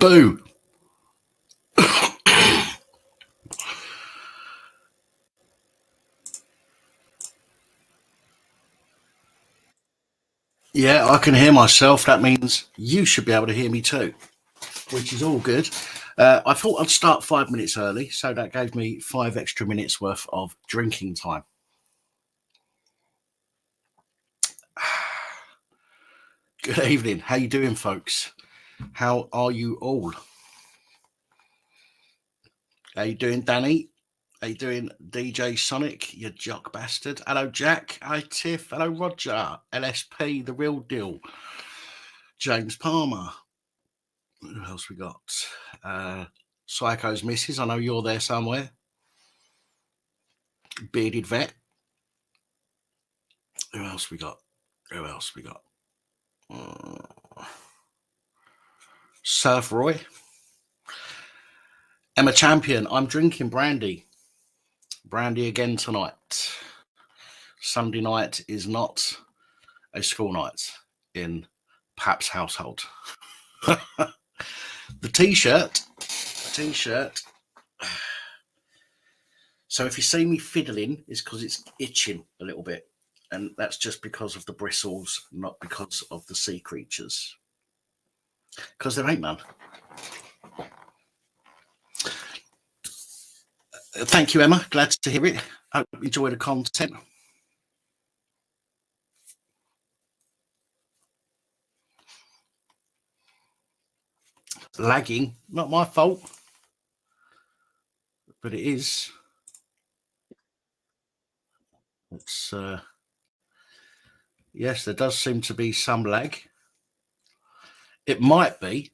Boo. Yeah, I can hear myself. That means you should be able to hear me too, which is all good. I thought I'd start 5 minutes early, so that gave me 5 extra minutes worth of drinking time. Good evening. How you doing, folks? How are you all? How you doing, Danny? How you doing, DJ Sonic, you jock bastard? Hello, Jack. Hi, Tiff. Hello, Roger. LSP, the real deal. James Palmer. Who else we got? Psycho's Missus. I know you're there somewhere. Bearded Vet. Who else we got? Surf Roy. Emma Champion. I'm drinking brandy. Brandy again tonight. Sunday night is not a school night in Pap's household. The t-shirt. So if you see me fiddling, it's because it's itching a little bit. And that's just because of the bristles, not because of the sea creatures. Because there ain't none. Thank you, Emma. Glad to hear it. I hope you enjoy the content. Lagging, not my fault. But it is. It's yes, there does seem to be some lag. It might be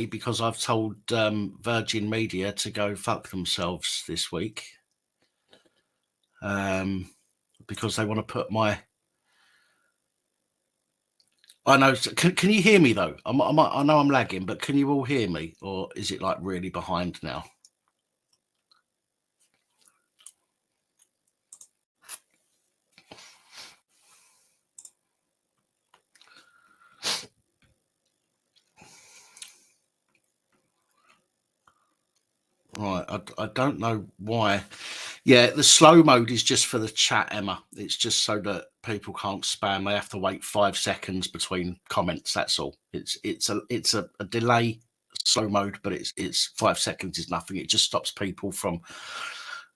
because I've told Virgin Media to go fuck themselves this week, because they want to put my. I know. Can you hear me though? I know I'm lagging, but can you all hear me, or is it like really behind now? Right, I don't know why. Yeah, the slow mode is just for the chat, Emma. It's just so that people can't spam. They have to wait 5 seconds between comments. That's all. It's a delay slow mode, but it's 5 seconds is nothing. It just stops people from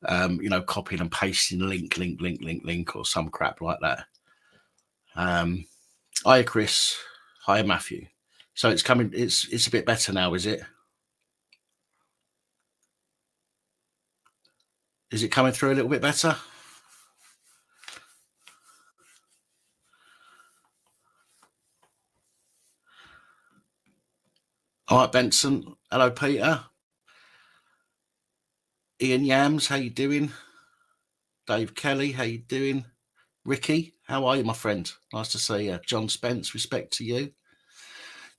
copying and pasting link or some crap like that. Hi Chris. Hi Matthew. So it's coming. It's a bit better now, is it? Is it coming through a little bit better? All right, Benson. Hello, Peter. Ian Yams, how you doing? Dave Kelly, how you doing? Ricky, how are you, my friend? Nice to see you. John Spence, respect to you.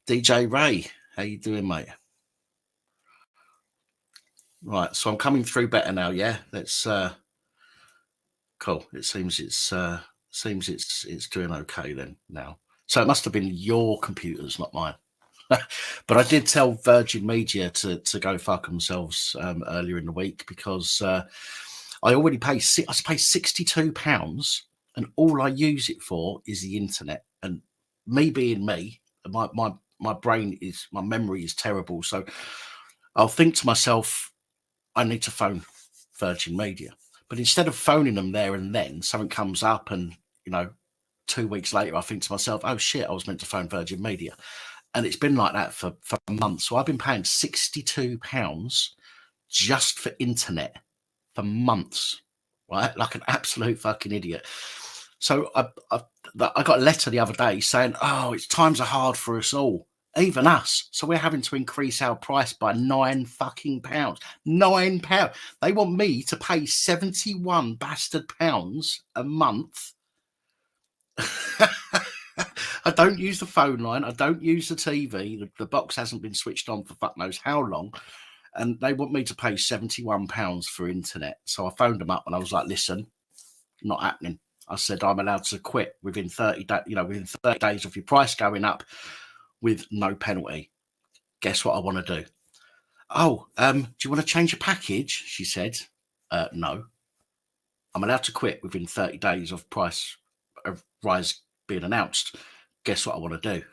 DJ Ray, how you doing, mate? Right, so I'm coming through better now. Yeah, that's cool. It seems it's doing okay then now. So it must have been your computers, not mine. But I did tell Virgin Media to go fuck themselves earlier in the week, because I already pay £62, and all I use it for is the internet. And me being me, my memory is terrible. So I'll think to myself, I need to phone Virgin Media. But instead of phoning them there and then, something comes up, and 2 weeks later, I think to myself, oh shit, I was meant to phone Virgin Media. And it's been like that for months. So I've been paying £62 just for internet for months, right? Like an absolute fucking idiot. So I got a letter the other day saying, oh, times are hard for us all, even us. So we're having to increase our price by £9 fucking pounds. £9. They want me to pay 71 bastard pounds a month. I don't use the phone line. I don't use the TV. The box hasn't been switched on for fuck knows how long. And they want me to pay £71 for internet. So I phoned them up and I was like, listen, not happening. I said, I'm allowed to quit within 30 days of your price going up with no penalty. Guess what I want to do? Oh, do you want to change your package? She said. No. I'm allowed to quit within 30 days of price of rise being announced. Guess what I want to do?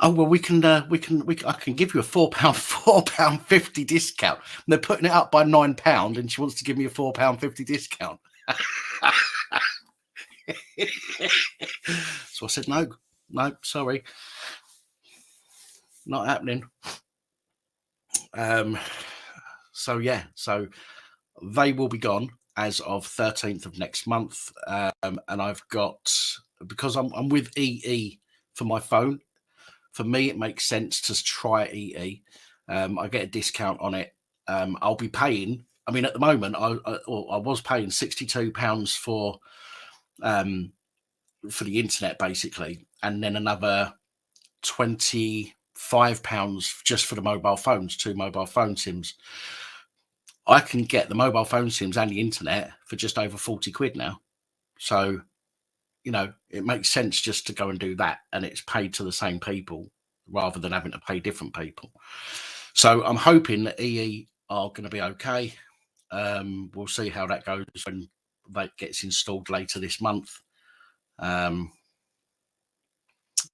Oh well, I can give you a £4.50 discount. And they're putting it up by £9, and she wants to give me a £4.50 discount. So I said, no, sorry, not happening. So yeah, so they will be gone as of 13th of next month. And I've got, because I'm with EE for my phone, for me, it makes sense to try EE. I get a discount on it. I'll be paying, I mean, at the moment, I was paying £62 for the internet, basically, and then another £25 just for the mobile phones, 2 mobile phone SIMs. I can get the mobile phone SIMs and the internet for just over 40 quid now. So, you know, it makes sense just to go and do that, and it's paid to the same people rather than having to pay different people. So I'm hoping that EE are going to be okay. We'll see how that goes when that gets installed later this month. But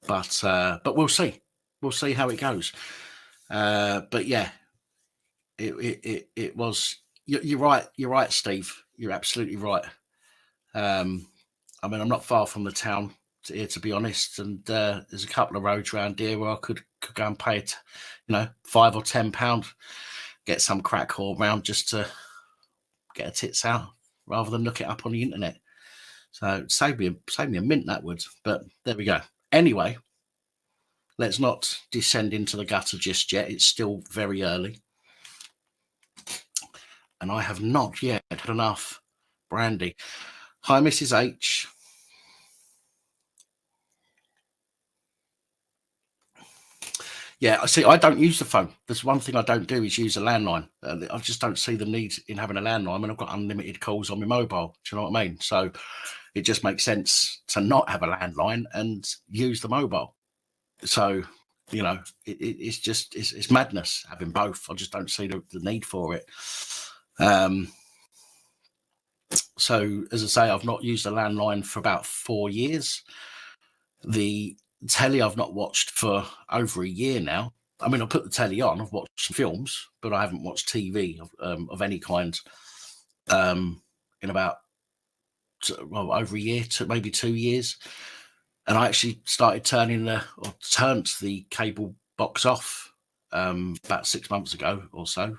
we'll see. We'll see how it goes. But yeah, it was. You're right. You're right, Steve. You're absolutely right. I mean, I'm not far from the town here, to be honest, and there's a couple of roads around here where I could go and pay it, £5 or £10, get some crack whore round just to get her tits out rather than look it up on the internet. So save me a mint, that would. But there we go. Anyway, let's not descend into the gutter just yet. It's still very early. And I have not yet had enough brandy. Hi, Mrs. H. Yeah, I see. I don't use the phone. There's one thing I don't do is use a landline. I just don't see the need in having a landline when I've got unlimited calls on my mobile. Do you know what I mean? So it just makes sense to not have a landline and use the mobile. So, it's madness having both. I just don't see the need for it. So, as I say, I've not used a landline for about 4 years. The telly I've not watched for over a year now. I mean, I put the telly on, I've watched some films, but I haven't watched TV of any kind in about over a year, to maybe 2 years. And I actually turned the cable box off about 6 months ago or so.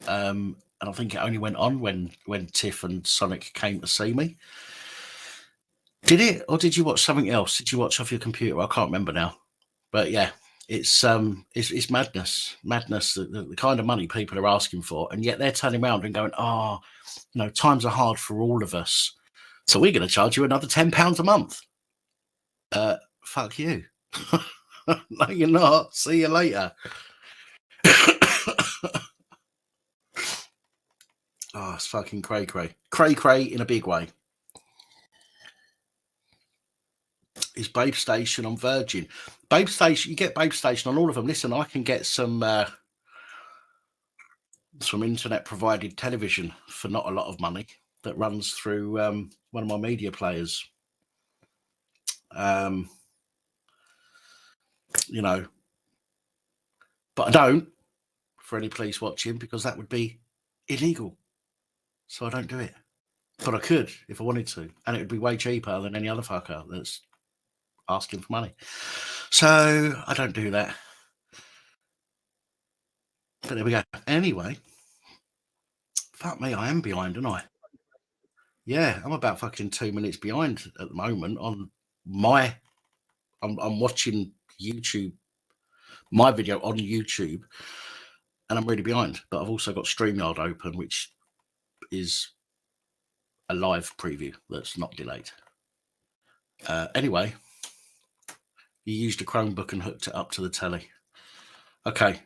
And I think it only went on when Tiff and Sonic came to see me. Did it, or did you watch something else? Did you watch off your computer? I can't remember now. But yeah, it's madness, the kind of money people are asking for, and yet they're turning around and going, "Oh, times are hard for all of us, so we're going to charge you another £10 a month." Fuck you. No, you're not. See you later. Oh, it's fucking cray in a big way. Is Babe Station on Virgin? Babe Station, you get Babe Station on all of them. Listen, I can get some internet provided television for not a lot of money that runs through one of my media players. But I don't, for any police watching, because that would be illegal. So I don't do it. But I could if I wanted to, and it would be way cheaper than any other fucker that's asking for money. So I don't do that. But there we go. Anyway, fuck me, I am behind, aren't I? Yeah, I'm about fucking 2 minutes behind at the moment on my. I'm watching YouTube, my video on YouTube, and I'm really behind. But I've also got StreamYard open, which is a live preview that's not delayed. Anyway, you used a Chromebook and hooked it up to the telly. Okay.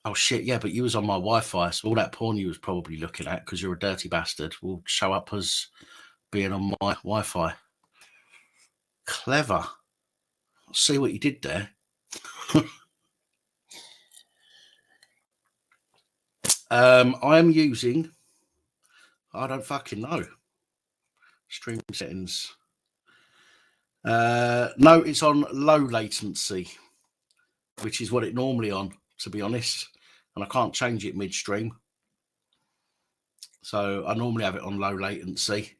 Oh shit, yeah, but you was on my Wi-Fi, so all that porn you was probably looking at, because you're a dirty bastard, will show up as being on my Wi-Fi. Clever. See what you did there. I am using, I don't fucking know, stream settings. No, it's on low latency, which is what it normally on, to be honest, and I can't change it midstream. So I normally have it on low latency.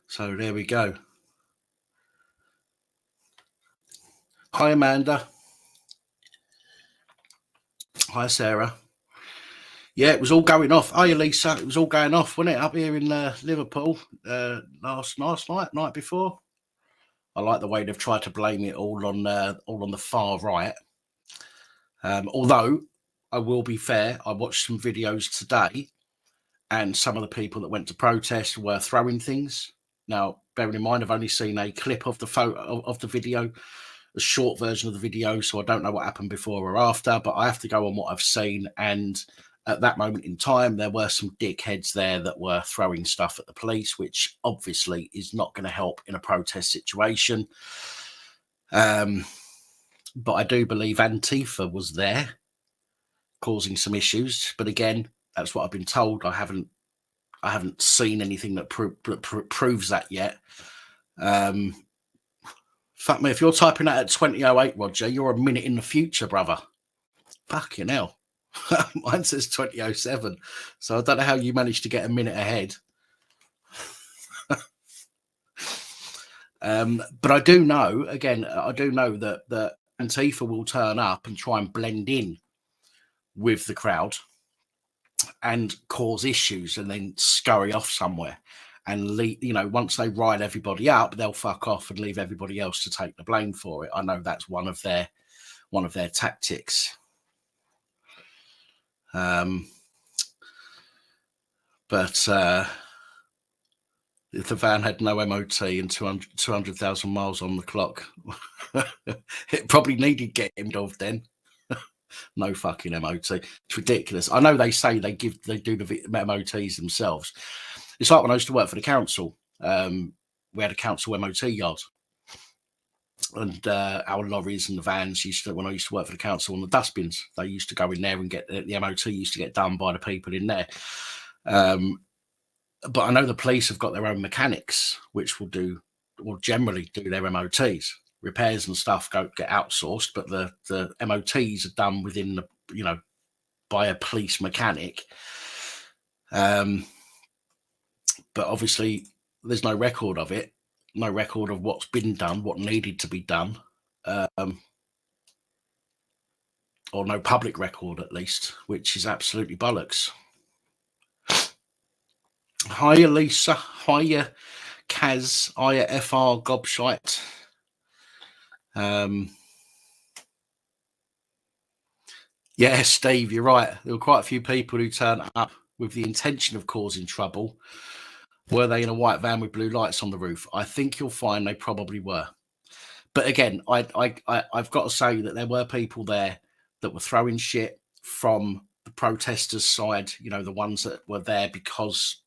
So there we go. Hi, Amanda. Hi, Sarah. Yeah, it was all going off. Hi, Elisa. It was all going off, wasn't it, up here in Liverpool last night before? I like the way they've tried to blame it all on the far right. Although I will be fair, I watched some videos today, and some of the people that went to protest were throwing things. Now, bearing in mind, I've only seen a clip of the photo of the video, a short version of the video, so I don't know what happened before or after, but I have to go on what I've seen. And at that moment in time, there were some dickheads there that were throwing stuff at the police, which obviously is not going to help in a protest situation. But I do believe Antifa was there causing some issues. But again, that's what I've been told. I haven't seen anything that proves that yet. Fuck me, if you're typing that at 20:08, Roger, you're a minute in the future, brother. Fucking hell. Mine says 20:07. So I don't know how you managed to get a minute ahead. But I do know that Antifa will turn up and try and blend in with the crowd and cause issues and then scurry off somewhere. And once they rile everybody up, they'll fuck off and leave everybody else to take the blame for it. I know that's one of their tactics. But if the van had no MOT and 200,000 miles on the clock, it probably needed getting off then. No fucking MOT. It's ridiculous. I know they say they do the MOTs themselves. It's like when I used to work for the council. We had a council MOT yard, and our lorries and the vans when I used to work for the council, and the dustbins, they used to go in there and get the MOT used to get done by the people in there. But I know the police have got their own mechanics, which will generally do their MOTs. Repairs and stuff get outsourced, but the MOTs are done within by a police mechanic. But obviously there's no record of it, no record of what's been done, what needed to be done, or no public record at least, which is absolutely bollocks. Hiya, Lisa. Hiya, Kaz. Hiya, FR Gobshite. Yeah, Steve, you're right. There were quite a few people who turned up with the intention of causing trouble. Were they in a white van with blue lights on the roof? I think you'll find they probably were. But again, I've got to say that there were people there that were throwing shit from the protesters' side, the ones that were there because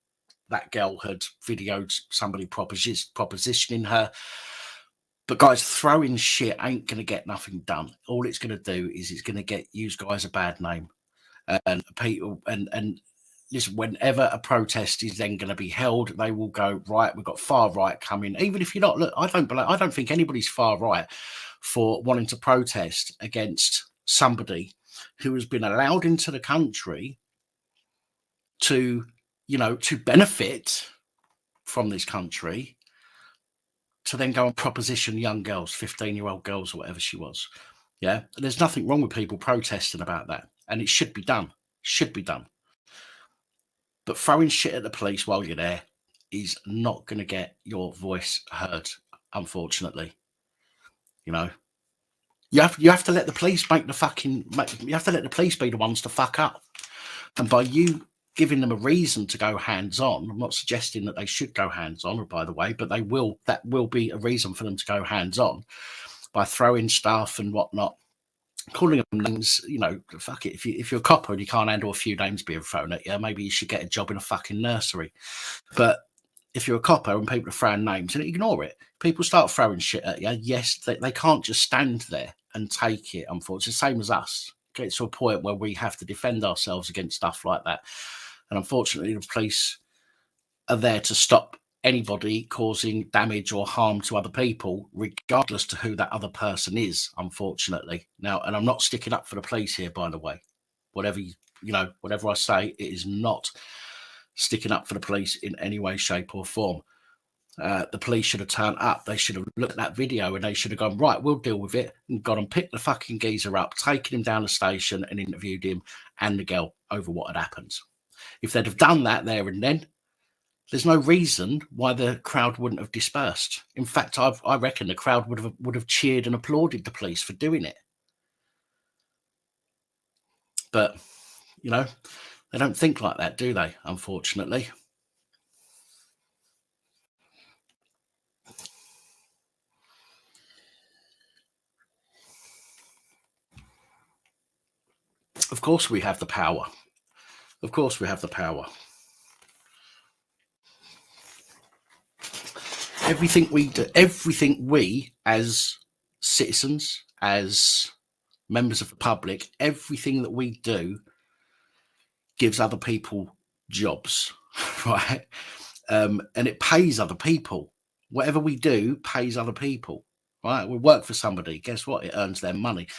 that girl had videoed somebody propositioning her. But guys, throwing shit ain't going to get nothing done. All it's going to do is it's going to get you guys a bad name. And people, and listen, whenever a protest is then going to be held, they will go, right, we've got far right coming. Even if you're not, look, I don't think anybody's far right for wanting to protest against somebody who has been allowed into the country to benefit from this country, to then go and proposition young girls, 15-year-old girls or whatever she was. Yeah, there's nothing wrong with people protesting about that, and it should be done. But throwing shit at the police while you're there is not going to get your voice heard, unfortunately. You have to let the police you have to let the police be the ones to fuck up. And by you giving them a reason to go hands-on, I'm not suggesting that they should go hands-on, by the way, but that will be a reason for them to go hands-on by throwing stuff and whatnot, calling them names. Fuck it. If you're a copper and you can't handle a few names being thrown at you, maybe you should get a job in a fucking nursery. But if you're a copper and people are throwing names, and ignore it. People start throwing shit at you. Yes, they can't just stand there and take it. Unfortunately, it's the same as us. It gets to a point where we have to defend ourselves against stuff like that. And unfortunately, the police are there to stop anybody causing damage or harm to other people, regardless to who that other person is, unfortunately. Now, and I'm not sticking up for the police here, by the way. Whatever whatever I say, it is not sticking up for the police in any way, shape or form. The police should have turned up. They should have looked at that video and they should have gone, right, we'll deal with it, and gone and picked the fucking geezer up, taken him down the station and interviewed him and the girl over what had happened. If they'd have done that there and then, there's no reason why the crowd wouldn't have dispersed. In fact, I reckon the crowd would have cheered and applauded the police for doing it. But, they don't think like that, do they? Unfortunately. Of course we have the power. Of course we have the power. Everything we do, everything we as citizens, as members of the public, everything that we do gives other people jobs, right? And it pays other people. Whatever we do pays other people, right? We work for somebody. Guess what? It earns them money.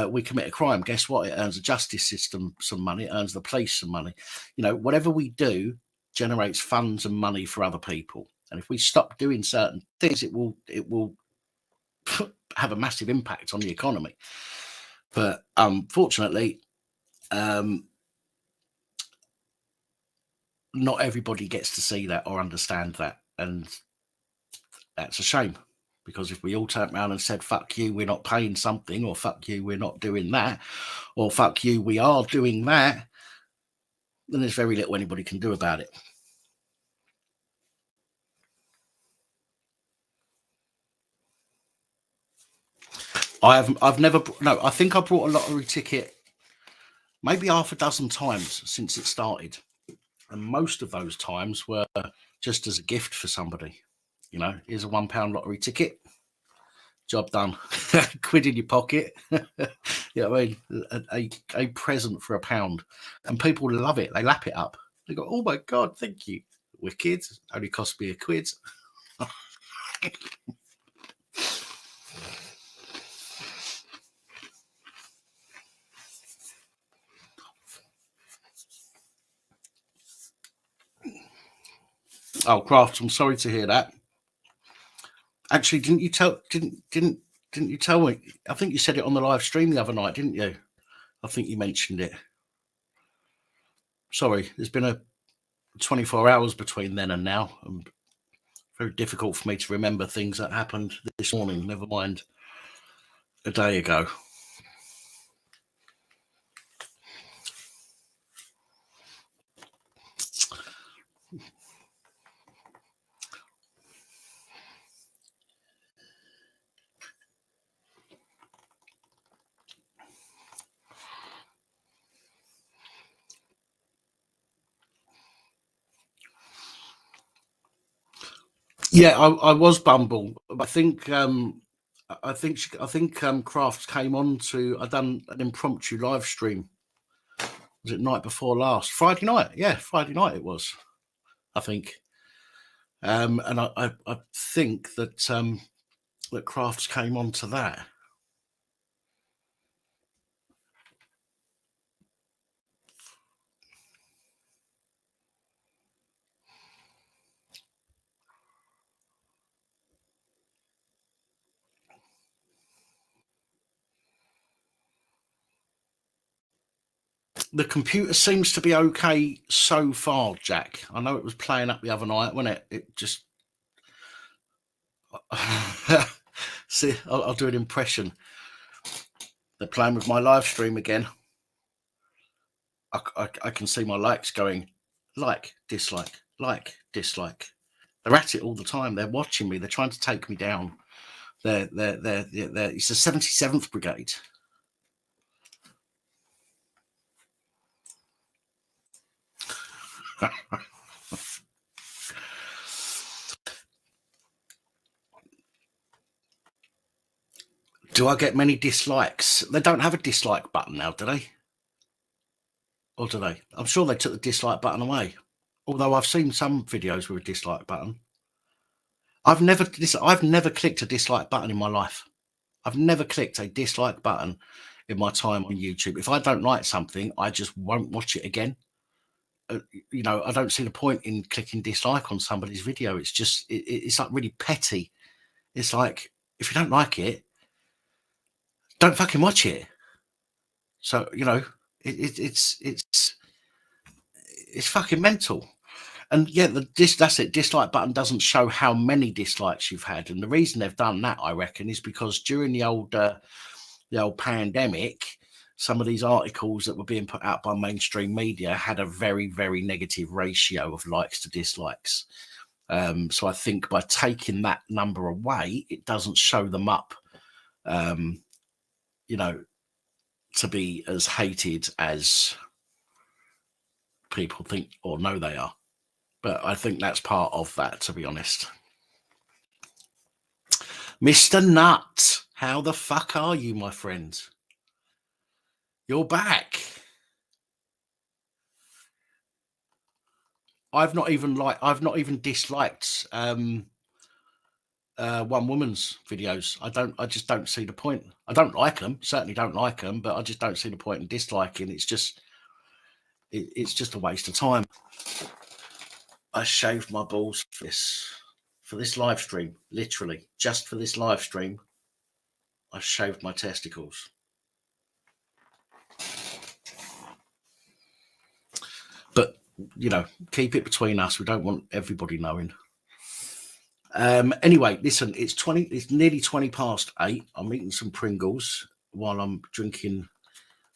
We commit a crime. Guess what? It earns the justice system some money. It earns the police some money. Whatever we do generates funds and money for other people. And if we stop doing certain things, it will have a massive impact on the economy. But unfortunately, not everybody gets to see that or understand that. And that's a shame, because if we all turned around and said, fuck you, we're not paying something, or fuck you, we're not doing that, or fuck you, we are doing that, then there's very little anybody can do about it. I think I brought a lottery ticket maybe half a dozen times since it started. And most of those times were just as a gift for somebody. Here's a £1 lottery ticket. Job done. Quid in your pocket. A present for £1. And people love it. They lap it up. They go, oh my God, thank you. Wicked. Only cost me £1. Oh, Crafts, I'm sorry to hear that. Actually, didn't you tell me? I think you said it on the live stream the other night, didn't you? I think you mentioned it. Sorry, there's been a 24 hours between then and now. Very difficult for me to remember things that happened this morning, never mind a day ago. Yeah, I was Bumble. I think Crafts came on to. I done an impromptu live stream. Was it night before last? Friday night? Yeah, Friday night it was. I think. And I think that that Crafts came on to that. The computer seems to be okay so far, Jack. I know it was playing up the other night, wasn't it? It just... See, I'll do an impression. They're playing with my live stream again. I can see my likes going, like, dislike, like, dislike. They're at it all the time. They're watching me. They're trying to take me down. It's the 77th Brigade. Do I get many dislikes? They don't have a dislike button now, do they? Or do they? I'm sure they took the dislike button away. Although I've seen some videos with a dislike button. I've never clicked a dislike button in my life. I've never clicked a dislike button in my time on YouTube. If I don't like something, I just won't watch it again. You know, I don't see the point in clicking dislike on somebody's video. It's just, it's like really petty. It's like, if you don't like it, don't fucking watch it. So, you know, it's fucking mental. And yeah, that's it. Dislike button doesn't show how many dislikes you've had. And the reason they've done that, I reckon, is because during the old pandemic, some of these articles that were being put out by mainstream media had a very, very negative ratio of likes to dislikes. So I think by taking that number away, it doesn't show them up, you know, to be as hated as people think or know they are. But I think that's part of that, to be honest. Mr. Nut, how the fuck are you, my friend? You're back. I've not even disliked one woman's videos. I just don't see the point. I don't like them, certainly don't like them, but I just don't see the point in disliking. It's just a waste of time. I shaved my balls for this live stream, literally just for this live stream. I shaved my testicles. But, you know, keep it between us. We don't want everybody knowing. Anyway, listen, it's nearly 20 past 8. I'm eating some Pringles while I'm drinking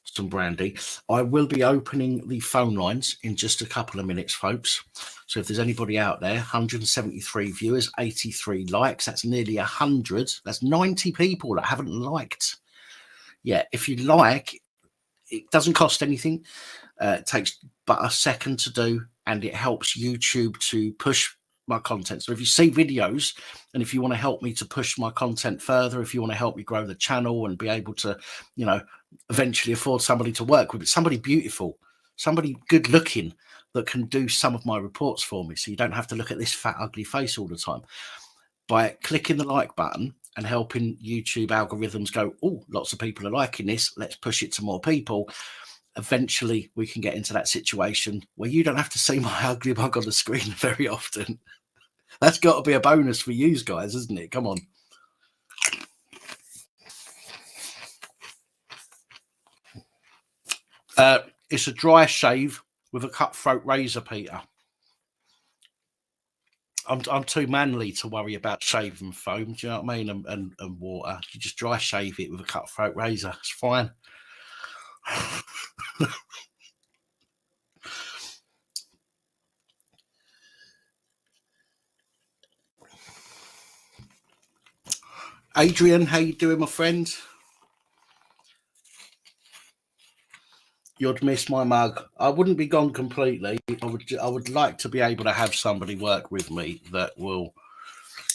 some brandy. I will be opening the phone lines in just a couple of minutes, folks. So if there's anybody out there, 173 viewers, 83 likes, that's nearly 100. That's 90 people that haven't liked. Yeah, if you like, it doesn't cost anything. It takes but a second to do, and it helps YouTube to push my content. So if you see videos, and if you want to help me to push my content further, if you want to help me grow the channel and be able to, you know, eventually afford somebody to work with, somebody beautiful, somebody good looking that can do some of my reports for me, so you don't have to look at this fat ugly face all the time, by clicking the like button and helping YouTube algorithms go, oh, lots of people are liking this, let's push it to more people. Eventually we can get into that situation where you don't have to see my ugly mug on the screen very often. That's got to be a bonus for you guys, isn't it? Come on. It's a dry shave with a cutthroat razor, Peter. I'm too manly to worry about shaving foam, do you know what I mean? And water. You just dry shave it with a cutthroat razor. It's fine. Adrian, how you doing, my friend? You'd miss my mug. I wouldn't be gone completely. I would like to be able to have somebody work with me that will,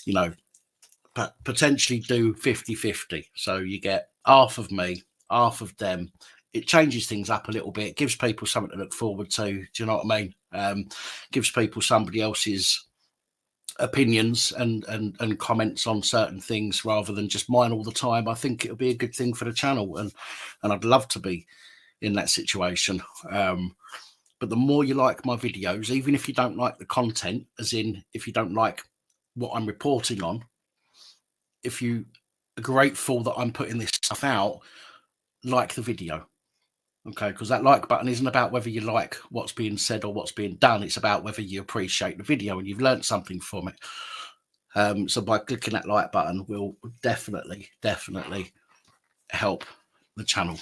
you know, potentially do 50-50. So you get half of me, half of them. It changes things up a little bit. It gives people something to look forward to. Do you know what I mean? Gives people somebody else's opinions and comments on certain things rather than just mine all the time. I think it'll be a good thing for the channel, and I'd love to be in that situation. But the more you like my videos, even if you don't like the content, as in if you don't like what I'm reporting on, if you are grateful that I'm putting this stuff out, like the video. Okay, because that like button isn't about whether you like what's being said or what's being done. It's about whether you appreciate the video and you've learned something from it. So by clicking that like button will definitely help the channel.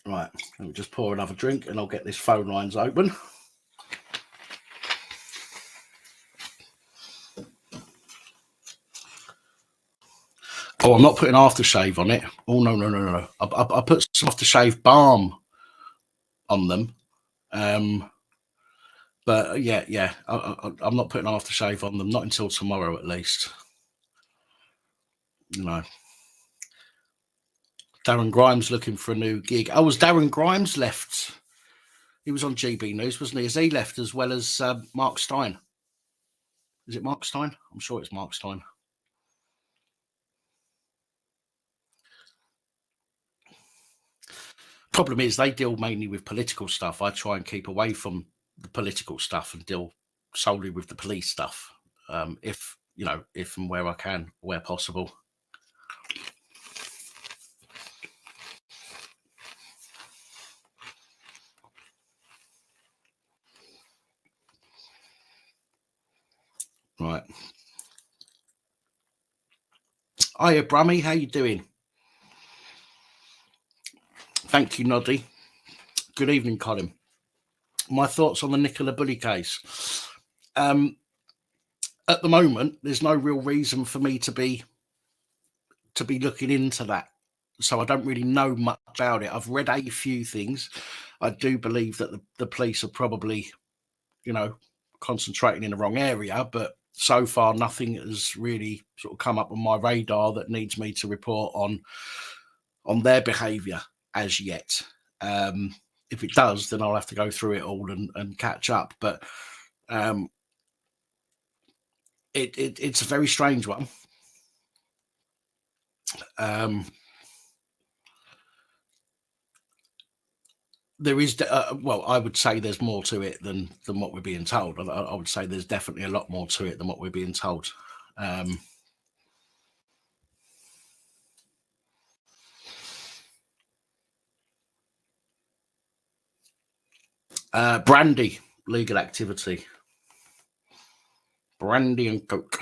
Right, let me just pour another drink and I'll get this phone lines open. Oh, I'm not putting aftershave on it. Oh, no. I put some aftershave balm on them. But yeah, I'm not putting aftershave on them, not until tomorrow at least. You know, Darren Grimes looking for a new gig. Oh, was Darren Grimes left? He was on GB News, wasn't he? Is he left as well as Mark Stein? Is it Mark Stein? I'm sure it's Mark Stein. Problem is they deal mainly with political stuff. I try and keep away from the political stuff and deal solely with the police stuff. If and where I can, where possible. Right. Hiya, Brummy. How you doing? Thank you, Noddy. Good evening, Colin. My thoughts on the Nicola Bulley case. At the moment, there's no real reason for me to be looking into that. So I don't really know much about it. I've read a few things. I do believe that the police are probably, concentrating in the wrong area, but so far nothing has really sort of come up on my radar that needs me to report on their behaviour as yet. If it does, then I'll have to go through it all and catch up. But it's a very strange one. There is, I would say there's more to it than what we're being told. I would say there's definitely a lot more to it than what we're being told. Brandy, legal activity. Brandy and Coke.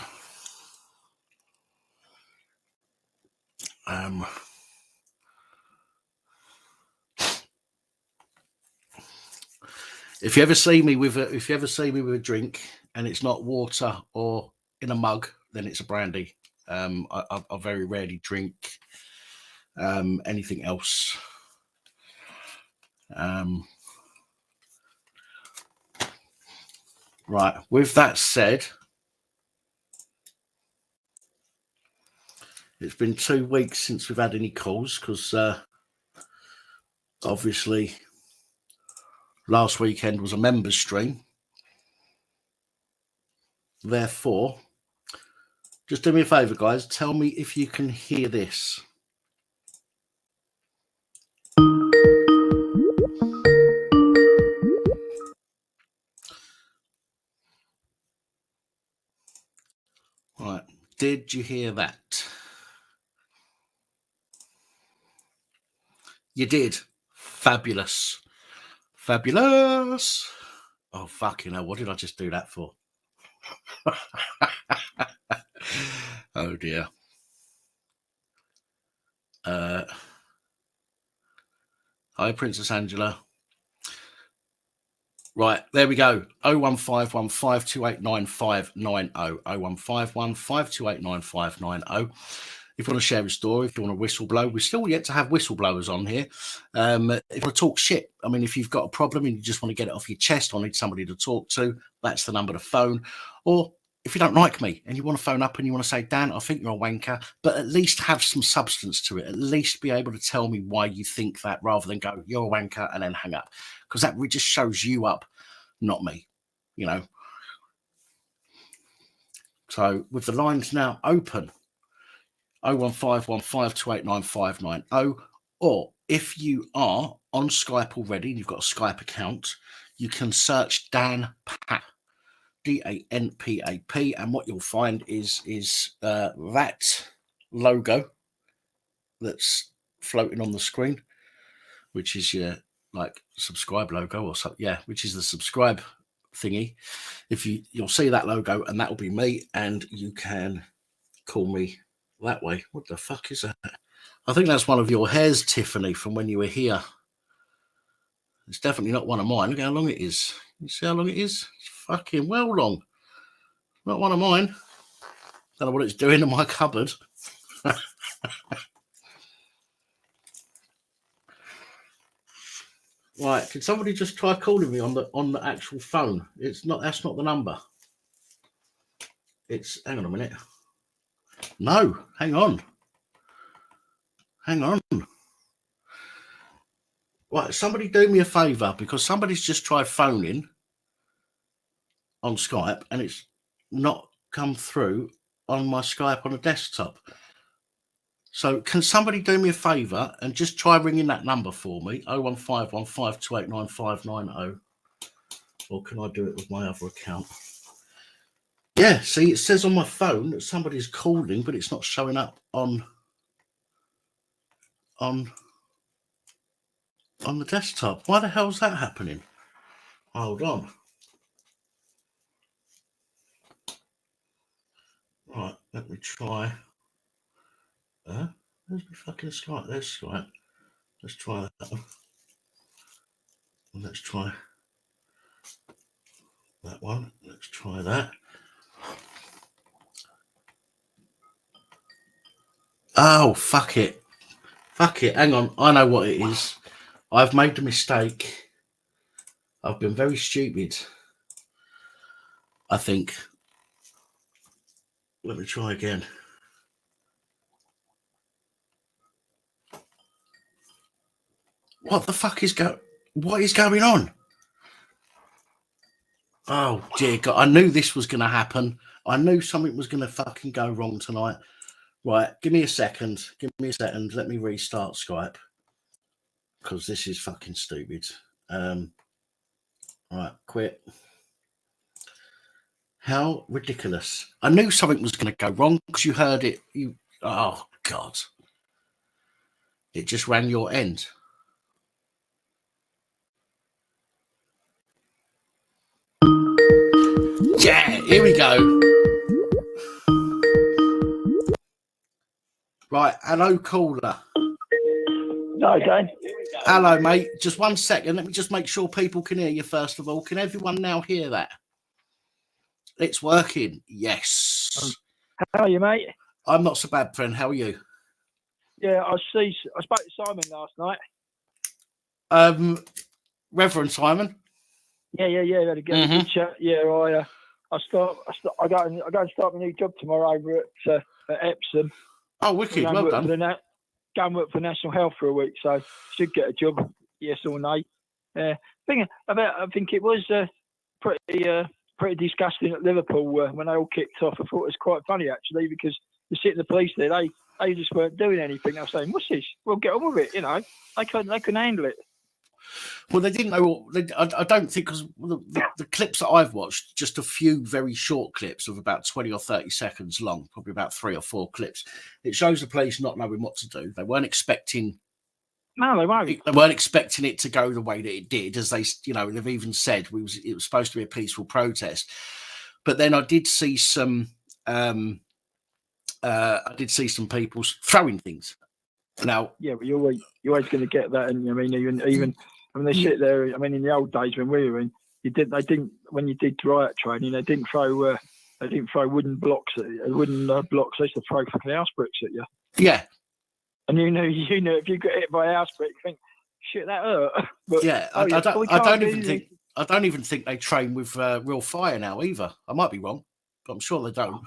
If you ever see me with a drink and it's not water or in a mug, then it's a brandy. I very rarely drink anything else. Right. With that said, it's been 2 weeks since we've had any calls because obviously last weekend was a members stream. Therefore, just do me a favour, guys. Tell me if you can hear this. Right. Did you hear that? You did. Fabulous. Fabulous. Oh, fucking hell. What did I just do that for? Oh, dear. Hi, Princess Angela. Right, there we go. 0151 5289 590. 0151 5289 590. If you want to share a story, if you want to whistleblow, we're still yet to have whistleblowers on here. If you want to talk shit, I mean, if you've got a problem and you just want to get it off your chest or need somebody to talk to, that's the number to phone. Or if you don't like me and you want to phone up and you want to say, Dan, I think you're a wanker, but at least have some substance to it. At least be able to tell me why you think that rather than go, you're a wanker and then hang up. Because that just shows you up, not me, So with the lines now open, 0151 5289 590, or if you are on Skype already and you've got a Skype account, you can search Dan Pap, DANPAP, and what you'll find is that logo that's floating on the screen, which is your subscribe logo or something, which is the subscribe thingy. If you'll see that logo, and that will be me, and you can call me that way. What the fuck is that? I think that's one of your hairs, Tiffany, from when you were here. It's definitely not one of mine. Look how long it is. You see how long it is? It's fucking well long. Not one of mine. Don't know what it's doing in my cupboard. Right, can somebody just try calling me on the actual phone? That's not the number. Hang on a minute. No, hang on. Hang on. Right, somebody do me a favour, because somebody's just tried phoning on Skype and it's not come through on my Skype on a desktop. So can somebody do me a favour and just try ringing that number for me, 01515289590, or can I do it with my other account? Yeah, see, it says on my phone that somebody's calling, but it's not showing up on the desktop. Why the hell's that happening? Hold on. Right, let me try. Where's my fucking Skype? There's Skype. Let's try that one. And let's try that one. Let's try that. Oh, fuck it. Fuck it. Hang on. I know what it is. I've made a mistake. I've been very stupid, I think. Let me try again. What the fuck is what is going on? Oh dear God, I knew this was going to happen. I knew something was going to fucking go wrong tonight. Right, give me a second. Let me restart Skype, because this is fucking stupid. Right, quit. How ridiculous. I knew something was going to go wrong because you heard it. Oh God. It just ran your end. Yeah, here we go. Right, hello, caller. Okay. Hello, mate. Just 1 second. Let me just make sure people can hear you, first of all. Can everyone now hear that? It's working. Yes. How are you, mate? I'm not so bad, friend. How are you? Yeah, I spoke to Simon last night. Reverend Simon. Yeah. We had a good chat. Yeah, I go and start my new job tomorrow over at Epsom. Oh, wicked. Well done. Go and work for National Health for a week, so should get a job. Yes or no? I think it was pretty disgusting at Liverpool when they all kicked off. I thought it was quite funny actually, because the sitting the police there, they just weren't doing anything. I was saying, "What's this? We'll get on with it." You know, they couldn't handle it. Well, they didn't know. I don't think, because the clips that I've watched, just a few very short clips of about 20 or 30 seconds long, probably about 3 or 4 clips. It shows the police not knowing what to do. They weren't expecting. No, they won't. They weren't expecting it to go the way that it did, as they, they've even said it was supposed to be a peaceful protest. But then I did see some. I did see some people throwing things. Now, yeah, but you're always going to get that, and I mean, even when they sit there. I mean, in the old days when we were in, when you did riot training, they didn't throw wooden blocks at you, wooden blocks. They used to throw fucking house bricks at you. Yeah. And you know, if you get hit by a house brick, you think, shit, that hurt. But, yeah, I don't even think they train with real fire now either. I might be wrong, but I'm sure they don't.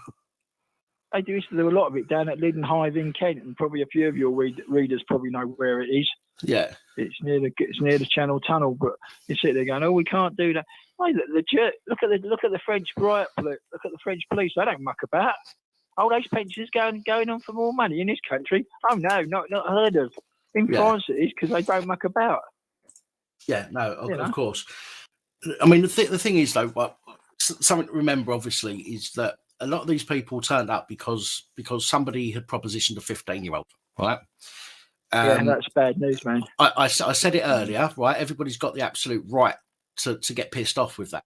They used to do a lot of it down at Lyddon Hive in Kent, and probably a few of your readers probably know where it is. Yeah, it's near the Channel Tunnel. But you sit there going, "Oh, we can't do that." Hey, look at the French riot. Look at the French police. They don't muck about. Oh, those pensions going on for more money in this country? Oh no, not heard of. In France it is, because they don't muck about. Yeah, no, of course. I mean, the thing is though, something to remember obviously is that a lot of these people turned up because somebody had propositioned a 15-year-old, right? Yeah, that's bad news, man. I said it earlier, right? Everybody's got the absolute right to get pissed off with that.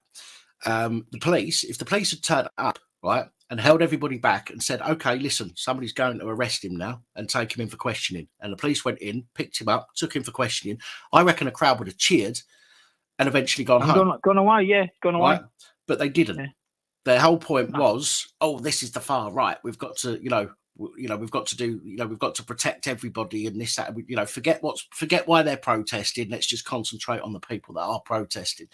If the police had turned up, right, and held everybody back and said, okay, listen, somebody's going to arrest him now and take him in for questioning. And the police went in, picked him up, took him for questioning. I reckon a crowd would have cheered and eventually gone home. Gone away. Right? But they didn't. Yeah. Their whole point was, oh, this is the far right. We've got to, we've got to protect everybody and this, that, forget why they're protesting. Let's just concentrate on the people that are protesting.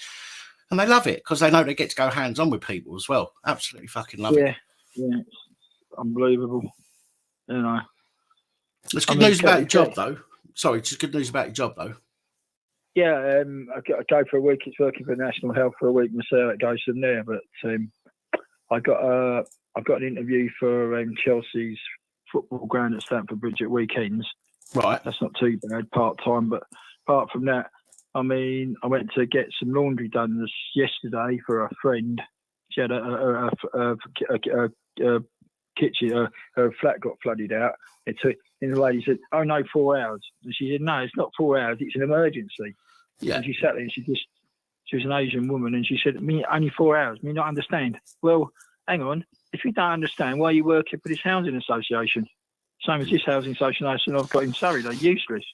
And they love it because they know they get to go hands on with people as well. Absolutely fucking love it. Yeah, it's unbelievable. You know. It's good news about your job, though. Sorry, just good news about your job, though. Yeah, I go for a week. It's working for National Health for a week. We'll see how it goes from there. But I've got an interview for Chelsea's football ground at Stamford Bridge at weekends. Right. That's not too bad, part time. But apart from that, I mean, I went to get some laundry done yesterday for a friend. She had a kitchen, her flat got flooded out. And the lady said, "Oh no, 4 hours." And she said, "No, it's not 4 hours. It's an emergency." Yeah. And she sat there and she was an Asian woman, and she said, "Me only 4 hours. Me not understand." Well, hang on. If you don't understand, why are you working for this housing association? Same as this housing association I've got in Surrey. They're useless.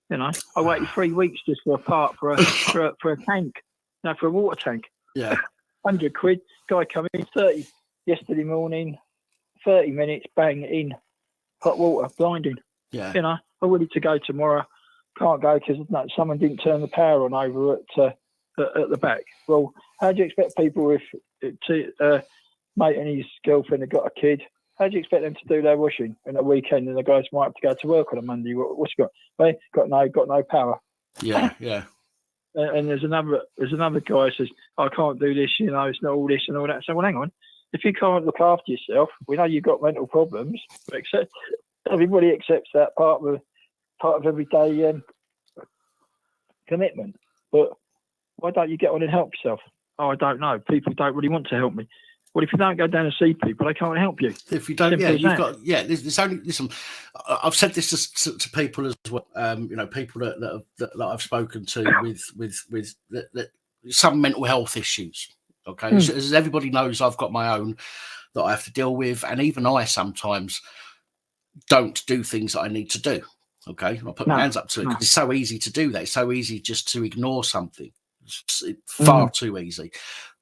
You know, I waited 3 weeks just for a part for a tank, no, for a water tank. Yeah. £100. Guy come in 30 yesterday morning, 30 minutes, bang in, hot water, blinding. Yeah. You know, I'm ready to go tomorrow. Can't go because someone didn't turn the power on over at the back. Well, how do you expect people mate and his girlfriend have got a kid? How do you expect them to do their washing in a weekend and the guys might have to go to work on a Monday? What's he got? They got no power. Yeah, yeah. And there's another guy who says, "I can't do this, you know, it's not all this and all that." So, well, hang on. If you can't look after yourself, we know you've got mental problems. Everybody accepts that part of everyday commitment. But why don't you get on and help yourself? Oh, I don't know. People don't really want to help me. Well, if you don't go down and see people, they can't help you. If you don't, there's only, listen, I've said this to people as well, you know, people that I've spoken to with some mental health issues. Okay. As everybody knows, I've got my own that I have to deal with. And even I sometimes don't do things that I need to do. Okay. I'll put my hands up to it because it's so easy to do that. It's so easy just to ignore something. It's far too easy.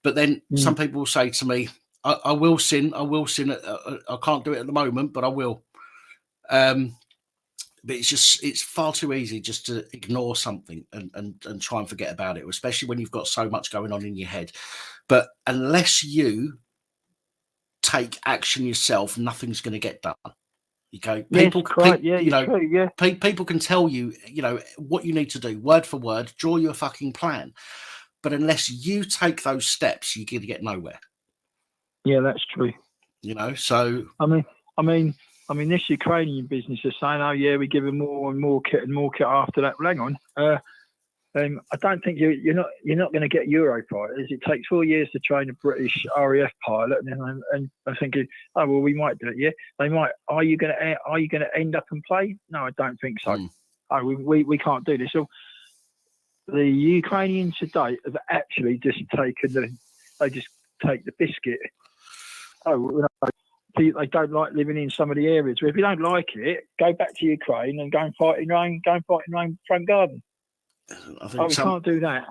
But then some people will say to me, I will sin. I can't do it at the moment, but I will. But it's far too easy just to ignore something and try and forget about it, especially when you've got so much going on in your head. But unless you take action yourself, nothing's going to get done. Okay, people can tell you, you know, what you need to do, word for word, draw you a fucking plan. But unless you take those steps, you're going to get nowhere. Yeah, that's true. You know, so I mean, this Ukrainian business is saying, "Oh yeah, we give them more and more kit after that." Well, hang on, I don't think you're not going to get Eurofighters. It takes 4 years to train a British RAF pilot, and I'm thinking, oh well, we might do it. Yeah, they might. Are you going to end up and play? No, I don't think so. Oh, we can't do this. So the Ukrainians today have actually just taken they just take the biscuit. Oh, they don't like living in some of the areas. Well, if you don't like it, go back to Ukraine and go and fight in your own front garden. I think we can't do that.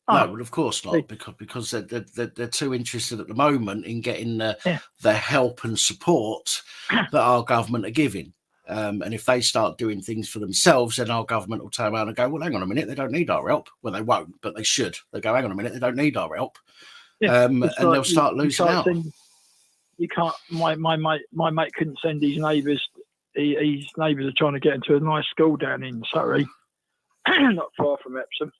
No, well, of course not, because they're too interested at the moment in getting the help and support that our government are giving. And if they start doing things for themselves, then our government will turn around and go, "Well, hang on a minute, they don't need our help." Well, they won't, but they should. They go, "Hang on a minute, they don't need our help," and they'll start losing out. You can't. My mate couldn't send his neighbours. His neighbours are trying to get into a nice school down in Surrey, not far from Epsom,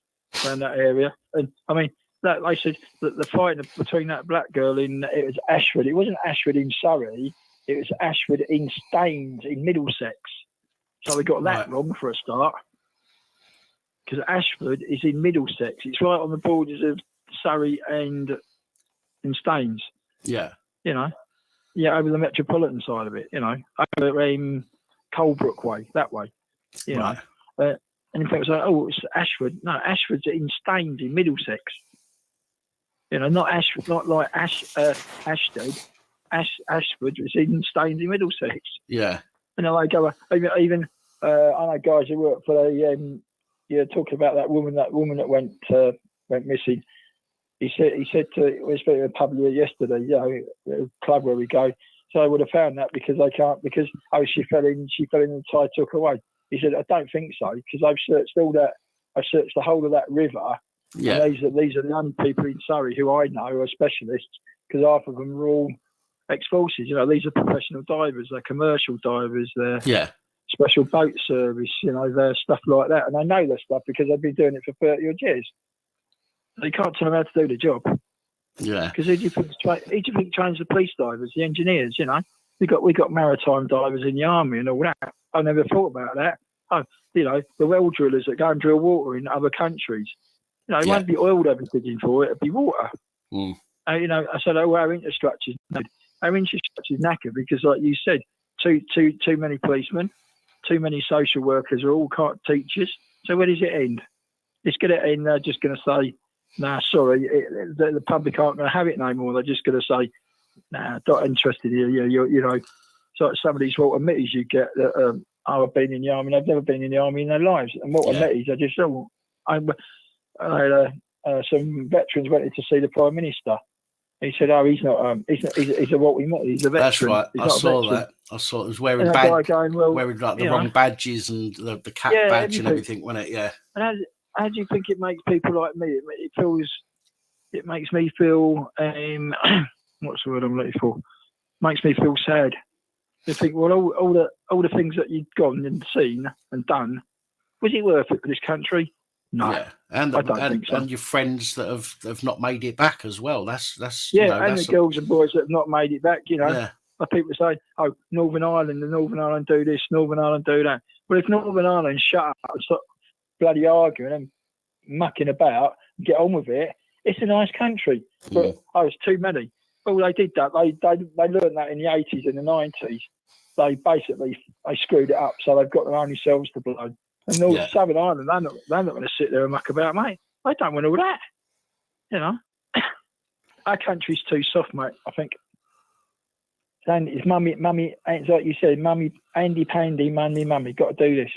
around that area. And I mean, that they said that the fight between that black girl it was Ashford. It wasn't Ashford in Surrey. It was Ashford in Staines in Middlesex. So they got that wrong for a start. Because Ashford is in Middlesex. It's right on the borders of Surrey and Staines. Yeah. You know. Yeah, over the metropolitan side of it, you know, over Colebrook way, that way, you know. And in fact, it was like, oh, it's Ashford. No, Ashford's in Staines in Middlesex. You know, not Ashford, not like Ashstead. Ashford was in Staines in Middlesex. Yeah. And then I go, even I know guys who work for talking about that woman that went missing. He said we were speaking to Pablo yesterday, you know, the club where we go. So I would have found that because she fell in and the tide took her away. He said, I don't think so, because I've searched the whole of that river. Yeah. And these are the young people in Surrey who I know are specialists, because half of them are all ex-forces. You know, these are professional divers, they're commercial divers, they're special boat service, their stuff like that. And they know their stuff because they've been doing it for 30 odd years. They can't tell them how to do the job. Yeah. Because who do you think trains the police divers, the engineers? We got maritime divers in the army and all that. I never thought about that. The well drillers that go and drill water in other countries. It won't be oil they'll be digging for; it'll be water. Mm. I said, our infrastructure's knackered because, like you said, too many policemen, too many social workers are all teachers. So where does it end? It's going to end. They're just going to say, "Nah, sorry, the public aren't going to have it no more." They're just going to say, "Nah, not interested here." So like some of these Walter Mitties you get that I've been in the army. They've never been in the army in their lives, and Walter Mitties, I just some veterans wanted to see the Prime Minister. He said, "Oh, he's not. He's a Walter Mitty. He's a veteran." That's right. I saw that. I saw it was wearing wearing like the wrong badges and the cat badge and everything, wasn't it? Yeah. And how do you think it makes people like me? It makes me feel what's the word I'm looking for? Makes me feel sad. You think, well, all the things that you've gone and seen and done, was it worth it for this country? No. Yeah. And I don't think so. And your friends that have not made it back as well. That's the girls and boys that have not made it back. Like people say, "Oh, Northern Ireland do this, Northern Ireland do that." Well, if Northern Ireland shut up and stop bloody arguing and mucking about, and get on with it, it's a nice country. But it's too many. Well, they did that. They learned that in the 80s and the 90s. They screwed it up, so they've got their own selves to blame. And Northern Southern Ireland, they're not going to sit there and muck about, mate. They don't want all that. Our country's too soft, mate. I think. And it's mummy. It's like you said, mummy, handy pandy, mummy. Got to do this.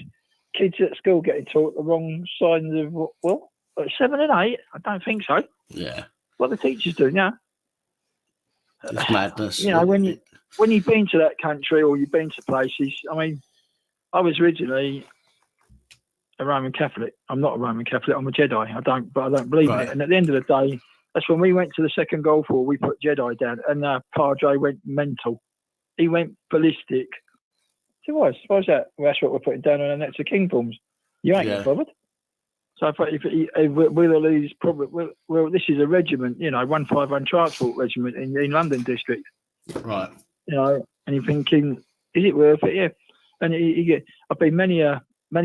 Kids at school getting taught the wrong signs of 7 and 8. I don't think so. Yeah. What the teachers do now. It's madness. When you've been to that country or you've been to places, I mean, I was originally a Roman Catholic. I'm not a Roman Catholic. I'm a Jedi. I don't believe in it. And at the end of the day, that's when we went to the second Gulf War. We put Jedi down, and Padre went mental. He went ballistic. What was that? Well, that's what we're putting down on the next of King forms. You ain't getting bothered. So I thought we'll lose probably. Well, this is a regiment, 151 Transport Regiment in London District. Right. And you're thinking, is it worth it? Yeah. And I've been many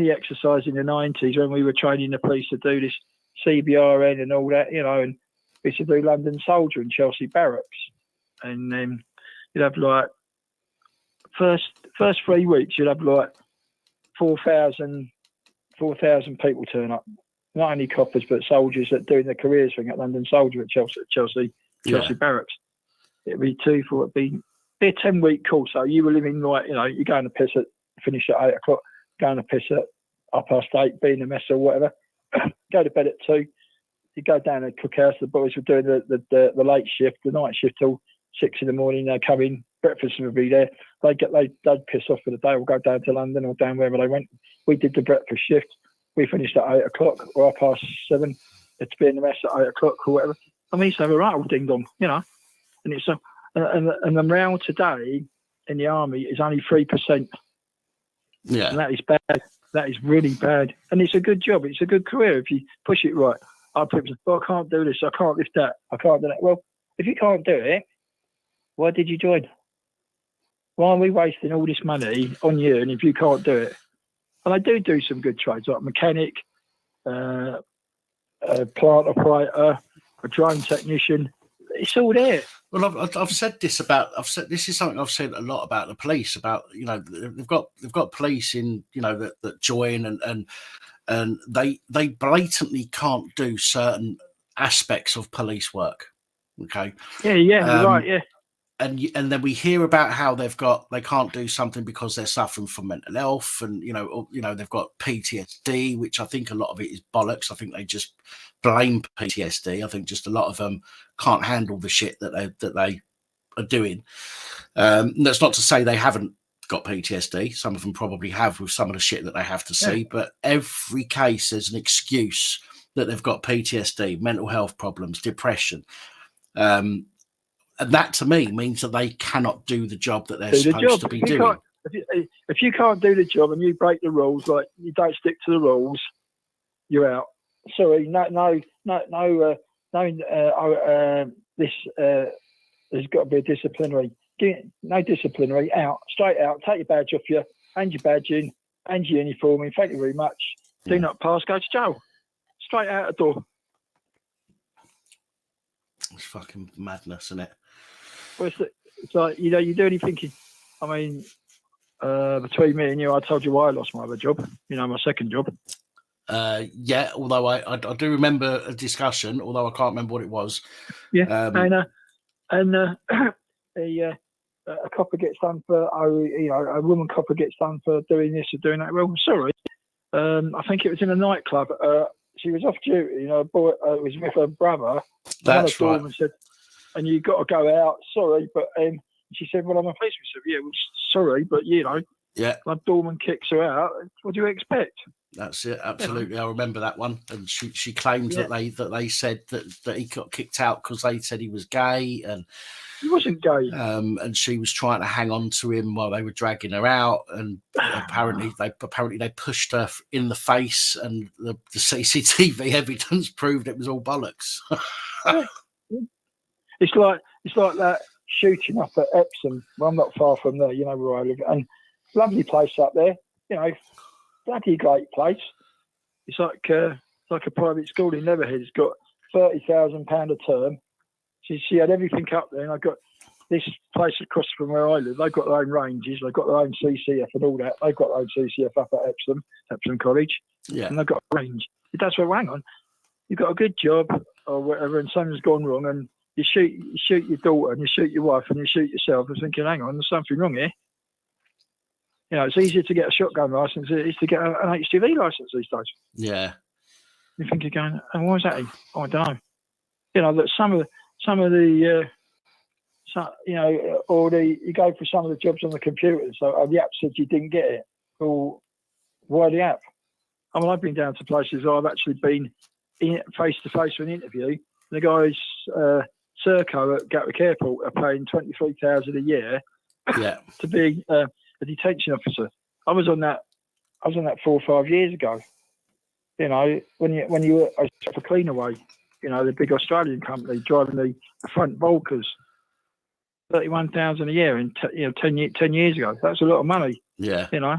exercises in the 90s when we were training the police to do this CBRN and all that, and we used to do London Soldier and Chelsea Barracks. And you'd have like first 3 weeks, you'd have like 4,000 people turn up. Not only coppers, but soldiers that doing their careers thing at London Soldier at Chelsea Barracks. It'd be it'd be a 10-week course. So you were living like, you're going to piss finish at 8 o'clock, going to piss at 8:30, be in the mess or whatever, go to bed at 2. You go down to the cookhouse, the boys were doing the late shift, the night shift till 6 in the morning. They'd come in, breakfast would be there. They'd piss off for the day or go down to London or down wherever they went. We did the breakfast shift. We finished at 8 o'clock or 7:30. It's be in the mess at 8 o'clock or whatever. I mean, it's have a right old ding dong, And it's and the morale today in the army is only 3%. Yeah, and that is bad. That is really bad. And it's a good job. It's a good career if you push it right. I can't do this. I can't lift that. I can't do that. Well, if you can't do it, why did you join? Why are we wasting all this money on you? And if you can't do it, and I do some good trades like mechanic, a plant operator, a drone technician. It's all there. Well, I've said this this is something I've said a lot about the police. About they've got police in that join and they blatantly can't do certain aspects of police work. Okay. Yeah, you're right. Yeah. And then we hear about how they can't do something because they're suffering from mental health, and they've got PTSD, which I think a lot of it is bollocks. I think they just blame PTSD. I think just a lot of them can't handle the shit that they are doing. That's not to say they haven't got PTSD. Some of them probably have with some of the shit that they have to see, but every case there's an excuse that they've got PTSD, mental health problems, depression. And that to me means that they cannot do the job that they're supposed to be doing. if you can't do the job and you break the rules, like you don't stick to the rules, you're out. Sorry, this there's got to be a disciplinary. No disciplinary, out, straight out. Take your badge off you, and your badge in, and your uniform in. Thank you very much. Do not pass, go to jail. Straight out the door. It's fucking madness, isn't it? Well, it's like, you know, you're doing thinking, I mean, between me and you, I told you why I lost my other job, you know, my second job. Yeah, although I do remember a discussion, although I can't remember what it was. Yeah, a copper gets done for, you know, a woman copper gets done for doing this or doing that. Well, sorry, I think it was in a nightclub. She was off duty, you know, boy, was with her brother. That's right. And said, and you got to go out. Sorry, but she said, well, I'm a policeman. Said, yeah, well, sorry, but you know, yeah, my doorman kicks her out. What do you expect? That's it. Absolutely, yeah. I remember that one. And she claimed that they said that he got kicked out because they said he was gay, and he wasn't gay. And she was trying to hang on to him while they were dragging her out, and apparently they pushed her in the face, and the CCTV evidence proved it was all bollocks. It's like that shooting up at Epsom. Well, I'm not far from there, you know where I live, and lovely place up there. You know, bloody great place. It's like a private school in Leatherhead. It's got £30,000 a term. She had everything up there, and I got this place across from where I live. They've got their own ranges, they've got their own CCF and all that. They've got their own CCF up at Epsom College. Yeah. And they've got a range. That's where, hang on, you've got a good job or whatever, and something's gone wrong, and you shoot your daughter, and you shoot your wife, and you shoot yourself, and thinking, hang on, there's something wrong here. You know, it's easier to get a shotgun license than it is to get an HGV license these days. Yeah. You think you're going, and why is that? Oh, I don't know. You know, that some of the you go for some of the jobs on the computer. So the app said you didn't get it. Well, why the app? I mean, I've been down to places where I've actually been face to face for an interview. The guys, Serco at Gatwick Airport, are paying $23,000 a year to be a detention officer. I was on that 4 or 5 years ago. You know, when you were for Cleanaway, you know, the big Australian company driving the front Volkers, $31,000 a year in 10 years ago. That's a lot of money. Yeah. You know,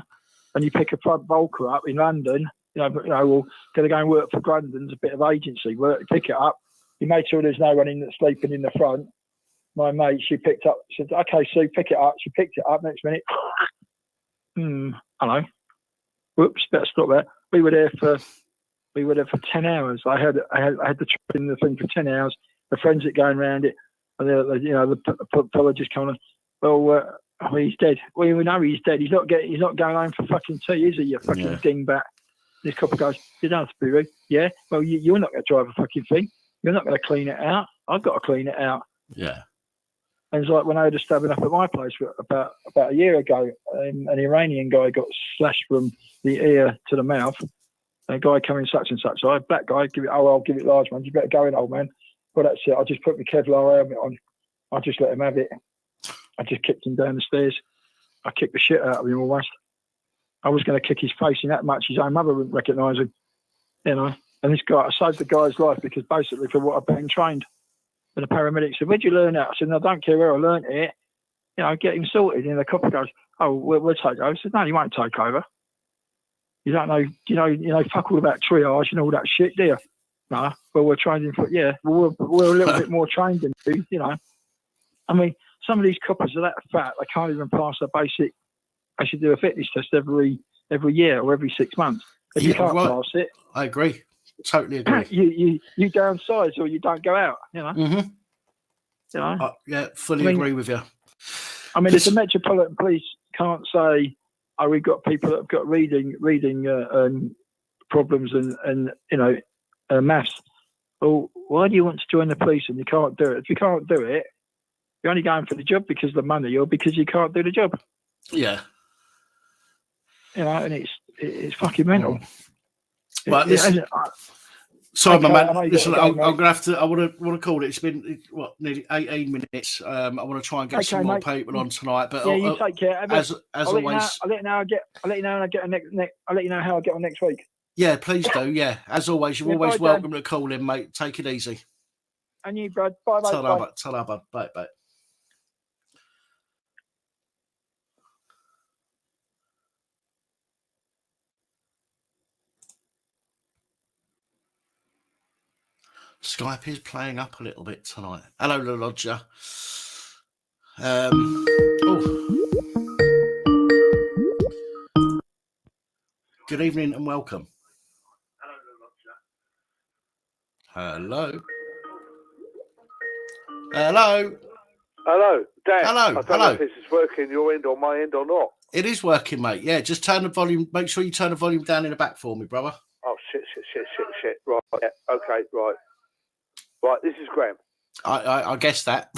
and you pick a front Volker up in London. Well, going to go and work for Grundon's, a bit of agency work. Pick it up. You made sure there's no one sleeping in the front. My mate, she picked up. Said, "Okay, Sue, pick it up." She picked it up. Next minute, hello. Whoops, better stop that. We were there for 10 hours. I had the trip in the thing for 10 hours. The forensic going around it, and the pathologist coming on. Well, he's dead. Well, we know he's dead. He's not going home for fucking tea, is he? You fucking dingbat. This copper goes, you don't have to be rude. Yeah. Well, you're not going to drive a fucking thing. You're not going to clean it out. I've got to clean it out. Yeah. And it's like when I had a stabbing up at my place about a year ago, an Iranian guy got slashed from the ear to the mouth. A guy coming such and such. So I, black guy, I'll give it large ones. You better go in, old man. Well, that's it. I just put my Kevlar helmet on. I just let him have it. I just kicked him down the stairs. I kicked the shit out of him almost. I was going to kick his face in that much his own mother wouldn't recognise him. You know. And this guy, I saved the guy's life because basically for what I've been trained. And the paramedic said, "Where'd you learn that?" I said, "No, I don't care where I learned it. You know, get him sorted." And the copper goes, "Oh, we'll take over." I said, "No, you won't take over. You don't know, you know, fuck all about triage and all that shit, do you?" "No, well, we're trained in foot." "Yeah, well, we're a little bit more trained than you, you know." I mean, some of these coppers are that fat, they can't even pass a basic. They should do a fitness test every year or every 6 months. If you can't pass it, I agree. Totally agree. You downsize or you don't go out, you know. Mm-hmm. You know. Fully agree with you. I mean, if the Metropolitan Police can't say, "Oh, we've got people that have got reading problems and maths." Well, why do you want to join the police and you can't do it? If you can't do it, you're only going for the job because of the money or because you can't do the job. Yeah. You know, and it's fucking mental. Well, Sorry, Okay, my I know man. you Listen, gotta I'm go, going to have to. I want to call it. It's been nearly 18 minutes. I want to try and get some more mate. people on tonight. But Yeah, you take care. as I'll let you know. always, I'll let you know. I'll let you know when I get I'll let you know how I get on next week. yeah, please do. Yeah, as always, you're Yeah, always bye, welcome Dan. to call in, mate. Take it easy. And you, Brad. Bye, mate. Bye. Ta-da, bud. Bye, bye. Skype is playing up a little bit tonight. Hello, Lodger. Good evening and welcome. Hello. Hello, Dan. Hello. I don't know if this is working your end or my end or not. It is working, mate. Yeah, just turn the volume. Make sure you turn the volume down in the back for me, brother. Oh, shit. Right, yeah. Okay, right. Right, this is Graham. I guess that.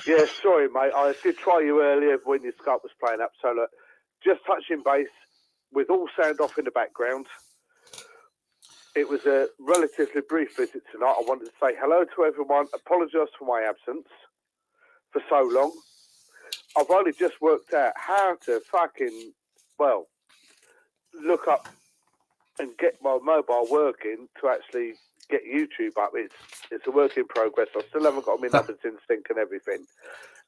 Yeah, sorry, mate. I did try you earlier when your Skype was playing up. So, look, just touching base with all sound off in the background. It was a relatively brief visit tonight. I wanted to say hello to everyone, apologise for my absence for so long. I've only just worked out how to look up and get my mobile working to actually get YouTube up. It's a work in progress. I still haven't got my numbers in sync and everything.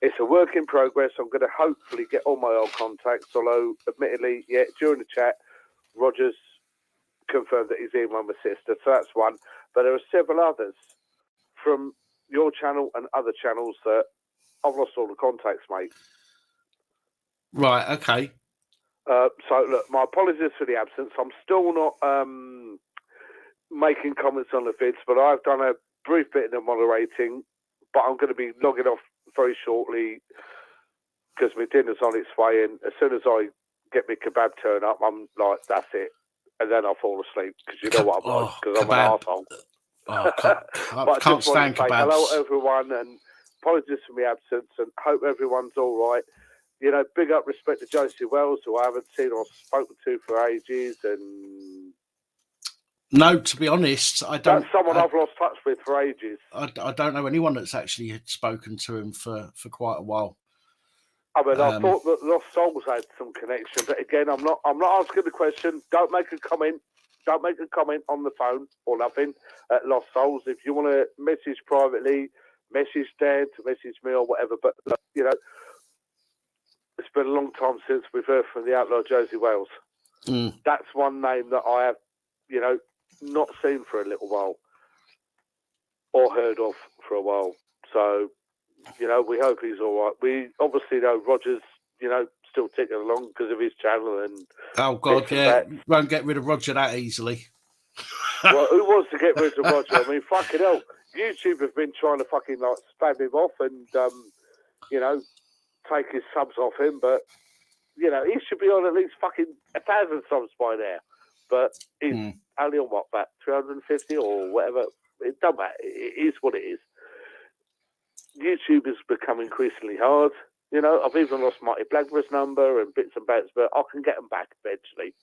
It's a work in progress. I'm going to hopefully get all my old contacts, although admittedly, yeah, during the chat, Rogers confirmed that he's emailed my sister, so that's one. But there are several others from your channel and other channels that I've lost all the contacts, mate. Right, okay. So, look, my apologies for the absence. I'm still not making comments on the vids, but I've done a brief bit of the moderating, but I'm going to be logging off very shortly because my dinner's on its way, and as soon as I get my kebab turn up, I'm like, that's it. And then I'll fall asleep because you know what I'm like, because I'm an arsehole. I can't stand kebabs. Hello, everyone, and apologies for my absence, and hope everyone's all right. You know, big up respect to Josie Wells, who I haven't seen or spoken to for ages, and no, to be honest, I don't. That's someone I've lost touch with for ages. I don't know anyone that's actually spoken to him for quite a while. I mean, I thought that Lost Souls had some connection, but again, I'm not asking the question. Don't make a comment. Don't make a comment on the phone or nothing at Lost Souls. If you want to message privately, message Dan to message me or whatever. But you know, it's been a long time since we've heard from the outlaw Josie Wells. That's one name that I have, you know, not seen for a little while or heard of for a while. So, you know, we hope he's all right. We obviously know Roger's, you know, still ticking along because of his channel and. Oh God, yeah, won't get rid of Roger that easily. Well, who wants to get rid of Roger? I mean, fucking hell, YouTube have been trying to fucking like spam him off and, you know, take his subs off him, but you know, he should be on at least fucking 1,000 subs by now. But he's only on what, about 350 or whatever. It doesn't matter. It is what it is. YouTube has become increasingly hard. You know, I've even lost Marty Blackbur's number and bits and bats, but I can get them back eventually.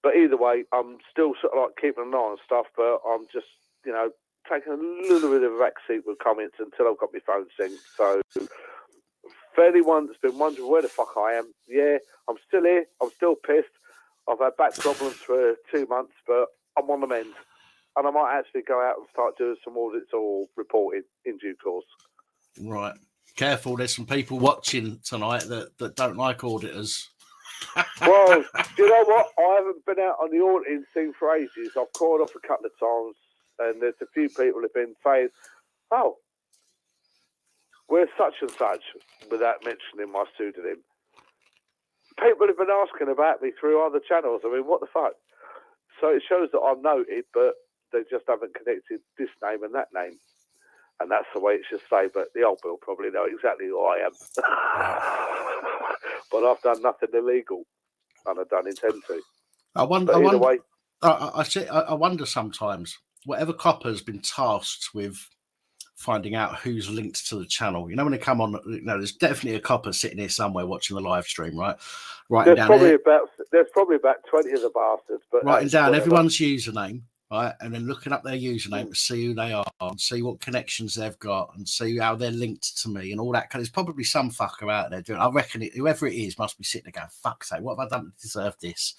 But either way, I'm still sort of like keeping an eye on stuff, but I'm just, you know, taking a little bit of a backseat with comments until I've got my phone synced. So, for anyone that's been wondering where the fuck I am, yeah, I'm still here. I'm still pissed. I've had back problems for 2 months, but I'm on the mend. And I might actually go out and start doing some audits or reporting in due course. Right. Careful, there's some people watching tonight that don't like auditors. Well, do you know what? I haven't been out on the auditing scene for ages. I've called off a couple of times, and there's a few people who've been saying, oh, we're such and such, without mentioning my pseudonym. People have been asking about me through other channels. I mean, what the fuck? So it shows that I'm noted, but they just haven't connected this name and that name. And that's the way it should stay. But the old Bill probably know exactly who I am. But I've done nothing illegal, and I don't intend to. I wonder sometimes, whatever copper's been tasked with finding out who's linked to the channel. You know, when they come on, you know, there's definitely a copper sitting here somewhere watching the live stream, right? Writing There's down probably about 20 of the bastards, but writing down whatever. everyone's username, right, and then looking up their username to see who they are, and see what connections they've got, and see how they're linked to me, and all that. Because there's probably some fucker out there doing. I reckon whoever it is must be sitting there going, "Fuck's sake, what have I done to deserve this?"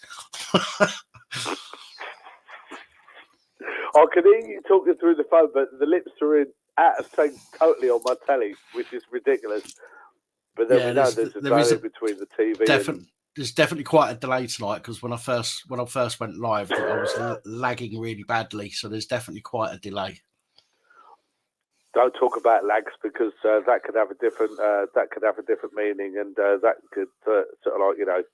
I can hear you talking through the phone, but the lips are out of sync totally on my telly, which is ridiculous. But then we know there's a delay between the TV. There's definitely quite a delay tonight because when I first went live, I was lagging really badly. So there's definitely quite a delay. Don't talk about lags because that could have a different meaning, and that could sort of like, you know,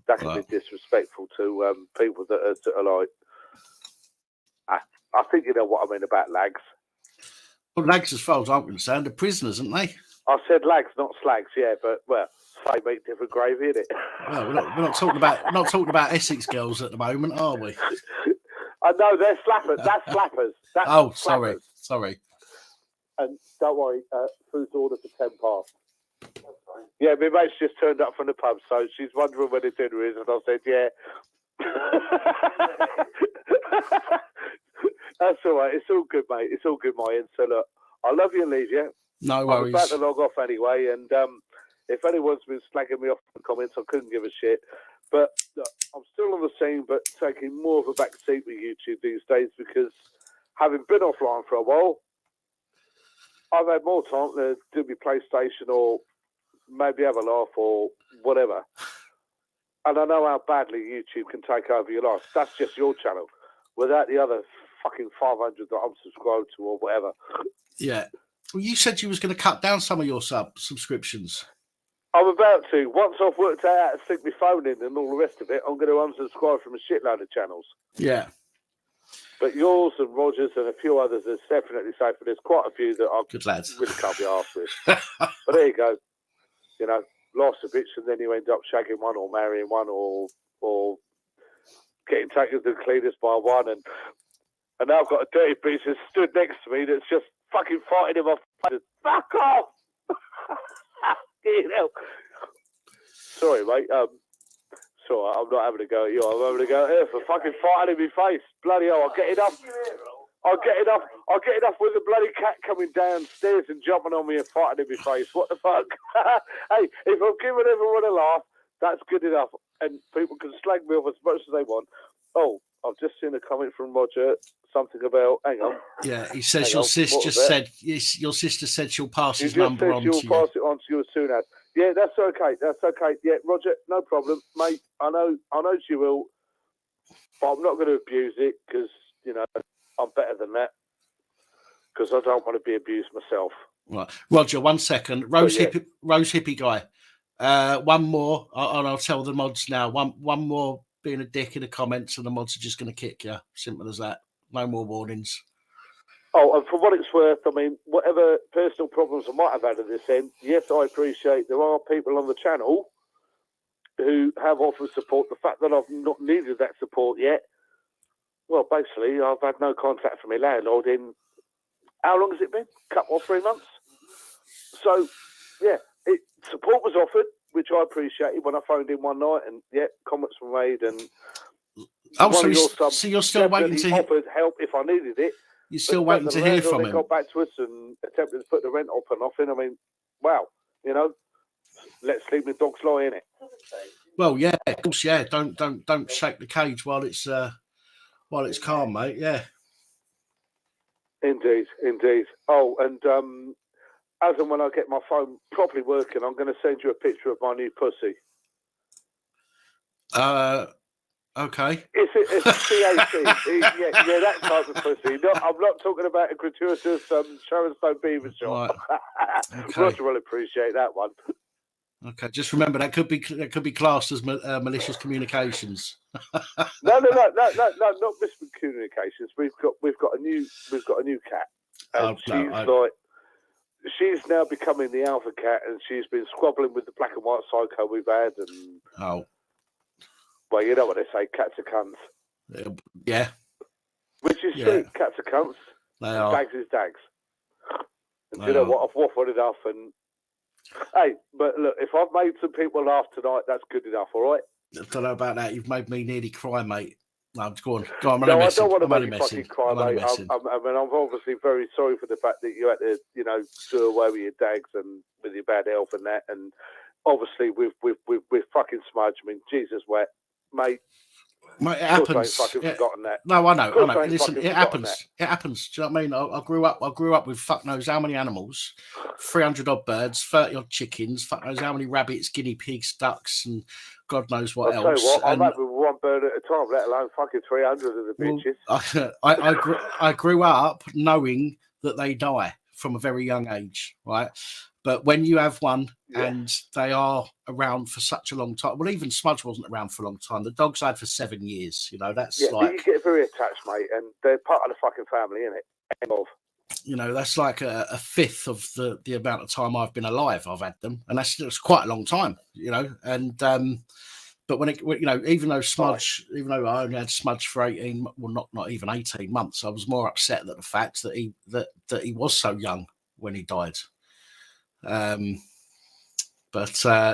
that could be disrespectful to people that are sort of like. I think you know what I mean about lags. Well, lags, as far as I'm concerned, are prisoners, aren't they? I said lags, not slags. Yeah, but well, same meat, different gravy, isn't it? Well, we're not talking about Essex girls at the moment, are we? I know they're slappers. That's slappers. That's slappers. Sorry. And don't worry, food's ordered for 10 past. Yeah, my mate's just turned up from the pub, so she's wondering when the dinner is, and I said, yeah. That's all right. It's all good, mate. It's all good, my end. So look, I love you and leave you. No worries. I'm about to log off anyway, and if anyone's been slagging me off in the comments, I couldn't give a shit. But look, I'm still on the scene, but taking more of a back seat with YouTube these days because having been offline for a while, I've had more time to do my PlayStation or maybe have a laugh or whatever. And I know how badly YouTube can take over your life. That's just your channel, without the other fucking 500 that I'm subscribed to or whatever. Yeah. Well, you said you was going to cut down some of your subscriptions. I'm about to. Once I've worked out how to stick my phone in and all the rest of it, I'm going to unsubscribe from a shitload of channels. Yeah. But yours and Roger's and a few others is definitely safe. But there's quite a few that I good lads really can't be arsed with. But there you go. You know, life's a bitch, and then you end up shagging one or marrying one or getting taken to the cleaners by one. And now I've got a dirty piece that stood next to me that's just fucking fighting in my face. Fuck off! You know. Sorry, mate. Sorry, I'm not having a go at you. I'm having a go at her for fucking fighting in my face. Bloody hell, I'll get enough with the bloody cat coming downstairs and jumping on me and fighting in my face. What the fuck? Hey, if I'm giving everyone a laugh, that's good enough. And people can slag me off as much as they want. Oh, I've just seen a comment from Roger. Something about, hang on. Yeah, he says your sister said she'll pass his number on to you. She'll pass it on to you as soon as. Yeah, that's okay. That's okay. Yeah, Roger, no problem, mate. I know she will, but I'm not going to abuse it because you know I'm better than that. Because I don't want to be abused myself. Right, Roger. 1 second, Rose hippie guy. One more, and I'll tell the mods now. One more being a dick in the comments, and the mods are just going to kick you. Simple as that. No more warnings. Oh, and for what it's worth, I mean, whatever personal problems I might have had at this end, yes, I appreciate there are people on the channel who have offered support. The fact that I've not needed that support yet, well, basically, I've had no contact from my landlord in, how long has it been? Couple or 3 months? So, yeah, support was offered, which I appreciated when I phoned in one night, and, yeah, comments were made, and... Oh, so you're still waiting to offered help if I needed it. You're still waiting to hear from him. They got back to us and attempted to put the rent up and off in. I mean, wow, you know, let sleeping dogs lie in it. Well, yeah, of course, yeah. Don't shake the cage while it's calm, mate. Yeah. Indeed. Oh, and as and when I get my phone properly working, I'm going to send you a picture of my new pussy. Okay. It's a CAC. yeah, that type of pussy. No, I'm not talking about a gratuitous Sharon Stone Beaver shot. Right. Okay. Roger will appreciate that one. Okay, just remember that could be classed as malicious communications. No, not miscommunications. We've got a new cat, and she's now becoming the alpha cat, and she's been squabbling with the black and white psycho we've had, and well, you know what they say, cats are cunts. Yeah. Which is true. Cats are cunts. They are. Dags is dags. do you know what? I've waffled enough. And hey, but look, if I've made some people laugh tonight, that's good enough. All right. I don't know about that. You've made me nearly cry, mate. No, go on. No, I don't want to make you fucking cry, mate. I mean, I'm obviously very sorry for the fact that you had to, you know, do away with your dags and with your bad health and that. And obviously, with fucking smudge. I mean, Jesus, wet, mate. Mate, it happens. I ain't fucking forgotten that. No, I know. Listen, it happens. That. It happens. Do you know what I mean? I grew up with fuck knows how many animals, 300 odd birds, 30 odd chickens, fuck knows how many rabbits, guinea pigs, ducks, and God knows what else. Tell you what, I'm having one bird at a time, let alone fucking 300 of the bitches. I grew up knowing that they die from a very young age, right? But when you have one and they are around for such a long time, well, even Smudge wasn't around for a long time. The dogs I had for 7 years, you know, that's like... you get very attached, mate, and they're part of the fucking family, innit? You know, that's like a fifth of the amount of time I've been alive. I've had them, and that's quite a long time, you know. And but when you know, even though I only had Smudge for 18, well, not even 18 months, I was more upset at the fact that he was so young when he died. But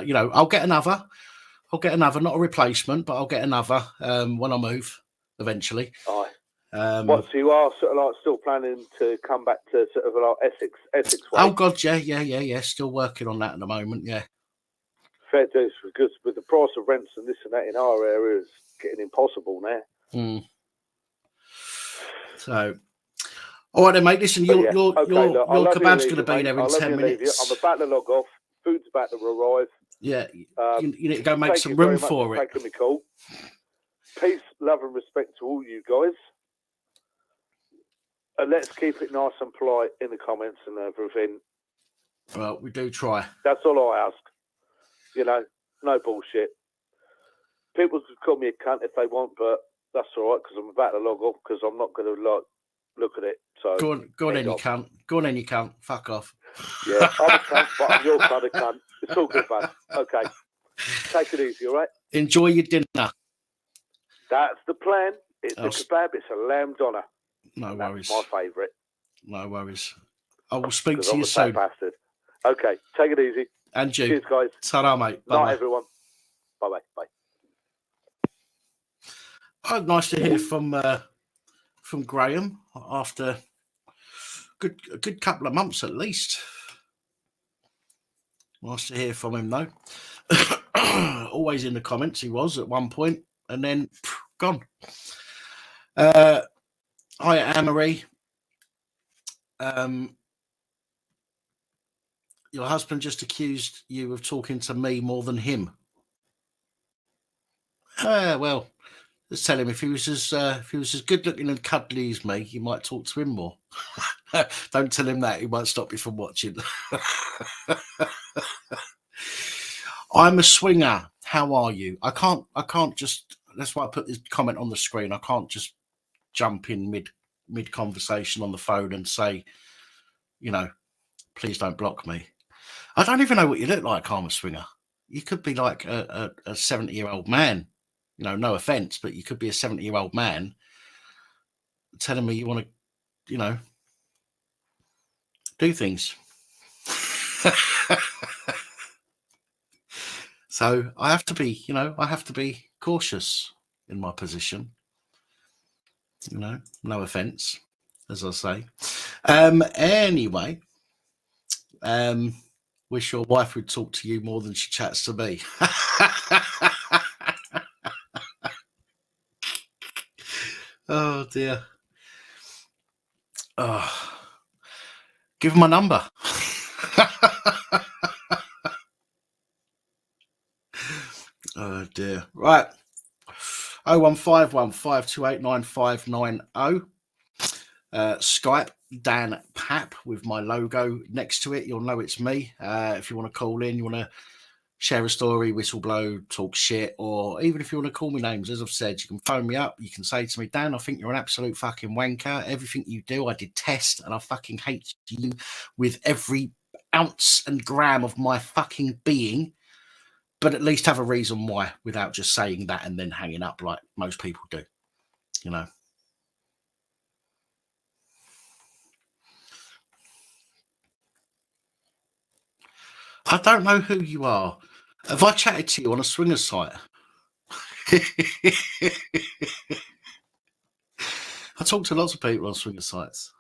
you know, I'll get another, not a replacement, but I'll get another when I move eventually. So you are sort of like still planning to come back to sort of like Essex way? Oh God, yeah. Still working on that at the moment. Yeah. Fair dues, because with the price of rents and this and that in our area, it's getting impossible now. So, all right then, mate. Listen, your kebab's going to be there in 10 minutes. I'm about to log off. Food's about to arrive. Yeah, you need to go make some room for it. Taking me call. Peace, love, and respect to all you guys. And let's keep it nice and polite in the comments and everything. Well, we do try. That's all I ask. You know, no bullshit. People can call me a cunt if they want, but that's all right because I'm about to log off because I'm not going to look at it. So go on then, you cunt. Go on then, you cunt. Fuck off. Yeah, I'm a cunt, but I'm your kind of cunt. It's all good, man. Okay. Take it easy, all right? Enjoy your dinner. That's the plan. It's a kebab. It's a lamb doner. No worries. That's my favourite. No worries. I will speak to you soon. Bastard. Okay, take it easy. And you. Cheers, guys. Ta-ra, mate. Bye-bye. Night, everyone. Bye-bye. Bye. Oh, nice to hear from Graham after a good couple of months at least. Nice to hear from him, though. Always in the comments, he was at one point, and then gone. Hi, Anne-Marie. Your husband just accused you of talking to me more than him. Well, let's tell him if he was as good looking and cuddly as me, you might talk to him more. Don't tell him that; he might stop you from watching. I'm a swinger. How are you? I can't just. That's why I put this comment on the screen. I can't just jump in mid conversation on the phone and say, you know, please don't block me. I don't even know what you look like. I'm a swinger. You could be like a 70-year-old man. You know, no offense, but you could be a 70-year-old man telling me you want to, you know, do things. So I have to be cautious in my position. You know, no offense, as I say. Anyway, wish your wife would talk to you more than she chats to me. Oh dear. Give him my number. Oh dear. Right. 01515289590. Skype Dan Pap with my logo next to it. You'll know it's me. If you want to call in, you want to share a story, whistle blow, talk shit, or even if you want to call me names, as I've said, you can phone me up. You can say to me, Dan, I think you're an absolute fucking wanker. Everything you do, I detest, and I fucking hate you with every ounce and gram of my fucking being. But at least have a reason why, without just saying that and then hanging up like most people do, you know. I don't know who you are. Have I chatted to you on a swinger site? I talk to lots of people on swinger sites.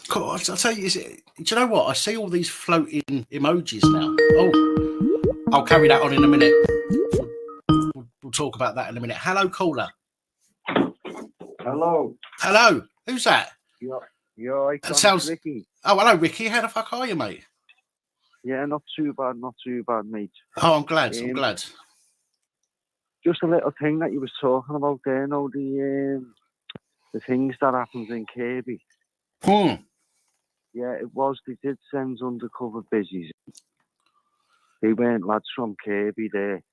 Cool. I'll tell you, do you know what? I see all these floating emojis now. Oh, I'll carry that on in a minute. We'll talk about that in a minute. Hello, caller. Hello. Hello. Who's that? You're right, That sounds Ricky. Oh, hello, Ricky. How the fuck are you, mate? Yeah, not too bad, mate. Oh, I'm glad. I'm glad. Just a little thing that you was talking about there, you know, the things that happens in Kirby. Yeah, it was. They did send undercover busies. They weren't lads from Kirby there.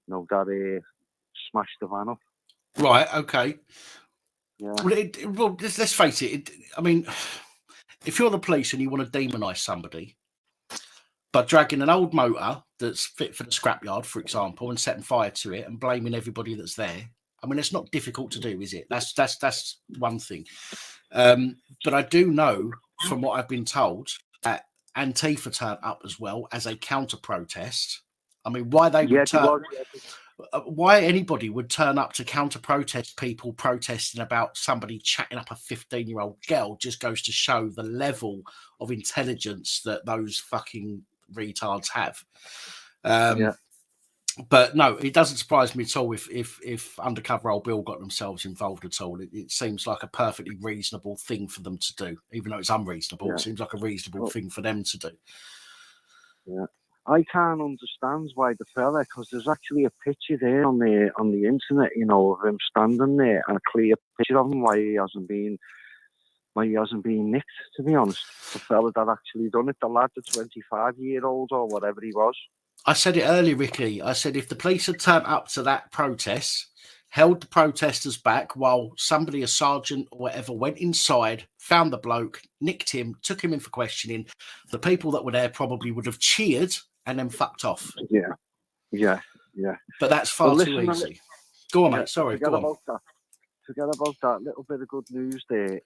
No, that smashed the van up. Right. Okay. Yeah. Well, let's face it. I mean, if you're the police and you want to demonise somebody, but dragging an old motor that's fit for the scrapyard, for example, and setting fire to it and blaming everybody that's there, I mean, it's not difficult to do, is it? That's one thing. But I do know from what I've been told that Antifa turned up as well as a counter protest. I mean, why they would why anybody would turn up to counter protest people protesting about somebody chatting up a 15-year-old girl just goes to show the level of intelligence that those fucking retards have. But no, it doesn't surprise me at all if undercover old Bill got themselves involved at all. It seems like a perfectly reasonable thing for them to do, even though it's unreasonable. Yeah. It seems like a reasonable thing for them to do. Yeah, I can't understand why the fella, because there's actually a picture there on the internet, you know, of him standing there, and a clear picture of him why he hasn't been nicked. To be honest, the fella that actually done it, the lad, the 25-year-old or whatever he was. I said it earlier, Ricky. I said if the police had turned up to that protest, held the protesters back while somebody, a sergeant or whatever, went inside, found the bloke, nicked him, took him in for questioning, the people that were there probably would have cheered and then fucked off. Yeah. But that's far too easy. Go on, mate. Sorry. Go on. Forget about that. Little bit of good news there.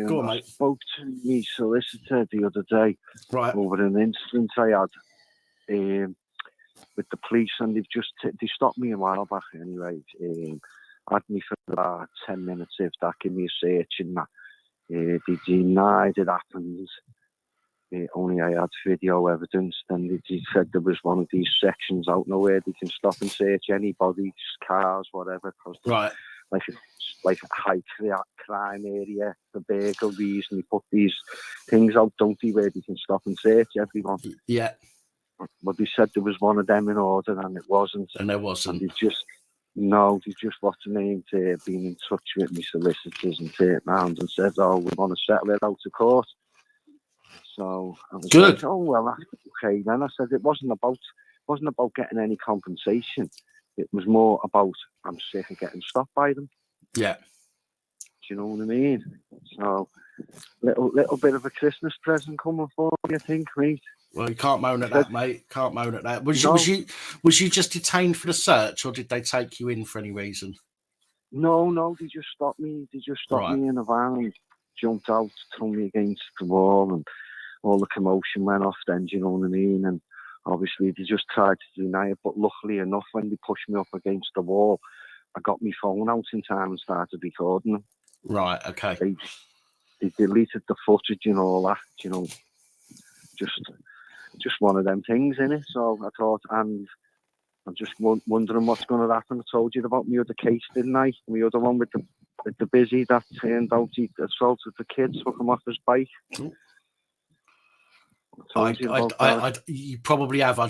Go on, mate. I spoke to my solicitor the other day over an incident I had with the police, and they stopped me a while back anyway. Had me for about 10 minutes, if that, give me a search and that. They denied it happened. Only I had video evidence. Then they said there was one of these sections out nowhere they can stop and search anybody's cars, whatever, because like a high crime area for burglaries, and they put these things out, don't they, where they can stop and search everyone. Yeah. But they said there was one of them in order, and it wasn't. And there wasn't. And they just what's the name, been in touch with me solicitors and turned round and said, "Oh, we want to settle it out of court." So I was like, "Oh well, that's okay." Then I said it wasn't about getting any compensation. It was more about I'm sick of getting stopped by them. Yeah. Do you know what I mean? So little bit of a Christmas present coming for me, I think, mate. Well, you can't moan at that, mate. Can't moan at that. Was you just detained for the search, or did they take you in for any reason? No, they just stopped me. They just stopped me in a van and jumped out, threw me against the wall, and all the commotion went off then, do you know what I mean? And obviously they just tried to deny it, but luckily enough, when they pushed me up against the wall, I got my phone out in time and started recording them. Right, okay. They deleted the footage and all that, you know, just one of them things, innit? So I thought, and I'm just wondering what's going to happen. I told you about my other case, didn't I? My other one with the busy that turned out he assaulted the kids, took him off his bike. You probably have. I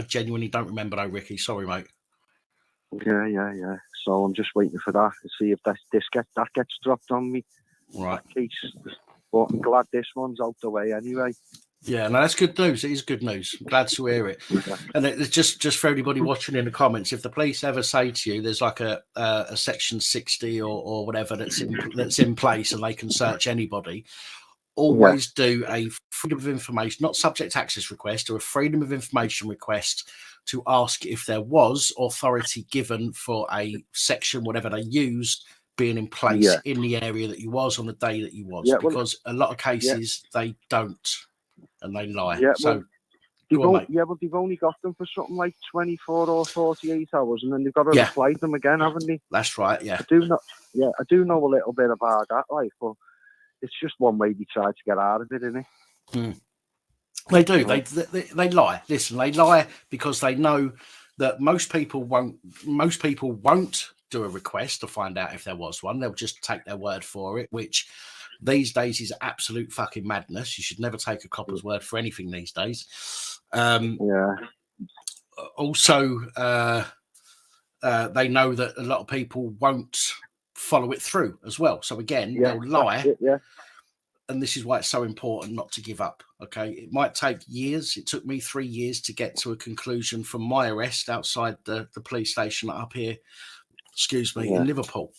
genuinely don't remember though, Ricky. Sorry, mate. Yeah. So I'm just waiting for that to see if that gets dropped on me. Right. That case. But I'm glad this one's out the way anyway. Yeah, no, that's good news. It is good news. I'm glad to hear it. And it's just for everybody watching in the comments, if the police ever say to you there's like a section 60 or whatever that's in place and they can search anybody, always do a freedom of information, not subject access request, or a freedom of information request to ask if there was authority given for a section, whatever they used, being in place in the area that you was on the day that you was, because a lot of cases they don't. And they lie. Yeah, so well, they've only got them for something like 24 or 48 hours, and then they've got to apply them again, haven't they? That's right. Yeah. I do know a little bit about that, like, but it's just one way they try to get out of it, isn't it? Mm. They do. They lie. Listen, they lie because they know that most people won't do a request to find out if there was one. They'll just take their word for it, which these days is absolute fucking madness. You should never take a copper's word for anything these days. Also, they know that a lot of people won't follow it through as well. So again, they'll lie. And this is why it's so important not to give up. Okay, it might take years. It took me 3 years to get to a conclusion from my arrest outside the police station up here, in Liverpool.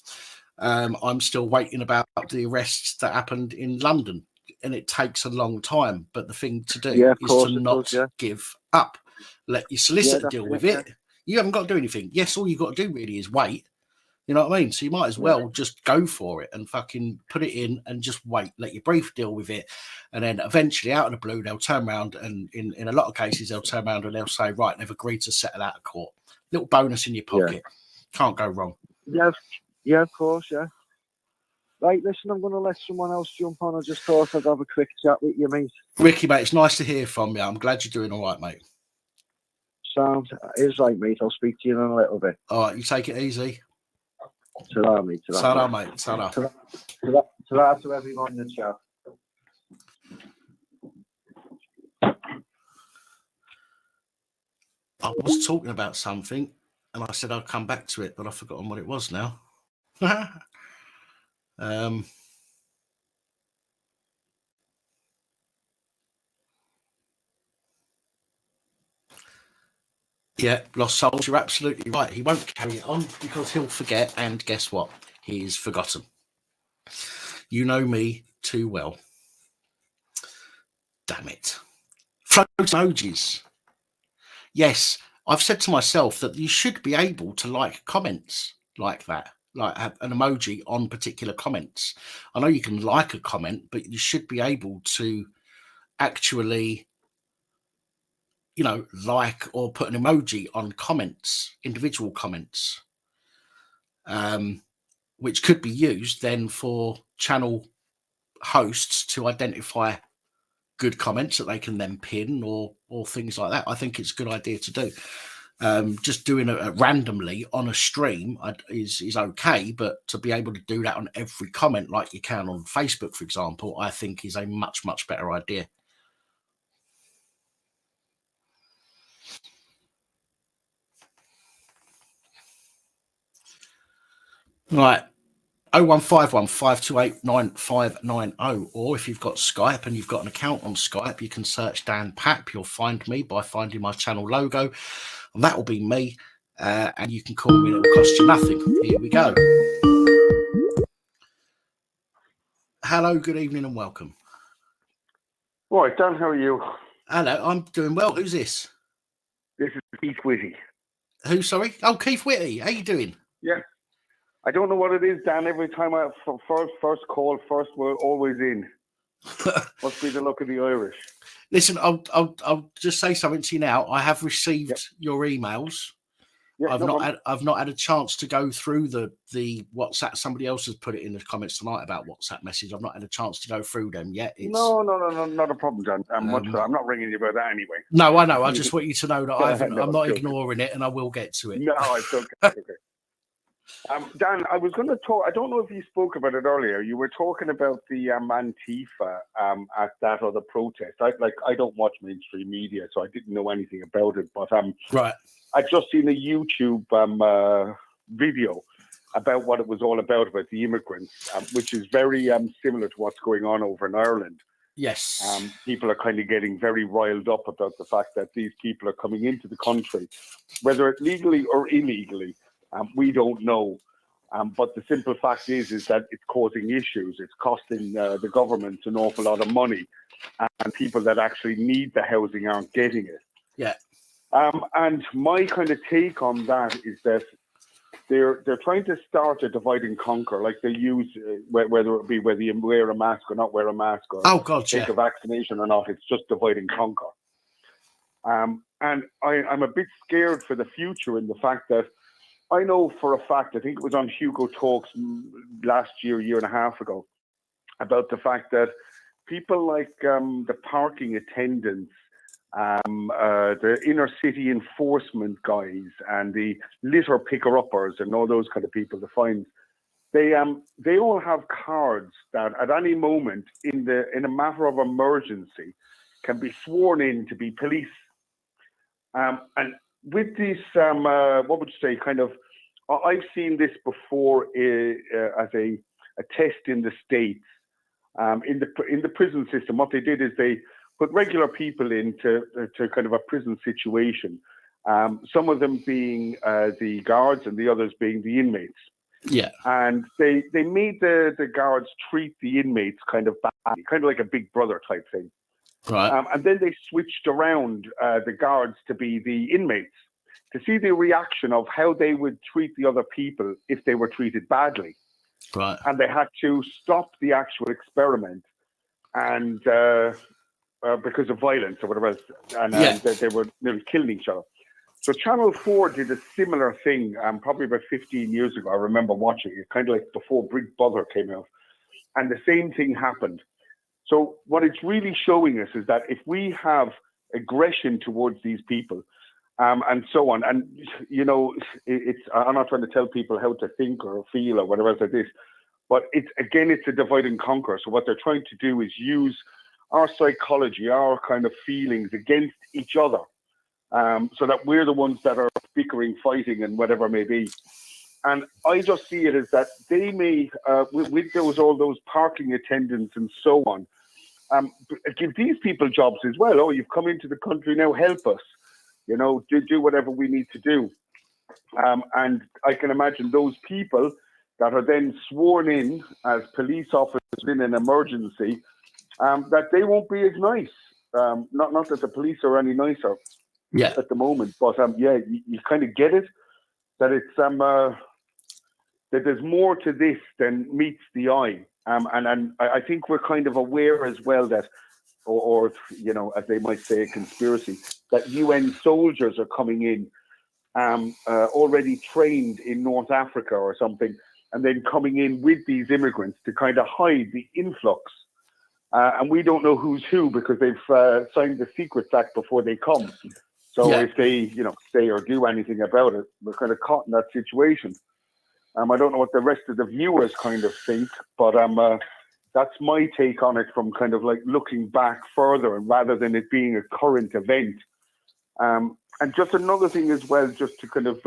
I'm still waiting about the arrests that happened in London, and it takes a long time. But the thing to do is to not give up. Let your solicitor deal with it. You haven't got to do anything. Yes, all you've got to do really is wait. You know what I mean? So you might as well just go for it and fucking put it in and just wait. Let your brief deal with it. And then eventually, out of the blue, they'll turn around and in a lot of cases, they'll turn around and they'll say, right, they've agreed to settle out of court. Little bonus in your pocket. Can't go wrong. Yeah, of course, Right, listen, I'm going to let someone else jump on. I just thought I'd have a quick chat with you, mate. Ricky, mate, it's nice to hear from you. I'm glad you're doing all right, mate. Sound is right, mate. I'll speak to you in a little bit. All right, you take it easy. Ta-ra, mate. Ta-ra, mate. Ta-ra. Ta-ra to everyone in the chat. I was talking about something, and I said I'd come back to it, but I've forgotten what it was now. Yeah, Lost Souls, you're absolutely right. He won't carry it on because he'll forget, and guess what? He's forgotten. You know me too well. Damn it. Float emojis. Yes, I've said to myself that you should be able to like comments like that, like have an emoji on particular comments. I know you can like a comment, but you should be able to actually, like or put an emoji on comments, individual comments, which could be used then for channel hosts to identify good comments that they can then pin or things like that. I think it's a good idea to do. Just doing it randomly on a stream is okay, but to be able to do that on every comment like you can on Facebook, for example, I think is a much, much better idea. Right. 0151 528 9590, or if you've got Skype and you've got an account on Skype, you can search Dan Papp. You'll find me by finding my channel logo, and that will be me. And you can call me, and it will cost you nothing. Here we go. Hello, good evening, and welcome. All right, Dan, how are you? Hello, I'm doing well. Who's this? This is Keith Whitty. Who, sorry? Oh, Keith Whitty. How you doing? Yeah. I don't know what it is, Dan. Every time I first call, first word, always in. Must be the luck of the Irish. Listen, I'll just say something to you now. I have received your emails. Yeah, I've not had a chance to go through the WhatsApp. Somebody else has put it in the comments tonight about WhatsApp message. I've not had a chance to go through them yet. No, not a problem, Dan. I'm not ringing you about that anyway. No, I know. I just want you to know that I'm not ignoring it, and I will get to it. No, it's okay. Okay. Dan, I was going to talk. I don't know if you spoke about it earlier. You were talking about the Antifa at that other protest. I don't watch mainstream media, so I didn't know anything about it. But right. I've just seen a YouTube video about what it was all about the immigrants, which is very similar to what's going on over in Ireland. Yes. People are kind of getting very riled up about the fact that these people are coming into the country, whether it's legally or illegally, we don't know. But the simple fact is that it's causing issues. It's costing the government an awful lot of money, and people that actually need the housing aren't getting it. Yeah. And my kind of take on that is that they're trying to start a divide and conquer, like they use whether it be whether you wear a mask or not wear a mask, or take a vaccination or not. It's just divide and conquer. And I'm a bit scared for the future in the fact that I know for a fact, I think it was on Hugo Talks last year and a half ago, about the fact that people like the parking attendants, the inner city enforcement guys, and the litter picker-uppers, and all those kind of people, the fines, they all have cards that at any moment in a matter of emergency can be sworn in to be police. And with this, what would you say, kind of, I've seen this before as a test in the States. In the prison system, what they did is they put regular people into kind of a prison situation. Some of them being the guards and the others being the inmates. Yeah. And they made the guards treat the inmates kind of badly, kind of like a Big Brother type thing. Right. And then they switched around the guards to be the inmates, to see the reaction of how they would treat the other people if they were treated badly. Right. And they had to stop the actual experiment, and because of violence or whatever else, and they were nearly killing each other. So Channel 4 did a similar thing probably about 15 years ago. I remember watching it, kind of like before Big Brother came out. And the same thing happened. So what it's really showing us is that if we have aggression towards these people, and so on, and you know, I'm not trying to tell people how to think or feel or whatever else like this, but it's a divide and conquer. So what they're trying to do is use our psychology, our kind of feelings against each other, so that we're the ones that are bickering, fighting, and whatever may be. And I just see it as that they may, with all those parking attendants and so on, give these people jobs as well. Oh, you've come into the country now, help us. You know, do whatever we need to do. And I can imagine those people that are then sworn in as police officers in an emergency, that they won't be as nice. Not that the police are any nicer at the moment, but you kind of get it, that it's that there's more to this than meets the eye. And I think we're kind of aware as well that, or you know, as they might say, a conspiracy, that UN soldiers are coming in, already trained in North Africa or something, and then coming in with these immigrants to kind of hide the influx. And we don't know who's who because they've signed the Secrets Act before they come. So if they, you know, say or do anything about it, we're kind of caught in that situation. I don't know what the rest of the viewers kind of think, but that's my take on it from kind of like looking back further and rather than it being a current event. And just another thing as well, just to kind of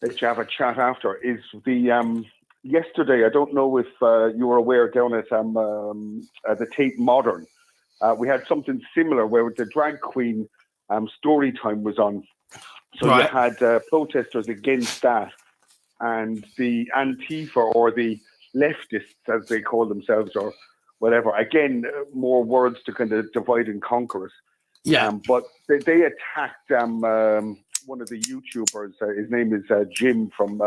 let you have a chat after, is the yesterday, I don't know if you were aware, down at the Tate Modern, we had something similar where the drag queen story time was on. So you had protesters against that, and the Antifa, or the leftists as they call themselves, or whatever, again, more words to kind of divide and conquer us. But they attacked one of the YouTubers. His name is Jim from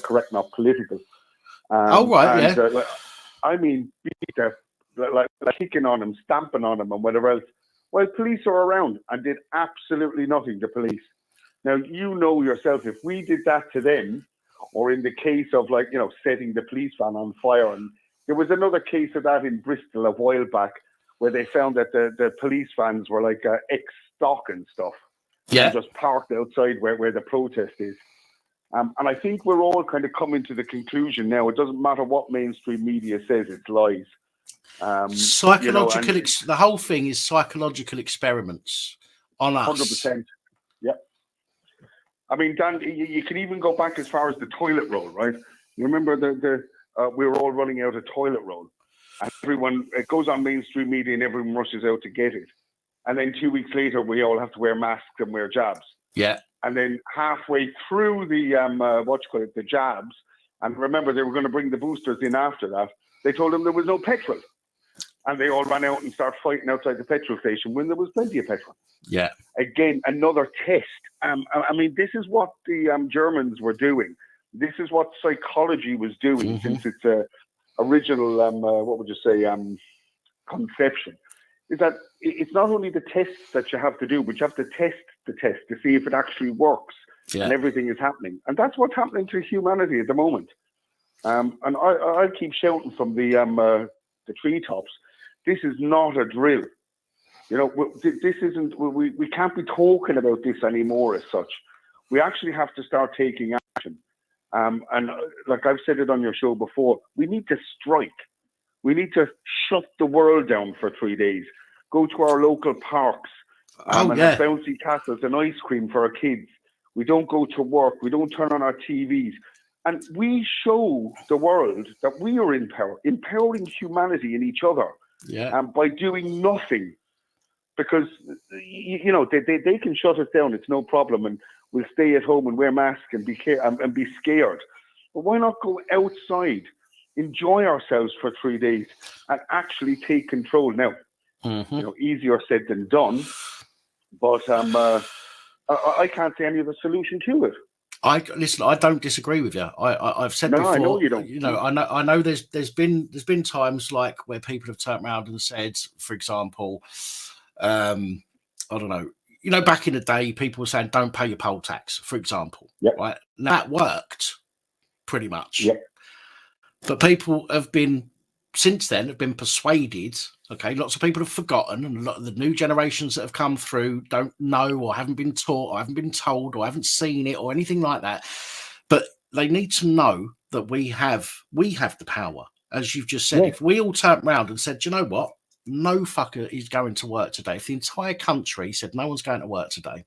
Correct Not Political. I mean, like kicking on him, stamping on him, and whatever else. Well, police are around and did absolutely nothing to police. Now, you know yourself, if we did that to them, or in the case of, like, you know, setting the police van on fire, and there was another case of that in Bristol a while back, where they found that the police vans were like ex-stock and stuff, and just parked outside where the protest is. And I think we're all kind of coming to the conclusion now, it doesn't matter what mainstream media says, it's lies. Psychological, the whole thing is psychological experiments on us. 100%. Yeah. I mean, Dan, you can even go back as far as the toilet roll, right? You remember we were all running out of toilet roll. and it goes on mainstream media and everyone rushes out to get it. And then 2 weeks later, we all have to wear masks and wear jabs. Yeah. And then halfway through the the jabs, and remember they were going to bring the boosters in after that, they told them there was no petrol. And they all ran out and started fighting outside the petrol station when there was plenty of petrol. Yeah. Again, another test. I mean, this is what the Germans were doing. This is what psychology was doing since its original, conception. Is that it's not only the tests that you have to do, but you have to test the test to see if it actually works and everything is happening. And that's what's happening to humanity at the moment. And I keep shouting from the treetops, this is not a drill. You know, this isn't, we can't be talking about this anymore as such. We actually have to start taking action. And like I've said it on your show before, we need to strike. We need to shut the world down for 3 days. Go to our local parks and have bouncy castles and ice cream for our kids. We don't go to work. We don't turn on our TVs. And we show the world that we are empowering humanity and each other by doing nothing. Because, you know, they can shut us down. It's no problem. And we'll stay at home and wear masks and be scared. But why not go outside, enjoy ourselves for 3 days and actually take control? Now, you know, easier said than done. But I can't see any other solution to it. I don't disagree with you. I've said before. I know you don't. You know, I know. There's been times like where people have turned around and said, for example, I don't know. You know, back in the day, people were saying, "Don't pay your poll tax," for example. Right? Now, that worked pretty much. But people have been since then have been persuaded. Okay, lots of people have forgotten, and a lot of the new generations that have come through don't know or haven't been taught or haven't been told or haven't seen it or anything like that. But they need to know that we have the power, as you've just said. If we all turned around and said, "Do you know what? No fucker is going to work today." If the entire country said no one's going to work today,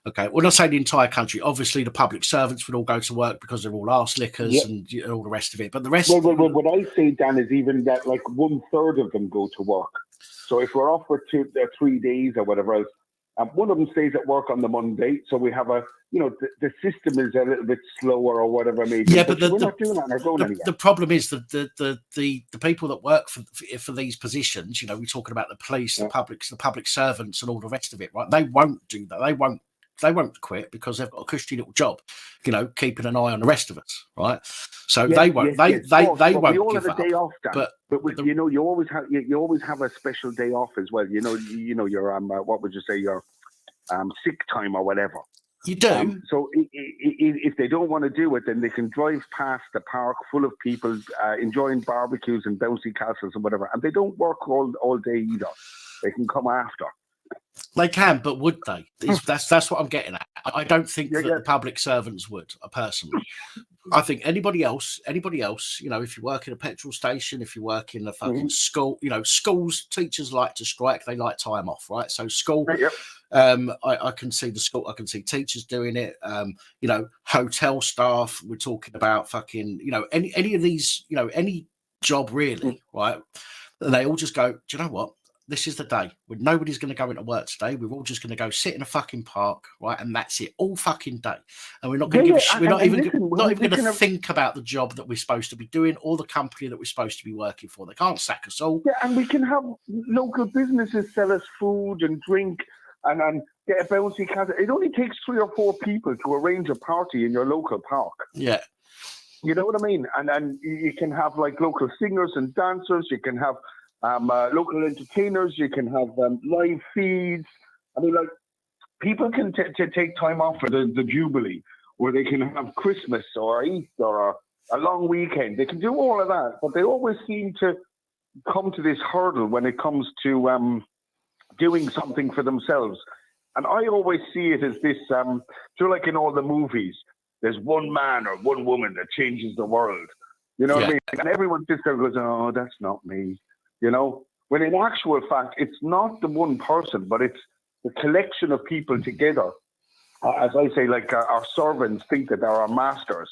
okay, well, not saying the entire country. Obviously, the public servants would all go to work because they're all arse lickers and all the rest of it. But the rest. Well, what I say, Dan, is even that like 1/3 of them go to work. So if we're off for 3 days or whatever else, one of them stays at work on the Monday. So we have the system is a little bit slower or whatever maybe. Yeah, but we're not doing that. They're going anywhere. The problem is that the people that work for these positions, you know, we're talking about the police, the public servants, and all the rest of it, right? They won't do that. They won't quit because they've got a cushy little job, you know, keeping an eye on the rest of us, right? So they won't. They won't we all give have a day off, Dan. But the, you know, you always have a special day off as well. You know, your what would you say, your sick time or whatever. You do. So if they don't want to do it, then they can drive past the park full of people enjoying barbecues and bouncy castles and whatever, and they don't work all day either. They can come after. They can, but would they? That's what I'm getting at. I don't think that the public servants would, personally. I think anybody else, you know, if you work in a petrol station, if you work in a fucking school, you know, schools, teachers like to strike, they like time off, right? So school, I can see the school, I can see teachers doing it, you know, hotel staff, we're talking about fucking, you know, any of these, you know, any job really, right? And they all just go, do you know what? This is the day when nobody's going to go into work today. We're all just going to go sit in a fucking park, right? And that's it, all fucking day. And we're not going to give. We're not even going to think about the job that we're supposed to be doing or the company that we're supposed to be working for. They can't sack us all. Yeah, and we can have local businesses sell us food and drink and get a bouncy castle. It only takes 3 or 4 people to arrange a party in your local park. Yeah. You know what I mean? And you can have like local singers and dancers. You can have local entertainers, you can have live feeds. I mean, like, people can take time off for the Jubilee, or they can have Christmas or Easter or a long weekend. They can do all of that, but they always seem to come to this hurdle when it comes to doing something for themselves. And I always see it as this, like in all the movies, there's one man or one woman that changes the world. You know what I mean? And everyone sits there and goes, "Oh, that's not me." You know, when in actual fact, it's not the one person, but it's the collection of people together. As I say, like our servants think that they're our masters,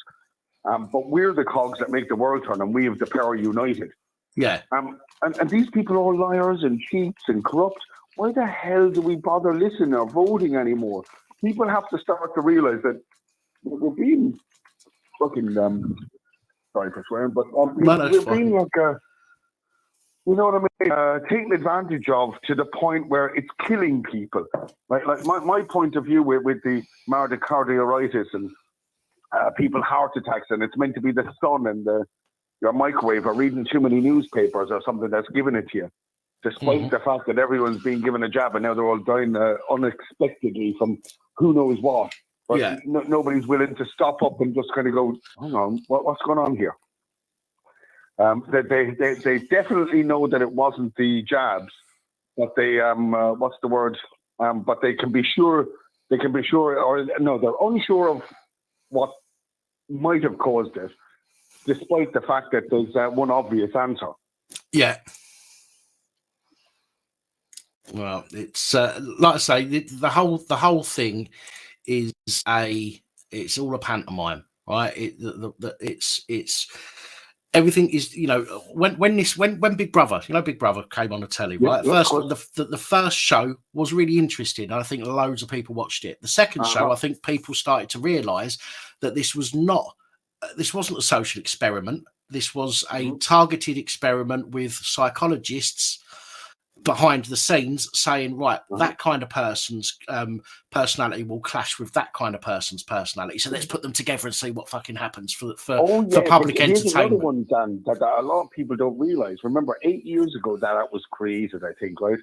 but we're the cogs that make the world turn, and we have the power united. Yeah. And these people are all liars and cheats and corrupt. Why the hell do we bother listening or voting anymore? People have to start to realize that we're being fucking, sorry for swearing, but we're being like you know what I mean? Taken advantage of to the point where it's killing people. Like my point of view with the myocarditis and people heart attacks, and it's meant to be the sun and your microwave or reading too many newspapers or something that's given it to you, despite the fact that everyone's being given a jab and now they're all dying unexpectedly from who knows what. But nobody's willing to stop up and just kind of go, hang on, what's going on here? They definitely know that it wasn't the jabs, but they what's the word? But they can be sure, or no, they're unsure of what might have caused it, despite the fact that there's one obvious answer. Yeah. Well, it's like I say, the whole thing is it's all a pantomime, right? It's everything is, you know, when Big Brother, you know, Big Brother came on the telly, right? The first show was really interesting. I think loads of people watched it. The second show, I think people started to realise that this wasn't a social experiment. This was a targeted experiment with psychologists behind the scenes saying, right, that kind of person's personality will clash with that kind of person's personality. So let's put them together and see what fucking happens for public entertainment. Here's another one, Dan, that a lot of people don't realise. Remember, 8 years ago that was created, I think, right?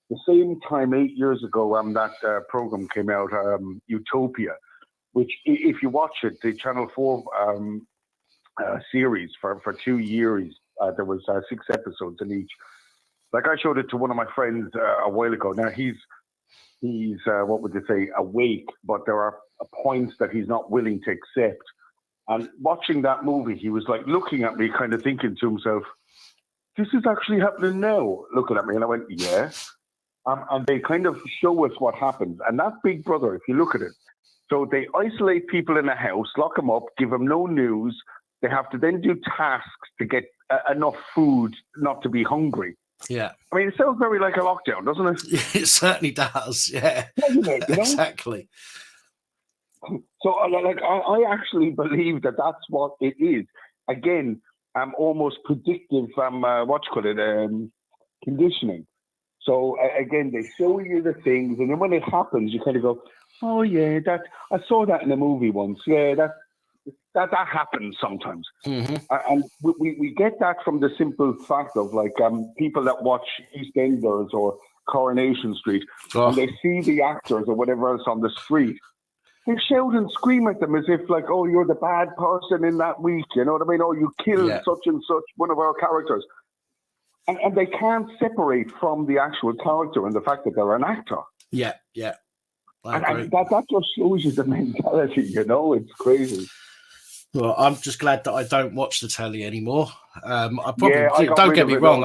The same time 8 years ago, that program came out, Utopia, which, if you watch it, the Channel 4 series for 2 years, there was 6 episodes in each. Like, I showed it to one of my friends a while ago. Now he's what would you say, awake, but there are points that he's not willing to accept. And watching that movie, he was like looking at me, kind of thinking to himself, "This is actually happening now." Looking at me, and I went, "Yeah." And they kind of show us what happens. And that Big Brother, if you look at it, so they isolate people in a house, lock them up, give them no news. They have to then do tasks to get enough food not to be hungry. Yeah, I mean, it sounds very like a lockdown, doesn't it? It certainly does. Yeah, exactly. So, like, I actually believe that that's what it is. Again, almost predictive. Conditioning. So again, they show you the things, and then when it happens, you kind of go, "Oh yeah, that I saw that in a movie once. Yeah, that happens sometimes." And we get that from the simple fact of, like, people that watch EastEnders or Coronation Street, and they see the actors or whatever else on the street, they shout and scream at them as if, like, "Oh, you're the bad person in that week," you know what I mean? "Oh, you killed such and such, one of our characters." And they can't separate from the actual character and the fact that they're an actor. Yeah. And that just shows you the mentality, you know? It's crazy. Well, I'm just glad that I don't watch the telly anymore. I probably don't get me wrong.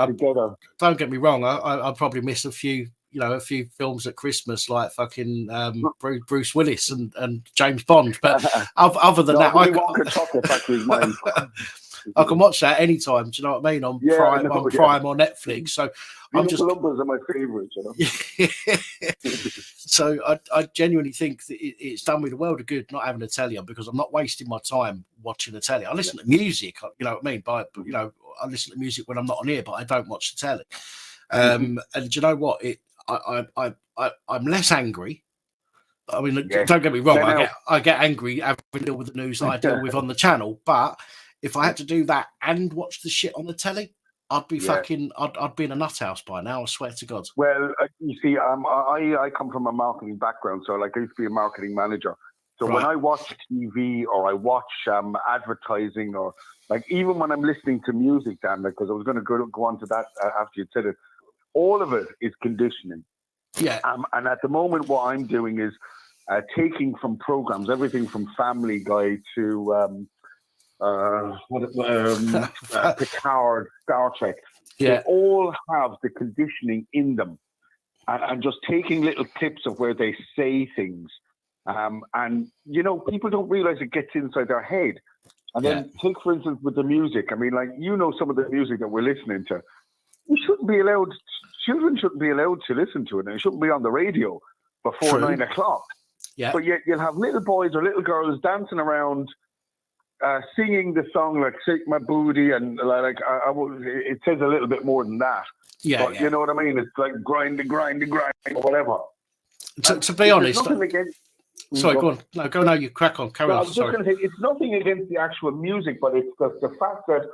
I probably miss a few films at Christmas, like fucking Bruce Willis and James Bond. But other than that, I can watch that anytime. Do you know what I mean? On Prime or Netflix. So Columbus are my favourites, you know. So I genuinely think that it's done me the world of good not having a telly on, because I'm not wasting my time watching the telly. I listen to music, you know what I mean? I listen to music when I'm not on here, but I don't watch the telly. And do you know what? I'm less angry. I mean, don't get me wrong. I get angry having to deal with the news that I deal with on the channel. But if I had to do that and watch the shit on the telly, I'd be I'd be in a nut house by now. I swear to God. Well, you see, I come from a marketing background, so, like, I used to be a marketing manager. So when I watch TV or I watch advertising, or, like, even when I'm listening to music, Dan, because I was going to go on to that after you said it, all of it is conditioning. Yeah. And at the moment, what I'm doing is taking from programs, everything from Family Guy to Picard, Star Trek. They all have the conditioning in them, and just taking little clips of where they say things, and, you know, people don't realize it gets inside their head. And then take, for instance, with the music. I mean, like, you know, some of the music that we're listening to, children shouldn't be allowed to listen to it, and it shouldn't be on the radio before 9 o'clock. Yeah. But yet you'll have little boys or little girls dancing around, singing the song like "Shake My Booty," and it says a little bit more than that. Yeah, but you know what I mean. It's like grind, or whatever. To be honest, sorry, go on. No, go. No, you crack on. Carry on. I was just going to say, it's nothing against the actual music, but it's the fact that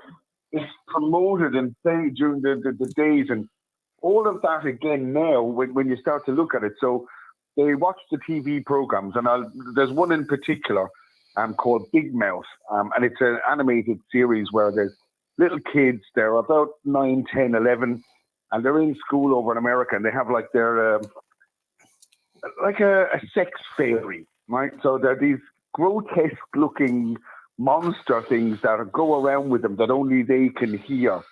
it's promoted and played during the days, and all of that again now when you start to look at it. So they watch the TV programs, and there's one in particular called Big Mouth, and it's an animated series where there's little kids. They're about 9, 10, 11, and they're in school over in America, and they have like their like a sex fairy, right? So they're these grotesque-looking monster things that go around with them that only they can hear.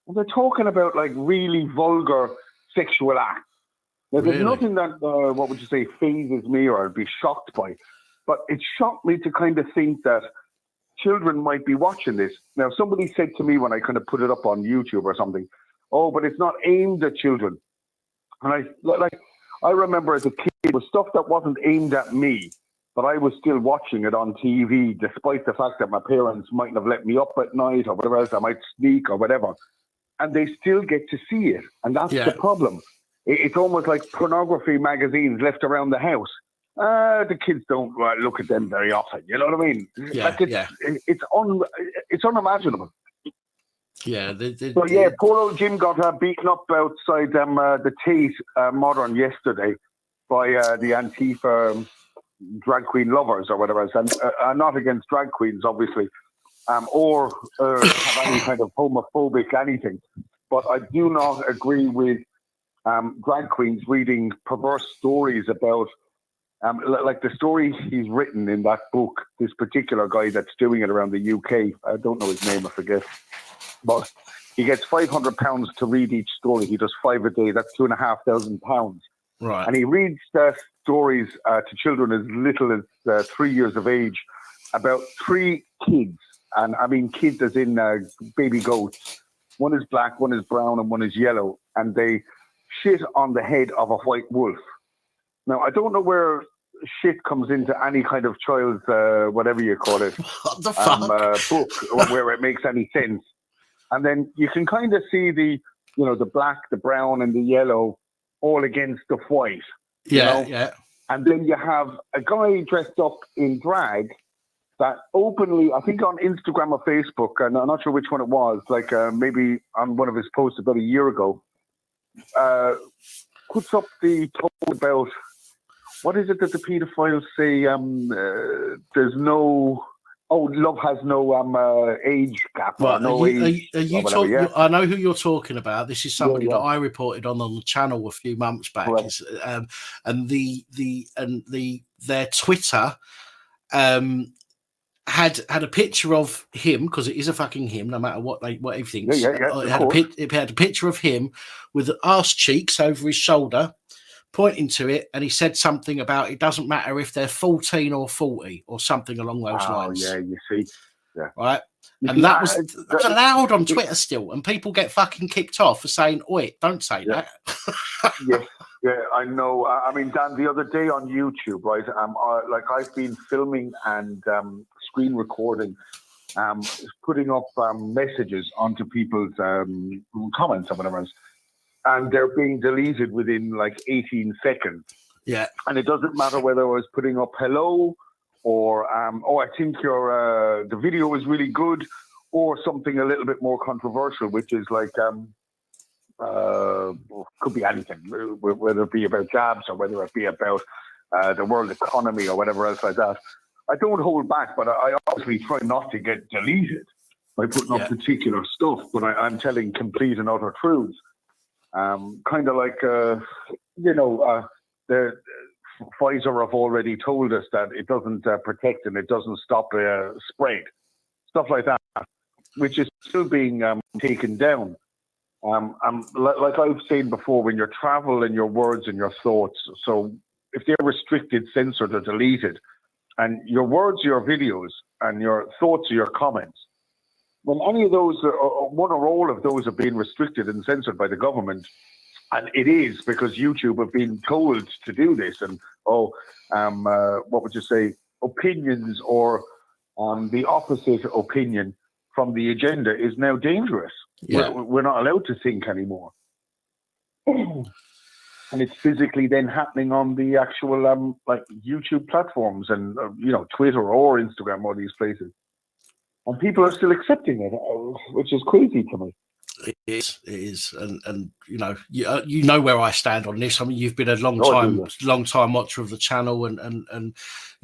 And they're talking about like really vulgar sexual acts. Now, there's nothing that, what would you say, phases me or I'd be shocked by. But it shocked me to kind of think that children might be watching this. Now, somebody said to me when I kind of put it up on YouTube or something, oh, but it's not aimed at children. And I remember as a kid, it was stuff that wasn't aimed at me, but I was still watching it on TV, despite the fact that my parents mightn't have let me up at night or whatever else. I might sneak or whatever. And they still get to see it. And that's the problem. It's almost like pornography magazines left around the house. The kids don't look at them very often. You know what I mean? It's unimaginable. Yeah. Poor old Jim got beaten up outside the Tate Modern yesterday by the Antifa drag queen lovers or whatever. And I'm not against drag queens, obviously, or have any kind of homophobic anything. But I do not agree with drag queens reading perverse stories about, like the story he's written in that book, this particular guy that's doing it around the UK. I don't know his name, I forget. But he gets £500 to read each story. He does 5 a day. That's £2,500. Right. And he reads stories to children as little as 3 years of age about 3 kids. And I mean kids as in baby goats. One is black, one is brown, and one is yellow. And they shit on the head of a white wolf. Now, I don't know where shit comes into any kind of child's, whatever you call it, what the fuck? Book, where it makes any sense. And then you can kind of see the black, the brown, and the yellow all against the white. Yeah. And then you have a guy dressed up in drag that openly, I think on Instagram or Facebook, and I'm not sure which one it was, like maybe on one of his posts about a year ago, puts up the talk about, what is it that the paedophiles say? There's no... Oh, love has no age gap. Right, no age. I know who you're talking about. This is somebody that I reported on the channel a few months back. Right. And their Twitter had a picture of him, because it is a fucking him, no matter what everything. It had a picture of him with arse cheeks over his shoulder, pointing to it, and he said something about it doesn't matter if they're 14 or 40 or something along those lines. Oh, yeah, you see. Yeah. Right? And that was allowed on Twitter still, and people get fucking kicked off for saying, oi, don't say that. Yeah, I know. I mean, Dan, the other day on YouTube, right, I've been filming and screen recording, putting up messages onto people's comments or whatever else. And they're being deleted within like 18 seconds. Yeah. And it doesn't matter whether I was putting up hello or, I think your the video is really good, or something a little bit more controversial, which is like, could be anything, whether it be about jabs or whether it be about the world economy or whatever else like that. I don't hold back, but I obviously try not to get deleted by putting up particular stuff, but I'm telling complete and utter truths. Kind of like, the Pfizer have already told us that it doesn't protect and it doesn't stop spread. Stuff like that, which is still being taken down. Like I've said before, when your travel and your words and your thoughts, so if they're restricted, censored or deleted, and your words, your videos and your thoughts or your comments, when any of those, one or all of those, are being restricted and censored by the government, and it is because YouTube have been told to do this, and what would you say, opinions or the opposite opinion from the agenda is now dangerous. Yeah. We're not allowed to think anymore. And it's physically then happening on the actual like YouTube platforms and Twitter or Instagram or these places, and people are still accepting it, which is crazy to me. It is, and you know where I stand on this. I mean, you've been a long time watcher of the channel, and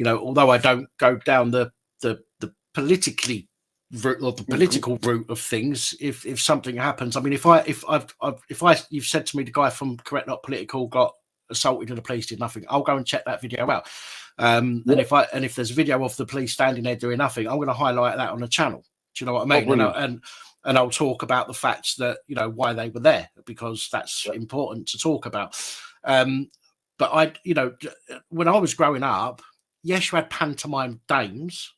although I don't go down the politically route or the political route of things, if something happens, I mean, if you've said to me the guy from Correct Not Political got assaulted and the police did nothing, I'll go and check that video out. And if there's a video of the police standing there doing nothing, I'm going to highlight that on the channel. Do you know what I mean? And I'll talk about the facts that why they were there, because that's important to talk about. But when I was growing up, yes, you had pantomime dames,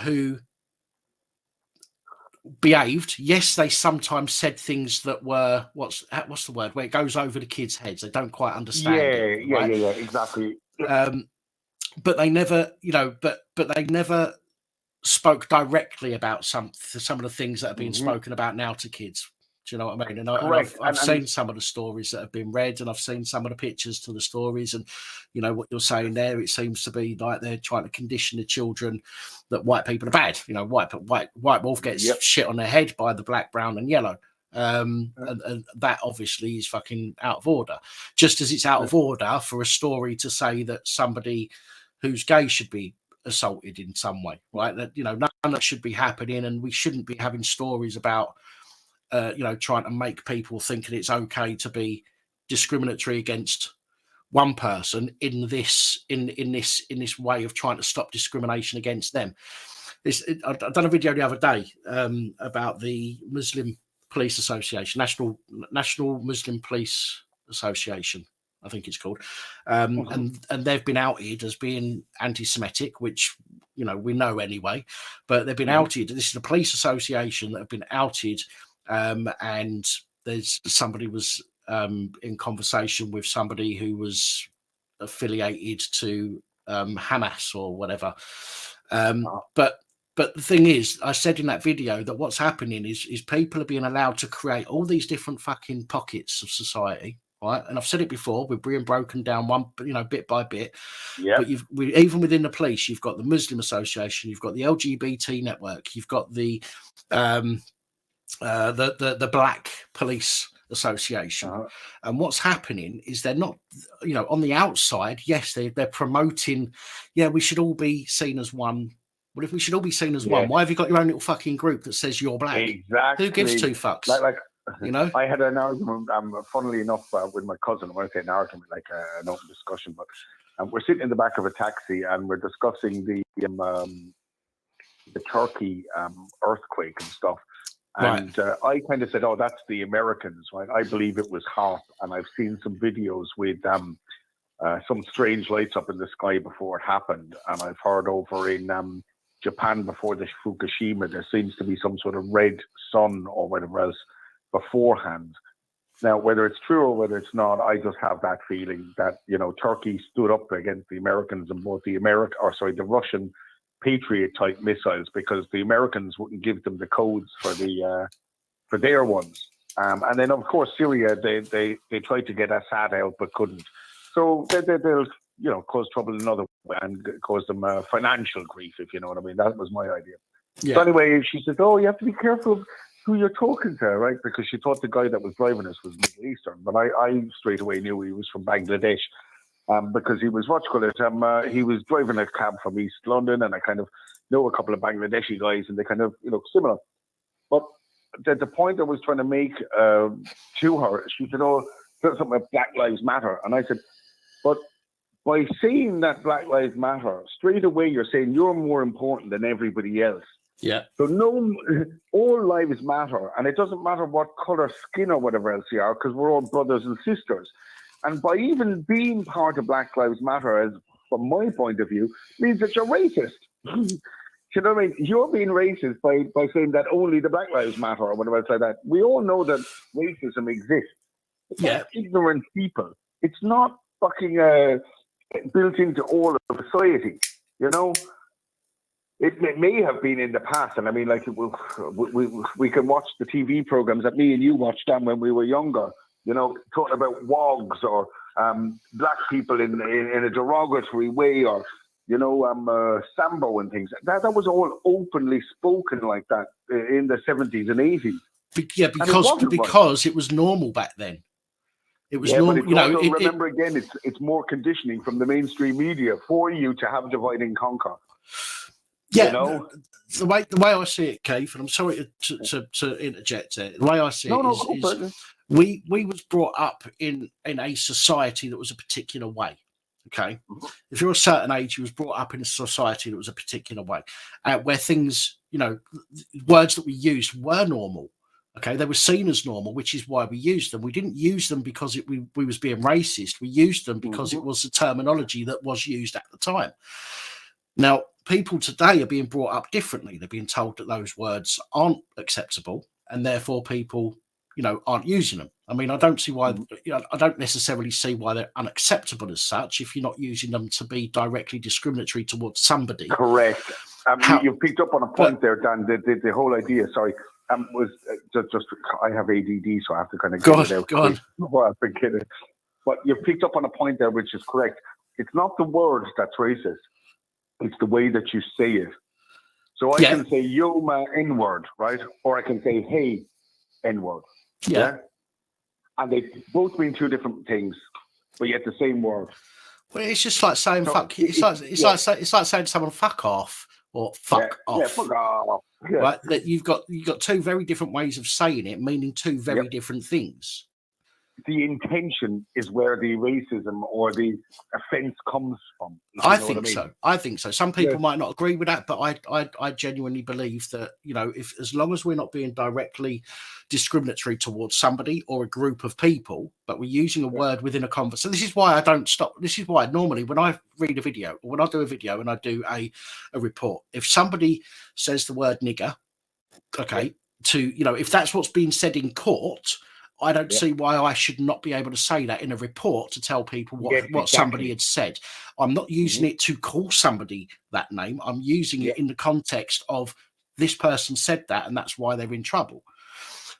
who behaved. Yes, they sometimes said things that were what's the word, where it goes over the kids' heads. They don't quite understand. Yeah, exactly. But they never, but they never spoke directly about some of the things that are being spoken about now to kids. Do you know what I mean? And I've seen some of the stories that have been read, and I've seen some of the pictures to the stories, and what you're saying there, it seems to be like they're trying to condition the children that white people are bad. White wolf gets shit on their head by the black, brown, and yellow. And that obviously is fucking out of order. Just as it's out of order for a story to say that somebody who's gay should be assaulted in some way, right? That none of that should be happening, and we shouldn't be having stories about trying to make people think that it's okay to be discriminatory against one person in this way of trying to stop discrimination against them. I've done a video the other day about the Muslim Police Association, National Muslim Police Association, I think it's called, and they've been outed as being anti-Semitic, which we know anyway, but they've been outed. This is a police association that have been outed. And somebody was in conversation with somebody who was affiliated to Hamas or whatever. But the thing is, I said in that video that what's happening is people are being allowed to create all these different fucking pockets of society, right? And I've said it before, we're being broken down bit by bit. Yeah. But even within the police, you've got the Muslim Association, you've got the LGBT network, you've got the Black Police Association, and what's happening is they're not, on the outside. Yes, they're promoting. Yeah, we should all be seen as one. Well, if we should all be seen as one, why have you got your own little fucking group that says you're black? Exactly. Who gives two fucks? I had an argument, funnily enough, with my cousin. I want to say an argument, like an open discussion, but we're sitting in the back of a taxi and we're discussing the Turkey earthquake and stuff. And I kind of said, "Oh, that's the Americans, right? I believe it was half." And I've seen some videos with some strange lights up in the sky before it happened. And I've heard over in Japan before the Fukushima, there seems to be some sort of red sun or whatever else beforehand. Now, whether it's true or whether it's not, I just have that feeling that Turkey stood up against the Americans and both the Russian Patriot type missiles, because the Americans wouldn't give them the codes for their ones, and then of course Syria, they tried to get Assad out but couldn't, so they'll cause trouble another way and cause them financial grief, if you know what I mean. That was my idea. So anyway, she said, "Oh, you have to be careful of who you're talking to," right? Because she thought the guy that was driving us was Middle Eastern, but I straight away knew he was from Bangladesh. Because he was, he was driving a cab from East London, and I kind of know a couple of Bangladeshi guys, and they kind of, similar. But the point I was trying to make to her, she said, "Oh, something about Black Lives Matter." And I said, "But by saying that Black Lives Matter, straight away you're saying you're more important than everybody else." Yeah. So all lives matter, and it doesn't matter what color skin or whatever else you are, because we're all brothers and sisters. And by even being part of Black Lives Matter, as from my point of view, means that you're racist. You know what I mean? You're being racist by saying that only the Black Lives Matter or whatever else like that. We all know that racism exists. It's not ignorant people. It's not fucking built into all of society. You know, it may have been in the past, and I mean, like we can watch the TV programs that me and you watched them when we were younger. You know, talking about wogs or black people in a derogatory way, or you know, Sambo and things. That was all openly spoken like that in the 70s and 80s. Yeah, because it was normal back then. It was normal. You know, remember again, it's more conditioning from the mainstream media for you to have divide and conquer. Yeah, you know? the way I see it, Keith, and I'm sorry to interject there. The way I see it is we was brought up in a society that was a particular way. Okay, if you're a certain age, you was brought up in a society that was a particular way, where things, you know, words that we used were normal. Okay, they were seen as normal, which is why we used them. We didn't use them because we was being racist. We used them because it was the terminology that was used at the time. Now, people today are being brought up differently. They're being told that those words aren't acceptable, and therefore people, you know, aren't using them. I mean, I don't see why. You know, I don't necessarily see why they're unacceptable as such if you're not using them to be directly discriminatory towards somebody. Correct. You picked up on a point there, Dan. The whole idea. Sorry. Was just I have ADD, so I have to kind of get it out. Go on. But you picked up on a point there, which is correct. It's not the word that's racist; it's the way that you say it. So I can say "yo ma n-word," right, or I can say "hey n-word." Yeah, and they both mean two different things, but yet the same word. Well, it's just like saying "fuck." It's like saying to someone "fuck off" or "fuck off." Yeah, fuck off. Yeah. Right, that you've got two very different ways of saying it, meaning two very different things. The intention is where the racism or the offence comes from. I think so. Some people might not agree with that, but I genuinely believe that, you know, if as long as we're not being directly discriminatory towards somebody or a group of people, but we're using a word within a conversation. So this is why I don't stop. This is why normally when I read a video or when I do a video and I do a report, if somebody says the word nigger, if that's what's being said in court, I don't see why I should not be able to say that in a report to tell people what somebody had said. I'm not using it to call somebody that name. I'm using it in the context of this person said that, and that's why they're in trouble.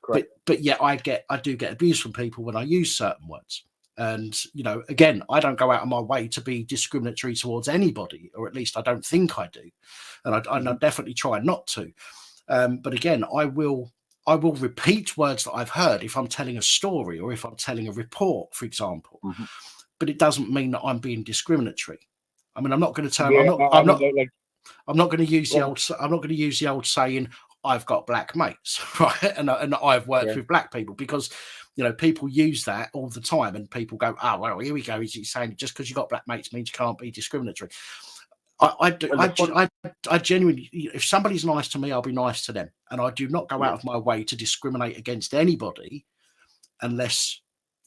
But yeah, I do get abuse from people when I use certain words. And, you know, again, I don't go out of my way to be discriminatory towards anybody, or at least I don't think I do. And I definitely try not to. But again, I will repeat words that I've heard if I'm telling a story or if I'm telling a report, for example. But it doesn't mean that I'm being discriminatory. I mean, I'm not going to turn. I'm not going to use the old saying, "I've got black mates," right? And I've worked with black people, because, you know, people use that all the time, and people go, "Oh, well, here we go. He's saying just because you got black mates means you can't be discriminatory." I genuinely, if somebody's nice to me, I'll be nice to them, and I do not go out of my way to discriminate against anybody unless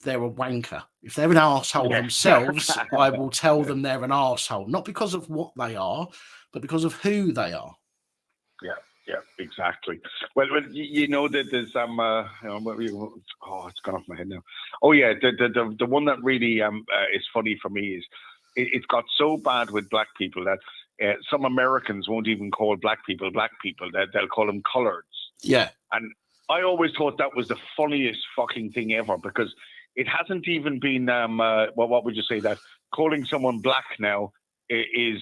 they're a wanker. If they're an arsehole themselves, I will tell them they're an arsehole, not because of what they are, but because of who they are. Yeah, exactly. Well, you know that there's it's gone off my head now. Oh yeah, the one that really is funny for me is it's got so bad with black people that some Americans won't even call black people. They'll call them coloreds. Yeah, and I always thought that was the funniest fucking thing ever, because it hasn't even been what would you say, that calling someone black now is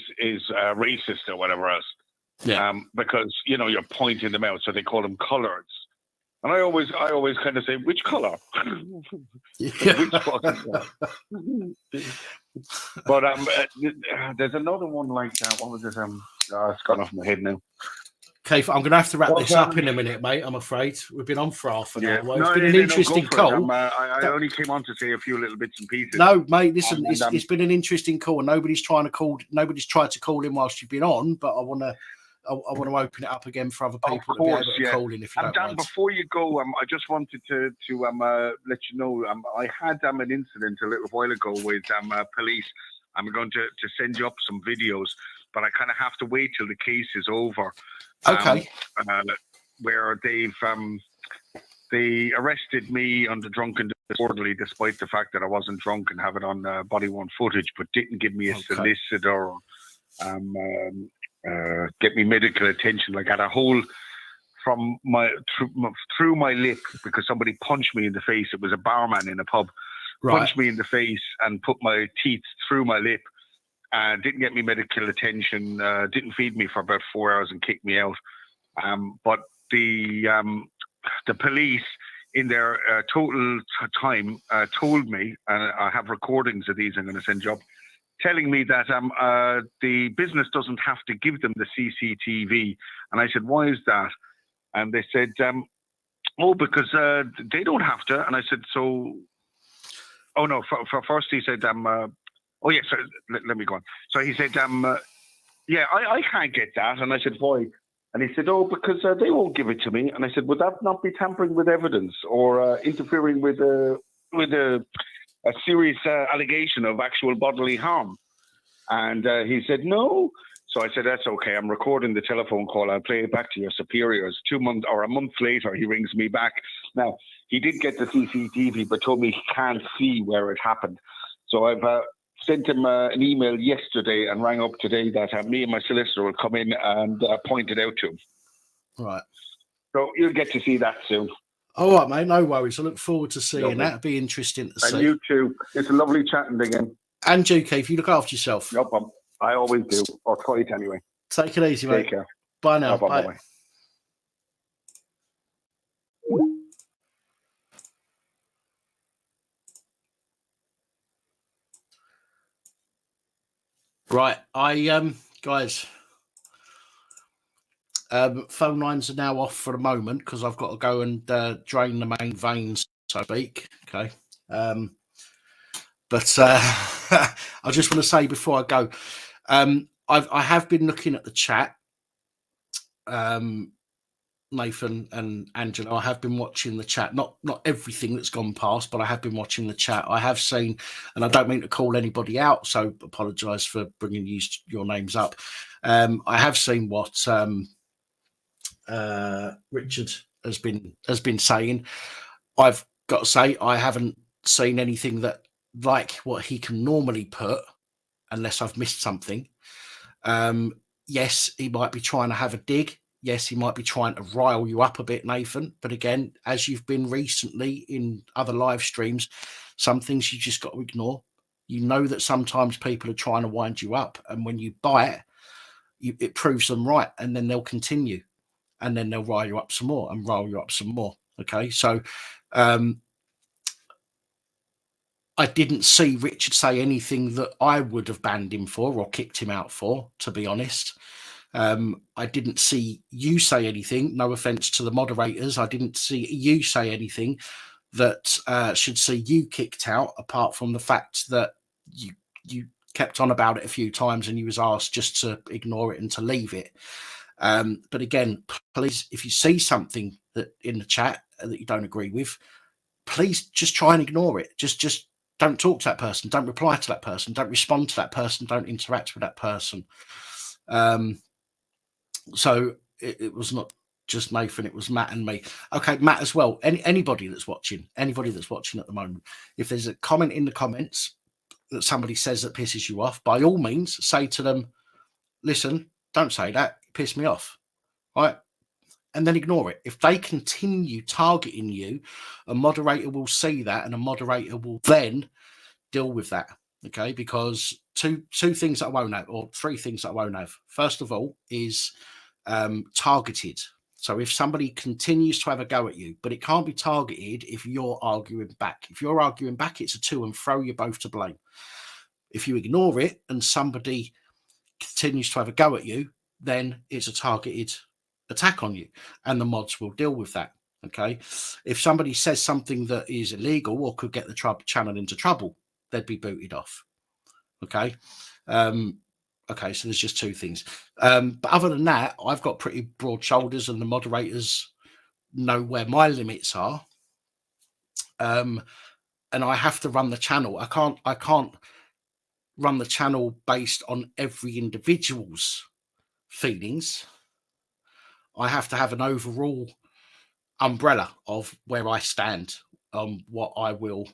racist or whatever else. Yeah. Because, you know, you're pointing them out, so they call them coloreds. And I always kind of say, which color? Which fucking color? But there's another one like that. What was it? It's gone off my head now. Okay, I'm going to have to wrap this up in a minute, mate. I'm afraid we've been on for half an hour. It's been an interesting call. I only came on to say a few little bits and pieces. No, mate. Listen, it's been an interesting call, and nobody's tried to call in whilst you've been on. But I want to open it up again for other people to be able to call in if you don't Dan, mind. Before you go, I just wanted to let you know I had an incident a little while ago with police. I'm going to send you up some videos. but I kind of have to wait till the case is over. Okay. Where they arrested me under drunken disorderly, despite the fact that I wasn't drunk and have it on body-worn footage, but didn't give me a solicitor or get me medical attention. Like, I had a hole from through my lip because somebody punched me in the face. It was a barman in a pub. Punched me in the face and put my teeth through my lip. Didn't get me medical attention. Didn't feed me for about 4 hours and kicked me out. But the police, in their total time, told me, and I have recordings of these I'm going to send you up, telling me that the business doesn't have to give them the CCTV. And I said, why is that? And they said, because they don't have to. And I said, so... Oh, no, for first he said, let me go on. So he said, I can't get that. And I said, why? And he said, because they won't give it to me. And I said, would that not be tampering with evidence or interfering with a serious allegation of actual bodily harm? And he said, no. So I said, that's okay. I'm recording the telephone call. I'll play it back to your superiors. 2 months or a month later, he rings me back. Now, he did get the CCTV, but told me he can't see where it happened. So I've sent him an email yesterday and rang up today that me and my solicitor will come in and point it out to him. Right. So you'll get to see that soon. All right, mate. No worries. I look forward to seeing that. It'll be interesting to see. And you too. It's a lovely chatting again. And you, Keith, you look after yourself. No problem. I always do, or try it anyway. Take it easy, mate. Take care. Bye now. Bye. Bye. Right, guys, phone lines are now off for the moment because I've got to go and drain the main veins, so to speak. Okay, but I just want to say before I go, I have been looking at the chat, Nathan and Angela. I have been watching the chat, not everything that's gone past, but I have been watching the chat. I have seen, and I don't mean to call anybody out, so apologise for bringing your names up. I have seen what Richard has been saying. I've got to say I haven't seen anything that like what he can normally put, unless I've missed something. Yes, he might be trying to have a dig. Yes, he might be trying to rile you up a bit, Nathan. But again, as you've been recently in other live streams, some things you just got to ignore. You know that sometimes people are trying to wind you up. And when you bite, it proves them right. And then they'll continue. And then they'll rile you up some more and rile you up some more. Okay, so I didn't see Richard say anything that I would have banned him for or kicked him out for, to be honest. I didn't see you say anything, no offense to the moderators. I didn't see you say anything that should see you kicked out, apart from the fact that you kept on about it a few times and you was asked just to ignore it and to leave it. But again, please, if you see something that in the chat that you don't agree with, please just try and ignore it. Just don't talk to that person. Don't reply to that person. Don't respond to that person. Don't interact with that person. So it was not just Nathan, it was Matt and me. Okay, Matt as well. Anybody that's watching at the moment, if there's a comment in the comments that somebody says that pisses you off, by all means, say to them, listen, don't say that, it pissed me off, right? And then ignore it. If they continue targeting you, a moderator will see that and a moderator will then deal with that. Okay, because two things that I won't have, or three things that I won't have. First of all is targeted. So if somebody continues to have a go at you, but it can't be targeted if you're arguing back. If you're arguing back, it's a to and fro, you're both to blame. If you ignore it and somebody continues to have a go at you, then it's a targeted attack on you, and the mods will deal with that. Okay, if somebody says something that is illegal or could get the channel into trouble, they'd be booted off. Okay. Okay, so there's just two things. But other than that, I've got pretty broad shoulders and the moderators know where my limits are. And I have to run the channel. I can't run the channel based on every individual's feelings. I have to have an overall umbrella of where I stand on what I will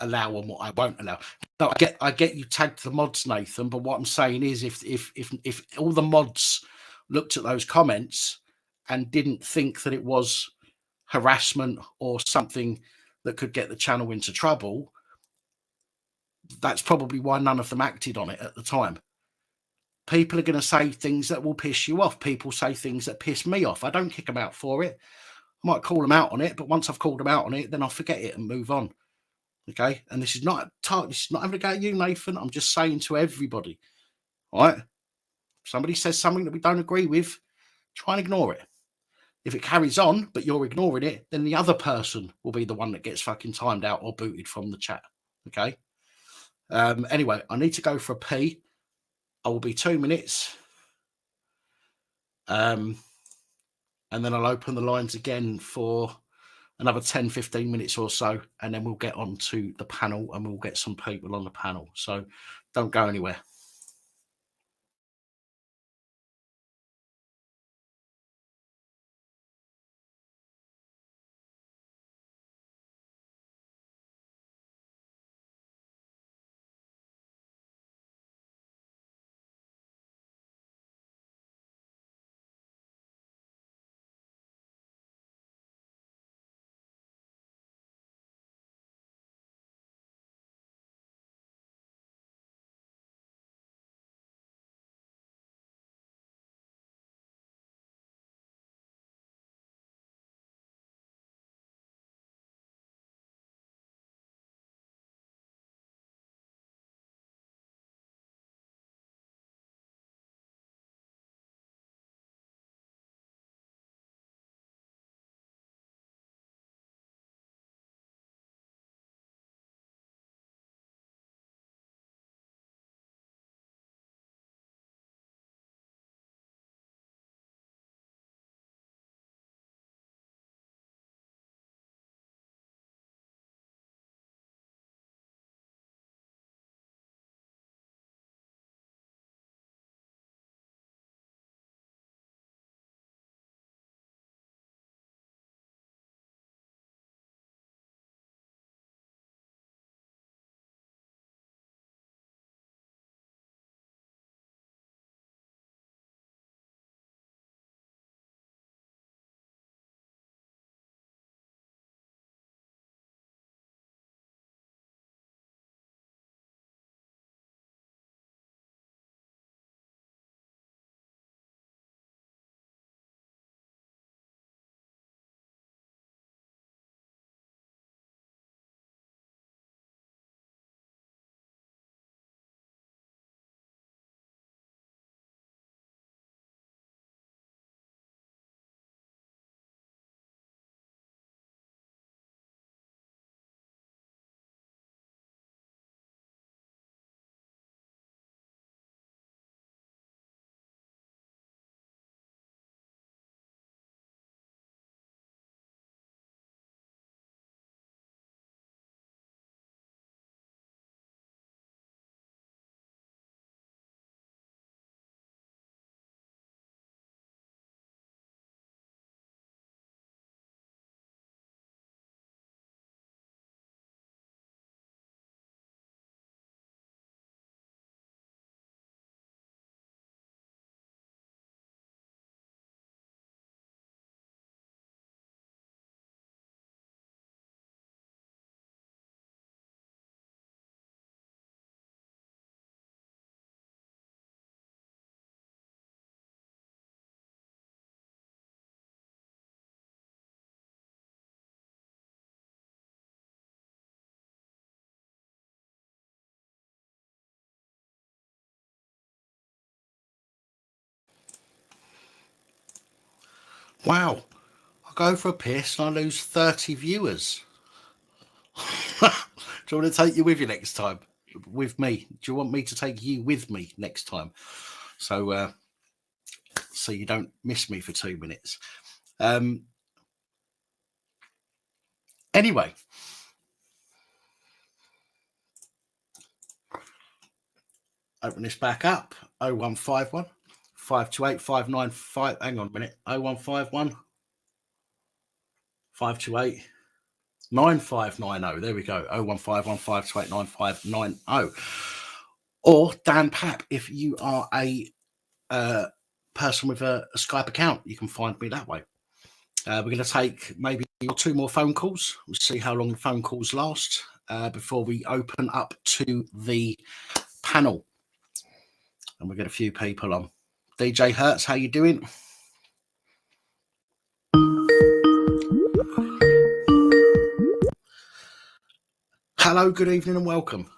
allow and what I won't allow. No, I get you tagged the mods, Nathan, but what I'm saying is if all the mods looked at those comments and didn't think that it was harassment or something that could get the channel into trouble, that's probably why none of them acted on it at the time. People are going to say things that will piss you off. People say things that piss me off. I don't kick them out for it. I might call them out on it, but once I've called them out on it, then I'll forget it and move on. Okay, and this is not having to go at you, Nathan. I'm just saying to everybody, all right? Somebody says something that we don't agree with, try and ignore it. If it carries on, but you're ignoring it, then the other person will be the one that gets fucking timed out or booted from the chat. Okay. Anyway, I need to go for a pee. I will be 2 minutes. And then I'll open the lines again for another 10, 15 minutes or so, and then we'll get on to the panel and we'll get some people on the panel. So don't go anywhere. Wow. I go for a piss and I lose 30 viewers. Do you want to take you with you next time? With me? Do you want me to take you with me next time? So so you don't miss me for 2 minutes. Anyway, Open this back up. 0151 528 595. Hang on a minute. 0151 528 9590. There we go. 0151 528 9590. Or Dan Papp, if you are a person with a Skype account, you can find me that way. We're going to take maybe 2 more phone calls. We'll see how long the phone calls last before we open up to the panel. And we'll get a few people on. DJ Hertz, how you doing? Hello, good evening and welcome.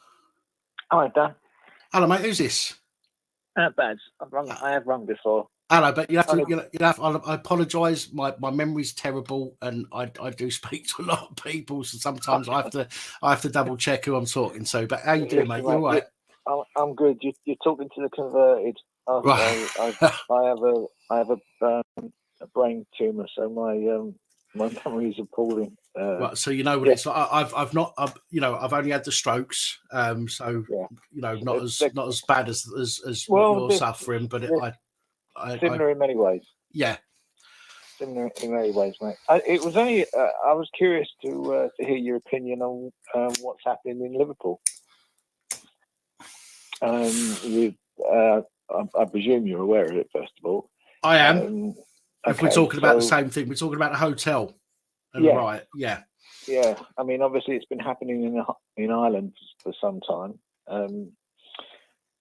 Hi, Dan. Hello, mate. Who's this? Bad. I have rung before. Hello, but you have to. I apologise. My memory's terrible, and I do speak to a lot of people, so sometimes I have to double check who I'm talking to. But how you doing, mate? You all right? I'm good. You're talking to the converted. I have a brain tumour, so my memory is appalling. Well, so you know what it's like. I've only had the strokes, so not as bad as what you're suffering, but similar in many ways. Yeah, similar in many ways, mate. It was only I was curious to hear your opinion on what's happening in Liverpool. I presume you're aware of it, first of all. I am. If we're talking about the same thing, we're talking about a hotel. Right, yeah. Yeah, I mean, obviously it's been happening in Ireland for some time.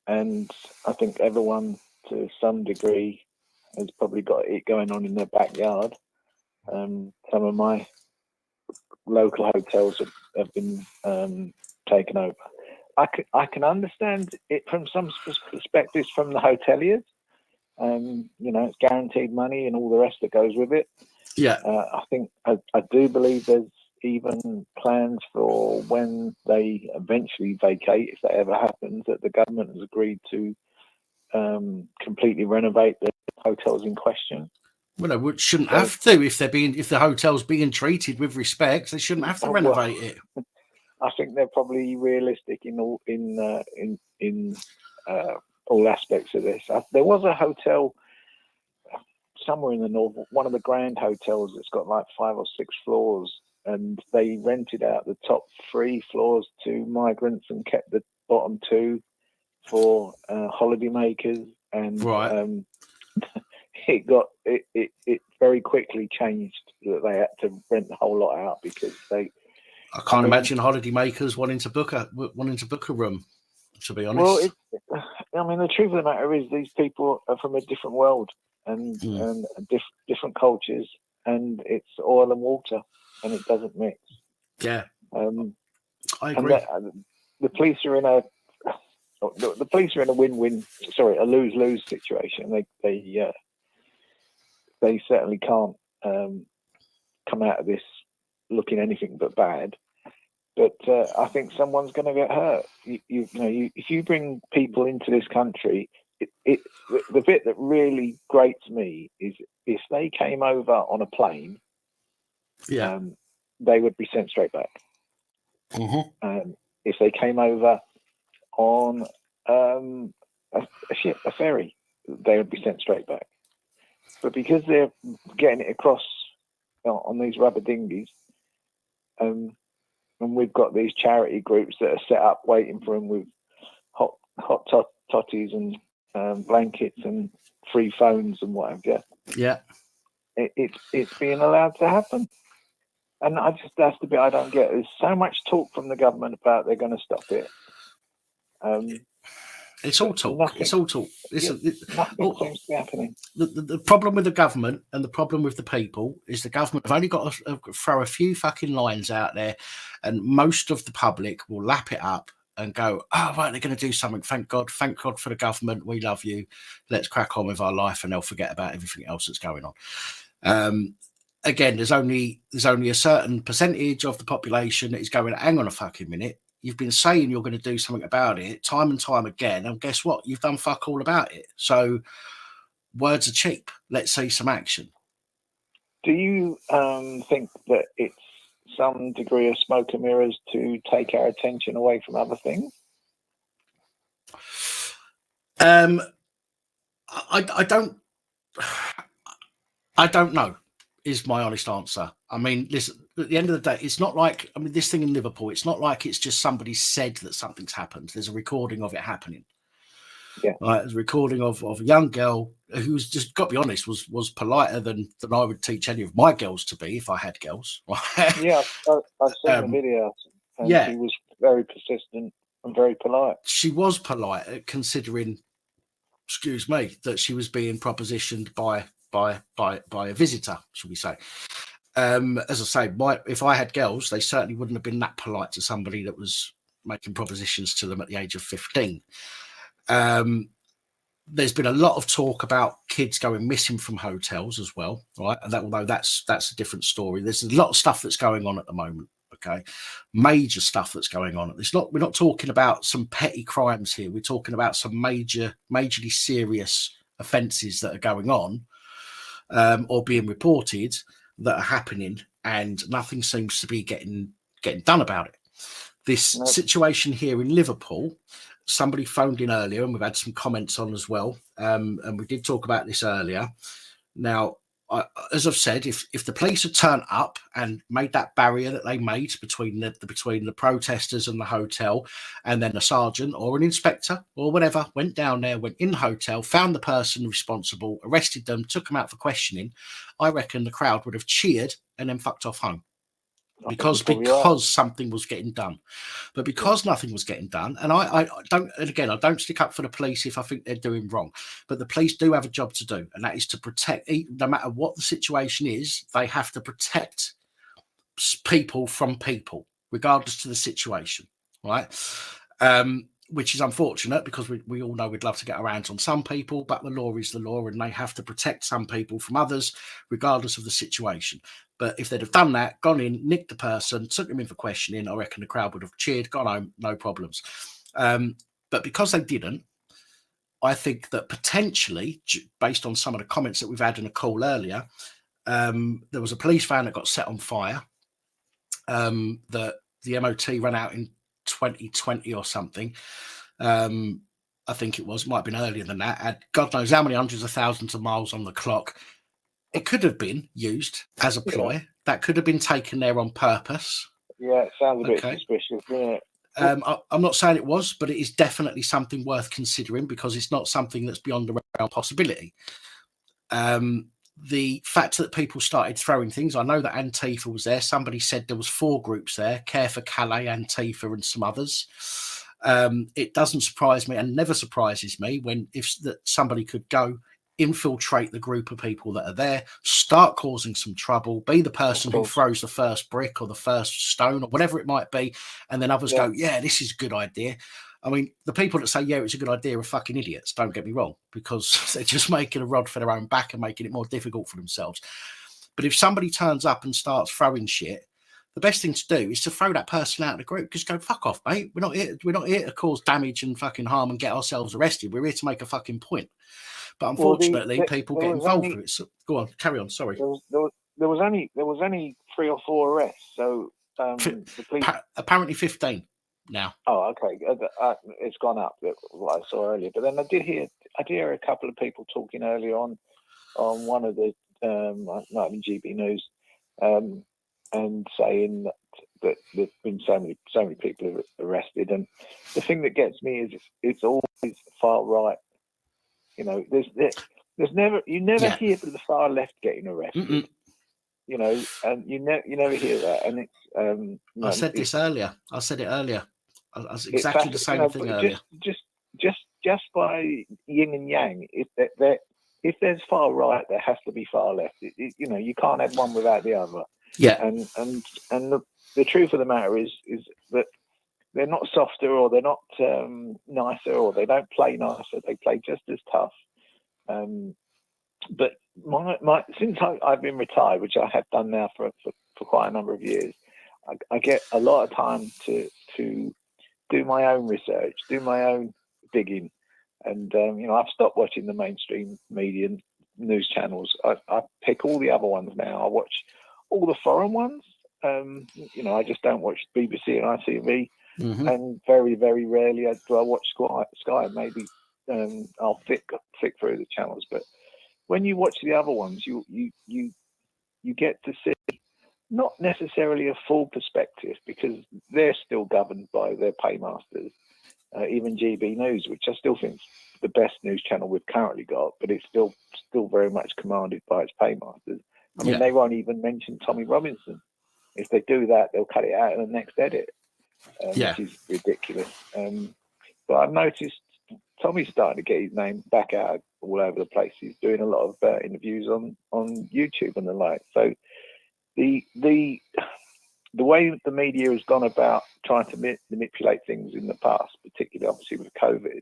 And I think everyone, to some degree, has probably got it going on in their backyard. Some of my local hotels have been taken over. I can understand it from some perspectives from the hoteliers. It's guaranteed money and all the rest that goes with it. Yeah. I think I do believe there's even plans for when they eventually vacate, if that ever happens, that the government has agreed to completely renovate the hotels in question. Well, they shouldn't have to if the hotel's being treated with respect. They shouldn't have to renovate it. I think they're probably realistic in all aspects of this. There was a hotel somewhere in the north, one of the grand hotels that's got like 5 or 6 floors, and they rented out the top 3 floors to migrants and kept the bottom 2 for holidaymakers. And right. It very quickly changed that they had to rent the whole lot out because I can't imagine holidaymakers wanting to book a room, to be honest. Well, the truth of the matter is these people are from a different world and different cultures, and it's oil and water, and it doesn't mix. Yeah, I agree. The police are in a win-win, a lose-lose situation. They certainly can't come out of this looking anything but bad. But I think someone's going to get hurt. If you bring people into this country, the bit that really grates me is if they came over on a plane, they would be sent straight back. Mm-hmm. If they came over on a ferry, they would be sent straight back. But because they're getting it across on these rubber dinghies, and we've got these charity groups that are set up waiting for them with hot totties and blankets and free phones and whatever. Yeah, it's being allowed to happen, and that's the bit I don't get. There's so much talk from the government about they're going to stop it. It's all talk. It's all talk. Nothing seems to be happening. The problem with the government and the problem with the people is the government have only got to throw a few fucking lines out there, and most of the public will lap it up and go, "Oh, right, they're going to do something. Thank God for the government. We love you. Let's crack on with our life," and they'll forget about everything else that's going on. Again, there's only a certain percentage of the population that is going, "Hang on a fucking minute. You've been saying you're going to do something about it time and time again, and guess what? You've done fuck all about it. So words are cheap. Let's see some action." Do you think that it's some degree of smoke and mirrors to take our attention away from other things? I don't know, is my honest answer. I mean, listen, at the end of the day, it's not like, I mean, this thing in Liverpool, it's not like it's just somebody said that something's happened. There's a recording of it happening. Yeah. Right, there's a recording of a young girl who's just, got to be honest, was politer than I would teach any of my girls to be if I had girls. Right? Yeah, I've seen the video, and yeah, she was very persistent and very polite. She was polite, considering, excuse me, that she was being propositioned by a visitor, shall we say. As I say, if I had girls, they certainly wouldn't have been that polite to somebody that was making propositions to them at the age of 15. There's been a lot of talk about kids going missing from hotels as well, right? And although that's a different story. There's a lot of stuff that's going on at the moment. Okay, major stuff that's going on. We're not talking about some petty crimes here. We're talking about some majorly serious offences that are going on, or being reported, that are happening, and nothing seems to be getting done about it. This situation here in Liverpool, somebody phoned in earlier, and we've had some comments on as well, and we did talk about this earlier. Now, as I've said, if the police had turned up and made that barrier that they made between the protesters and the hotel, and then a sergeant or an inspector or whatever went down there, went in the hotel, found the person responsible, arrested them, took them out for questioning, I reckon the crowd would have cheered and then fucked off home. Because something was getting done. But because nothing was getting done, and I don't stick up for the police if I think they're doing wrong, but the police do have a job to do, and that is to protect, no matter what the situation is, they have to protect people from people, regardless to the situation, right? Which is unfortunate, because we all know we'd love to get our hands on some people, but the law is the law, and they have to protect some people from others, regardless of the situation. But if they'd have done that, gone in, nicked the person, took them in for questioning, I reckon the crowd would have cheered, gone home, no problems. But because they didn't, I think that potentially, based on some of the comments that we've had in a call earlier, there was a police van that got set on fire, that the MOT ran out in 2020 or something. I think it might have been earlier than that. Had God knows how many hundreds of thousands of miles on the clock. It could have been used as a ploy. Yeah. That could have been taken there on purpose. Yeah, it sounds a bit suspicious, doesn't it? I'm not saying it was, but it is definitely something worth considering, because it's not something that's beyond the realm of possibility. The fact that people started throwing things, I know that Antifa was there. Somebody said there was 4 groups there: Care for Calais, Antifa, and some others. It doesn't surprise me, and never surprises me, if somebody could go infiltrate the group of people that are there, start causing some trouble, be the person who throws the first brick or the first stone or whatever it might be, and then others go, yeah, this is a good idea. I mean, the people that say, yeah, it's a good idea, are fucking idiots, don't get me wrong, because they're just making a rod for their own back and making it more difficult for themselves. But if somebody turns up and starts throwing shit, the best thing to do is to throw that person out of the group. Just go, fuck off, mate. We're not here to cause damage and fucking harm and get ourselves arrested. We're here to make a fucking point. But unfortunately, people get involved with it. So, go on, carry on. Sorry. There was only 3 or 4 arrests. So the police... apparently 15 now. Oh, okay. It's gone up. What I saw earlier, but then I did hear a couple of people talking earlier on one of the might have been GB News, and saying that there's been so many people arrested. And the thing that gets me is it's always far right. You know, there's never hear of the far left getting arrested. Mm-mm. You know, and you never hear that. And it's I said this earlier. I said it earlier. I was exactly the same thing earlier. Just by yin and yang, if there's far right, there has to be far left. You know, you can't have one without the other. Yeah. And the truth of the matter is that they're not softer, or they're not nicer, or they don't play nicer. They play just as tough. But since I've been retired, which I have done now for quite a number of years, I get a lot of time to do my own research, do my own digging, and you know, I've stopped watching the mainstream media news channels. I pick all the other ones now. I watch all the foreign ones. You know, I just don't watch BBC and ITV, and very, very rarely do I watch Sky. Maybe I'll flick through the channels, but when you watch the other ones, you get to see not necessarily a full perspective, because they're still governed by their paymasters. Even GB News, which I still think is the best news channel we've currently got, but it's still very much commanded by its paymasters. I mean, they won't even mention Tommy Robinson. If they do that, they'll cut it out in the next edit, which is ridiculous. But I've noticed Tommy's starting to get his name back out all over the place. He's doing a lot of interviews on YouTube and the like. So the way the media has gone about trying to manipulate things in the past, particularly obviously with COVID,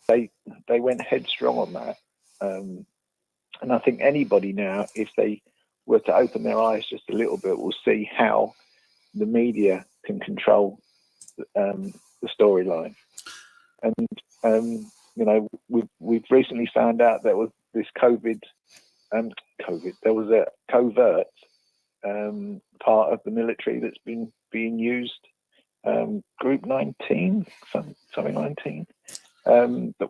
they went headstrong on that. And I think anybody now, if they were to open their eyes just a little bit, will see how the media can control the storyline. And you know, we've recently found out there was this COVID. There was a covert part of the military that's been being used, Group 19, something 19, that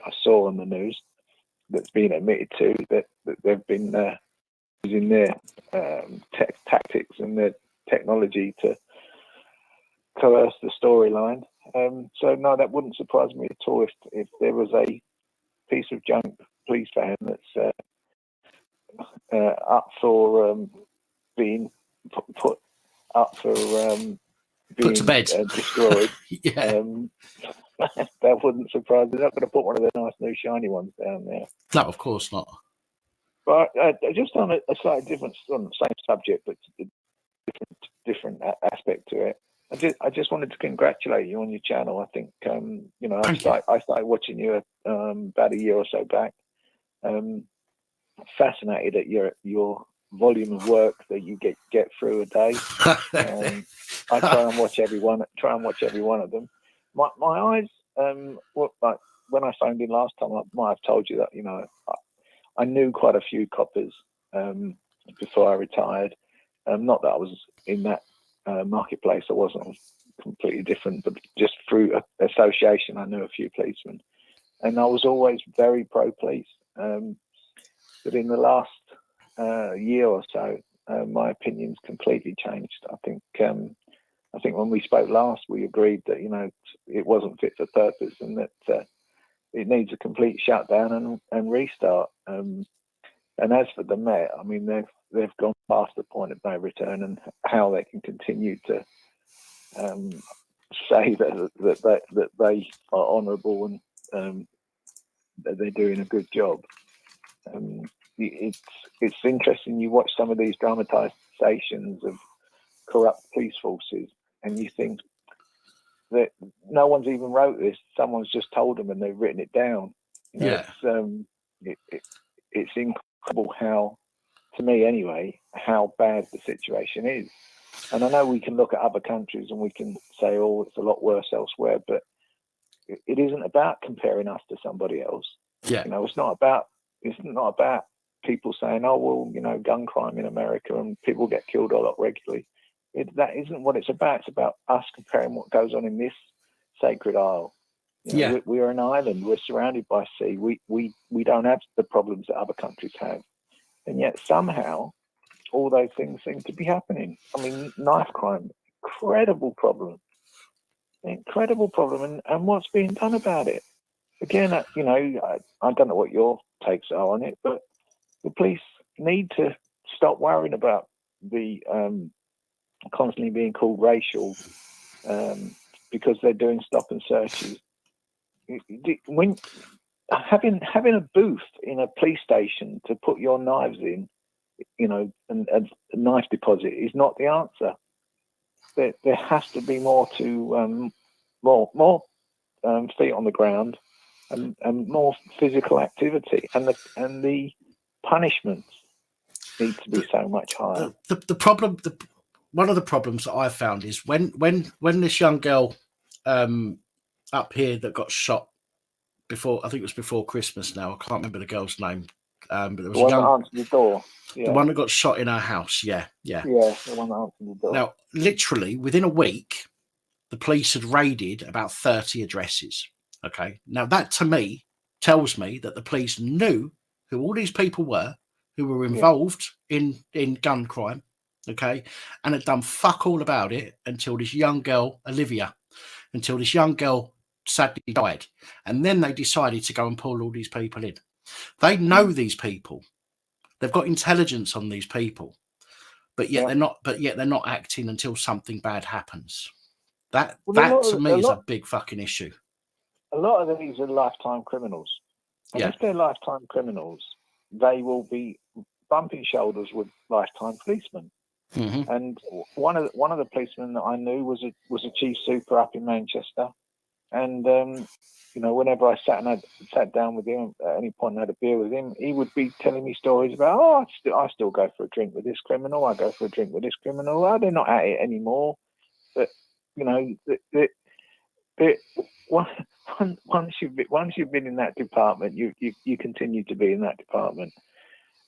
I saw on the news, that's been admitted to, that they've been using their tactics and their technology to coerce the storyline. So no, that wouldn't surprise me at all if there was a piece of junk police van that's up for being put up for being put to bed, destroyed. That wouldn't surprise me. They're not going to put one of the nice new shiny ones down there. No, of course not. But just on a slightly different, on the same subject, but different aspect to it. I just wanted to congratulate you on your channel. I think you know, I started watching you about a year or so back. Fascinated at your volume of work that you get through a day. I try and watch every one of them. My eyes, like when I phoned in last time, I might have told you that, you know, I knew quite a few coppers before I retired. Not that I was in that marketplace, I wasn't completely different, but just through association, I knew a few policemen, and I was always very pro police. But in the last year or so, my opinion's completely changed. I think when we spoke last, we agreed that, you know, it wasn't fit for purpose, and that it needs a complete shutdown and restart. And as for the Met, I mean, they've gone past the point of no return, and how they can continue to say that they are honourable and that they're doing a good job. It's interesting. You watch some of these dramatisations of corrupt police forces, and you think that no one's even wrote this. Someone's just told them, and they've written it down. You know, it's incredible how, to me anyway, how bad the situation is. And I know we can look at other countries and we can say, oh, it's a lot worse elsewhere, but it isn't about comparing us to somebody else. You know, it's not about people saying, oh, well, you know, gun crime in America and people get killed a lot regularly. That isn't what it's about. It's about us comparing what goes on in this sacred isle. You know, we are an island. We're surrounded by sea. We don't have the problems that other countries have. And yet somehow all those things seem to be happening. I mean, knife crime, incredible problem. And what's being done about it? Again, you know, I don't know what your takes are on it, but the police need to stop worrying about the constantly being called racial because they're doing stop and searches. When having a booth in a police station to put your knives in, you know, and a knife deposit is not the answer. There has to be more to more feet on the ground and more physical activity, and the punishments need to be so much higher. The problem, one of the problems that I found is when this young girl up here that got shot before, I think it was before Christmas now, I can't remember the girl's name, but there was the one that answered the door. The one that got shot in her house. Yeah, the one that answered the door. Now, literally within a week, the police had raided about 30 addresses. Okay, now that to me tells me that the police knew who all these people were who were involved in gun crime, okay, and had done fuck all about it until this young girl, Olivia, sadly died. And then they decided to go and pull all these people in. They know these people. They've got intelligence on these people, but yet they're not acting until something bad happens. That to me is a big fucking issue. A lot of these are lifetime criminals. And if they're lifetime criminals, they will be bumping shoulders with lifetime policemen. Mm-hmm. And one of the policemen that I knew was a chief super up in Manchester. And you know, whenever I sat down with him at any point and had a beer with him, he would be telling me stories about, I still go for a drink with this criminal. I go for a drink with this criminal. Oh, they're not at it anymore. But you know, once you've been in that department, you continue to be in that department.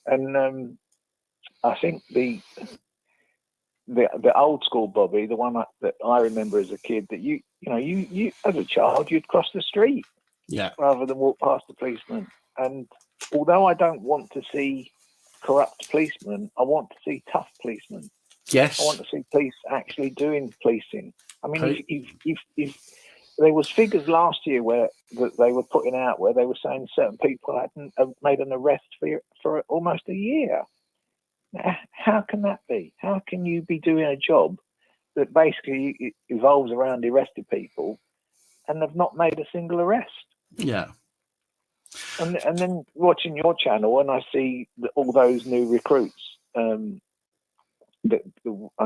And I think the old school Bobby, the one that I remember as a kid, that you as a child you'd cross the street rather than walk past the policeman. And although I don't want to see corrupt policemen, I want to see tough policemen. Yes, I want to see police actually doing policing. I mean, if there was figures last year that they were putting out where they were saying certain people hadn't made an arrest for almost a year. How can that be? How can you be doing a job that basically evolves around arrested people and have not made a single arrest? Yeah. And then watching your channel, and I see all those new recruits. I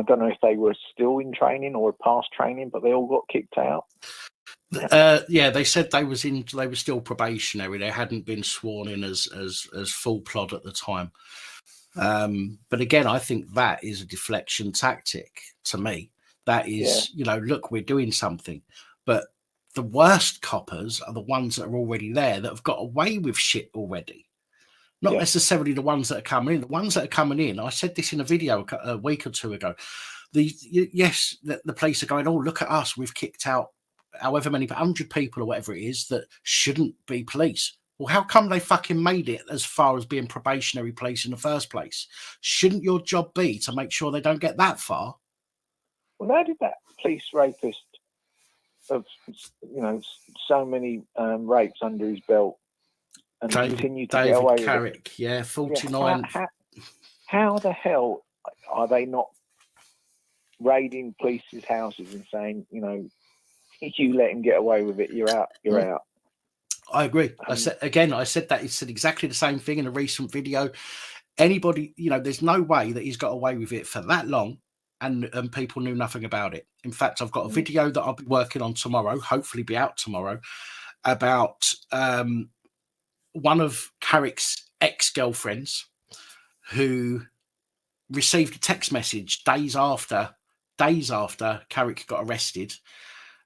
don't know if they were still in training or past training, but they all got kicked out. They said they were still probationary. They hadn't been sworn in as full plod at the time. But again, I think that is a deflection tactic to me. That is, look, we're doing something. But the worst coppers are the ones that are already there, that have got away with shit already. Not necessarily the ones that are coming in. The ones that are coming in, I said this in a video a week or two ago. The police are going, oh, look at us. We've kicked out however many, 100 people or whatever it is that shouldn't be police. Well, how come they fucking made it as far as being probationary police in the first place? Shouldn't your job be to make sure they don't get that far? Well, how did that police rapist of, so many rapes under his belt and continue to get away Carrick, with it? 49. How the hell are they not raiding police's houses and saying, if you let him get away with it, you're out, out? I agree. I said that. He said exactly the same thing in a recent video. Anybody, there's no way that he's got away with it for that long and people knew nothing about it. In fact, I've got a video that I'll be working on tomorrow, hopefully be out tomorrow, about one of Carrick's ex-girlfriends who received a text message days after Carrick got arrested.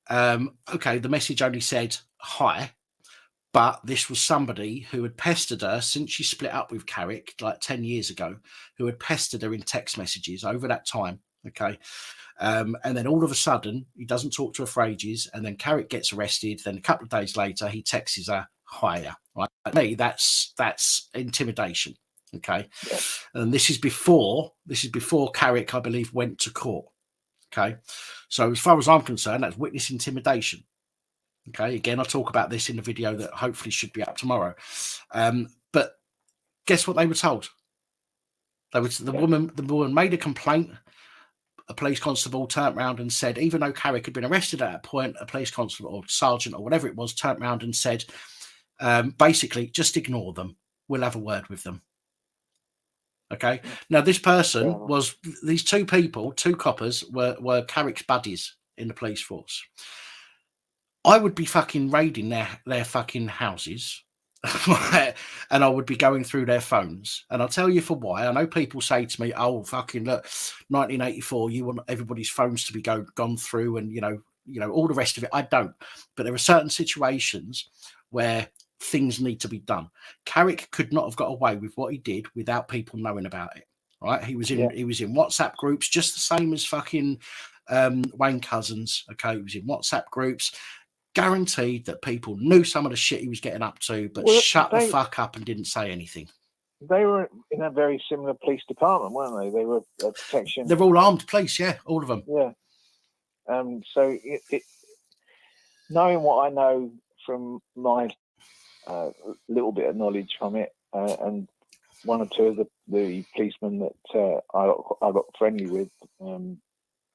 The message only said hi, but this was somebody who had pestered her since she split up with Carrick like 10 years ago, who had pestered her in text messages over that time. And then all of a sudden he doesn't talk to her for ages, and then Carrick gets arrested. Then a couple of days later he texts her higher. Right? To me, that's intimidation. Okay. Yeah. And this is before Carrick, I believe, went to court. Okay. So as far as I'm concerned, that's witness intimidation. Okay. Again, I'll talk about this in the video that hopefully should be up tomorrow. But guess what they were told? The woman made a complaint. A police constable turned around and said, even though Carrick had been arrested at that point, a police constable or sergeant or whatever it was turned around and said, basically, just ignore them. We'll have a word with them. Okay. Now, this person was, these two coppers were Carrick's buddies in the police force. I would be fucking raiding their fucking houses and I would be going through their phones. And I'll tell you for why. I know people say to me, oh, fucking look, 1984, you want everybody's phones to be gone through and, all the rest of it. I don't. But there are certain situations where things need to be done. Carrick could not have got away with what he did without people knowing about it. right? He was in WhatsApp groups, just the same as fucking Wayne Cousins. Okay, he was in WhatsApp groups. Guaranteed that people knew some of the shit he was getting up to, but shut the fuck up and didn't say anything. They were in a very similar police department, weren't they? They were protection. They're all armed police, yeah, all of them. Yeah. So knowing what I know from my little bit of knowledge from it, and one or two of the policemen that I got friendly with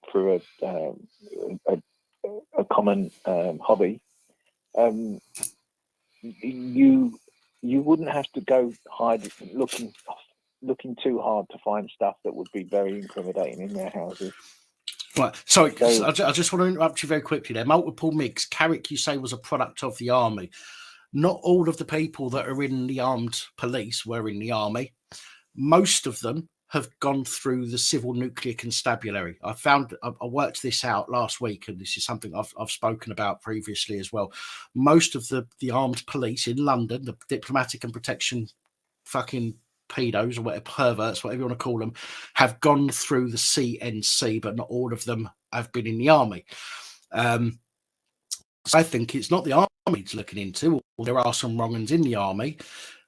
through a common hobby, you wouldn't have to go looking too hard to find stuff that would be very intimidating in their houses. Right. Sorry, so I just want to interrupt you very quickly there. Multiple MIGs. Carrick, you say, was a product of the army. Not all of the people that are in the armed police were in the army. Most of them have gone through the civil nuclear constabulary. I worked this out last week, and this is something I've spoken about previously as well. Most of the armed police in London, the diplomatic and protection fucking pedos or whatever, perverts, whatever you want to call them, have gone through the CNC, but not all of them have been in the army. So I think it's not the army it's looking into. There are some wrong uns in the army.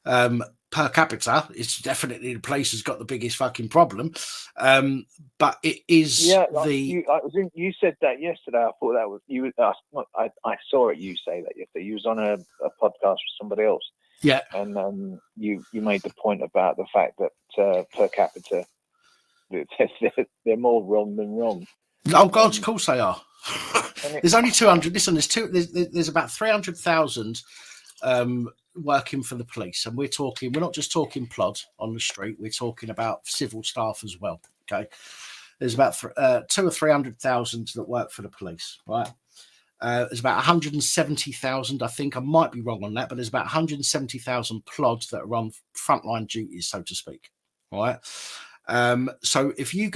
Per capita, it's definitely the place that's got the biggest fucking problem. But it is you said that yesterday. I thought that was you. I saw it. You say that yesterday. You was on a podcast with somebody else. Yeah, and you made the point about the fact that per capita, they're more wrong than wrong. Oh God, of course they are. There's only 200. Listen, there's about 300,000 working for the police, and we're not just talking plod on the street. We're talking about civil staff as well. Okay, there's about 200,000 or 300,000 that work for the police, right? There's about 170,000, I think. I might be wrong on that, but there's about 170,000 plods that are on frontline duties, so to speak. All right. So if you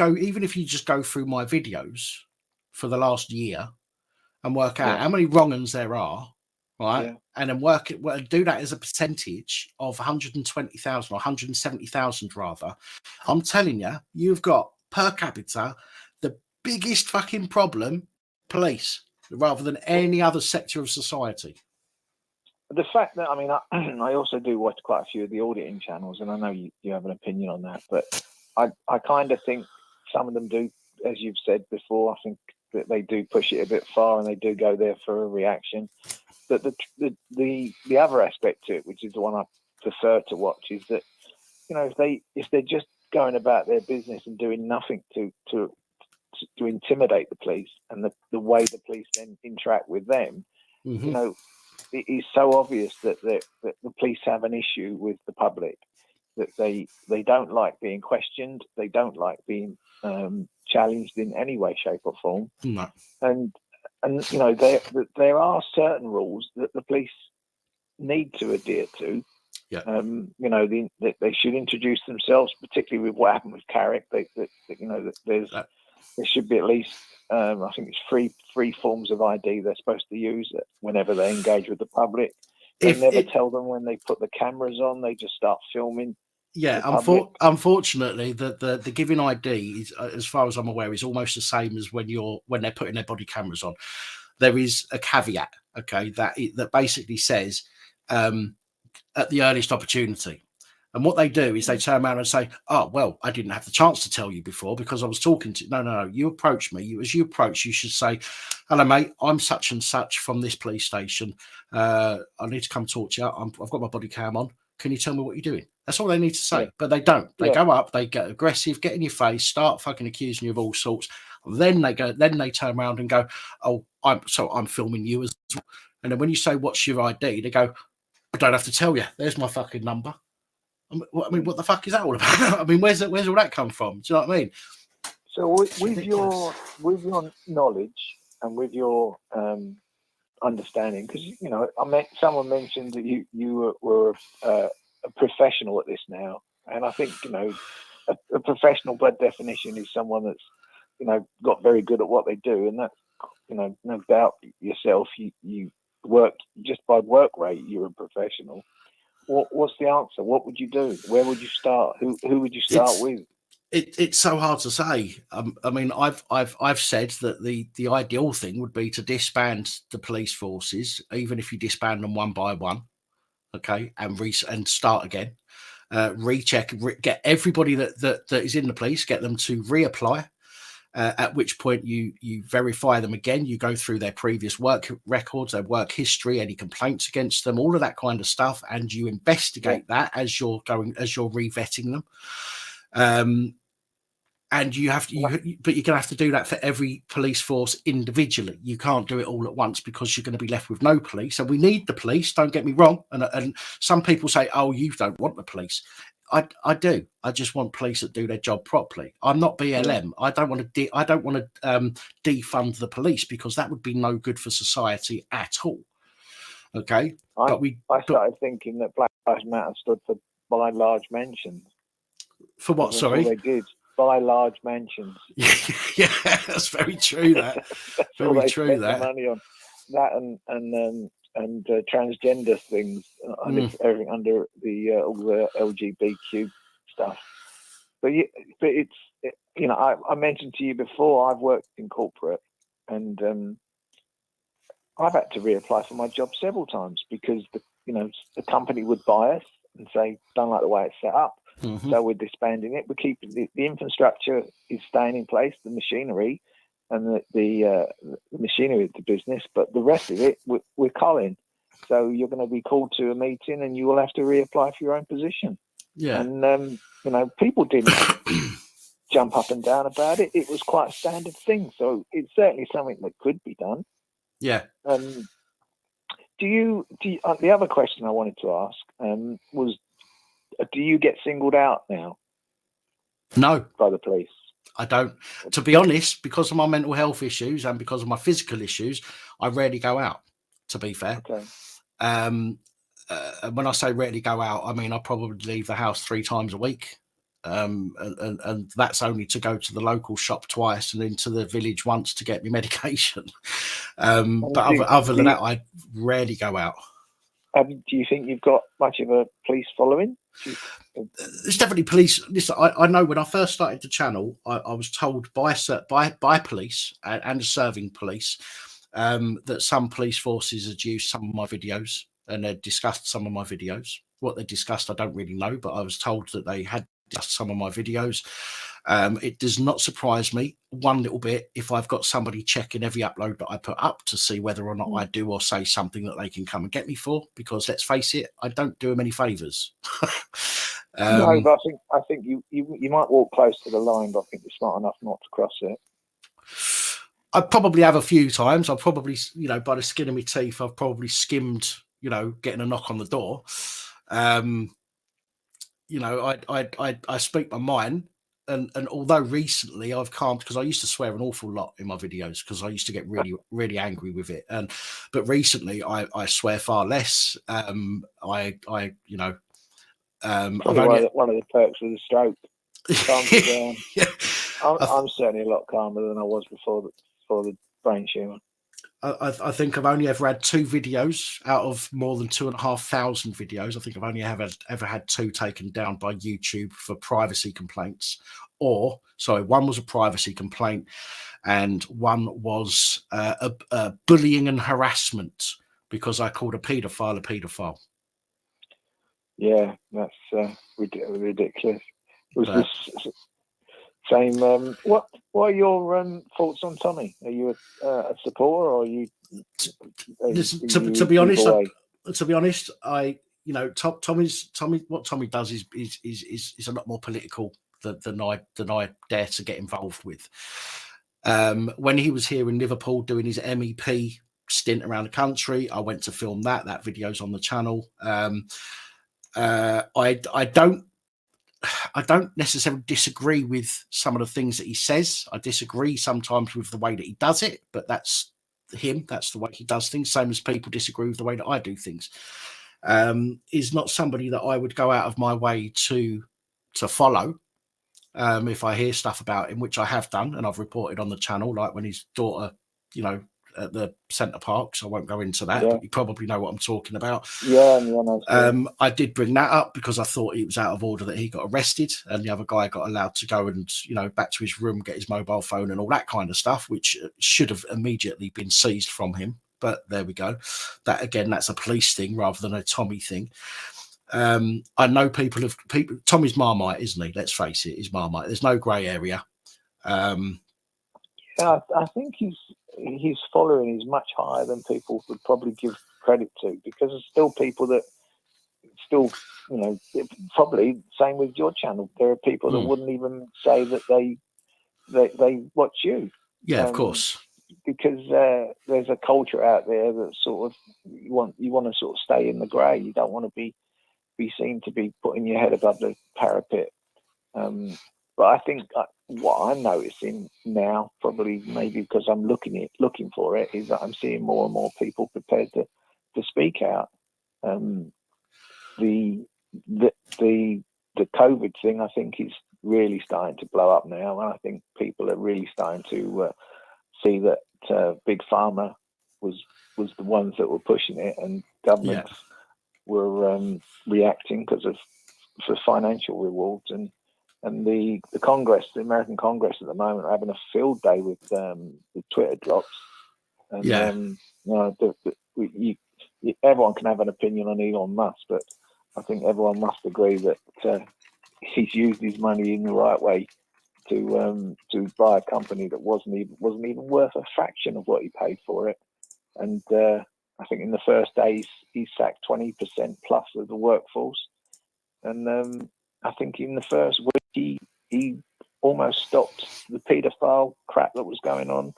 just go through my videos for the last year and work out how many wrong uns there are, right, and then do that as a percentage of 120,000 or 170,000 rather, I'm telling you, you've got per capita the biggest fucking problem, police, rather than any other sector of society. The fact that, I mean, I also do watch quite a few of the auditing channels, and I know you have an opinion on that, but I kind of think some of them do, as you've said before, I think that they do push it a bit far and they do go there for a reaction. But the other aspect to it, which is the one I prefer to watch, is that, you know, if they're just going about their business and doing nothing to intimidate the police, and the way the police then interact with them, you know, it is so obvious that the police have an issue with the public, that they don't like being questioned, they don't like being challenged in any way, shape or form. No. And you know, there are certain rules that the police need to adhere to. Yeah. You know, they should introduce themselves, particularly with what happened with Carrick. You know, there should be at least, I think it's three forms of ID they're supposed to use whenever they engage with the public. They never tell them when they put the cameras on. They just start filming. Yeah, unfortunately, the giving ID is, as far as I'm aware, is almost the same as when they're putting their body cameras on. There is a caveat, okay, that basically says at the earliest opportunity. And what they do is they turn around and say, "Oh, well, I didn't have the chance to tell you before because I was talking to." No. You approach me. As you approach, you should say, "Hello, mate. I'm such and such from this police station. I need to come talk to you. I've got my body cam on. Can you tell me what you're doing?" That's all they need to say. Yeah. But they don't. They go up, they get aggressive, get in your face, start fucking accusing you of all sorts. Then they turn around and go, "Oh, I'm filming you as well." And then when you say, "What's your ID?" they go, "I don't have to tell you. There's my fucking number." I mean, what the fuck is that all about? I mean, where's all that come from? Do you know what I mean? So with your knowledge and with your understanding, because, you know, someone mentioned that you were a professional at this now, and I think, you know, a professional by definition is someone that's, you know, got very good at what they do, and that's, you know, no doubt yourself. You work just by work rate. You're a professional. What's the answer? What would you do? Where would you start? Who would you start with? It's so hard to say. I mean, I've said that the ideal thing would be to disband the police forces, even if you disband them one by one, okay, and start again. Recheck, get everybody that is in the police, get them to reapply. At which point you verify them again. You go through their previous work records, their work history, any complaints against them, all of that kind of stuff, and you investigate that as you're revetting them. And you have to, but you're going to have to do that for every police force individually. You can't do it all at once because you're going to be left with no police. And we need the police. Don't get me wrong. And some people say, "Oh, you don't want the police." I do. I just want police that do their job properly. I'm not BLM. I don't want to. I don't want to defund the police, because that would be no good for society at all. Okay, I started thinking that Black Lives Matter stood for by large mentions. For what? Sorry, they did. By large mentions. Yeah, that's very true. That very true. That money on that and transgender things, everything under the all the LGBTQ stuff. But it's I mentioned to you before, I've worked in corporate, and I've had to reapply for my job several times because the company would buy us and say, "Don't like the way it's set up." So we're disbanding it. We're keeping the infrastructure is staying in place, the machinery and the machinery of the business, but the rest of it we're culling. So you're going to be called to a meeting, and you will have to reapply for your own position. Yeah, and people didn't jump up and down about it. It was quite a standard thing. So it's certainly something that could be done. Yeah. Do you? The other question I wanted to ask was, do you get singled out now? No. By the police? I don't. To be honest, because of my mental health issues and because of my physical issues, I rarely go out, to be fair. Okay. When I say rarely go out, I mean I probably leave the house 3 times a week. And that's only to go to the local shop twice and into the village once to get me medication. But other than that, I rarely go out. Do you think you've got much of a police following? There's definitely police. Listen, I know when I first started the channel, I was told by police and serving police that some police forces had used some of my videos and had discussed some of my videos. What they discussed, I don't really know, but I was told that they had discussed some of my videos. It does not surprise me one little bit if I've got somebody checking every upload that I put up to see whether or not I do or say something that they can come and get me for, because let's face it, I don't do them any favors. No, but I think you might walk close to the line, but I think you're smart enough not to cross it. I probably have a few times. I've probably, by the skin of my teeth, I've probably skimmed, getting a knock on the door. I speak my mind. And although recently I've calmed, because I used to swear an awful lot in my videos because I used to get really, really angry with it. But recently I swear far less. One of the perks of the stroke. Calms you down. Yeah. I'm certainly a lot calmer than I was before the brain tumour. I think I've only ever had 2 videos out of more than 2,500 videos. I think I've only ever had 2 taken down by YouTube for privacy complaints. One was a privacy complaint, and one was a bullying and harassment because I called a paedophile a paedophile. Yeah, that's ridiculous. It was this same. What are your thoughts on Tommy? Are you a supporter, or are you? To be honest, what Tommy does is a lot more political than I dare to get involved with. When he was here in Liverpool doing his MEP stint around the country, I went to film that. That video's on the channel. I don't necessarily disagree with some of the things that he says. I disagree sometimes with the way that he does it, but that's him. That's the way he does things. Same as people disagree with the way that I do things. Is not somebody that I would go out of my way to follow. If I hear stuff about him, which I have done, and I've reported on the channel, like when his daughter, at the Centre Parks. I won't go into that, but you probably know what I'm talking about. I did bring that up because I thought it was out of order that he got arrested and the other guy got allowed to go and, you know, back to his room, get his mobile phone and all that kind of stuff, which should have immediately been seized from him. But there we go. That again, that's a police thing rather than a Tommy thing. I know people. Tommy's Marmite, isn't he? Let's face it, he's Marmite. There's no grey area. I think his following is much higher than people would probably give credit to, because there's still people that still, you know, probably same with your channel. There are people that wouldn't even say that they watch you. Yeah, of course. Because there's a culture out there that sort of you want to sort of stay in the grey. You don't want to be seen to be putting your head above the parapet. But I think what I'm noticing now, probably maybe because I'm looking for it, is that I'm seeing more and more people prepared to speak out. The COVID thing, I think, is really starting to blow up now, and I think people are really starting to see that Big Pharma was the ones that were pushing it, and governments were reacting for financial rewards, and the Congress, the American Congress at the moment, are having a field day with Twitter drops. And, you know, everyone can have an opinion on Elon Musk, but I think everyone must agree that he's used his money in the right way to buy a company that wasn't even worth a fraction of what he paid for it. And I think in the first days he sacked 20% plus of the workforce, and I think in the first week he almost stopped the paedophile crap that was going on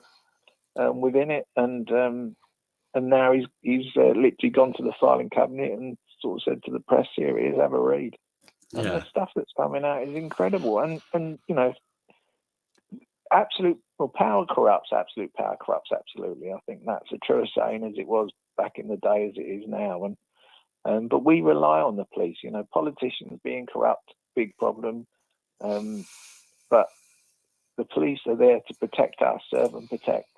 within it, and now he's literally gone to the filing cabinet and sort of said to the press, "Here it is, have a read." And the stuff that's coming out is incredible, and you know, power corrupts. Absolute power corrupts. Absolutely, I think that's a truer saying as it was back in the day as it is now. And but we rely on the police. You know, politicians being corrupt, big problem. But the police are there to protect us, serve and protect.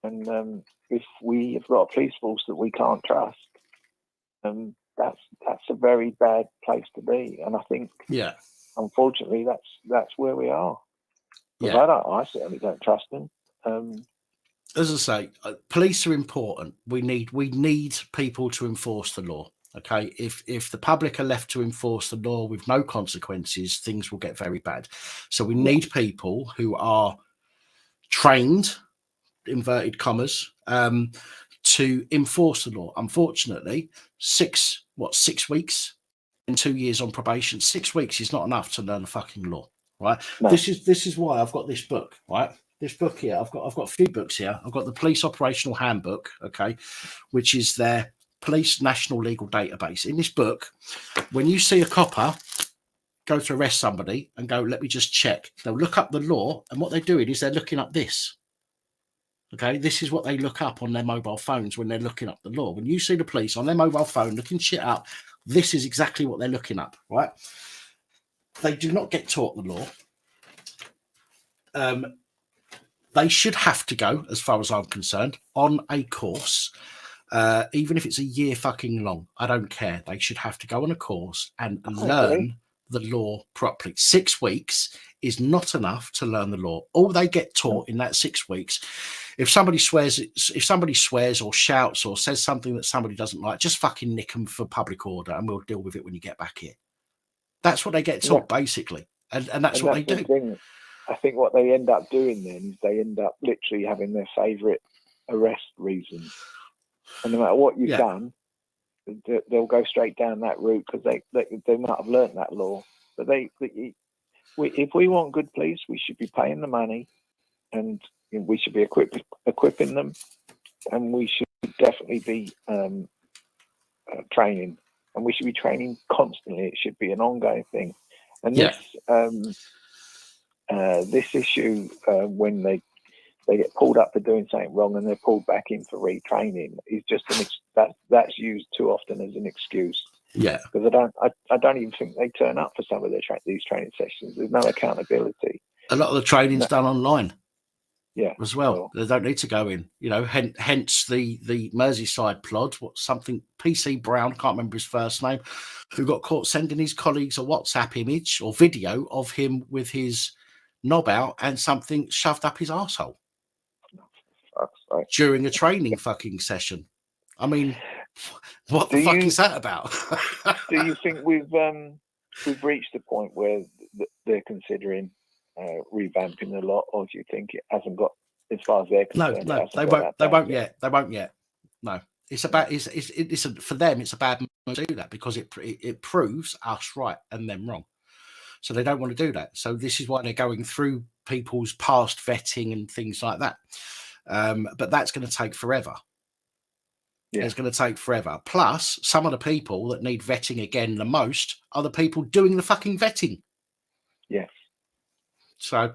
And if we have got a police force that we can't trust, that's a very bad place to be. And I think, unfortunately, that's where we are. Because I certainly don't trust them. As I say, police are important. We need people to enforce the law. Okay, if the public are left to enforce the law with no consequences, things will get very bad. So we need people who are trained, inverted commas, to enforce the law. Unfortunately, 6 weeks and 2 years on probation. 6 weeks is not enough to learn the fucking law, right? No. This is why I've got this book, right? This book here, I've got a few books here. I've got the Police Operational Handbook, okay, which is their Police National Legal Database. In this book, when you see a copper go to arrest somebody and go, let me just check, they'll look up the law, and what they're doing is they're looking up this. Okay, this is what they look up on their mobile phones when they're looking up the law. When you see the police on their mobile phone looking shit up, this is exactly what they're looking up, right? They do not get taught the law. They should have to go, as far as I'm concerned, on a course. Even if it's a year fucking long, I don't care. They should have to go on a course and learn the law properly. 6 weeks is not enough to learn the law. All they get taught in that 6 weeks, if somebody swears or shouts or says something that somebody doesn't like, just fucking nick them for public order and we'll deal with it when you get back here. That's what they get taught, basically. And that's what they do. I think what they end up doing then is they end up literally having their favourite arrest reason. And no matter what you've done, they'll go straight down that route because they might have learnt that law. But if we want good police, we should be paying the money, and we should be equipping them, and we should definitely be training, and we should be training constantly. It should be an ongoing thing. And this issue, when they get pulled up for doing something wrong and they're pulled back in for retraining, is just that's used too often as an excuse. Yeah, because I don't even think they turn up for some of these training sessions. There's no accountability. A lot of the training's done online. as well. They don't need to go in, hence the Merseyside plod, PC Brown, I can't remember his first name, who got caught sending his colleagues a WhatsApp image or video of him with his knob out and something shoved up his arsehole during a training fucking session. I mean, what the fuck is that about? Do you think we've reached a point where they're considering revamping the lot, or do you think it hasn't got, as far as they're concerned? No, they won't yet. No, it's about it's for them. It's a bad move to do that because it proves us right and them wrong. So they don't want to do that. So this is why they're going through people's past vetting and things like that. But that's going to take forever. Yeah. It's going to take forever. Plus, some of the people that need vetting again the most are the people doing the fucking vetting. Yes. So,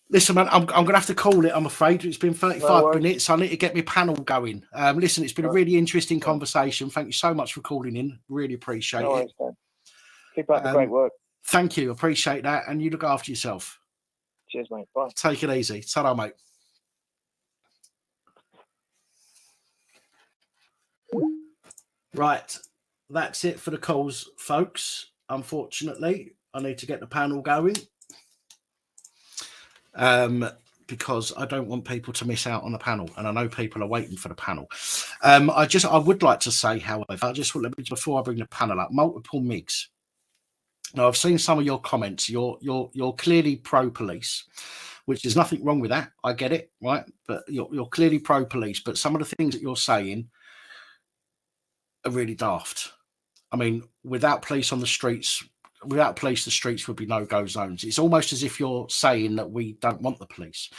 listen, man, I'm going to have to call it, I'm afraid. It's been 35 minutes. I need to get my panel going. Listen, it's been a really interesting conversation. Thank you so much for calling in. Really appreciate it. Man. Keep up the great work. Thank you. Appreciate that. And you look after yourself. Cheers, mate. Bye. Take it easy. Ta-ra, mate. Right. That's it for the calls, folks. Unfortunately, I need to get the panel going. Because I don't want people to miss out on the panel, and I know people are waiting for the panel. I would like to say, however, before I bring the panel up, multiple MIGs. Now, I've seen some of your comments. You're clearly pro-police, which there's nothing wrong with that. I get it, right? But you're clearly pro-police. But some of the things that you're saying are really daft. I mean, without police on the streets. Without police, the streets would be no-go zones. It's almost as if you're saying that we don't want the police.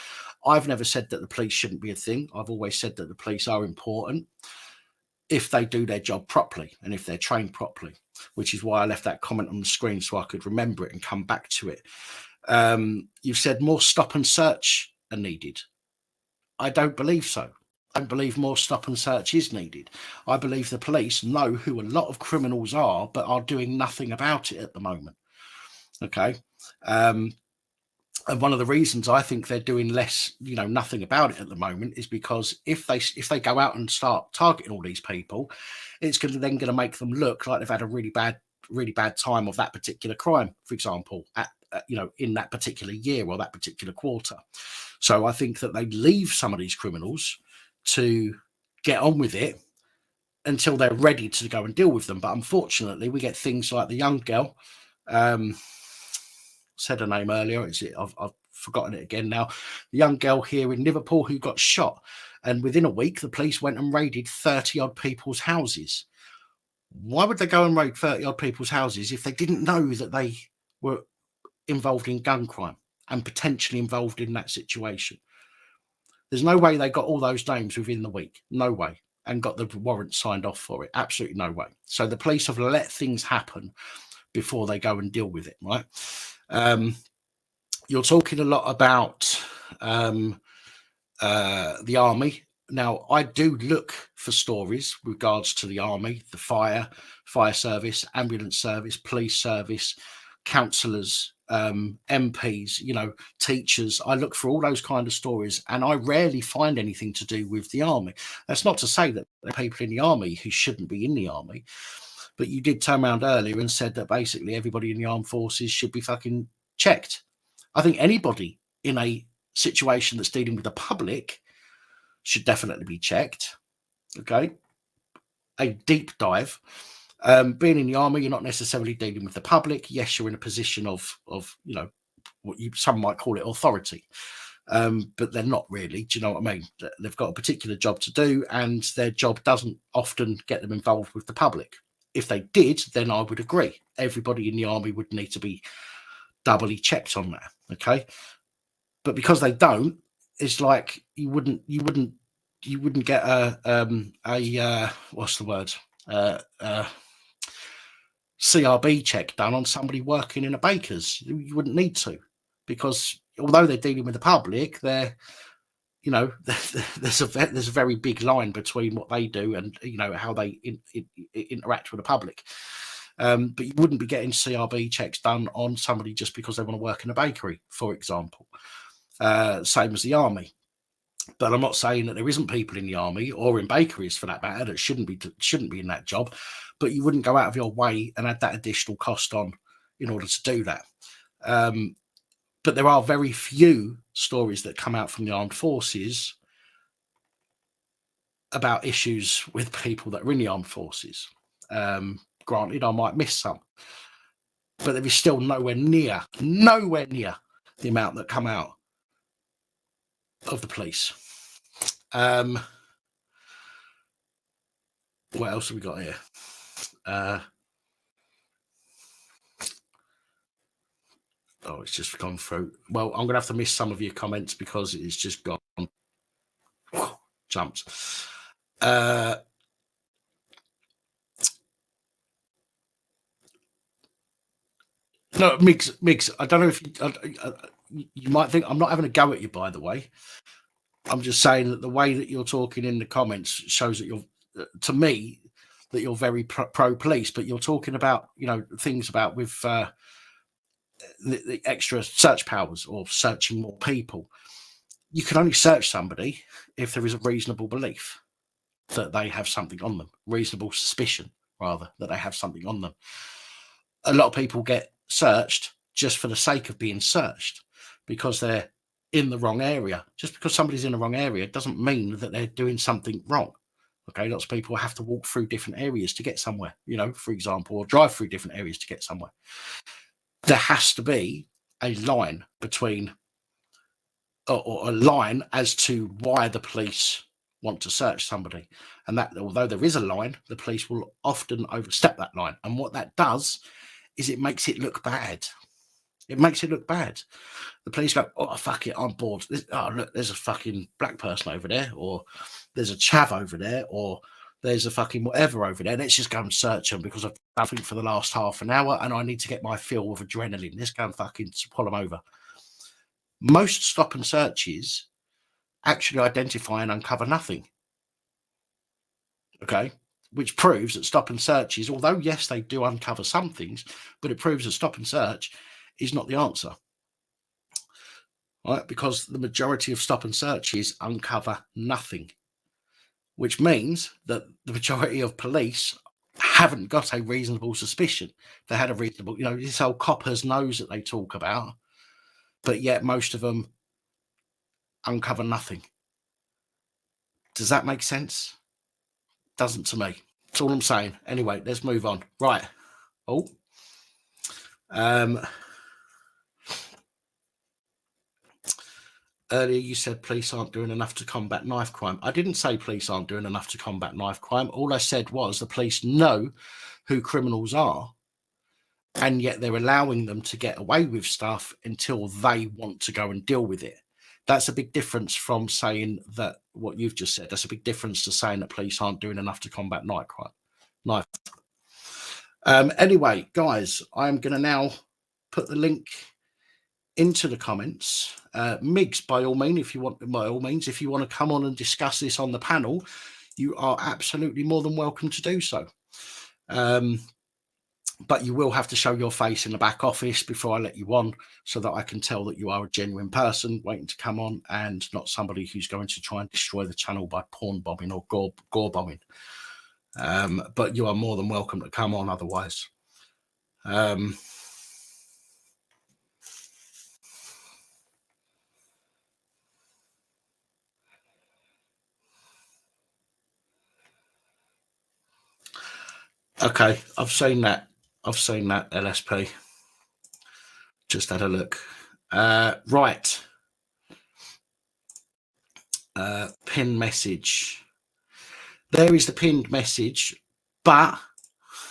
I've never said that the police shouldn't be a thing. I've always said that the police are important if they do their job properly and if they're trained properly, which is why I left that comment on the screen so I could remember it and come back to it. You've said more stop and search are needed. I don't believe so. I don't believe more stop and search is needed. I believe the police know who a lot of criminals are, but are doing nothing about it at the moment. Okay. And one of the reasons I think they're doing nothing about it at the moment is because if they go out and start targeting all these people, it's going to make them look like they've had a really bad time of that particular crime, for example, in that particular year or that particular quarter. So I think that they leave some of these criminals to get on with it until they're ready to go and deal with them. But unfortunately, we get things like the young girl, said her name earlier, I've forgotten it again now, the young girl here in Liverpool who got shot. And within a week, the police went and raided 30-odd people's houses. Why would they go and raid 30-odd people's houses if they didn't know that they were involved in gun crime and potentially involved in that situation? There's no way they got all those names within the week. No way. And got the warrant signed off for it. Absolutely no way. So the police have let things happen before they go and deal with it, right? You're talking a lot about the army. Now, I do look for stories with regards to the army, the fire service, ambulance service, police service, councillors, MPs, teachers. I look for all those kind of stories, and I rarely find anything to do with the army. That's not to say that there are people in the army who shouldn't be in the army, but you did turn around earlier and said that basically everybody in the armed forces should be fucking checked. I think anybody in a situation that's dealing with the public should definitely be checked. Okay, a deep dive. Being in the army, you're not necessarily dealing with the public. Yes, you're in a position of what some might call it authority, but they're not really. Do you know what I mean? They've got a particular job to do, and their job doesn't often get them involved with the public. If they did, then I would agree. Everybody in the army would need to be doubly checked on that. Okay, but because they don't, it's like you wouldn't get a what's the word? CRB check done on somebody working in a baker's. You wouldn't need to, because although they're dealing with the public, there's a very big line between what they do and how they interact with the public. But you wouldn't be getting CRB checks done on somebody just because they want to work in a bakery, for example. same as the army. But I'm not saying that there isn't people in the army or in bakeries, for that matter, that shouldn't be in that job. But you wouldn't go out of your way and add that additional cost on in order to do that. But there are very few stories that come out from the armed forces about issues with people that are in the armed forces. Granted, I might miss some, but there is still nowhere near the amount that come out of the police. What else have we got here? Oh, it's just gone through. Well, I'm going to have to miss some of your comments because it's just gone. Jumped. No, Migs, I don't know if you might think I'm not having a go at you, by the way. I'm just saying that the way that you're talking in the comments shows that you're, to me, that you're very pro-police, but you're talking about, things about with the extra search powers or searching more people. You can only search somebody if there is a reasonable belief that they have something on them, reasonable suspicion, rather, that they have something on them. A lot of people get searched just for the sake of being searched because they're in the wrong area. Just because somebody's in the wrong area doesn't mean that they're doing something wrong. Okay, lots of people have to walk through different areas to get somewhere, for example, or drive through different areas to get somewhere. There has to be a line between, or a line as to why the police want to search somebody. And that, although there is a line, the police will often overstep that line. And what that does is it makes it look bad. It makes it look bad. The police go, oh, fuck it, I'm bored. Look, there's a fucking black person over there, or there's a chav over there, or there's a fucking whatever over there. Let's just go and search them because I've done nothing for the last half an hour and I need to get my fill of adrenaline. Let's go and fucking pull them over. Most stop and searches actually identify and uncover nothing. Okay? Which proves that stop and searches, although yes, they do uncover some things, but it proves that stop and search is not the answer. Right? Because the majority of stop and searches uncover nothing, which means that the majority of police haven't got a reasonable suspicion. They had a reasonable, this whole copper's nose that they talk about, but yet most of them uncover nothing. Does that make sense? Doesn't to me. That's all I'm saying. Anyway, let's move on. Right. Oh. Earlier you said police aren't doing enough to combat knife crime. I didn't say police aren't doing enough to combat knife crime. All I said was the police know who criminals are, and yet they're allowing them to get away with stuff until they want to go and deal with it. That's a big difference from saying that what you've just said. That's a big difference to saying that police aren't doing enough to combat knife crime. Anyway, guys, I'm going to now put the link into the comments. Migs, by all means, if you want to come on and discuss this on the panel, you are absolutely more than welcome to do so. But you will have to show your face in the back office before I let you on, so that I can tell that you are a genuine person waiting to come on and not somebody who's going to try and destroy the channel by porn bombing or gore bombing. But you are more than welcome to come on otherwise. Okay, I've seen that, LSP. Just had a look. Right. Pinned message. There is the pinned message, but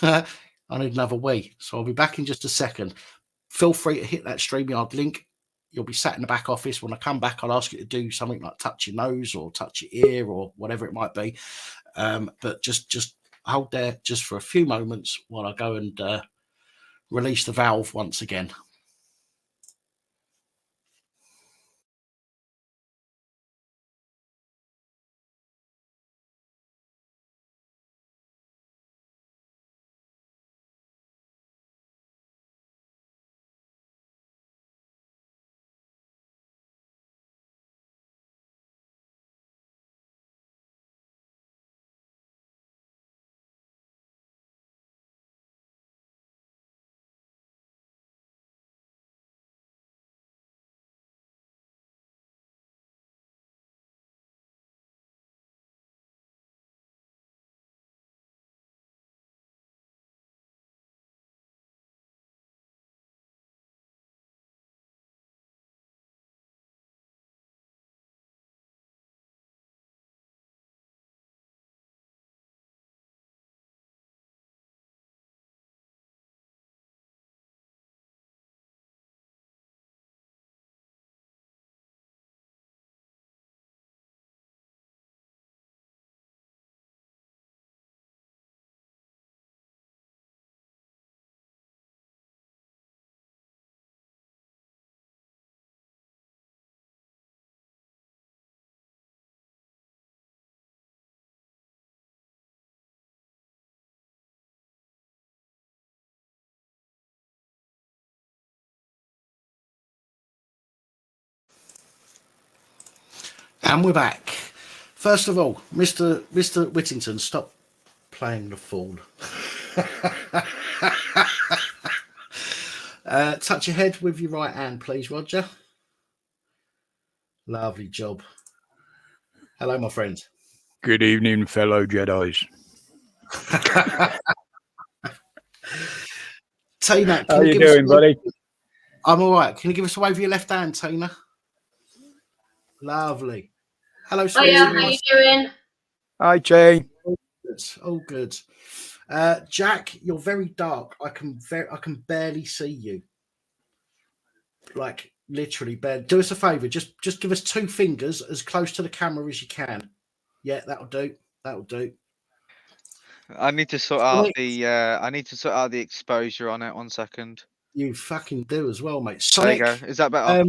I need another wee. So I'll be back in just a second. Feel free to hit that StreamYard link. You'll be sat in the back office. When I come back, I'll ask you to do something like touch your nose or touch your ear or whatever it might be. But just hold there just for a few moments while I go and release the valve once again. And we're back. First of all, Mr. Whittington, stop playing the fool. Touch your head with your right hand, please, Roger. Lovely job. Hello, my friend. Good evening, fellow Jedis. Tina, how you doing, buddy? I'm all right. Can you give us a wave with your left hand, Tina? Lovely. Hello, sweetie. Hiya, how you doing? Hi, Jay. All good. Jack, you're very dark. I can barely see you. Like literally barely. Do us a favour. Just give us 2 fingers as close to the camera as you can. Yeah, that'll do. That'll do. I need to sort out the exposure on it. 1 second. You fucking do as well, mate. Sonic, there you go. Is that better?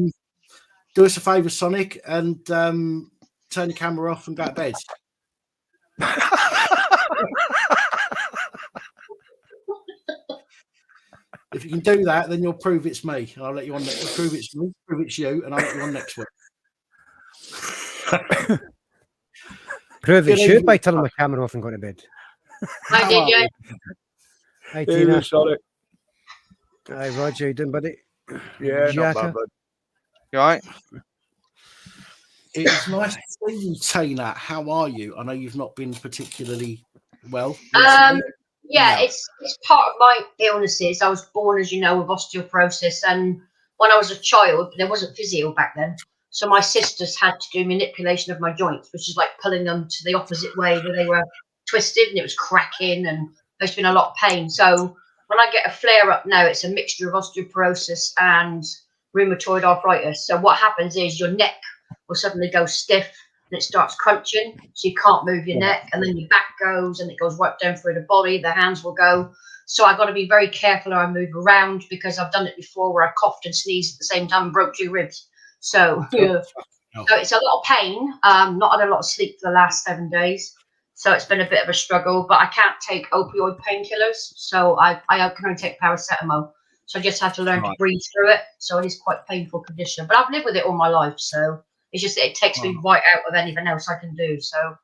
Do us a favour, Sonic, and turn the camera off and go to bed. If you can do that, then you'll prove it's me, and I'll let you on. Prove it's me, prove it's you, and I'll let you on next week. Prove it's you by turning the camera off and going to bed. I did, yeah. Hi, Tina. Sorry. Hi, Roger. You doing, buddy? Yeah, not bad, bud. You all right? It's nice to see you, Tina. How are you? I know you've not been particularly well. Yeah, it's part of my illnesses. I was born, as you know, with osteoporosis, and when I was a child, there wasn't physio back then. So my sisters had to do manipulation of my joints, which is like pulling them to the opposite way where they were twisted and it was cracking, and there's been a lot of pain. So when I get a flare up now, it's a mixture of osteoporosis and rheumatoid arthritis. So what happens is your neck will suddenly go stiff and it starts crunching, so you can't move your neck, and then your back goes and it goes right down through the body. The hands will go. So I've got to be very careful how I move around, because I've done it before where I coughed and sneezed at the same time and broke 2 ribs. So, so it's a lot of pain. Not had a lot of sleep for the last 7 days. So it's been a bit of a struggle, but I can't take opioid painkillers. So I can only take paracetamol. So I just have to learn to breathe through it. So it is quite a painful condition, but I've lived with it all my life. So it's just, it takes me right out of anything else I can do. So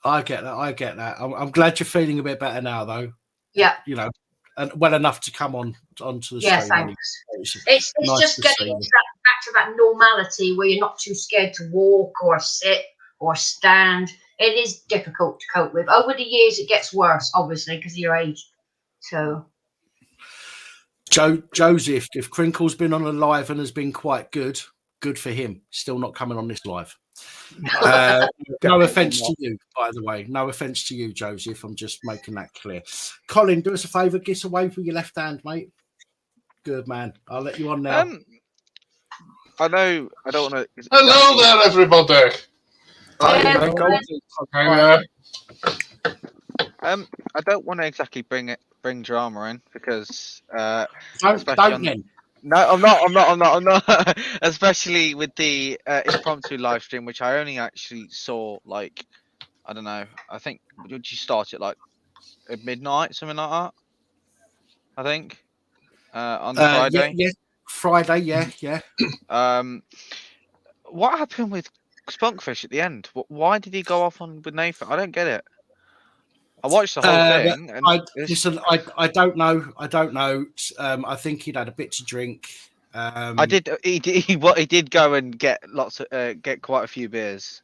I get that. I'm glad you're feeling a bit better now, though. Yeah. You know, and well enough to come onto the stream. Yeah, thanks. It's nice just getting back to that normality where you're not too scared to walk or sit or stand. It is difficult to cope with. Over the years, it gets worse, obviously, because of your age. So, Joseph, if Crinkle's been on a live and has been quite good for him. Still not coming on this live. No offence to you, by the way. No offence to you, Joseph. I'm just making that clear. Colin, do us a favour. Give us a wave with your left hand, mate. Good man. I'll let you on now. I know. I don't want to. Hello there, everybody. I don't want to exactly bring drama in, because don't. No, I'm not. Especially with the impromptu live stream, which I only actually saw, like, I don't know. I think, did you start it like at midnight, something like that? I think on the Friday. Yeah, Friday. Yeah. What happened with Spunkfish at the end? Why did he go off with Nathan? I don't get it. I watched the whole thing. And I don't know. I think he'd had a bit to drink. I did. He did go and get get quite a few beers.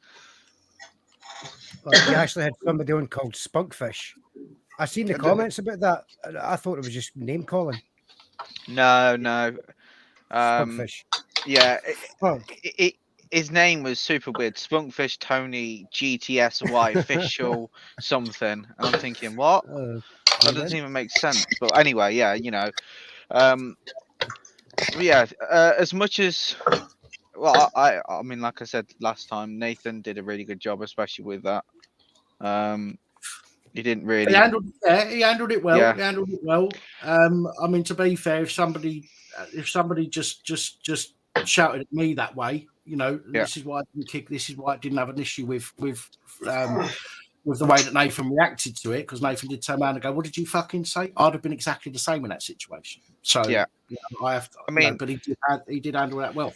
Well, he actually had somebody on called Spunkfish. I seen the comments about that. I thought it was just name calling. No. Spunkfish. Yeah. His name was super weird. Spunkfish Tony GTSY official something. And I'm thinking, what? That doesn't even make sense. But anyway, yeah, you know. As much as, well, I mean, like I said last time, Nathan did a really good job, especially with that. He didn't really. He handled it well. Yeah. He handled it well. I mean, to be fair, if somebody just shouted at me that way, you know, this is why I didn't kick. This is why I didn't have an issue with with the way that Nathan reacted to it, because Nathan did turn around and go, "What did you fucking say?" I'd have been exactly the same in that situation. So Yeah. I have. I mean, but he did handle that well.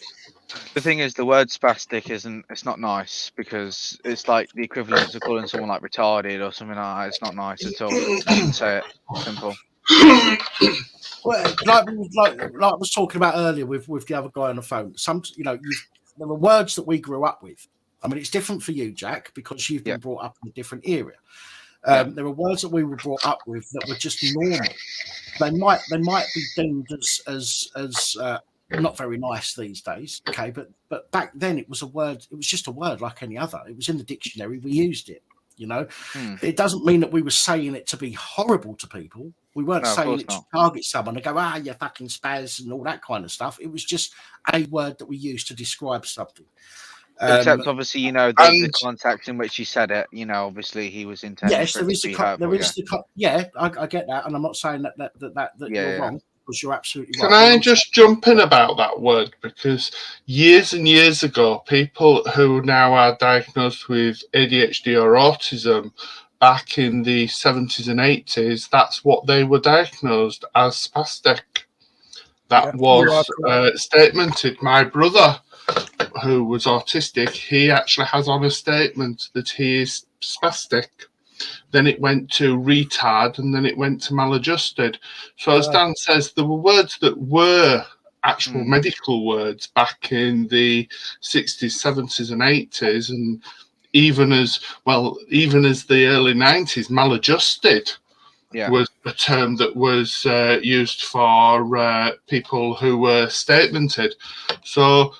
The thing is, the word spastic it's not nice, because it's like the equivalent to calling someone like retarded or something like that. It's not nice at all. You shouldn't say it. Simple. Well, like I was talking about earlier with the other guy on the phone. There were words that we grew up with. I mean, it's different for you, Jack, because you've been brought up in a different area. There are words that we were brought up with that were just normal. They might be deemed as not very nice these days, okay? But back then it was a word. It was just a word like any other. It was in the dictionary. We used it. It doesn't mean that we were saying it to be horrible to people. We weren't saying it to target someone and go, you fucking spaz and all that kind of stuff. It was just a word that we used to describe something. Except obviously, the context in which he said it. Obviously he was intending. Yes, there is I get that, and I'm not saying that you're wrong, because you're absolutely right. Can I just jump in about that word? Because years and years ago, people who now are diagnosed with ADHD or autism, back in the 70s and 80s, that's what they were diagnosed as, spastic. That was statemented. My brother, who was autistic, he actually has on a statement that he is spastic. Then it went to retard, and then it went to maladjusted. So as Dan says, there were words that were actual medical words back in the 60s, 70s and 80s, and even as the early 90s, maladjusted was a term that was used for people who were statemented. So,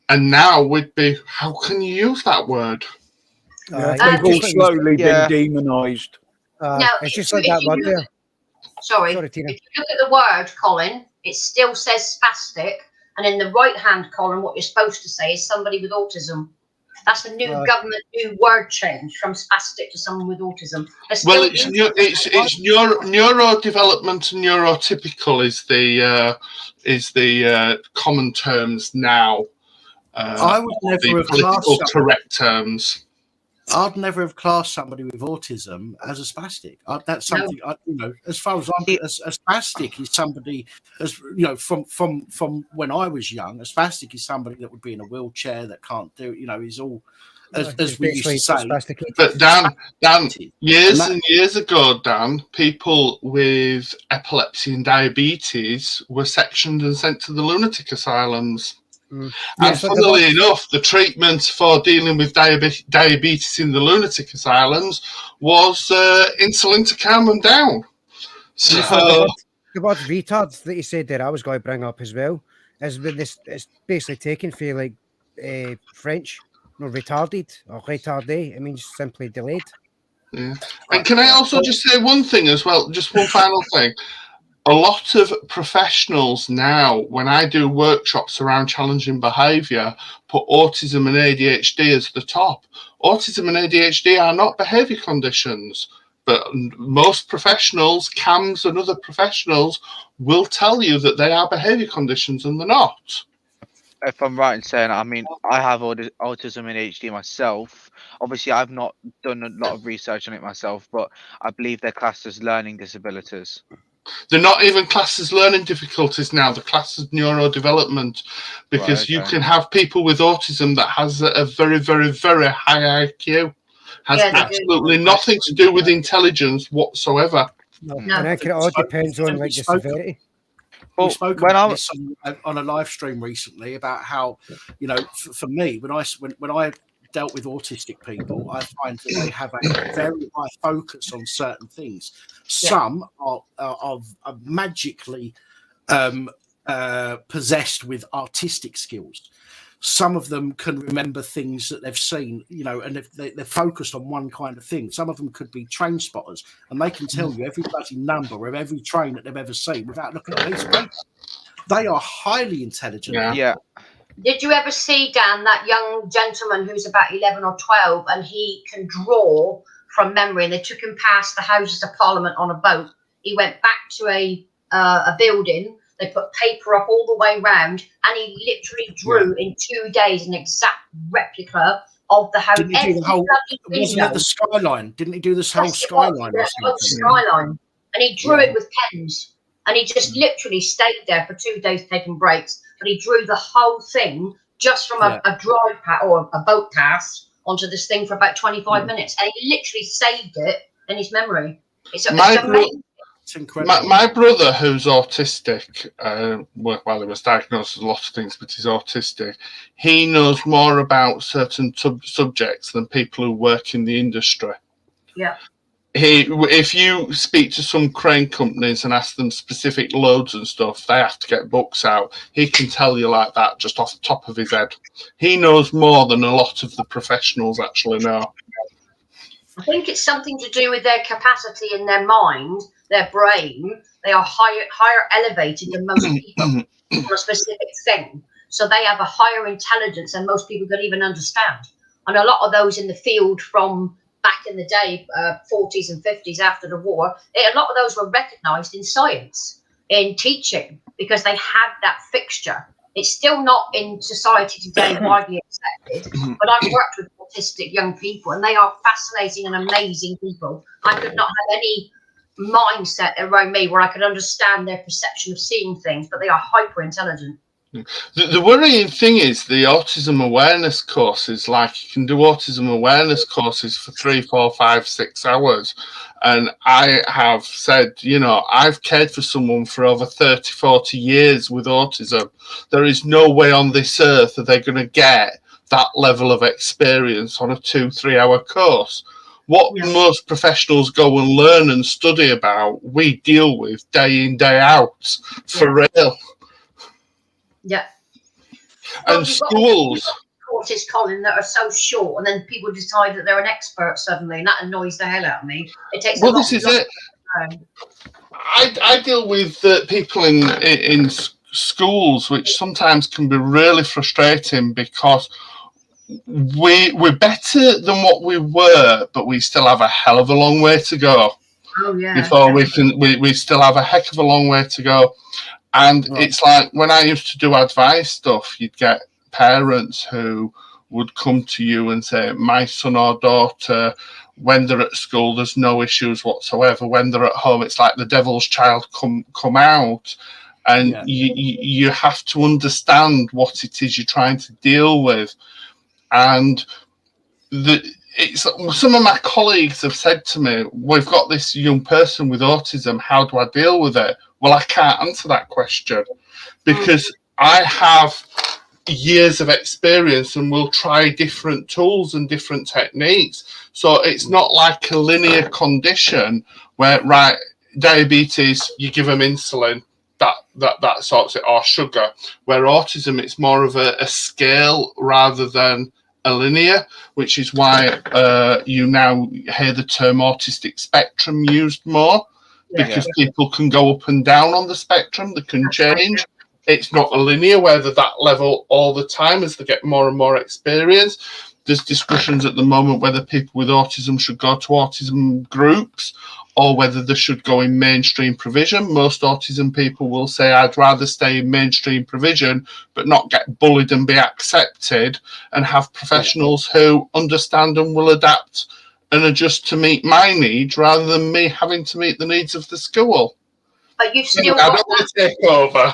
and now would be, how can you use that word? They've all slowly been demonised. It's just like that word there. Sorry, Tina. if you look at the word, Colin, it still says spastic, and in the right-hand column, what you're supposed to say is somebody with autism. That's a new new word change from spastic to someone with autism. Well, it's neurodevelopment and neurotypical is the common terms now. I would never have political correct terms. I'd never have classed somebody with autism as a spastic. That's something as far as I'm a spastic is somebody, as from when I was young. A spastic is somebody that would be in a wheelchair, that can't do. Is all as we used to say. But Dan, years and years ago, Dan, people with epilepsy and diabetes were sectioned and sent to the lunatic asylums. And funnily enough, the treatment for dealing with diabetes in the lunatic asylums was insulin to calm them down. So the word retard that you said there, I was going to bring up as well, is when it's basically taken for like French, retarded or retardé. It means simply delayed. Yeah. And can I also just say one thing as well? Just one final thing. A lot of professionals now, when I do workshops around challenging behaviour, put autism and ADHD as the top. Autism and ADHD are not behaviour conditions, but most professionals, CAMs and other professionals, will tell you that they are behaviour conditions, and they're not. If I'm right in saying, I mean, I have autism and ADHD myself. Obviously, I've not done a lot of research on it myself, but I believe they're classed as learning disabilities. They're not even classed as learning difficulties now. They're classed as neurodevelopment, because you can have people with autism that has a very, very, very high IQ. Has absolutely nothing to do with intelligence whatsoever. No. And it all depends on like the severity. We spoke about this on a live stream recently about how, for me, when I dealt with autistic people, I find that they have a very high focus on certain things. Some are magically possessed with artistic skills. Some of them can remember things that they've seen, and they're focused on one kind of thing. Some of them could be train spotters, and they can tell you every bloody number of every train that they've ever seen without looking at a piece of paper. They are highly intelligent. Yeah. Did you ever see, Dan, that young gentleman who's about 11 or 12, and he can draw from memory, and they took him past the Houses of Parliament on a boat. He went back to a building. They put paper up all the way round, and he literally drew in 2 days an exact replica of the house. Didn't he do the whole? Wasn't it the skyline? Didn't he do this whole skyline? The whole skyline, and he drew it with pens, and he just literally stayed there for 2 days taking breaks. But he drew the whole thing just from a drive path or a boat pass onto this thing for about 25 minutes, and he literally saved it in his memory. It's amazing. It's incredible. My brother, who's autistic, well, he was diagnosed with a lot of things, but he's autistic. He knows more about certain subjects than people who work in the industry. Yeah. If you speak to some crane companies and ask them specific loads and stuff, they have to get books out. He can tell you like that just off the top of his head. He knows more than a lot of the professionals actually know. I think it's something to do with their capacity in their mind, their brain. They are higher elevated than most people on a specific thing. So they have a higher intelligence than most people could even understand. And a lot of those in the field from back in the day, 40s and 50s after the war, a lot of those were recognised in science, in teaching, because they had that fixture. It's still not in society today widely accepted, but I've worked with autistic young people, and they are fascinating and amazing people. I could not have any mindset around me where I could understand their perception of seeing things, but they are hyper intelligent. The worrying thing is the autism awareness courses. Like, you can do autism awareness courses for 3, 4, 5, 6 hours. And I have said, you know, I've cared for someone for over 30, 40 years with autism. There is no way on this earth that they're going to get that level of experience on a 2, 3 hour course. What most professionals go and learn and study about, we deal with day in, day out, for real. Yeah. And schools. Courses, Colin, that are so short, and then people decide that they're an expert suddenly, and that annoys the hell out of me. It takes a lot this is it. I deal with people in schools, which sometimes can be really frustrating because we're better than what we were, but we still have a hell of a long way to go. Oh yeah. Before we still have a heck of a long way to go. And it's like when I used to do advice stuff, you'd get parents who would come to you and say, my son or daughter, when they're at school, there's no issues whatsoever. When they're at home, it's like the devil's child come out. And you have to understand what it is you're trying to deal with. And some of my colleagues have said to me, we've got this young person with autism, how do I deal with it? Well, I can't answer that question because I have years of experience and will try different tools and different techniques. So it's not like a linear condition where, right, diabetes, you give them insulin, that sorts it, or sugar. Where autism, it's more of a scale rather than a linear, which is why you now hear the term autistic spectrum used more. Because people can go up and down on the spectrum, they can change. It's not a linear where they're that level all the time as they get more and more experience. There's discussions at the moment whether people with autism should go to autism groups or whether they should go in mainstream provision. Most autism people will say, I'd rather stay in mainstream provision but not get bullied and be accepted, and have professionals who understand and will adapt and adjust to meet my needs rather than me having to meet the needs of the school. But you've still I don't want to take over.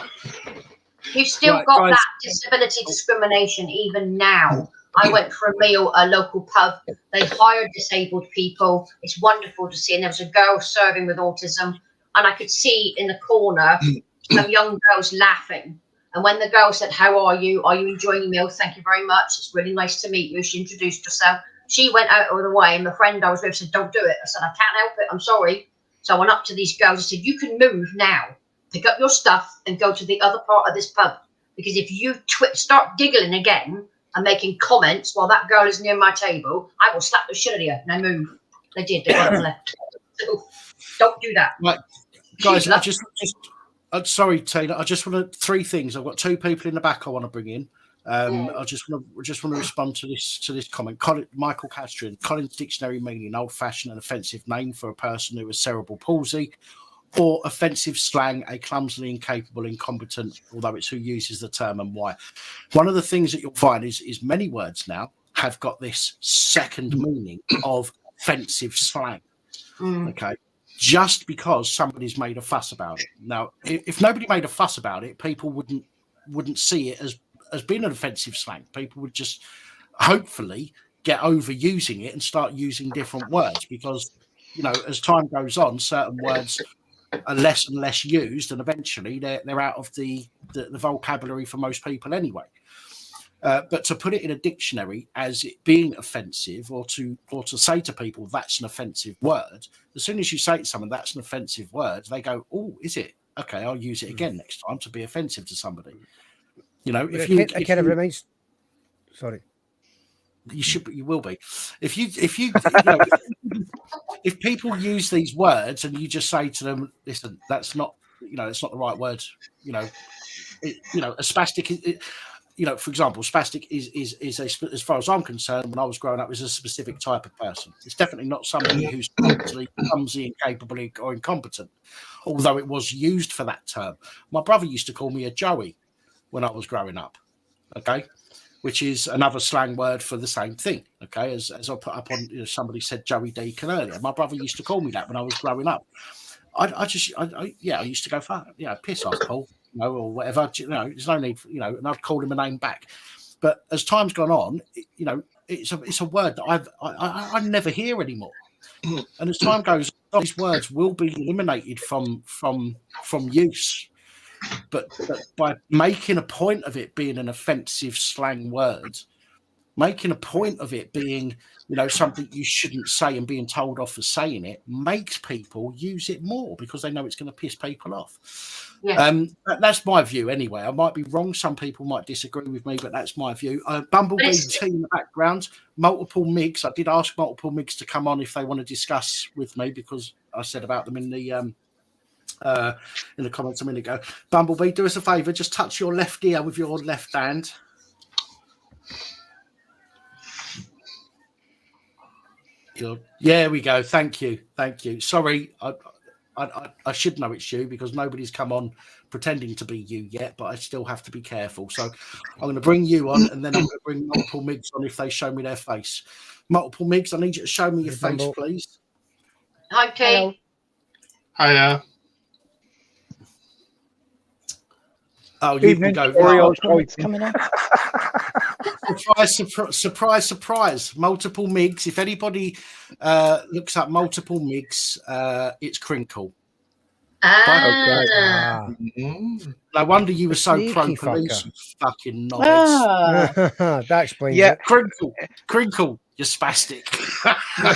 You've still got that disability discrimination even now. I went for a meal at a local pub. They hired disabled people. It's wonderful to see. And there was a girl serving with autism. And I could see in the corner some young girls laughing. And when the girl said, how are you? Are you enjoying your meal? Thank you very much. It's really nice to meet you. She introduced herself. She went out of the way, and my friend I was with said, don't do it. I said, I can't help it. I'm sorry. So I went up to these girls and said, you can move now. Pick up your stuff and go to the other part of this pub. Because if you start giggling again and making comments while that girl is near my table, I will slap the shit out of you. And I move. They did. They got left. So don't do that. Right. Guys, sorry, Taylor. I just want to 3 things. I've got 2 people in the back I want to bring in. I just want to respond to this comment. Michael Castrin, Collins Dictionary meaning old-fashioned and offensive name for a person who has cerebral palsy, or offensive slang, a clumsily incapable, incompetent, although it's who uses the term and why. One of the things that you'll find is many words now have got this second meaning of offensive slang. Okay, just because somebody's made a fuss about it. Now, if nobody made a fuss about it, people wouldn't see it as being an offensive slang. People would just hopefully get over using it and start using different words, because as time goes on, certain words are less and less used, and eventually they're out of the vocabulary for most people anyway. But to put it in a dictionary as it being offensive, or to say to people that's an offensive word, as soon as you say to someone that's an offensive word, they go, "Oh, is it? Okay, I'll use it again next time to be offensive to somebody." It kind of reminds. Sorry. You will be. If if people use these words and you just say to them, "Listen, that's not, it's not the right word." A spastic. For example, spastic is as far as I'm concerned, when I was growing up, is a specific type of person. It's definitely not somebody who's clumsy, incapable, or incompetent, although it was used for that term. My brother used to call me a Joey when I was growing up, okay, which is another slang word for the same thing, okay, as I put up on, somebody said Joey Deacon earlier. My brother used to call me that when I was growing up. I used to go, piss off, Paul. Or whatever, there's no need for, and I'd call him a name back. But as time's gone on, it's a word that I never hear anymore. And as time goes on, these words will be eliminated from use. But by making a point of it being an offensive slang word, making a point of it being, something you shouldn't say and being told off for saying it, makes people use it more because they know it's going to piss people off. Yeah. That's my view anyway. I might be wrong. Some people might disagree with me, but that's my view. Bumblebee team in the background, multiple MIGs. I did ask multiple MIGs to come on if they want to discuss with me, because I said about them in the comments a minute ago. Bumblebee, do us a favour, just touch your left ear with your left hand. There we go. Thank you. Sorry, I should know it's you because nobody's come on pretending to be you yet, but I still have to be careful. So I'm going to bring you on, and then I'm going to bring multiple MIGs on if they show me their face. Multiple MIGs, I need you to show me your face, please. Hi, Kate. Hiya. Oh, you can go. Oreos coming up. Surprise. Multiple MIGs. If anybody looks up multiple MIGs, it's crinkle. No wonder you were so pro-police, fucking knobheads. That explains it. Crinkle, you're spastic.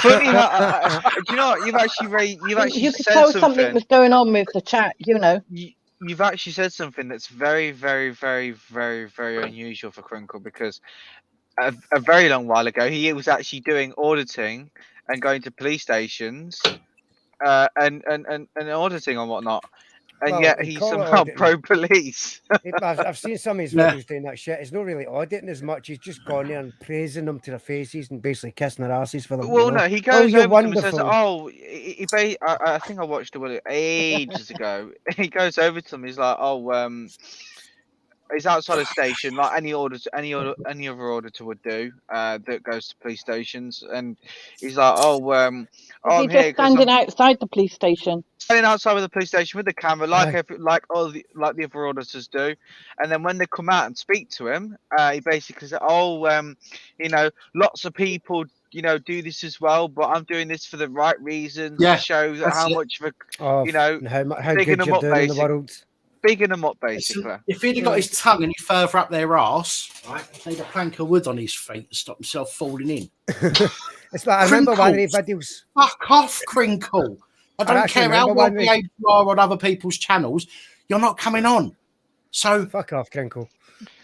Funny how, do you know what? You've actually You could said tell something was going on with the chat, You've actually said something that's very, very, very, very, very unusual for Crinkle, because a very long while ago he was actually doing auditing and going to police stations and auditing and whatnot, and yet he's somehow pro-police. I've seen some of his videos doing that shit. It's not really auditing as much. He's just gone there and praising them to their faces and basically kissing their asses for them. Well, no, he goes over to them and says, I think I watched it ages ago. He goes over to them. He's like, he's outside a station, like any other auditor would do, that goes to police stations, and he's like, I'm here standing outside the police station. Standing outside with the police station with the camera, like the other auditors do, and then when they come out and speak to him, he basically said, lots of people do this as well, but I'm doing this for the right reasons to show how much of a how good you're doing in the world. Bigging them up, basically. If he'd have got his tongue any further up their arse, right, he'd a plank of wood on his feet to stop himself falling in. It's like I remember one of the videos. Fuck off, Crinkle. I don't care how well behaved you are on other people's channels. You're not coming on. So fuck off, Crinkle.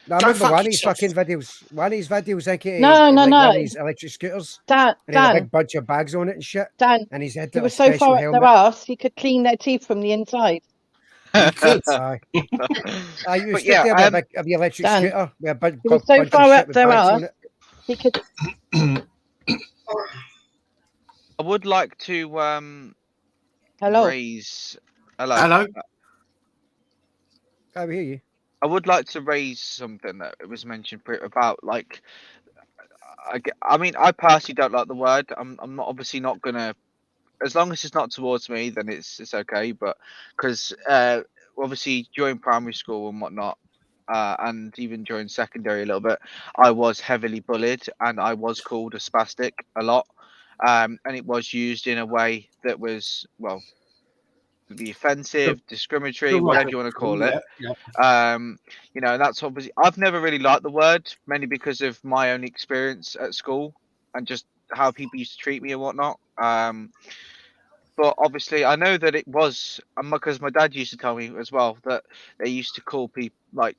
No, I remember one of his fucking videos. One of his videos, no. One of his electric scooters. Dan, and he had a big bunch of bags on it and shit. Dan, and his head. He was so far up their ass, he could clean their teeth from the inside. You could. You stood there with the electric scooter. With a big, he was so far up their ass, he could. I would like to raise. Hello. I hear you. I would like to raise something that was mentioned about, like, I mean, I personally don't like the word. I'm not obviously not gonna. As long as it's not towards me, then it's okay. But because obviously during primary school and whatnot, and even during secondary a little bit, I was heavily bullied and I was called a spastic a lot, and it was used in a way that was, well, to be offensive, discriminatory, whatever you want to call it. You know, that's obviously, I've never really liked the word, mainly because of my own experience at school and just how people used to treat me and whatnot. But obviously, I know that it was, because my dad used to tell me as well that they used to call people with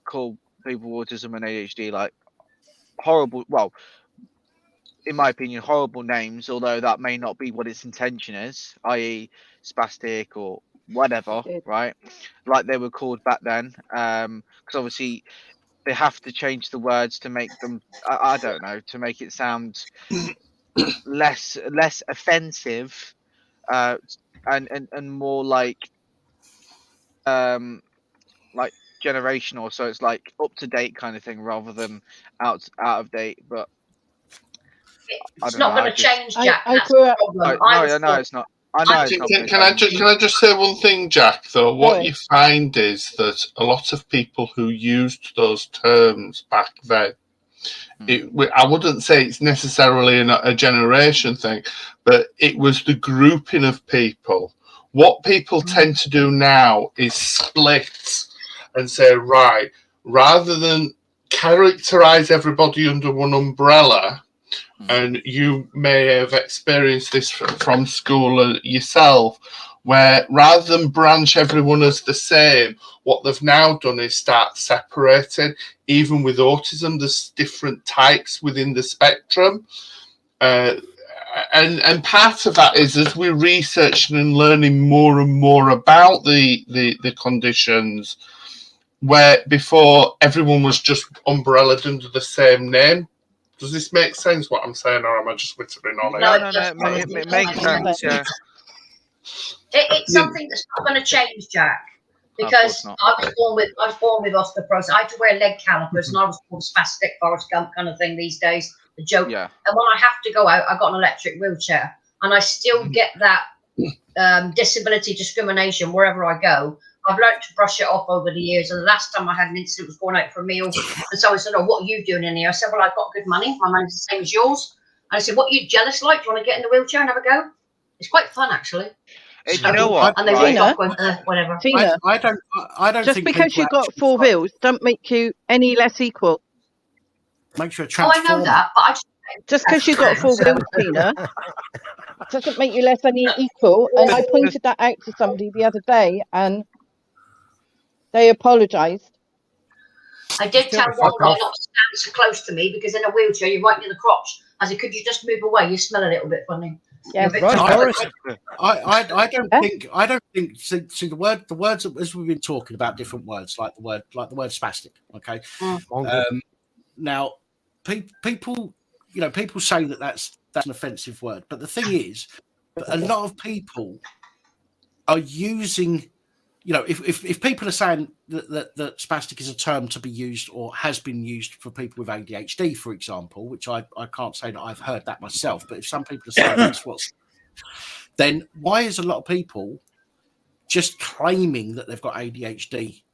autism and ADHD like horrible. Well, in my opinion, horrible names. Although that may not be what its intention is, i.e., spastic or whatever, right? Like they were called back then. Because obviously they have to change the words to make them. I don't know, to make it sound less offensive. And more like generational, so it's like up to date kind of thing rather than out of date. But it's not going to change, Jack. I grew up. No, it's not. I know it's not. Can I just say one thing, Jack? Though what you find is that a lot of people who used those terms back then, I wouldn't say it's necessarily a generation thing, but it was the grouping of people. What people tend to do now is split and say, right, rather than characterize everybody under one umbrella, and you may have experienced this from school yourself, where rather than branch everyone as the same, what they've now done is start separating. Even with autism, there's different types within the spectrum. And part of that is as we're researching and learning more and more about the conditions, where before everyone was just umbrellaed under the same name. Does this make sense what I'm saying, or am I just whittering on it? No, it makes sense, yeah. It's something that's not going to change, Jack, because I was born with osteoporosis. I had to wear leg calipers, and I was called spastic, Forrest Gump kind of thing these days. The joke. Yeah. And when I have to go out, I got an electric wheelchair, and I still get that disability discrimination wherever I go. I've learned to brush it off over the years. And the last time I had an incident was going out for a meal, and someone said, "Oh, what are you doing in here?" I said, "Well, I've got good money. My money's the same as yours." And I said, "What are you jealous like? Do you want to get in the wheelchair and have a go?" It's quite fun, actually. So, you know what? And they Tina, whatever. Tina, I don't. Just think because you've got four wheels, don't make you any less equal. Makes you a transformer. Oh, I know that, but just because you've got four wheels, Tina, doesn't make you less any equal. And I pointed that out to somebody the other day, and they apologised. I did tell one guy not to stand so close to me because in a wheelchair you're right near the crotch. I said, "Could you just move away? You smell a little bit funny." Yes, I don't think. See the words as we've been talking about different words, like the word spastic. Okay. Now, people, people say that that's an offensive word, but the thing is, a lot of people are using. If people are saying that spastic is a term to be used or has been used for people with ADHD, for example, which I can't say that I've heard that myself, but if some people are saying that's what's, then why is a lot of people just claiming that they've got ADHD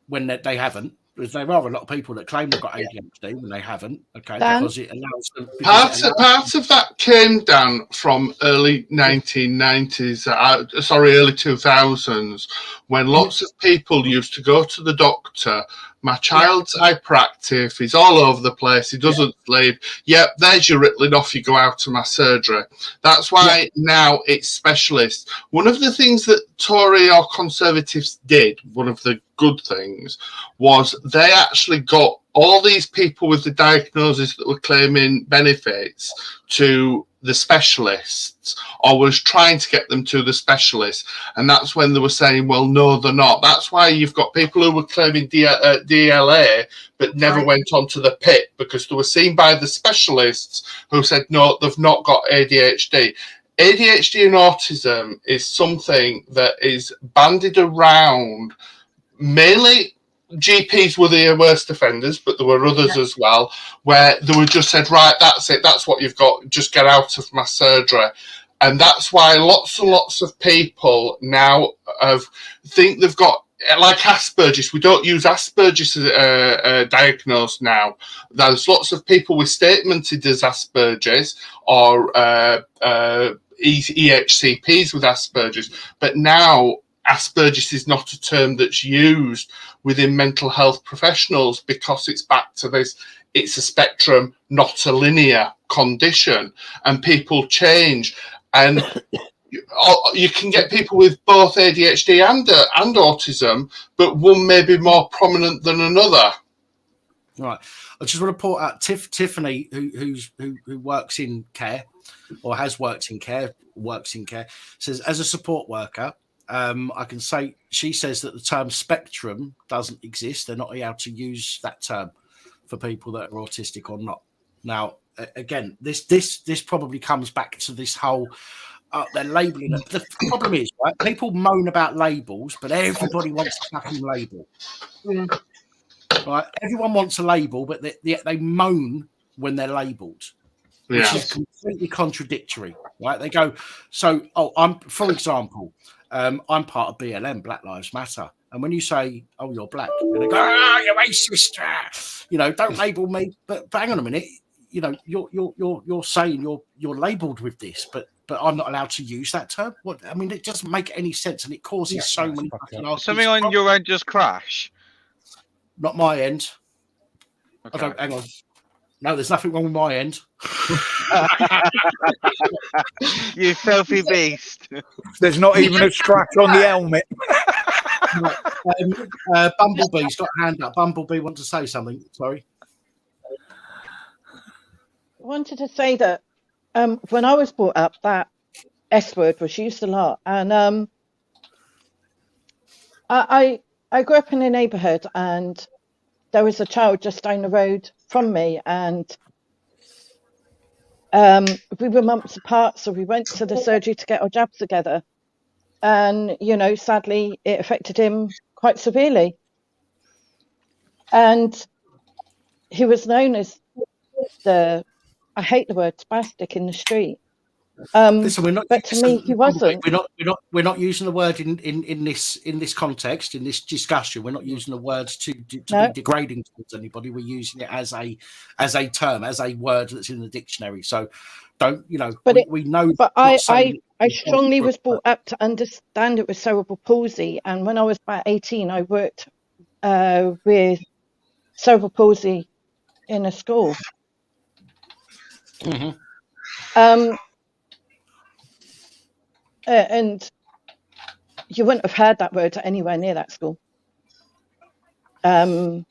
when they haven't? Because there are a lot of people that claim they've got ADHD when they haven't, okay, because it allows them. Part of that came down from early 1990s, early 2000s, when lots of people used to go to the doctor. My child's hyperactive. He's all over the place. He doesn't sleep. Yep, there's your Ritalin off. You go out to my surgery. That's why now it's specialists. One of the things that Tory or Conservatives did, one of the good things, was they actually got all these people with the diagnosis that were claiming benefits to the specialists, or was trying to get them to the specialists, and that's when they were saying, well, no, they're not. That's why you've got people who were claiming DLA but never went on to the PIP, because they were seen by the specialists who said, no, they've not got ADHD. ADHD and autism is something that is bandied around mainly GPs were the worst offenders, but there were others as well, where they were just said, right, that's it, that's what you've got, just get out of my surgery. And that's why lots and lots of people now think they've got, like Asperger's. We don't use Asperger's diagnosed now. There's lots of people with statemented as Asperger's or EHCPs with Asperger's. But now Asperger's is not a term that's used within mental health professionals because it's back to this. It's a spectrum, not a linear condition, and people change. And you can get people with both ADHD and autism, but one may be more prominent than another. Right. I just want to point out Tiffany, who works in care, or has worked in care, says, as a support worker, I can say, she says that the term spectrum doesn't exist. They're not allowed to use that term for people that are autistic or not. Now, again, this probably comes back to this whole they're labeling it. The problem is, right, people moan about labels, but everybody wants a fucking label. Right? Everyone wants a label, but they moan when they're labelled, which is completely contradictory. Right? They go, so, for example, I'm part of BLM, Black Lives Matter. And when you say, oh, you're black, and they go, you're racist, don't label me. But hang on a minute, you're saying you're labelled with this, but I'm not allowed to use that term. What? I mean, it doesn't make any sense, and it causes so many. Something on your end just crash. Not my end. Okay. I don't. Hang on. No, there's nothing wrong with my end. You filthy beast. There's not even a scratch on the helmet. Bumblebee's got a hand up. Bumblebee want to say something. Sorry. I wanted to say that when I was brought up, that S word was used a lot. And I grew up in a neighbourhood, and there was a child just down the road from me, and we were months apart, so we went to the surgery to get our jabs together. And, sadly, it affected him quite severely. And he was known as I hate the word spastic in the street. Listen, we're not. But to me, he wasn't. We're not using the word in this context, in this discussion. We're not using the words to be degrading towards anybody. We're using it as a term, as a word that's in the dictionary. So don't But we know. But I strongly was brought up to understand it was cerebral palsy, and when I was about 18, I worked with cerebral palsy in a school. Mm-hmm. And you wouldn't have heard that word anywhere near that school. And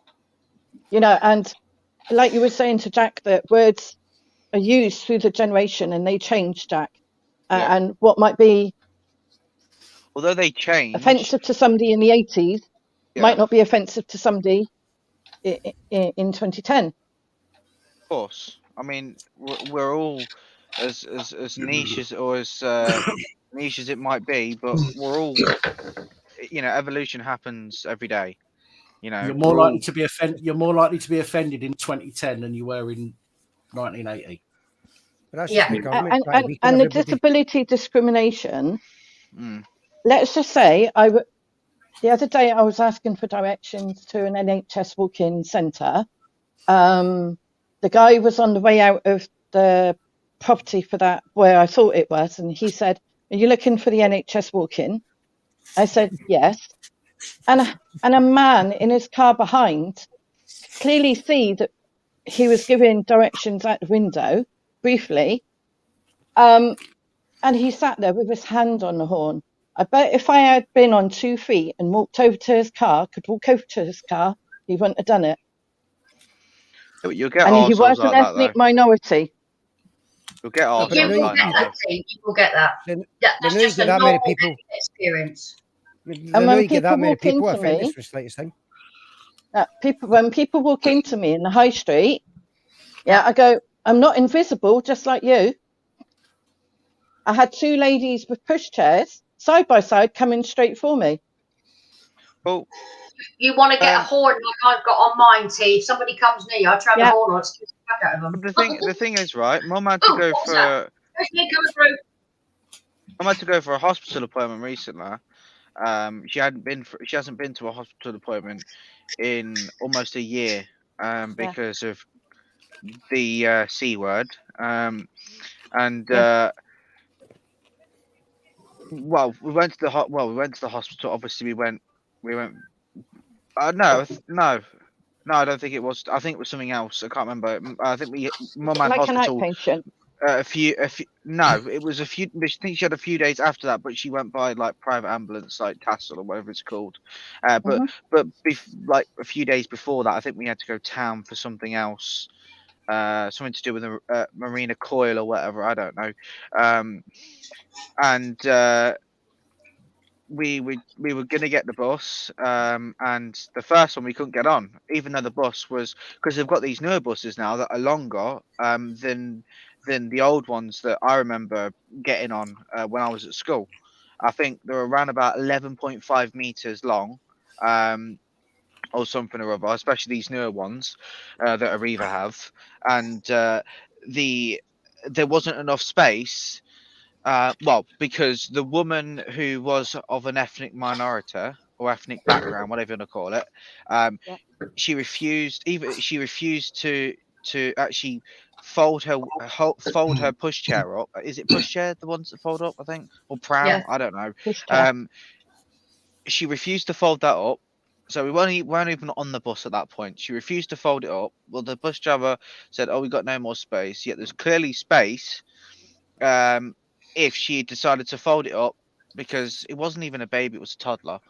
like you were saying to Jack, that words are used through the generation and they change, Jack. And what might be, although they change, offensive to somebody in the 80s might not be offensive to somebody in 2010. Of course. I mean, we're all as niche as, or as niche as it might be, but we're all, evolution happens every day. You're more likely to be offended. You're more likely to be offended in 2010 than you were in 1980. But that's and the disability discrimination. Let's just say, the other day I was asking for directions to an NHS walk-in centre. The guy was on the way out of the property for that, where I thought it was, and he said, "Are you looking for the NHS walk-in?" I said, "Yes." And a man in his car behind clearly see that he was giving directions out the window briefly, and he sat there with his hand on the horn. I bet if I had been on 2 feet and walked over to his car, he wouldn't have done it. You'll get, and he was an ethnic minority. You'll get You will get that. That's just a normal experience. And when people walk into me, when people walk into me in the high street, I go, "I'm not invisible, just like you." I had 2 ladies with pushchairs side by side coming straight for me. Oh, you want to get a horn like I've got on mine, T. If somebody comes near you, I'll try the horn on, scare the fuck out of them. The thing is, right? Mum had to go for. Mum had to go for a hospital appointment recently. She hasn't been to a hospital appointment in almost a year. Because of the C word. Well, we went to the hospital. Obviously, we went. No, I don't think it was. I think it was something else. I can't remember. I think Mum had like hospital. An outpatient. No, it was a few. I think she had a few days after that, but she went by like private ambulance, like Tassel or whatever it's called. But like a few days before that, I think we had to go town for something else. Something to do with a marina coil or whatever. I don't know. We were gonna get the bus, and the first one we couldn't get on, even though the bus was, because they've got these newer buses now that are longer than the old ones that I remember getting on when I was at school. I think they were around about 11.5 meters long, or something or other, especially these newer ones that Arriva have, and there wasn't enough space. Well, because the woman who was of an ethnic minority or ethnic background, whatever you want to call it, she refused to actually fold her pushchair up. Is it pushchair, the ones that fold up? I think, or pram? Yeah. I don't know. Pushchair. She refused to fold that up. So we weren't even on the bus at that point. She refused to fold it up. Well, the bus driver said, "Oh, we got no more space." Yet there's clearly space. If she decided to fold it up, because it wasn't even a baby, it was a toddler.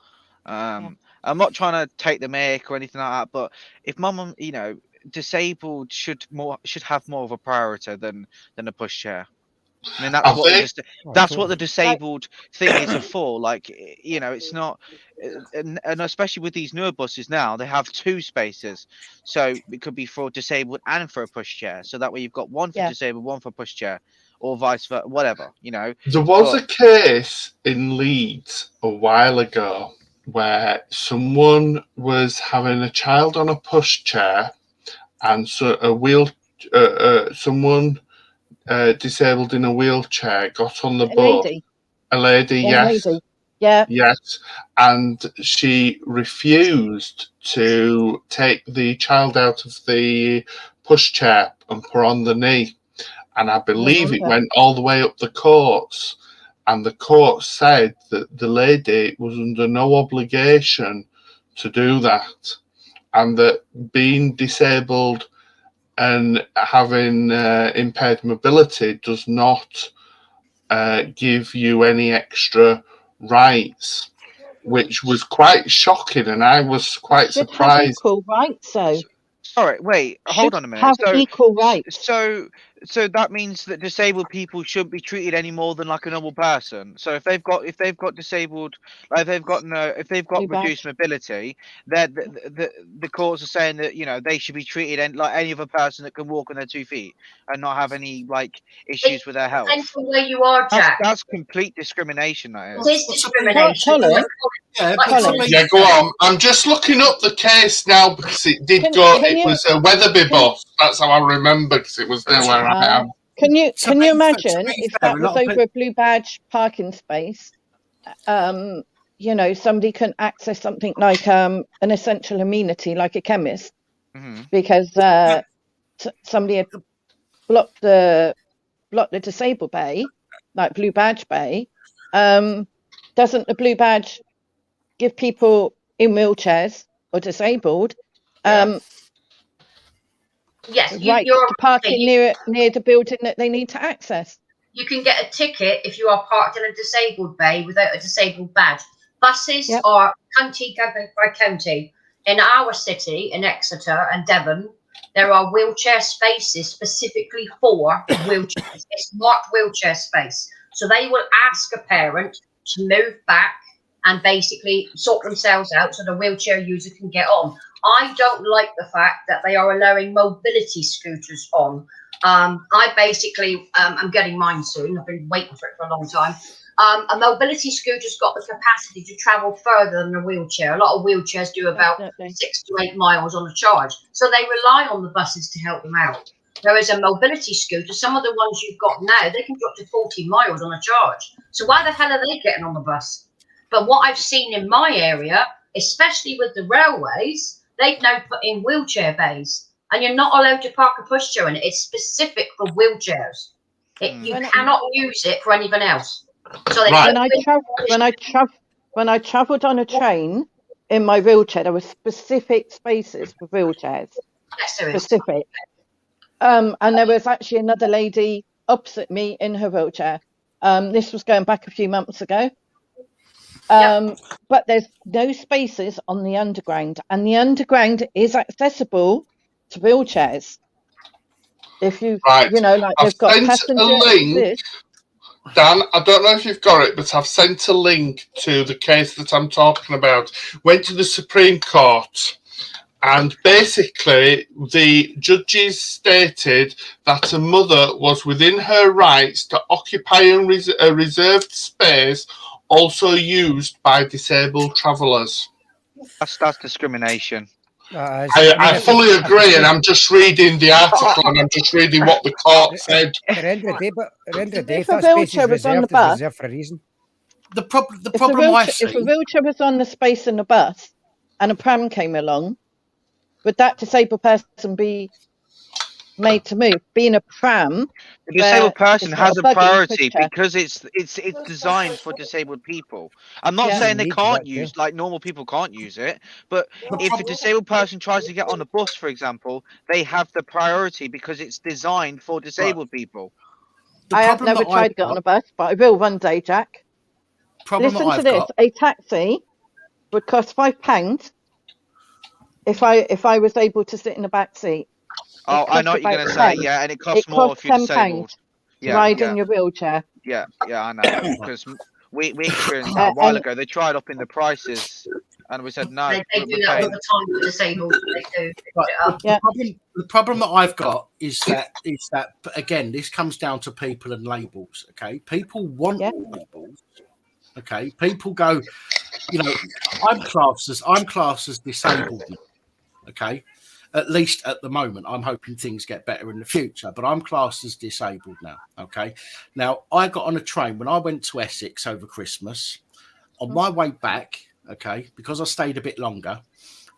I'm not trying to take the mick or anything like that, but if mum, disabled should have more of a priority than a pushchair. I mean, that's what the disabled thing is for. Like, it's not, and especially with these newer buses now, they have 2 spaces, so it could be for disabled and for a pushchair. So that way you've got one for disabled, one for pushchair, or vice versa, whatever. There was a case in Leeds a while ago where someone was having a child on a pushchair, and so someone disabled in a wheelchair got on the boat. A lady, yes. Lady. Yeah. Yes. And she refused to take the child out of the pushchair and put on the knee. And I believe it went all the way up the courts. And the court said that the lady was under no obligation to do that. And that being disabled and having impaired mobility does not give you any extra rights, which was quite shocking, and I was quite surprised. Have equal rights, though. All right, wait, hold on a minute. Have equal rights. So that means that disabled people shouldn't be treated any more than like a normal person. So if they've got disabled, like if they've got reduced mobility, the courts are saying that they should be treated like any other person that can walk on their 2 feet and not have any like issues with their health. Depends on where you are, Jack. That's complete discrimination. That is. It is discrimination. Yeah, go on. I'm just looking up the case now because it did It was a Weatherby bus. That's how I remember, because it was there where I am. Can you imagine if that was over a blue badge parking space? Somebody can access something like an essential amenity, like a chemist, because somebody had blocked the disabled bay, like blue badge bay. Doesn't the blue badge give people in wheelchairs or disabled yes, right to parking near the building that they need to access? You can get a ticket if you are parked in a disabled bay without a disabled badge. Buses are county governed by county. In our city, in Exeter and Devon, there are wheelchair spaces specifically for wheelchairs. It's marked wheelchair space. So they will ask a parent to move back and basically sort themselves out so the wheelchair user can get on. I don't like the fact that they are allowing mobility scooters on. I basically, I'm getting mine soon. I've been waiting for it for a long time. A mobility scooter's got the capacity to travel further than a wheelchair. A lot of wheelchairs do about 6 to 8 miles on a charge. So they rely on the buses to help them out. Whereas a mobility scooter, some of the ones you've got now, they can drop to 40 miles on a charge. So why the hell are they getting on the bus? But what I've seen in my area, especially with the railways, they've now put in wheelchair bays. And you're not allowed to park a pushchair in it. It's specific for wheelchairs. You cannot use it for anything else. So when I travelled on a train in my wheelchair, there were specific spaces for wheelchairs. Yes, there is. Specific. And there was actually another lady opposite me in her wheelchair. This was going back a few months ago. But there's no spaces on the underground, and the underground is accessible to wheelchairs. If you, you know, like they've got passenger. Dan, I don't know if you've got it, but I've sent a link to the case that I'm talking about. Went to the Supreme Court, and basically the judges stated that a mother was within her rights to occupy a reserved space also used by disabled travellers. That's discrimination. I fully agree, and I'm just reading the article, and I'm just reading what the court said. At the end of the day, if a wheelchair was on the bus, for a reason. The problem I see, if a wheelchair was on the space in the bus and a pram came along, would that disabled person be made to move? Being a pram, the disabled person has a priority because it's designed for disabled people. I'm not saying they can't use, like normal people can't use it, but if a disabled person tries to get on a bus, for example, they have the priority because it's designed for disabled people. I have never tried to get on a bus, but I will one day, Jack. Listen to this: a taxi would cost £5 if I was able to sit in the back seat. Oh, I know what you're going to say, yeah, and it costs more if you're disabled. Yeah, ride in your wheelchair. Yeah, I know, because we experienced that a while ago. They tried upping the prices, and we said no. They do that all the time for disabled. They do. The problem that I've got is that again, this comes down to people and labels. Okay, people want labels. Okay, people go, you know, I'm classed as disabled. Okay. At least at the moment, I'm hoping things get better in the future, but I'm classed as disabled now. Okay. Now, I got on a train when I went to Essex over Christmas. On my way back, okay, because I stayed a bit longer,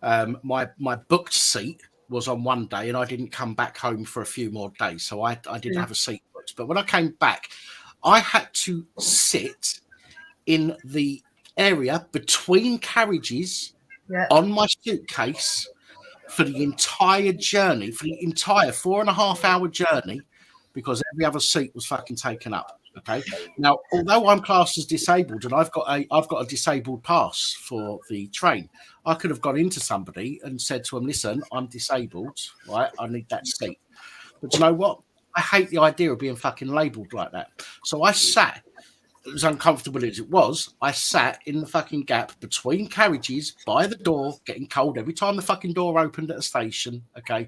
my booked seat was on one day and I didn't come back home for a few more days. So I didn't have a seat booked. But when I came back, I had to sit in the area between carriages on my suitcase for the entire journey, for the entire 4.5 hour journey, because every other seat was fucking taken up. Okay. Now, although I'm classed as disabled and I've got a disabled pass for the train, I could have got into somebody and said to them, "Listen, I'm disabled, right? I need that seat." But you know what? I hate the idea of being fucking labelled like that. So I sat. As uncomfortable as it was, I sat in the fucking gap between carriages by the door, getting cold every time the fucking door opened at a station. Okay,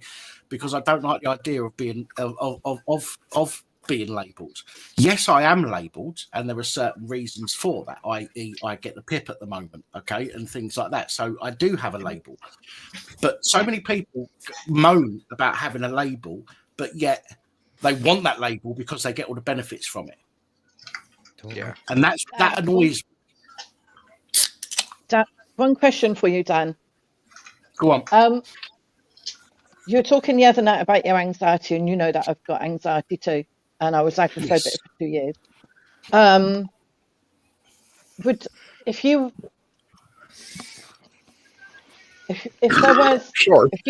because I don't like the idea of being of being labelled. Yes, I am labelled, and there are certain reasons for that. I.e., I get the PIP at the moment, okay, and things like that. So I do have a label. But so many people moan about having a label, but yet they want that label because they get all the benefits from it. Yeah, and that annoys me. Dan, one question for you, Dan. Go on. You were talking the other night about your anxiety, and you know that I've got anxiety too, and I was agoraphobic for 2 years. If you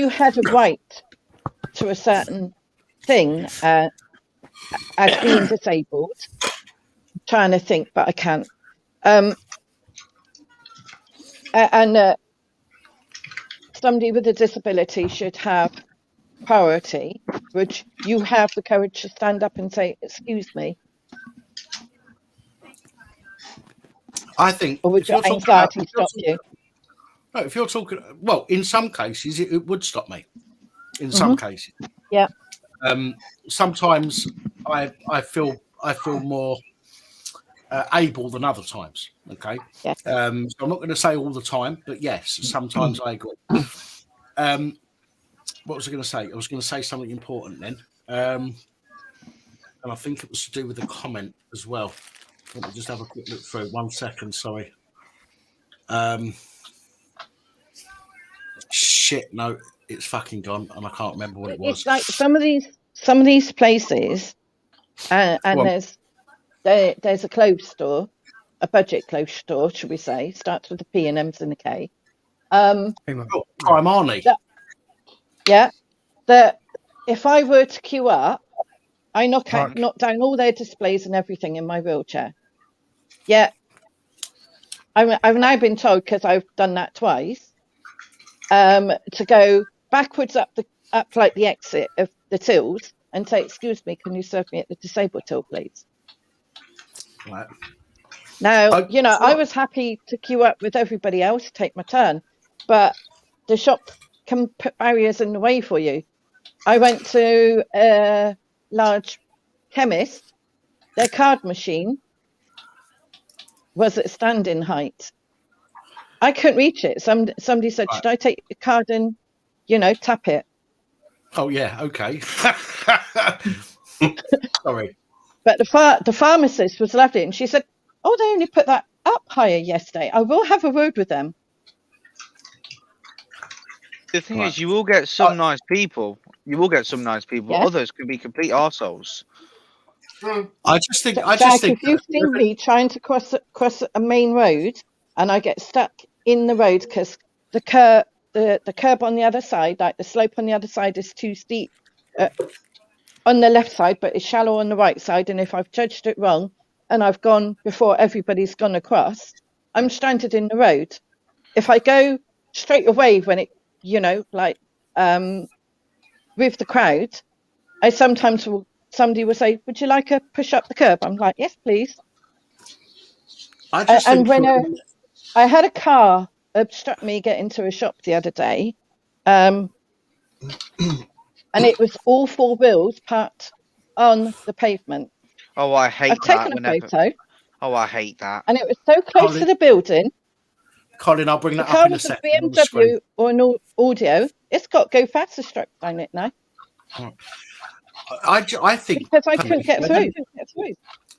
had a right to a certain thing as being disabled. Trying to think, but I can't. Somebody with a disability should have priority. Would you have the courage to stand up and say, "Excuse me"? I think. Or would your anxiety stop you? No, if you're talking, well, in some cases it would stop me. In some cases, yeah. Sometimes I feel more able than other times. Okay. Yeah. So I'm not going to say all the time, but yes, sometimes I agree. What was I going to say? I was going to say something important then. And I think it was to do with the comment as well. Let me just have a quick look through. 1 second, sorry. Shit, no, it's fucking gone, and I can't remember what it was. It's like some of these places, and there's a clothes store, a budget clothes store, should we say? Starts with a P and ends in a K. Arnie. Yeah, that if I were to queue up, I knock down all their displays and everything in my wheelchair. Yeah, I've now been told, because I've done that twice, to go backwards up like the exit of the tills and say, "Excuse me, can you serve me at the disabled till, please?" Right. Now, I was happy to queue up with everybody else, take my turn, but the shop can put barriers in the way for you. I went to a large chemist. Their card machine was at standing height. I couldn't reach it. Somebody said, "Should I take your card and, tap it?" Oh yeah, okay. Sorry. But the pharmacist was lovely, and she said, "Oh, they only put that up higher yesterday. I will have a word with them." The thing is, you will get some nice people. You will get some nice people. Yeah. Others can be complete arseholes. I just think. Jack, if you've seen me trying to cross a main road and I get stuck in the road because the curb on the other side, like the slope on the other side, is too steep on the left side, but it's shallow on the right side, and if I've judged it wrong and I've gone before everybody's gone across, I'm stranded in the road. If I go straight away when it, with the crowd, I sometimes somebody will say, "Would you like a push up the curb?" I'm like, "Yes, please." And when I had a car obstruct me getting to a shop the other day, and it was all four wheels parked on the pavement. Oh, I hate that. I've taken a photo. Oh, I hate that. And it was so close to the building. Colin, I'll bring that up in a second. The car was a BMW or an audio. It's got go faster struck down it now. I think because I couldn't get through.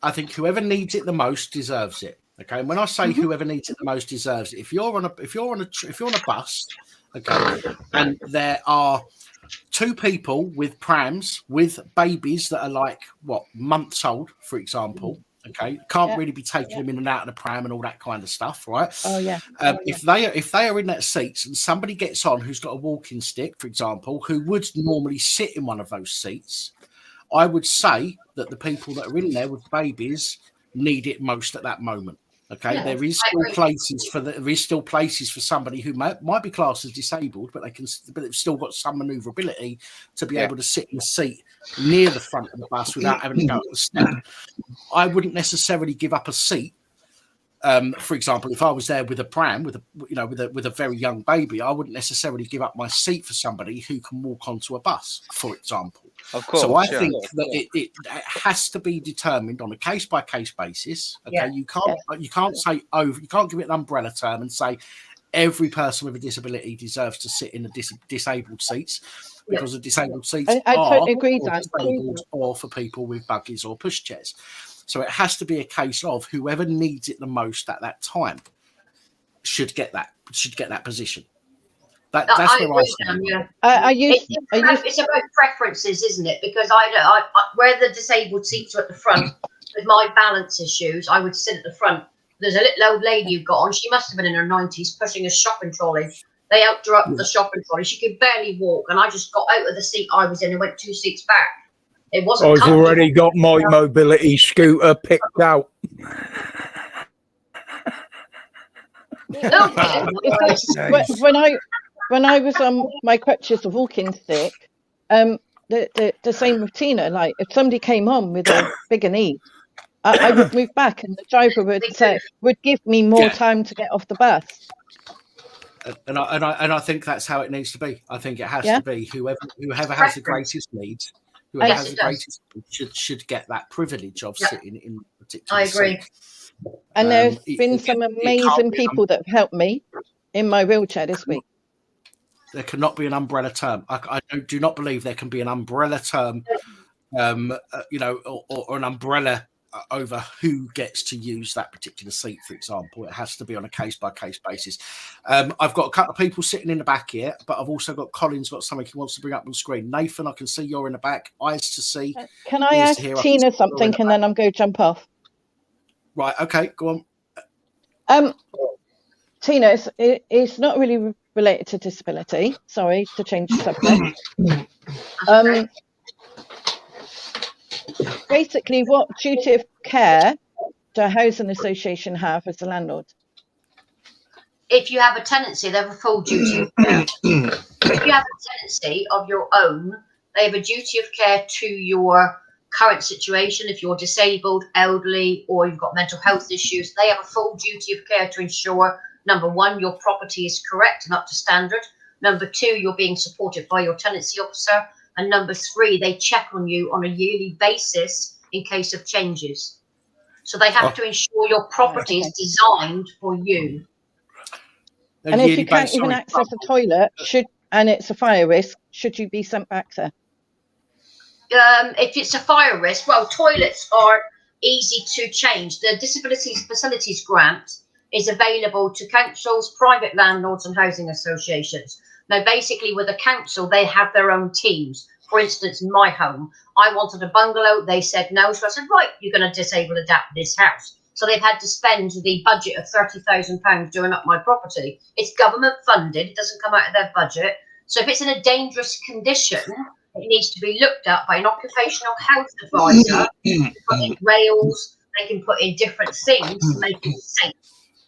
I think whoever needs it the most deserves it. Okay, and when I say whoever needs it the most deserves it, if you're on a bus, okay, and there are two people with prams with babies that are like months old, for example. Okay, can't really be taking them in and out of the pram and all that kind of stuff, right? Oh yeah. If they are in that seats and somebody gets on who's got a walking stick, for example, who would normally sit in one of those seats, I would say that the people that are in there with babies need it most at that moment. Okay, there is still places for somebody who might be classed as disabled, but they've still got some manoeuvrability to be able to sit in a seat near the front of the bus without having to go up the step. I wouldn't necessarily give up a seat. For example, if I was there with a pram with a very young baby, I wouldn't necessarily give up my seat for somebody who can walk onto a bus, for example. Of course. So I think that it has to be determined on a case by case basis. Okay, you can't say you can't give it an umbrella term and say every person with a disability deserves to sit in the disabled seats, because the disabled seats I totally agree for disabled or for people with buggies or pushchairs. So it has to be a case of whoever needs it the most at that time should get that position. That's where I stand. It's about preferences, isn't it? Because I where the disabled seats are at the front, with my balance issues, I would sit at the front. There's a little old lady who got on. She must have been in her 90s, pushing a shopping trolley. They helped her up the shopping trolley. She could barely walk, and I just got out of the seat I was in and went 2 seats back. It wasn't. I've already got my mobility scooter picked out. When I was on my crutches of walking stick, the same routine. Like if somebody came on with a bigger need, I would move back, and the driver would give me more time to get off the bus. And I think that's how it needs to be. I think it has to be whoever has the greatest needs. Whoever has the greatest should get that privilege of sitting in the particular I agree. seat. And there's been some amazing people that have helped me in my wheelchair this week. There cannot be an umbrella term. I do not believe there can be an umbrella term, or an umbrella over who gets to use that particular seat, for example. It has to be on a case-by-case basis. I've got a couple of people sitting in the back here, but I've also got Colin's got something he wants to bring up on screen. Nathan, I can see you're in the back. Eyes to see. Can I ask Tina something and then I'm going to jump off? Right, okay, go on. Tina, it's not really related to disability. Sorry to change the subject. Basically, what duty of care do a housing association have as a landlord? If you have a tenancy, they have a full duty of care. If you have a tenancy of your own, they have a duty of care to your current situation. If you're disabled, elderly, or you've got mental health issues, they have a full duty of care to ensure, number one, your property is correct and up to standard. Number two, you're being supported by your tenancy officer. And number three, they check on you on a yearly basis in case of changes. So they have to ensure your property is designed for you. And if you can't even access a toilet, and it's a fire risk, should you be sent back there? If it's a fire risk, well, toilets are easy to change. The Disabilities Facilities Grant is available to councils, private landlords and housing associations. Now, basically, with a council, they have their own teams. For instance, in my home, I wanted a bungalow. They said no. So I said, right, you're going to disable adapt this house. So they've had to spend the budget of £30,000 doing up my property. It's government funded. It doesn't come out of their budget. So if it's in a dangerous condition, it needs to be looked at by an occupational health advisor. They can put in rails. They can put in different things to make it safe.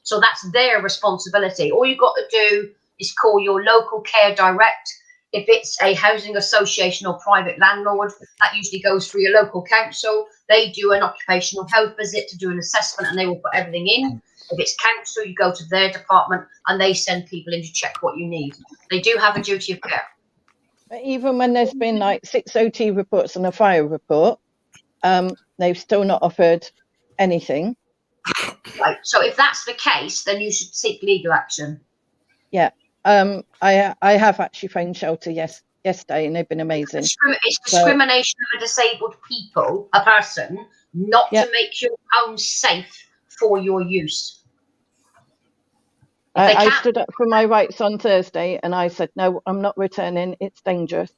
So that's their responsibility. All you've got to do is call your local care direct. If it's a housing association or private landlord, that usually goes through your local council. They do an occupational health visit to do an assessment and they will put everything in. If it's council, you go to their department and they send people in to check what you need. They do have a duty of care. But even when there's been like 6 OT reports and a fire report, they've still not offered anything. Right. So if that's the case, then you should seek legal action. Yeah. I have actually phoned shelter yesterday and they've been amazing. It's discrimination of a disabled person, not to make your home safe for your use. I stood up for my rights on Thursday and I said, no, I'm not returning. It's dangerous.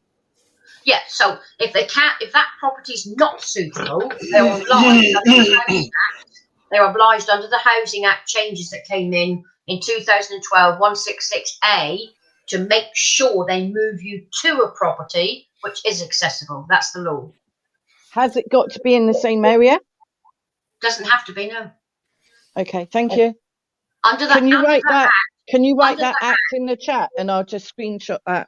Yeah, so if that property's not suitable, they're obliged under the Housing Act. They're obliged under the Housing Act changes that came in 2012, 166A, to make sure they move you to a property which is accessible. That's the law. Has it got to be in the same area? Doesn't have to be, no. Okay, thank you. Can you write that act in the chat and I'll just screenshot that?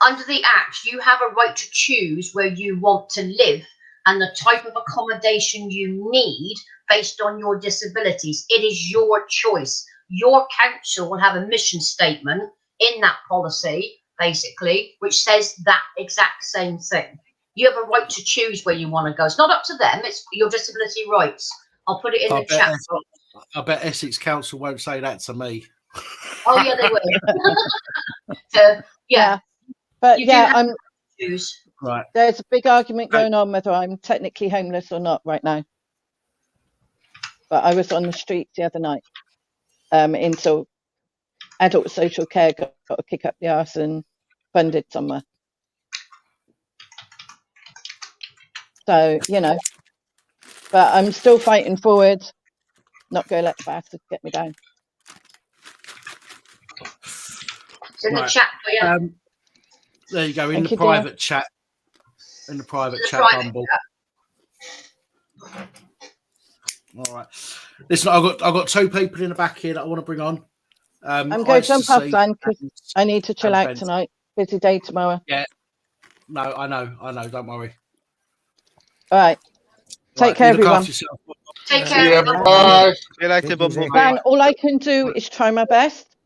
Under the Act, you have a right to choose where you want to live and the type of accommodation you need based on your disabilities. It is your choice. Your council will have a mission statement in that policy, basically, which says that exact same thing. You have a right to choose where you want to go. It's not up to them. It's your disability rights. I'll put it in the chat. I bet Essex Council won't say that to me. Oh, yeah, they will. So, yeah. But yeah, choose. Right. There's a big argument going on whether I'm technically homeless or not right now. But I was on the streets the other night. Until adult social care got to kick up the arse and funded somewhere. So, but I'm still fighting forward. Not going to let the bastards get me down. It's in the chat for you. There you go, in the private chat. In the private chat, Bumble. All right. Listen, I've got 2 people in the back here that I want to bring on. I'm going to jump off, Dan, because I need to chill out tonight. Busy day tomorrow. Yeah. No, I know. Don't worry. All right. Take care, everyone. Take care. Bye. See you later, Bumble. Dan, all I can do is try my best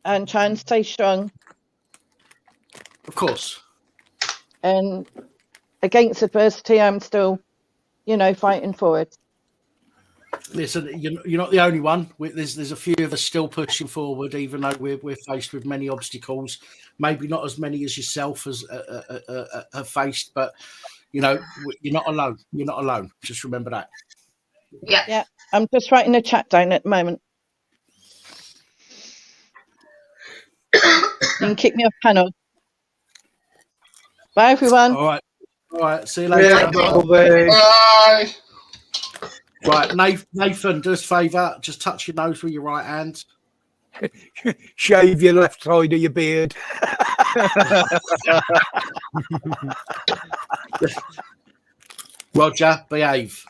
and try and stay strong. Of course. And against adversity, I'm still, fighting forward. Listen, you're not the only one. There's a few of us still pushing forward, even though we're faced with many obstacles. Maybe not as many as yourself as have faced, but you're not alone. You're not alone. Just remember that. Yeah. I'm just writing the chat down at the moment. You can kick me off panel. Bye, everyone. All right. See you later. Bye. Right, Nathan, do us a favour. Just touch your nose with your right hand. Shave your left side of your beard. Roger, behave.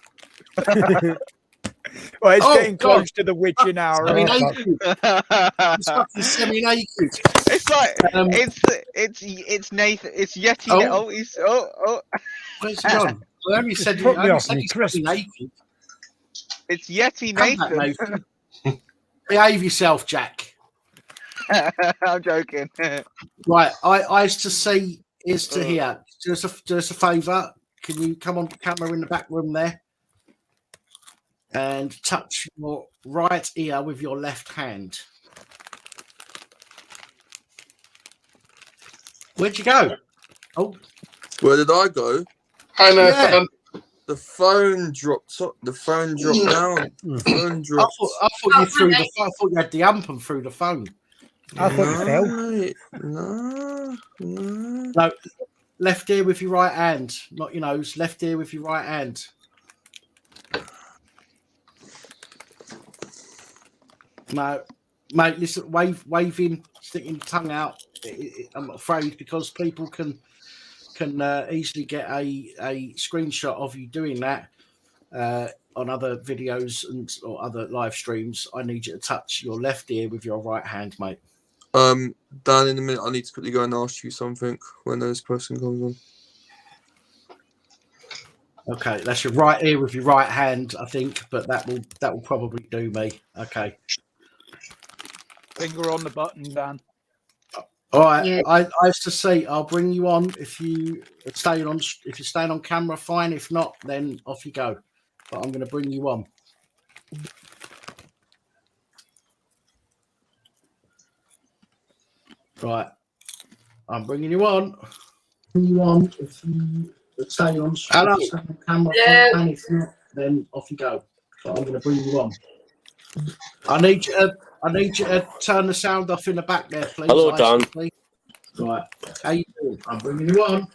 Well, it's getting close to the witching hour. It's fucking semi-naked. It's like it's Nathan. It's Yeti. Where's he gone? I only said he's naked. It's Yeti Nathan. Behave yourself, Jack. I'm joking. Right, eyes to see, ears to hear. Do us a favour. Can you come on camera in the back room there and touch your right ear with your left hand? Where'd you go? Oh, where did I go? Hi, Nathan. The phone dropped. The phone dropped down. The phone dropped. I thought you threw the. I thought you had the amp and threw the phone. I thought you fell. No, left ear with your right hand, not your nose. Left ear with your right hand. No, mate. Listen, waving, sticking your tongue out. I'm afraid because people can easily get a screenshot of you doing that on other videos or other live streams. I need you to touch your left ear with your right hand, mate. Dan, in a minute, I need to quickly go and ask you something when this person comes on. Okay, that's your right ear with your right hand, I think, but that will probably do me. Okay. Finger on the button, Dan. All right, yeah. I have to say, I'll bring you on if you're staying on camera, fine. If not, then off you go. But I'm going to bring you on. Right, I'm bringing you on. If you're staying on camera, fine. If not, then off you go. But I'm going to bring you on. I need you to turn the sound off in the back there, please. Hello, Dan. Right. How you doing? I'm bringing you on.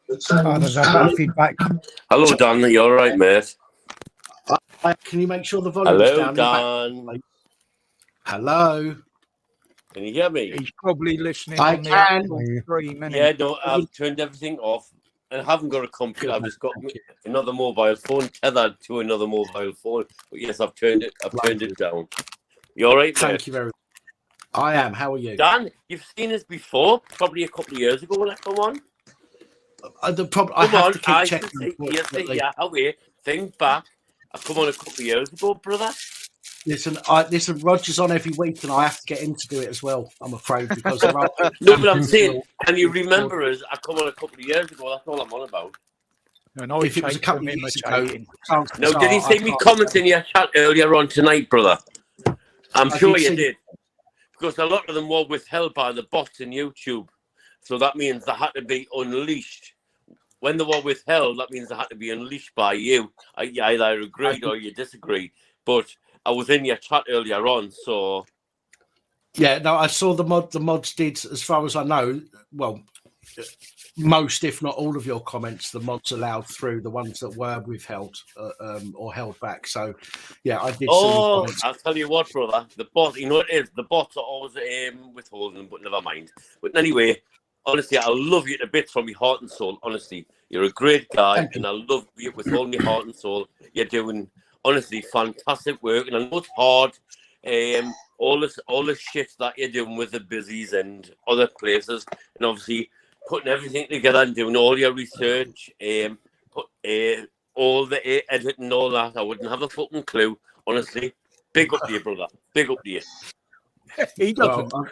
There's a bit of feedback. Hello, Dan. You all right, mate? Can you make sure the volume's down? Hello, Dan. Hello. Can you hear me? He's probably listening. I can. Yeah, no, I've turned everything off. And I haven't got a computer. I've just got another mobile phone tethered to another mobile phone. But yes, I've turned it down. You all right, mate? Thank you very much. I am. How are you? Dan, you've seen us before, probably a couple of years ago when I come on. I have to keep checking. Wait, think back. I come on a couple of years ago, brother. Listen, Roger's on every week, and I have to get him to do it as well. I'm afraid because no, but I'm saying, can you remember us? I come on a couple of years ago. That's all I'm on about. No, if it was a couple of years ago. No, did he see me commenting in your chat earlier on tonight, brother? I'm sure you did. Because a lot of them were withheld by the bots in YouTube. So that means they had to be unleashed. When they were withheld, that means they had to be unleashed by you. You either agreed or you disagreed. But I was in your chat earlier on, so... Yeah, no, I saw the mods did, as far as I know, well, most, if not all of your comments, the mods allowed through, the ones that were withheld or held back. So, yeah, I did see Oh, I'll tell you what, brother. The bot, you know what it is? The bots are always withholding, but never mind. But anyway, honestly, I love you to bits from my heart and soul. Honestly, you're a great guy, and I love you with all my heart and soul. You're doing, honestly, fantastic work, and I know it's hard. All this shit that you're doing with the busies and other places, and obviously putting everything together and doing all your research, all the editing and all that. I wouldn't have a fucking clue, honestly. Big up to you, brother. Big up to you. He doesn't. Well,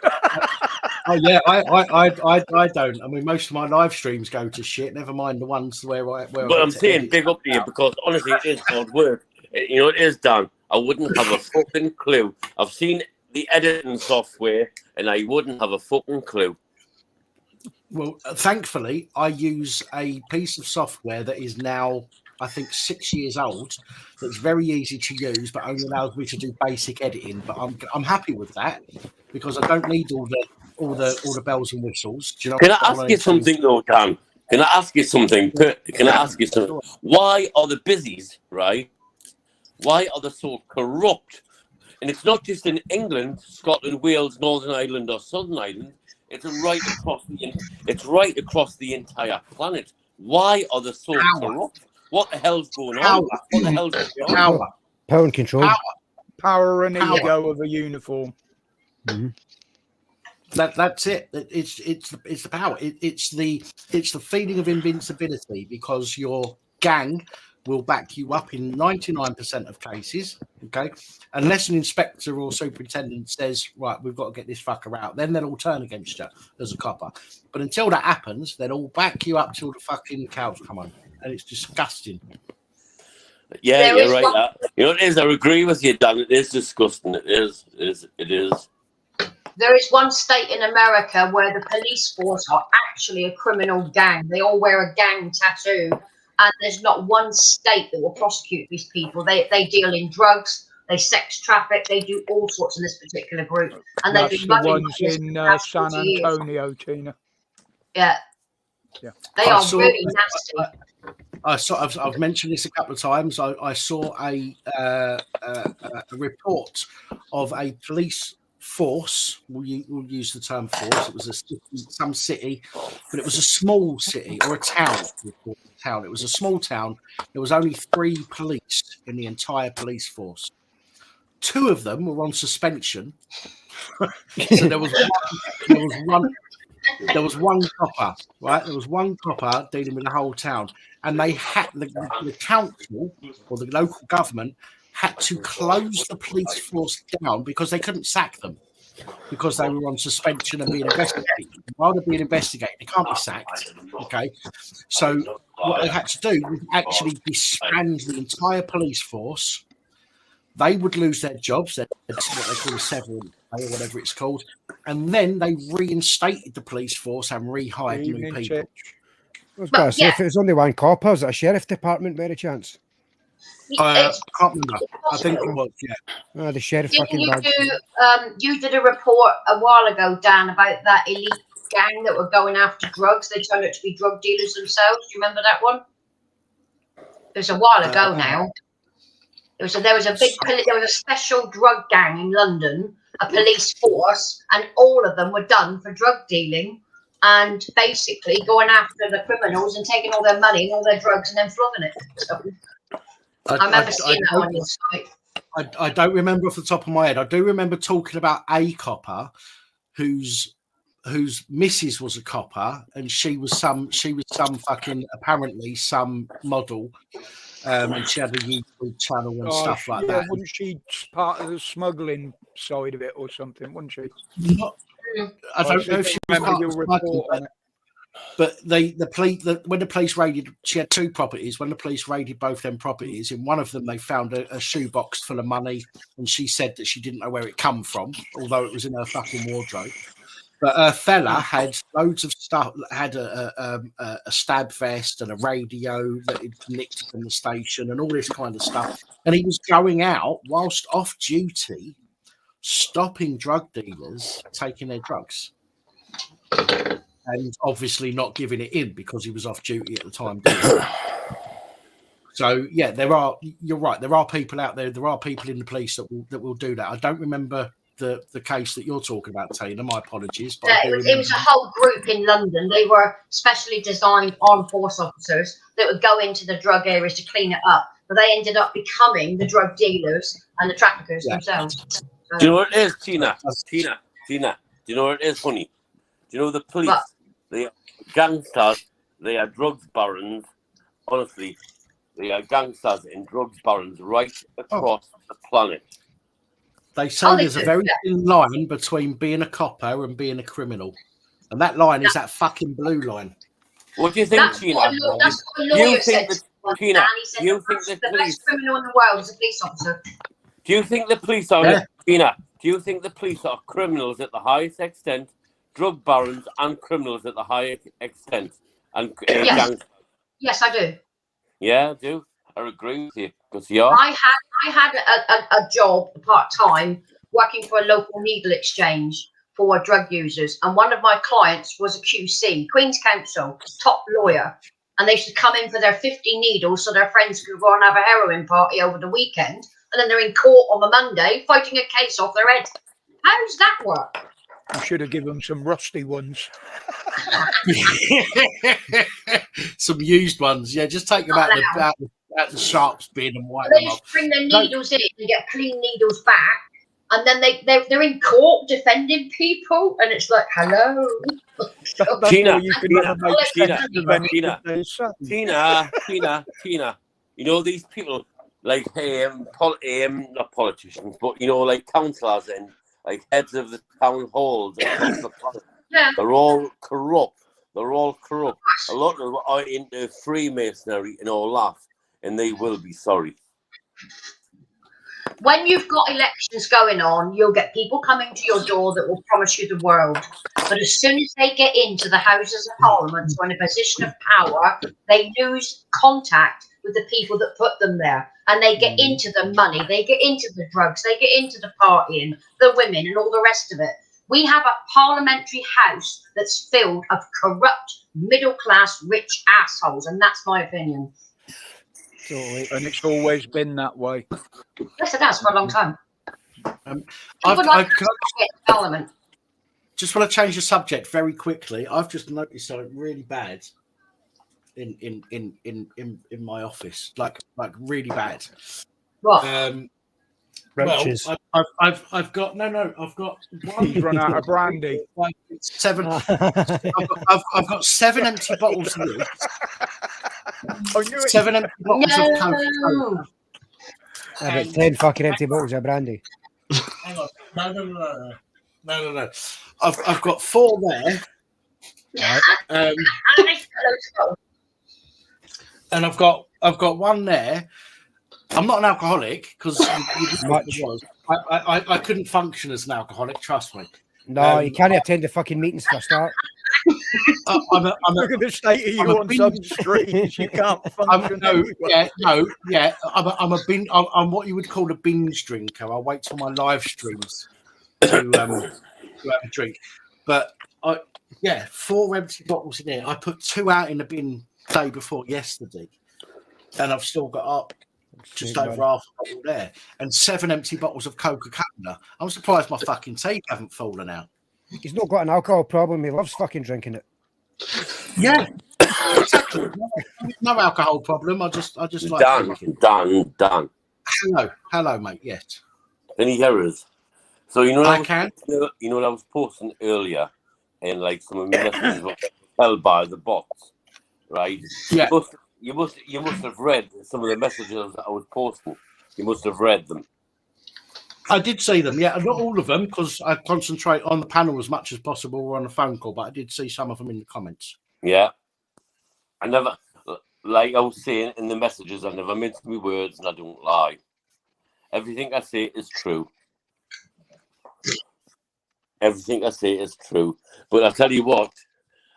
oh yeah, I don't. I mean, most of my live streams go to shit. Never mind the ones where But I'm saying, big up to you, because honestly, it is hard work. You know, it is, Dan. I wouldn't have a fucking clue. I've seen the editing software, and I wouldn't have a fucking clue. Well, thankfully, I use a piece of software that is now, I think, 6 years old. That's very easy to use, but only allows me to do basic editing. But I'm happy with that because I don't need all the bells and whistles. Do you know? Can I ask you something though, Dan? Can I ask you something? Can I ask you something? Why are the busies, right? Why are they so corrupt? And it's not just in England, Scotland, Wales, Northern Ireland, or Southern Ireland. It's right across the entire planet. Why are they so corrupt? What the hell's going on? What the hell's going on? Power and control. Power and ego of a uniform. Mm-hmm. That's it. It's the power. It's the feeling of invincibility because your gang will back you up in 99% of cases. Okay, unless an inspector or superintendent says, right, we've got to get this fucker out, then they'll all turn against you as a copper. But until that happens, they'll all back you up till the fucking cows come on, and it's disgusting. Yeah, you're right. You know, it is. I agree with you, Dan. It is disgusting. It is. There is one state in America where the police force are actually a criminal gang. They all wear a gang tattoo, and there's not one state that will prosecute these people. They deal in drugs, they sex traffic, they do all sorts in this particular group. And they've been the running ones this in for San 40 years. Antonio, Tina. Yeah. They are really nasty. I've mentioned this a couple of times. I saw a report of a police force. We'll use the term force. It was some city, but it was a small city or a town. It was a small town. There was only 3 police in the entire police force. 2 of them were on suspension. So there was one copper, right? There was one copper dealing with the whole town, and they had the council or the local government had to close the police force down because they couldn't sack them because they were on suspension and being investigated. While they're being investigated, they can't be sacked. Okay, so what they had to do was actually disband the entire police force. They would lose their jobs. That's what they call a severance pay or whatever it's called. And then they reinstated the police force and rehired new people. I was going to say, if it was only one copper, was it a sheriff department by any chance? I can't remember. I think it was, yeah. The sheriff fucking Didn't badge. you did a report a while ago, Dan, about that elite gang that were going after drugs. They turned out to be drug dealers themselves. Do you remember that one? It was a while ago now. There was a special drug gang in London, a police force, and all of them were done for drug dealing and basically going after the criminals and taking all their money and all their drugs and then flogging it. So, I remember seeing that on your site. I don't remember off the top of my head. I do remember talking about a copper whose missus was a copper, and she was some fucking apparently some model, and she had a YouTube channel and stuff like that. Wasn't she part of the smuggling side of it or something? Wasn't she? I don't know if she was part of the smuggling, but when the police raided, she had 2 properties. When the police raided both them properties, in one of them they found a shoebox full of money, and she said that she didn't know where it come from, although it was in her fucking wardrobe. But her fella had loads of stuff. Had a stab vest and a radio that he'd nicked from the station, and all this kind of stuff. And he was going out whilst off duty, stopping drug dealers taking their drugs. And obviously not giving it in because he was off duty at the time. So yeah, you're right. There are people out there. There are people in the police that will do that. I don't remember the case that you're talking about, Tina. My apologies. But it was a whole group in London. They were specially designed armed force officers that would go into the drug areas to clean it up. But they ended up becoming the drug dealers and the traffickers themselves. So, do you know what it is, Tina? Tina. Do you know what it is, honey? Do you know the police? They are gangsters. They are drugs barons. Honestly, they are gangsters and drugs barons right across the planet. They say there's a very thin line between being a copper and being a criminal. And that line is that fucking blue line. What do you think, Tina? That's what a lawyer said. Tina, do you think the best criminal in the world is a police officer? Do you think the police are, Tina, do you think the police are criminals at the highest extent, drug barons and criminals at the highest extent? And Yes, I do. Yeah, I do. I agree with you. Because you are. I had a job part-time working for a local needle exchange for drug users, and one of my clients was a QC, Queen's Counsel, top lawyer, and they used to come in for their 50 needles so their friends could go and have a heroin party over the weekend, and then they're in court on the Monday fighting a case off their head. How does that work? You should have given them some rusty ones. Some used ones, yeah. Just take them out the sharps bin and wipe They them just up. bring their needles in and get clean needles back, and then they're in court defending people, and it's like, hello. Tina, you know these people like not politicians, but you know, like councillors and like heads of the town halls. They're all corrupt. They're all corrupt. A lot of them are into Freemasonry and all that, and they will be sorry. When you've got elections going on, you'll get people coming to your door that will promise you the world. But as soon as they get into the Houses of Parliament or in a position of power, they lose contact with the people that put them there. And they get into the money, they get into the drugs, they get into the partying, the women and all the rest of it. We have a parliamentary house that's filled of corrupt, middle-class, rich assholes. And that's my opinion. And it's always been that way. Yes, it has for a long time. Parliament. Just want to change the subject very quickly. I've just noticed something really bad in my office, like really bad. What? Roaches. Well, I've got I've got one. He's run out of brandy. Seven. I've got 7 empty bottles here. 7 empty bottles of Coca-Cola. I've got 10 fucking empty bottles of brandy. Hang on. No. I've got 4 there. Right. And I've got 1 there. I'm not an alcoholic because I couldn't function as an alcoholic. Trust me. No, you can't attend the fucking meetings for a start. Look at the state of you on some streets. You can't function. I'm what you would call a binge drinker. I wait till my live streams to have a drink. But 4 empty bottles in here. I put 2 out in the bin day before yesterday, and I've still got up just over half a bottle there, and 7 empty bottles of Coca-Cola. I'm surprised my fucking teeth haven't fallen out. He's not got an alcohol problem. He loves fucking drinking it. Yeah, exactly. No alcohol problem. I just like drinking. Dan. Hello, mate. Yes. Any errors? So you know I can. You know what I was posting earlier, and like some of my messages were held by the bots, right? Yeah. You must have read some of the messages that I was posting. You must have read them. I did see them, yeah, not all of them, because I concentrate on the panel as much as possible or on a phone call, but I did see some of them in the comments. Yeah. I never, like I was saying in the messages, I never mince my words and I don't lie. Everything I say is true. Everything I say is true. But I tell you what,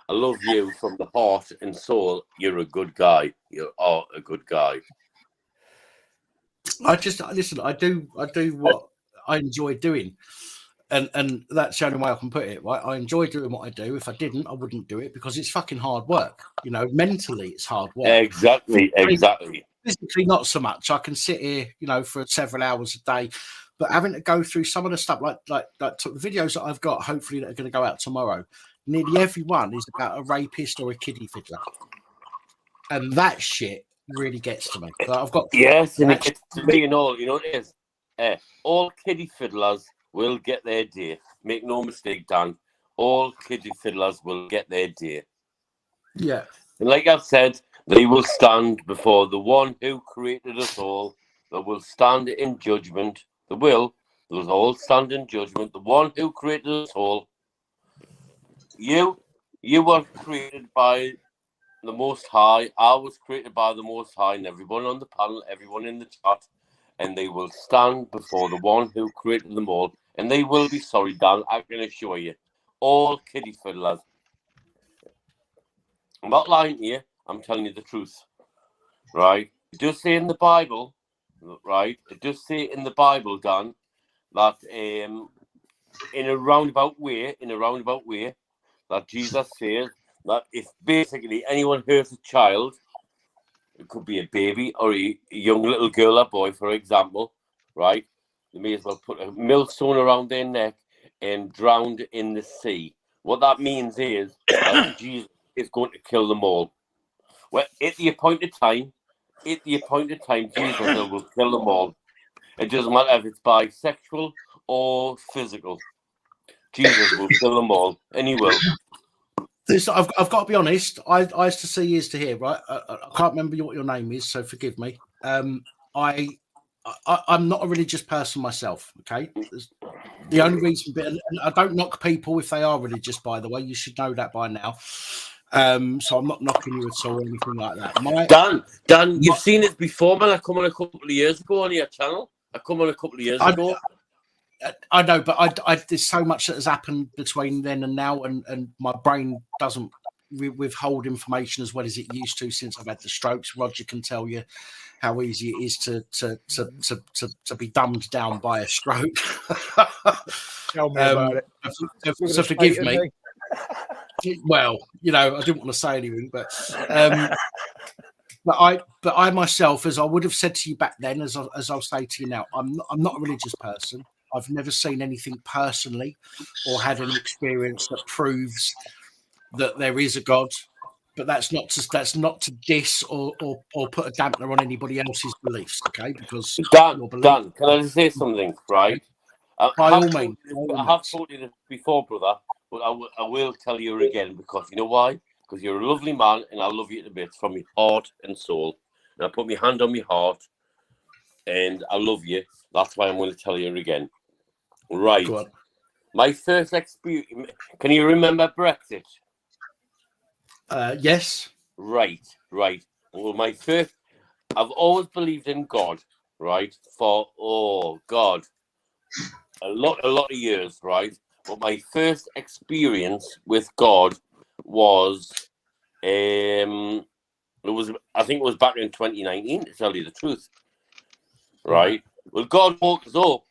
I love you from the heart and soul. You're a good guy. You are a good guy. I do what I enjoy doing, and that's the only way I can put it. Right, I enjoy doing what I do. If I didn't, I wouldn't do it because it's fucking hard work. You know, mentally it's hard work. Exactly. Physically, not so much. I can sit here, for several hours a day, but having to go through some of the stuff like the videos that I've got, hopefully that are going to go out tomorrow. Nearly every one is about a rapist or a kiddie fiddler, and that shit really gets to me. I've got and it gets to me and all. You know what it is? All kiddie fiddlers will get their day. Make no mistake, Dan. All kiddie fiddlers will get their day. Yeah. And like I've said, they will stand before the one who created us all. They will stand in judgment. They will. They'll all stand in judgment. The one who created us all. You were created by the Most High. I was created by the Most High, and everyone on the panel, everyone in the chat, and they will stand before the one who created them all, and they will be sorry, Dan. I can assure you, all kiddie fiddlers. I'm not lying to you. I'm telling you the truth, right? It does say in the Bible, right? It does say in the Bible, Dan, that in a roundabout way, that Jesus says that if basically anyone hurts a child, it could be a baby or a young little girl or boy, for example, right? They may as well put a millstone around their neck and drown in the sea. What that means is that Jesus is going to kill them all. Well, at the appointed time, Jesus will kill them all. It doesn't matter if it's bisexual or physical. Jesus will kill them all, and he will. I've got to be honest. I used to see years to hear, right? I can't remember what your name is, so forgive me. I'm not a religious person myself. Okay, the only reason, and I don't knock people if they are religious. By the way, you should know that by now. So I'm not knocking you at all or anything like that. Dan, you've seen it before, man. I come on a couple of years ago on your channel. ago. I know, but there's so much that has happened between then and now, and my brain doesn't withhold information as well as it used to since I've had the strokes. Roger can tell you how easy it is to be dumbed down by a stroke. Tell me about it. So forgive me. Well, I didn't want to say anything, but I myself, as I would have said to you back then, as I'll say to you now, I'm not a religious person. I've never seen anything personally or had any experience that proves that there is a God. But that's not to diss or put a dampener on anybody else's beliefs, okay? Because Dan, can I just say something, right? By all means. I have told you this before, brother, but I will tell you again, because you know why? Because you're a lovely man, and I love you to bits from my heart and soul. And I put my hand on my heart, and I love you. That's why I'm going to tell you again. Right. My first experience. Can you remember Brexit? Yes. Right. Well, I've always believed in God, right? For God, a lot of years, right? But my first experience with God was, I think it was back in 2019, to tell you the truth, right? Well, God woke us up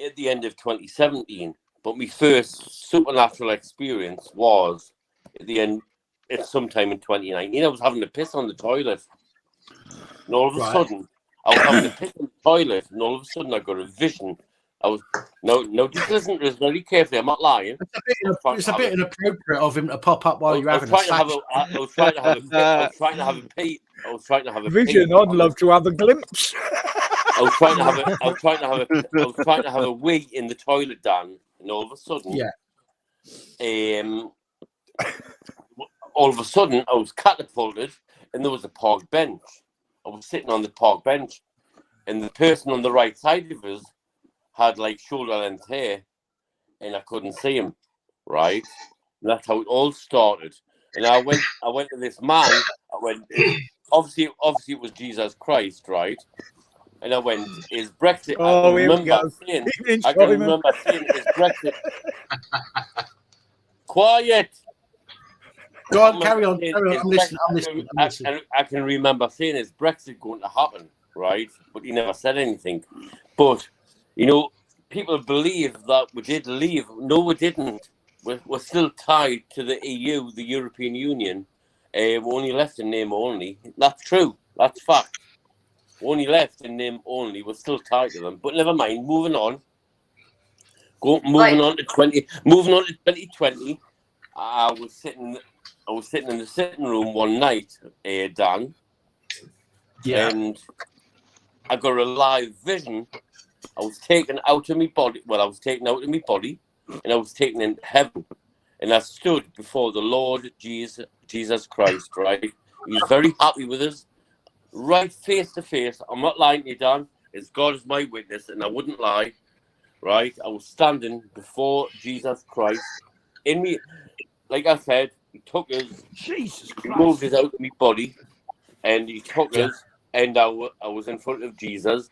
at the end of 2017, but my first supernatural experience was at the end. It's sometime in 2019. I was having to piss on the toilet, and all of a sudden, I was having to piss on the toilet, and all of a sudden, I got a vision. Just listen to this very carefully. I'm not lying. It's a bit inappropriate of him to pop up while you're having a I was trying to have a pee. Vision. I'd love to have a glimpse. I was trying to have a wee in the toilet, Dan, and all of a sudden, I was catapulted, and there was a park bench. I was sitting on the park bench, and the person on the right side of us had like shoulder length hair, and I couldn't see him. Right, and that's how it all started. And I went to this man. Obviously it was Jesus Christ, right? And I went, is Brexit? I can remember saying, is Brexit? Quiet. Go on, carry on. I'm listening. I can remember saying, is Brexit going to happen, right? But he never said anything. But, people believe that we did leave. No, we didn't. We're still tied to the EU, the European Union. We only left in name only. That's true. That's fact. We only left in name only. We're still tied to them. But never mind. Moving on. Moving on to 2020. I was sitting in the sitting room one night, Dan. Yeah. And I got a live vision. I was taken out of my body. Well, I was taken out of my body, and I was taken into heaven. And I stood before the Lord Jesus Christ, right? He was very happy with us, right face to face. I'm not lying to you, Dan. It's God is my witness, and I wouldn't lie. right? I was standing before Jesus Christ. In me, like I said, he took us, Jesus he Christ. moved us out of my body, and he took us, and I was in front of Jesus.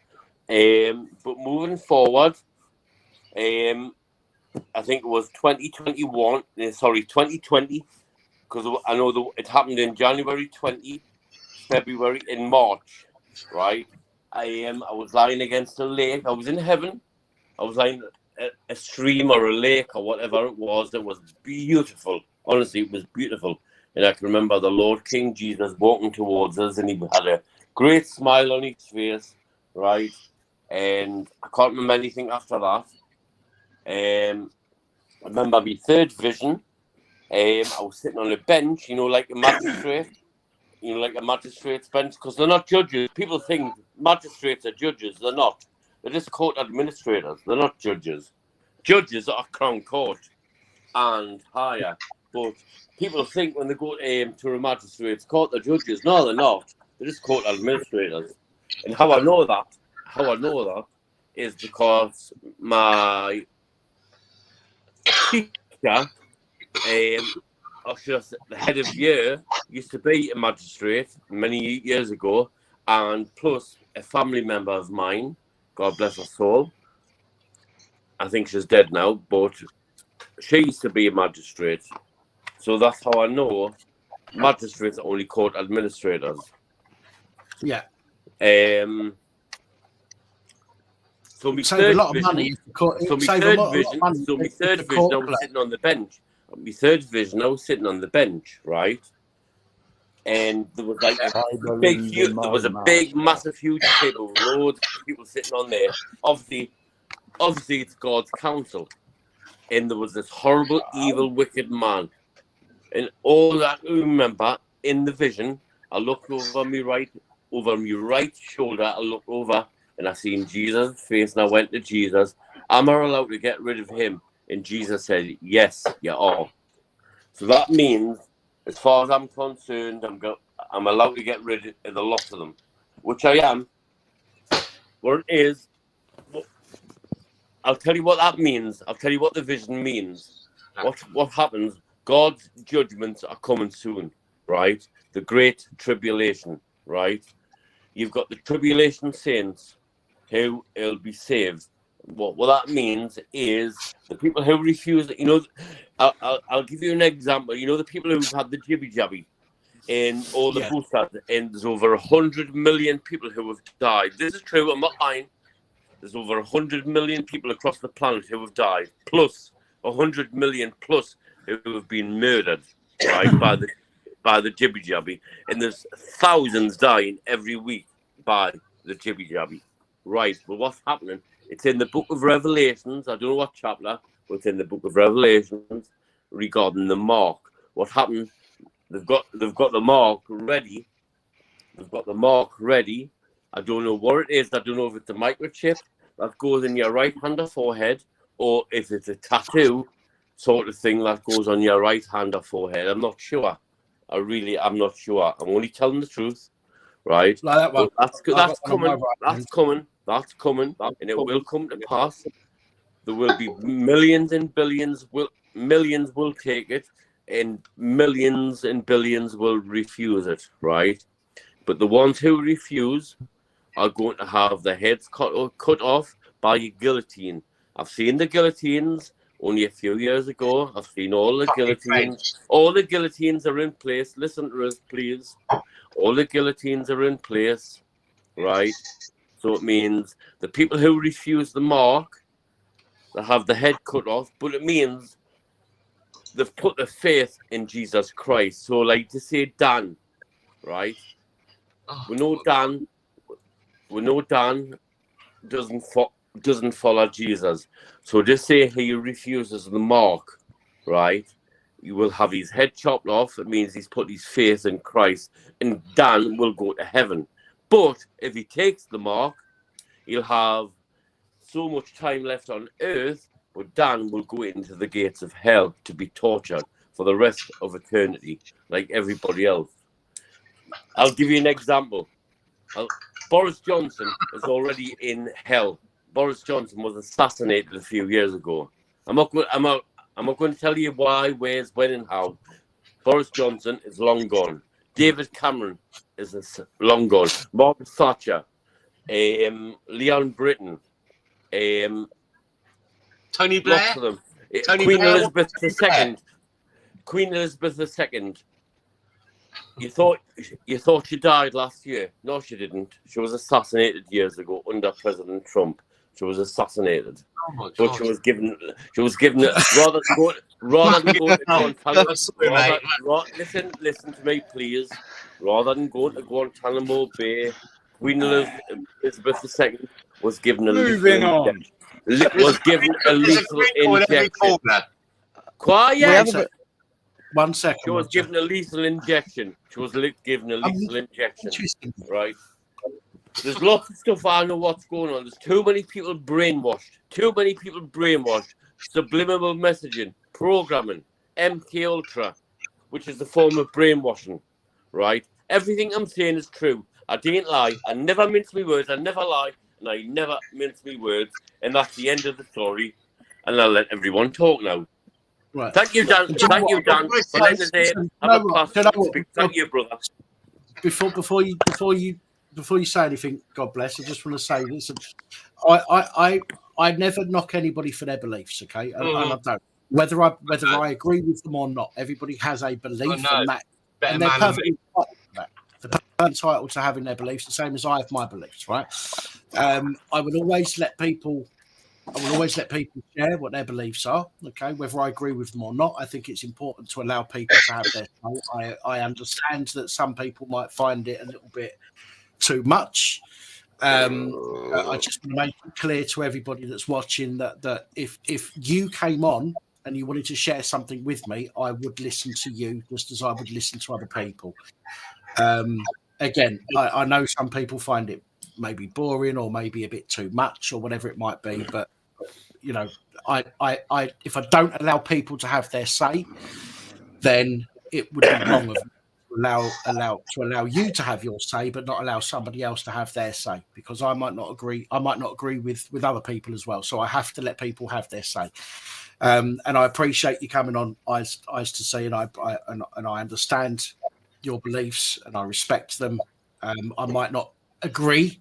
But moving forward, I think it was 2020, because I know it happened in January 20, February, in March, right? I was lying against a lake. I was in heaven. I was lying a stream or a lake or whatever it was. That was beautiful. Honestly, it was beautiful. And I can remember the Lord King Jesus walking towards us, and he had a great smile on his face, right? And I can't remember anything after that. I remember my third vision. I was sitting on a bench, like a magistrate, like a magistrate's bench, because they're not judges. People think magistrates are judges. They're not. They're just court administrators. They're not judges. Judges are Crown Court and higher. But people think when they go to a magistrate's court, they're judges. No, they're not. They're just court administrators. And how I know that is because my teacher, or should I say, the head of year, used to be a magistrate many years ago, and plus a family member of mine, God bless her soul. I think she's dead now, but she used to be a magistrate. So that's how I know magistrates are only court administrators. Yeah. So my save third a lot of vision, money. so my third vision, I was sitting on the bench. My third vision, I was sitting on the bench, right? And there was like there was a big, massive, huge table, loads of people sitting on there. Obviously, it's God's council. And there was this horrible, evil, wicked man. And all that I remember in the vision, I looked over my right shoulder, I looked over and I seen Jesus' face, and I went to Jesus, am I allowed to get rid of him? And Jesus said, yes, you are. So that means, as far as I'm concerned, I'm allowed to get rid of the lot of them, which I am. What it is, I'll tell you what that means. I'll tell you what the vision means. What happens? God's judgments are coming soon, right? The great tribulation, right? You've got the tribulation saints who will be saved. What that means is the people who refuse. I'll give you an example. The people who've had the jibby jabby in all the boosters, and there's over 100 million people who have died. This is true. I'm not lying. There's over 100 million people across the planet who have died, plus 100 million plus who have been murdered, right, by the jibby jabby, and there's thousands dying every week by the jibby jabby, right? But what's happening? It's in the book of Revelations. I don't know what chapter, but it's in the book of Revelations regarding the mark. What happened? They've got the mark ready. They've got the mark ready. I don't know what it is. I don't know if it's a microchip that goes in your right hand or forehead, or if it's a tattoo sort of thing that goes on your right hand or forehead. I'm not sure. I'm not sure. I'm only telling the truth, right? Like that one. That's coming. That's coming, and it will come to pass. There will be millions and billions. Millions will take it, and millions and billions will refuse it, right? But the ones who refuse are going to have their heads cut off by a guillotine. I've seen the guillotines only a few years ago. I've seen all the guillotines. All the guillotines are in place. Listen to us, please. All the guillotines are in place, right? So it means the people who refuse the mark, they have the head cut off, but it means they've put their faith in Jesus Christ. So, like to say Dan, right? We know Dan doesn't follow Jesus. So just say he refuses the mark, right? You will have his head chopped off. It means he's put his faith in Christ, and Dan will go to heaven. But if he takes the mark, he'll have so much time left on earth, but Dan will go into the gates of hell to be tortured for the rest of eternity, like everybody else. I'll give you an example. Boris Johnson is already in hell Boris Johnson was assassinated a few years ago. I'm not going to tell you why, where's, when, and how. Boris Johnson is long gone. David Cameron is long gone. Margaret Thatcher, Leon Britton, Tony Blair, lots of them. Queen Elizabeth II. Queen Elizabeth II. You thought she died last year? No, she didn't. She was assassinated years ago under President Trump. She was assassinated, but she was given rather than going to Guantanamo. Listen to me, please. Rather than going to Guantanamo Bay, Queen Elizabeth II was given a lethal injection. Quiet. 1 second. She was given a lethal injection. Right. There's lots of stuff I know what's going on. There's too many people brainwashed. Subliminal messaging, programming, MK Ultra, which is the form of brainwashing. Right. Everything I'm saying is true. I didn't lie. I never mince my words. I never lie, and I never mince my words. And that's the end of the story. And I'll let everyone talk now. Right. Thank you, Dan. Thank you, Dan, for letting us have a class. Thank you, brother. Before you say anything, God bless. I just want to say this: I never knock anybody for their beliefs. Okay, and I don't. Whether I agree with them or not, everybody has a belief, and they're perfectly entitled to having their beliefs, the same as I have my beliefs. Right? I will always let people share what their beliefs are, okay, whether I agree with them or not. I think it's important to allow people to have their say. I understand that some people might find it a little bit too much. I just want to make it clear to everybody that's watching that if you came on and you wanted to share something with me, I would listen to you just as I would listen to other people. Again, I know some people find it maybe boring or maybe a bit too much or whatever it might be, but you know, I if I don't allow people to have their say, then it would be wrong of me to allow you to have your say, but not allow somebody else to have their say, because I might not agree with other people as well. So I have to let people have their say. And I appreciate you coming on Eyes to See, and I understand your beliefs and I respect them. I might not agree,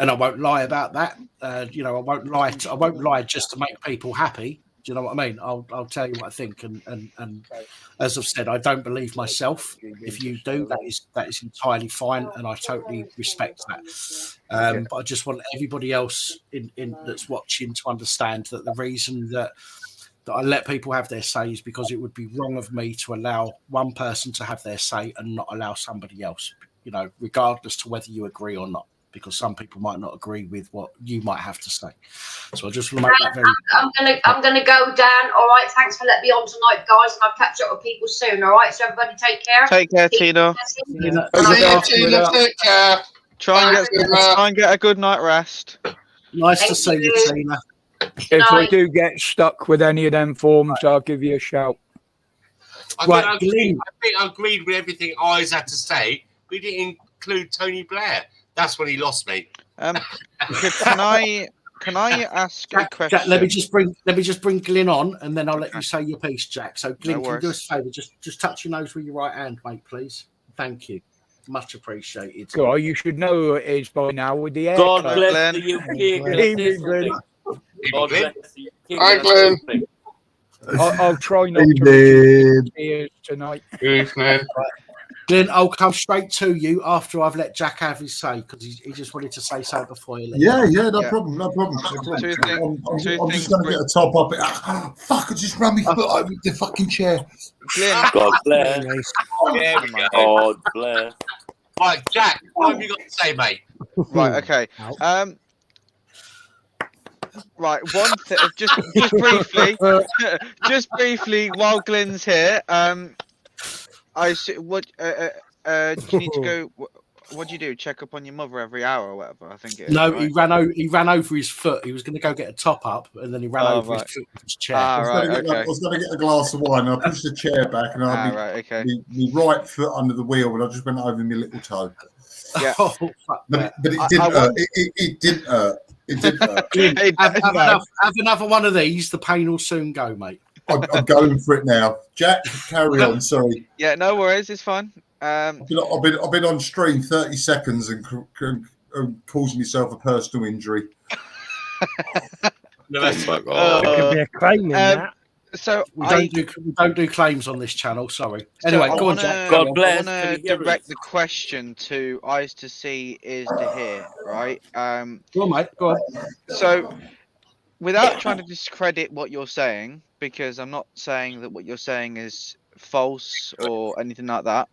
and I won't lie about that. I won't lie just to make people happy. Do you know what I mean? I'll tell you what I think, and as I've said, I don't believe myself. If you do, that is entirely fine, and I totally respect that. But I just want everybody else in that's watching to understand that the reason that I let people have their say is because it would be wrong of me to allow one person to have their say and not allow somebody else. You know, regardless to whether you agree or not, because some people might not agree with what you might have to say. So I just want to make that very. I'm gonna go, Dan. All right, thanks for letting me on tonight, guys, and I'll catch up with people soon. All right, so everybody take care. Take care, Tina. Tina, take care. Try and get a good night rest. Nice to see you, Tina. If I do get stuck with any of them forms, I'll give you a shout. I think I agreed with everything Eyes had to say. We didn't include Tony Blair. That's when he lost me. Can I ask a question? Jack, let me just bring Glyn on, and then I'll let you say your piece, Jack. So Glyn, can you do us a favour? Just touch your nose with your right hand, mate, please. Thank you. Much appreciated. Oh, you should know who it is by now with the haircut. God bless the UK. God bless the UK. Hi, Glenn. I'll try not to tears tonight. Evening. Glenn, I'll come straight to you after I've let Jack have his say, because he just wanted to say something before you leave. No problem. I'm just going to get a top up. Fuck, I just ran my foot over the fucking chair. Glenn. God bless. God bless. Right, Jack, what have you got to say, mate? Right, okay. Right, one thing, just briefly, while Glenn's here, I what do you need to go? What do you do? Check up on your mother every hour or whatever? I think it is. No, right? he ran over his foot. He was going to go get a top up, and then he ran over his foot with his chair. I was going to get a glass of wine, and I pushed the chair back, and I had my right foot under the wheel, and I just went over my little toe. Yeah, but it didn't hurt. It didn't hurt. Have another one of these. The pain will soon go, mate. I'm going for it now. Jack, carry on. Sorry. Yeah, no worries. It's fine. I've been on stream 30 seconds and caused myself a personal injury. Oh my God. There could be a claim in that. So we don't do claims on this channel. Sorry. Anyway, go on, Jack. God bless. I want to direct the question to eyes to see, ears to hear. Right. Go on, mate. Go on. So, without trying to discredit what you're saying, because I'm not saying that what you're saying is false or anything like that.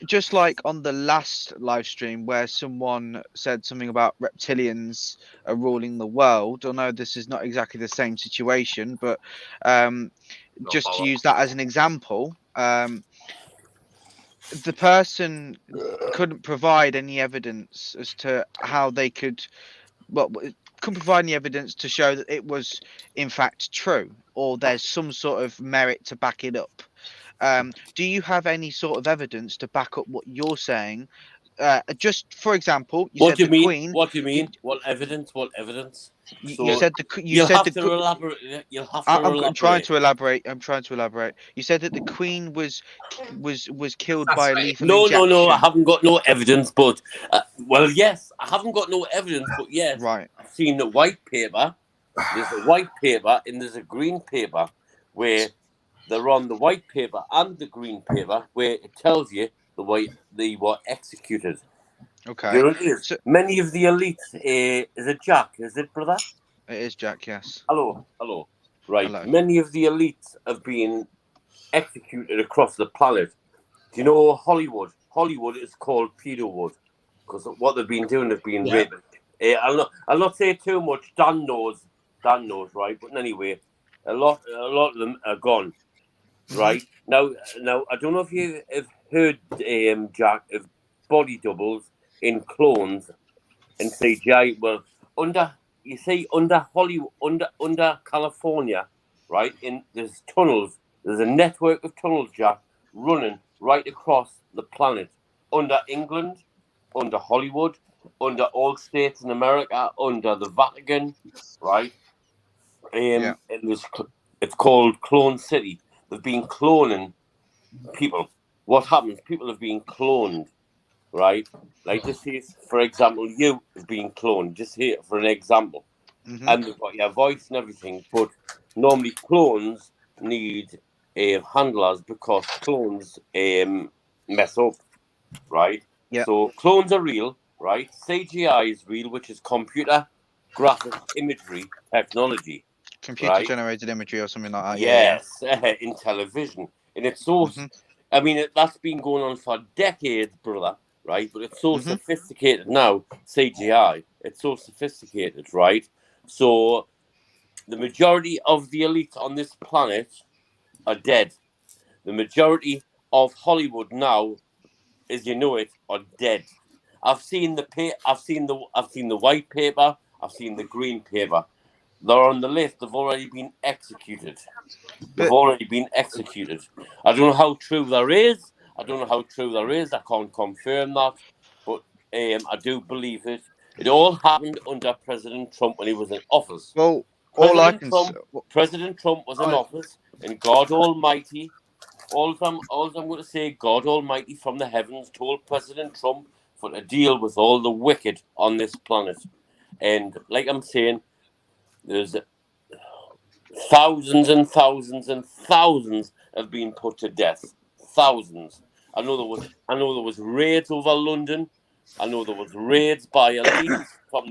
Just like on the last live stream where someone said something about reptilians are ruling the world, although this is not exactly the same situation, but just to use that as an example, the person couldn't provide any evidence as to how they couldn't provide any evidence to show that it was in fact true, or there's some sort of merit to back it up. Do you have any sort of evidence to back up what you're saying? Just for example, What do you mean? Queen. What do you mean? What evidence? What evidence? You said the. You'll have to elaborate. You'll have to elaborate. I'm trying to elaborate. You said that the Queen was killed by a lethal injection. No. I haven't got no evidence, but well, yes, I haven't got no evidence, but yes, right. I've seen the white paper. There's a white paper and there's a green paper where they're on the white paper and the green paper where it tells you they were executed. Okay. There it is. So, many of the elites. Is it Jack? Is it, brother? It is Jack. Yes. Hello. Right. Hello. Many of the elites have been executed across the planet. Do you know Hollywood? Hollywood is called Pedowood because what they've been doing has been raping. I'll not say too much. Dan knows, right? But anyway, a lot of them are gone. Right now, I don't know if you have heard, Jack, of body doubles in clones and CGI. Well, under Hollywood, under California, right? There's tunnels. There's a network of tunnels, Jack, running right across the planet. Under England, under Hollywood, under all states in America, under the Vatican, right? And it's called Clone City. They've been cloning people. What happens? People have been cloned, right? Like this is, for example, you have been cloned. Just here for an example, and they've got your voice and everything. But normally, clones need handlers because clones mess up, right? Yeah. So clones are real, right? CGI is real, which is computer graphic imagery technology. Computer-generated imagery or something like that. Yes, in television. And it's so... I mean, that's been going on for decades, brother, right? But it's so sophisticated now, CGI. It's so sophisticated, right? So the majority of the elite on this planet are dead. The majority of Hollywood now, as you know it, are dead. I've seen the white paper. I've seen the green paper. They're on the list. They've already been executed. I don't know how true there is. I can't confirm that. But I do believe it. It all happened under President Trump when he was in office. Well, President Trump was in office, and God Almighty, all I'm going to say, God Almighty from the heavens told President Trump to deal with all the wicked on this planet. And like I'm saying, there's thousands and thousands and thousands have been put to death. Thousands. I know there was raids over London. I know there was raids by elites from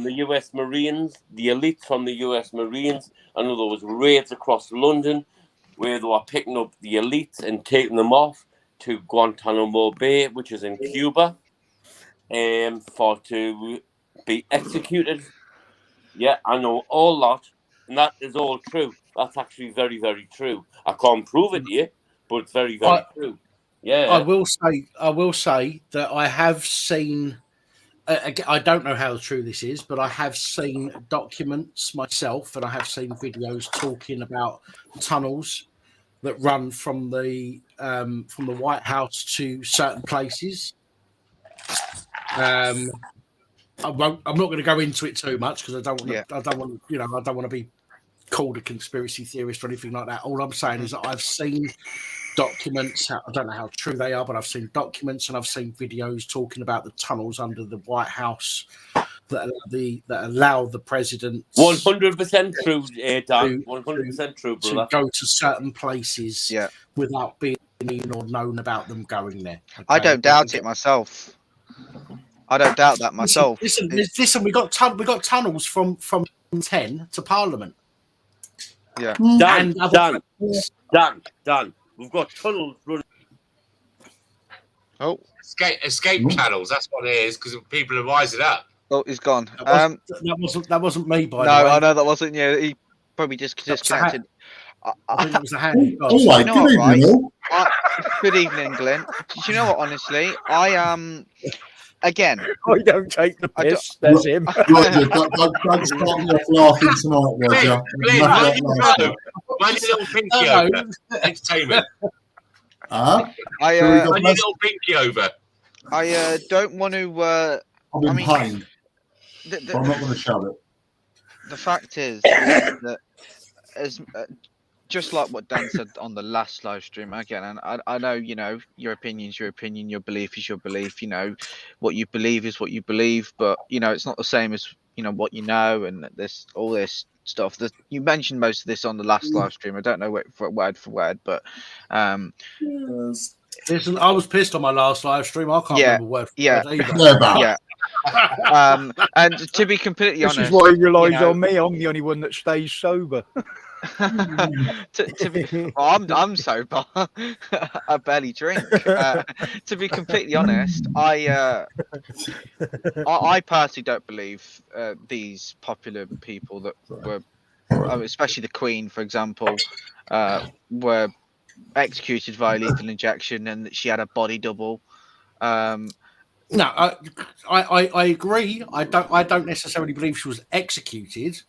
the US Marines. The elites from the US Marines. I know there was raids across London where they were picking up the elites and taking them off to Guantanamo Bay, which is in Cuba, to be executed. Yeah, I know all that, and that is all true. That's actually very, very true. I can't prove it here, but it's very, very true. Yeah, I will say that I have seen. I don't know how true this is, but I have seen documents myself, and I have seen videos talking about tunnels that run from the White House to certain places. I'm not going to go into it too much because I don't want to. I don't want, I don't want to be called a conspiracy theorist or anything like that. All I'm saying is that I've seen documents. I don't know how true they are, but I've seen documents and I've seen videos talking about the tunnels under the White House that allow the president 100% true, Dan. 100% true, brother. To go to certain places without being or known about them going there. Okay? I don't doubt it myself. I don't doubt that myself. Listen. We got tunnels from 10 to Parliament. Yeah. Dan. We've got tunnels running. Oh. Escape channels. That's what it is because people are rising up. Oh, he's gone. That wasn't me, by the way. No, I know that wasn't you. He probably just disconnected. I think it was a hand. Good evening, Glenn. Do you know what? Honestly, I again. I don't take the piss. There's him. Don't start me off laughing tonight, Roger. My little pinky over. Entertainment. My little pinky over. I don't want to. I'm in pain. I'm not going to show it. The fact is that as just like what Dan said on the last live stream again, and I know your opinion's your opinion, your belief is your belief. What you believe is what you believe, but it's not the same as what you know, and all this stuff that you mentioned most of this on the last live stream. I don't know word for word, but listen, I was pissed on my last live stream. I can't remember word for word either. And to be completely honest, this is why he relies on me. I'm the only one that stays sober. I'm sober. I barely drink. To be completely honest, I personally don't believe these popular people that were, especially the Queen, for example, were executed via lethal injection, and that she had a body double. No, I agree. I don't necessarily believe she was executed.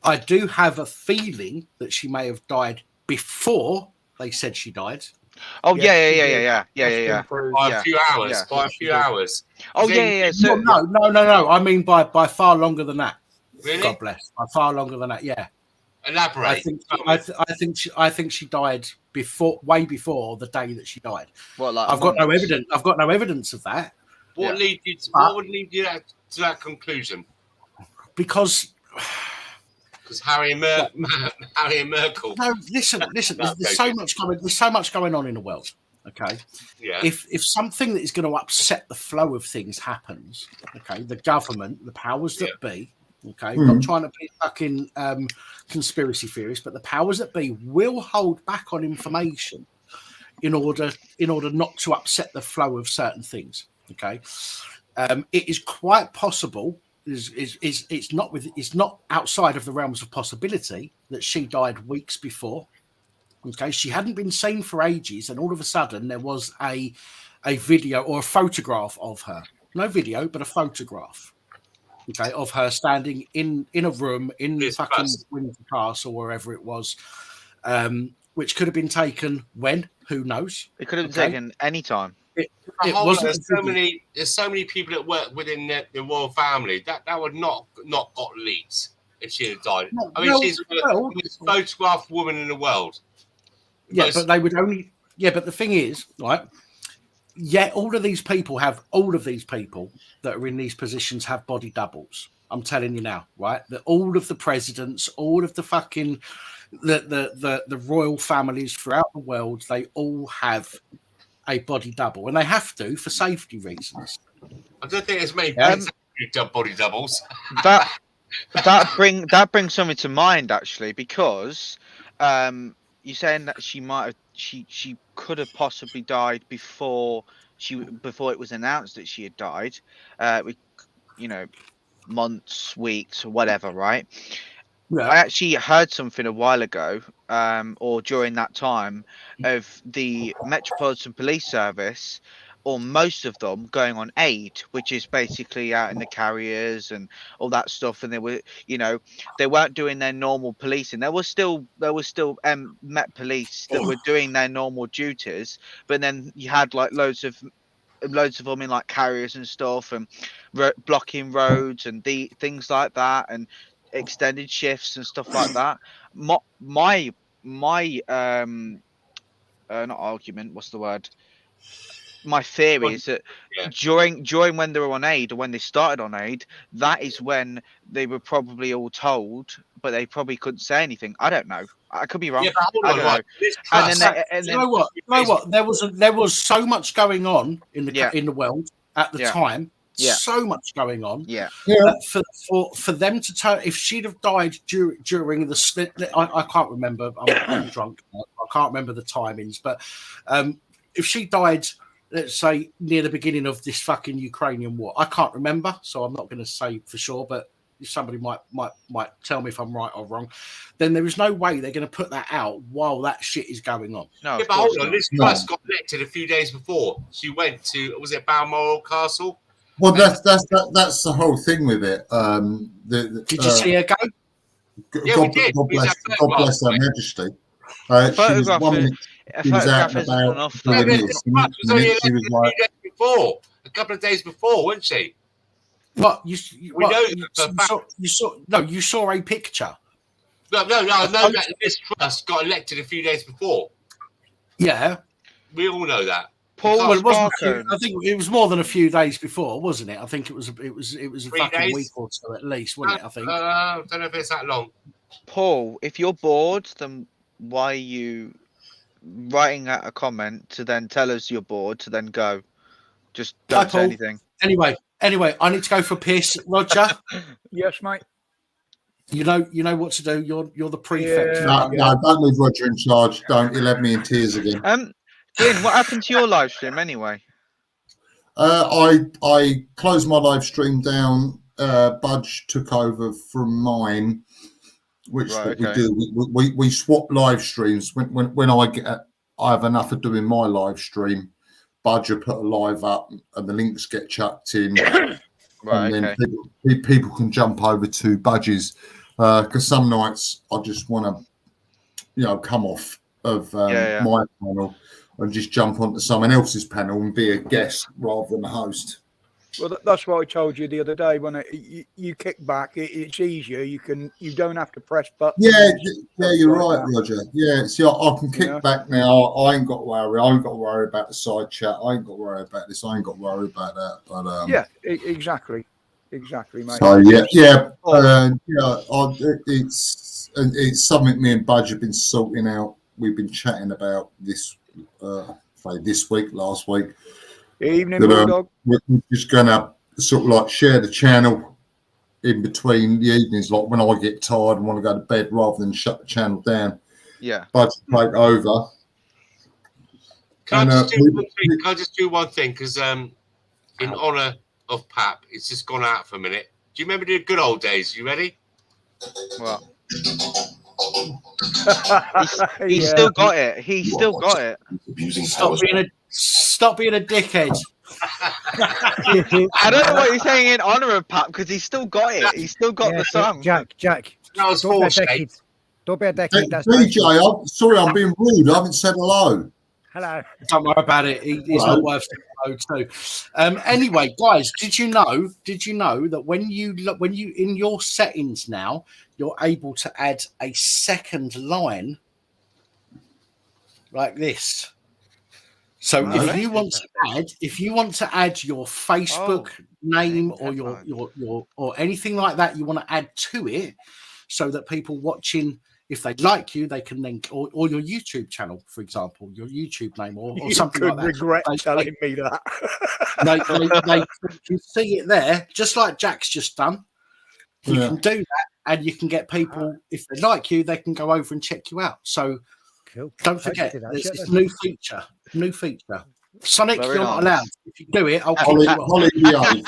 I do have a feeling that she may have died before they said she died. Oh yeah. By a few hours. By a few hours. Oh yeah. So, no. I mean by far longer than that. Really? God bless. By far longer than that. Yeah. Elaborate. I think she died way before the day that she died. Well, I've got no evidence. I've got no evidence of that. What would lead you to that conclusion? Because Harry and Merkel. No, listen. There's so much going on in the world. Okay. Yeah. If something that is going to upset the flow of things happens, okay, the government, the powers that be, okay, I'm not trying to be fucking conspiracy theorist, but the powers that be will hold back on information in order not to upset the flow of certain things. Okay, it is quite possible. It's not outside of the realms of possibility that she died weeks before. Okay, she hadn't been seen for ages, and all of a sudden there was a video or a photograph of her. No video, but a photograph. Okay, of her standing in a room in the fucking Windsor Castle, wherever it was, which could have been taken when? Who knows? It could have been taken any time. There's so many people that work within the royal family that would not got leaks if she had died. She's the most photographed woman in the world. But they would only. Yeah, but the thing is, right? Yeah, all of these people that are in these positions have body doubles. I'm telling you now, right? That all of the presidents, all of the fucking the royal families throughout the world, they all have a body double, and they have to for safety reasons. I don't think there's many body doubles. that brings something to mind actually, because you're saying that she could have possibly died before it was announced that she had died, months, weeks, or whatever, right? Yeah. I actually heard something a while ago, or during that time, of the Metropolitan Police Service, or most of them, going on aid, which is basically out in the carriers and all that stuff. And they were, they weren't doing their normal policing. There was still Met Police that were doing their normal duties, but then you had like loads of loads of them in like carriers and stuff, and blocking roads and things like that, and extended shifts and stuff like that. My not argument. What's the word? My theory is that during when they were on aid, or when they started on aid, that is when they were probably all told, but they probably couldn't say anything. I don't know. I could be wrong. Yeah, but I don't know. And you know what? There was so much going on in the world at the time. Yeah. So much going on. Yeah. For them to tell, if she'd have died during the split, I can't remember. I'm drunk. I can't remember the timings, but if she died, let's say near the beginning of this fucking Ukrainian war, I can't remember, so I'm not going to say for sure, but somebody might tell me if I'm right or wrong. Then there is no way they're going to put that out while that shit is going on. No, but hold on, Liz Truss got elected a few days before. She went to, was it Balmoral Castle? Well, that's the whole thing with it. Did you see her go? God bless Her Majesty. She was 1 minute. She was out and about doing this. She was like, a couple of days before, wasn't she? What you saw a picture. No. That Liz Truss got elected a few days before. Yeah, we all know that. Well, it wasn't I think it was more than a few days before, wasn't it? I think it was a fucking week or so at least, wasn't it? I think. I don't know if it's that long. Paul, if you're bored, then why are you writing out a comment to then tell us you're bored to then go? Just don't say anything. Anyway, I need to go for a piss. Roger. Yes, mate. You know what to do. You're the prefect. Yeah. No, don't leave Roger in charge. Don't. He'll have me in tears again. Glyn, what happened to your live stream anyway? I closed my live stream down. Budge took over from mine, which we do. We swap live streams. When I have enough of doing my live stream, Budge will put a live up and the links get chucked in. And then people can jump over to Budge's, because some nights I just want to, come off of my panel and just jump onto someone else's panel and be a guest rather than a host. Well, that's what I told you the other day. When you kick back, it's easier. You don't have to press buttons. Yeah, you're right, Roger. Yeah, see, I can kick back now. I ain't got to worry. I ain't got to worry about the side chat. I ain't got to worry about this. I ain't got to worry about that. But exactly, mate. So it's something me and Budge have been sorting out. We've been chatting about this. This week, last week. Evening, Bulldog. We're just gonna sort of like share the channel in between the evenings, like when I get tired and want to go to bed, rather than shut the channel down. Yeah. But take over. Can I just do one thing? Because in honour of Pap, it's just gone out for a minute. Do you remember the good old days? You ready? What? He's still got it. He's still got it. Stop being a dickhead. I don't know what you're saying in honour of Pap, because he's still got it. He's still got the song. Jack. Don't be a dickhead. Don't be a dickhead. That's DJ, sorry, I'm being rude. I haven't said hello. Hello. Don't worry about it. He's not worth saying hello to. Anyway, guys, did you know that when you in your settings now, you're able to add a second line like this. So if you want to add your Facebook name or your or anything like that, you want to add to it, so that people watching, if they like you, they can then, or your YouTube channel, for example, your YouTube name or something like that. Regret telling me that. they can see it there, just like Jack's just done. You can do that, and you can get people, if they like you, they can go over and check you out. So don't forget, there's this new feature. Sonic, you're not allowed. If you do it, I'll kick you off.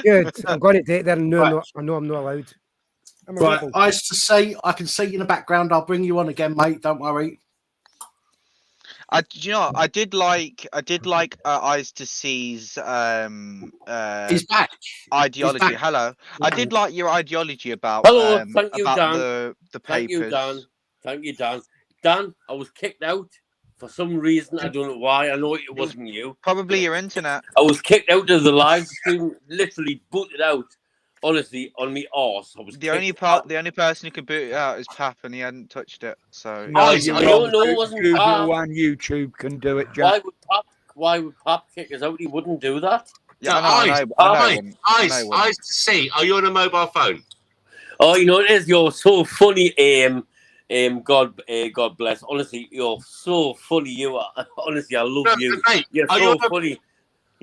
Good. I'm going to take that. No, I know I'm not allowed. Right, Eyes to See. I can see you in the background. I'll bring you on again, mate. Don't worry. I did like Eyes to See's he's back. Ideology. He's back. Hello. I did like your ideology about thank you, about Dan. the papers. Thank you, Dan. Dan, I was kicked out For some reason, I don't know why. I know it wasn't you. Probably your internet. I was kicked out of the live stream, literally booted out. Honestly, on me arse. I was The only person who could boot it out is Pap, and he hadn't touched it. So No, I don't know. It wasn't Google Pap. and YouTube can do it, Jack. Why would Pap kick us out? He wouldn't do that. Yeah, I to see. Are you on a mobile phone? Oh, you know it is. You're so funny. God bless. Honestly, you're so funny. You are. Honestly, I love you. Mate, you're so funny.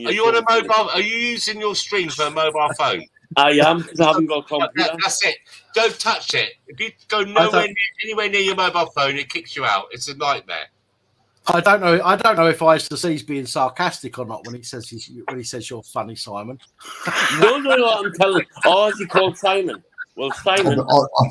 Are you on a mobile? Are you using your stream for a mobile phone? I am, because I haven't got a computer. That's it. Don't touch it. If you go anywhere near your mobile phone, it kicks you out. It's a nightmare. I don't know if I to see he's being sarcastic or not when he says you're funny, Simon. No, I'm telling. Oh, is he called Simon? Well, Simon.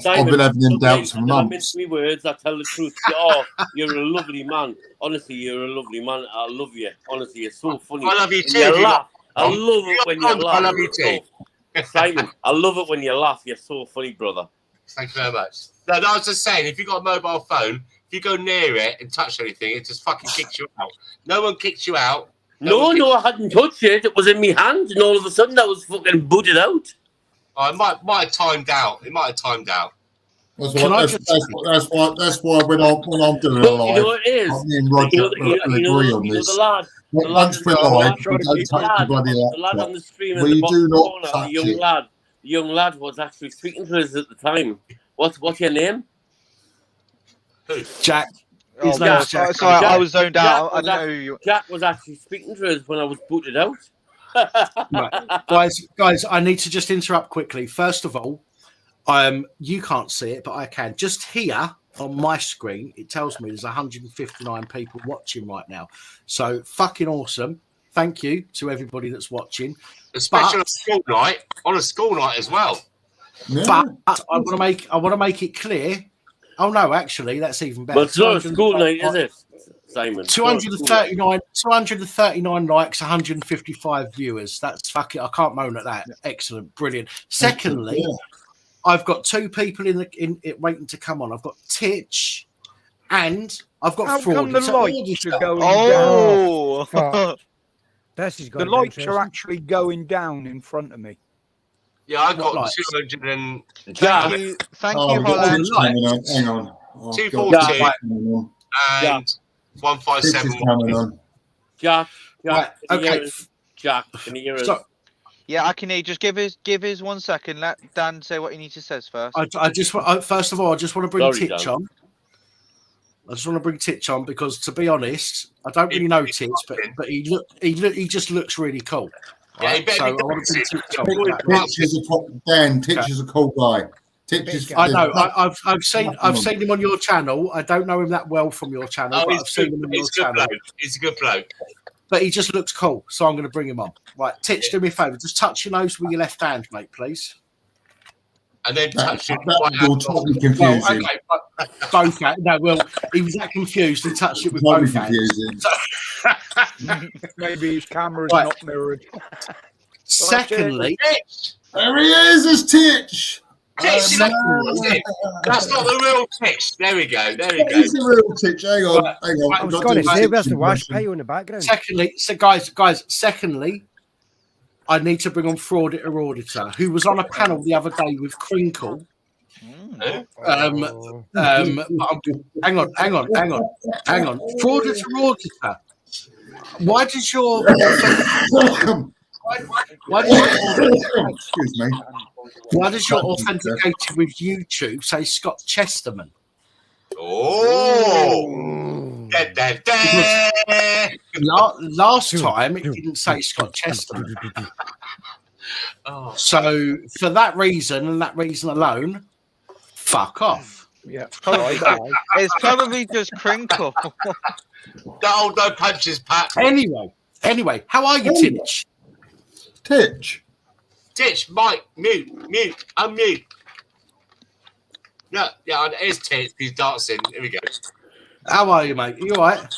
I've been having them doubts for months. I mince me words. I tell the truth. Oh, you're a lovely man. Honestly, you're a lovely man. I love you. Honestly, you're so funny. I love you too. You laugh. I love it when you laugh. I love you too. Simon, I love it when you laugh. You're so funny, brother. Thank you very much. No, I was just saying, if you've got a mobile phone, if you go near it and touch anything, it just fucking kicks you out. No one kicks you out. No, I hadn't touched it. It was in my hand, and all of a sudden I was fucking booted out. Oh, it might have timed out. It might have timed out. That's why when I'm doing a live, you know what it is? me and Roger agree on this. Once we're live, we don't touch the bloody the lad on the stream in we the do bottom not corner, touch the young lad was actually speaking to us at the time. What's your name? Jack. Oh, Jack. Sorry, I was zoned out. I don't know who you. Jack was actually speaking to us when I was booted out. Right. Guys, I need to just interrupt quickly. First of all, you can't see it, but I can. Just here on my screen, it tells me there's 159 people watching right now. So fucking awesome. Thank you to everybody that's watching. Especially on a school night. On a school night as well. Yeah. But I want to make it clear. Oh no, actually, that's even better. But it's not a school night, is it, Simon? 239 likes, 155 viewers. That's fucking. I can't moan at that. Excellent, brilliant. Secondly, I've got two people in it waiting to come on. I've got Titch, and I've got How come the lights are going down? The lights are actually going down in front of me. Yeah, I got 200 and... Thank you, Holland. Hang on. 240 and 157. Jack, okay. Jack, can you hear us? Yeah, I can hear. Just give us 1 second. Let Dan say what he needs to say first. First of all, I just want to bring Titch Dan. on. I just want to bring Titch on because, to be honest, I don't really know Titch, but he just looks really cool. Yeah, right? So I want to bring Titch on. Titch is a cool guy. I know. I've seen him on your channel. I don't know him that well from your channel, but I've seen him on your channel. He's a good bloke. But he just looks cool, so I'm going to bring him on. Right, Titch, do me a favour. Just touch your nose with your left hand, mate, please. And then touch it. You're totally confusing. Both hands. No, well, he was that confused. He touched it with both hands. Maybe his camera's not mirrored. Secondly, there he is, his Titch. That's not the real Titch. There we go. He's the real Titch. Hang on. I was going to say, where's the wash pay in the background? Secondly, secondly, I need to bring on Fraud It or Auditor, who was on a panel the other day with Crinkle. Hang on. Fraud It or Auditor. Why does your excuse me? Why does your authenticator with YouTube say Scott Chesterman? Oh, last time it didn't say Scott Chesterman. So for that reason and that reason alone, fuck off. Yeah, it's probably just Crinkle. No punches, Pat. Anyway, how are you, Titch? Titch, Mike, mute, unmute. Yeah, it's Titch. He's dancing. Here we go. How are you, mate? Are you all right?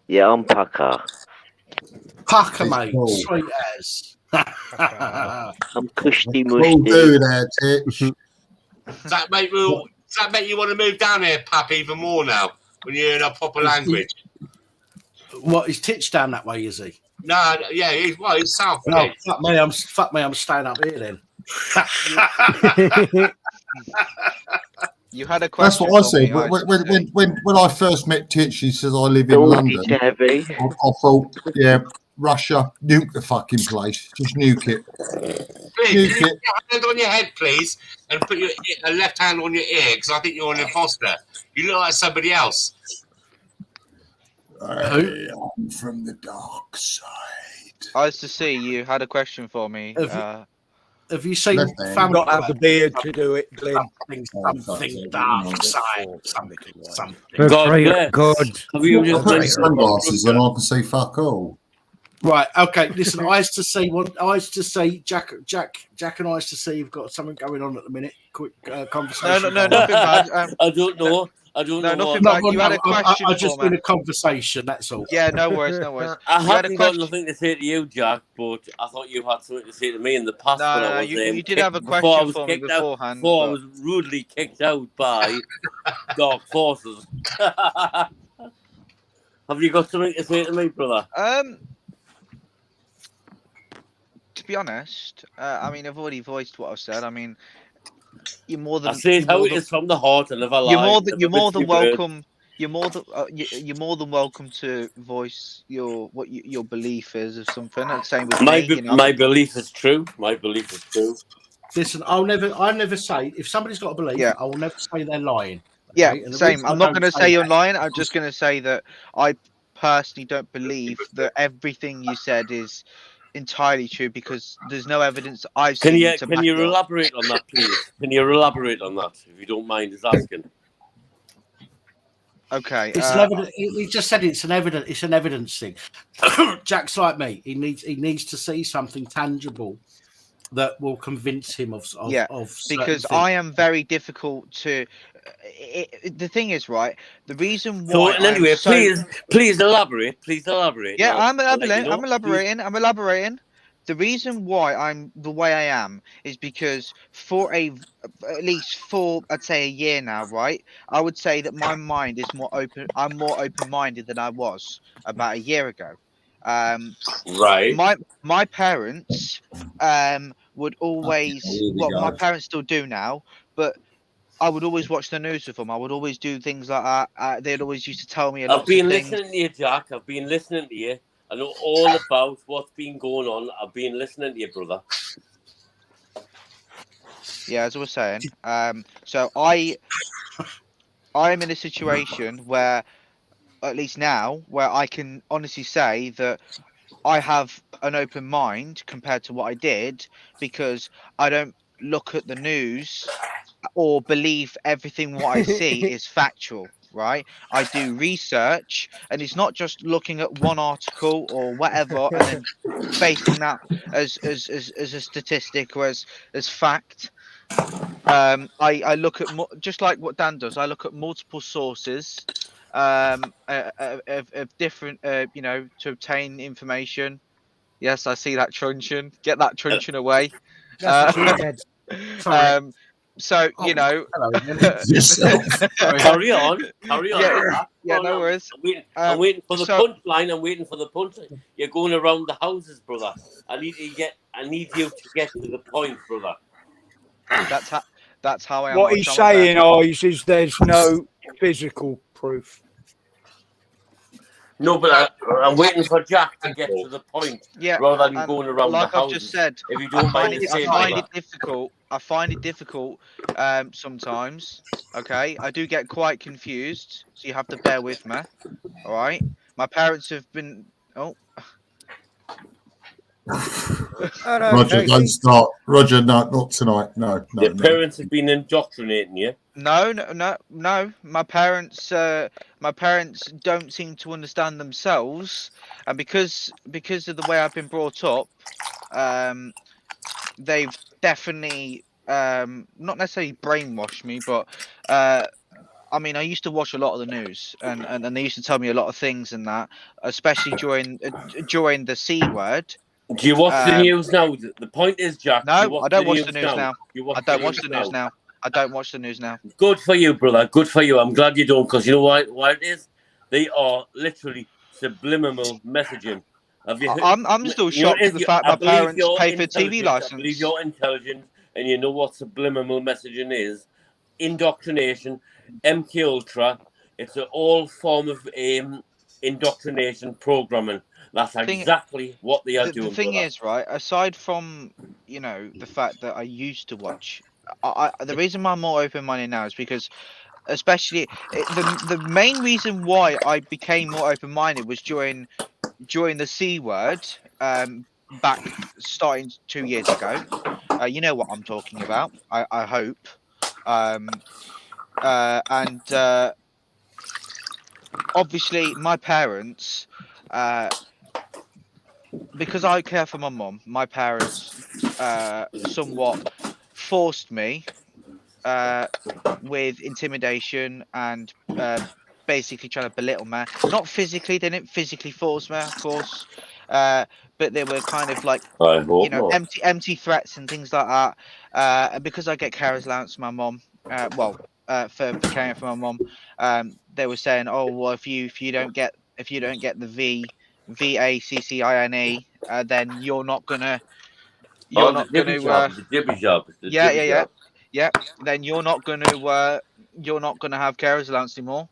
Yeah, I'm Pucker. Pucker, mate. Sweet as. I'm cushy mushy. We'll do that, Titch. Does that make you want to move down here, Pap, even more now? when you're in a proper language. What, is Titch down that way, is he? No, yeah, he's south. No, fuck me, I'm staying up here then. You had a That's question. what I said. When I first met Titch, he says I live in London. I thought, yeah, Russia, nuke the fucking place. Just nuke it. Please, can you put your hand on your head, please, and put your left hand on your ear, because I think you're an imposter. You look like somebody else. I'm from the dark side. Nice to see you. Had a question for me. Have you seen Family? Not have the beard to do it, Glenn. Something dark side. Something. God. Have you just put sunglasses and I can see fuck all. Right. Okay. Listen, I used to see Jack and I used to see you've got something going on at the minute. Quick conversation. No, nothing bad. I don't know. Nothing bad. You had a question I just been a conversation. That's all. Yeah, no worries. I haven't got nothing to say to you, Jack, but I thought you had something to say to me in the past. No, you did have a question for me beforehand. Before I was rudely kicked out by dark forces. Have you got something to say to me, brother? To be honest, I mean, I've already voiced what I've said. I mean, you're more than. I say it how it is from the heart, and never lie. You're more than welcome. You're more than welcome to voice your belief is of something. Same with me. My belief is true. My belief is true. Listen, I never say if somebody's got a belief. I will never say they're lying. Yeah, same. I'm not going to say you're lying. I'm just going to say that I personally don't believe that everything you said is entirely true because there's no evidence I've seen. Can you elaborate on that, please? Can you elaborate on that, if you don't mind us asking? Okay. It's an evidence. He just said it's an evidence thing. Jack's like me. He needs to see something tangible that will convince him of because I am very difficult to. The thing is, right? The reason So why. anyway, please elaborate. Please elaborate. Yeah, now. I'm elaborating. I'm elaborating. The reason why I'm the way I am is because at least for I'd say a year now, right? I would say that my mind is more open. I'm more open-minded than I was about a year ago. Right. My parents would always. Well, my parents still do now, but. I would always watch the news with them. I would always do things like that. They'd always used to tell me a lot of things. I've been listening to you, Jack. I've been listening to you. I know all about what's been going on. I've been listening to you, brother. Yeah, as I was saying. So I'm in a situation where, at least now, where I can honestly say that I have an open mind compared to what I did because I don't look at the news or believe everything what I see is factual, right? I do research, and it's not just looking at one article or whatever and then basing that as a statistic or as fact. I look at just like what Dan does. I look at multiple sources of different, to obtain information. Yes, I see that truncheon. Get that truncheon away. So carry on. Yeah, no worries. I'm waiting for the punchline. I'm waiting for the punchline. You're going around the houses, brother. I need you to get to the point, brother. That's how I am. What he's saying, is there's no physical proof. No, but I'm waiting for Jack to get to the point. Yeah, rather than going around like the houses. I've just said, if you don't mind I find it difficult sometimes. Okay, I do get quite confused, so you have to bear with me. All right, my parents have been. Roger, don't start. Roger, no, not tonight. No. Your parents have been indoctrinating you. No. My parents don't seem to understand themselves, and because of the way I've been brought up, they've definitely not necessarily brainwashed me, but I mean, I used to watch a lot of the news, and they used to tell me a lot of things, and that, especially during the C word. Do you watch the news now? The point is, Jack. No, I don't watch the news now. I don't watch the news now. I don't watch the news now. Good for you, brother. Good for you. I'm glad you don't, because you know why it is? They are literally subliminal messaging. I'm still shocked at the fact my parents pay for TV license. I believe you're intelligent, and you know what subliminal messaging is. Indoctrination, MK Ultra. It's an all form of indoctrination programming. That's exactly what they are doing. The thing is, right, aside from, you know, the fact that I used to watch, the reason why I'm more open-minded now is because, especially, the main reason why I became more open-minded was during the C word, back starting 2 years ago. You know what I'm talking about, I hope. And obviously my parents, because I care for my mum, my parents somewhat forced me with intimidation and basically trying to belittle me. Not physically, they didn't physically force me, of course, but they were kind of like, you know, empty threats and things like that. And because I get carers allowance for my mum, for caring for my mum, they were saying, oh well, if you don't get the VACCINE, then you're not gonna the jibby job. Yeah. Then you're not gonna have carers allowance anymore.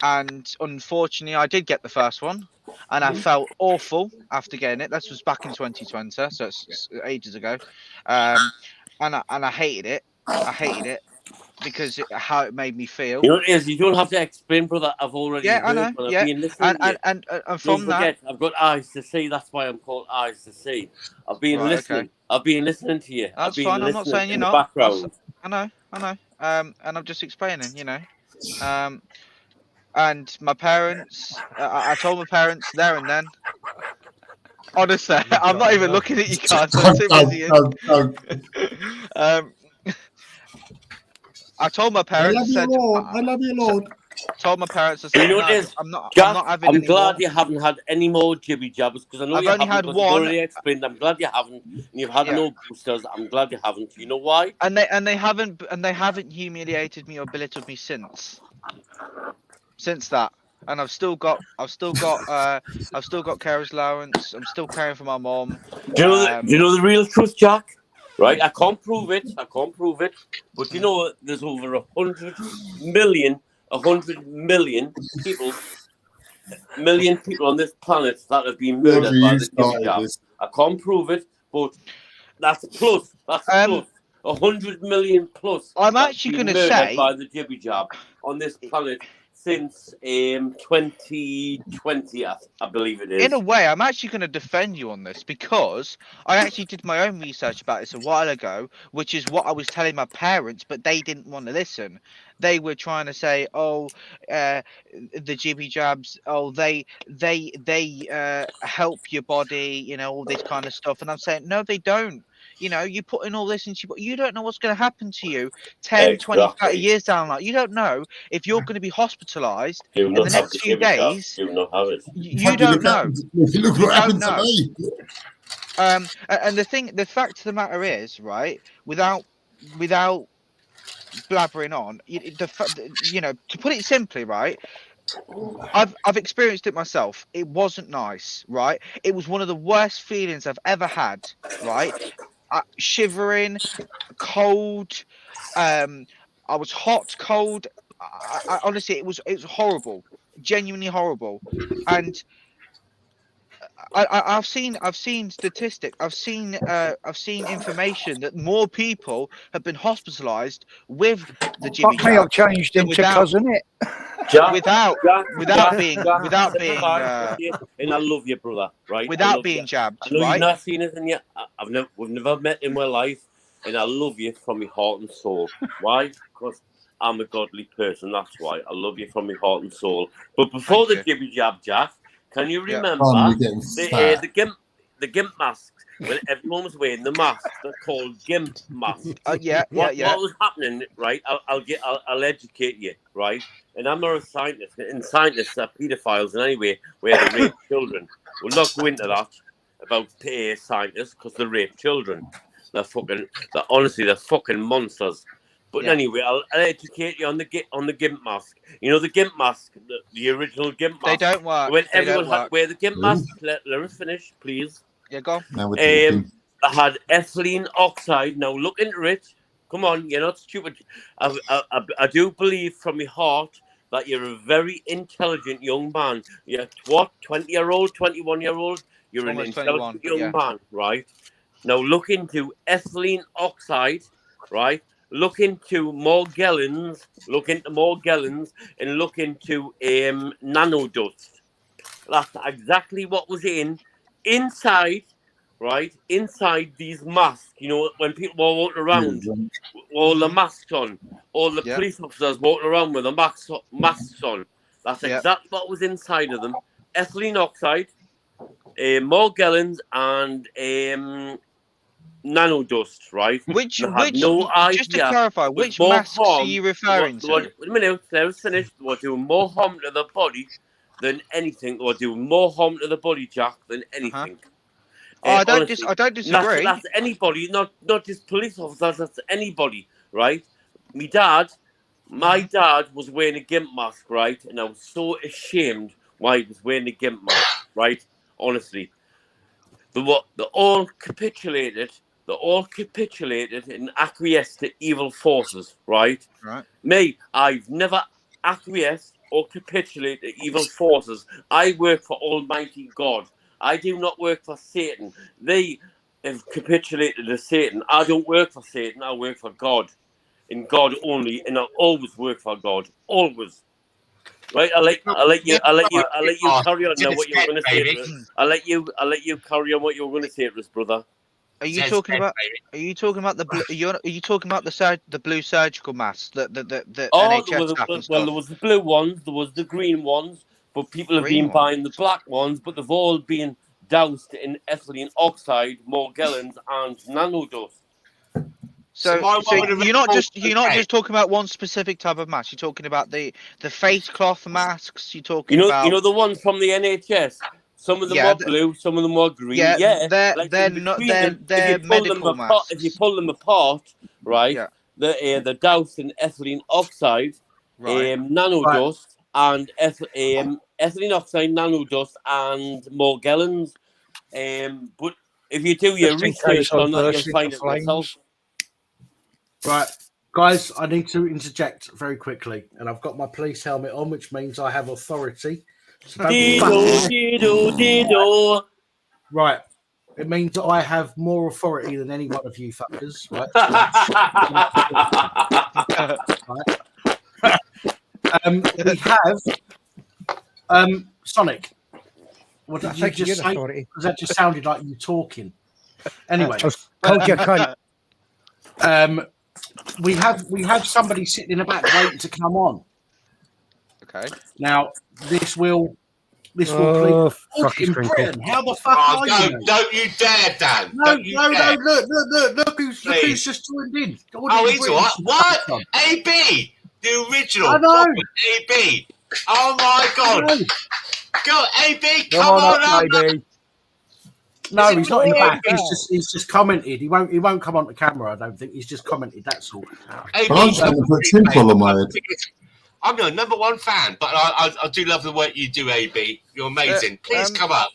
And unfortunately, I did get the first one, and I felt awful after getting it. This was back in 2020, so it's ages ago. And I hated it. I hated it because how it made me feel. You know what it is? You don't have to explain, brother. I've already heard. I know. I've been listening to you. And from don't forget, I've got eyes to see. That's why I'm called Eyes to See. I've been listening. Okay. I've been listening to you. That's fine. I'm not saying you're not. Background. I know. And I'm just explaining. You know. And my parents, I told my parents there and then. Honestly, I'm not even looking at you guys. I'm too busy. I told my parents. I love you, Lord. Told my parents. I said, you know what it is? I'm not having I'm any glad more. you haven't had any more jibby jabbers, because I know I've you only haven't. had You've one. already explained. I'm glad you haven't. And you've had no boosters. I'm glad you haven't. You know why? And they haven't humiliated me or belittled me since that. And I've still got carers allowance. I'm still caring for my mom. Do you know the real truth, Jack? Right? I can't prove it. But you know, there's over 100 million people on this planet that have been murdered by the jibby jab. I can't prove it, but that's plus. 100 million plus. I'm actually going to say by the jibby jab on this planet since 2020, I believe it is. In a way, I'm actually going to defend you on this, because I actually did my own research about this a while ago, which is what I was telling my parents, but they didn't want to listen. They were trying to say, "Oh, the jibby jabs. Oh, they help your body. You know, all this kind of stuff." And I'm saying, no, they don't. You know, you put in all this into you don't know what's going to happen to you 10, 20, 30 years down the line. You don't know if you're going to be hospitalized in the next few days. You don't have it. You don't know. Look what happened to me. And the fact of the matter is, right, without blabbering on, you know, to put it simply, right, I've experienced it myself. It wasn't nice, right? It was one of the worst feelings I've ever had, right? Shivering, cold. I was hot, cold. I honestly, it was horrible, genuinely horrible. And I've seen statistics. I've seen information that more people have been hospitalised with the jibby jab. I've changed into cousin it. Without being. And I love you, brother. Right? Without being jabbed. I know right? You've not seen it, and yet we've never met in my life, and I love you from my heart and soul. Why? Because I'm a godly person. That's why I love you from my heart and soul. But before the jibby jab, Jack, can you remember the gimp masks? When everyone was wearing the masks, they're called gimp masks. What was happening? Right, I'll educate you. Right, and I'm not a scientist, and scientists are paedophiles in any way where they rape children. We'll not go into that about scientists because they rape children. honestly, they're fucking monsters. But anyway, I'll educate you on the GIMP mask. You know the GIMP mask, the original GIMP mask. They don't work. When They everyone don't had work. to wear the GIMP mask, let us finish, please. Yeah, go on. Now we're talking. I had ethylene oxide. Now look into it. Come on, you're not stupid. I do believe from my heart that you're a very intelligent young man. You're what, 20-year-old, 21-year-old? You're Almost an intelligent 21, young man, right? Now look into ethylene oxide, right? Look into Morgellons. Look into Morgellons and look into nanodust. That's exactly what was inside. Right inside these masks, you know, when people were walking around, all the masks on, all the police officers walking around with the masks on. That's exactly what was inside of them: ethylene oxide, Morgellons, and nanodust. Right? Which no idea. just to clarify, which masks are you referring to? Wait a minute, let us finish. They were doing more harm to the body than anything. They were doing more harm to the body, Jack, than anything. I don't disagree. That's anybody, not just police officers. That's anybody, right? My dad was wearing a GIMP mask, right? And I was so ashamed why he was wearing a GIMP mask, right? Honestly, they all capitulated. They all capitulated and acquiesced to evil forces, right? Right. Me, I've never acquiesced or capitulated to evil forces. I work for Almighty God. I do not work for Satan. They have capitulated to Satan. I don't work for Satan. I work for God, and God only, and I always work for God. Always. Right? I'll let you carry on now. What you were going to say to us. I'll let you carry on what you were going to say to us, brother. Are you talking about? Are you talking about the blue? Are you talking about the blue surgical masks? The NHS there was the blue ones. There was the green ones. But people have been buying the black ones, but they've all been doused in ethylene oxide, Morgellons, and nanodust. So you're not just talking about one specific type of mask. You're talking about the face cloth masks. You're talking about the ones from the NHS. Some of them are blue, some of them are green. Yeah, they're medical masks. If you pull them apart, right? Yeah. They're doused in ethylene oxide, nanodust. And ethylene oxide, nanodust, and Morgellons. But if you do your research on that, you'll find it yourself. Right, guys, I need to interject very quickly, and I've got my police helmet on, which means I have authority. So right, it means that I have more authority than any one of you fuckers. Right. Right. We have Sonic. What did you just say? Because that just sounded like you talking. Anyway, we have somebody sitting in the back waiting to come on. Okay. Now this will fucking Britain. How the fuck are you? Don't you dare, Dan. No. Look who's just joined in. He's all right. What? AB. The original. I know. AB. Oh my God. Go, AB. Come on up. AB. No, he's not in the back. He's just commented. He won't come on the camera. I don't think he's just commented. That's all. I'm your number one fan, but I do love the work you do, AB. You're amazing. Please come up.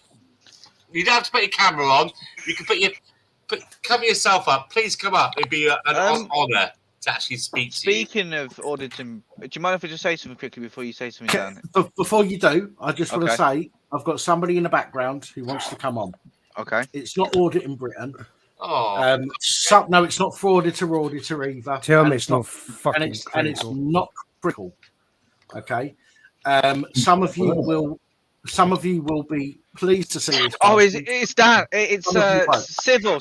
You don't have to put your camera on. You can cover yourself up. Please come up. It'd be an honour to actually speak to you. Speaking of auditing, do you mind if I just say something quickly before you say something, Dan? Before you do, I just want to say I've got somebody in the background who wants to come on. Okay. It's not Auditing Britain. Oh. No, it's not for auditor either. Tell me it's not fucking and it's not critical. Okay. Some of you will be pleased to see this. Oh, it's that. It's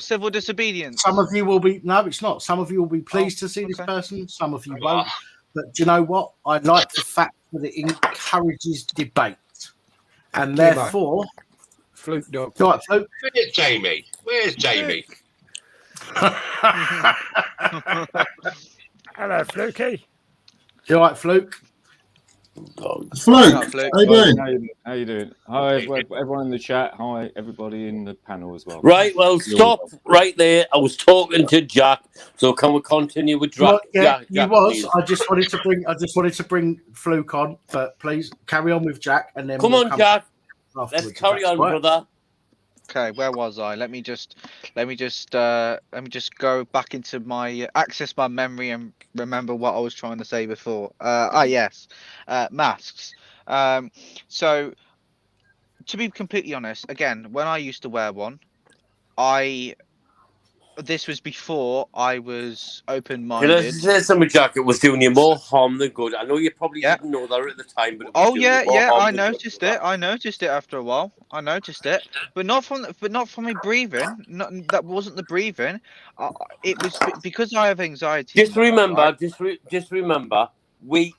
civil disobedience. Some of you will be. No, it's not. Some of you will be pleased to see this person. Some of you won't. But do you know what? I like the fact that it encourages debate, and therefore, Fluke dog. Right, Fluke. Where's Jamie? Where's Jamie? Hello, Flukey. You all right, Fluke? Fluke, how you doing? How you doing? Hi, everyone in the chat. Hi, everybody in the panel as well. Right, well, stop right there. I was talking to Jack, so can we continue with Jack? Yeah, Jack, was. please. I just wanted to bring Fluke on, but please carry on with Jack, and then Come on, Jack. Let's carry on, brother. Okay, where was I? Let me just go back into my access my memory and remember what I was trying to say before. Yes, masks. So to be completely honest, again, when I used to wear one, this was before I was open-minded. Can I say something, Jack? It was doing you more harm than good. I know you probably didn't know that at the time, but it was doing you more harm I than noticed good. it. I noticed it after a while. I noticed it, but not from my breathing. That wasn't the breathing. It was because I have anxiety. Just remember, just remember, we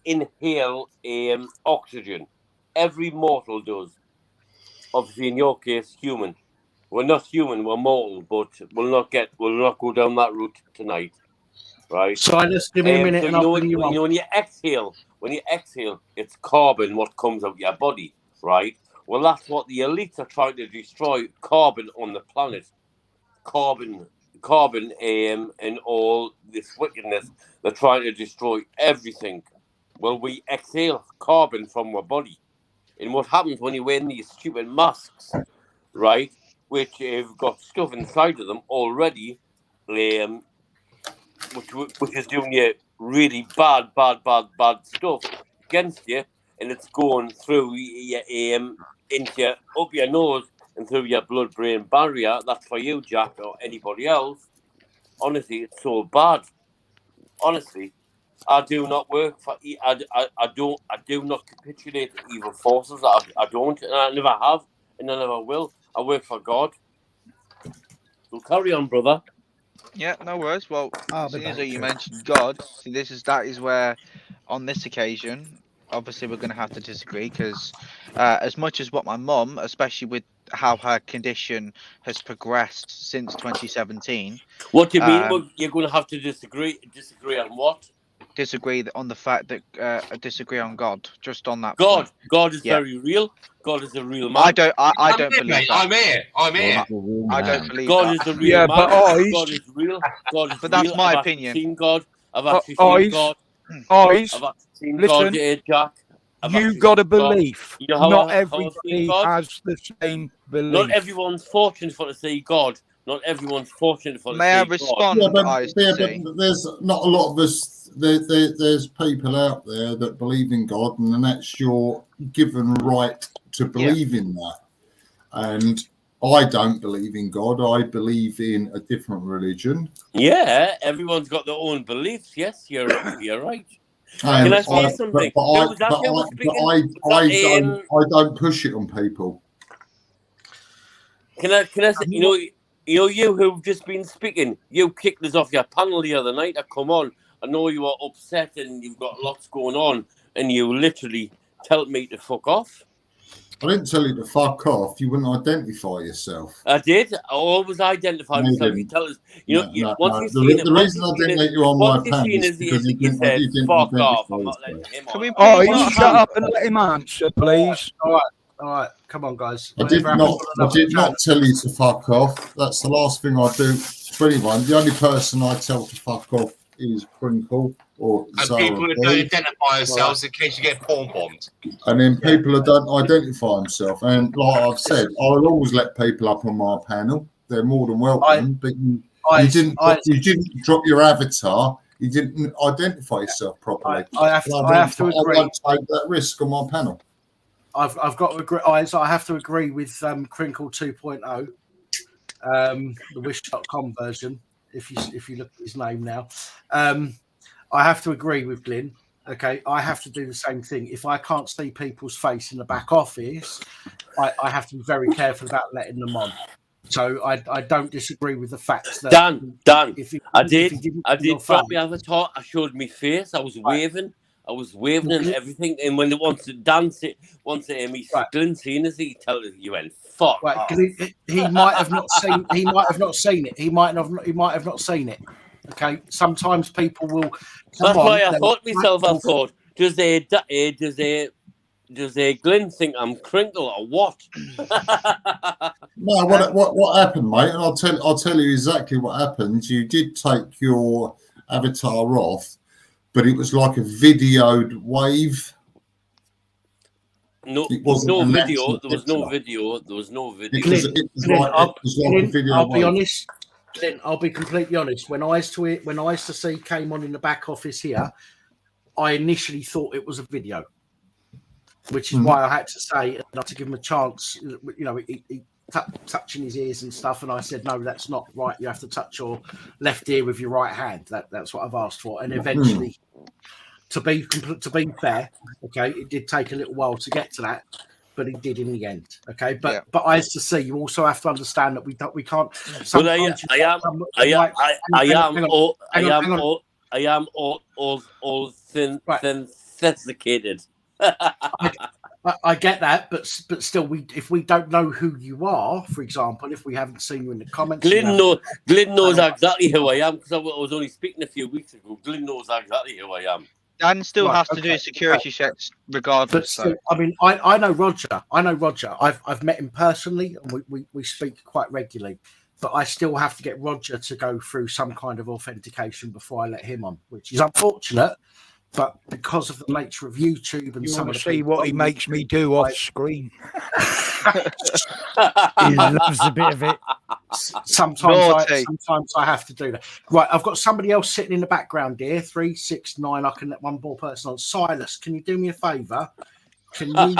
inhale oxygen. Every mortal does. Obviously, in your case, human. We're not human, we're mortal, but we'll not go down that route tonight, right? Silas, give me a minute, So and I'll bring you on. when you exhale, it's carbon what comes out of your body, right? Well, that's what the elites are trying to destroy: carbon on the planet, carbon, and all this wickedness. They're trying to destroy everything. Well, we exhale carbon from our body, and what happens when you wear these stupid masks, right? Which have got stuff inside of them already, which is doing you really bad stuff against you, and it's going through your up your nose and through your blood-brain barrier. That's for you, Jack, or anybody else. Honestly, it's so bad. Honestly, I do not work for. I do not capitulate to evil forces. I don't, and I never have, and I never will. I work for God. So carry on, brother. Yeah, no worries. Well, seeing as you mentioned God, that is where, on this occasion, obviously we're going to have to disagree because, as much as what my mum, especially with how her condition has progressed since 2017. What do you mean? Well, you're going to have to disagree. Disagree on what? Disagree on the fact that disagree on God, just on that. God is Yeah. very real. God is a real man. I don't believe mate. that. I'm here. I don't believe God that. is a real man. but God is real. God is But that's real. my I've opinion. Actually seen God. I've actually seen God. I've actually seen listen, God, Jack. You've got a belief. You know how Not how I've seen everybody God? has the same belief. Not everyone's fortunate for to see God. Not everyone's fortunate for to May I see respond? Yeah, but there's not a lot of us. There's people out there that believe in God, and that's your given right to believe in that. And I don't believe in God. I believe in a different religion. Yeah, everyone's got their own beliefs. Yes, you're right. And Can I say something? I don't push it on people. Can I say, you who've just been speaking, you kicked us off your panel the other night. I come on. I know you are upset and you've got lots going on, and you literally tell me to fuck off. I didn't tell you to fuck off. You wouldn't identify yourself. I did. I always identify myself. You tell us. The reason I didn't let you on my panel is because you didn't fuck off. identify I'm not letting yourself. him on. You shut up and let him answer, please. All right. Come on, guys. I did not tell you to fuck off. That's the last thing I do for anyone. The only person I tell to fuck off is Crinkle or And Zara people who don't identify themselves in case you get porn bombed. And then people who don't identify themselves. And like I've said, I'll always let people up on my panel. They're more than welcome. But you didn't drop your avatar. You didn't identify yourself properly. I have to agree. I won't take that risk on my panel. I've got to agree. I have to agree with Crinkle 2.0, the wish.com version. If you look at his name now, I have to agree with Glyn. Okay, I have to do the same thing. If I can't see people's face in the back office, I have to be very careful about letting them on. So I don't disagree with the fact that Dan. I did drop my my avatar. I showed my face. I was waving. And everything. And when they want to dance it, me Glyn seeing us, he tell us you went fuck. Right, he might have not seen. He might have not seen it. He might have not seen it. Okay. Sometimes people will. That's why I thought myself. I thought Does Glenn think I'm crinkle or what? No, what happened, mate? And I'll tell you exactly what happened. You did take your avatar off, but it was like a videoed wave. No, there was no video. There was no video. There was no video. Because it was like a video I'll be wave. honest. Then I'll be completely honest. When Eyes to See came on in the back office here, I initially thought it was a video, which is why I had to say to give him a chance. You know, he touching his ears and stuff, and I said, no, that's not right. You have to touch your left ear with your right hand. That's what I've asked for, and eventually. To be fair, okay, it did take a little while to get to that, but it did in the end. Okay, but Eyes to See, you also have to understand that we can't. Well, I am all synthetic. I get that, but still, if we don't know who you are, for example, if we haven't seen you in the comments, Glyn knows exactly who I am because I was only speaking a few weeks ago. Glyn knows exactly who I am. Dan still has to do security checks regardless. But still, I mean, I know Roger. I've met him personally, and we speak quite regularly. But I still have to get Roger to go through some kind of authentication before I let him on, which is unfortunate. But because of the nature of YouTube and some of the see what he makes me do off screen. He loves a bit of it. Sometimes I have to do that. Right, I've got somebody else sitting in the background here. 369. I can let one more person on. Silas, can you do me a favour? Can you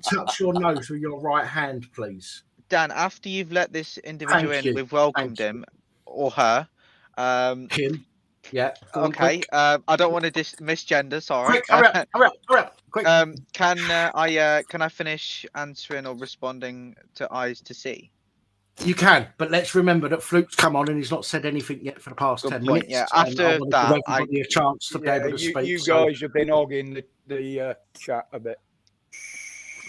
touch your nose with your right hand, please? Dan, after you've let this individual in, we've welcomed him or her. Him. Yeah. Okay. I don't want to misgender. Sorry. Quick, hurry up. Quick. Can I finish answering or responding to Eyes to See? You can, but let's remember that Fluke's come on and he's not said anything yet for the past 10 minutes. Yeah. After that, I give a chance to be able to speak. You guys have been hogging the chat a bit.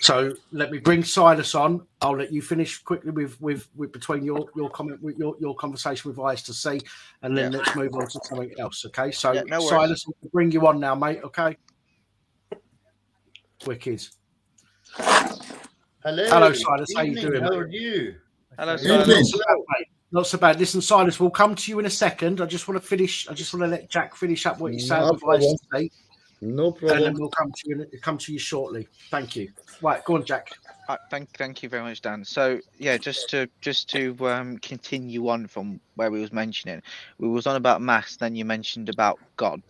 So let me bring Silas on. I'll let you finish quickly with between your comment with your conversation with Eyes to See, and then let's move on to something else. Okay. So Silas, I'll bring you on now, mate. Okay. Wicked. Hello, Silas. How you doing? How are you? Hello, Silas. Not so bad. Listen, Silas, we'll come to you in a second. I just want to let Jack finish up what he's saying with Eyes to See. No problem. And then we'll come to you shortly. Thank you. Right, go on, Jack. Thank you very much, Dan. So yeah, just to continue on from where we was mentioning, we was on about mass. Then you mentioned about God.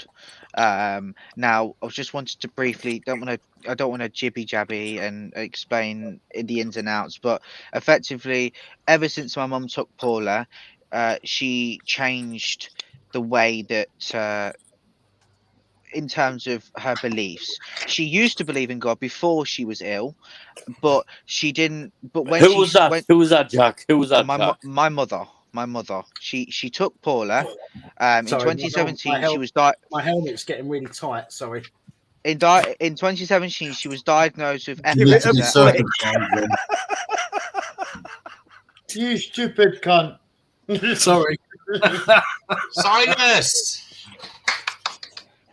Now I just wanted to briefly I don't want to jibby jabby and explain the ins and outs, but effectively, ever since my mum took Paula, she changed the way that. In terms of her beliefs, she used to believe in God before she was ill, but she didn't. But when Who was that, Jack? Who was that? My mother. She took Paula. In 2017, she was My helmet's getting really tight. Sorry. In 2017, she was diagnosed with epilepsy. You stupid cunt. Sorry. Silas.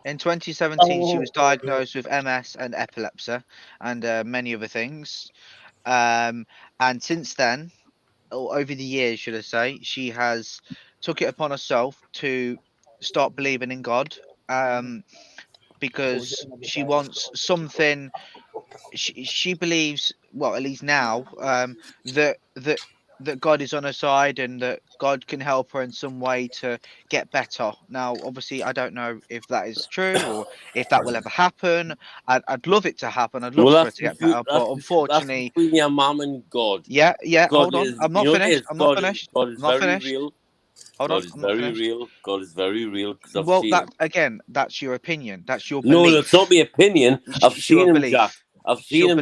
In 2017, she was diagnosed with MS and epilepsy and many other things. And since then, or over the years, should I say, she has took it upon herself to start believing in God because she wants something. She believes, well, at least now, that God is on her side and that God can help her in some way to get better. Now, obviously, I don't know if that is true or if that will ever happen. I'd love it to happen. I'd love for her to get better, but unfortunately, between your mum and God. Yeah. God Hold on, I'm not finished. I'm not finished. God is very real. Hold on, God is very real. Well, that's your opinion. That's your no, belief. that's not my opinion. I've seen him, belief. Jack. I've seen him,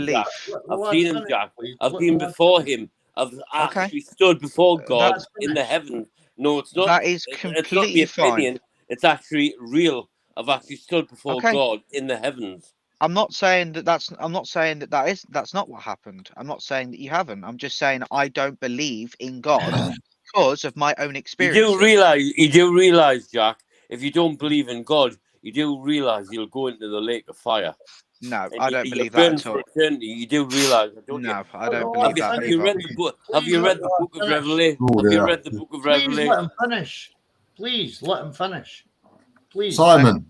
Jack. I've been before him. I've actually stood before God in the heavens. No, it's not. That is completely it's not my opinion. fine. It's actually real. I've actually stood before God in the heavens. I'm not saying that's not what happened. I'm not saying that you haven't. I'm just saying I don't believe in God because of my own experience. You do realize, Jack, if you don't believe in God, you do realise you'll go into the lake of fire. No, And I don't believe burn that at all. for eternity. You do realise that, don't you? No, I don't believe that Have you either. read the book? Have you read the book of Revelation? Oh, Have you yeah. read the book of Please Revelation? let him finish. Please let him finish. Please. Simon.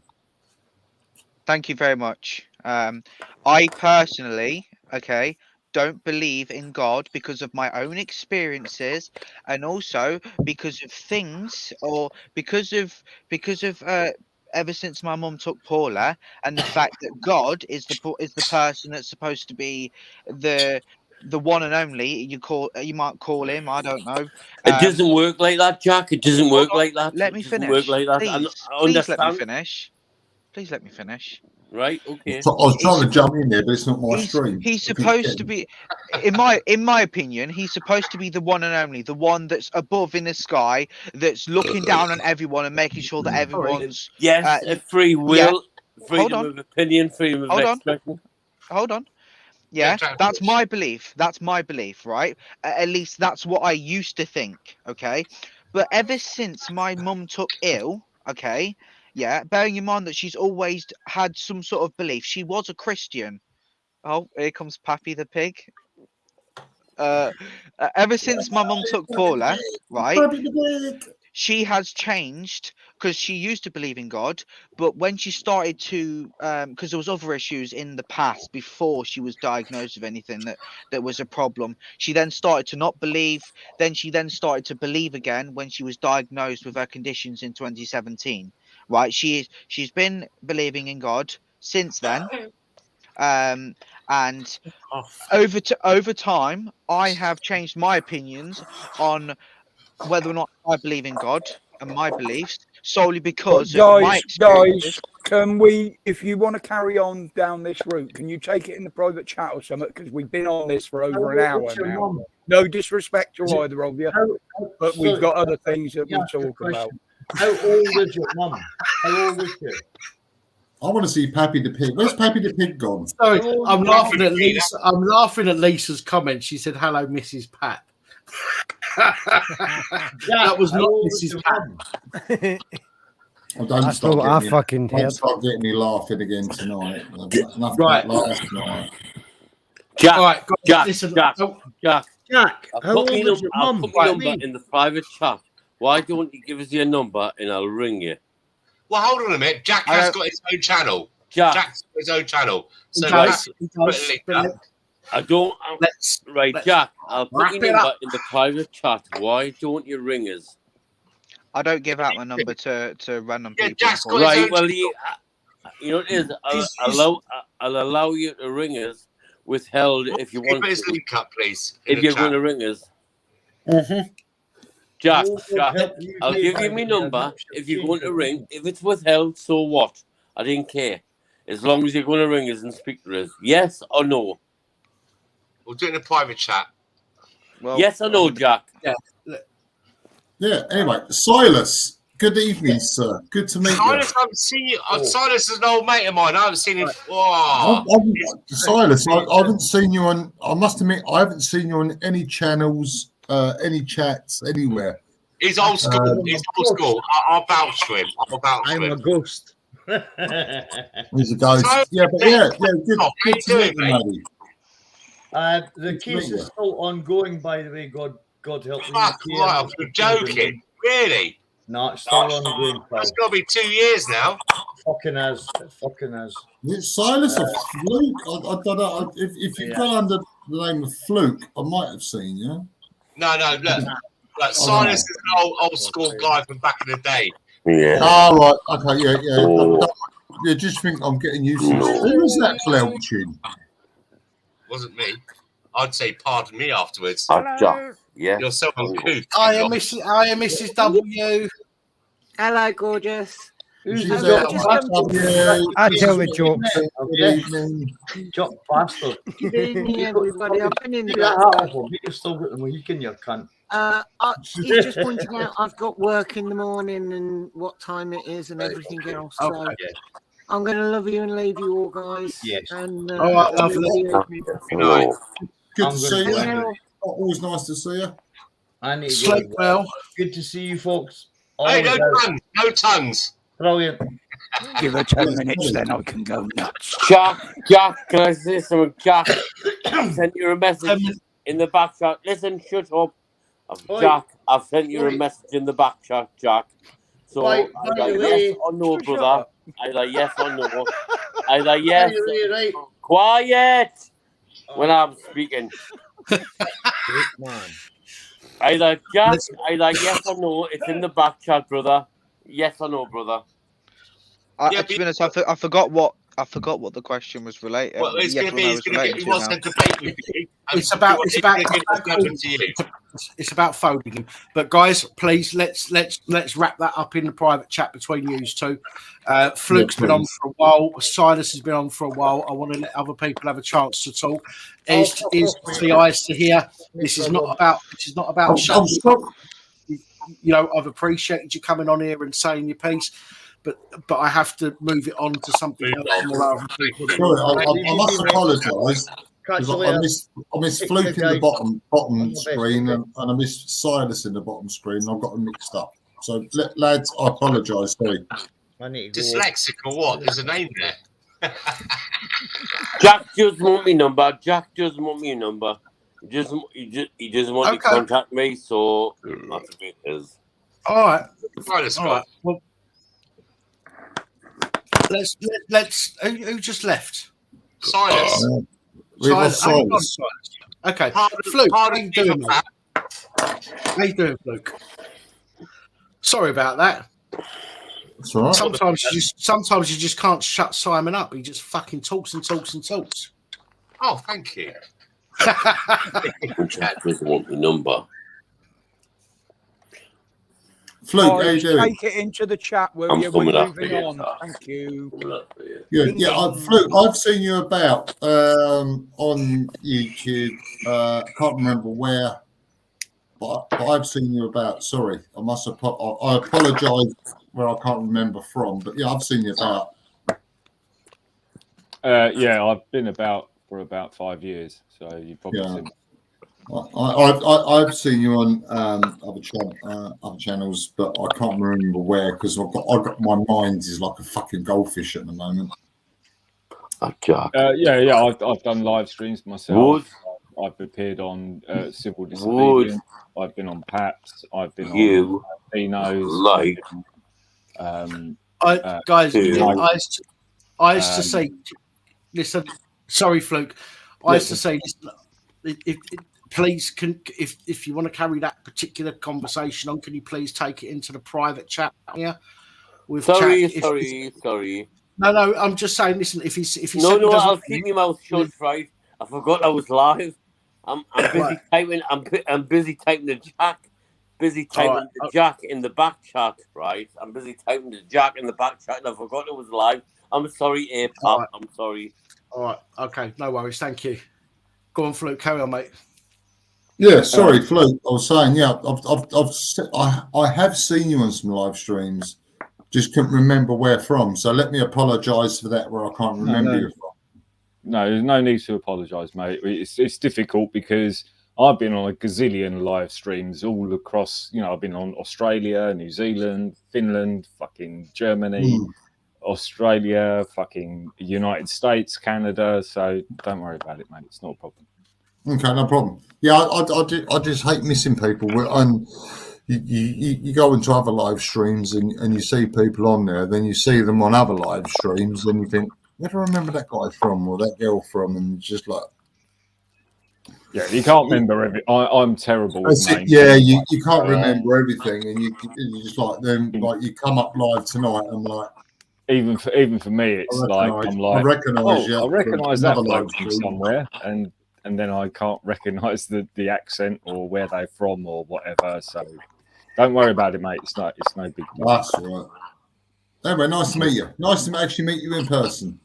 Thank you very much. I personally, okay, don't believe in God because of my own experiences, and also because of things, or because of ever since my mum took Paula, and the fact that God is the person that's supposed to be the one and only. You might call him. I don't know. It doesn't work like that, Jack. It doesn't work like that. Let me It doesn't finish. work like that. Please, I please let me understand. finish. Please let me finish. Right? Okay. I was trying to jump in there, but it's not my stream. He's supposed to be, in my opinion, he's supposed to be the one and only, the one that's above in the sky, that's looking down on everyone and making sure that everyone's Yes, free will, yeah. freedom of opinion, freedom of expression. Hold on. Yeah, that's my belief. That's my belief, right? At least that's what I used to think. Okay, but ever since my mum took ill, okay, yeah, bearing in mind that she's always had some sort of belief. She was a Christian. Oh, here comes Pappy the pig. Ever since my mum took Paula, right, she has changed because she used to believe in God, but when she started to, because there was other issues in the past before she was diagnosed with anything that was a problem, she then started to not believe. Then she started to believe again when she was diagnosed with her conditions in 2017. Right, she's been believing in God since then. And over time, I have changed my opinions on whether or not I believe in God and my beliefs solely because of my experiences. Guys, can we, if you want to carry on down this route, can you take it in the private chat or something? Because we've been on this for over an hour now. No disrespect to either of you, but we've got other things that we'll talk about. How old is your mum? How old is she? I want to see Pappy the pig. Where's Pappy the pig gone? Sorry, I'm laughing at Lisa. I'm laughing at Lisa's comment. She said, "Hello, Mrs. Pat." That was not Mrs. Pat. I don't That's not what I fucking heard. Don't start getting me laughing again tonight. Right. Last night. Jack, all right, Jack, listen, Jack, Jack. I'll How put old my is your mum? number in the private chat. Why don't you give us your number and I'll ring you? Well, hold on a minute. Jack has got his own channel. Jack's got his own channel. So I don't. Jack, I'll put your number in the private chat. Why don't you ring us? I don't give out my number to random people. Jack's got right. Well, you know what it is. I'll allow you to ring us withheld if you want to. Link up, please. If you're going to ring us. Jack, I'll give you my number if you're going to ring. If it's withheld, so what? I didn't care. As long as you're going to ring us and speak to us. Yes or no? We'll do it in a private chat. Well, yes or no, Jack? Yeah, anyway, Silas, good evening, sir. Good to meet Silas, I haven't seen you. Silas is an old mate of mine. I haven't seen him. Silas, I haven't seen you on, I must admit, I haven't seen you on any channels, any chats, anywhere. He's old school. He's old school. I'll vouch for him. I'm a ghost. He's a ghost. Good to meet you, buddy. The case is still ongoing, by the way. God help me. Fuck, right, I'm joking. Really? No, it's still ongoing. It's got to be 2 years now. Fucking has. Is Silas a fluke? I don't know. If you've gone under the name of Fluke, I might have seen you. No, look. Silas is an old school guy from back in the day. Yeah. Oh, right. Okay, yeah. Just think I'm getting used to this. Who was that clouching? Wasn't me. I'd say pardon me afterwards. Jack. Yeah. You're so uncouth. I am Mrs. W. Hello, gorgeous. Who's She's I tell the jokes. Good evening. Jock bastard. Good evening, everybody. I've been in the You've still got the Mohican, you cunt. He's just pointing out I've got work in the morning and what time it is and everything else. So I'm going to love you and leave you all, guys. Yes. And, all right, lovely. Good to see you. Well, Always nice to see you. I need Sleep well. Good to see you, folks. Hey, no tongues. Brilliant. Give her 10 minutes, then I can go nuts. Jack, can I say something? Jack, I sent you a message in the back chat. Listen, shut up. Jack, I've sent you a message in the back chat, Jack. So either yes or no, brother. Either yes or no. Either yes. Right. Quiet when I'm speaking. Either Jack, either yes or no. It's in the back chat, brother. Yes or no, brother. To be honest, I forgot what the question was related. Well, it's yes going to be. He wants to debate with you. It's about phoning him. But guys, please let's wrap that up in the private chat between you two. Fluke's been on for a while. Silas has been on for a while. I want to let other people have a chance to talk. Is the eyes to hear? This is not about. You know, I've appreciated you coming on here and saying your piece. But I have to move it on to something else. Sorry, I must apologise. I missed Fluke in the bottom screen and I missed Silas in the bottom screen. And I've got them mixed up. So, lads, I apologise. Sorry. Dyslexic or what? There's a name there. Jack just want me number. Jack just want me a number. He just want to contact me. So that's a bit is. All right. All right. Well, let's. Who just left? Silas. Silas. Okay. Fluke, how you doing, mate? How you doing, Fluke? Sorry about that. That's all right. Sometimes you just can't shut Simon up. He just fucking talks and talks and talks. Oh, thank you. Jack doesn't want the number. Fluke, how you doing? Take it into the chat, will you? We're moving on. Thank you. Fluke, I've seen you about on YouTube. Can't remember where, but I've seen you about. Sorry, I apologise where I can't remember from, but yeah, I've seen you about. I've been about for about 5 years, so you've probably seen. I've seen you on other channels, but I can't remember where because I've got my mind is like a fucking goldfish at the moment. I've done live streams myself. I've appeared on Civil Disobedience. I've been on PAPS. I've been on Pinos. Guys, I used to say, listen. Sorry, Fluke. I used to say, listen, please, if you want to carry that particular conversation on, can you please take it into the private chat here? Sorry. No, I'm just saying. Listen, if he's I'll keep my mouth shut. Right, I forgot I was live. I'm busy typing. I'm busy typing the Jack. Busy typing the Jack in the back chat. Right, I'm busy typing the Jack in the back chat, and I forgot it was live. I'm sorry, Pop. I'm sorry. All right. Okay. No worries. Thank you. Go on, Fluke. Carry on, mate. Yeah, sorry, Fluke. I was saying, I have seen you on some live streams. Just couldn't remember where from. So let me apologise for that, where I can't remember you from. No, there's no need to apologise, mate. It's difficult because I've been on a gazillion live streams all across. You know, I've been on Australia, New Zealand, Finland, fucking Germany, Australia, fucking United States, Canada. So don't worry about it, mate. It's not a problem. Okay, no problem. Yeah, I just hate missing people. And you go into other live streams and you see people on there, then you see them on other live streams, and you think, where do I remember that guy from or that girl from? And it's just like, yeah, you can't remember everything. I'm terrible with names. Yeah, you can't remember everything, and you just like then like you come up live tonight, and I'm like. Even for me, it's like I recognise that bloke from somewhere, and then I can't recognise the accent or where they're from or whatever. So don't worry about it, mate. It's no big deal. That's all right. Anyway, nice to meet you. Nice to actually meet you in person.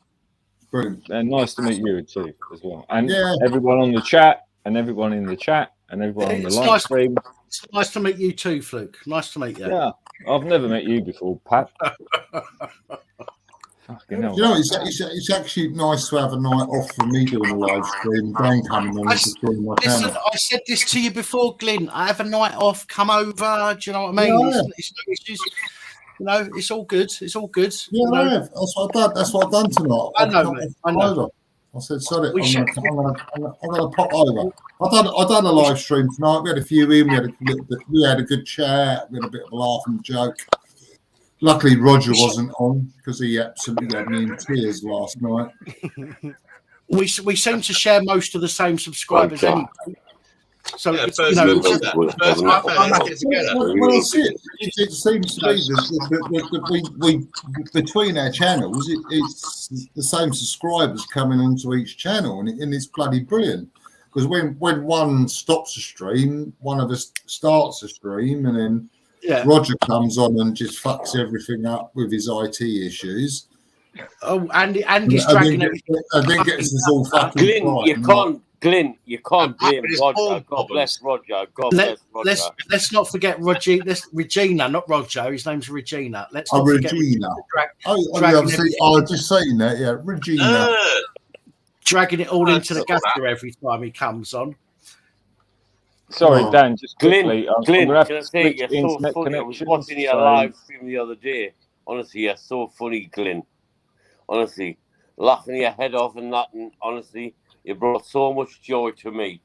Brilliant. And nice to meet you too, as well. And everyone on the chat, and everyone in the chat, and everyone on the live stream. It's nice to meet you too, Fluke. Nice to meet you. Yeah, I've never met you before, Pat. You know, it's actually nice to have a night off from me doing a live stream. Glenn coming on and destroying my channel. I said this to you before, Glenn. I have a night off. Come over. Do you know what I mean? Yeah. It's no issues. You know, it's all good. It's all good. Yeah, you know. I have. That's what I've done. That's what I've done tonight. I know, mate. I know. Over. I said, sorry, I'm gonna pop over. I done a live stream tonight. We had a few in. We had a good chat. We had a bit of a laugh and joke. Luckily, Roger wasn't on because he absolutely had me in tears last night. We seem to share most of the same subscribers anyway. So yeah, it's, you know, well, that's it. It seems to be that we between our channels, it's the same subscribers coming onto each channel, and it's bloody brilliant. Because when one stops a stream, one of us starts a stream, and then Roger comes on and just fucks everything up with his IT issues. Oh, Andy's dragging it. And then gets us all fucking Glyn, you can't blame Roger. God bless Roger. God bless Roger. Let's not forget Regina, not Roger. His name's Regina. Let's not forget Regina. I've just seen that. Yeah, Regina. Dragging it all into the gutter every time he comes on. Sorry, Dan, just quickly. Glyn, can I say, you're so funny. I was watching your live stream the other day. Honestly, you're so funny, Glyn. Honestly, laughing your head off and that, and honestly, you brought so much joy to me.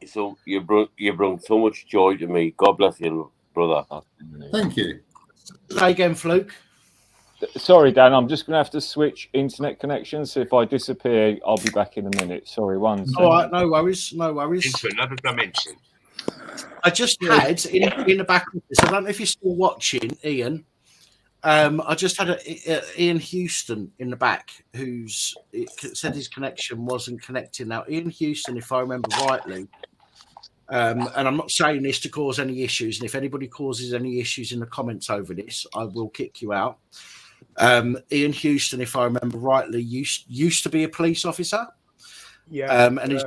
So you brought so much joy to me. God bless you, brother. Thank you. Say again, Fluke. Sorry, Dan, I'm just going to have to switch internet connections. So if I disappear, I'll be back in a minute. Sorry, one second. All right, no worries, no worries. Into another dimension. I just had in the back of this, I don't know if you're still watching, Ian. I just had Ian Houston in the back said his connection wasn't connecting. Now, Ian Houston, if I remember rightly, and I'm not saying this to cause any issues, and if anybody causes any issues in the comments over this, I will kick you out. Ian Houston, if I remember rightly, used to be a police officer. Yeah. And his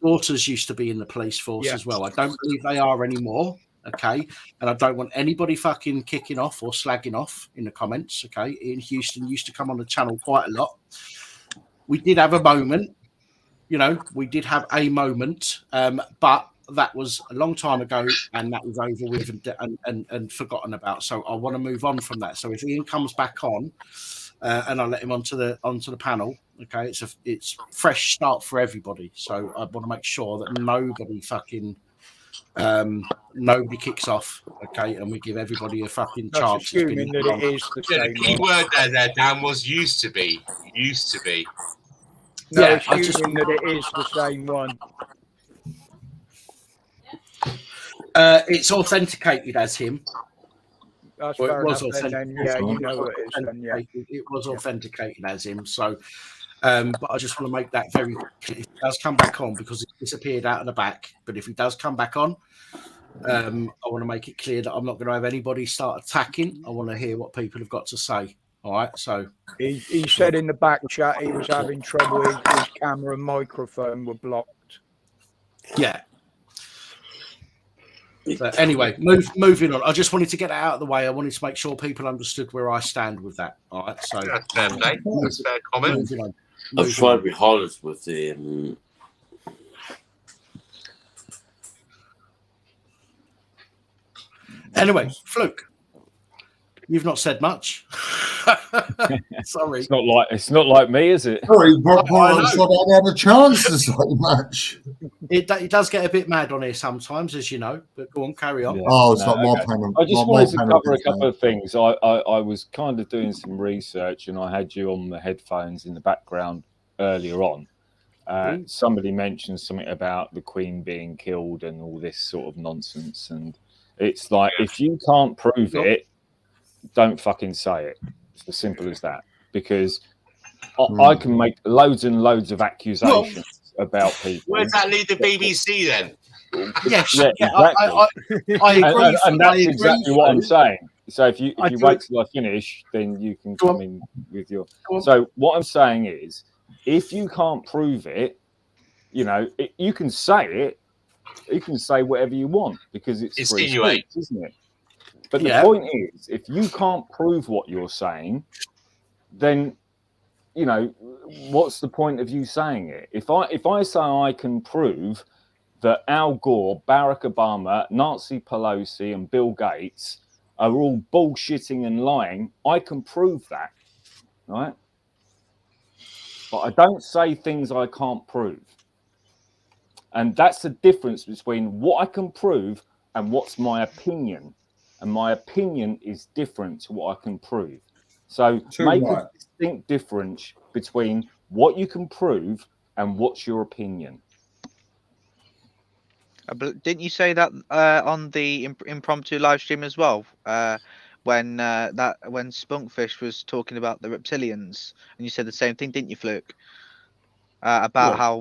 daughters used to be in the police force as well. I don't believe they are anymore. Okay, and I don't want anybody fucking kicking off or slagging off in the comments. Okay, Ian Houston used to come on the channel quite a lot. We did have a moment, you know, but that was a long time ago, and that was over with and forgotten about. So I want to move on from that. So if Ian comes back on, and I'll let him onto the panel. Okay, it's fresh start for everybody. So I want to make sure that nobody kicks off, okay, and we give everybody a fucking chance. Assuming that it is the same. The key word there, Dan, was used to be. Used to be. No, assuming that it is the same one. It's authenticated as him. That's well, fair it was enough. Yeah, you know what it is. Then, yeah. It was authenticated as him. So, but I just want to make that very clear. If he does come back on, because he disappeared out of the back, but if he does come back on, I want to make it clear that I'm not going to have anybody start attacking. I want to hear what people have got to say. All right. So he said in the back chat he was having trouble. His camera and microphone were blocked. Yeah. But anyway, moving on. I just wanted to get that out of the way. I wanted to make sure people understood where I stand with that. All right. So that's fair play. That's fair comment. I've tried to be honest with him. Anyway, Fluke, you've not said much. Sorry, it's not like me, is it? Sorry, Brian said I had a chance to say much. It does get a bit mad on here sometimes, as you know. But go on, carry on. Yeah. Oh, it's not my panel. I just wanted to cover a couple of things. I was kind of doing some research, and I had you on the headphones in the background earlier on. Somebody mentioned something about the Queen being killed and all this sort of nonsense, and it's like, if you can't prove it, don't fucking say it. It's as simple as that. Because I can make loads and loads of accusations about people. Where does that leave the BBC then? Yes, yeah, exactly. I agree. And that's exactly what I'm saying. So if you wait till I finish, then you can come in with your. So what I'm saying is, if you can't prove it, you know, you can say it. You can say whatever you want because it's free speech, isn't it? But the point is, if you can't prove what you're saying, then, you know, what's the point of you saying it? If I say I can prove that Al Gore, Barack Obama, Nancy Pelosi, and Bill Gates are all bullshitting and lying, I can prove that, right? But I don't say things I can't prove. And that's the difference between what I can prove and what's my opinion. And my opinion is different to what I can prove. So make a distinct difference between what you can prove and what's your opinion. Didn't you say that on the impromptu live stream as well? When Spunkfish was talking about the reptilians, and you said the same thing, didn't you, Fluke? About how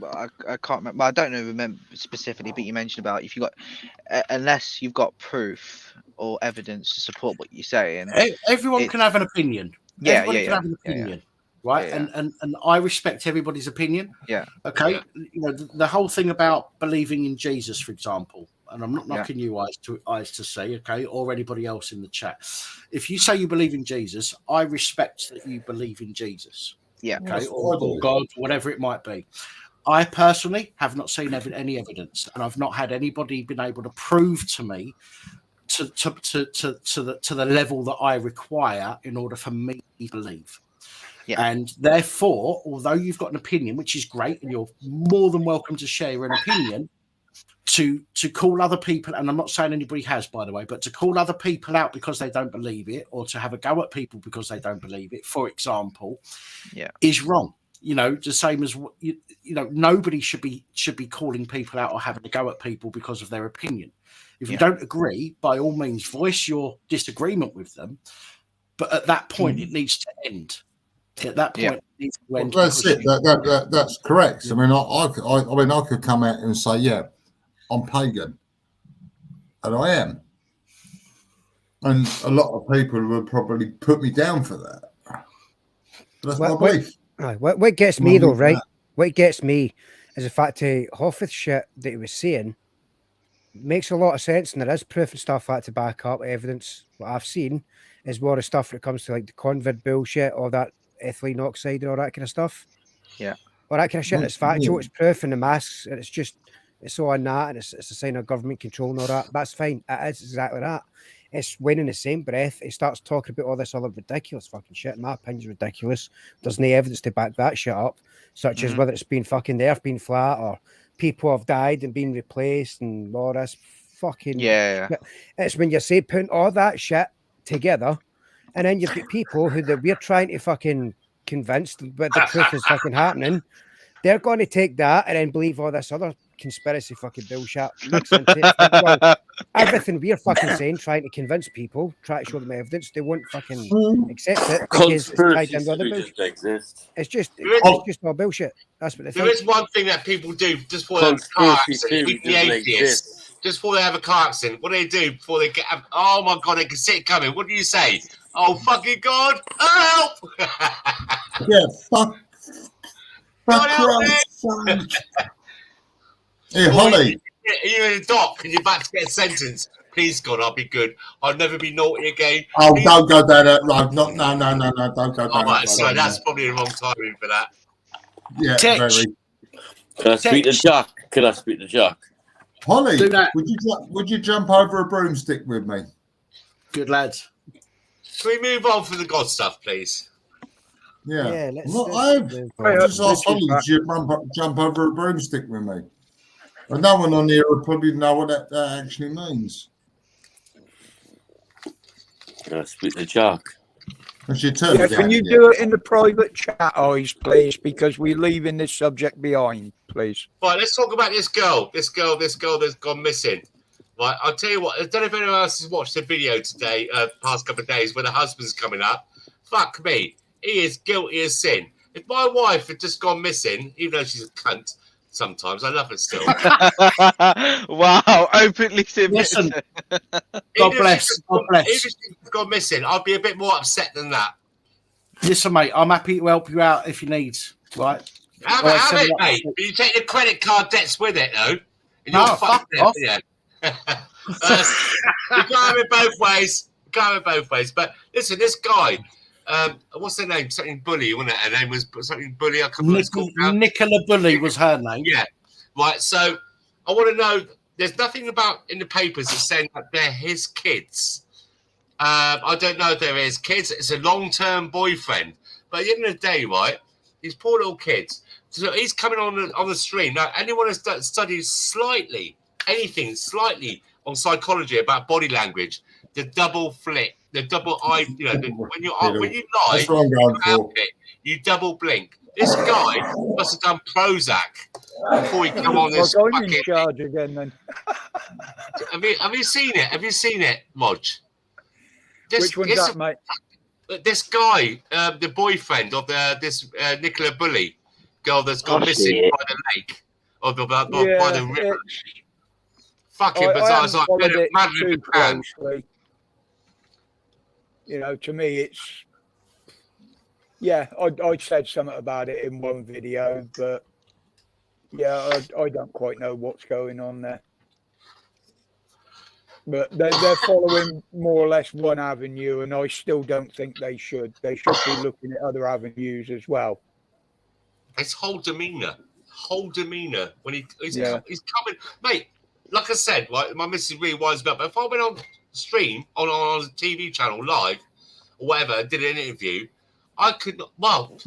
I can't remember. I don't remember specifically, but you mentioned about if you got unless you've got proof or evidence to support what you're saying. Everyone can have an opinion. Yeah, Everybody can have an opinion, right? Yeah. And I respect everybody's opinion. Yeah. Okay. Yeah. You know, the whole thing about believing in Jesus, for example, and I'm not knocking you eyes to see, okay, or anybody else in the chat. If you say you believe in Jesus, I respect that you believe in Jesus. Yeah. Okay, or God, whatever it might be. I personally have not seen any evidence, and I've not had anybody been able to prove to me to the level that I require in order for me to believe. Yeah. And therefore, although you've got an opinion, which is great, and you're more than welcome to share an opinion, to call other people, and I'm not saying anybody has, by the way, but to call other people out because they don't believe it, or to have a go at people because they don't believe it, for example, is wrong. You know, the same as you know, nobody should be calling people out or having a go at people because of their opinion. If you don't agree, by all means, voice your disagreement with them. But at that point, it needs to end. At that point, it needs to end. Well, that's it. That's correct. I mean, I could come out and say, yeah, I'm pagan, and I am, and a lot of people would probably put me down for that. But that's my belief. What gets me though, right? What gets me is the fact that half of the shit that he was saying makes a lot of sense, and there is proof and stuff like to back up evidence. What I've seen is more of stuff when it comes to like the COVID bullshit, or that ethylene oxide and all that kind of stuff. Yeah. All that kind of shit. It's factual, it's proof, and the masks, and it's all on that, and it's a sign of government control and all that. That's fine. It is exactly that. It's when in the same breath he starts talking about all this other ridiculous fucking shit. In my opinion, is ridiculous. There's no evidence to back that shit up, such as whether it's been fucking the earth being flat, or people have died and been replaced, and all this fucking shit. It's when you say putting all that shit together, and then you've got people who we're trying to fucking convince that the truth is fucking happening. They're going to take that and then believe all this other conspiracy fucking bullshit. Everything we're fucking saying, trying to convince people, try to show them evidence, they won't fucking accept it because it's tied into other bullshit. It's just all bullshit. That's what they think. There is one thing that people do just before they have a car accident, the atheists, just before they have a car accident. What do they do before they get? Oh my god, they can see it coming. What do you say? Oh fucking god, help! Yeah, fuck. Hey, Holly. You're in a dock and you're about to get a sentence. Please, God, I'll be good. I'll never be naughty again. Oh, please. Don't go down that road. No, don't go down that road. So that's probably the wrong timing for that. Yeah, very. Can I speak to Jack? Holly, would you jump over a broomstick with me? Good lads. Can we move on from the God stuff, please? Yeah, I just asked Holly to jump over a broomstick with me. But no one on here would probably know what that actually means. Can I speak to Jack? Can you do it in the private chat, please? Because we're leaving this subject behind, please. Right, let's talk about this girl. This girl that's gone missing. Right, I'll tell you what. I don't know if anyone else has watched the video today, past couple of days, where the husband's coming up. Fuck me. He is guilty as sin. If my wife had just gone missing, even though she's a cunt sometimes, I love her still. Wow, openly submitted. Listen, God bless. Even if she's gone missing, I'd be a bit more upset than that. Listen, mate, I'm happy to help you out if you need, right? Have it, mate. But you take the credit card debts with it, though. And no, fuck off. Yeah. You can't have it both ways. But listen, this guy, what's her name? Something Bulley, wasn't it? Her name was something Bulley. I can't remember what it's called now. Nicola Bulley was her name. Yeah. Right. So I want to know there's nothing about in the papers that's saying that they're his kids. I don't know if they're his kids. It's a long-term boyfriend. But at the end of the day, right, these poor little kids. So he's coming on the stream. Now, anyone who's studied anything slightly on psychology about body language, the double flick, the double eye, when you lie, That's what I'm going for. you double blink. This guy must have done Prozac before he come on this. I'm in charge again then. Have you seen it? Have you seen it, Rog? Which one's that, mate? This guy, the boyfriend of this Nicola Bulley girl that's gone missing by the lake or by the river. Fucking bizarre. It's like mad too closely. To me, it's I said something about it in one video, but I don't quite know what's going on there. But they're following more or less one avenue, and I still don't think they should. They should be looking at other avenues as well. His whole demeanour when he's coming, mate. Like I said, right, my missus really wise about. But if I went on stream on a TV channel live or whatever, and did an interview, I could not. Well,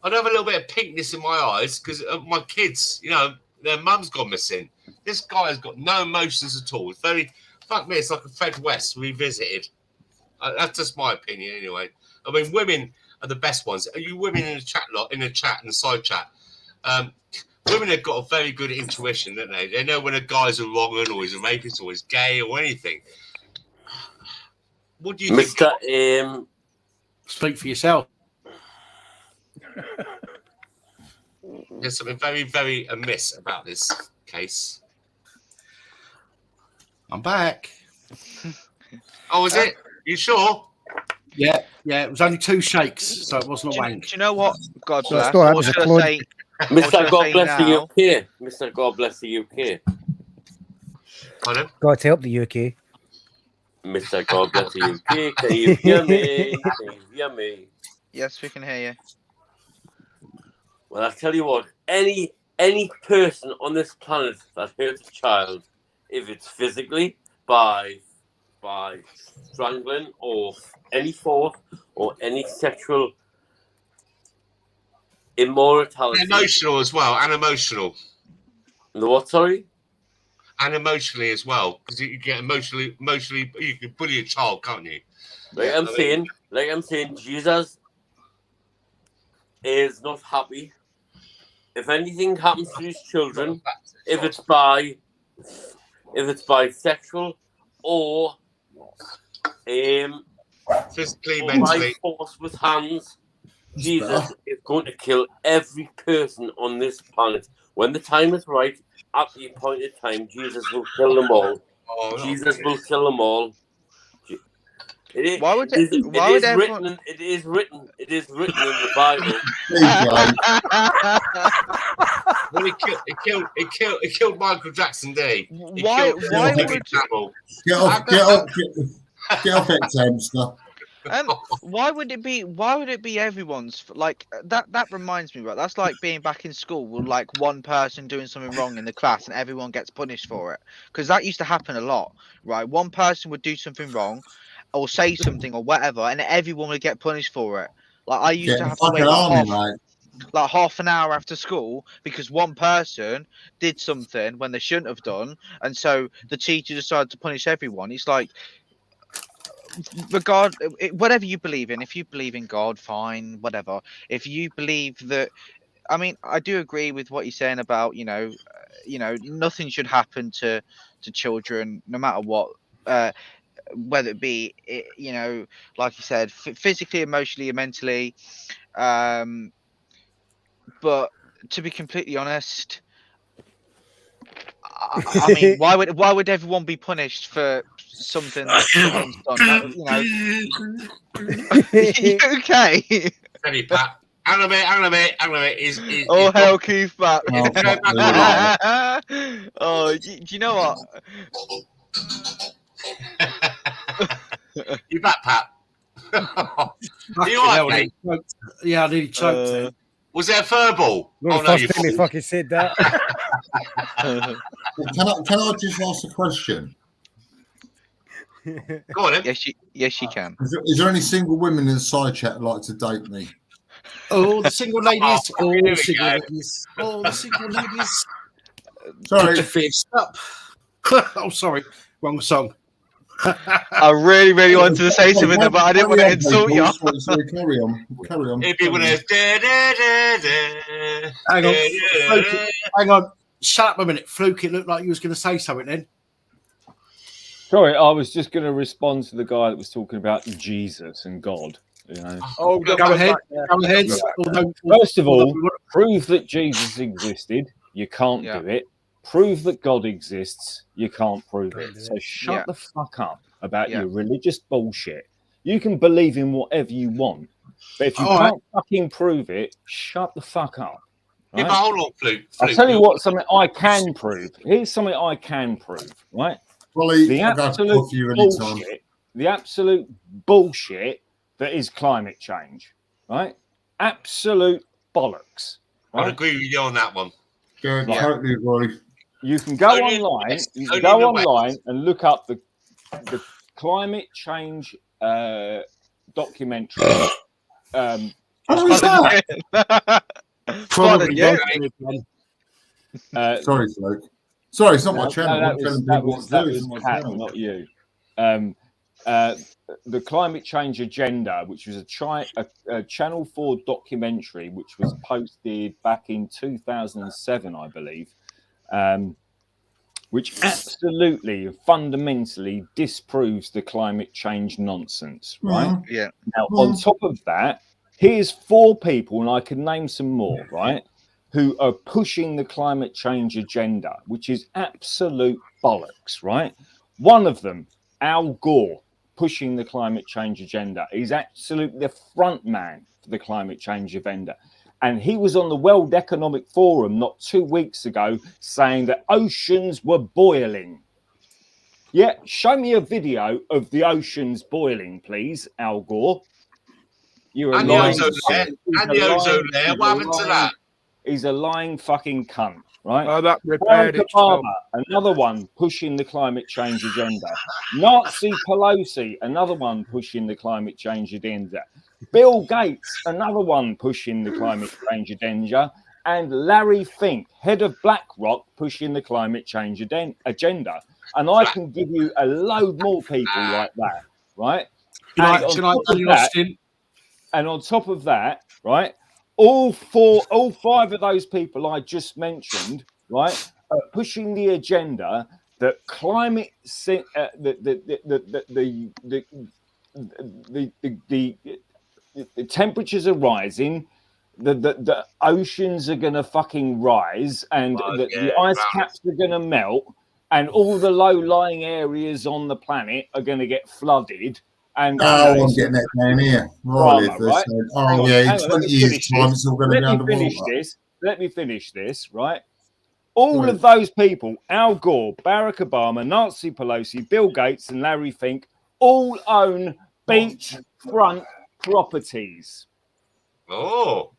I'd have a little bit of pinkness in my eyes because my kids, their mum's gone missing. This guy has got no emotions at all. It's very. Fuck me, it's like a Fred West revisited. That's just my opinion, anyway. I mean, women are the best ones. Are you women in the chat and the side chat? Women have got a very good intuition, don't they? They know when a guy's a wrong or he's a rapist or he's gay or anything. What do you think? Speak for yourself. There's something very, very amiss about this case. I'm back. Oh, is it? You sure? Yeah. It was only 2 shakes, so it wasn't a wank. Do you know what? God bless. What should I say? Mr. God bless the UK. Mr. God bless the UK. Pardon? God help the UK. Mr. God bless the UK. Can you hear me? Can you hear me? Yes, we can hear you. Well, I tell you what, any person on this planet that hurts a child, if it's physically by strangling or any force or any sexual immorality, emotional as well, and emotional. The what? Sorry. And emotionally as well, because you get emotionally, you can bully a child, can't you? Like I'm saying, Jesus is not happy. If anything happens to his children, if it's by sexual or physically, or mentally, by force with hands, Jesus is going to kill every person on this planet. When the time is right, at the appointed time, Jesus will kill them all. Jesus will kill them all. It is written in the Bible. Well, he killed Michael Jackson, did he? Why would get off it, hamster? Why would it be everyone's? Like that reminds me, right? That's like being back in school with like one person doing something wrong in the class and everyone gets punished for it, because that used to happen a lot, right? One person would do something wrong or say something or whatever, and everyone would get punished for it. Like I used to have to wait half an hour after school because one person did something when they shouldn't have done, and so the teacher decided to punish everyone. It's like, whatever you believe in, if you believe in God, fine, whatever. If you believe that, I mean, I do agree with what you're saying about nothing should happen to children, no matter what, whether it be like you said, physically, emotionally, or mentally. But to be completely honest, I mean, why would everyone be punished for something that someone's done? Okay. Tell you, Pat. Hang on a minute. Oh, hell, Keith back. Oh, do you know what? You back, Pat? Are you alright, mate? Yeah, I nearly choked it. Was it a furball? Well, the first time he fucking said that. Can I just ask a question? Go on, then. Yes, you can. Is there any single women in the side chat like to date me? Oh, the single ladies. Oh, the single ladies. Oh, the single ladies. Sorry. Put your fists up. Oh, sorry. Wrong song. I really, really wanted to say something, but I didn't want to insult you. Sorry, carry on. Carry on. If you want to. Hang on. Fluke, hang on. Shut up a minute. Fluke, it looked like you was going to say something then. Sorry, I was just going to respond to the guy that was talking about Jesus and God. You know. Oh, go ahead. Go ahead. First of all, prove that Jesus existed. You can't do it. Prove that God exists. You can't prove it. So shut the fuck up about your religious bullshit. You can believe in whatever you want, but if you can't fucking prove it, shut the fuck up. Right? Yeah, but hold on, Fluke. I'll tell you what, something I can prove. Here's something I can prove, right? The absolute bullshit that is climate change, right? Absolute bollocks. Right? I agree with you on that one. Good, totally agree. You can go online. You can go online and look up the climate change documentary. Probably. Sorry, Fluke. Sorry, it's not my channel. That was Kat, not you. The climate change agenda, which was a Channel 4 documentary, which was posted back in 2007, I believe, which absolutely fundamentally disproves the climate change nonsense, right? Yeah. Now, on top of that, here's 4 people, and I could name some more, right, who are pushing the climate change agenda, which is absolute bollocks, right? One of them, Al Gore, pushing the climate change agenda. He's absolutely the front man for the climate change agenda. And he was on the World Economic Forum not 2 weeks ago saying that oceans were boiling. Yeah, show me a video of the oceans boiling, please, Al Gore. You're a lying, and the ozone layer. What happened to that? He's a lying fucking cunt, right? Oh, that repaired itself. Another one pushing the climate change agenda. Nancy Pelosi, another one pushing the climate change agenda. Bill Gates, another one pushing the climate change agenda. And Larry Fink, head of BlackRock, pushing the climate change agenda. And I can give you a load more people like that, right? And on top of that, right, all 5 of those people I just mentioned, right, are pushing the agenda that climate the temperatures are rising, the oceans are going to fucking rise, and the ice caps are going to melt, and all the low-lying areas on the planet are going to get flooded. And I'm getting that down here. Right? In 20 years' time, it's all going to go underwater. Let me finish this, right? All of those people, Al Gore, Barack Obama, Nancy Pelosi, Bill Gates, and Larry Fink, all own beachfront properties. Oh.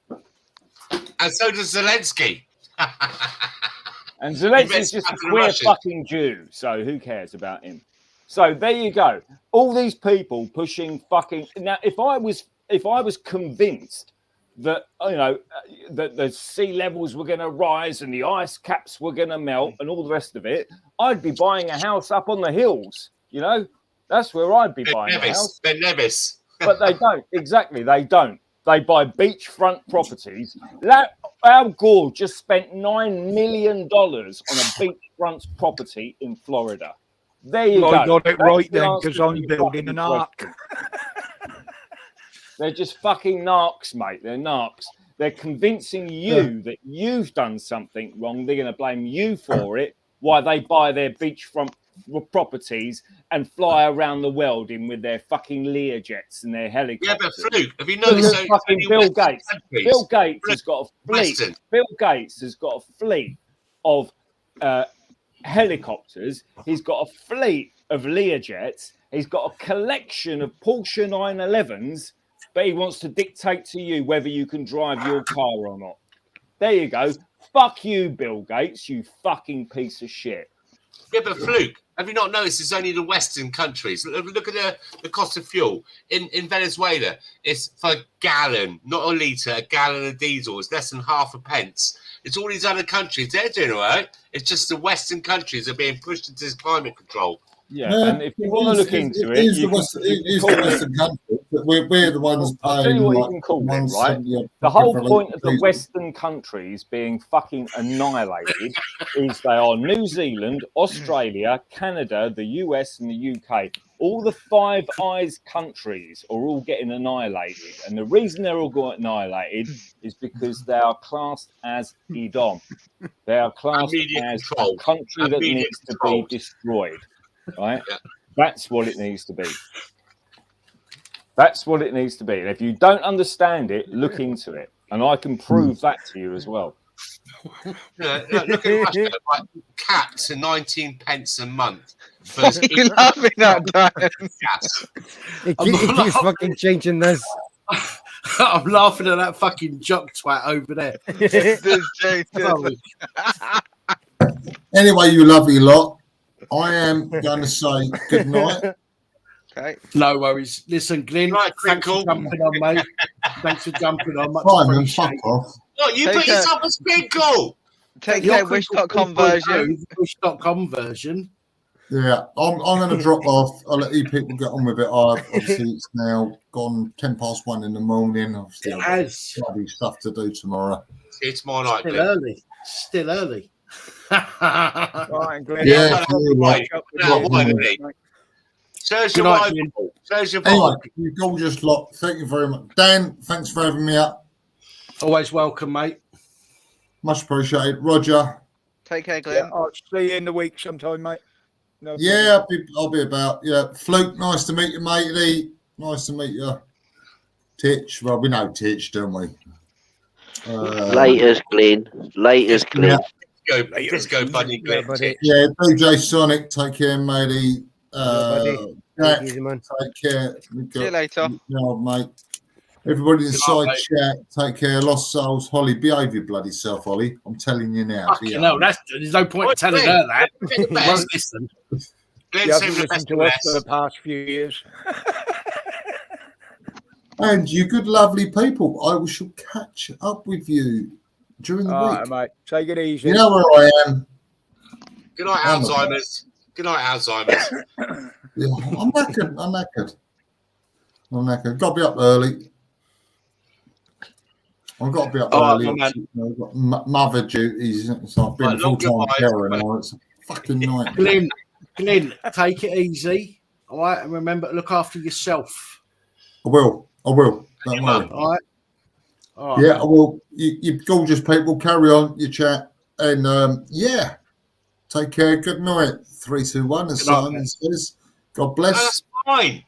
And so does Zelensky. And Zelensky's just a queer fucking Jew, so who cares about him? So there you go. All these people pushing fucking. Now, if I was convinced that that the sea levels were going to rise and the ice caps were going to melt and all the rest of it, I'd be buying a house up on the hills. You know, that's where I'd be buying a house. Ben Nevis. But they don't. Exactly, they don't. They buy beachfront properties. Al Gore just spent $9 million on a beachfront property in Florida. There you go. I got it right then, because I'm building an ark. They're just fucking narcs, mate. They're narcs. They're convincing you that you've done something wrong. They're going to blame you for it while they buy their beachfront properties and fly around the world in with their fucking Learjets and their helicopters. Yeah, but Fluke, have you noticed fucking Bill Gates? Bill Gates has got a fleet. Bill Gates has got a fleet of helicopters. He's got a fleet of Learjets. He's got a collection of Porsche 911s but he wants to dictate to you whether you can drive your car or not. There you go. Fuck you, Bill Gates, you fucking piece of shit. Yeah, but Fluke, have you not noticed it's only the Western countries? Look at the cost of fuel. In Venezuela, it's for a gallon, not a litre, a gallon of diesel. It's less than half a pence. It's all these other countries. They're doing all right. It's just the Western countries are being pushed into this climate control. Yeah, and if you want to look into it, it's the Western country. We're the ones paying. I'll tell you what you can call it, right? The whole point of the Western countries being fucking annihilated is they are New Zealand, Australia, Canada, the US, and the UK. All the Five Eyes countries are all getting annihilated. And the reason they're all getting annihilated is because they are classed as Edom. They are classed as a country that needs to be destroyed. Right? Yeah. That's what it needs to be. That's what it needs to be. And if you don't understand it, look into it. And I can prove that to you as well. Yeah, look at Russia, like capped to 19 pence a month. You're laughing at that. It keeps fucking changing this. I'm laughing at that fucking jock twat over there. Anyway, you lovely lot. I am going to say good night. Okay. No worries. Listen, Glenn, thanks for jumping on, mate. Thanks for jumping on. Much Simon, fuck off. Look, you put yourself a Sprinkle. Take care, wish.com version. Wish.com version. Yeah, I'm going to drop off. I'll let you people get on with it. Obviously, it's now gone 1:10 in the morning. Obviously, it has stuff to do tomorrow. See you tomorrow night. Still early. Still early. Right, Glenn. Yeah, Serves your wife. Serves your anyway, you gorgeous lot. Thank you very much. Dan, thanks for having me up. Always welcome, mate. Much appreciated. Roger. Take care, Glenn. Yeah, I'll see you in the week sometime, mate. No yeah, I'll be about. Yeah, Fluke, nice to meet you, matey. Nice to meet you. Titch, well, we know Titch, don't we? Laters, Glenn. Laters, Glenn. Let's go, buddy. Yeah, DJ Sonic, take care, matey. Jack, take care. See you later. Mate. Everybody inside chat, take care. Lost Souls, Holly, behave your bloody self, Holly. I'm telling you now. No, there's no point in telling her that. Won't listen. You haven't listened to us for the past few years. And you good, lovely people, I shall catch up with you during the week. Right, mate. Take it easy. You know where I am. Good night, Alzheimer's. Good night, Alzheimer's. Yeah, I'm knackered. Got to be up early. I've got to be up early. I've got mother duties. So I've been full-time carer now. It's a fucking night. Glenn, take it easy. All right, and remember to look after yourself. I will. Don't worry. All right. Yeah, I will. You gorgeous people, carry on your chat. And yeah, take care. Good night. 3, 2, 1, as Simon says. God bless. No, that's mine.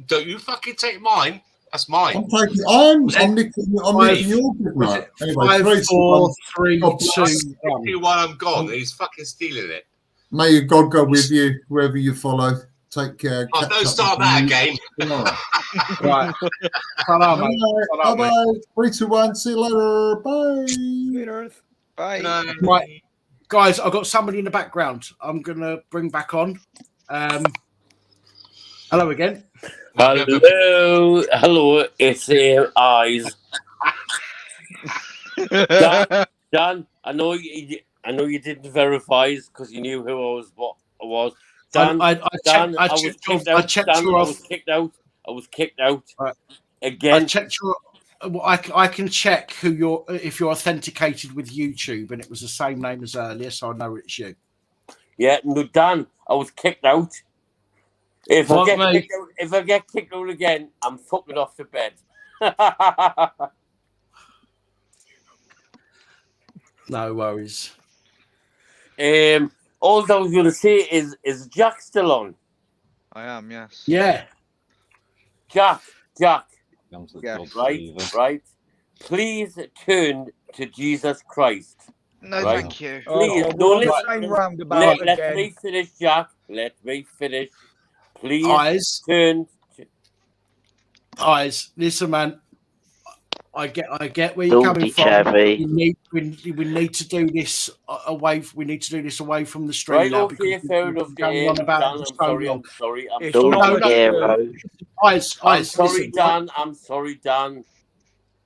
Don't you fucking take mine. That's mine. I'm nicking your good night. Anyway, 5, 4, 3, 2, 1. I'm gone. He's fucking stealing it. May God go with you, whoever you follow. Take care. Oh, don't start that again. Right. Bye-bye. 3, 2, 1. See you later. Bye. Bye. Right. Guys, I've got somebody in the background I'm going to bring back on. Hello again. Hello. It's Eyes. Dan, I know you didn't verify because you knew who I was. Dan, I was kicked out. Right. Again. I checked your. I can check if you're authenticated with YouTube, and it was the same name as earlier, so I know it's you. Yeah, no, Dan, I was kicked out. If I get kicked out again, I'm fucking off to bed. No worries. All I was going to say is Jack still on? I am, yes. Yeah. Jack. Yes. Right. Please turn to Jesus Christ. No, thank you. Please, let me finish, Jack. Let me finish. Please turn. Eyes, listen, man. I get where you're coming from. We need to do this away. We need to do this away from the stream Right, now. okay, fair enough. Going on about Dan, it I'm for so sorry. long. I'm sorry. I'm sorry. Eyes, I'm sorry, listen, Dan. I'm sorry, Dan.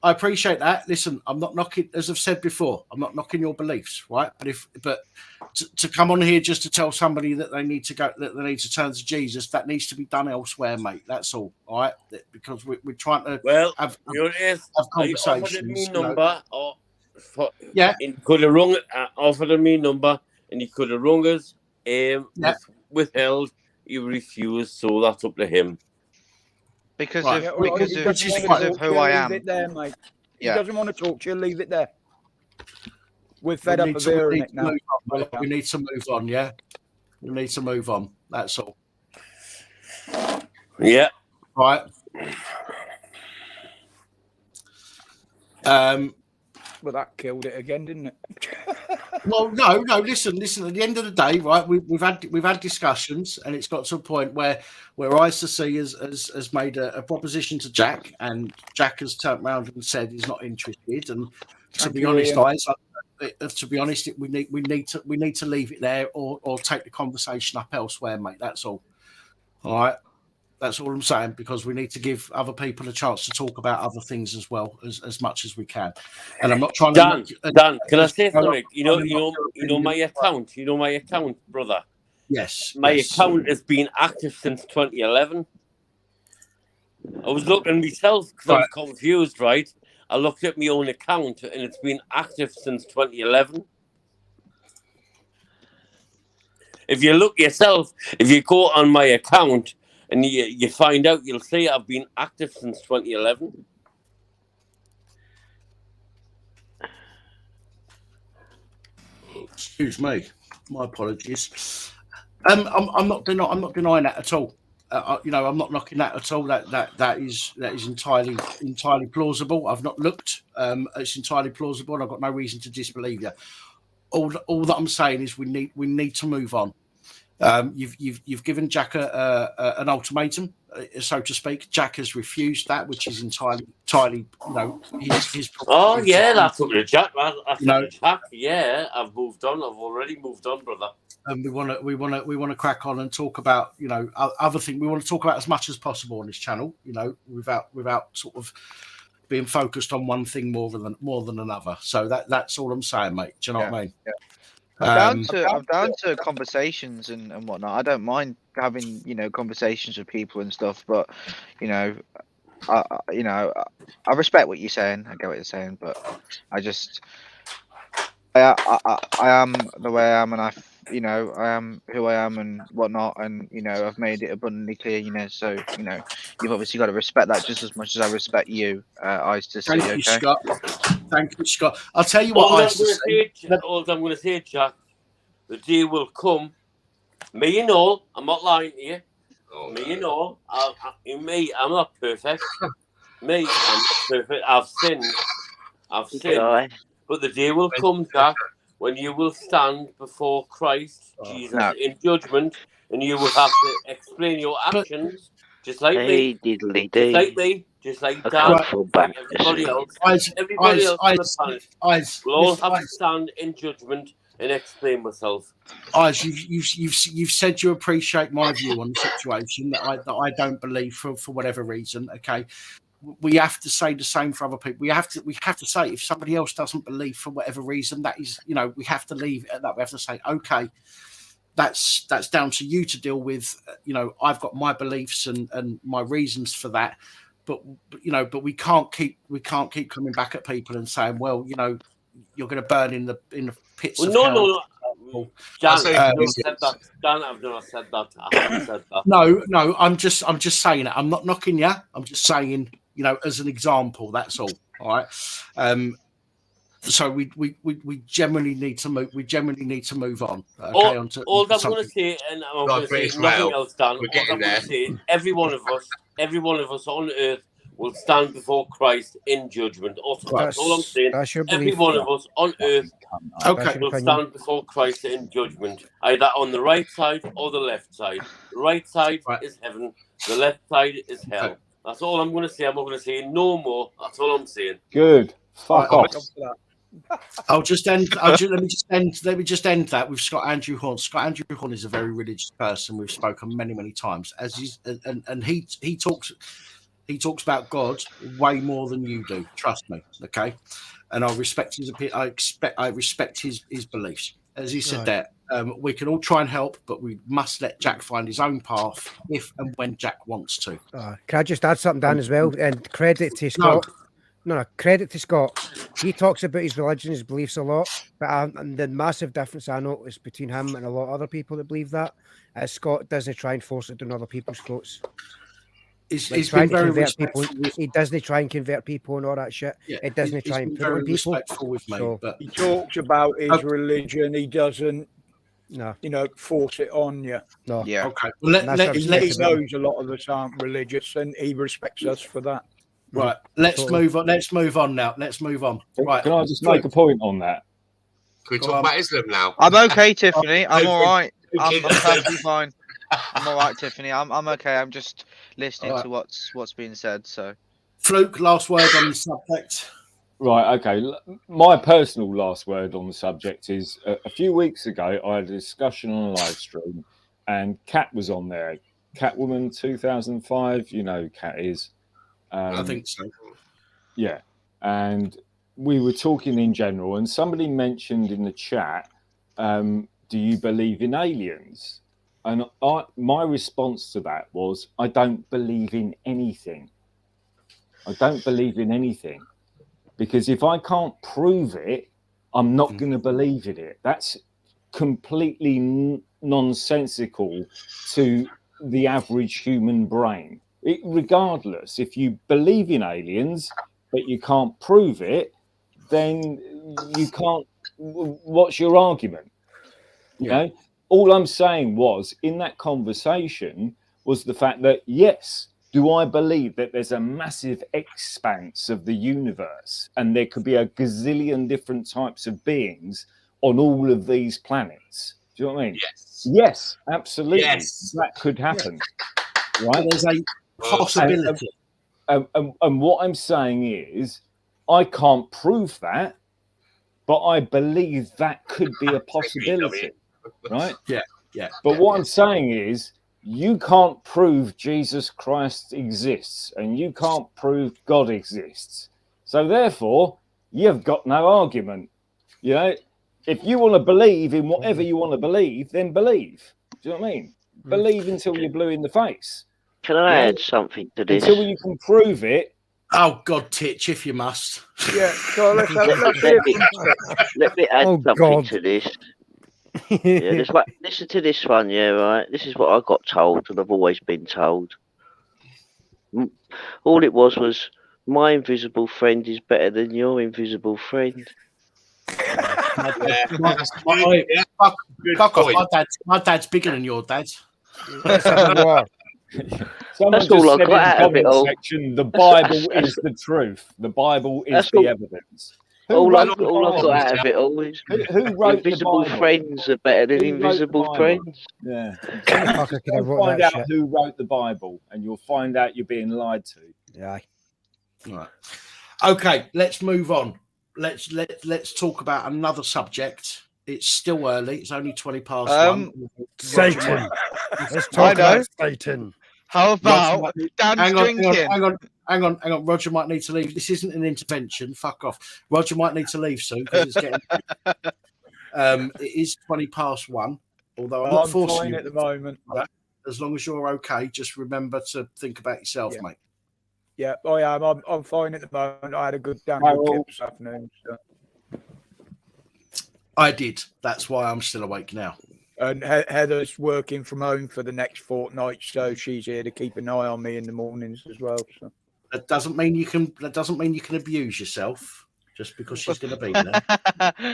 I appreciate that. Listen, I'm not knocking, as I've said before, I'm not knocking your beliefs, right? But to come on here just to tell somebody that they need to go, that they need to turn to Jesus, that needs to be done elsewhere, mate. That's all right? Because we're trying to have conversations. Offered me number, yeah, and he could have rung. Offered me number, and he could have rung us. Withheld. He refused, so that's up to him. Because Right. because of who I am. Leave it there, mate. Yeah. He doesn't want to talk to you. Leave it there. We're fed up of hearing it now. We need to move on. Yeah, we need to move on. That's all. Yeah. Right. Well, that killed it again, didn't it? Well, no. Listen. At the end of the day, right? We've had discussions, and it's got to a point where ICC has made a proposition to Jack, and Jack has turned around and said he's not interested. And to be honest, we need to leave it there, or take the conversation up elsewhere, mate. That's all. All right. That's all I'm saying, because we need to give other people a chance to talk about other things as well, as much as we can. And I'm not trying Dan, to. Dan, can I say something? You know my account. You know my account, brother. Yes. My account has been active since 2011. I was looking myself because I was confused. Right, I looked at my own account, and it's been active since 2011. If you look yourself, if you go on my account. And you find out, you'll see I've been active since 2011. Excuse me, my apologies. I'm not denying that at all. I'm not knocking that at all. That is entirely plausible. I've not looked. It's entirely plausible, and I've got no reason to disbelieve you. All that I'm saying is we need to move on. You've given Jack an ultimatum, so to speak. Jack has refused that, which is entirely his. Oh yeah, that's up to Jack. Jack. Yeah, I've moved on. I've already moved on, brother. And we want to crack on and talk about other things. We want to talk about as much as possible on this channel, without sort of being focused on one thing more than another. So that's all I'm saying, mate. Do you know what I mean? Yeah. I'm down to conversations and whatnot. I don't mind having conversations with people and stuff, but I respect what you're saying. I get what you're saying, but I am the way I am, and I am who I am and whatnot, and I've made it abundantly clear. So you've obviously got to respect that just as much as I respect you. Eyes to see. Thank you, Scott. Thank you, Scott. I'll tell you what. All I'm going to say, Jack, the day will come. Me and all, I'm not lying to you. Me and all, I'm not perfect. I'm not perfect. I've sinned. But the day will come, Jack, when you will stand before Christ, Jesus, in judgment, and you will have to explain your actions, just like me, just like Dan, everybody else. Everybody else on the planet will all have to stand in judgment and explain myself. You've said you appreciate my view on the situation that I don't believe for whatever reason. Okay, we have to say the same for other people. We have to say, if somebody else doesn't believe for whatever reason, that is, we have to leave it at that. We have to say, okay, that's down to you to deal with. I've got my beliefs and my reasons for that. But we can't keep coming back at people and saying, well, you're going to burn in the pits of hell. No. Dan, I've never said that. Dan, I've never said that. I haven't said that. No. I'm just saying it. I'm not knocking you. I'm just saying, as an example. That's all. All right. So we generally need to move. We generally need to move on. Okay. All I'm going to say, and I'm going to say nothing else, Dan. All I'm going to say, every one of us on earth will stand before Christ in judgment. Also, that's all I'm saying. Every one of us on earth will stand before Christ in judgment, either on the right side or the left side. The right side is heaven. The left side is hell. That's all I'm going to say. I'm not going to say no more. That's all I'm saying. Good. Fuck off. Let me just end that with Scott Andrew Horn. Scott Andrew Horn is a very religious person. We've spoken many times. As he's and he talks about God way more than you do. Trust me, okay? And I respect his opinion. I respect his beliefs. As he said that, we can all try and help, but we must let Jack find his own path if and when Jack wants to. Can I just add something, Dan, as well? And credit to Scott. No, credit to Scott. He talks about his religion, his beliefs a lot, but and the massive difference I noticed between him and a lot of other people that believe that is Scott doesn't try and force it down other people's throats. He's been very respectful. He doesn't try and convert people and all that shit. He doesn't try and put on people. With me, but he talks about his religion. He doesn't, force it on you. No. Yeah. Okay. Well, he knows a lot of us aren't religious, and he respects us for that. Right. Let's move on. Let's move on now. Let's move on. Right. Can I just make a point on that? Can we talk about Islam now? I'm okay, Tiffany. I'm all right. I'm perfectly fine. I'm all right, Tiffany. I'm okay. I'm just listening to what's being said. So, Fluke, last word on the subject. Right. Okay. My personal last word on the subject is a few weeks ago I had a discussion on a live stream, and Kat was on there. Catwoman 2005. You know who Kat is. I think so. Yeah, and we were talking in general, and somebody mentioned in the chat, "Do you believe in aliens?" And my response to that was, "I don't believe in anything. I don't believe in anything, because if I can't prove it, I'm not going to believe in it. That's completely nonsensical to the average human brain." Regardless, if you believe in aliens but you can't prove it, then you can't. What's your argument? You know, all I'm saying was in that conversation was the fact that yes, do I believe that there's a massive expanse of the universe and there could be a gazillion different types of beings on all of these planets? Do you know what I mean? Yes, absolutely. Yes. That could happen. Right? There's a possibility. And what I'm saying is, I can't prove that, but I believe that could be a possibility, right? Yeah. But what I'm saying is, you can't prove Jesus Christ exists, and you can't prove God exists. So therefore, you've got no argument. You know, if you want to believe in whatever you want to believe, then believe. Do you know what I mean? Believe until you're blue in the face. Can I add something to this? Until you can prove it. Oh God, Titch, if you must. Yeah. So let me add something to this. Listen to this one. Yeah, right. This is what I got told, and I've always been told. All it was my invisible friend is better than your invisible friend. Fuck off. My dad's bigger than your dad. That's all I got out of it all. Section, the Bible is the truth. The Bible is the evidence. All I've got out of it all is who wrote invisible the Bible? friends are better than invisible friends. Yeah. Find out who wrote the Bible, and you'll find out you're being lied to. Yeah. Right. Okay, let's move on. Let's talk about another subject. It's still early. It's only 20 past 1. Satan. Let's talk about Satan. How about Dan's drinking? Hang on. Roger might need to leave. This isn't an intervention. Fuck off. Roger might need to leave soon because it's getting. It is 20 past 1. Although I'm not forcing you at the moment. As long as you're okay, just remember to think about yourself, mate. Yeah, I am. I'm fine at the moment. I had a good damn good kip this afternoon. So. I did. That's why I'm still awake now. And Heather's working from home for the next fortnight, so she's here to keep an eye on me in the mornings as well. So that doesn't mean you can. That doesn't mean you can abuse yourself just because she's going to be there.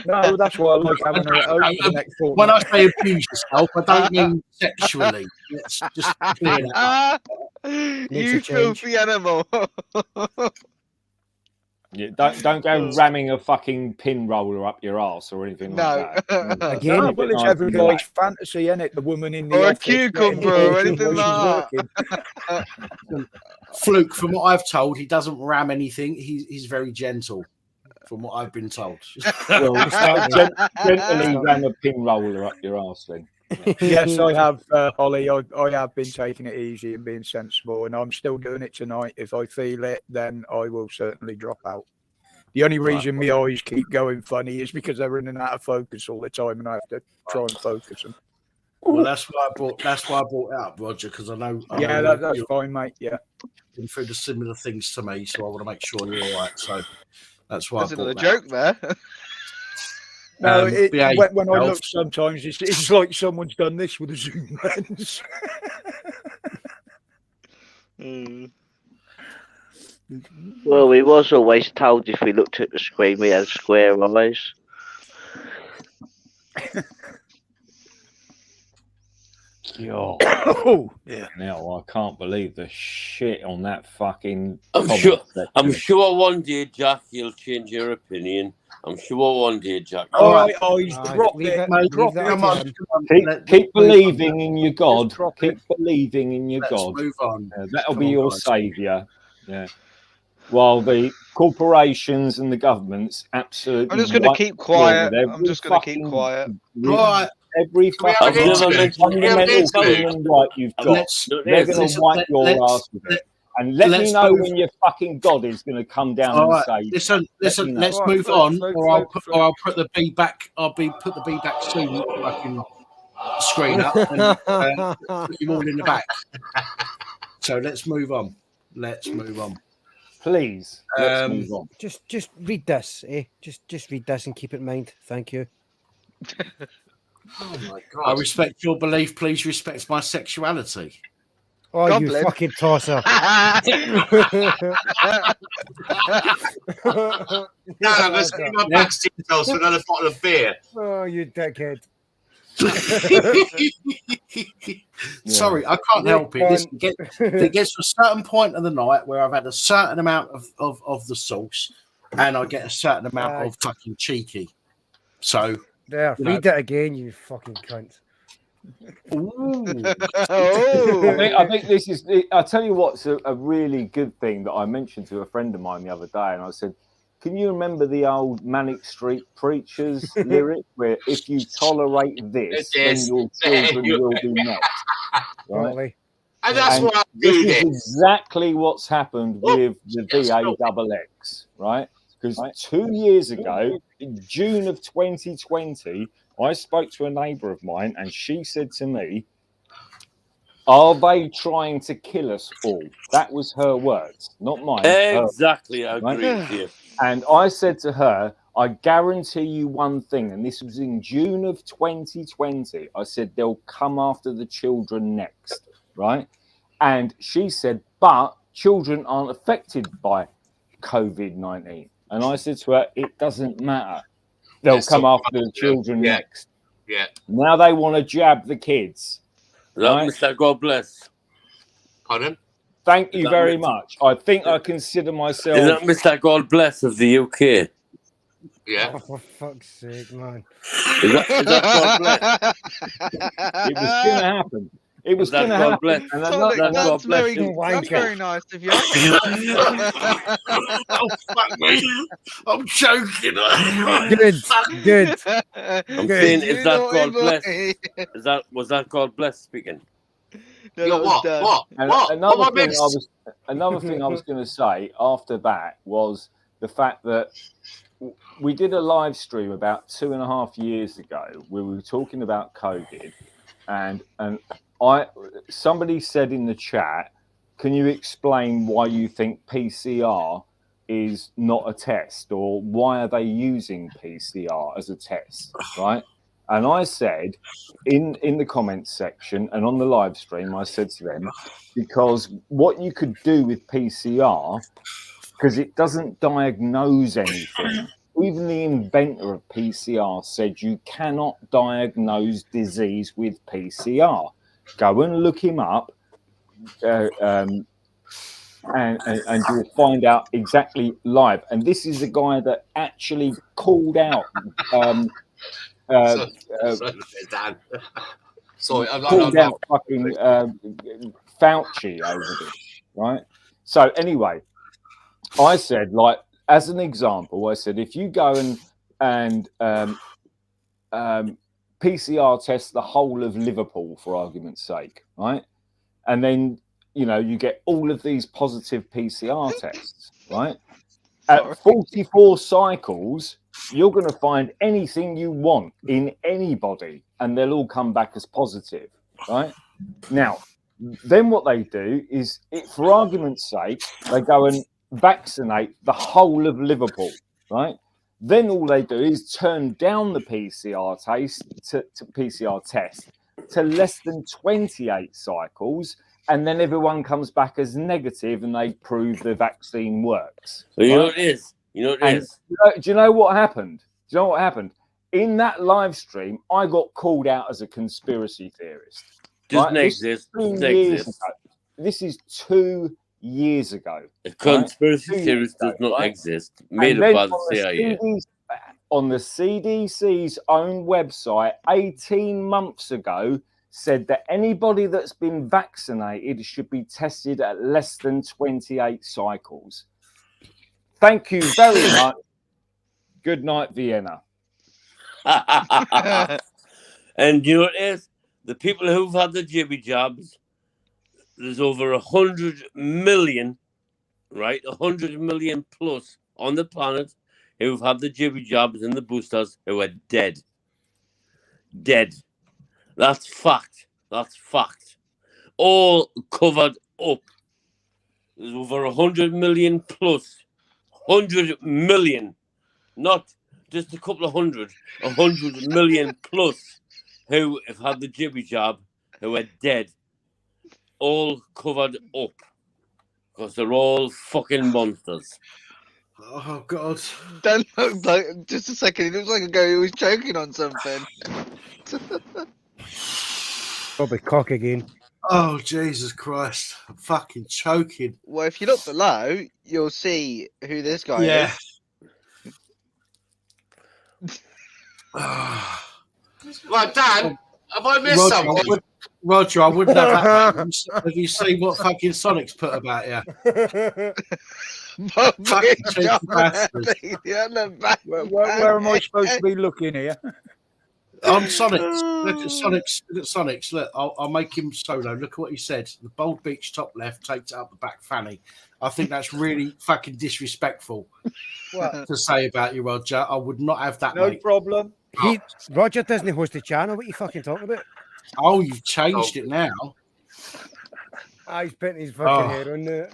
No, that's why I like having her at home for the next fortnight. When I say abuse yourself, I don't mean sexually. Let's just clear that up. You filthy animal. Yeah, don't go ramming a fucking pin roller up your arse or anything like that. Again, well, it's every guy's fantasy, isn't it? The woman in the or office a cucumber or anything like that. Fluke, from what I've told, he doesn't ram anything. He's very gentle, from what I've been told. Well, gently ram a pin roller up your arse, then. Yes, I have, Holly. I have been taking it easy and being sensible, and I'm still doing it tonight. If I feel it, then I will certainly drop out. The only reason my eyes keep going funny is because they're in and out of focus all the time, and I have to try and focus them. Well, that's why I brought it up, Roger, because I know. That's fine, mate. Yeah, been through the similar things to me, so I want to make sure you're all right. So that's why. There's another joke there. No, when I look, sometimes it's like someone's done this with a zoom lens. Well, we was always told if we looked at the screen we had square eyes. Oh, yeah. Now I can't believe the shit on that fucking. I'm sure one day, Jack, you'll change your opinion. I'm sure one day, Jack. All right, drop it, mate. Drop it. Keep believing in your God. Keep believing in your God. Move on. That'll be your saviour. Yeah. While the corporations and the governments absolutely. I'm just going to keep quiet. I'm just going to keep quiet. Right. Every fucking fundamental human right you've got, they're going to wipe your ass with it. And let me know when your fucking God is going to come down and say. Listen. Let's move on, or I'll put the B back. Put the B back soon. Fucking screen up and put you all in the back. So let's move on. Please. Let's move on. Just read this, eh? Just read this and keep it in mind. Thank you. Oh my God! I respect your belief. Please respect my sexuality. Oh, Goblin. You fucking tosser! No, I'm going to give my backseat details for another bottle of beer. Oh, you dickhead! Sorry, I can't help it. It gets to a certain point of the night where I've had a certain amount of the sauce, and I get a certain amount of fucking cheeky. So. There, read that again, you fucking cunt. I think this is. I'll tell you what's a really good thing that I mentioned to a friend of mine the other day, and I said, "Can you remember the old Manic Street Preachers lyric where if you tolerate this, then your children will be next?" Right? And that's what I this is exactly what's happened with the VAXX, right? Because 2 years ago, in June of 2020, I spoke to a neighbour of mine and she said to me, "Are they trying to kill us all?" That was her words, not mine. Exactly, I agree with you. And I said to her, "I guarantee you one thing," and this was in June of 2020. I said, "They'll come after the children next," right? And she said, "But children aren't affected by COVID-19. And I said to her, "It doesn't matter. They'll come after the children next." Yeah. Now they want to jab the kids. Right? Mr. God bless. Pardon? Thank you very much. I think I consider myself. Is that Mr. God bless of the UK? Yeah. Oh, for fuck's sake, man. Is that God bless? It was going to happen. It was going to happen. Bless. And that's very nice of you. Oh, fuck me. I'm joking. Good. I'm saying, is that God bless? Was that God bless speaking? No, what? Another thing I was going to say after that was the fact that we did a live stream about 2.5 years ago where we were talking about COVID, and somebody said in the chat, "Can you explain why you think PCR is not a test, or why are they using PCR as a test?" Right? And I said in the comments section and on the live stream, I said to them, because what you could do with PCR, because it doesn't diagnose anything. Even the inventor of PCR said you cannot diagnose disease with PCR. Go and look him up. and you'll find out exactly live. And this is a guy that actually called out. Dan. Sorry, I'm called out fucking Fauci over this, right? So anyway, I said, like, as an example, I said, if you go and PCR test the whole of Liverpool, for argument's sake, right? And then, you get all of these positive PCR tests, right? At 44 cycles, you're going to find anything you want in anybody, and they'll all come back as positive, right? Now, then what they do is, for argument's sake, they go and vaccinate the whole of Liverpool, right? Then all they do is turn down the PCR test to less than 28 cycles, and then everyone comes back as negative, and they prove the vaccine works. You know right? what it is. Do you know what happened? In that live stream, I got called out as a conspiracy theorist. Doesn't exist. This is 2 years ago. A conspiracy theorist does not exist. Made up by the CIA. On the CDC's own website, 18 months ago, said that anybody that's been vaccinated should be tested at less than 28 cycles. Thank you very much. Good night, Vienna. And you know what it is? The people who've had the jibby jobs, there's over 100 million, right? 100 million plus on the planet who've had the jibby jobs and the boosters who are dead. Dead. That's fact. That's fact. All covered up. There's over 100 million plus. 100 million. Not just a couple of hundred. 100 million plus who have had the jibby job who are dead. All covered up. Because they're all fucking monsters. Oh, God. Dan looked like, just a second, it looks like a guy who was choking on something. Probably cock again. Oh, Jesus Christ. I'm fucking choking. Well, if you look below, you'll see who this guy is. Right, Dan, have I missed something? Roger, I wouldn't have that. Have you seen what fucking Sonic's put about you? Fucking cheeky bastards. Where am I supposed to be looking here? On Sonics. Look at Sonics. Look at Sonics. Look, I'll make him solo. Look at what he said. The bold beach top left takes it up the back fanny. I think that's really fucking disrespectful to say about you, Roger. I would not have that. No mate. problem. Roger doesn't host the channel. What are you fucking talking about? Oh, you've changed it now. He's putting his fucking head on there.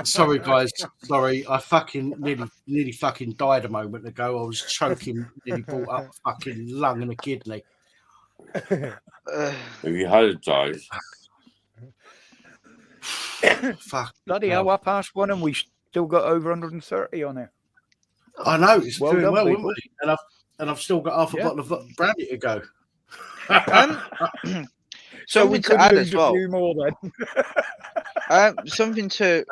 Sorry, guys. Sorry. I fucking nearly fucking died a moment ago. I was choking, nearly brought up fucking lung and a kidney. Have you had it, guys? Fuck. Bloody hell, 1:30 and we still got over 130 on here. I know. It's Well doing done, well, people. isn't it? And I've still got half a bottle of brandy to go. Something to add as well. More then. Something to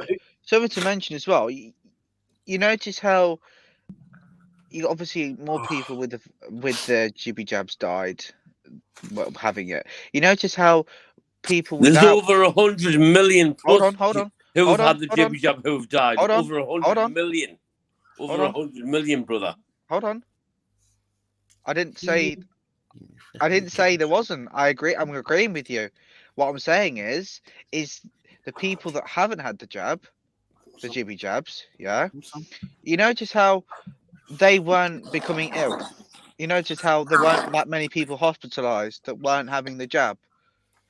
mention as well. You notice how you obviously more people with the jibby jabs died, having it. You notice how people There's without... over 100 million plus Hold on. who Hold have on, had the hold jibby on. jab who have died. Hold on, Over 100 hold on. million. Over Hold on. 100 million, brother. Hold on. I didn't say there wasn't. I agree. I'm agreeing with you. What I'm saying is the people that haven't had the jab, the jibby jabs, yeah. You notice how they weren't becoming ill. You notice how there weren't that many people hospitalized that weren't having the jab,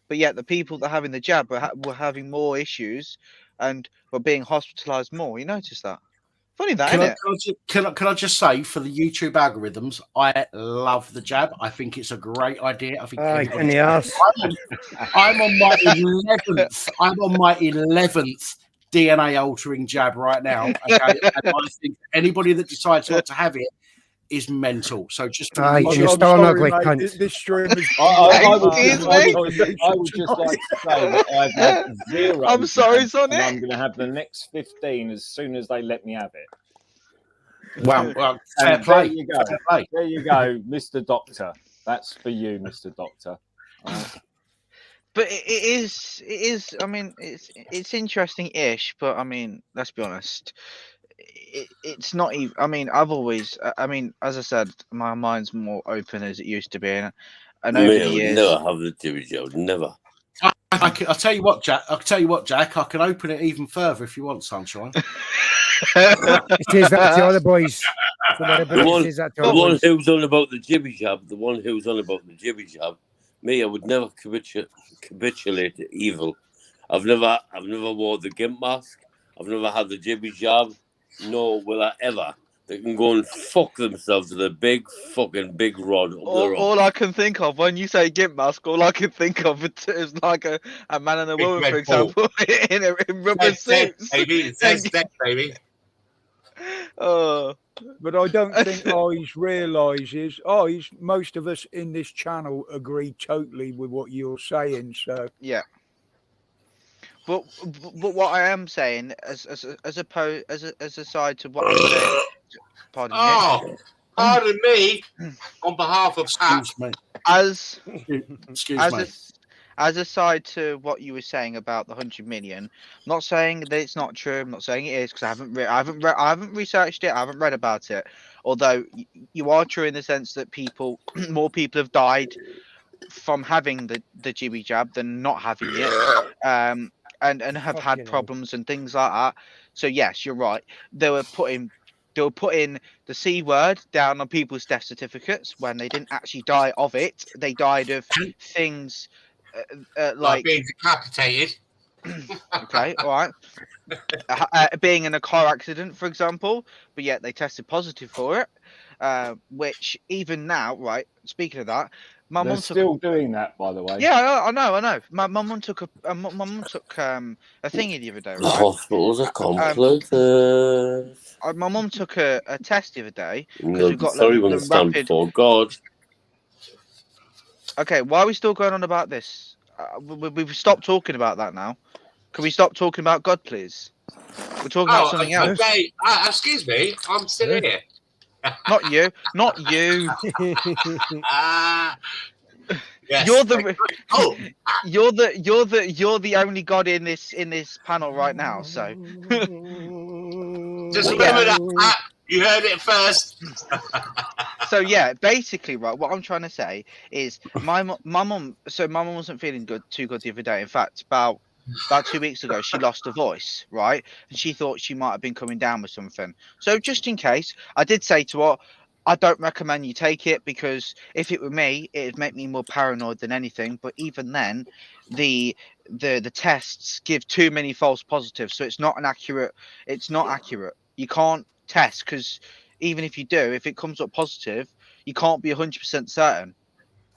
but yet the people that having the jab were having more issues and were being hospitalized more. You notice that? Funny that, isn't it? Can I just say, for the YouTube algorithms, I love the jab. I think it's a great idea. I think in the arse. I'm on my 11th. I'm on my 11th DNA altering jab right now. Okay? And I think anybody that decides not to have it is mental. So just Aye, I'm and you're still an sorry, ugly mate. cunt. This stream is. I would just like to say that I've had 0. I'm sorry, and Sonny. I'm going to have the next 15 as soon as they let me have it. Well, fair And play. there you go. Fair play. There you go, Mr. Doctor. That's for you, Mr. Doctor. All right. But it is. I mean, it's interesting-ish. But I mean, let's be honest. It's not even. I mean, I've always. I mean, as I said, my mind's more open as it used to be, and over Me, the I would years, never have the jibby job. Never. I'll tell you what, Jack. Jack. I can open it even further if you want, Sunshine. He says that to other boys. The one who's on about the jibby job, the one who's on about the jibby job. Me, I would never capitulate to evil. I've never wore the gimp mask. I've never had the jibby job. Nor will I ever. They can go and fuck themselves with a big rod up their arm. all I can think of when you say gimp mask, all I can think of is like a man and a Big woman, red for example, in rubber suits. It says dead, baby. Oh. But I don't think Eyes realises. Most of us in this channel agree totally with what you're saying. So yeah. But what I am saying, as aside to what I'm saying, pardon me, on behalf of Pat, as aside to what you were saying about the 100 million, I'm not saying that it's not true. I'm not saying it is, because I haven't researched it. I haven't read about it. Although you are true in the sense that more people have died from having the jibby jab than not having it. And have had problems and things like that. So yes, you're right. They were putting the C word down on people's death certificates when they didn't actually die of it. They died of things like being decapitated. Okay, all right. Being in a car accident, for example, but yet they tested positive for it. Which even now, right? Speaking of that, my They're mum still doing that, by the way. Yeah, I know. My mum took a thingy the other day. Right? The hospitals are complicated. My mum took a test the other day because No, we've got sorry, when them they stand rapid. before God. Okay, why are we still going on about this? We've stopped talking about that now. Can we stop talking about God, please? We're talking about something else. Okay. Excuse me, I'm still here. Not you. Not you. Yes. You're the only God in this panel right now. So just remember that. You heard it first. So yeah, basically, right. What I'm trying to say is my mum. So my mum wasn't feeling too good the other day. In fact, about 2 weeks ago, she lost her voice, right? And she thought she might have been coming down with something. So just in case, I did say to her, I don't recommend you take it, because if it were me, it'd make me more paranoid than anything. But even then, the tests give too many false positives, so it's not accurate. You can't test, because even if you do, if it comes up positive, you can't be 100% certain.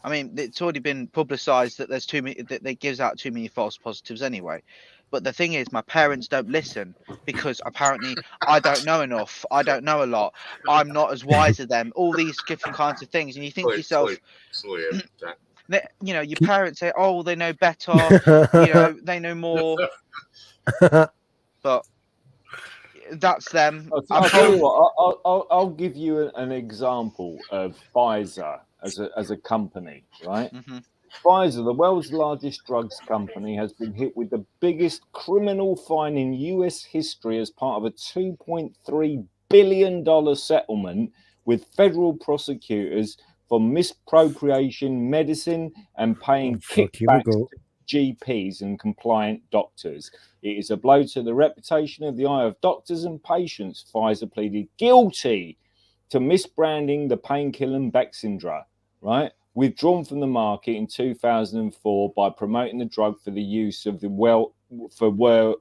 I mean, it's already been publicized that there's too many, that they gives out too many false positives anyway. But the thing is, my parents don't listen, because apparently I don't know enough. I don't know a lot. I'm not as wise as them. All these different kinds of things, and you think to yourself, you know, your parents say, "Oh, they know better. You know, they know more." But that's them. I'll tell you what. I'll give you an example of Pfizer as a company, right? Mm-hmm. Pfizer, the world's largest drugs company, has been hit with the biggest criminal fine in US history as part of a $2.3 billion settlement with federal prosecutors for misappropriation medicine and paying kickbacks to GPs and compliant doctors. It is a blow to the reputation of the eye of doctors and patients. Pfizer pleaded guilty to misbranding the painkiller Bexindra, right? Withdrawn from the market in 2004 by promoting the drug for the use of were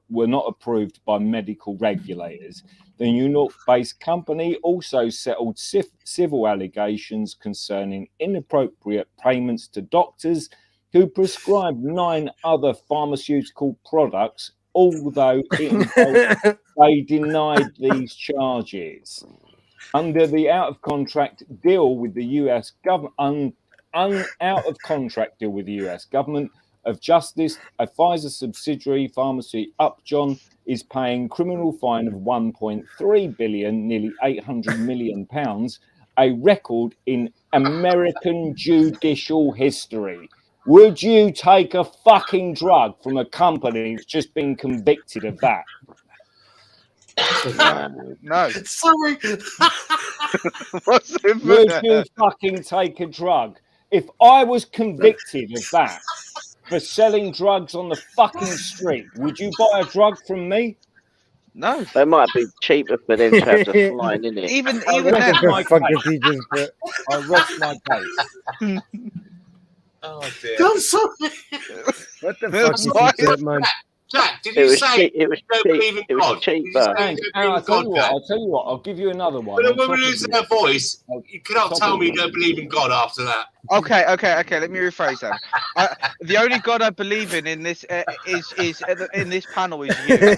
not approved by medical regulators. The New York-based company also settled civil allegations concerning inappropriate payments to doctors who prescribed 9 other pharmaceutical products, although they denied these charges. under the out-of-contract deal with the US government, out-of-contract deal with the US government of justice, a Pfizer subsidiary pharmacy Upjohn is paying criminal fine of 1.3 billion, nearly 800 million pounds, a record in American judicial history. Would you take a fucking drug from a company that's just been convicted of that? No. Sorry. Would you fucking take a drug? If I was convicted of that for selling drugs on the fucking street, would you buy a drug from me? No. It might be cheaper for them to have the fine, innit? Even I then, rest my case. Oh dear. I'm sorry. What the fuck is he doing, man? Jack, did you say you don't believe in God? Did you say you don't believe in God, Jack? I'll tell you what, I'll give you another one. When a woman loses her voice, you cannot tell me you don't believe in God after that. Okay. Let me rephrase that. The only God I believe in this is in this panel is you.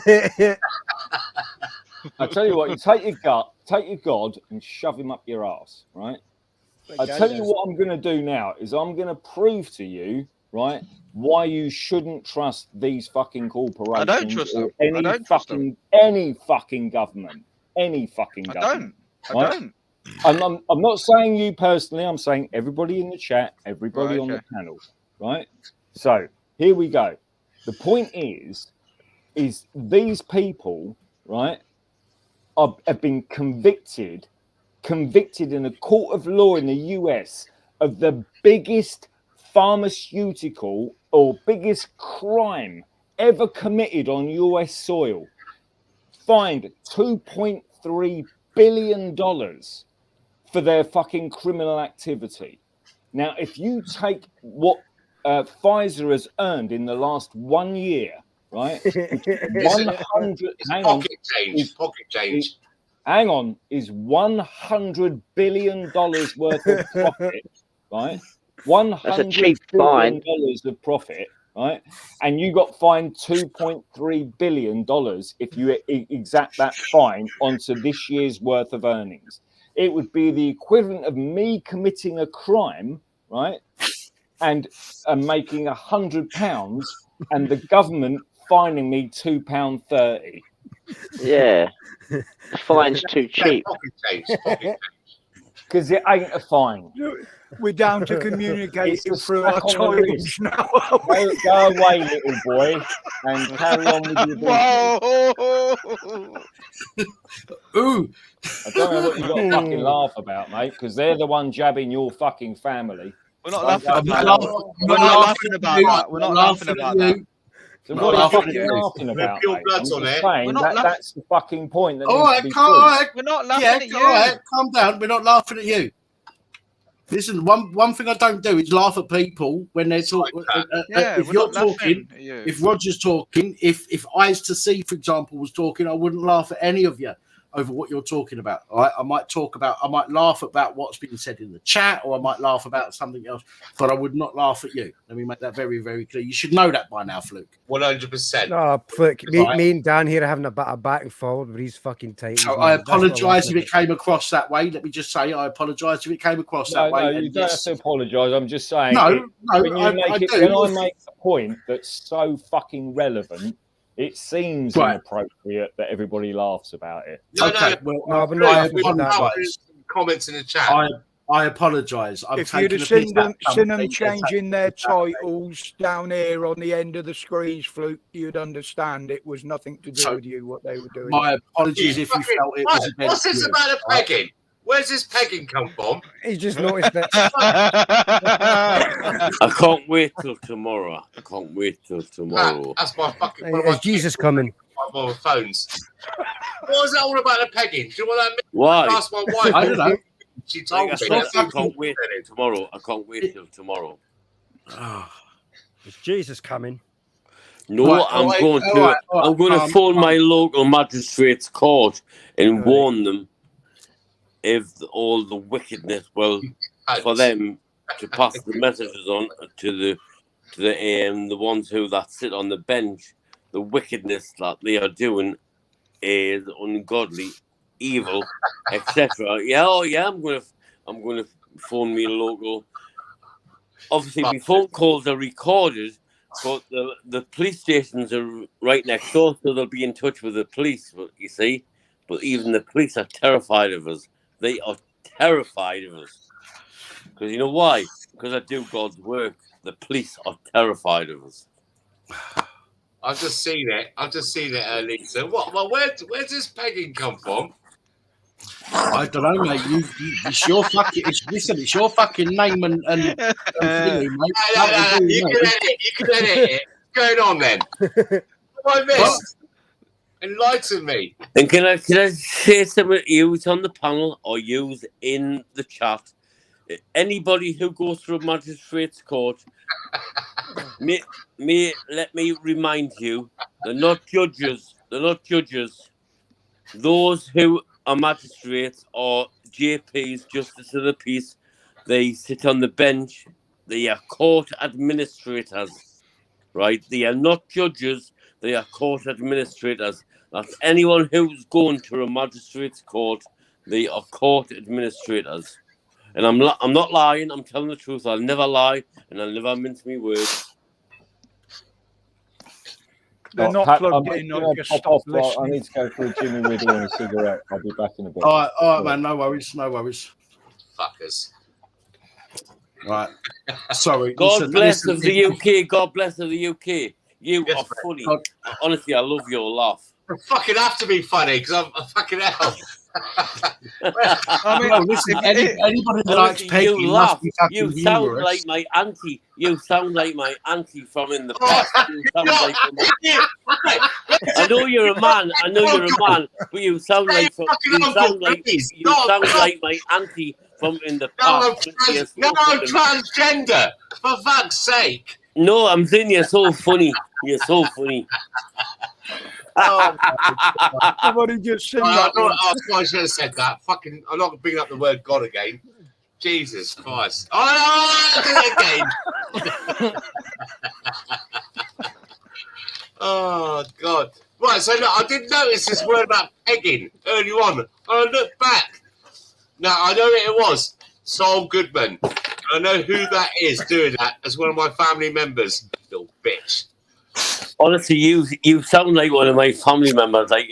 I tell you what, you take your God, and shove him up your ass, right? I tell you what I'm going to do now is I'm going to prove to you, right, why you shouldn't trust these fucking corporations. I don't trust them. Any fucking government. Any fucking government. I don't. I'm not saying you personally. I'm saying everybody in the chat, everybody on the panel, right? So here we go. The point is these people, right, have been convicted in a court of law in the US of the biggest pharmaceutical or biggest crime ever committed on US soil, fined $2.3 billion for their fucking criminal activity. Now, if you take what Pfizer has earned in the last 1 year, right? 100. Pocket change. Hang on, is $100 billion worth of profit, right? $100 billion of profit, right? And you got fined $2.3 billion if you exact that fine onto this year's worth of earnings. It would be the equivalent of me committing a crime, right? And making £100 and the government fining me £2.30. Yeah. The fine's too cheap. Because it ain't a fine. We're down to communicating through our toilets now. Go away, little boy, and carry on with your business. Ooh. I don't know what you got to fucking laugh about, mate, because they're the one jabbing your fucking family. We're not laughing about that. We're not laughing about that. We're not laughing about that. So what are you fucking laughing about, mate? I'm just saying that's the fucking point. That All right, we're not laughing at you. All right, calm down. We're not laughing at you. Listen, one thing I don't do is laugh at people when they're talking. If you're talking, if Roger's talking, if Eyes to See, for example, was talking, I wouldn't laugh at any of you over what you're talking about. All right, I might laugh about what's been said in the chat, or I might laugh about something else, but I would not laugh at you. Let me make that very, very clear. You should know that by now, Fluke. 100%. Oh, Fluke, me and Dan here are having a bit of back and forward with these fucking titles. So I apologise if it came across that way. Let me just say, I apologise if it came across that way. No, you don't have to apologise. I'm just saying. When I make a point that's so fucking relevant, it seems inappropriate that everybody laughs about it. I apologise. Comments in the chat. I apologise. If you'd have seen them changing their titles down here on the end of the screens, Fluke, you'd understand it was nothing to do with you, what they were doing. My apologies if you felt it was against What's this about the pegging? Where's this pegging come from? He just noticed it. I can't wait till tomorrow. That's my fucking. Is Jesus coming? My phones. What was that all about the pegging? Do you know what that means? Why? I asked my wife. I don't know. She told me. I can't wait till tomorrow. I can't wait till tomorrow. Is Jesus coming? No, I'm going to phone my local magistrate's court and warn them if all the wickedness, for them to pass the messages on to the ones that sit on the bench, the wickedness that they are doing is ungodly, evil, etc. Yeah, oh yeah, I'm gonna phone me a local. Obviously, my phone calls are recorded, but the police stations are right next door, so they'll be in touch with the police. But you see, but even the police are terrified of us. They are terrified of us. Because you know why? Because I do God's work. The police are terrified of us. I've just seen it. Lisa. Well, where's this pegging come from? I don't know, mate. It's your fucking. It's your fucking name and thingy, mate. No, you can edit it. What's going on then? What have I missed? Enlighten me. And can I say something to you on the panel or use in the chat? Anybody who goes through a magistrate's court, let me remind you, they're not judges. They're not judges. Those who are magistrates or JPs, Justice of the Peace, they sit on the bench. They are court administrators, right? They are not judges. They are court administrators. That's anyone who's going to a magistrate's court. They are court administrators. And I'm not lying. I'm telling the truth. I'll never lie, and I'll never mince my words. They're not plugged in. I need to go for a Jimmy Riddle and a cigarette. I'll be back in a bit. All right, man. No worries. Fuckers. Right. Sorry. God bless of the UK. God bless of the UK. You are funny. Honestly, I love your laugh. I fucking have to be funny because I'm fucking hell. I mean, listen, anybody that likes Peggy you must laugh. be fucking You sound humorous. like my auntie. You sound like my auntie from in the past. You sound like I know you're a man. But you sound like my auntie from in the past. I'm transgender. For fuck's sake. No, I'm saying you're so funny. You're so funny. Somebody just said that. I should have said that. Fucking, I'm not bringing up the word God again. Jesus Christ. I'll do it again. Oh, God. Right, so look, I did notice this word about pegging early on. I looked back. Now, I know it was Saul Goodman. I know who that is doing that as one of my family members. Little bitch. Honestly, you sound like one of my family members. Like,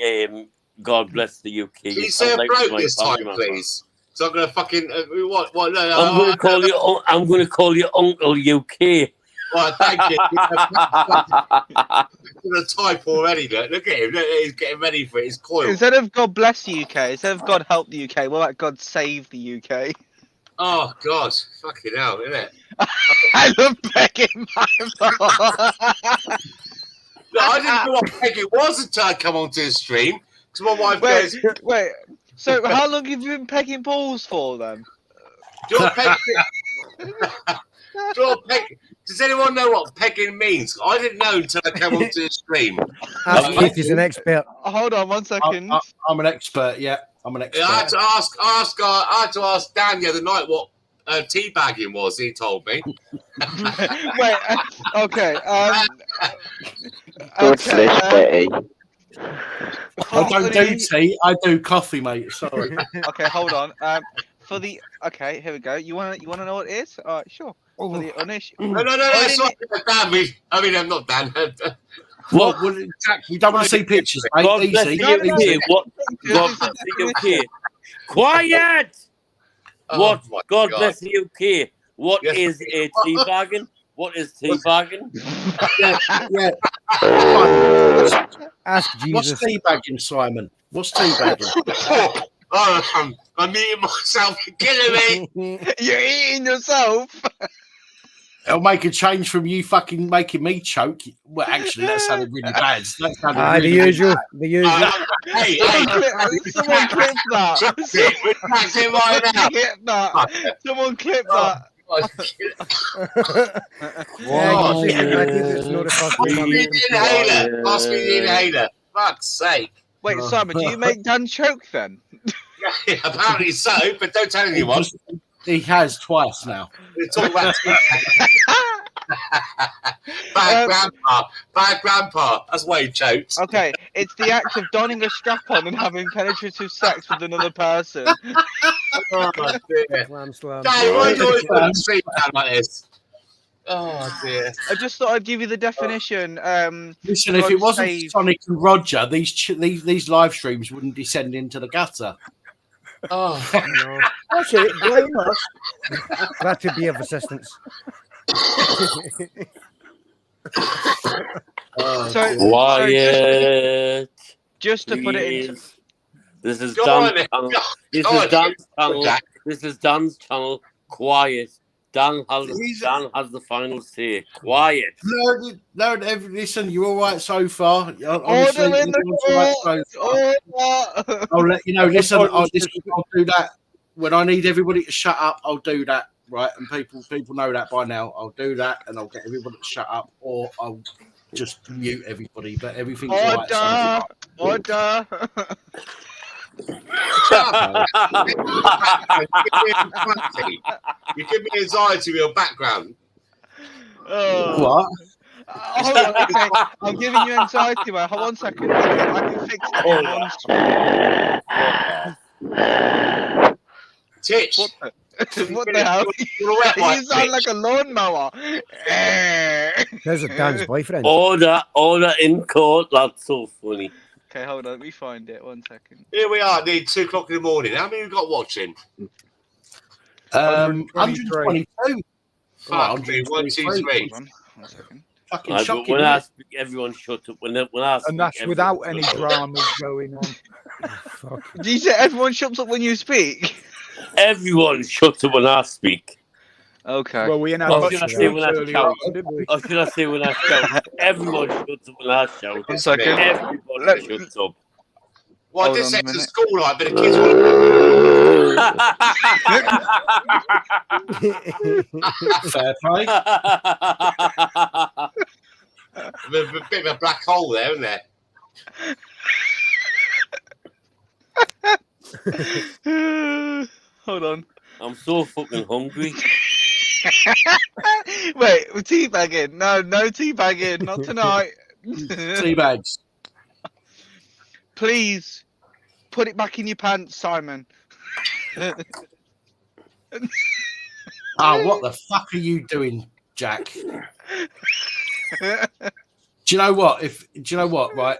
God bless the UK. Can you say a bloke this time, please? So I'm gonna fucking what? No, I'm gonna call you Uncle UK. Right, thank you. The type already. Look at him. Look, he's getting ready for it. He's coiled. Instead of God bless the UK, instead of God help the UK, what about God save the UK? Oh God, fucking hell, isn't it? I love begging my mom. No, I didn't know what pegging was until I come onto the stream. Because my wife goes, wait. So how long have you been pegging balls for then? Does anyone know what pegging means? I didn't know until I came onto the stream. Keith is an expert. Hold on 1 second. I'm an expert. Yeah, I'm an expert. I had to ask Dan the other night what teabagging was. He told me. Wait. Okay. God bless Betty. I don't do tea. I do coffee, mate. Sorry. Okay, hold on. Okay, here we go. You wanna know what it is? All right, sure. For the No. It's not Dan. I mean, I'm not Dan. What? Well, exactly. You don't want to see pictures. God Easy. bless the UK. What? God bless the UK. Quiet. What? God bless the UK. What is a teabagging? What is teabagging? Yeah. Ask Jesus. What's teabagging, Simon? What's teabagging? I'm eating myself. You're killing me. You're eating yourself. It'll make a change from you fucking making me choke. Well, actually, that sounded really bad. The usual. The usual. Hey, someone clip that. Someone clip that. Pass me the inhaler. Fuck's sake. Wait, Simon, do you make Dan choke then? Yeah, apparently so, but don't tell anyone. He has twice now. We're talking about Bad grandpa. That's why he choked. Okay, it's the act of donning a strap-on and having penetrative sex with another person. Oh dear. Slam, slam. Dave, why are you always going to speak like this? Oh dear. I just thought I'd give you the definition. Listen, if it wasn't for Sonic and Roger, these live streams wouldn't descend into the gutter. Oh, no. That's it. Blame us. Glad to be of assistance. Quiet. Just to put it into. This is Dan's channel. This is Dan's channel. Quiet. Dan has the final say. Quiet. No, listen, you're all right so far. Honestly, I'll let you know. Listen, I'll do that. When I need everybody to shut up, I'll do that, right? And people know that by now. I'll do that, and I'll get everybody to shut up, or I'll just mute everybody. But everything's all right. Order. You give me anxiety with your background. What? Hold on, okay. I'm giving you anxiety, mate. Hold on 1 second. I can fix it in 1 screen. Titch. What the hell? You sound like a lawnmower. There's a Dan's boyfriend. Order in court. That's so funny. Okay, hold on. Let me find it. 1 second. Here we are, nearly 2 o'clock in the morning. How many have we got watching? 122. Fuck me, 1, 2, 3. 1 second. Fucking shocking. When I speak, everyone shut up. When I speak, and that's without any dramas going on. Do you say everyone shuts up when you speak? Everyone shuts up when I speak. Okay. Well, we in our Or should I say when I shout? Or should I say when I shout? Everyone shuts up when I shout. 1 second. Everybody shuts up. Well, this is a school like, but the kids want fair play. a bit of a black hole there, isn't there? Hold on. I'm so fucking hungry. Wait, we're teabagging. No teabagging. Not tonight. Teabags. Please put it back in your pants, Simon. What the fuck are you doing, Jack? Do you know what? Right?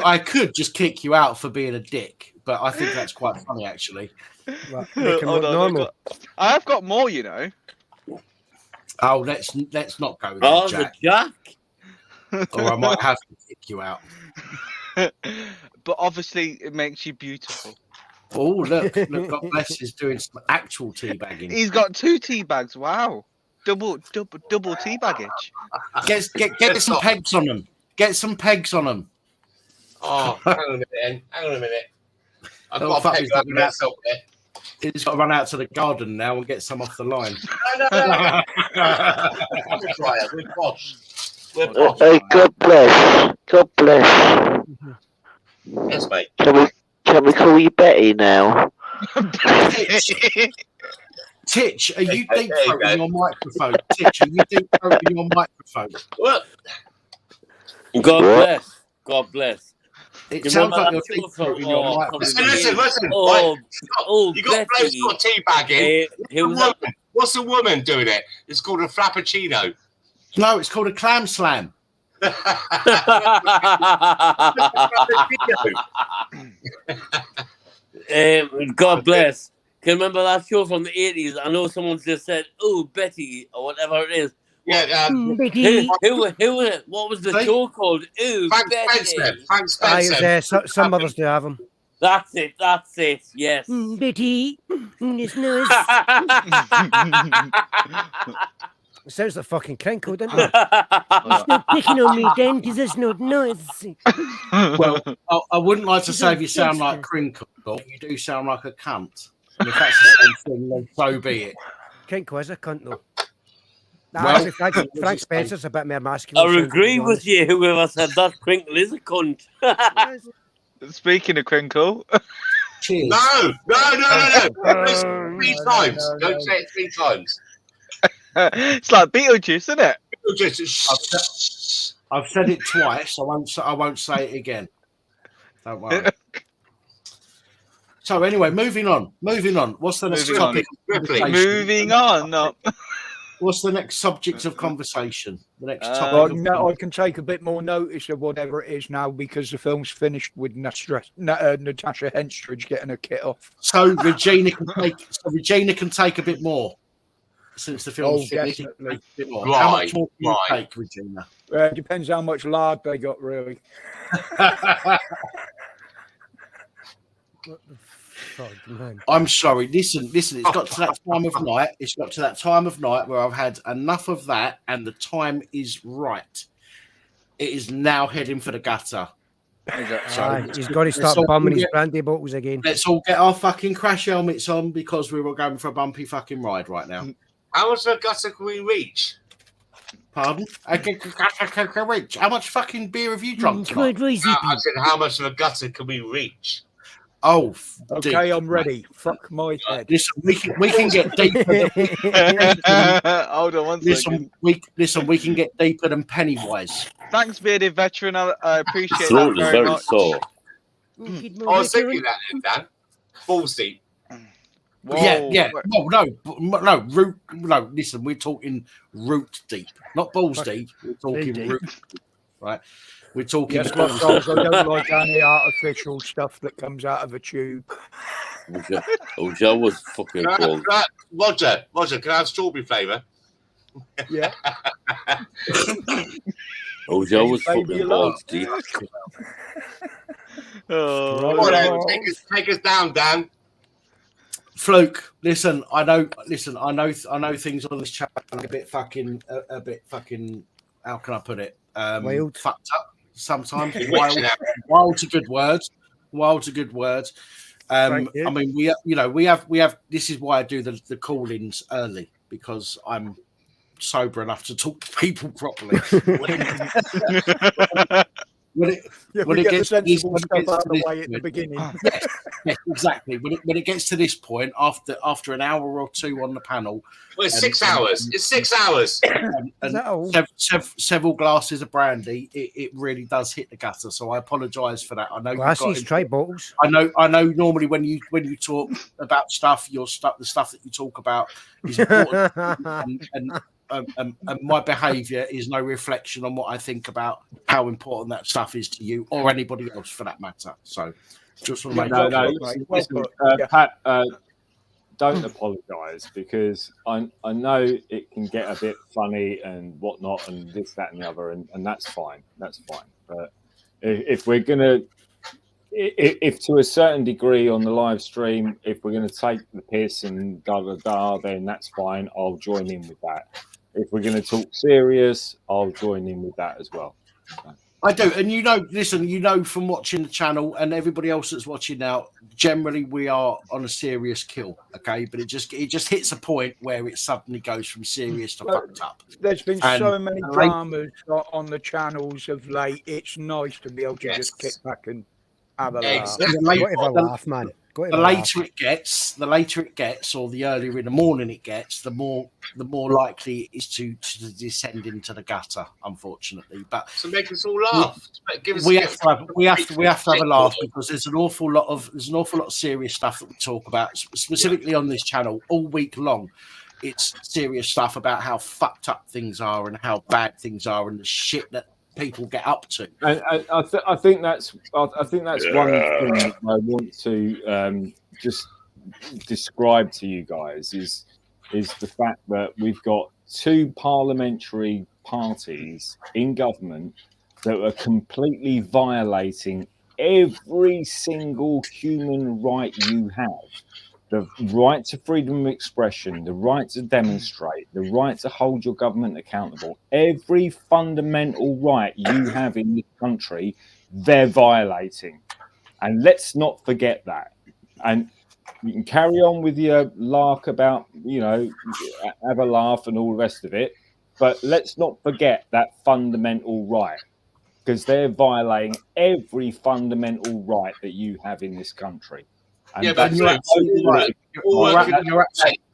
I could just kick you out for being a dick, but I think that's quite funny, actually. Well, hold on, normal. I have got more, you know. Oh, let's not go there, Jack. Jack. Or I might have to kick you out. But obviously, it makes you beautiful. Oh, look! God bless, he's doing some actual teabagging. He's got 2 tea bags. Wow, double tea baggage. Get some pegs on them. Get some pegs on them. Oh, hang on a minute. I've got a peg up myself there. He's got to run out to the garden now and get some off the line. No. We're posh. God bless. God bless. Yes, mate. Can we call you Betty now? Titch, are you deep throating your microphone? Titch, are you deep throating your microphone? What? God bless. It sounds like you're deep throating your microphone. Listen. You got blokes got teabagging. What's a woman doing it? It's called a frappuccino. No, it's called a clam slam. God bless. Can you remember that show from the 80s? I know someone just said, "Oh, Betty," or whatever it is. Yeah, Betty. Who what was the show called? Ooh, Betty. Frank Spencer. Some others do have them. That's it. Yes. Betty. It's nice. It sounds like fucking Crinkle, doesn't it? Stop picking on me, then, because it's not nice. Well, I wouldn't like to say if you sound like Crinkle, you do sound like a cunt. And if that's the same thing, then so be it. Crinkle is a cunt, though. Well, Frank Spencer's a bit more masculine. I agree with you, whoever said that. Crinkle is a cunt. Speaking of Crinkle. Cheers. No. 3 times. Don't say it 3 times. It's like Beetlejuice, isn't it? I've said it twice. I won't say it again. Don't worry. So anyway, moving on. What's the next topic? Moving on. No. What's the next subject of conversation? The next topic. Well, I can take a bit more notice of whatever it is now because the film's finished with Natasha Henstridge getting her kit off. So Regina can take a bit more since the film's finished. Definitely. A bit more. Right, How much more can you take, Regina? It depends how much lard they got, really. What the fuck, man? I'm sorry. Listen. It's got to that time of night. It's got to that time of night where I've had enough of that, and the time is right. It is now heading for the gutter. So he's got to start bumming his brandy bottles again. Let's all get our fucking crash helmets on because we're all going for a bumpy fucking ride right now. How much of a gutter can we reach? Pardon? How much fucking beer have you drunk tonight? I said, how much of a gutter can we reach? Oh, okay, I'm ready. Fuck my head. Listen, we can get deeper. Hold on one second. Listen, we can get deeper than Pennywise. Thanks, bearded veteran. I appreciate Throat that is very very much. sore. I was thinking that then, Dan. Balls deep. Yeah. No. Root. No, listen, we're talking root deep, not balls deep. We're talking root deep, right? We're talking. Yes, I don't like any artificial stuff that comes out of a tube. Joe was fucking cold. Roger, can I have strawberry flavour? Yeah. Joe was fucking balls deep. Take us down, Dan. Fluke, listen. I know things on this channel are a bit fucking. How can I put it? Wild. Fucked up sometimes. Wild to good words. I mean, we have. This is why I do the call-ins early because I'm sober enough to talk to people properly. When it gets to this point, at the beginning. yes, exactly. When it gets to this point, after an hour or two on the panel, well, it's 6 hours. It's 6 hours. And several glasses of brandy, it really does hit the gutter. So I apologise for that. I know glasses, try bottles. I know. Normally, when you talk about stuff, the stuff that you talk about is important, and my behaviour is no reflection on what I think about how important that stuff is to you or anybody else for that matter. So, just want to make Pat, don't apologise because I know it can get a bit funny and whatnot and this, that, and the other, and that's fine. That's fine. But if we're gonna, if to a certain degree on the live stream, if we're gonna take the piss and then that's fine. I'll join in with that. If we're going to talk serious, I'll join in with that as well. I do, and listen, from watching the channel and everybody else that's watching now, generally we are on a serious kill, okay? But it just hits a point where it suddenly goes from serious to fucked up. There's been so many dramas on the channels of late. It's nice to be able to just kick back and have a laugh, man. The later it gets, or the earlier in the morning it gets, the more likely it is to descend into the gutter. Unfortunately, but so make us all laugh. We have to have a laugh because there's an awful lot of serious stuff that we talk about, specifically on this channel all week long. It's serious stuff about how fucked up things are and how bad things are and the shit that people get up to. And I think that's one thing that I want to just describe to you guys is the fact that we've got two parliamentary parties in government that are completely violating every single human right you have. The right to freedom of expression, the right to demonstrate, the right to hold your government accountable, every fundamental right you have in this country, they're violating. And let's not forget that. And you can carry on with your lark about, have a laugh and all the rest of it. But let's not forget that fundamental right, because they're violating every fundamental right that you have in this country. And yeah, but you're absolutely right.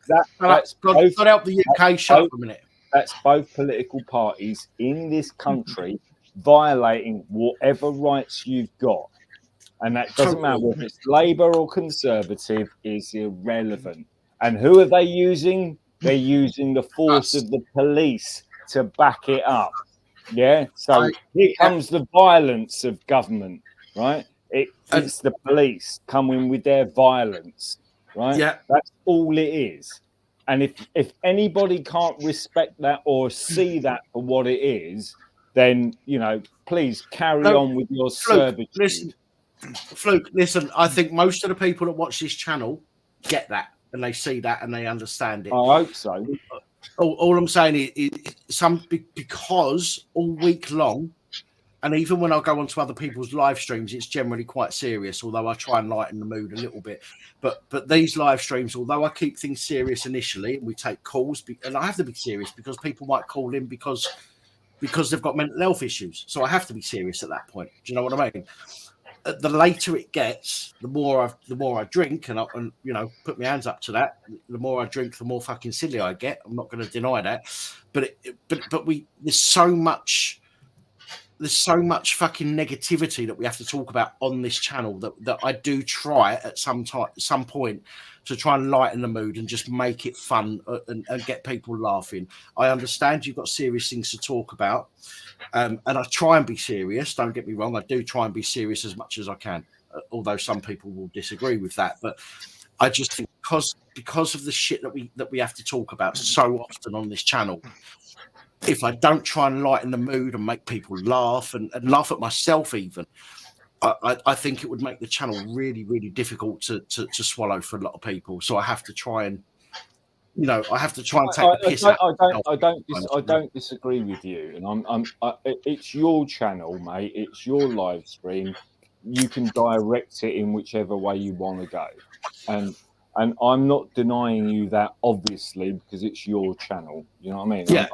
That's God help the UK. Shut up a minute. That's both political parties in this country violating whatever rights you've got. And that doesn't matter whether it's Labour or Conservative, is irrelevant. And who are they using? They're using the force of the police to back it up. Yeah. So here comes the violence of government, right? It's the police coming with their violence, right? Yeah. That's all it is. And if anybody can't respect that or see that for what it is, then, you know, please carry on with your servitude. Listen, I think most of the people that watch this channel get that and they see that and they understand it. I hope so. All I'm saying is because all week long, and even when I go onto other people's live streams, it's generally quite serious, although I try and lighten the mood a little bit. But these live streams, although I keep things serious initially, and we take calls, and I have to be serious because people might call in because they've got mental health issues. So I have to be serious at that point. Do you know what I mean? The later it gets, the more I drink, and you know, put my hands up to that. The more I drink, the more fucking silly I get. I'm not going to deny that. But there's so much fucking negativity that we have to talk about on this channel that I do try at some point to try and lighten the mood and just make it fun and get people laughing. I understand you've got serious things to talk about, and I try and be serious. Don't get me wrong, I do try and be serious as much as I can, although some people will disagree with that. But I just think because of the shit that we have to talk about so often on this channel, if I don't try and lighten the mood and make people laugh and laugh at myself even, I think it would make the channel really, really difficult to swallow for a lot of people. So I have to try and, you know, take the piss out. I don't disagree with you, and it's your channel, mate. It's your live stream. You can direct it in whichever way you want to go, and I'm not denying you that, obviously, because it's your channel. You know what I mean? Yeah.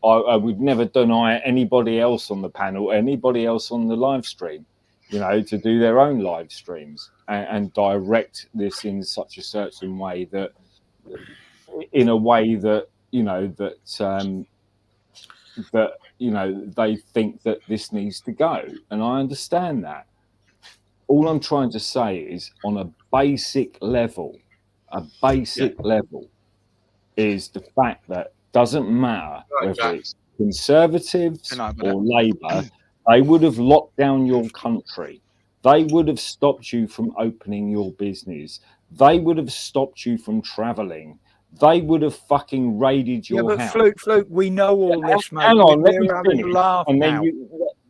I would never deny anybody else on the panel, anybody else on the live stream, you know, to do their own live streams and direct this in such a certain way that, in a way that, you know, that you know, they think that this needs to go, and I understand that. All I'm trying to say is, on a basic level, is the fact that doesn't matter whether it's Conservatives or Labour, they would have locked down your country. They would have stopped you from opening your business. They would have stopped you from travelling. They would have fucking raided your house. Fluke, we know all this, mate. Hang on,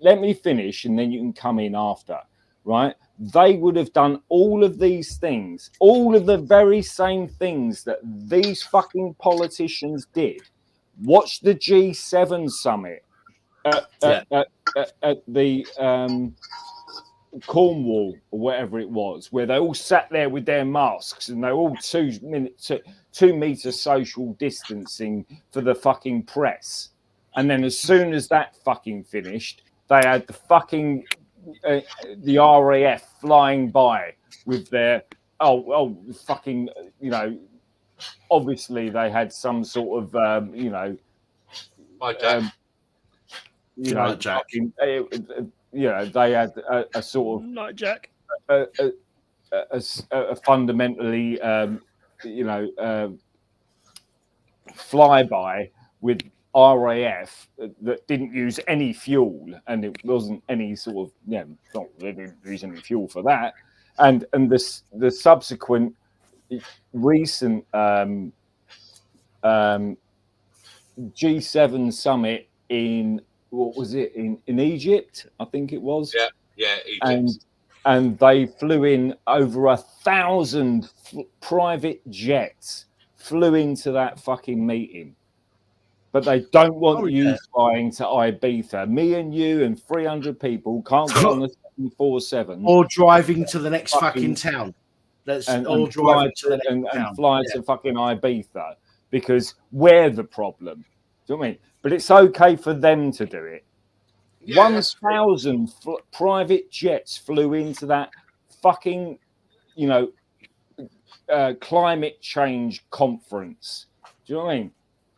let me finish, and then you can come in after, right? They would have done all of these things, all of the very same things that these fucking politicians did. Watch the G7 summit at the Cornwall or whatever it was, where they all sat there with their masks and they were all 2 meter social distancing for the fucking press. And then as soon as that fucking finished, they had the fucking the RAF flying by with their fucking, you know, obviously they had some sort of you know, you know, fucking, you know, they had a sort of like Jack, a fundamentally you know, flyby with RAF that didn't use any fuel, and it wasn't any sort of, yeah, not really use any fuel for that, and the subsequent recent G7 summit in, what was it, in Egypt, I think it was. Yeah, Egypt. And they flew in over 1,000 private jets flew into that fucking meeting. But they don't want you flying to Ibiza. Me and you and 300 people can't get on the 747 or driving to the next fucking town. Let's all drive to the next town and fly to fucking Ibiza, because we're the problem. Do you know what I mean? But it's okay for them to do it. 1,000 private jets flew into that fucking, you know, climate change conference. Do you know what I mean?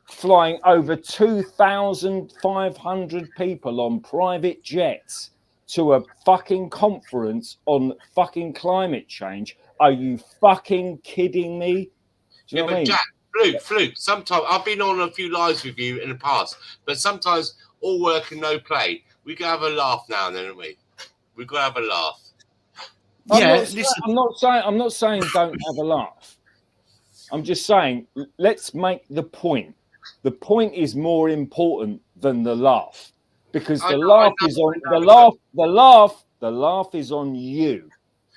Flying over 2,500 people on private jets to a fucking conference on fucking climate change. Are you fucking kidding me? Do you know what I mean? Jack, Fluke, sometimes I've been on a few lives with you in the past, but sometimes all work and no play. We can have a laugh now and then, don't we? We've got to have a laugh. I'm not saying don't have a laugh. I'm just saying let's make the point. The point is more important than the laugh, because the laugh is on you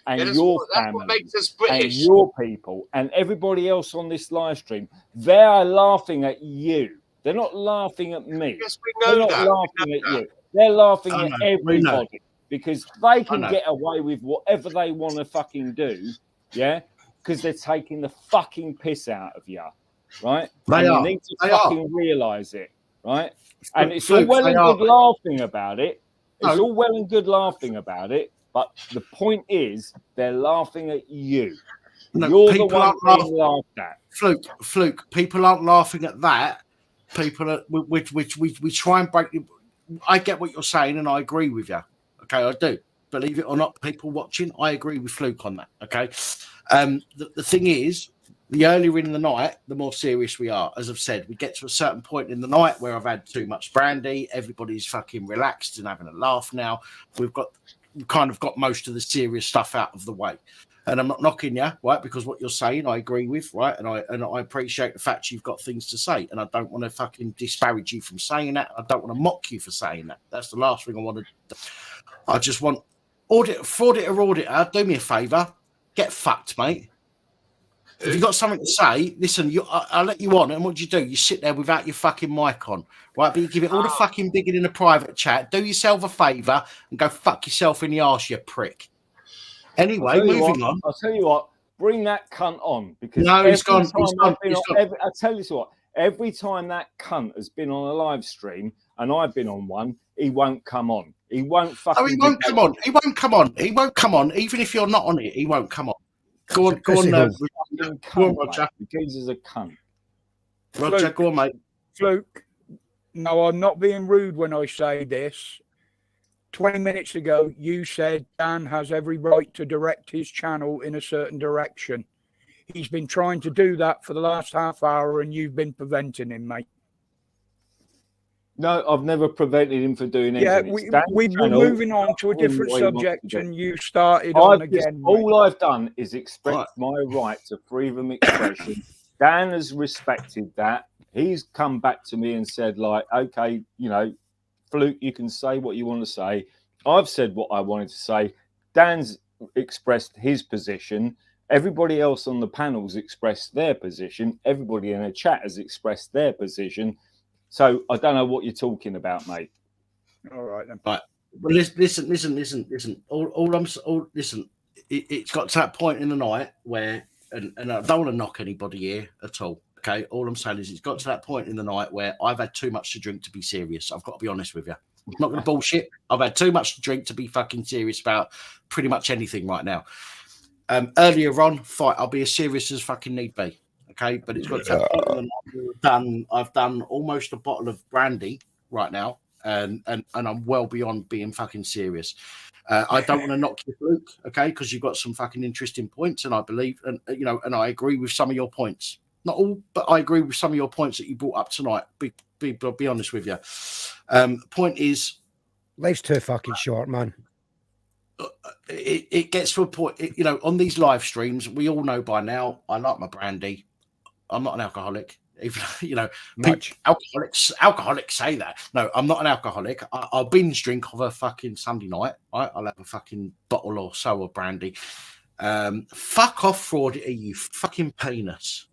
and your family and your people and everybody else on this live stream. They are laughing at you. They're not laughing at me. Yes, we know They're not laughing at you. They're laughing at everybody because they can get away with whatever they want to fucking do. Yeah, because they're taking the fucking piss out of you. Right? You need to fucking realise it, right? And it's all well and good laughing about it. It's all well and good laughing about it, but the point is they're laughing at you. You're the one being laughed at. Fluke. People aren't laughing at that. People are, which we try and break. I get what you're saying, and I agree with you. Okay, I do. Believe it or not, people watching, I agree with Fluke on that. Okay, the thing is, the earlier in the night, the more serious we are. As I've said, we get to a certain point in the night where I've had too much brandy. Everybody's fucking relaxed and having a laugh now. We've kind of got most of the serious stuff out of the way. And I'm not knocking you, right? Because what you're saying, I agree with, right? And I appreciate the fact you've got things to say. And I don't want to fucking disparage you from saying that. I don't want to mock you for saying that. That's the last thing I want to do. I just want auditor, do me a favour. Get fucked, mate. If you've got something to say, listen, I'll let you on. And what do? You sit there without your fucking mic on, right? But you give it all the fucking bigging in a private chat. Do yourself a favour and go fuck yourself in the arse, you prick. Anyway, moving on. I'll tell you what, bring that cunt on. Because he's gone. I tell you what, every time that cunt has been on a live stream and I've been on one, he won't come on. He won't fucking. Oh, he won't come on. He won't come on. He won't come on. Even if you're not on it, he won't come on. Go on, Roger. Because he's a cunt. Roger, go on, mate. Fluke, no, I'm not being rude when I say this. 20 minutes ago, you said Dan has every right to direct his channel in a certain direction. He's been trying to do that for the last half hour, and you've been preventing him, mate. No, I've never prevented him from doing anything. Yeah, we're moving on to a different subject, and you started on again. All I've done is express my right to freedom of expression. Dan has respected that. He's come back to me and said, like, okay, Fluke, you can say what you want to say. I've said what I wanted to say. Dan's expressed his position. Everybody else on the panel's expressed their position. Everybody in the chat has expressed their position. So I don't know what you're talking about, mate. All right then. Right. Well, listen. Listen. It's got to that point in the night where, and I don't want to knock anybody here at all. Okay. All I'm saying is it's got to that point in the night where I've had too much to drink to be serious. I've got to be honest with you. I'm not going to bullshit. I've had too much to drink to be fucking serious about pretty much anything right now. Earlier on, I'll be as serious as fucking need be. Okay, but it's got to that point in the night. I've done almost a bottle of brandy right now, and I'm well beyond being fucking serious. I don't want to knock you, Luke, okay, because you've got some fucking interesting points, and I believe, and I agree with some of your points. Not all, but I agree with some of your points that you brought up tonight. Be honest with you. Point is, life's too fucking short, man. It gets to a point, on these live streams, we all know by now, I like my brandy. I'm not an alcoholic. Even, alcoholics say that. No, I'm not an alcoholic. I'll binge drink of a fucking Sunday night. Right? I'll have a fucking bottle or so of brandy. Fuck off, fraud, you fucking penis.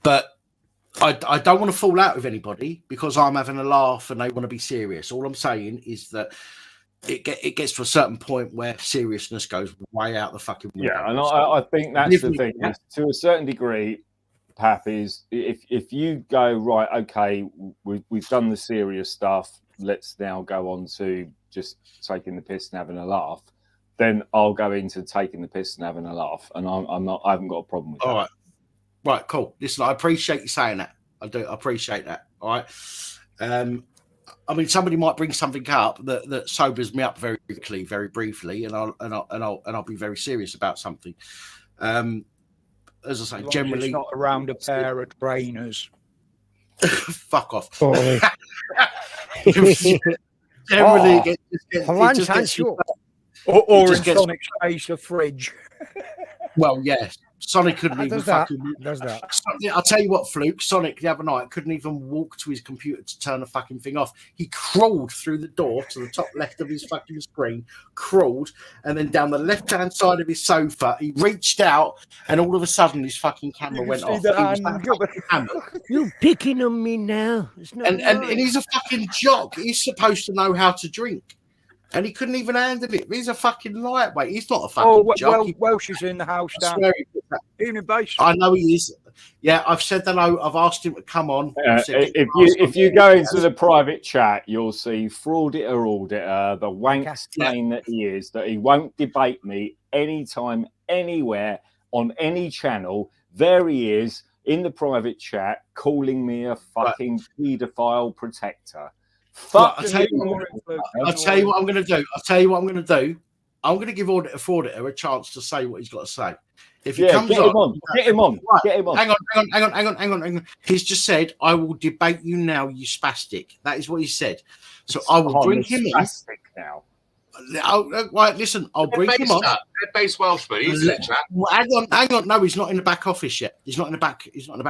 But I don't want to fall out with anybody because I'm having a laugh and they want to be serious. All I'm saying is that it gets to a certain point where seriousness goes way out the fucking window. Yeah, and I think that's the thing. To a certain degree, Pap, is if you go, right, okay, we've done the serious stuff, let's now go on to just taking the piss and having a laugh. then I'll go into taking the piss and having a laugh, and I'm not. I haven't got a problem with that. Right, cool. Listen, I appreciate you saying that. I do. I appreciate that. All right. I mean, somebody might bring something up that sobers me up very quickly, very briefly, and I'll be very serious about something. As I say, generally, it's not around a pair of trainers. Fuck off. Generally, or in Sonic's case, a fridge. Well, yes. Sonic couldn't even fucking. Does that? I'll tell you what, Fluke. Sonic the other night couldn't even walk to his computer to turn the fucking thing off. He crawled through the door to the top left of his fucking screen, crawled, and then down the left-hand side of his sofa, he reached out, and all of a sudden his fucking camera went off. You're picking on me now. It's not and he's a fucking jock. He's supposed to know how to drink. And he couldn't even handle it. He's a fucking lightweight. He's not a fucking jock. Welsh is in the house down. Evening base. I know he is. Yeah, I've said that. I've asked him to come on. If you go into the private chat, you'll see Frauditor Auditor, the wank stain that he is, that he won't debate me anytime, anywhere, on any channel. There he is in the private chat calling me a fucking paedophile protector. I'll tell you what I'm going to do. I'm going to give Auditor a chance to say what he's got to say. If he comes get him on. Hang on. He's just said, "I will debate you now, you spastic." That is what he said. So I will bring him in. Now. Right, listen, I'll bring him on. Base Welshman, he's in the chat. Hang on. No, he's not in the back office yet. He's not in the back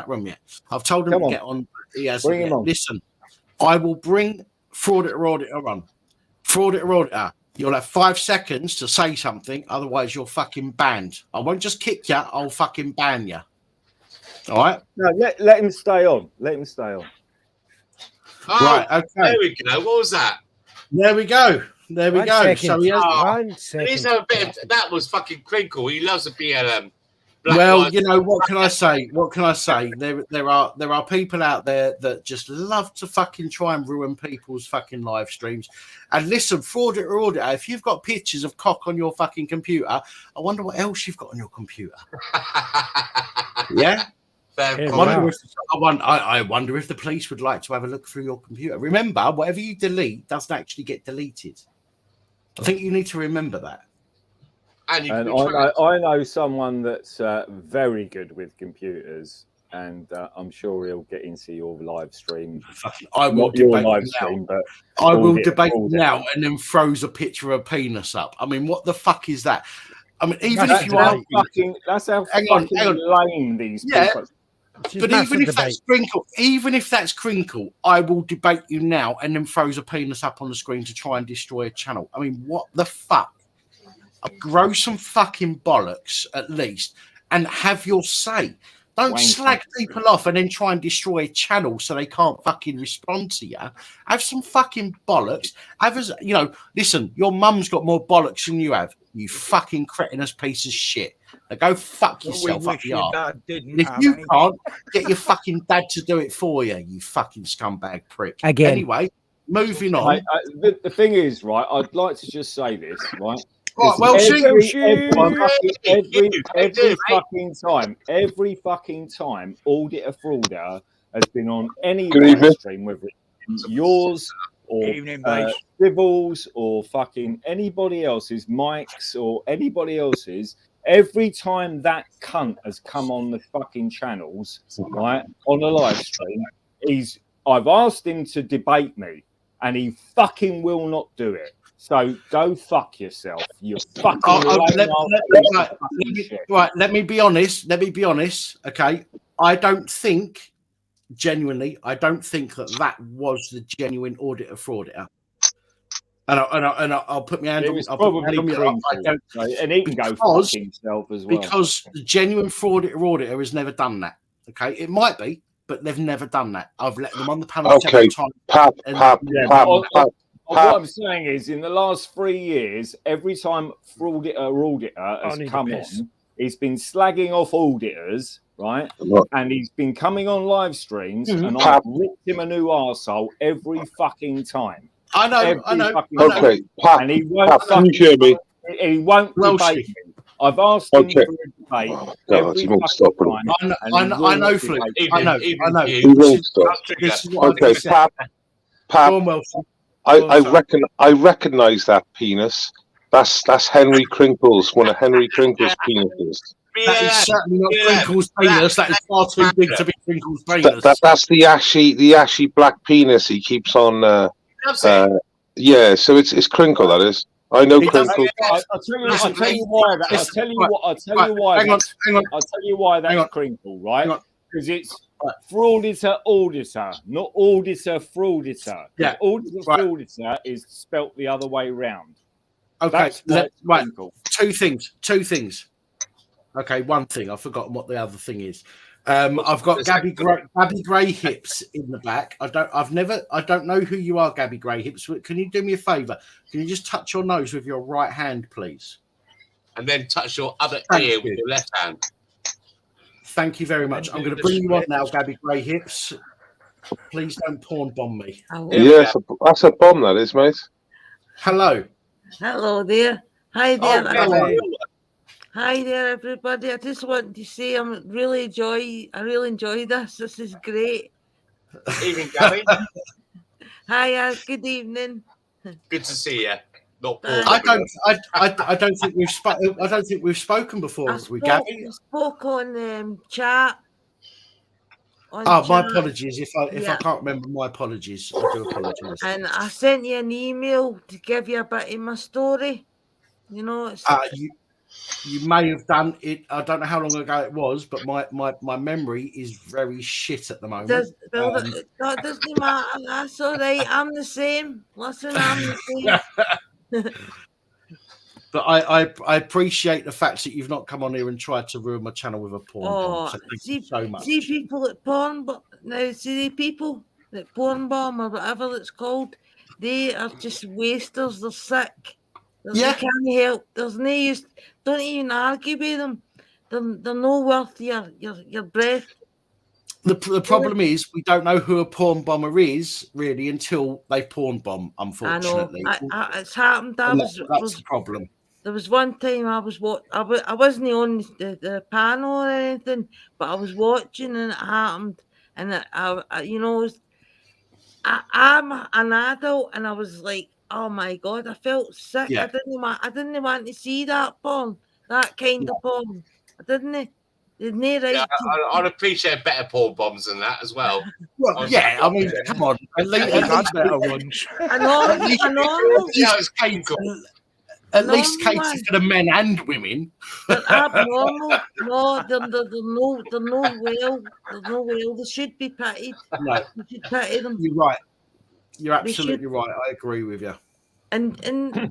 room yet. I've told him to get on. He hasn't. Bring him on. Listen, I will bring Frauditor Auditor on. Frauditor Auditor, you'll have 5 seconds to say something, otherwise you're fucking banned. I won't just kick you, I'll fucking ban you. All right? No, let him stay on. Let him stay on. Oh, right, okay. There we go. What was that? There we go. So he has he's a bit of, that was fucking crinkle. He loves a BLM. Well, you know, what can I say? There are people out there that just love to fucking try and ruin people's fucking live streams. And listen, Frauditor Auditor, if you've got pictures of cock on your fucking computer, I wonder what else you've got on your computer. Yeah? I wonder if the police would like to have a look through your computer. Remember, whatever you delete doesn't actually get deleted. I think you need to remember that. And I know someone that's very good with computers, and I'm sure he'll get into your live stream. I will debate now. I will debate now, and then throws a picture of a penis up. I mean, what the fuck is that? I mean, even if you are fucking, that's how fucking lame these people. But even if that's crinkle, I will debate you now, and then throws a penis up on the screen to try and destroy a channel. I mean, what the fuck? Grow some fucking bollocks at least and have your say. Don't slag people off and then try and destroy a channel so they can't fucking respond to you. Have some fucking bollocks. Listen, your mum's got more bollocks than you have, you fucking cretinous piece of shit. Now go fuck yourself up the arse. And if you can't, get your fucking dad to do it for you, you fucking scumbag prick. Again. Anyway, moving on. The thing is, right, I'd like to just say this, right? Right, well, every fucking time, Auditor Frauditor has been on any live stream, whether it's yours or Civils or fucking anybody else's, Mike's or anybody else's. Every time that cunt has come on the fucking channels, right, on a live stream, I've asked him to debate me, and he fucking will not do it. So go fuck yourself. You fucking let me be honest. Okay, I don't think that was the genuine Auditor Frauditor. And I'll put my hand on. And he can go fuck himself as well. Because the genuine Frauditor Auditor has never done that. Okay, it might be, but they've never done that. I've let them on the panel several times. What I'm saying is, in the last 3 years, every time Auditor has come on, he's been slagging off auditors, right? And he's been coming on live streams, and I've ripped him a new arsehole every fucking time. I know. And he won't can you hear me? He won't debate me. I've asked him for a debate every fucking time. I know, Flip. I know. He won't stop. This is what Okay, Pap. I recognise that penis. That's Henry Crinkle's, one of Henry Crinkle's penises. That is certainly not Crinkle's penis. That is far too big to be Crinkle's penis. That's the ashy black penis he keeps on. Yeah, so it's Crinkle, that is. I know Crinkle. I'll tell you why that's Crinkle, right? Because it's frauditor auditor, not auditor frauditor. Yeah. Auditor frauditor is spelt the other way round. Okay, right. Two things. Okay, one thing. I've forgotten what the other thing is. I've got Gabby Gray Hips in the back. I don't know who you are, Gabby Gray Hips. Can you do me a favour? Can you just touch your nose with your right hand, please? And then touch your other ear with your left hand. Thank you very much. I'm going to bring you on now, Gabby Gray Hips. Please don't porn bomb me. Yes, that's a bomb, that is, mate. Hello. Hello there. Hi there. Hello. Hi there, everybody. I just want to say I really enjoy this. This is great. Evening, Gabby. Hi, good evening. Good to see you. I don't think we've spoken before, have we, Gabby? I spoke on chat. My apologies. If I can't remember, my apologies. I do apologise. And I sent you an email to give you a bit of my story. You know, it's you may have done it. I don't know how long ago it was, but my memory is very shit at the moment. That doesn't matter. That's all right. I'm the same. Listen, I'm the same. But I appreciate the fact that you've not come on here and tried to ruin my channel with a porn bomb. So thank you so much. See people at porn, but now see the people that porn bomb or whatever it's called, they are just wasters. They're sick. They can't help. There's no use. Don't even argue with them. They're no worth your breath. The problem is we don't know who a porn bomber is really until they porn bomb. Unfortunately, I know. It's happened. That's the problem. There was one time I wasn't on the panel or anything, but I was watching and it happened. And I'm an adult, and I was like, oh my God, I felt sick. Yeah. I didn't want to see that porn, that kind of porn. I didn't. I'd appreciate better porn bombs than that as well. Well, yeah, I mean, come on. At least better ones. At least cater for the men and women. They're abnormal. No, they're no well. They should be pitied. No, you should pity them. You're right. You're absolutely right. I agree with you. And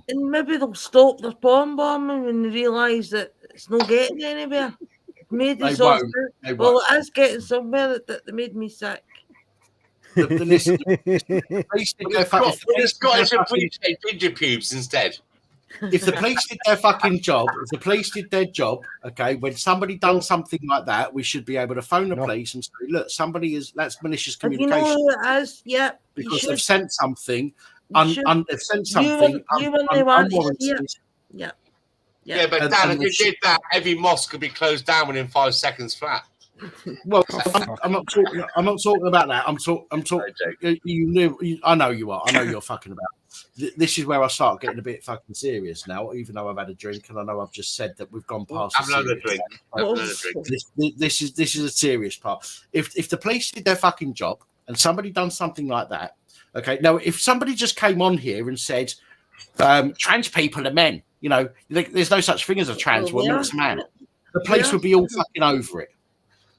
maybe they'll stop their porn bombing when they realise that it's not getting anywhere. It made us all sick. Well, it is getting somewhere that made me sick. The Scottish appreciate ginger pubes instead. If the police did their fucking job, okay, when somebody done something like that, we should be able to phone the police and say, look, that's malicious communication. You know who it is? Yeah. Because they've sent something, they've sent something unwarranted. Yeah. Yeah, but Dan, if you did that, every mosque could be closed down within 5 seconds flat. Well, I'm not talking about that. I'm talking. I know you are. I know you're fucking about. This is where I start getting a bit fucking serious now. Even though I've had a drink and I know I've just said that we've gone past. I've had a drink. This is a serious part. If the police did their fucking job and somebody done something like that, okay. Now, if somebody just came on here and said, "Trans people are men," you know, there's no such thing as a trans woman. It's a man. The police would be all fucking over it.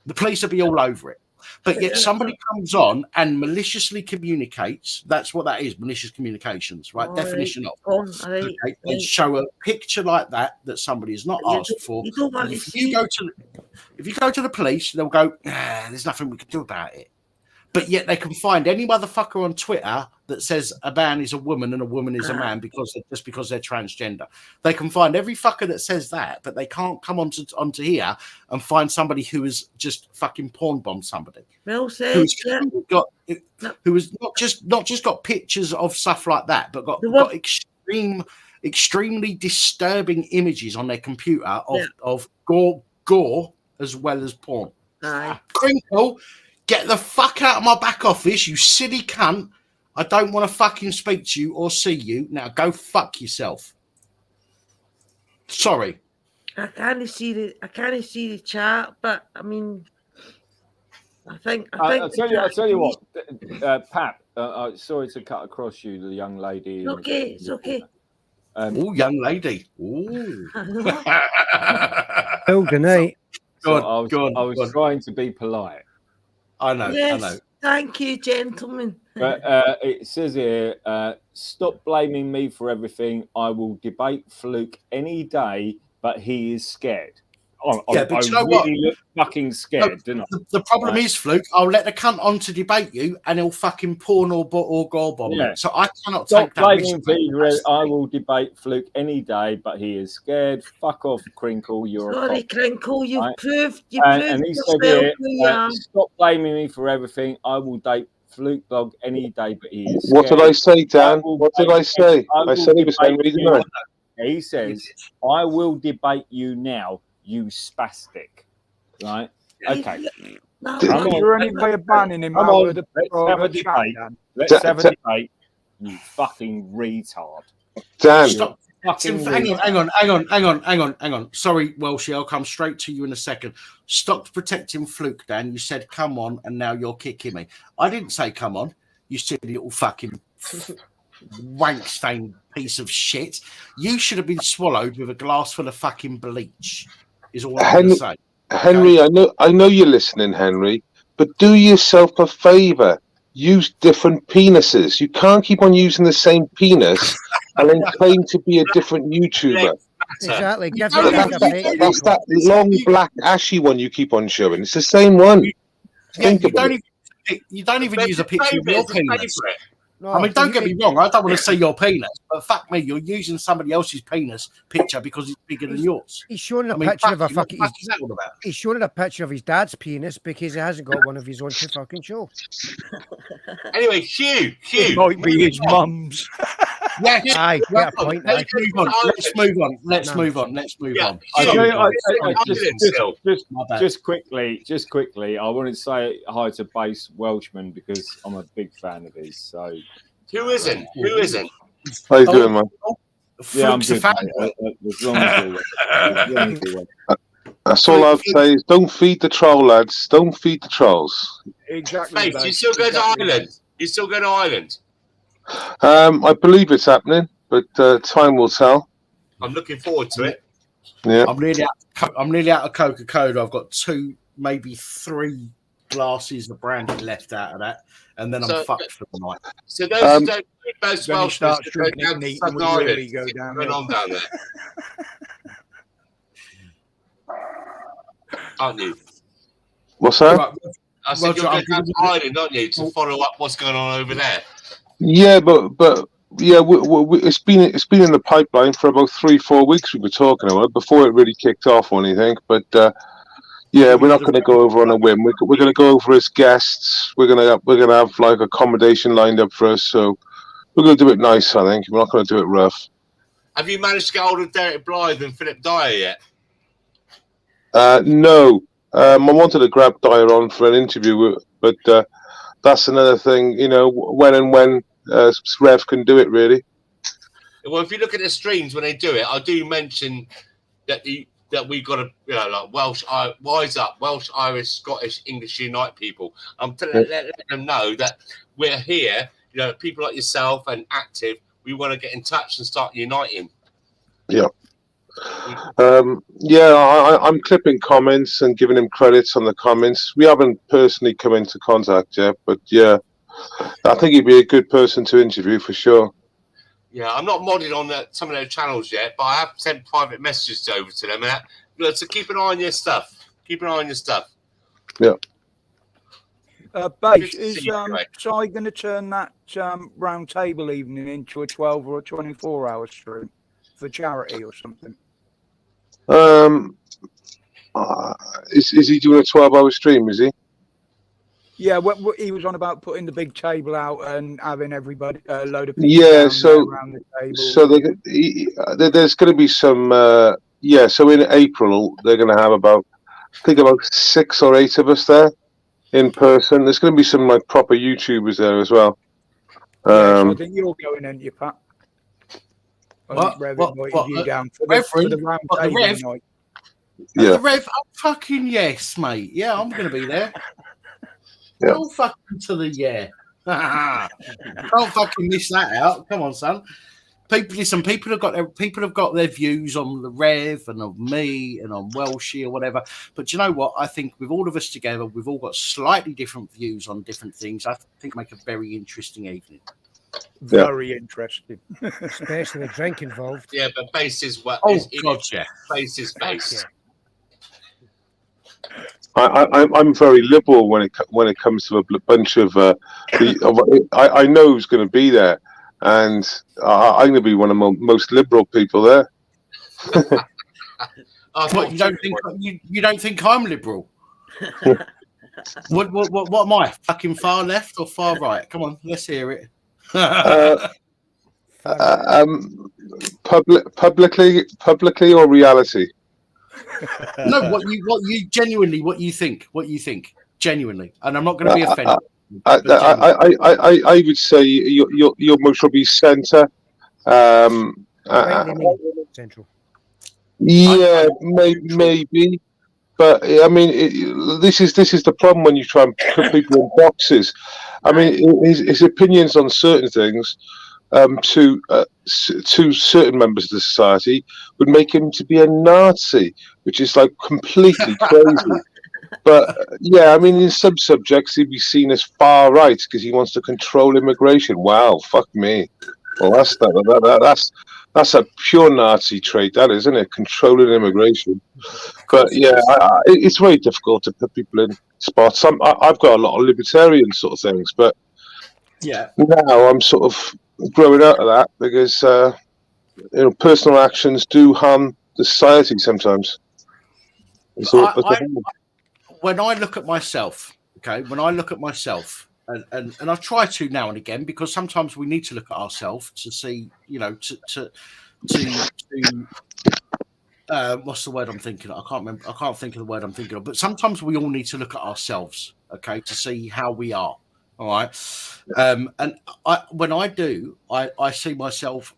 The police will be all over it. But yet somebody comes on and maliciously communicates. That's what that is, malicious communications, right? Definition of. Okay? They show a picture like that somebody has not asked for. If you go to the police, they'll go, there's nothing we can do about it. But yet they can find any motherfucker on Twitter that says a man is a woman and a woman is a man because they're transgender. They can find every fucker that says that, but they can't come onto here and find somebody who has just fucking porn bombed somebody. Well said. Who has not just got pictures of stuff like that, but got extreme extremely disturbing images on their computer of gore as well as porn. Crinkle, get the fuck out of my back office, you silly cunt. I don't want to fucking speak to you or see you. Now go fuck yourself. Sorry. I can't see the chat, but I mean, I think. I'll tell you what, Pat. Sorry to cut across you, the young lady. It's okay. Oh, young lady. Ooh. Oh, good night. So I was trying to be polite. I know. Yes, I know. thank you, gentlemen. But it says here, stop blaming me for everything. I will debate Fluke any day, but he is scared. But you know really look fucking scared, didn't I? The problem is, Fluke, I'll let the cunt on to debate you and he'll fucking porn or gore bomb me. So I cannot take that risk. I will debate Fluke any day, but he is scared. Fuck off, Crinkle. You're Sorry, a Crinkle, you've proved and he said here, who you are. stop blaming me for everything. I will date Fluke Dog any day, but he is scared. What did I say, Dan? What did I say? I said he was Henry, didn't I? He says, I will debate you now, you spastic. Right? Okay. Is there any way of banning him? Come out on, of the let's have a debate. Dan? Let's have a debate, you fucking retard. Dan. Stop. Hang on. Sorry, Welshie, I'll come straight to you in a second. Stop protecting Fluke, Dan. You said come on, and now you're kicking me. I didn't say come on. You silly little fucking wank-stained piece of shit. You should have been swallowed with a glass full of fucking bleach, is all I'm going to say. Henry, I know you're listening, Henry, but do yourself a favour. Use different penises. You can't keep on using the same penis and then claim to be a different YouTuber. Exactly. That's that long, black, ashy one you keep on showing. It's the same one. Think about it. You don't even use a picture of your penis. I mean, don't get me wrong. I don't want to see your penis, but fuck me, you're using somebody else's penis picture because it's bigger than yours. He's showing a picture of a fucking. He's showing a picture of his dad's penis because he hasn't got one of his own to fucking show. Anyway, Hugh. It might be his mum's. Yes. Aye, get a point. Let's move on. Let's move on. Just quickly, I wanted to say hi to Base Welshman because I'm a big fan of his. So who isn't? How you doing, man? Yeah, I'm good. As long as you're That's all I'd say is don't feed the troll, lads. Don't feed the trolls. Exactly. Mate, you still go to Ireland? You still go to Ireland? I believe it's happening, but time will tell. I'm looking forward to it. Yeah. I'm nearly out of Coca-Cola. I've got 2, maybe 3 glasses of brandy left out of that, and then I'm fucked for the night. So those who don't drink most Welsh start go drinking down to neat Southern and we really Ireland. go What's down going on down there? Aren't you? What's that? I said you're going down to Ireland, aren't you, to follow up what's going on over there? Yeah, but yeah, it's been in the pipeline for about 3-4 weeks. We were talking about it before it really kicked off or anything. But yeah, we're not going to go over on a whim. We're going to go over as guests. We're gonna have like accommodation lined up for us. So we're going to do it nice. I think we're not going to do it rough. Have you managed to get hold of Derek Blythe and Philip Dyer yet? No, I wanted to grab Dyer on for an interview, but that's another thing. You know, when Rev can do it, really. Well, if you look at the streams when they do it, I do mention that we've got to, like Welsh, wise up, Welsh, Irish, Scottish, English Unite people. I'm letting them know that we're here. People like yourself and Active, we want to get in touch and start uniting. Yeah. I'm clipping comments and giving him credits on the comments. We haven't personally come into contact yet, but yeah, I think he'd be a good person to interview for sure. Yeah, I'm not modded on some of their channels yet, but I have sent private messages over to them. So keep an eye on your stuff. Yeah. Base, is Si going to turn that round table evening into a 12 or a 24-hour stream for charity or something? Is he doing a 12-hour stream? Is he? Yeah, what he was on about putting the big table out and having everybody, a load of people Yeah, down so there around the table. so there's going to be some. Yeah, so in April they're going to have about, I think about 6 or 8 of us there in person. There's going to be some like proper YouTubers there as well. Yes, I think you're going in, you Pat. I think Rev invited you down for the round table night. Yeah. The Rev, oh, fucking yes, mate. Yeah, I'm going to be there. Yeah. All fucking to the yeah. Don't fucking miss that out. Come on, son. People have got their views on the Rev and on me and on Welshie or whatever. But do you know what? I think with all of us together, we've all got slightly different views on different things. I think make a very interesting evening. Very interesting. Especially the drink involved. Yeah, but base is what. Oh, God, yeah. Base is base. I'm very liberal when it comes to a bunch of. I know who's going to be there, and I'm going to be one of the most liberal people there. What, you don't think I'm liberal? What am I? Fucking far left or far right? Come on, let's hear it. Publicly or reality? No, what you think genuinely, and I'm not going to be offended. I would say you're most probably centre. Central. Yeah, maybe. But I mean, this is the problem when you try and put people in boxes. I mean, his opinions on certain things to certain members of the society would make him to be a Nazi, which is like completely crazy. But yeah, I mean, in some subjects he'd be seen as far right because he wants to control immigration. Wow, fuck me. Well, that's a pure Nazi trait, that isn't it? Controlling immigration. But yeah, it's very difficult to put people in spots. I've got a lot of libertarian sort of things, but yeah, now I'm sort of growing out of that because personal actions do harm the society sometimes. When I look at myself, and I try to now and again, because sometimes we need to look at ourselves to see, to what's the word I'm thinking of? I can't remember. I can't think of the word I'm thinking of. But sometimes we all need to look at ourselves, okay, to see how we are. All right. And when I do, I see myself.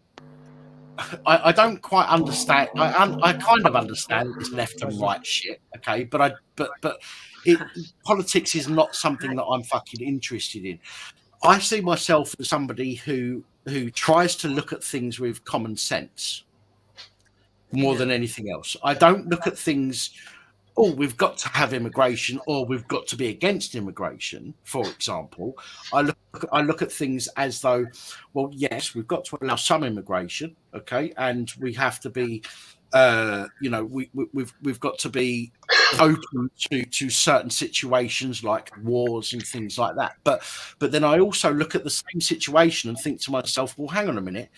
I don't quite understand. I kind of understand it's left and right shit, okay. But politics is not something that I'm fucking interested in. I see myself as somebody who tries to look at things with common sense more than anything else. I don't look at things, oh, we've got to have immigration or we've got to be against immigration, for example. I look at things as though, well, yes, we've got to allow some immigration, okay, and we have to be, we've got to be open to certain situations like wars and things like that. But then I also look at the same situation and think to myself, well, hang on a minute,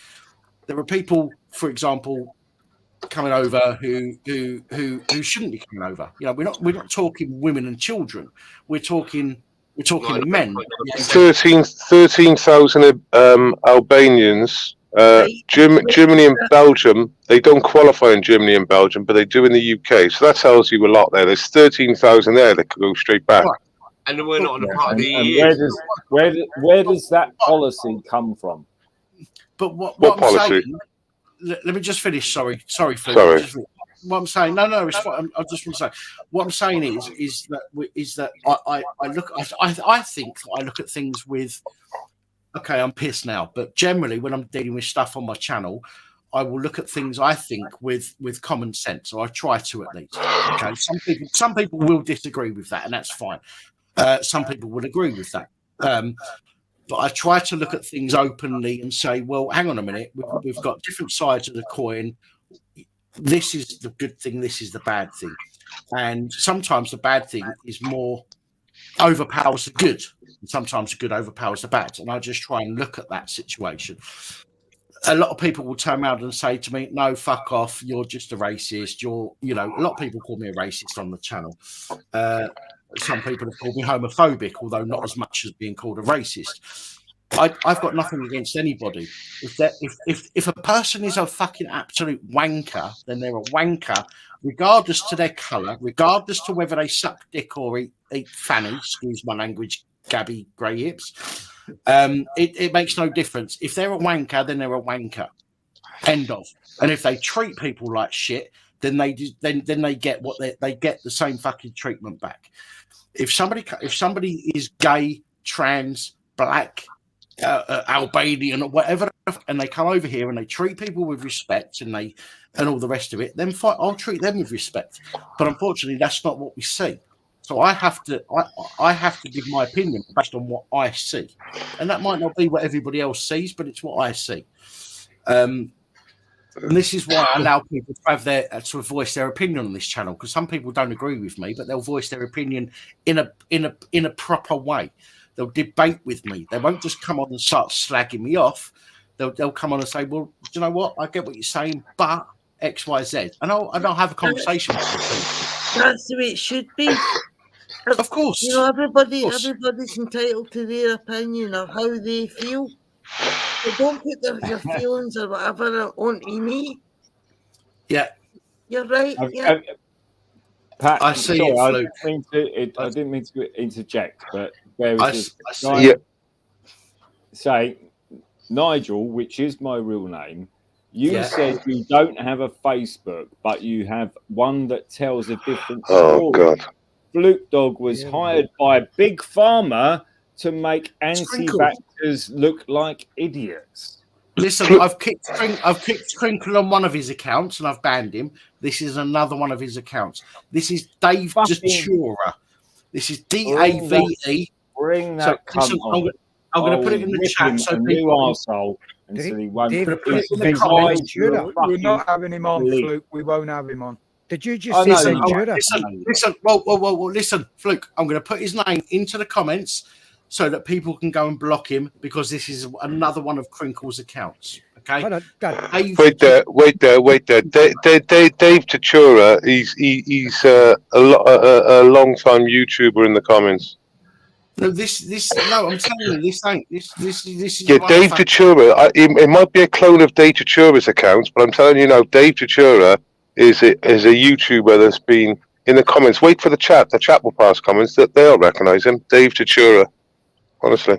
there are people, for example, coming over who shouldn't be coming over. We're not talking women and children. We're talking men. 13,000 Albanians. Germany and Belgium, they don't qualify in Germany and Belgium, but they do in the UK. So that tells you a lot there. There's 13,000 there that could go straight back. Right. And we're not on a part of the EU. Where does that policy come from? But what policy? Saying, let me just finish. Sorry, Phil. Sorry. What I'm saying, no, it's fine. I just want to say, what I'm saying is that I think I look at things with, okay, I'm pissed now, but generally when I'm dealing with stuff on my channel, I will look at things, I think, with common sense, or I try to at least. Okay, some people will disagree with that, and that's fine. Some people will agree with that. But I try to look at things openly and say, well, hang on a minute, we've got different sides of the coin. This is the good thing, this is the bad thing. And sometimes the bad thing is more overpowers the good. And sometimes the good overpowers the bad. And I just try and look at that situation. A lot of people will turn around and say to me, no, fuck off, you're just a racist. A lot of people call me a racist on the channel. some people have called me homophobic, although not as much as being called a racist. I've got nothing against anybody. If a person is a fucking absolute wanker, then they're a wanker, regardless to their colour, regardless to whether they suck dick or eat fanny. Excuse my language, Gabby Grey Hips. It makes no difference. If they're a wanker, then they're a wanker. End of. And if they treat people like shit, then they get what they get the same fucking treatment back. If somebody is gay, trans, black, Albanian or whatever, and they come over here and they treat people with respect and all the rest of it, then fine, I'll treat them with respect. But unfortunately, that's not what we see. So I have to give my opinion based on what I see, and that might not be what everybody else sees, but it's what I see. And this is why I allow people to have to voice their opinion on this channel, because some people don't agree with me, but they'll voice their opinion in a proper way. They'll debate with me. They won't just come on and start slagging me off. They'll come on and say, "Well, do you know what? I get what you're saying, but X, Y, Z," and I'll have a conversation with people. That's the way it should be. Of course, you know, everybody's entitled to their opinion of how they feel. So don't put your feelings or whatever onto me. Yeah, you're right. Yeah. Pat, I see. Sorry, I didn't mean to interject, but there was say Nigel, which is my real name. You said you don't have a Facebook, but you have one that tells a different story. Oh God! Fluke Dog was hired by Big Pharma to make anti-vaxxers look like idiots. Listen, I've kicked Crinkle on one of his accounts and I've banned him. This is another one of his accounts. This is Dave Datura. This is DAVE. Bring that cunt on. I'm going to put it in the chat so people arsehole until he won't. We're not having him on, Fluke. We won't have him on. Did you just say Datura? Listen, whoa, listen, Fluke. I'm going to put his name into the comments so that people can go and block him, because this is another one of Crinkle's accounts. Okay. Wait there. Dave Tatura, he's a long-time YouTuber in the comments. No, I'm telling you, this ain't. This is. Yeah, Dave Tatura. It might be a clone of Dave Tatura's accounts, but I'm telling you now, Dave Tatura is a YouTuber that's been in the comments. Wait for the chat. The chat will pass comments that they'll recognise him. Dave Tatura. Honestly,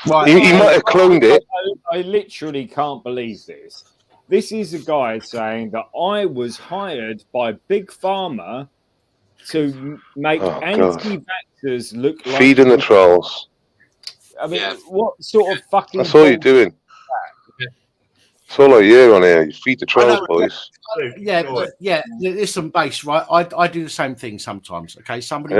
right, he might have cloned it. I literally can't believe this. This is a guy saying that I was hired by Big Pharma to make anti-vaxxers look like feeding the trolls. I mean, what sort of fucking? That's all you're doing. That's all I hear on here. You feed the trolls, boys. Yeah. Listen, base, right? I do the same thing sometimes. Okay, somebody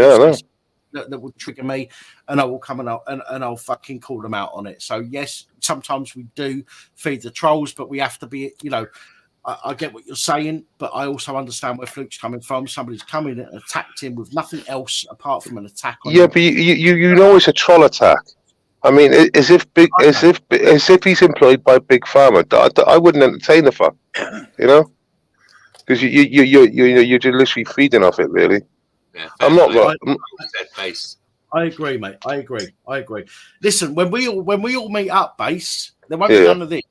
that will trigger me, and I will come and I'll fucking call them out on it. So yes, sometimes we do feed the trolls, but we have to be, you know. I get what you're saying, but I also understand where Fluke's coming from. Somebody's come in and attacked him with nothing else apart from an attack on him. But you know it's a troll attack. I mean, as if he's employed by Big Pharma. I wouldn't entertain the fuck, you know, because you're just literally feeding off it, really. Yeah, I'm not right. I agree, mate. I agree. Listen, when we all meet up, base, there won't be none of this.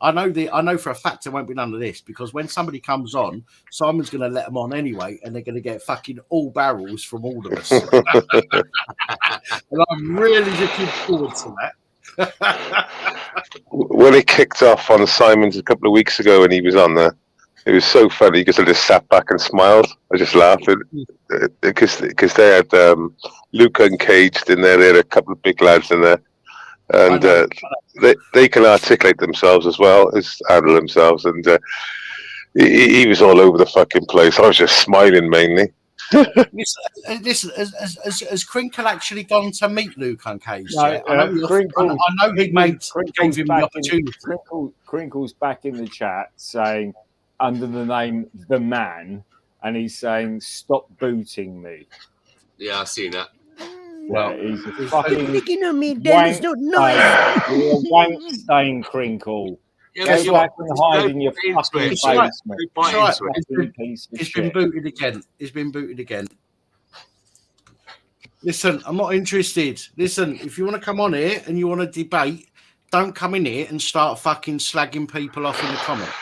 I know for a fact there won't be none of this, because when somebody comes on, Simon's going to let them on anyway, and they're going to get fucking all barrels from all of us. And I'm really looking forward to that. When it kicked off on Simon's a couple of weeks ago, when he was on there, it was so funny because I just sat back and smiled. I was just laughing because they had Luca and Caged in there. They had a couple of big lads in there, and they can articulate themselves as well as handle themselves. And he was all over the fucking place. I was just smiling mainly. Listen, has Crinkle actually gone to meet Luca and Caged? No, I know he gave him the opportunity. Crinkle's back in the chat saying, under the name The Man, and he's saying, "Stop booting me." Yeah, I've seen that. Well, he's a fucking picking on me, Dennis, not nice. You're a wank stain, Crinkle. Yeah, Go back and hide in your fucking basement. It's been booted again. It's been booted again. Listen, I'm not interested. Listen, if you want to come on here and you want to debate, don't come in here and start fucking slagging people off in the comments.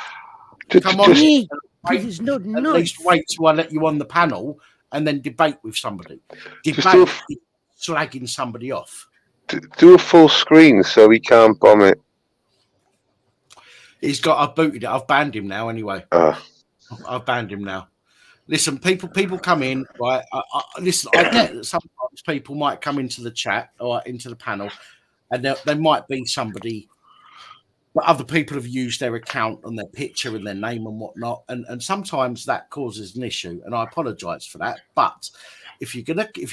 Come on here. At least wait till I let you on the panel and then debate with somebody. Debate is slagging somebody off. Do a full screen so he can't bomb it. I've booted it. I've banned him now anyway. I've banned him now. Listen, people come in, right? Listen, I get that sometimes people might come into the chat or into the panel, and there might be somebody, but other people have used their account and their picture and their name and whatnot, and sometimes that causes an issue, and I apologise for that. But if you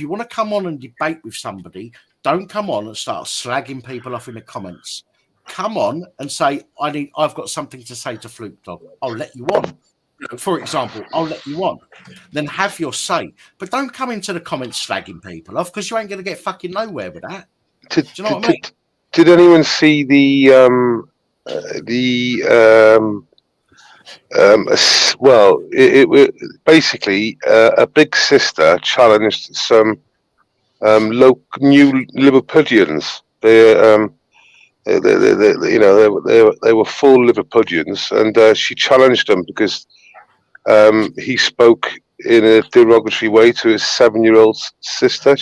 want to come on and debate with somebody, don't come on and start slagging people off in the comments. Come on and say, I've got something to say to Fluke Dog. I'll let you on. For example, I'll let you on. Then have your say. But don't come into the comments slagging people off, because you ain't going to get fucking nowhere with that. Do you know what I mean? Did anyone see basically a big sister challenged some new Liverpudlians. They were full Liverpudlians, and she challenged them because he spoke in a derogatory way to his 7-year-old sister.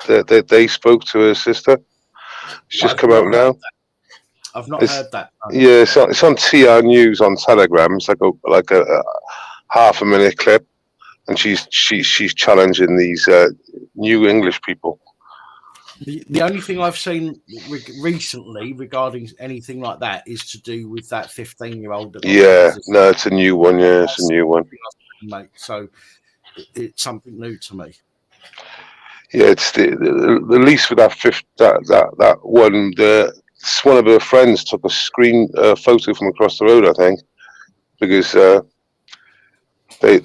They spoke to her sister. It's just come out now. I've not heard that. Yeah, it's on TR News on Telegram. It's like a half-a-minute clip, and she's challenging these new English people. The only thing I've seen recently regarding anything like that is to do with that 15-year-old. Yeah, no, it's a new one. Yeah, it's a new one. Mate, so it's something new to me. Yeah, it's the least with that one. One of her friends took a photo from across the road, I think, because they've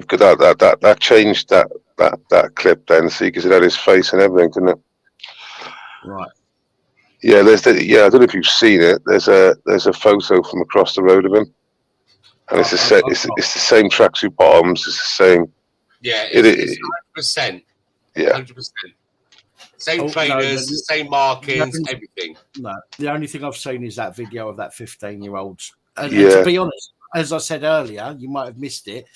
got that changed that clip then, see, because it had his face and everything, didn't it? Right. Yeah, I don't know if you've seen it. There's a photo from across the road of him, and it's the same tracksuit bottoms. It's the same. Yeah, it's 100%. Yeah, 100%. Same trainers, same markings, everything. No, the only thing I've seen is that video of that 15-year-old. And Yeah. to be honest, as I said earlier, you might have missed it.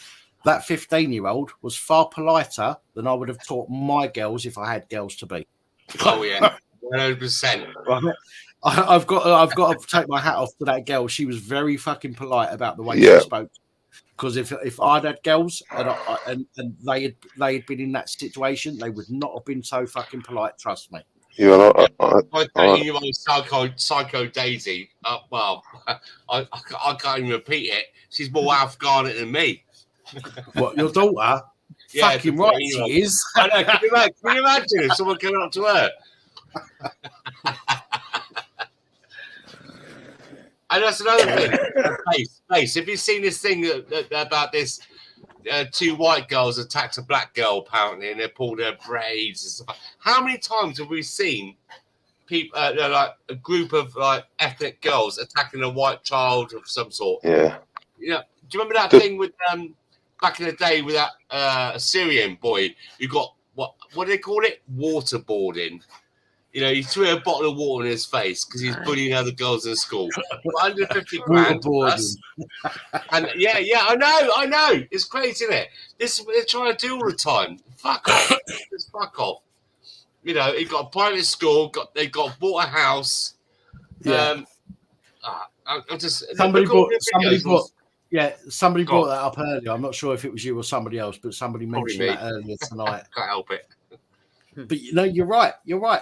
That 15-year-old was far politer than I would have taught my girls if I had girls to be. Oh yeah, 100%. I've got to take my hat off to that girl. She was very fucking polite about the way Yeah. she spoke. Because if I'd had girls and they had been in that situation, they would not have been so fucking polite. Trust me. Yeah, Psycho Daisy. Well, I can't even repeat it. She's more Afghan than me. What, your daughter? Yeah, fucking right, she is. I know. Can you imagine if someone came up to her? And that's another thing. Pace. Have you seen this thing about this? 2 white girls attacked a black girl apparently, and they pulled her braids and stuff. How many times have we seen people, like a group of like ethnic girls attacking a white child of some sort? Yeah. Yeah. Do you remember that thing with back in the day with that Syrian boy who got what do they call it? Waterboarding. You know, he threw a bottle of water in his face because he's bullying other girls in school. 150 grand. And yeah, I know. It's crazy, isn't it? This is what they're trying to do all the time. Fuck off. Just fuck off. You know, he got a private school, they bought a house. Yeah. Somebody brought that up earlier. I'm not sure if it was you or somebody else, but somebody mentioned that earlier tonight. Can't help it. But you know, you're right.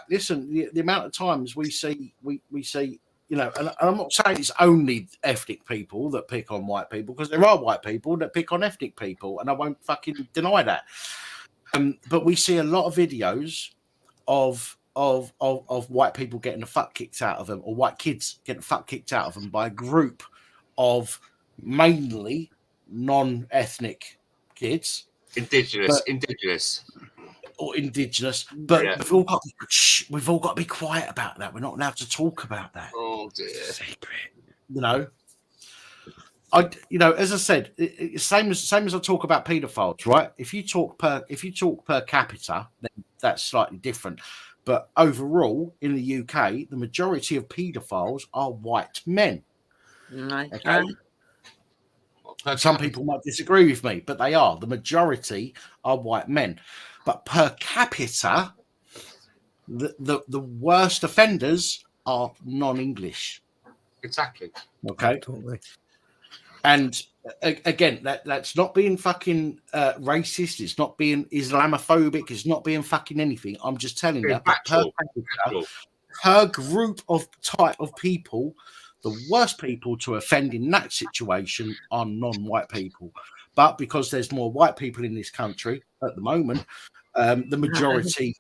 Listen, the amount of times we see, you know, and I'm not saying it's only ethnic people that pick on white people, because there are white people that pick on ethnic people, and I won't fucking deny that. But we see a lot of videos of white people getting the fuck kicked out of them, or white kids getting the fuck kicked out of them by a group of mainly non-ethnic kids, indigenous. Or indigenous, but we've all got to be quiet about that. We're not allowed to talk about that. Oh dear. Secret, you know. As I said, same as I talk about paedophiles, right? If you talk per capita, then that's slightly different. But overall, in the UK, the majority of paedophiles are white men. Okay. Some people might disagree with me, but they are. The majority are white men. But per capita, the worst offenders are non-English. Exactly. Okay. Totally. And again, that's not being fucking racist. It's not being Islamophobic. It's not being fucking anything. I'm just telling you. Per group of type of people, the worst people to offend in that situation are non-white people. But because there's more white people in this country at the moment, the majority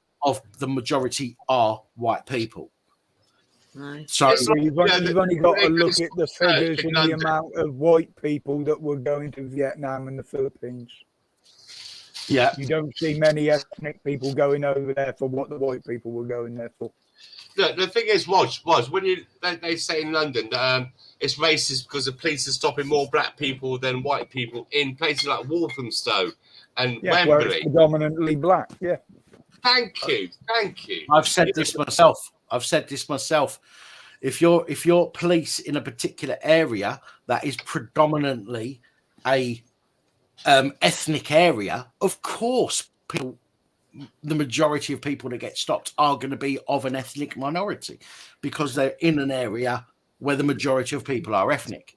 are white people. So you've only got to look at the figures and the amount of white people that were going to Vietnam and the Philippines. Yeah, you don't see many ethnic people going over there for what the white people were going there for. Look, the thing is, was when they say in London that it's racist because the police are stopping more black people than white people in places like Walthamstow and where Wembley. it's predominantly black. Yeah. Thank you. I've said this myself. If you're police in a particular area that is predominantly a ethnic area, of course, the majority of people that get stopped are going to be of an ethnic minority because they're in an area where the majority of people are ethnic.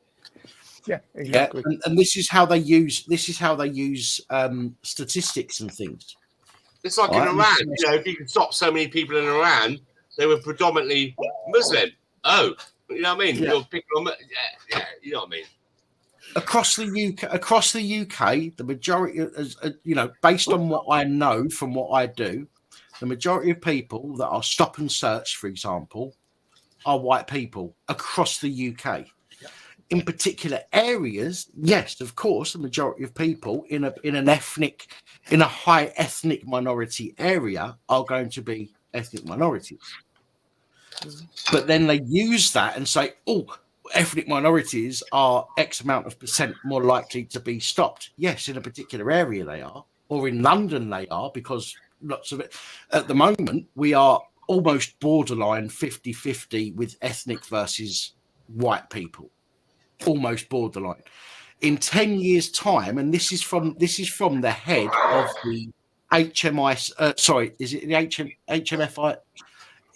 Yeah, exactly. Yeah? And this is how they use statistics and things. It's like in Iran, if you could stop so many people in Iran, they were predominantly Muslim. Oh, you know what I mean? Yeah. You're picking on, you know what I mean? Across the UK, the majority, based on what I know from what I do, the majority of people that are stop and search, for example, are white people across the UK. In particular areas, yes, of course, the majority of people in a high ethnic minority area are going to be ethnic minorities. But then they use that and say, oh, ethnic minorities are X amount of percent more likely to be stopped. Yes, in a particular area they are, or in London they are, because lots of it. At the moment, we are almost borderline 50-50 with ethnic versus white people. Almost borderline. In 10 years' time, and this is from the head of the HMI. Is it the HMFI?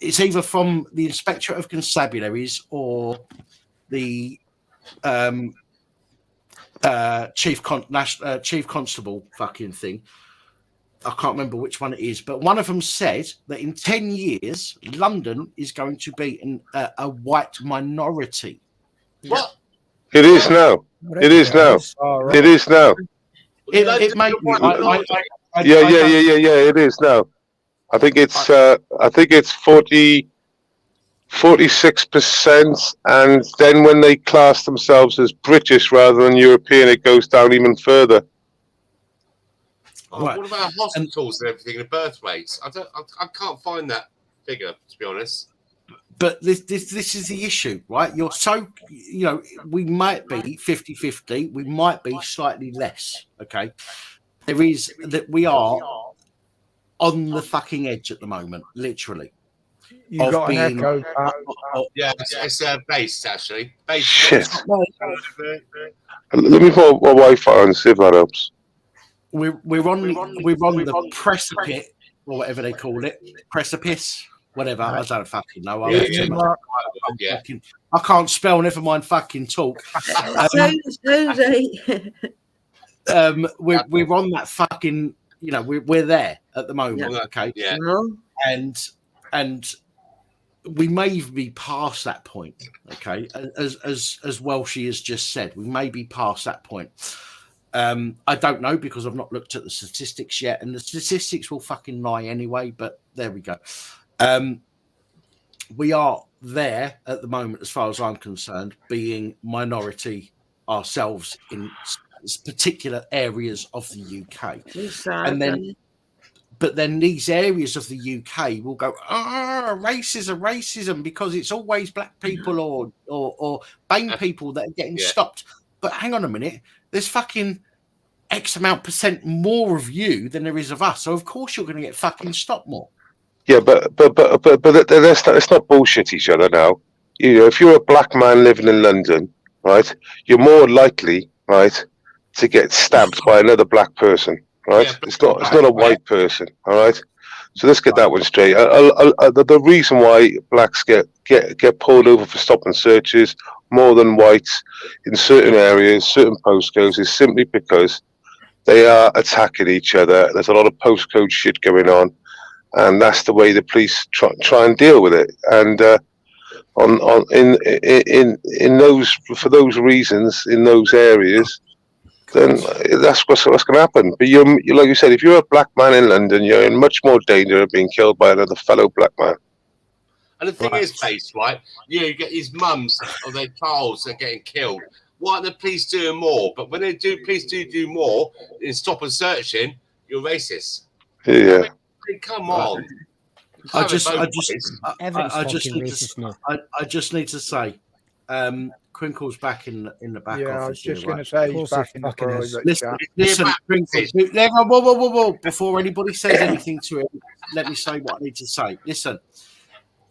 It's either from the Inspectorate of Constabularies or the Chief Constable fucking thing. I can't remember which one it is, but one of them said that in 10 years, London is going to be a white minority. What? It is now. It is now. It is now. It may be. Yeah. It is now. I think it's 46%, and then when they class themselves as British rather than European, it goes down even further. What about hospitals and everything, the birth rates? I can't find that figure, to be honest. But this is the issue, right? You're so, we might be 50-50, we might be slightly less, okay? There is that we are on the fucking edge at the moment, literally. You got an echo. Yeah, it's based, actually. Based. Shit. Let me put my Wi-Fi on and see if that helps. We're on the precipice, or whatever they call it. Precipice. Whatever, I don't fucking know. I can't spell, never mind fucking talk. We're on that fucking, we're there at the moment, okay? Yeah. And we may even be past that point, okay? As Welshie has just said, we may be past that point. I don't know because I've not looked at the statistics yet, and the statistics will fucking lie anyway, but there we go. We are there at the moment, as far as I'm concerned, being minority ourselves in particular areas of the UK. But then these areas of the UK will go, racism, because it's always black people or BAME people that are getting stopped. but hang on a minute, there's fucking X amount % more of you than there is of us. So of course you're going to get fucking stopped more. Yeah, but let's not bullshit each other now. You know, if you're a black man living in London, right, you're more likely, right, to get stabbed by another black person, right? Yeah, It's not a white person, all right. So let's get that one straight. The reason why blacks get pulled over for stop and searches more than whites in certain areas, certain postcodes, is simply because they are attacking each other. There's a lot of postcode shit going on, and that's the way the police try and deal with it. And in those, for those reasons, in those areas, then that's what's going to happen. But you're like you said, if you're a black man in London, you're in much more danger of being killed by another fellow black man. And the thing is, Face, right? You get these mums or their childs are getting killed. Why aren't the police doing more? But when they do, police do more in stop and searching, you're racist. Yeah. I mean, come on. I just need to say, Crinkle's back in the back office. I was just here, going right? to say he's back in the private chat. Listen, Crinkle, whoa. Before anybody says anything to him, let me say what I need to say. Listen,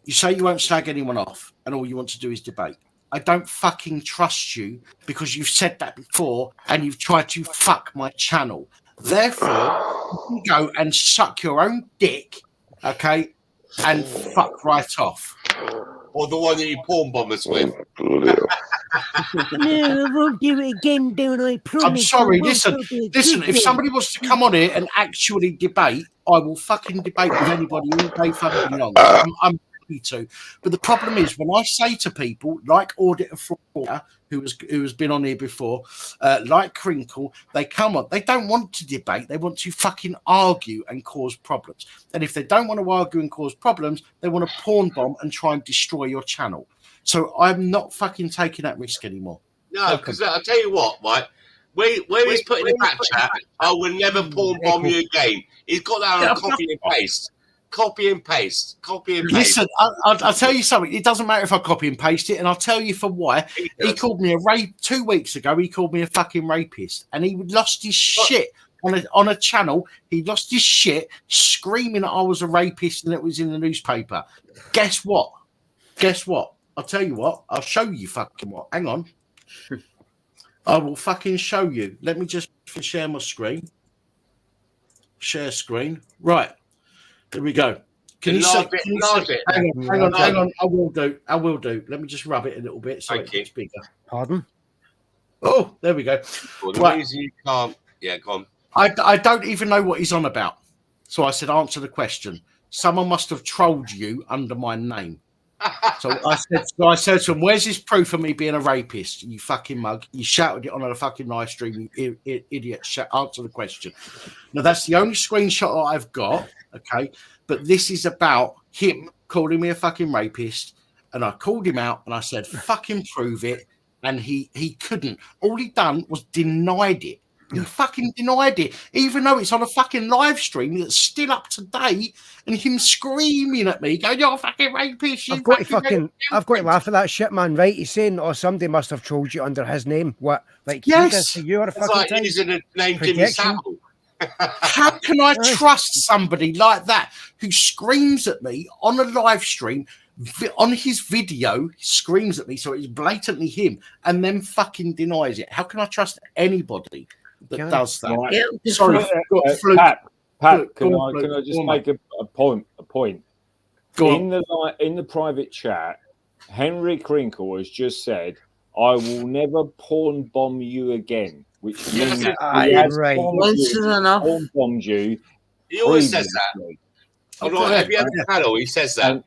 you say you won't slag anyone off and all you want to do is debate. I don't fucking trust you because you've said that before and you've tried to fuck my channel. Therefore, you can go and suck your own dick, okay, and fuck right off. Or the one that you porn bombers with. No, I won't do it again, don't I? Promise. I'm sorry, listen, if somebody wants to come on here and actually debate, I will fucking debate with anybody all day fucking long. I'm happy to. But the problem is when I say to people like Auditor Fraud, who has been on here before, like Crinkle, they come on. They don't want to debate. They want to fucking argue and cause problems. And if they don't want to argue and cause problems, they want to porn bomb and try and destroy your channel. So I'm not fucking taking that risk anymore. No, because I'll tell you what, right? Where he's put in the back chat, I will never porn bomb you again. He's got that on copy and paste. Copy and paste. Listen, I'll tell you something. It doesn't matter if I copy and paste it, and I'll tell you for why. He called me a rape 2 weeks ago. He called me a fucking rapist, and he lost his shit on a channel. He lost his shit screaming that I was a rapist and it was in the newspaper. Guess what? I'll tell you what. I'll show you fucking what. Hang on. I will fucking show you. Let me just share my screen. Share screen. Right. There we go. Can you see? Hang on. I will do. Let me just rub it a little bit so it's bigger. Pardon? Oh, there we go. Well, the reason you can't. Yeah, go on. I don't even know what he's on about. So I said, answer the question. Someone must have trolled you under my name. So I said to him, where's this proof of me being a rapist? You fucking mug. You shouted it on a fucking live stream, you idiot. Answer the question. Now, that's the only screenshot I've got, okay? But this is about him calling me a fucking rapist. And I called him out and I said, fucking prove it. And he couldn't. All he done was denied it. He fucking denied it, even though it's on a fucking live stream that's still up to date, and him screaming at me, going, "You're a fucking rapist!" I've got to laugh at that shit, man. Right? He's saying, "Oh, somebody must have trolled you under his name." What? Like, yes, you're a fucking like using a name Jimmy Savile. How can I trust somebody like that who screams at me on a live stream? On his video, he screams at me, so it's blatantly him, and then fucking denies it. How can I trust anybody that does that? Right. Sorry, Pat, can I just make a point? In the private chat, Henry Crinkle has just said, "I will never porn bomb you again," which means he has porn bombed you. He always says that. Every other panel, he says that.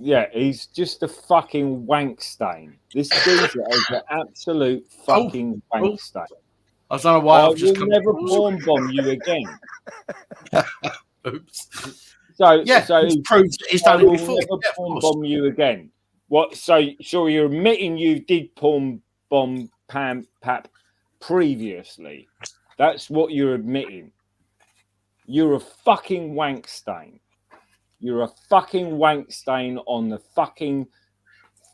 Yeah, he's just a fucking wank stain. This dude is an absolute fucking wank stain. I don't know why. I will never porn bomb you again. Oops. So he's proved he's done it before. Never porn bomb you again. What? So you're admitting you did porn bomb Pap previously? That's what you're admitting. You're a fucking wank stain. You're a fucking wank stain on the fucking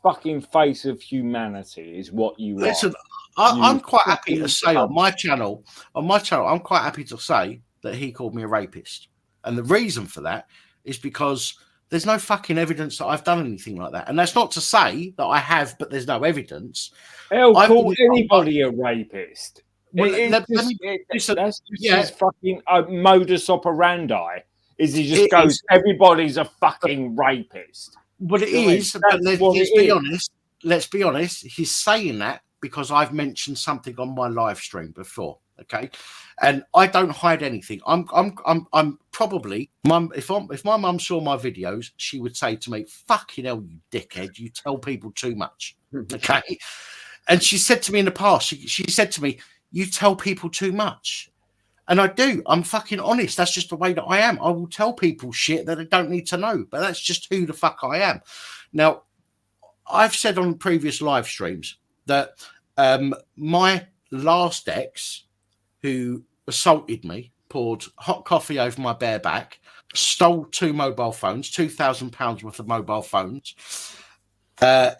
fucking face of humanity is what you Listen, are. I'm quite happy to say on my channel, I'm quite happy to say that he called me a rapist. And the reason for that is because there's no fucking evidence that I've done anything like that. And that's not to say that I have, but there's no evidence. He'll call anybody a rapist. Well, That's just his fucking modus operandi. Is he just goes, everybody's a fucking rapist. But it is. But let's be honest. He's saying that because I've mentioned something on my live stream before. Okay, and I don't hide anything. I'm probably mum. If my mum saw my videos, she would say to me, "Fucking hell, you dickhead! You tell people too much." Okay, and she said to me in the past, she said to me, "You tell people too much." And I do. I'm fucking honest. That's just the way that I am. I will tell people shit that they don't need to know. But that's just who the fuck I am. Now, I've said on previous live streams that my last ex, who assaulted me, poured hot coffee over my bare back, stole 2 mobile phones, £2,000 worth of mobile phones. A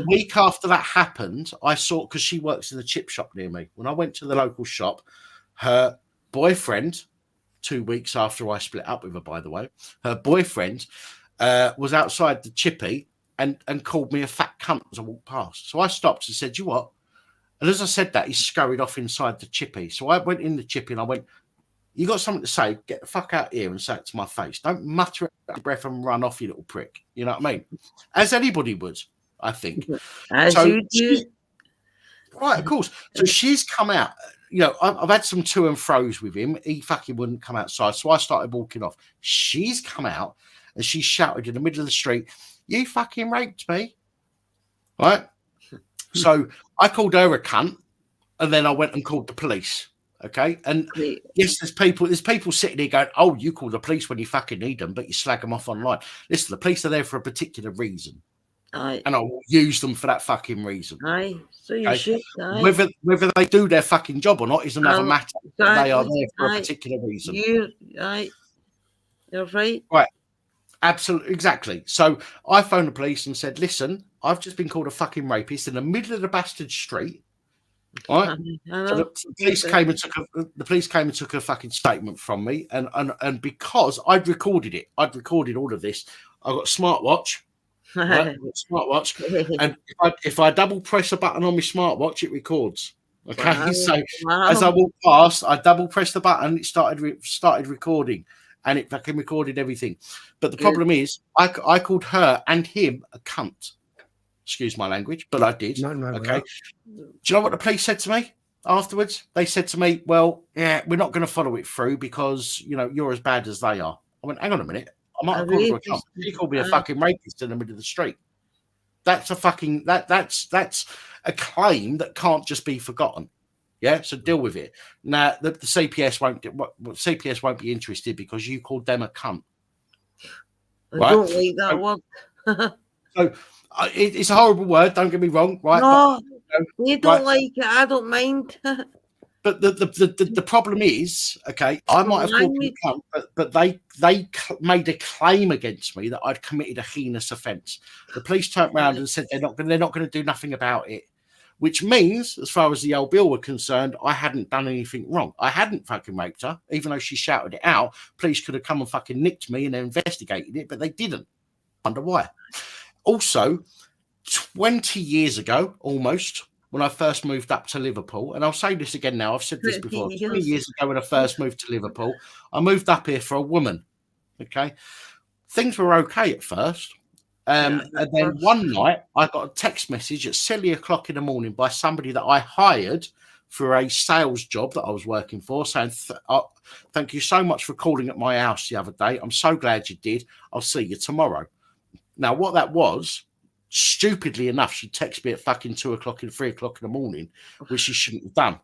week after that happened, I saw, because she works in the chip shop near me. When I went to the local shop, her boyfriend, 2 weeks after I split up with her, by the way, her boyfriend was outside the chippy and called me a fat cunt as I walked past. So I stopped and said, "You what?" And as I said that, he scurried off inside the chippy. So I went in the chippy and I went, "You got something to say? Get the fuck out here and say it to my face. Don't mutter it out your breath and run off, you little prick." You know what I mean? As anybody would, I think. As you do. Right, of course. So she's come out. You know, I've had some to and fro's with him. He fucking wouldn't come outside. So I started walking off. She's come out and she shouted in the middle of the street, "You fucking raped me." Right? So I called her a cunt, and then I went and called the police. Okay, and yes, there's people sitting here going, "Oh, you call the police when you fucking need them, but you slag them off online." Listen, the police are there for a particular reason, and I will use them for that fucking reason. So you should. Whether they do their fucking job or not is another matter. They are there for a particular reason. You're right. Right. Absolutely, exactly. So I phoned the police and said, "Listen, I've just been called a fucking rapist in the middle of the bastard street." Right? So the police came and took a fucking statement from me, and because I'd recorded it, I'd recorded all of this. I've got a smartwatch. Right? And if I double press a button on my smartwatch, it records. Okay, so as I walked past, I double pressed the button, it started recording. And it fucking recorded everything. But the problem is, I called her and him a cunt. Excuse my language, but I did. Okay. Do you know what the police said to me afterwards? They said to me, "Well, yeah, we're not going to follow it through because, you know, you're as bad as they are." I went, "Hang on a minute. I might have called her a cunt. She called me a fucking rapist in the middle of the street." That's a fucking that's a claim that can't just be forgotten. Yeah, so deal with it. Now the CPS won't be interested because you called them a cunt. I don't like that word. So it's a horrible word. Don't get me wrong, right? No, you don't like it. I don't mind. But the problem is, okay, I might have called them a cunt, but they made a claim against me that I'd committed a heinous offence. The police turned around and said they're not going to do nothing about it. Which means, as far as the old bill were concerned, I hadn't done anything wrong. I hadn't fucking raped her, even though she shouted it out. Police could have come and fucking nicked me and investigated it, but they didn't. I wonder why. Also, 20 years ago, almost, when I first moved up to Liverpool, and I'll say this again now, I've said this before, 20 years ago when I first moved to Liverpool, I moved up here for a woman, okay? Things were okay at first. And then one night, I got a text message at silly o'clock in the morning by somebody that I hired for a sales job that I was working for, saying, "Thank you so much for calling at my house the other day. I'm so glad you did. I'll see you tomorrow." Now, what that was, stupidly enough, she texted me at fucking 2 o'clock and 3 o'clock in the morning, which she shouldn't have done.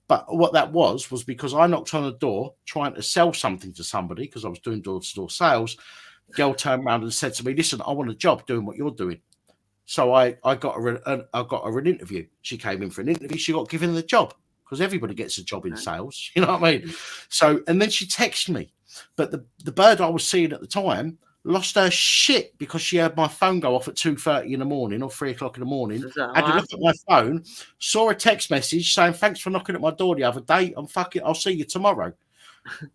But what that was because I knocked on the door trying to sell something to somebody because I was doing door-to-door sales. Girl turned around and said to me, "Listen, I want a job doing what you're doing." So I got her an interview. She came in for an interview. She got given the job because everybody gets a job in sales. You know what I mean? So, and then she texted me. But the bird I was seeing at the time lost her shit because she heard my phone go off at 2:30 in the morning or 3 o'clock in the morning. Had a look at my phone, saw a text message saying, "Thanks for knocking at my door the other day. I'll see you tomorrow."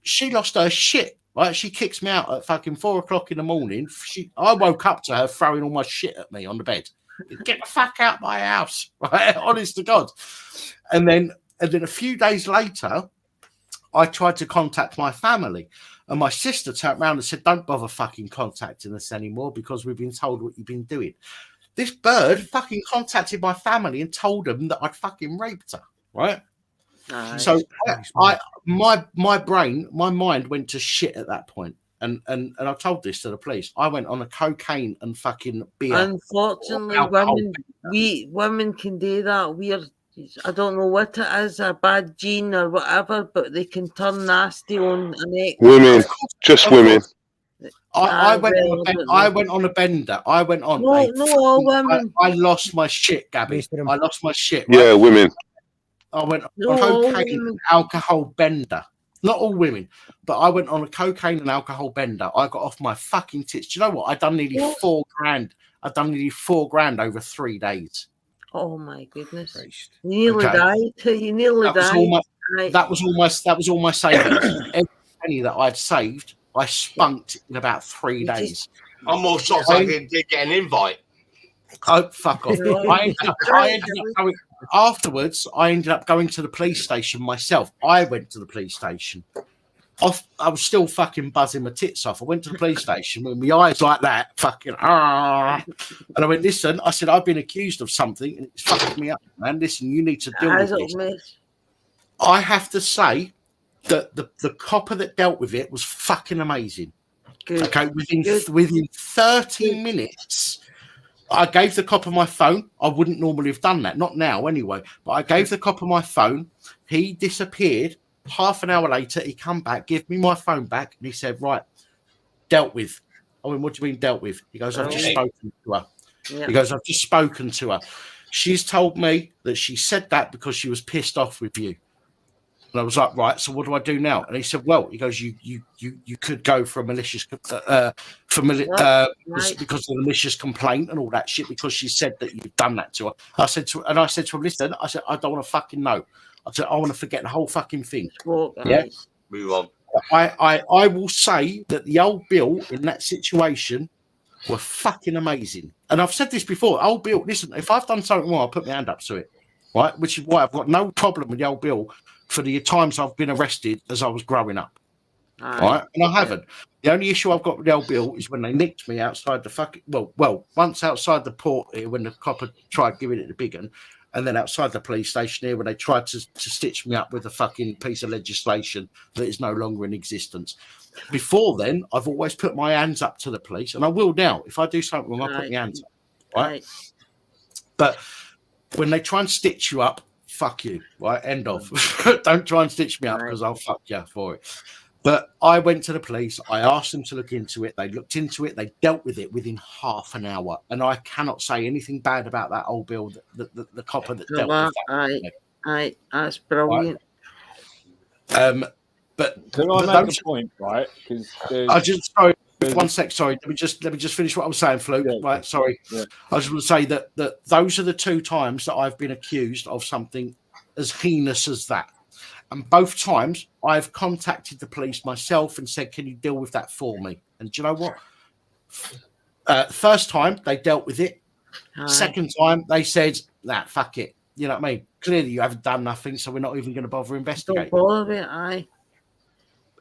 She lost her shit. Right? She kicks me out at fucking 4 o'clock in the morning. I woke up to her throwing all my shit at me on the bed. Get the fuck out of my house, right? Honest to God. And then a few days later, I tried to contact my family, and my sister turned around and said, "Don't bother fucking contacting us anymore because we've been told what you've been doing." This bird fucking contacted my family and told them that I'd fucking raped her, right? So my mind went to shit at that point. And I told this to the police. I went on a cocaine and fucking beer. Unfortunately, women can do that. I don't know what it is, a bad gene or whatever, but they can turn nasty on an ex. Women, just women. I went on a bender. I went on. all women. I lost my shit, Gabby. I lost my shit. Right? Yeah, women. I went on a cocaine and alcohol bender. Not all women, but I went on a cocaine and alcohol bender. I got off my fucking tits. Do you know what? I done nearly $4,000. I done nearly $4,000 over 3 days. Oh my goodness! You nearly died. You nearly died. That was all my savings. Every penny that I'd saved, I spunked in about 3 days. I'm more shocked I did get an invite. Oh, fuck off. Afterwards, I ended up going to the police station myself. I went to the police station. I was still fucking buzzing my tits off. I went to the police station with my eyes like that, fucking, and I went, "Listen," I said, "I've been accused of something and it's fucked me up, man. Listen, you need to deal with this." I have to say that the copper that dealt with it was fucking amazing. Good. Okay, within 30 minutes, I gave the copper my phone. I wouldn't normally have done that, not now anyway, but I gave the copper my phone. He disappeared. Half an hour later, he come back, give me my phone back, and he said, "Right, dealt with." I went, "What do you mean dealt with?" He goes, "I've just spoken to her." Yeah. He goes, "I've just spoken to her. She's told me that she said that because she was pissed off with you." And I was like, "Right, so what do I do now?" And he said, "Well," he goes, you could go for a malicious because of the malicious complaint and all that shit because she said that you've done that to her." I said to him, "Listen," I said, "I don't want to fucking know. I said, I want to forget the whole fucking thing." Yeah, move on. I will say that the old Bill in that situation were fucking amazing. And I've said this before. Old Bill, listen, if I've done something wrong, I'll put my hand up to it. Right, which is why I've got no problem with the old Bill for the times I've been arrested as I was growing up. Right, and I haven't. The only issue I've got with the old Bill is when they nicked me outside the fucking once outside the port here when the copper tried giving it the big one. And then outside the police station here, when they tried to stitch me up with a fucking piece of legislation that is no longer in existence. Before then, I've always put my hands up to the police, and I will now. If I do something wrong, I'll put my hands up. Right? But when they try and stitch you up, fuck you. Right? End of. Don't try and stitch me up because I'll fuck you for it. But I went to the police. I asked them to look into it. They looked into it. They dealt with it within half an hour. And I cannot say anything bad about that old Bill, the copper that dealt with that. That's brilliant. But can I make a point, right? Because I just sorry. 1 sec. Sorry. Let me just finish what I was saying, Fluke. Yeah, right. Sorry. Yeah. I just want to say that those are the 2 times that I've been accused of something as heinous as that. And both times I've contacted the police myself and said, "Can you deal with that for me?" And do you know what? First time they dealt with it. Second time they said, "Nah, fuck it." You know what I mean? Clearly you haven't done nothing, so we're not even going to bother investigating. Don't bother it,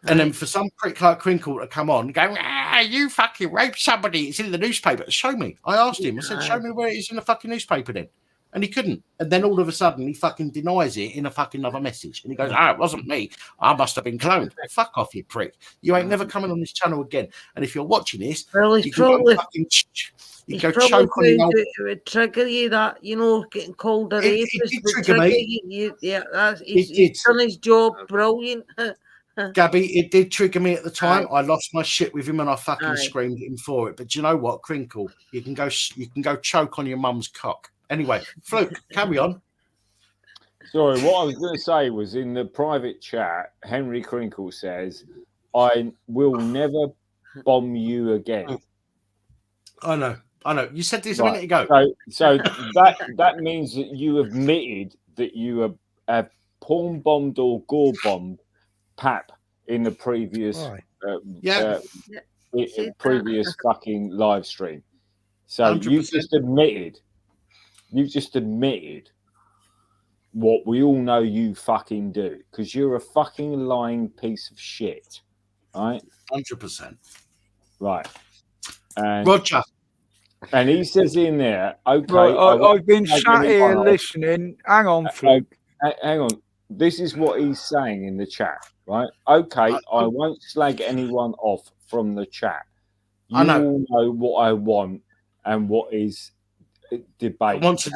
And then for some prick like Crinkle to come on and go, "You fucking raped somebody. It's in the newspaper." Show me. I asked him. I said, "Show me where it is in the fucking newspaper then." And he couldn't. And then all of a sudden, he fucking denies it in a fucking other message. And he goes, "It wasn't me. I must have been cloned." Fuck off, you prick. You ain't never coming on this channel again. And if you're watching this, you can go choke on your old... It would trigger you that, getting called a rapist. It did trigger me. He's done his job brilliant. Gabby, it did trigger me at the time. I lost my shit with him and I fucking screamed at him for it. But do you know what, Crinkle? You can go choke on your mum's cock. Anyway, Fluke, carry on. Sorry, what I was going to say was in the private chat, Henry Crinkle says, "I will never bomb you again. I know. You said this a minute ago. So that means that you admitted that you have porn bombed or gore bombed Pap in the previous previous fucking live stream. So 100%. you just admitted what we all know you fucking do, because you're a fucking lying piece of shit, right? 100%. Right. And Roger. And he says in there, okay. Right, I've been sat here listening. Hang on, Fluke. Hang on. This is what he's saying in the chat, right? Okay, I won't slag anyone off from the chat. You all know what I want and what is debate. I want to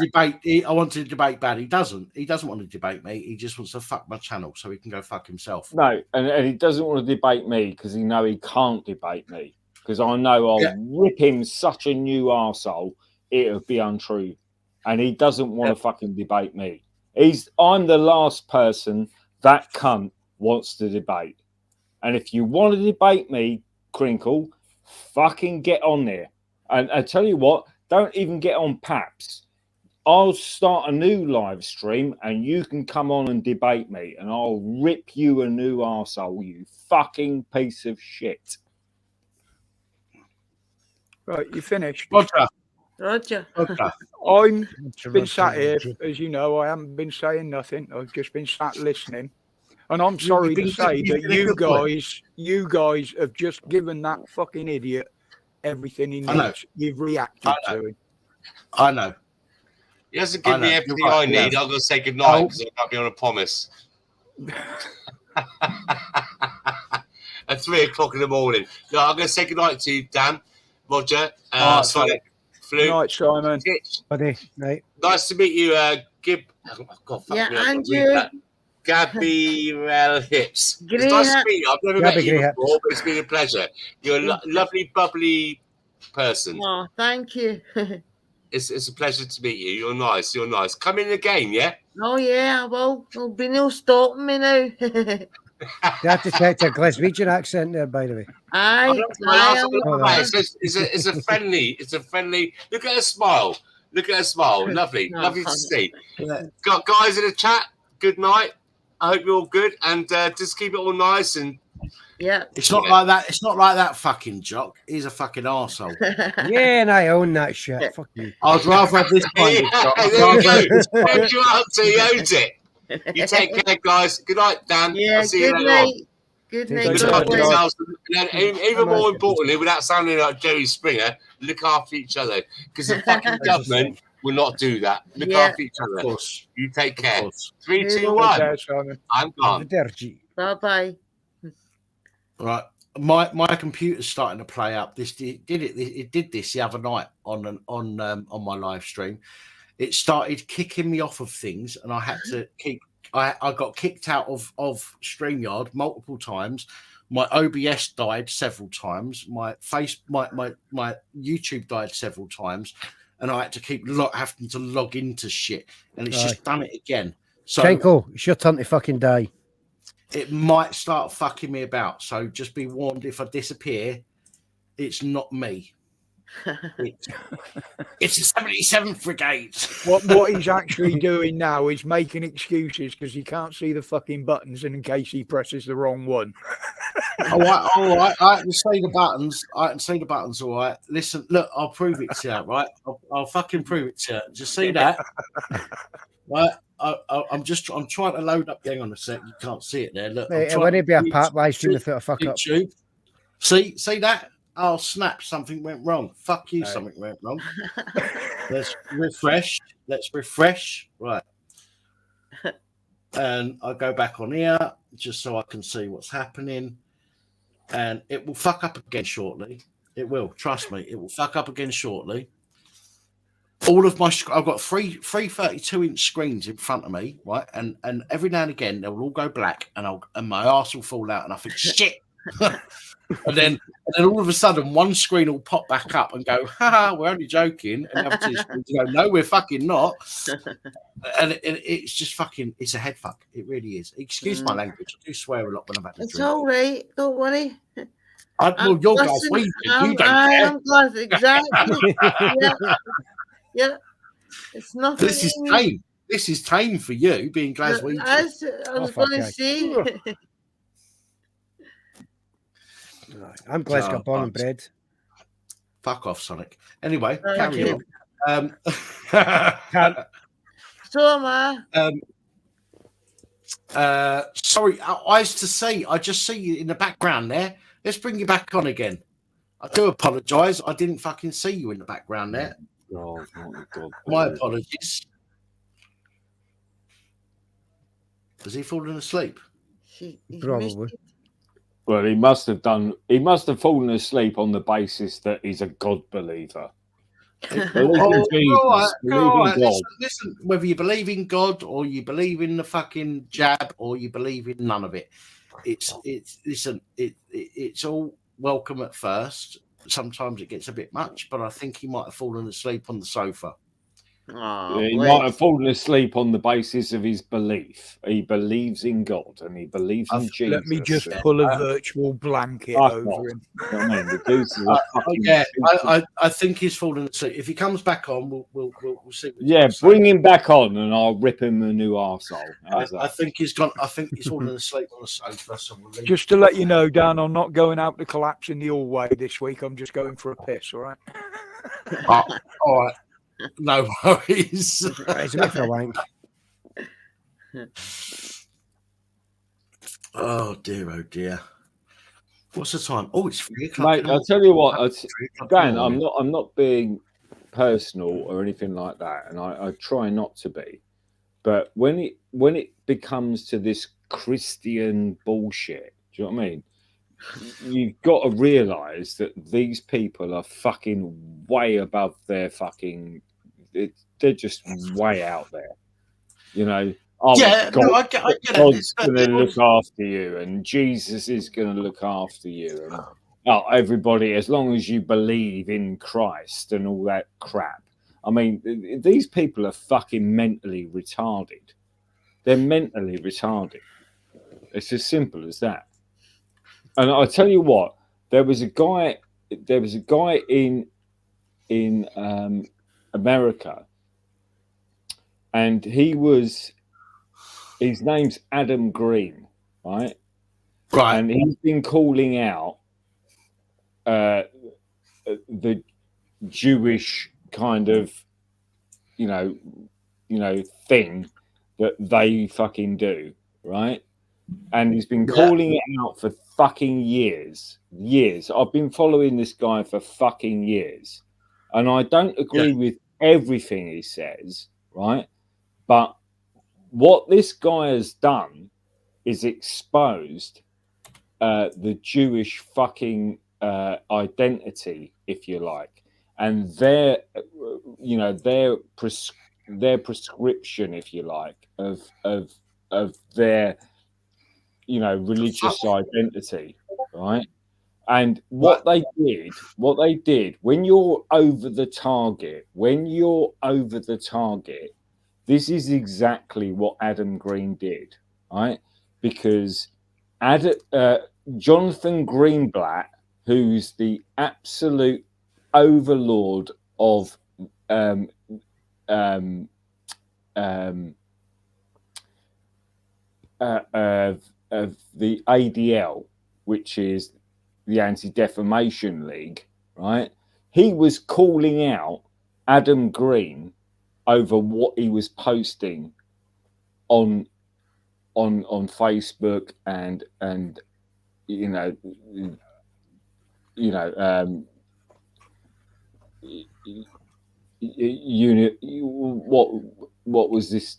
debate bad. He doesn't want to debate me. He just wants to fuck my channel so he can go fuck himself. No, and he doesn't want to debate me because he know he can't debate me. Because I know I'll rip him such a new arsehole, it'll be untrue. And he doesn't want to fucking debate me. I'm the last person that cunt wants to debate. And if you want to debate me, Crinkle, fucking get on there. And I tell you what, don't even get on Paps. I'll start a new live stream and you can come on and debate me and I'll rip you a new arsehole, you fucking piece of shit. Right, you finished. Roger. I'm been sat here, as you know, I haven't been saying nothing. I've just been sat listening. And I'm sorry to say that you guys have just given that fucking idiot everything he needs. You've reacted to him. I know. He hasn't given me everything I need. I'm going to say goodnight because I can't be on a promise. At 3 o'clock in the morning. No, I'm going to say goodnight to you, Dan. Roger, Sonic, Fluke. Good night, Simon. Buddy, night. Nice to meet you, Gib. And you. Gabrielle Hips. It's nice to meet you. I've never met you before, but it's been a pleasure. You're a lovely, bubbly person. Oh, thank you. It's a pleasure to meet you. You're nice. Come in again, yeah? Oh, yeah, well, there'll be no stopping me now. You have to check your Glaswegian accent there, by the way. It's a friendly. Look at her smile. Lovely to see. Got guys in the chat. Good night. I hope you're all good and just keep it all nice and. Yeah. It's not like that. It's not like that fucking jock. He's a fucking arsehole. Yeah, and I own that shit. Fuck you. I'd rather have this kind of jock. There you go. Thank you up to he owns it. You take care, guys. Good night, Dan. Yeah, I'll see you later on. Good night. Look after yourselves. And even more importantly, without sounding like Jerry Springer, look after each other. Because the fucking government will not do that. Look after each other. Of course. You take care. 3, 2, 1. I'm gone. Bye-bye. Right. My computer's starting to play up. It did this the other night on my live stream. It started kicking me off of things, and I had to keep. I got kicked out of StreamYard multiple times. My OBS died several times. My YouTube died several times, and I had to keep having to log into shit. And it's just done it again. So Kenko, it's your turn to fucking die. It might start fucking me about. So just be warned, if I disappear, it's not me. It's the 77th Brigade. What he's actually doing now is making excuses because he can't see the fucking buttons, and in case he presses the wrong one. All right. I can see the buttons. All right. Listen, look, I'll prove it to you. Right, I'll fucking prove it to you. Just see that. Right. I'm trying to load up. Hang on a sec. You can't see it there. Look, it wouldn't be a part live stream without a fuck up. See that? Oh, snap, something went wrong. Fuck you, something went wrong. Let's refresh. Right. And I'll go back on here just so I can see what's happening. And it will fuck up again shortly. It will. Trust me. It will fuck up again shortly. All of I've got three 32-inch screens in front of me, right? And every now and again, they will all go black and my arse will fall out and I think, shit. And then all of a sudden, one screen will pop back up and go, haha, we're only joking. And the other two screens go, no, we're fucking not. And it's just fucking, it's a head fuck. It really is. Excuse my language. I do swear a lot when I'm at the It's all right. Don't worry. Well, you're Glas Weaving. You don't care. I'm Glas, exactly. yeah. It's not. This is tame. This is tame for you, being Glaswegian. As I was going to say. I'm Glasgow born and bred. Fuck off, Sonic. Anyway, carry on. So am I. Sorry, I used to say, I just see you in the background there. Let's bring you back on again. I do apologise. I didn't fucking see you in the background there. Oh, God. My apologies. Has he fallen asleep? Probably. Well, he must have done. He must have fallen asleep on the basis that he's a God believer. Listen, whether you believe in God or you believe in the fucking jab or you believe in none of it, it's all welcome at first. Sometimes it gets a bit much, but I think he might have fallen asleep on the sofa. He might have fallen asleep on the basis of his belief. He believes in God and he believes in Jesus. Let me just pull a virtual blanket over him. I think he's fallen asleep. If he comes back on, we'll see. Bring him back on and I'll rip him a new arsehole. I think he's gone. I think he's fallen asleep on the sofa. So just to let you know, Dan, I'm not going out to collapse in the hallway this week. I'm just going for a piss. All right. All right. No worries. It's a bit for a wank. Oh dear. What's the time? Oh, it's 3 o'clock. Mate, I'll tell you what, Dan, I'm not being personal or anything like that, and I try not to be. But when it becomes to this Christian bullshit, do you know what I mean? You've got to realise that these people are fucking way above their fucking. They're just way out there, you know. Oh, yeah, God, no, I get God's going to look after you, and Jesus is going to look after you, and everybody, as long as you believe in Christ and all that crap. I mean, these people are fucking mentally retarded. They're mentally retarded. It's as simple as that. And I tell you what, there was a guy in America, and his name's Adam Green, right? Right. And he's been calling out the Jewish kind of, you know, thing that they fucking do, right? And he's been calling it out for fucking years. I've been following this guy for fucking years. And I don't agree with everything he says, right? But what this guy has done is exposed the Jewish fucking identity, if you like, and their prescription, if you like, of their religious identity, right? And what they did, when you're over the target, this is exactly what Adam Green did, right? Because Jonathan Greenblatt, who's the absolute overlord of of the ADL, which is the Anti-Defamation League, right? He was calling out Adam Green over what he was posting on Facebook and what was this?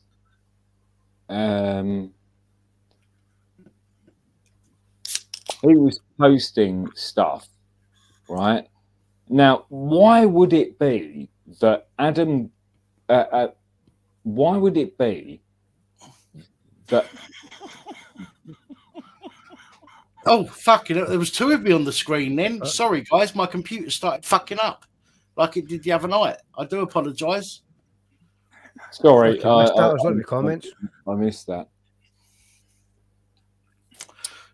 He was posting stuff, right? Now, why would it be that Adam? Why would it be that? Oh, fucking! There was two of me on the screen then. Sorry, guys, my computer started fucking up like it did the other night. I do apologise. Sorry, I was looking at the comments. I missed that.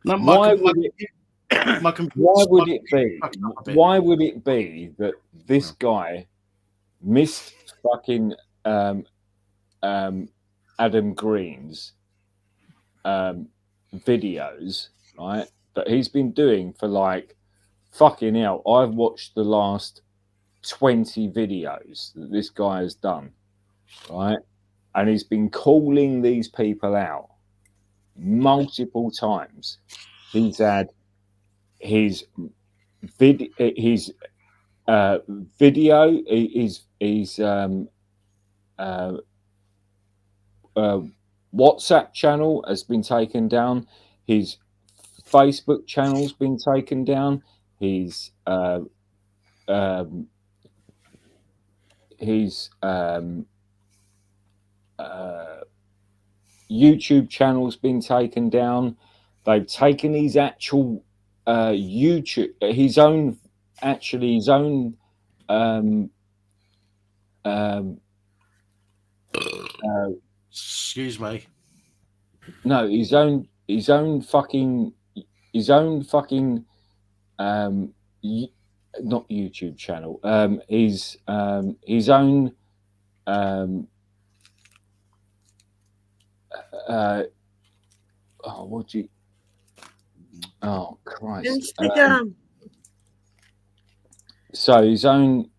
No, Why would Why would it be? Why would it be that this guy missed fucking Adam Green's videos, right? That he's been doing for like fucking hell. I've watched the last 20 videos that this guy has done, right? And he's been calling these people out multiple times. He's had his video, his WhatsApp channel has been taken down. His Facebook channel's been taken down. His YouTube channel's been taken down. They've taken his actual YouTube, his own excuse me. No, his own fucking not YouTube channel. His own what do you? Oh Christ! Instagram. So his own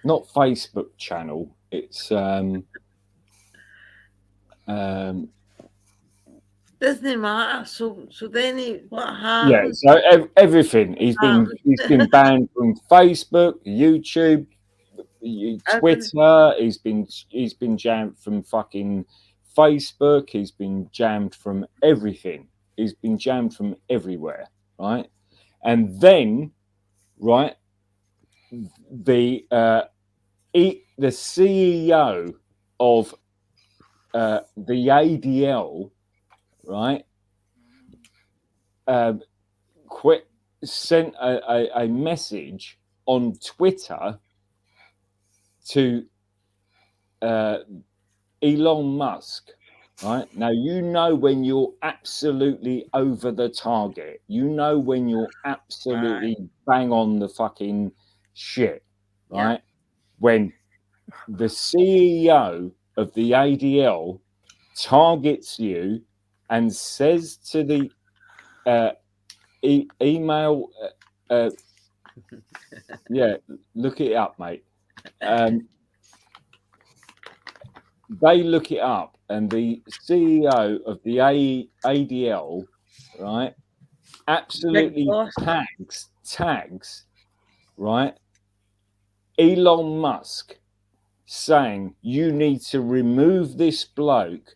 not Facebook channel. It's Doesn't matter. So then what yeah. happens? So everything he's been banned from Facebook, YouTube, Twitter. He's been jammed from fucking Facebook. He's been jammed from everything. He's been jammed from everywhere, right? And then, right, the CEO of the ADL, right, sent a message on Twitter to Elon Musk. Right now, you know when you're absolutely over the target. You know when you're absolutely bang on the fucking shit, right? Yeah. When the CEO of the ADL targets you and says to the email, yeah, look it up, mate. They look it up, and the CEO of the ADL, right, absolutely tags, right, Elon Musk, saying you need to remove this bloke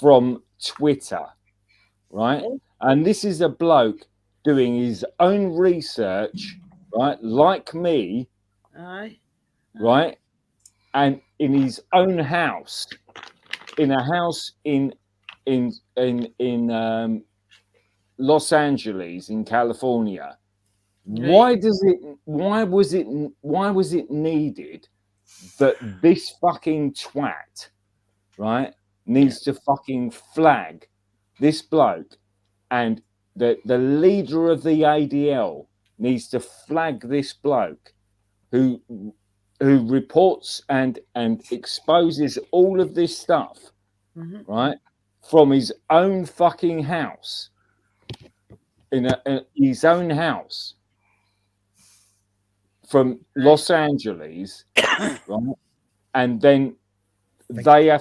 from Twitter, right? And this is a bloke doing his own research, right, like me, right, and in his own house, in a house in Los Angeles, in California. Why was it needed that this fucking twat, right, needs to fucking flag this bloke, and the leader of the ADL needs to flag this bloke who reports and exposes all of this stuff, right, from his own fucking house, in his own house, from Los Angeles, right? And then they're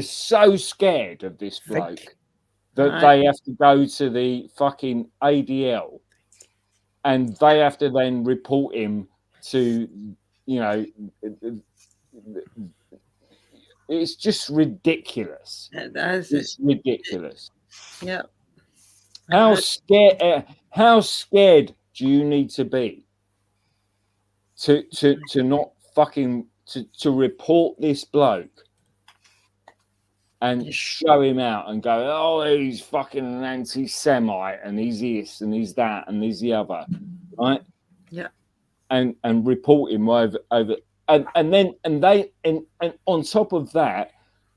so scared of this bloke that they have to go to the fucking ADL, and they have to then report him to, you know, it's just ridiculous. It's ridiculous. Yeah. How scared do you need to be to not fucking to report this bloke and show him out and go, oh, he's fucking an anti-Semite and he's this and he's that and he's the other, right? Yeah. And report him over and on top of that,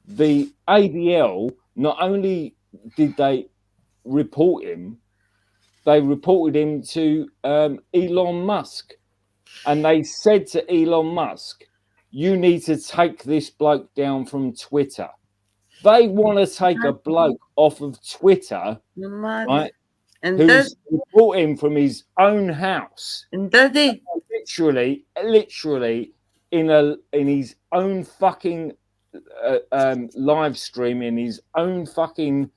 the ADL not only did they report him, they reported him to Elon Musk, and they said to Elon Musk, "You need to take this bloke down from Twitter." They want to take a bloke off of Twitter, right? And who's reporting from his own house, and did he literally in his own fucking live stream, in his own fucking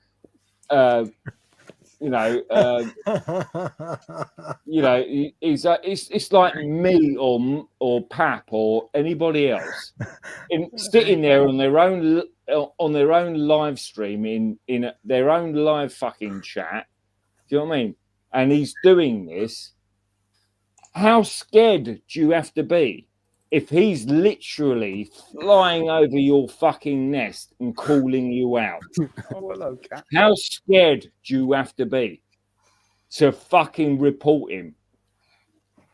it's like me or Pap or anybody else sitting there on their own live stream in their own live fucking chat. Do you know what I mean? And he's doing this. How scared do you have to be if he's literally flying over your fucking nest and calling you out? Oh, hello, cat. How scared do you have to be to fucking report him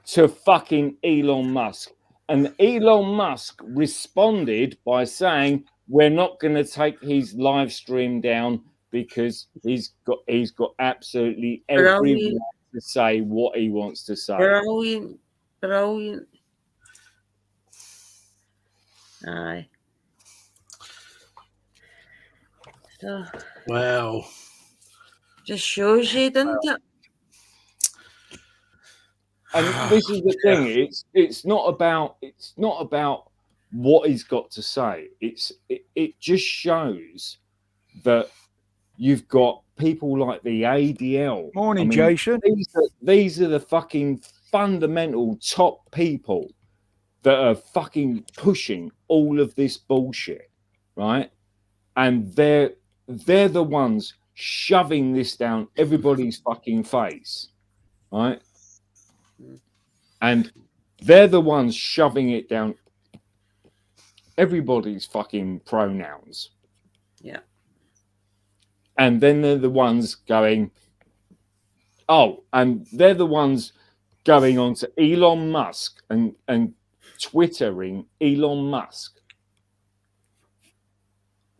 to fucking Elon Musk? And Elon Musk responded by saying, "We're not going to take his live stream down because he's got absolutely every right to say what he wants to say." Brilliant. Aye. So, well, just shows you, doesn't it? And this is the thing: it's not about what he's got to say. It just shows that you've got people like the ADL. Morning, Jason. These are the fucking fundamental top people that are fucking pushing all of this bullshit, right? And they're the ones shoving this down everybody's fucking face, right? And they're the ones shoving it down everybody's fucking pronouns. Yeah. And then they're the ones going, and they're the ones going on to Elon Musk and Twittering Elon Musk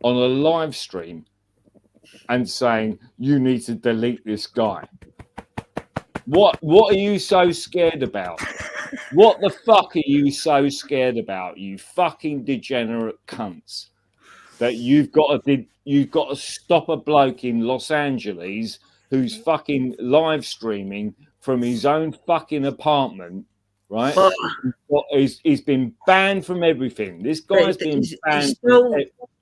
on a live stream and saying, "You need to delete this guy." What are you so scared about? What the fuck are you so scared about, you fucking degenerate cunts? That you've got to stop a bloke in Los Angeles who's fucking live streaming from his own fucking apartment, right? He's been banned from everything. This guy's been banned.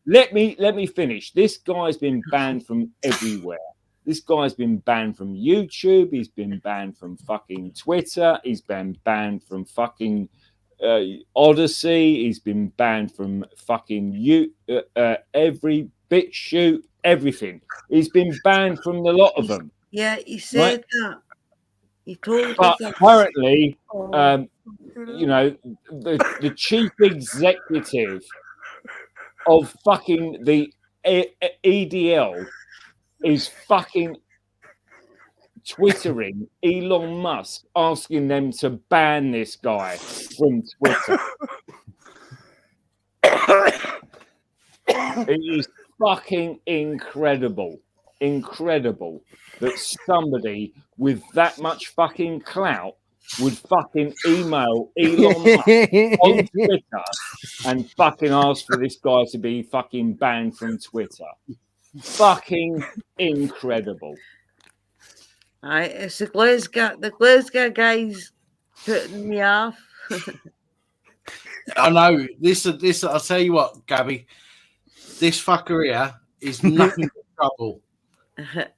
Let me finish. This guy's been banned from everywhere. This guy's been banned from YouTube. He's been banned from fucking Twitter. He's been banned from fucking Odyssey. He's been banned from fucking every BitChute, everything. He's been banned from the lot of them. Yeah, he said that. He told but us that. apparently, the chief executive of fucking the EDL is fucking twittering Elon Musk, asking them to ban this guy from Twitter. It is fucking incredible that somebody with that much fucking clout would fucking email Elon Musk on Twitter and fucking ask for this guy to be fucking banned from Twitter. Fucking incredible. It's the Glasgow guys putting me off. I know this. I'll tell you what, Gabby. This fucker here is nothing but trouble.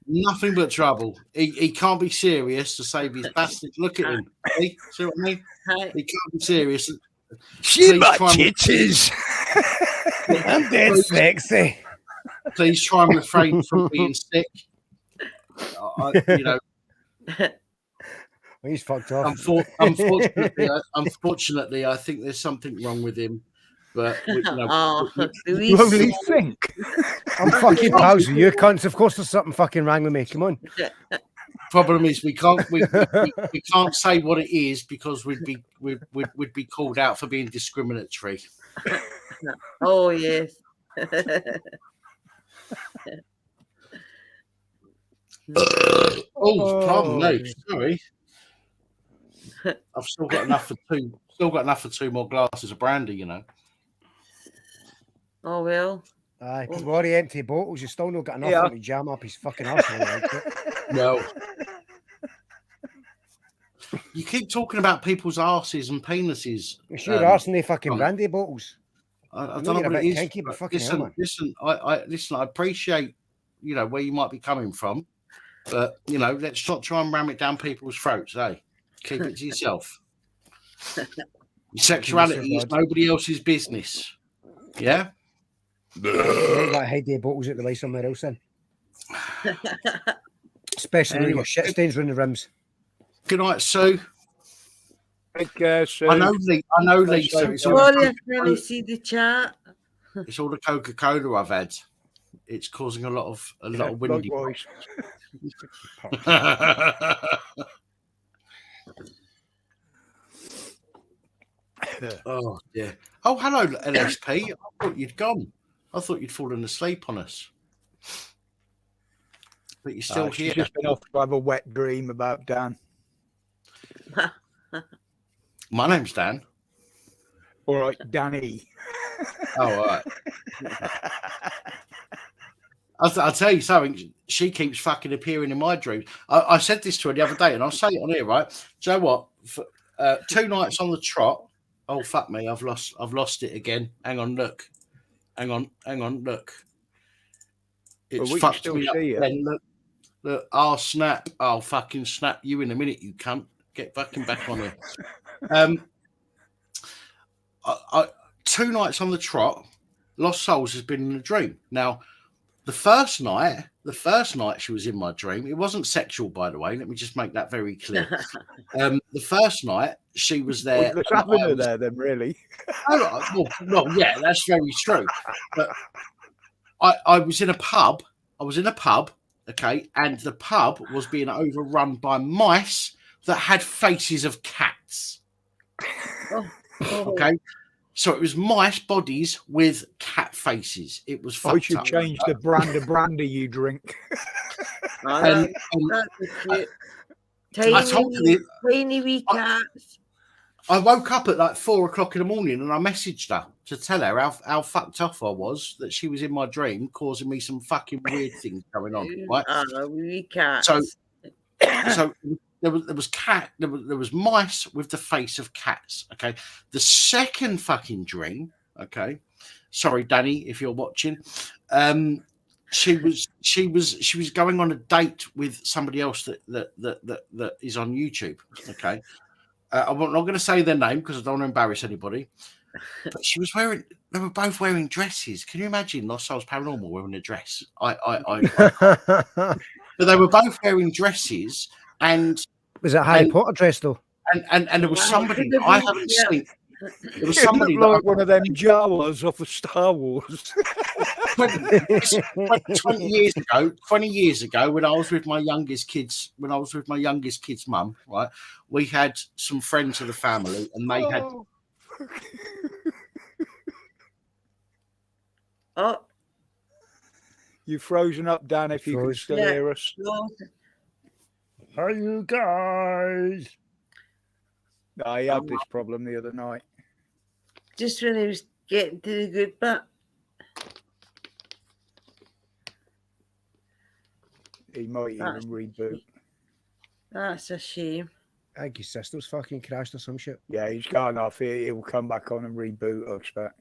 Nothing but trouble. He can't be serious to save his bastard. Look at him. See what I mean? He can't be serious. She my titties. I'm dead sexy. Please try and refrain from being sick. He's fucked off. Unfortunately, I think there's something wrong with him. But you only think. I'm fucking pals with you cunts. Of course, there's something fucking wrong with me. Come on. Problem is we can't say what it is because we'd be called out for being discriminatory. Oh yes. Pardon me. Sorry. I've still got enough for two more glasses of brandy, you know. Oh well. Aye, because we're already empty bottles. You still not got enough to jam up his fucking arsehole. No. You keep talking about people's arses and penises. It's your arse and they fucking brandy bottles. I don't know what it is. Kinky, but listen, I appreciate, where you might be coming from, but let's not try and ram it down people's throats, eh? Keep it to yourself. Your sexuality is nobody else's business. Yeah? Like hide their bottles out the way somewhere else then. Especially when you've got shit stains around the rims. Good night, Sue. Take care, Sue. I know Lisa. Sorry, I can't see the chat. It's all the Coca-Cola I've had. It's causing a lot of windy. Oh dear. Oh, hello, LSP. I thought you'd gone. I thought you'd fallen asleep on us. But you're still here. She's just been off to have a wet dream about Dan. My name's Dan. All right, Danny. Oh, all right. I'll tell you something. She keeps fucking appearing in my dreams. I said this to her the other day, and I'll say it on here, right? Do you know what? For, 2 nights on the trot. Oh fuck me! I've lost it again. Hang on, look. Hang on, look. It's fucked me up. Look. Oh snap! I'll fucking snap you in a minute, you cunt. Get fucking back on here. 2 nights on the trot. Lost Souls has been in a dream. Now, the first night she was in my dream. It wasn't sexual, by the way. Let me just make that very clear. The first night she was there. What's happening there then, really? Well, yeah, that's very true. But I was in a pub. Okay, and the pub was being overrun by mice that had faces of cats. Okay. So it was mice bodies with cat faces. It was fucked up. I should change the brand of brandy you drink. Tiny wee cats. I woke up at like 4 o'clock in the morning and I messaged her to tell her how fucked off I was, that she was in my dream causing me some fucking weird things going on. Right? Wee cats. So there was mice with the face of cats. Okay. The second fucking dream. Okay. Sorry, Danny, if you're watching. She was going on a date with somebody else that is on YouTube. Okay. I'm not going to say their name because I don't want to embarrass anybody. But they were both wearing dresses. Can you imagine Lost Souls Paranormal wearing a dress? But they were both wearing dresses. And was it a Harry Potter dress though? And there was somebody I haven't seen. There was somebody like one of them Jawas off of Star Wars. 20 years ago, when I was with my youngest kids' mum, right, we had some friends of the family, and they had. Oh, you've frozen up, Dan. If you can still hear us. Hi, you guys. I had this problem the other night. Just when he was getting to the good bit. He might even reboot. That's a shame. I think his sister's fucking crashed or some shit. Yeah, he's gone off. He'll come back on and reboot, I expect.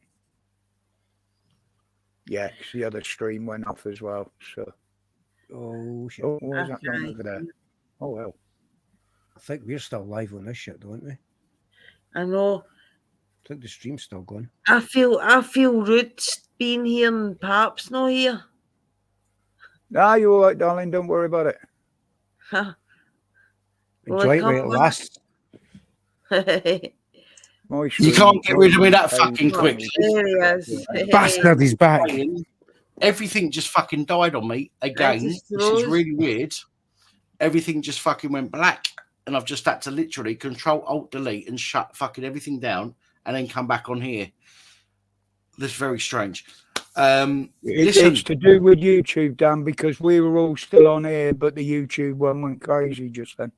Yeah, the other stream went off as well. So. Oh, shit. Oh, what was that going over there? Oh, well. I think we're still live on this shit, don't we? I know. I think the stream's still going. I feel rude being here and Pap's not here. Nah, you're all right, darling. Don't worry about it. Enjoy it while it lasts. You can't get rid of me that fucking quick. There he is. Bastard, he's back. Everything just fucking died on me again. This is really weird. everything just fucking went black, and I've just had to literally Control Alt Delete and shut fucking everything down, and then come back on here. That's very strange. It's to do with YouTube, Dan, because we were all still on here, but the YouTube one went crazy just then.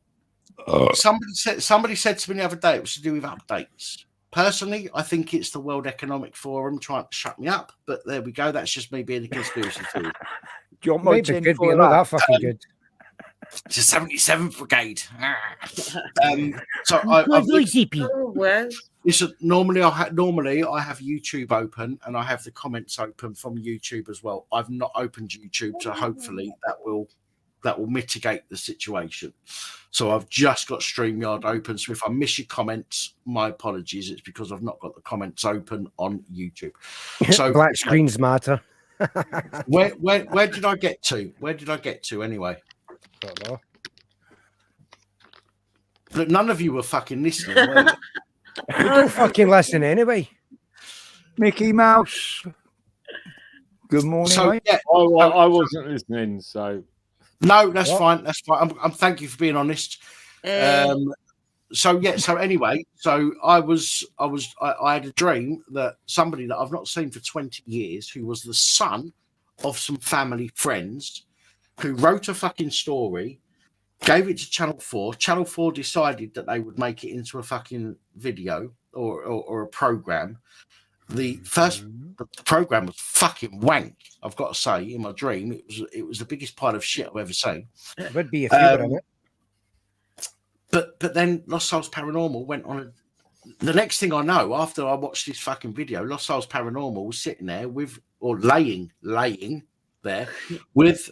Somebody said to me the other day it was to do with updates. Personally, I think it's the World Economic Forum trying to shut me up, but there we go. That's just me being a conspiracy theory. Do you want my tin for not that fucking good? It's the 77th Brigade. So listen, normally I have YouTube open and I have the comments open from YouTube as well. I've not opened YouTube, so hopefully that will mitigate the situation. So I've just got StreamYard open. So if I miss your comments, my apologies. It's because I've not got the comments open on YouTube. So black screens matter. where did I get to? Where did I get to anyway? Don't know. But none of you were fucking listening, were you? We don't fucking listen anyway. Mickey Mouse. Good morning, So mate. yeah, I wasn't listening, so no, that's fine. That's fine. I'm thank you for being honest. So anyway, so I had a dream that somebody that I've not seen for 20 years, who was the son of some family friends, who wrote a fucking story, gave it to Channel 4. Channel 4 decided that they would make it into a fucking video or a program. The program was fucking wank. I've got to say, in my dream, it was the biggest pile of shit I've ever seen. It would be if you were in it. But then Lost Souls Paranormal went on the next thing I know, after I watched this fucking video, Lost Souls Paranormal was sitting there laying there with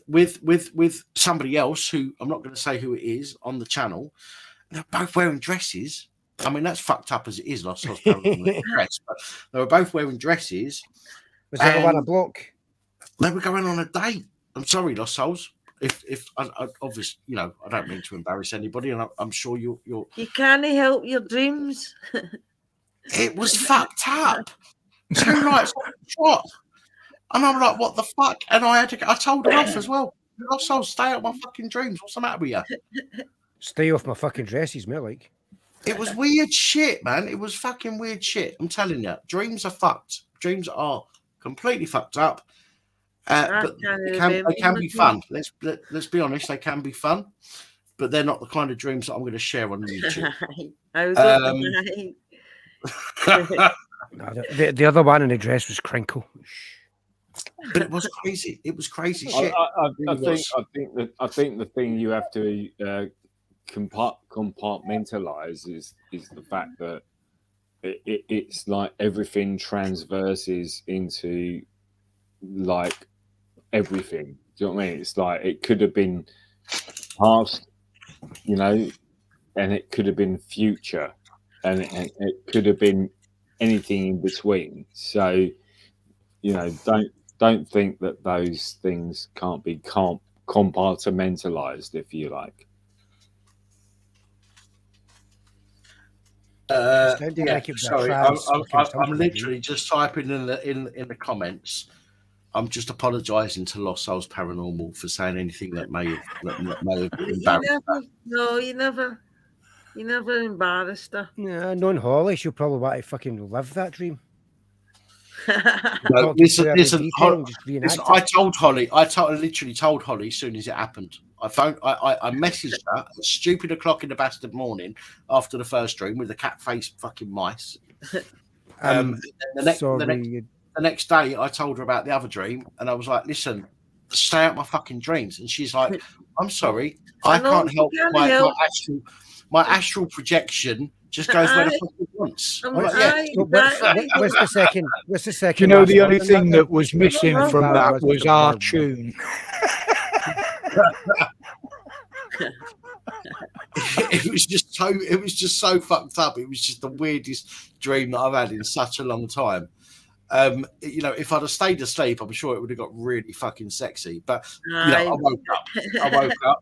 somebody else who I'm not going to say who it is on the channel. They're both wearing dresses. I mean, that's fucked up as it is, Lost Souls Paranormal dress, but they were both wearing dresses. Was that the one a bloke? They were going on a date. I'm sorry, Lost Souls. If I obviously, you know, I don't mean to embarrass anybody, and I'm sure you're. You can't help your dreams. It was fucked up. 2 nights shot, and I'm like, what the fuck? And I told her off as well. Lost Souls, stay out of my fucking dreams. What's the matter with you? Stay off my fucking dresses, me like. It was weird shit, man. It was fucking weird shit. I'm telling you, dreams are fucked. Dreams are completely fucked up. But they can be fun. Let's be honest, they can be fun, but they're not the kind of dreams that I'm going to share on YouTube. The other one in the dress was Crinkle. But it was crazy. It was crazy shit. I think the thing you have to compartmentalize is the fact that it's like everything transverses into like everything. Do you know what I mean? It's like it could have been past, you know, and it could have been future, and it could have been anything in between. So, you know, don't think that those things can't be compartmentalized, if you like. Sorry, I'm literally just typing in the comments. I'm just apologising to Lost Souls Paranormal for saying anything that may have embarrassed her. No, you never embarrassed her. Yeah, knowing Holly, she'll probably want to fucking live that dream. No, listen, I told Holly. I literally told Holly as soon as it happened. I messaged her at stupid o'clock in the bastard morning after the first dream with the cat-faced fucking mice. The next day, I told her about the other dream, and I was like, "Listen, stay out my fucking dreams." And she's like, "I'm sorry, I can't help my astral projection just goes where the fuck it wants." What's the second? You know, the only thing that was missing from that was our tune. It was just so fucked up. It was just the weirdest dream that I've had in such a long time. You know, if I'd have stayed asleep, I'm sure it would have got really fucking sexy. But you know, I woke up.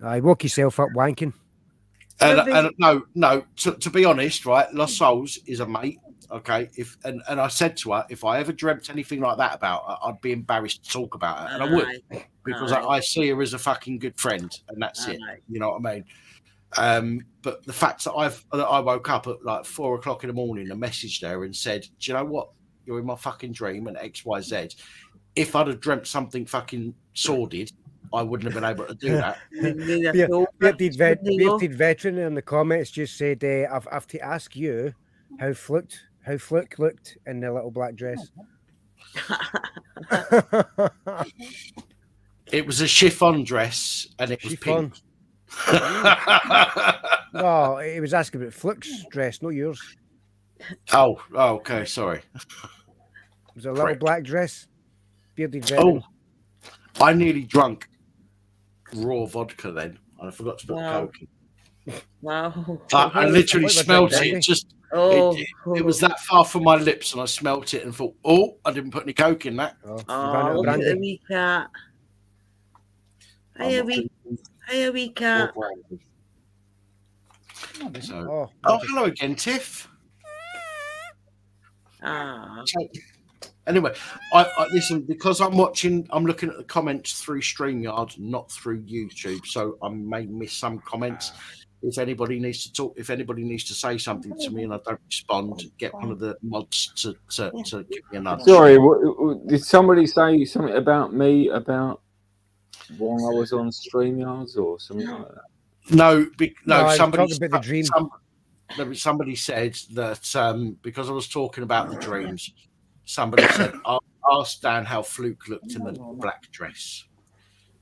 I woke yourself up wanking. And no. To be honest, right, Lost Souls is a mate. okay, and I said to her, if I ever dreamt anything like that about her, I'd be embarrassed to talk about her, and I would, because I see her as a fucking good friend, and that's it. You know what I mean? But the fact that I woke up at like 4 o'clock in the morning and messaged her and said, do you know what? You're in my fucking dream and XYZ. If I'd have dreamt something fucking sordid, I wouldn't have been able to do that. Bearded veteran in the comments just said, I've to ask you how Fluke looked in the little black dress. It was a chiffon dress and it was pink. No, he was asking about Fluke's dress, not yours. Oh, okay, sorry. It was a little black dress. Bearded veteran. Oh, I nearly drunk raw vodka then. I forgot to put the coke in. Wow. I literally smelled it. It was that far from my lips, and I smelt it and thought, oh, I didn't put any coke in that. Look at the wee cat. Hiya, wee cat. So, hello again, Tiff. Anyway, I listen, because I'm looking at the comments through StreamYard, not through YouTube, so I may miss some comments. If anybody needs to talk, if anybody needs to say something to me and I don't respond, get one of the mods to give me a nudge. Sorry, did somebody say something about me about while I was on StreamYards or something like that? No, somebody about the dream. Somebody said that because I was talking about the dreams, somebody said, ask Dan how Fluke looked in the black dress.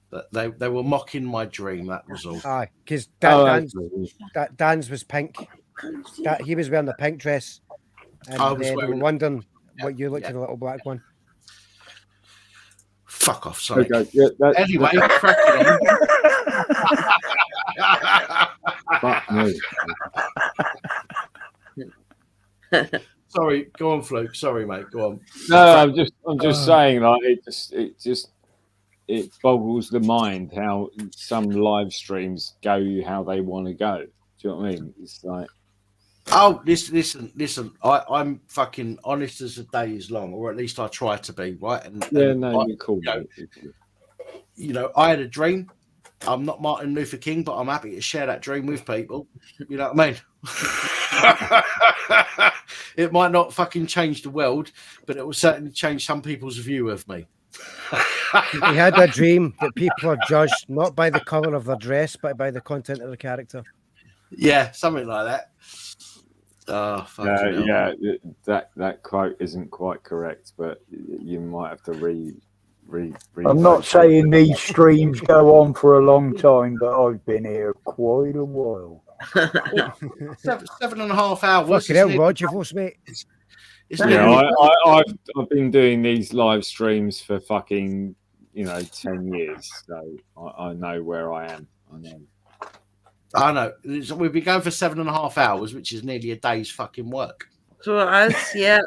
That they were mocking my dream, that was all. Aye, because Dan's was pink. He was wearing the pink dress. And they were wondering what you looked in the little black one. Fuck off, sorry. Okay, yeah, anyway, cracking on. Fuck me. Sorry, go on, Fluke. Sorry, mate. Go on. No, I'm just saying, like it boggles the mind how some live streams go how they want to go. Do you know what I mean? It's like, oh, listen. I'm fucking honest as the day is long, or at least I try to be, right? And you're cool. You know, I had a dream. I'm not Martin Luther King, but I'm happy to share that dream with people. You know what I mean? It might not fucking change the world, but it will certainly change some people's view of me. He had a dream that people are judged not by the colour of their dress, but by the content of the character. Yeah, something like that. That quote isn't quite correct, but you might have to read. I'm not saying these streams go on for a long time, but I've been here quite a while. 7.5 hours. Fucking hell, Roger, what's mate? I've been doing these live streams for fucking 10 years, so I know where I am. I know. We've been going for 7.5 hours, which is nearly a day's fucking work. So it is, yeah.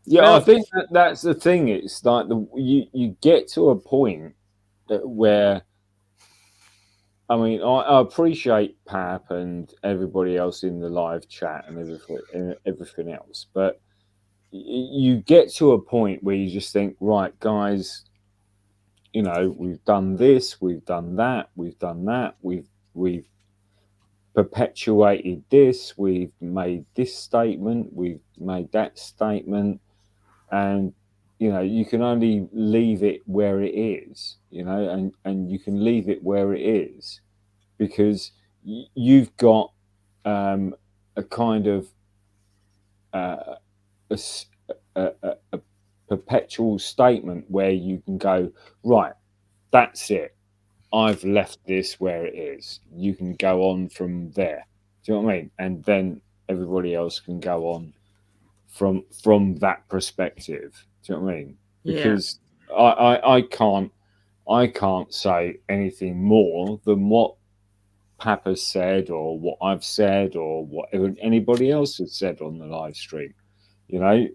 Yeah, I think that's the thing. It's like you get to a point where, I mean, I appreciate Pap and everybody else in the live chat and everything else, but you get to a point where you just think, right, guys, we've done this, we've done that, we've perpetuated this, we've made this statement, we've made that statement. And, you can only leave it where it is, and you can leave it where it is because you've got a kind of a perpetual statement where you can go, right, that's it. I've left this where it is. You can go on from there. Do you know what I mean? And then everybody else can go on from that perspective. Do you know what I mean? Because I can't say anything more than what Papa said or what I've said or what anybody else has said on the live stream.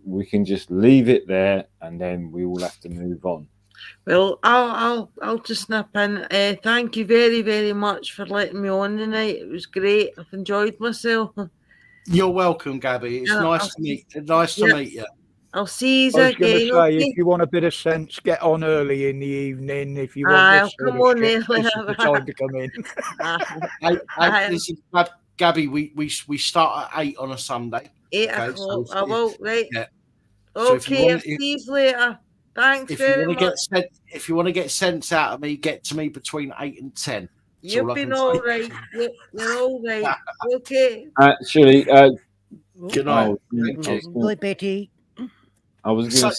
We can just leave it there and then we will have to move on. Well, I'll just snap in. Thank you very, very much for letting me on tonight. It was great. I've enjoyed myself. You're welcome, Gabby. It's nice to meet you. I'll see you I was going to again. say, Okay. if you want a bit of sense, get on early in the evening. If you want I'll this sort come of on shit, early. this is the time to come in. Listen, Gabby, we start at 8 on a Sunday. 8 okay? o'clock. So I will, right? Yeah. So if you Okay, I'll want, see you later. Thanks if you very want to much. if you want to get sense out of me, get to me between 8 and 10. That's You've all I been can all say. right. You're all right. Okay. Actually, Good night. Bye, Betty. I was going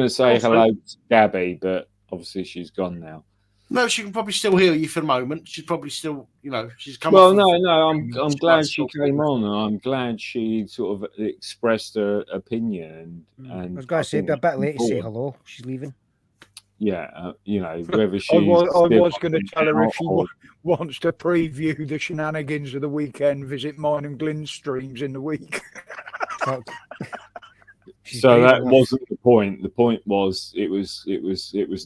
to say, Also- hello to Gabby, but obviously she's gone now. No, she can probably still hear you for the moment. She's probably still, she's come. Well, off I'm glad she came on, and I'm glad she sort of expressed her opinion. And I was going to say, it'd be a bit late to say important. hello. She's leaving. Yeah, whether she's. I was going to still tell her if out she or- wants to preview the shenanigans of the weekend, visit mine and Glyn's streams in the week. So that wasn't the point. The point was it was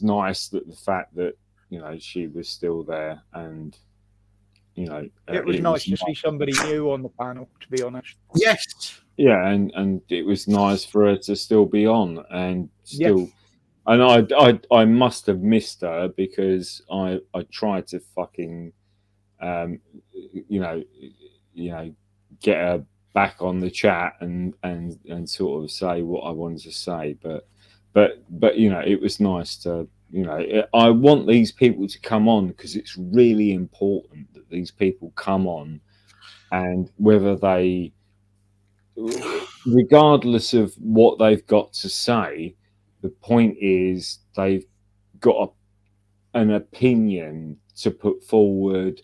nice that the fact that she was still there, and it was nice to see somebody new on the panel, to be honest. Yes. Yeah, and it was nice for her to still be on and still. And I must have missed her because I tried to fucking get her back on the chat and sort of say what I wanted to say, but it was nice to I want these people to come on because it's really important that these people come on, and whether they, regardless of what they've got to say, the point is they've got an opinion to put forward,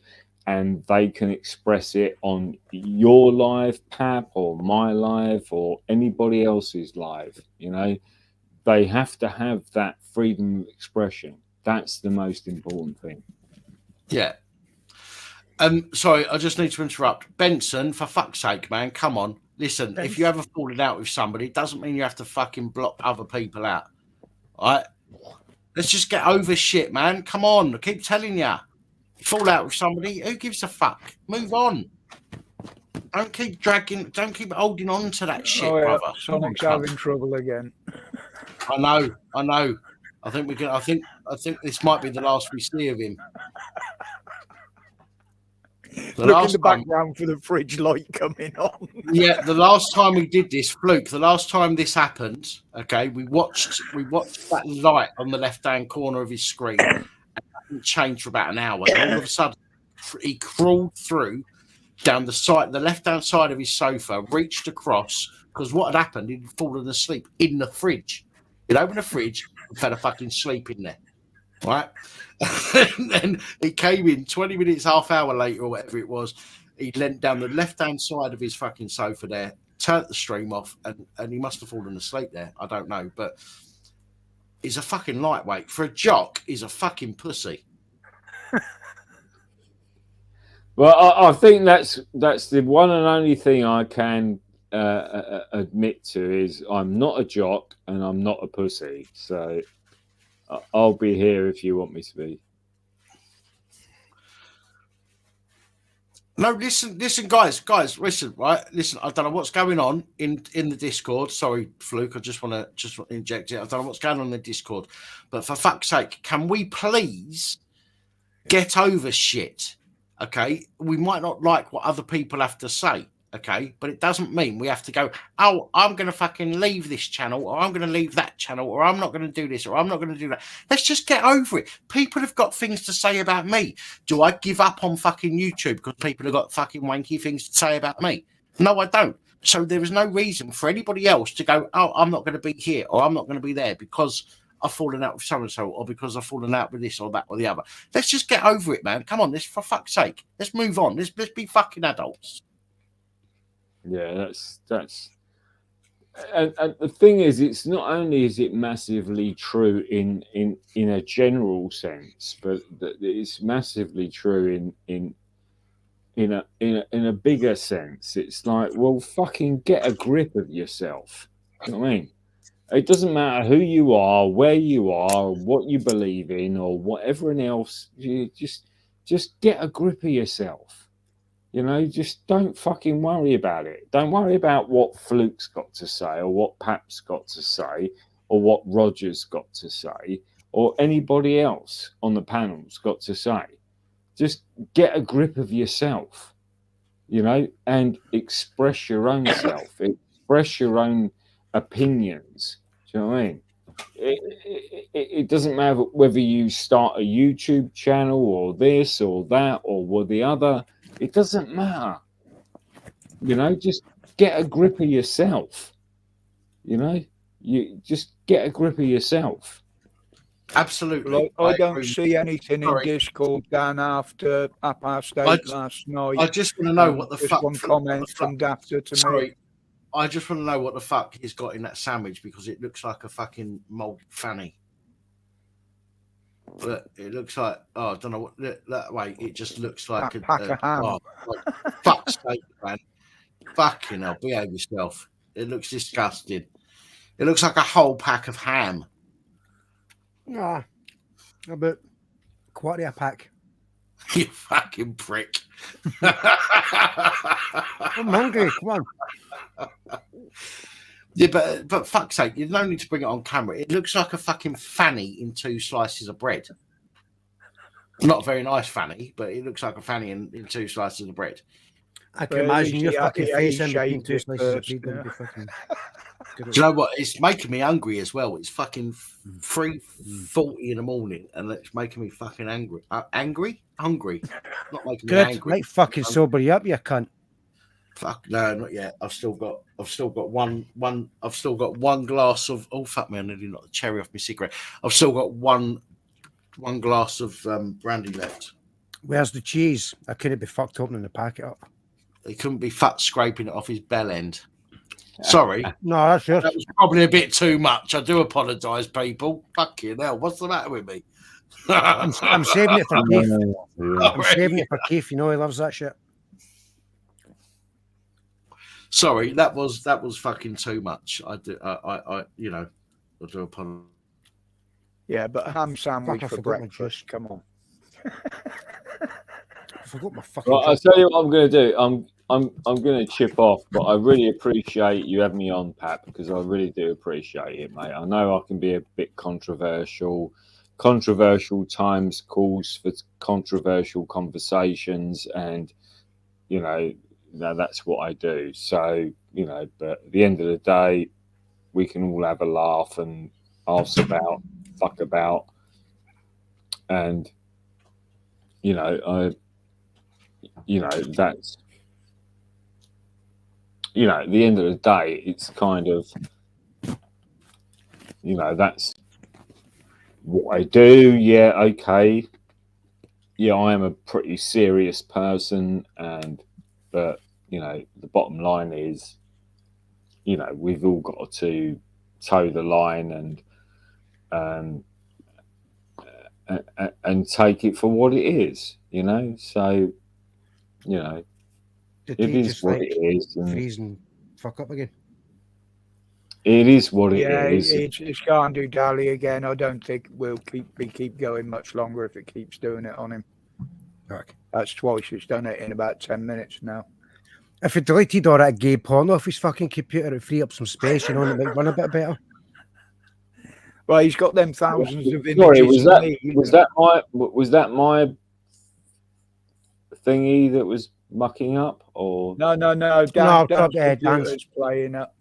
and they can express it on your live, Pap, or my live, or anybody else's live. They have to have that freedom of expression. That's the most important thing. Yeah. Sorry, I just need to interrupt. Benson, for fuck's sake, man, come on. Listen, if you ever fallen out with somebody, it doesn't mean you have to fucking block other people out. All right? Let's just get over shit, man. Come on. I keep telling you. Fall out with somebody, who gives a fuck? Move on. Don't keep holding on to that shit, brother. Sonic's having trouble again. I know. I think this might be the last we see of him. Look in the background for the fridge light coming on. Yeah, the last time we did this, Fluke, the last time this happened, okay, we watched that light on the left-hand corner of his screen, and it didn't change for about an hour. And all of a sudden, he crawled through down the left-hand side of his sofa, reached across, because what had happened, he'd fallen asleep in the fridge. He'd opened the fridge and fell fucking asleep in there. Right? And then he came in 20 minutes, half hour later, or whatever it was. He leant down the left-hand side of his fucking sofa there, turned the stream off, and he must have fallen asleep there. I don't know, but he's a fucking lightweight. For a jock, he's a fucking pussy. Well, I think that's the one and only thing I can admit to is I'm not a jock and I'm not a pussy. So I'll be here if you want me to be. No, listen, guys, listen, right? Listen, I don't know what's going on in the Discord. Sorry, Fluke, I just want to inject it. I don't know what's going on in the Discord, but for fuck's sake, can we please get over shit? Okay, we might not like what other people have to say, okay, but it doesn't mean we have to go, oh, I'm going to fucking leave this channel, or I'm going to leave that channel, or I'm not going to do this, or I'm not going to do that. Let's just get over it. People have got things to say about me. Do I give up on fucking YouTube because people have got fucking wanky things to say about me? No, I don't. So there is no reason for anybody else to go, oh, I'm not going to be here, or I'm not going to be there because I've fallen out with so-and-so, or because I've fallen out with this or that or the other. Let's just get over it, man. Come on, for fuck's sake. Let's move on. Let's be fucking adults. Yeah, that's and the thing is, it's not only is it massively true in a general sense, but that it's massively true in a bigger sense. It's like, well, fucking get a grip of yourself. You know what I mean? It doesn't matter who you are, where you are, what you believe in, or whatever else. You just get a grip of yourself. You know, just don't fucking worry about it. Don't worry about what Fluke's got to say, or what Pap's got to say, or what Roger's got to say, or anybody else on the panel's got to say. Just get a grip of yourself, you know, and express your own self, express your own opinions. Do you know what I mean? It doesn't matter whether you start a YouTube channel or this or that or the other. It doesn't matter. You know, just get a grip of yourself. You know, you just get a grip of yourself. Absolutely. I don't see anything in Discord down after 8:30 last night. I just want to know what the just fuck. one comment from Dafter to me. I just want to know what the fuck he's got in that sandwich, because it looks like a fucking molded fanny. But it looks like, I don't know what that way. It just looks like a pack of ham. Fuck's sake, man! Fucking hell, behave yourself. It looks disgusting. It looks like a whole pack of ham. Ah, about quarter a pack. You fucking prick. I'm hungry. Come on. Yeah, but fuck's sake, you don't need to bring it on camera. It looks like a fucking fanny in 2 slices of bread. Not a very nice fanny, but it looks like a fanny in 2 slices of bread. I can imagine your fucking face in between 2 slices of bread. Do you know what? It's making me hungry as well. It's fucking 3:40 in the morning, and it's making me fucking angry. Hungry? Not making me angry. Might fucking sober you up, you cunt. Fuck no, not yet. I've still got one glass of. Oh fuck me! I nearly knocked the cherry off my cigarette. I've still got one glass of brandy left. Where's the cheese? I couldn't be fucked opening the packet up. He couldn't be fat scraping it off his bell end. Sorry. No, that's yours. That was probably a bit too much. I do apologise, people. Fucking hell, what's the matter with me? I'm saving it for Keith. I'm saving it for Keith. You know he loves that shit. Sorry, that was fucking too much. I do apologise. Yeah, but a ham sandwich I for forgot my breakfast. Come on. I forgot my fucking. Well, I'll tell you what I'm going to do. I'm going to chip off, but I really appreciate you having me on, Pat, because I really do appreciate it, mate. I know I can be a bit controversial. Controversial times calls for controversial conversations, and that's what I do. So but at the end of the day, we can all have a laugh and arse about, fuck about, and that's. At the end of the day, it's kind of, that's what I do. Yeah, okay. Yeah, I am a pretty serious person, but the bottom line is, we've all got to toe the line and take it for what it is. So, it is what it is. Freezing fuck up again. It is what it is. It's can't do Dally again. I don't think we'll keep going much longer if it keeps doing it on him. Okay. That's twice it's done it in about 10 minutes now. If he deleted all that gay porn off his fucking computer, it'd free up some space, and it might run a bit better. Well, he's got them thousands of images. Sorry, was that my thingy that was mucking up, or no? Dan's computer's playing up.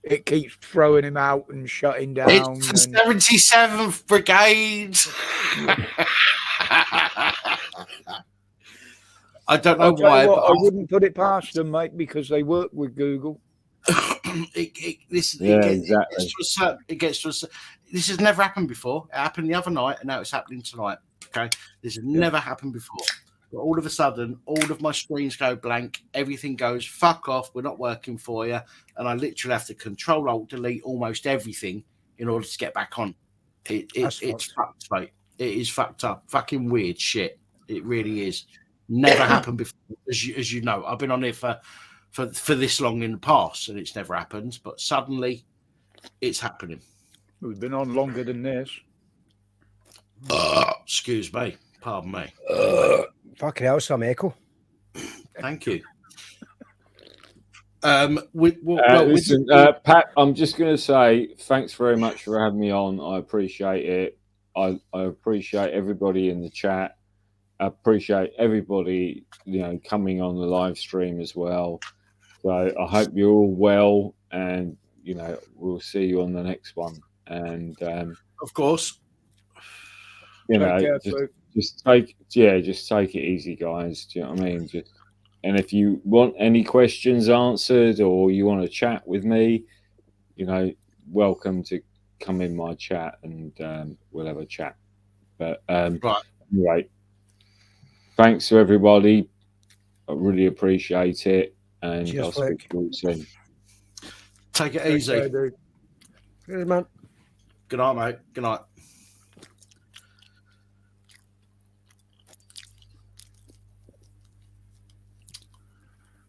It keeps throwing him out and shutting down. It's the 77th Brigade. I don't know why, but I wouldn't put it past them, mate, because they work with Google. It gets to a. This has never happened before. It happened the other night, and now it's happening tonight. Okay, this has never happened before. But all of a sudden, all of my screens go blank. Everything goes fuck off. We're not working for you, and I literally have to Control-Alt-Delete almost everything in order to get back on. It's fucked, mate. It is fucked up. Fucking weird shit. It really is. Never happened before, as you know. I've been on here for this long in the past, and it's never happened. But suddenly, it's happening. We've been on longer than this. Excuse me. Pardon me. Fucking hell, some echo. Thank you. Listen, Pat, I'm just going to say thanks very much for having me on. I appreciate it. I appreciate everybody in the chat. I appreciate everybody, coming on the live stream as well. So I hope you're all well, and we'll see you on the next one. And of course, just take it easy, guys. Do you know what I mean? And if you want any questions answered or you want to chat with me, welcome to come in my chat, and we'll have a chat. But anyway, thanks to everybody. I really appreciate it, and I'll speak to you soon. Take it easy. Good man. Good night, mate. Good night.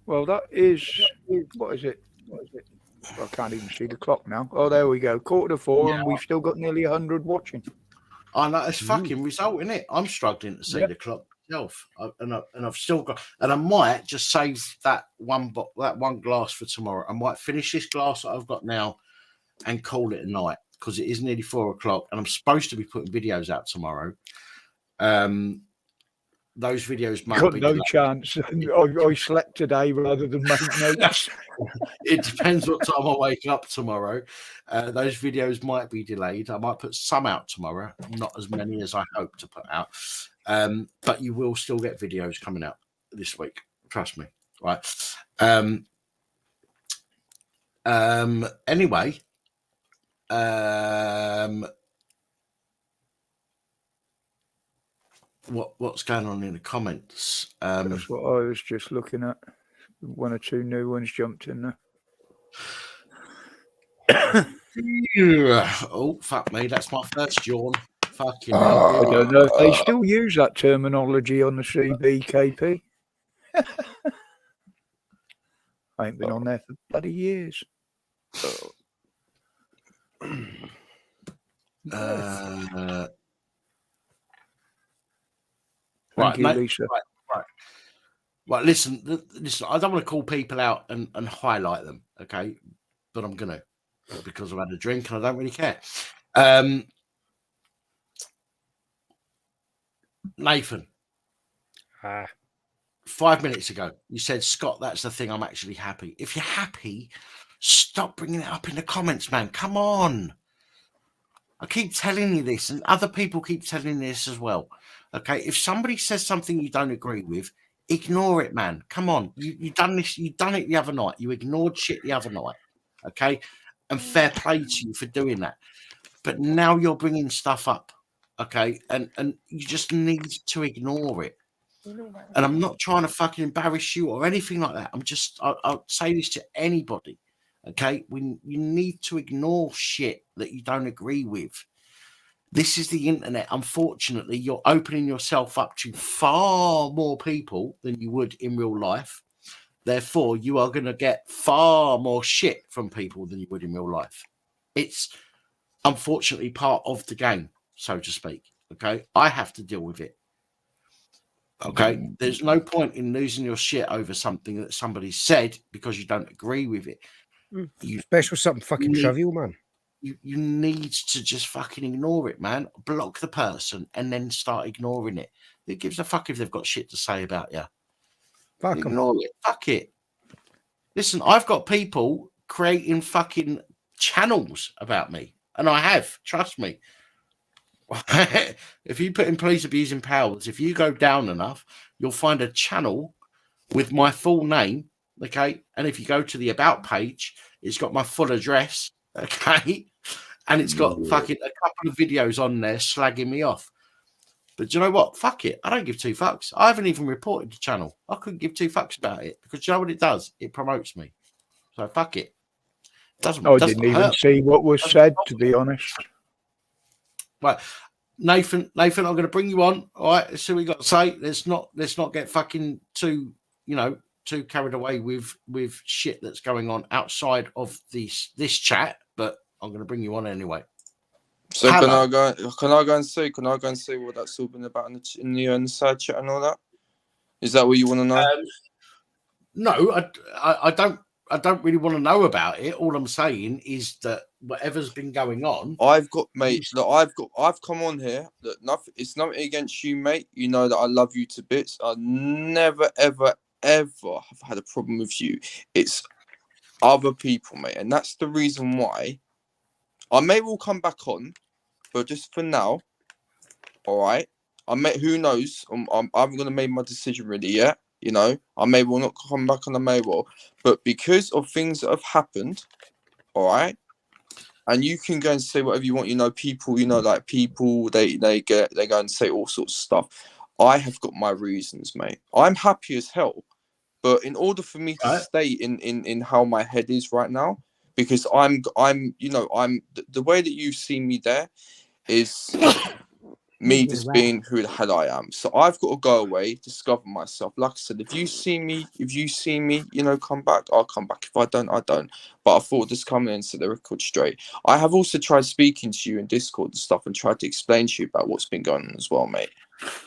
Well, that is, what is it? I can't even see the clock now. Oh, there we go. 3:45, and we've still got nearly 100 watching. I know, it's fucking result, isn't it? I'm struggling to see the clock myself, and I've still got, and I might just save that one glass for tomorrow. I might finish this glass that I've got now and call it a night, because it is nearly 4 o'clock, and I'm supposed to be putting videos out tomorrow. Those videos might got be no delayed. chance. I slept today rather than make notes. It depends what time I wake up tomorrow. Those videos might be delayed. I might put some out tomorrow, not as many as I hope to put out. But you will still get videos coming out this week. Trust me. Right. Anyway. What's going on in the comments? That's what I was just looking at. 1 or 2 new ones jumped in there. Oh, fuck me. That's my first yawn. Fucking hell. I don't know if they still use that terminology on the CBKP. I ain't been on there for bloody years. Thank you, Lisa. Right. Listen. I don't want to call people out and highlight them, okay? But I'm gonna, because I've had a drink and I don't really care. Nathan. 5 minutes ago, you said, Scott, that's the thing. I'm actually happy. If you're happy, stop bringing it up in the comments, man. Come on. I keep telling you this, and other people keep telling you this as well. Okay, if somebody says something you don't agree with, ignore it, man. Come on, you done this. You done it the other night. You ignored shit the other night. Okay, and fair play to you for doing that. But now you're bringing stuff up. Okay, and you just need to ignore it. And I'm not trying to fucking embarrass you or anything like that. I'll say this to anybody. Okay, you need to ignore shit that you don't agree with. This is the internet. Unfortunately, you're opening yourself up to far more people than you would in real life. Therefore, you are going to get far more shit from people than you would in real life. It's unfortunately part of the game, so to speak. Okay, I have to deal with it. Okay, there's no point in losing your shit over something that somebody said because you don't agree with it. Especially something fucking trivial, man. You need to just fucking ignore it, man. Block the person and then start ignoring it. Who gives a fuck if they've got shit to say about you? Ignore it. Fuck it. Listen, I've got people creating fucking channels about me, and I have. Trust me. If you put in police abusing powers, if you go down enough, you'll find a channel with my full name. Okay, and if you go to the about page, it's got my full address. Okay, and it's got fucking a couple of videos on there slagging me off. But do you know what? Fuck it. I don't give 2 fucks. I haven't even reported the channel. I couldn't give 2 fucks about it because you know what it does? It promotes me. So fuck it. I didn't even see what was said, to be honest. Right, Nathan, I'm going to bring you on. All right, let's see what we got to say. Let's not get fucking too carried away with shit that's going on outside of this chat. But I'm going to bring you on anyway. So can I go and see what that's all been about in the side chat and all that? Is that what you want to know? No, I don't really want to know about it. All I'm saying is that whatever's been going on, I've got, mate. Look, I've come on here. Look, nothing. It's nothing against you, mate. You know that I love you to bits. I never, ever, ever have had a problem with you. It's other people, mate, and that's the reason why I may well come back on, but just for now, all right. Who knows? I'm gonna make my decision really yet. You know, I may well not come back on. I may well, but because of things that have happened, all right. And you can go and say whatever you want. You know, people. You know, like people. They go and say all sorts of stuff. I have got my reasons, mate. I'm happy as hell, but in order for me to stay in how my head is right now, because I'm the way that you see me there is me just being who the hell I am. So I've got to go away, discover myself. Like I said, if you see me, you know, come back, I'll come back. If I don't, I don't. But I thought just come in and set the record straight. I have also tried speaking to you in Discord and stuff and tried to explain to you about what's been going on as well, mate.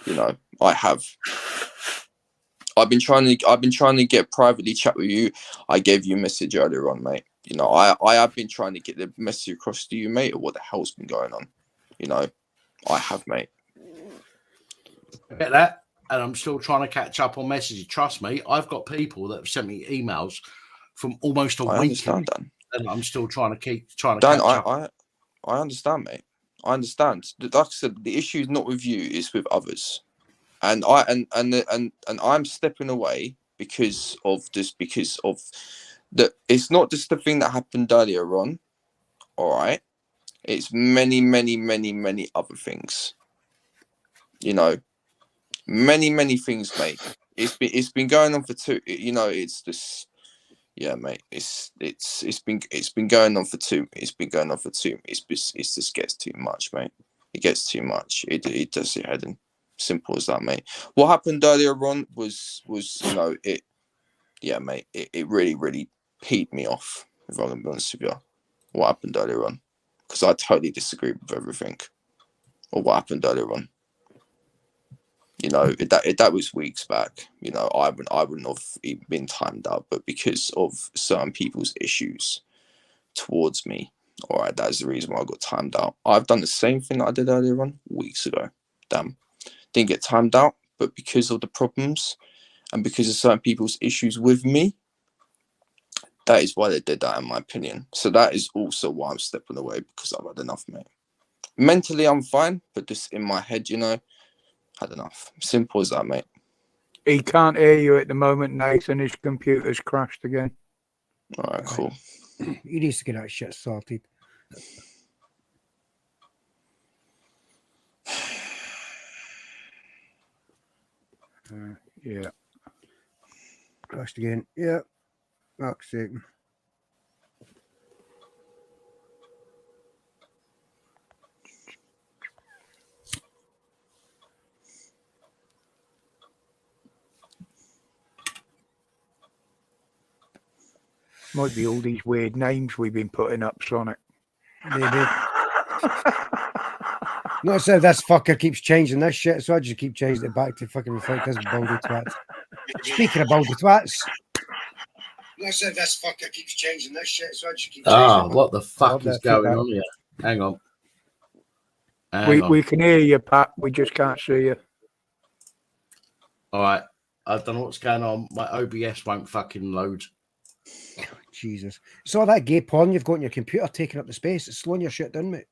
You know, I have. I've been trying to get privately chat with you. I gave you a message earlier on, mate. You know, I have been trying to get the message across to you, mate, of what the hell's been going on. You know, I have, mate. I get that, and I'm still trying to catch up on messages. Trust me, I've got people that have sent me emails from almost a week, understand, Dan. and I'm still trying to Dan, catch up. I understand, mate. I understand. Like I said, the issue is not with you; it's with others. And I'm stepping away because of that. It's not just the thing that happened earlier on. All right, it's many other things. You know, many things, mate. It's been going on for two. You know, it's just, yeah, mate. It's been going on for two. It's been going on for two. It just gets too much, mate. It gets too much. It does your head in. Simple as that, mate. What happened earlier on was you know, yeah, mate. It really peed me off. If I'm gonna be honest with you, what happened earlier on, because I totally disagree with everything, or what happened earlier on. You know, that was weeks back. You know, I wouldn't have even been timed out, but because of certain people's issues towards me, all right, that's the reason why I got timed out. I've done the same thing that I did earlier on weeks ago. Damn, didn't get timed out, but because of the problems and because of certain people's issues with me, that is why they did that, in my opinion. So that is also why I'm stepping away, because I've had enough, mate. Mentally, I'm fine, but just in my head, you know, had enough. Simple as that, mate. He can't hear you at the moment, Nathan. His computer's crashed again. All right, cool. He needs to get that shit sorted. Yeah. Crashed again. Yeah. Fuck's sake. Might be all these weird names we've been putting up, Sonic. Maybe. No, so this fucker keeps changing this shit, so I just keep changing it back to fucking reflect this baldy twat. Speaking of baldy twats. No, so this fucker keeps changing this shit, so I just keep changing it. What the fuck is going on here? Hang on. We can hear you, Pat. We just can't see you. All right. I don't know what's going on. My OBS won't fucking load. Jesus. It's all that gay porn you've got on your computer taking up the space. It's slowing your shit down, mate.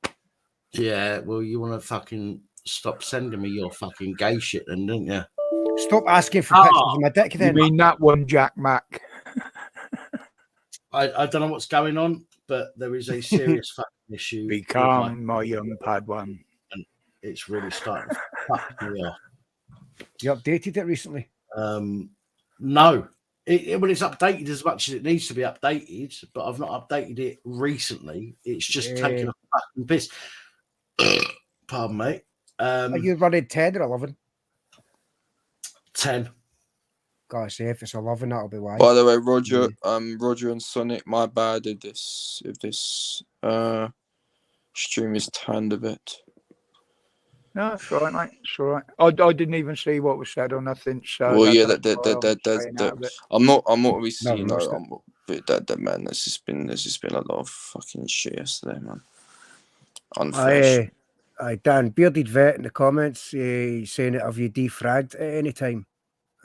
Yeah, well, you want to fucking stop sending me your fucking gay shit then, don't you? Stop asking for pictures of my dick then. You mean that one, Jack Mac? I don't know what's going on, but there is a serious fucking issue. Be calm, my young Padawan. And it's really starting to fuck me off. You updated it recently? No. Well, it's updated as much as it needs to be updated, but I've not updated it recently. It's just taking a fucking piss. Pardon, mate. Are you running 10 or 11? 10. Gosh, if it's 11, that'll be why. By the way, Roger, Roger and Sonic, my bad if this stream is turned a bit. No, it's all right, mate. It's all right. I didn't even see what was said or nothing. So Well, yeah, that's why I'm staying out of it. I'm not obviously, Never you know, lost it. I'm a bit that man. There's just been a lot of fucking shit yesterday, man. Unfresh. Dan, Bearded Vet in the comments, he's saying it, have you defragged at any time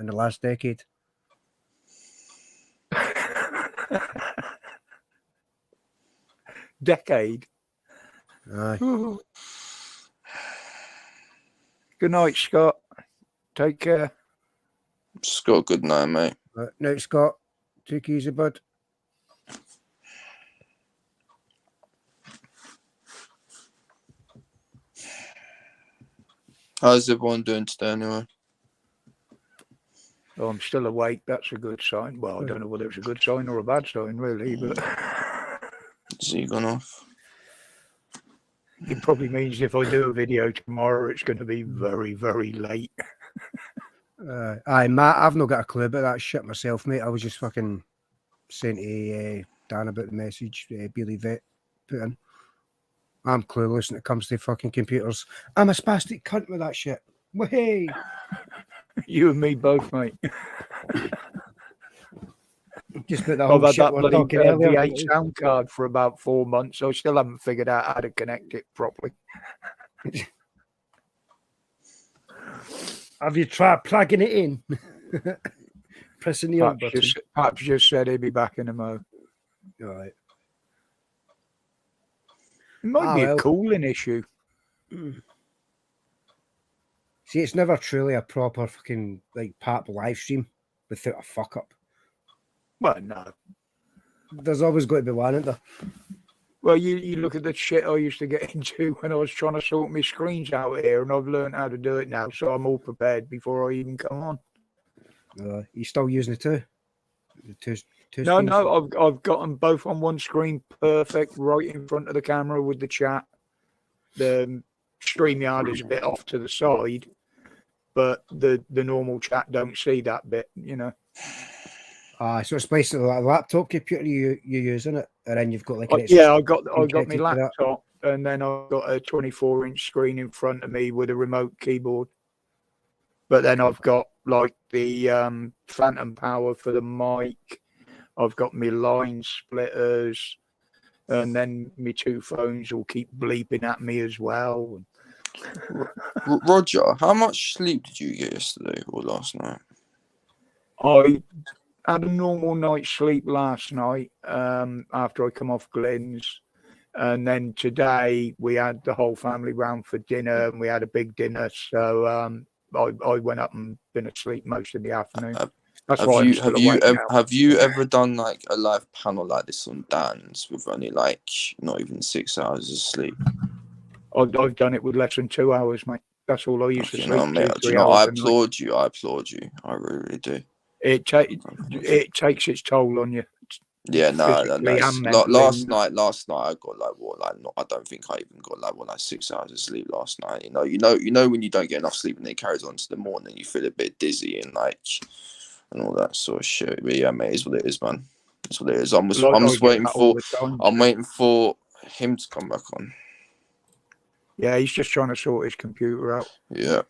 in the last decade? Decade. Aye. Good night, Scott. Take care. Scott, good night, mate. Night, Scott. Take it easy, bud. How's everyone doing today, anyway? Oh, I'm still awake. That's a good sign. Well, I don't know whether it's a good sign or a bad sign, really, but Is he gone off? it probably means if I do a video tomorrow, it's going to be very, very late. Aye, Matt, I've not got a clue about that shit myself, mate. I was just fucking saying to Dan about the message Billy Vet put in. I'm clueless when it comes to fucking computers. I'm a spastic cunt with that shit. Hey, You and me both, mate. just about the I've whole had shit that we're bloody talking earlier. V8 sound card for about 4 months. I still haven't figured out how to connect it properly. Have you tried plugging it in? Pressing the on button. Perhaps just said he'd be back in a mo. All right. It might be a cooling issue. See, it's never truly a proper fucking like pap live stream without a fuck up. Well, no. There's always got to be one, isn't there? Well, you look at the shit I used to get into when I was trying to sort my screens out here, and I've learned how to do it now, so I'm all prepared before I even come on. You still using it too? Two No, screens? I've got them both on one screen, perfect, right in front of the camera with the chat. The StreamYard is a bit off to the side, but the normal chat don't see that bit, you know. So it's basically like a laptop computer you use, isn't it? And then you've got like an Yeah, I got my connected to that. laptop, and then I've got a 24-inch screen in front of me with a remote keyboard. But then I've got like the phantom power for the mic. I've got my line splitters, and then my two phones will keep bleeping at me as well. Roger, how much sleep did you get yesterday or last night? I had a normal night's sleep last night after I come off Glenn's. And then today we had the whole family round for dinner, and we had a big dinner. So I went up and been asleep most of the afternoon. That's why I'm still awake now. Have you ever done like a live panel like this on Dan's with only like not even 6 hours of sleep? I've done it with less than 2 hours, mate. That's all I used to sleep. I applaud you. I really do. It takes its toll on you. Yeah, no. Last night I got I don't think I even got 6 hours of sleep last night. You know when you don't get enough sleep and it carries on to the morning, you feel a bit dizzy and all that sort of shit. But yeah, mate, it's what it is, man. It's what it is. I'm just waiting for him to come back on. Yeah, he's just trying to sort his computer out. Yeah.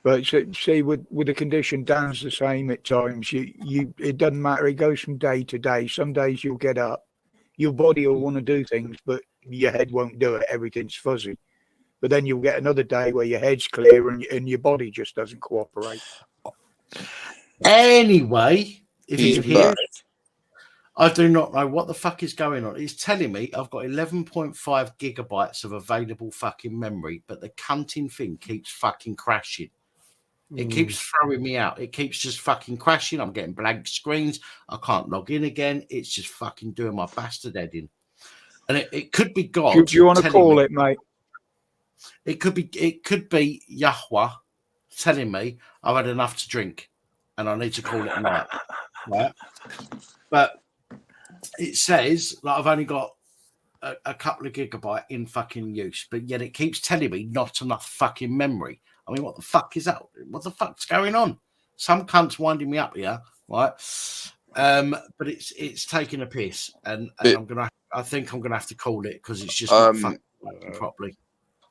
But see, with the condition, Dan's the same at times. It doesn't matter. It goes from day to day. Some days you'll get up, your body will want to do things, but your head won't do it. Everything's fuzzy. But then you'll get another day where your head's clear and your body just doesn't cooperate. Anyway, if He's you hear, back. I do not know what the fuck is going on. He's telling me I've got 11.5 gigabytes of available fucking memory, but the cunting thing keeps fucking crashing. It keeps throwing me out. It keeps just fucking crashing. I'm getting blank screens. I can't log in again. It's just fucking doing my bastard head in. And it could be God. Do you want to call it, mate? It could be Yahweh telling me I've had enough to drink and I need to call it a night. Right? But it says that I've only got a couple of gigabyte in fucking use, but yet it keeps telling me not enough fucking memory. I mean, what the fuck is that? What the fuck's going on? Some cunt's winding me up here, right? But it's taking a piss, and I think I'm gonna have to call it because it's just not fucking working properly.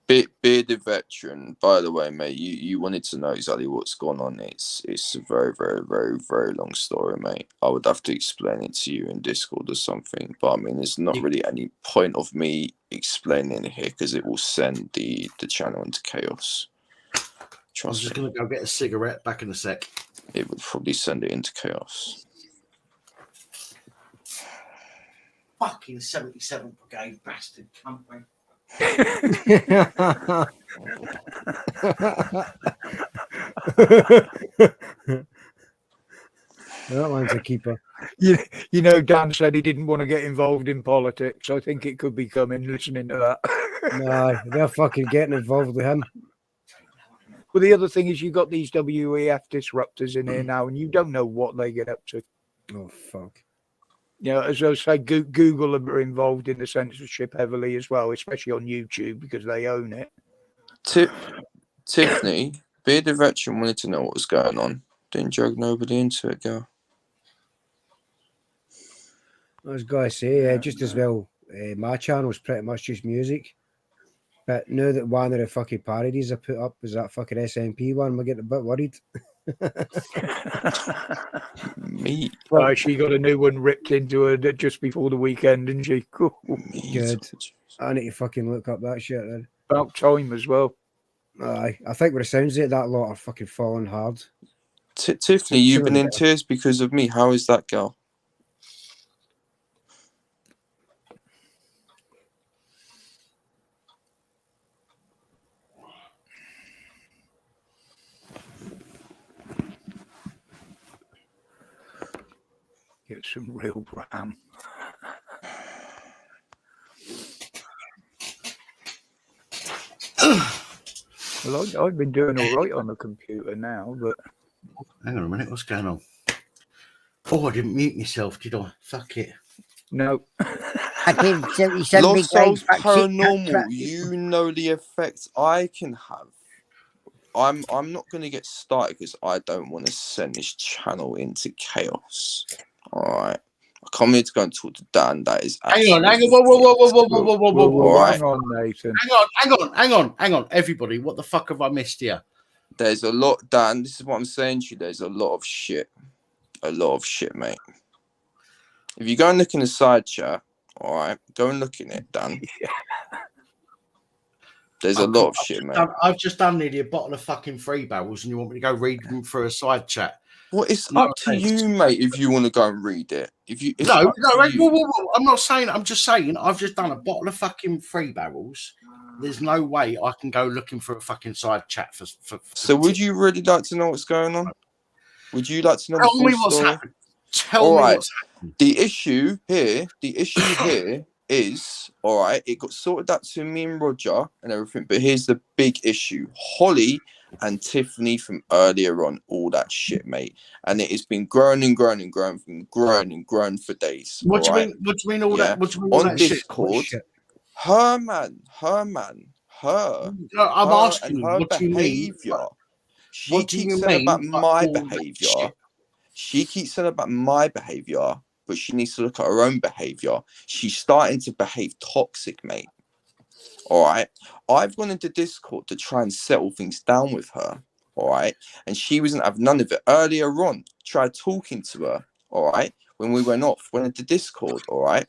Bearded veteran, by the way, mate, you wanted to know exactly what's going on. It's a very, very, very, very long story, mate. I would have to explain it to you in Discord or something, but I mean, there's not really any point of me explaining it here because it will send the channel into chaos. I'm just going to go get a cigarette. Back in a sec. It would probably send it into chaos. Fucking 77th Brigade bastard company. That one's a keeper. You know, Dan said he didn't want to get involved in politics. I think it could be coming listening to that. No, they're fucking getting involved with him. Well, the other thing is you got these WEF disruptors in here now, and you don't know what they get up to. Oh, fuck. You know, as I say, Google are involved in the censorship heavily as well, especially on YouTube because they own it. Tiffany, Bearded Veteran wanted to know what was going on. Didn't drag nobody into it, girl. I was going to say, just as well, my channel's pretty much just music. But now that one of the fucking parodies I put up was that fucking SNP one, we're getting a bit worried. Me. Well, she got a new one ripped into her just before the weekend, didn't she? Cool. Good. I need to fucking look up that shit then. About time as well. Aye, I think with the sounds of it, that lot are fucking falling hard. Tiffany, you've been in tears because of me. How is that, girl? Get some real ram. Well, I've been doing all right on the computer now, but... Hang on a minute, what's going on? Oh, I didn't mute myself, did I? Fuck it. No. I think 77 Lost big Souls grades, Paranormal, you know the effects I can have. I'm not going to get started because I don't want to send this channel into chaos. All right. I come here to go and talk to Dan. That is hang on. Whoa. Right. Hang on, Nathan. Hang on. Everybody, what the fuck have I missed here? There's a lot, Dan. This is what I'm saying to you. There's a lot of shit. A lot of shit, mate. If you go and look in the side chat, all right, go and look in it, Dan. There's a lot of shit, mate. I've just done nearly a bottle of fucking Free Barrels, and you want me to go read them through a side chat? Well, it's up to you, mate, if you want to go and read it. Whoa, I'm not saying. I'm just saying. I've just done a bottle of fucking Free Barrels. There's no way I can go looking for a fucking side chat for. So, would you really like to know what's going on? Would you like to know? Tell me what's happened. Tell me what's happened. The issue here is, all right, it got sorted out to me and Roger and everything, but here's the big issue. Holly and Tiffany from earlier on, all that shit, mate. And it has been growing and growing and growing for days. What do you mean? What do you mean all that? What do you mean all on that Discord, shit? her man, her. I'm asking you, what do you mean? She keeps saying about my behaviour. She keeps saying about my behaviour, but she needs to look at her own behaviour. She's starting to behave toxic, mate. All right. I've gone into Discord to try and settle things down with her. All right. And she wasn't having none of it. Earlier on, tried talking to her. All right. When we went into Discord. All right.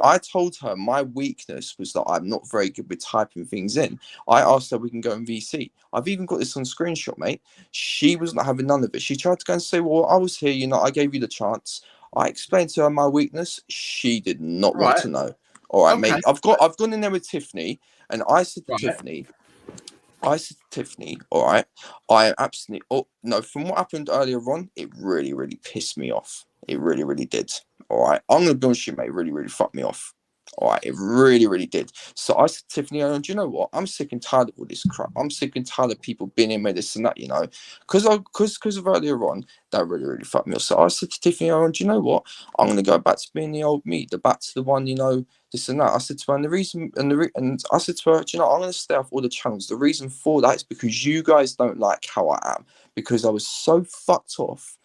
I told her my weakness was that I'm not very good with typing things in. I asked her we can go in VC. I've even got this on screenshot, mate. She was not having none of it. She tried to go and say, well, I was here, I gave you the chance. I explained to her my weakness. She did not want to know. All right, mate. I've gone in there with Tiffany, and I said to Tiffany, all right, I am absolutely. Oh no! From what happened earlier on, it really, really pissed me off. It really, really did. All right, I'm gonna be honest with you, mate. Really, really fucked me off. All right, it really, really did. So I said to Tiffany, do you know what? I'm sick and tired of all this crap. I'm sick and tired of people being in with this and that, because of earlier on, that really, really fucked me off. So I said to Tiffany, do you know what? I'm gonna go back to being the old me, back to the one, this and that. I said to her, and I said to her, I'm going to stay off all the channels. The reason for that is because you guys don't like how I am. Because I was so fucked off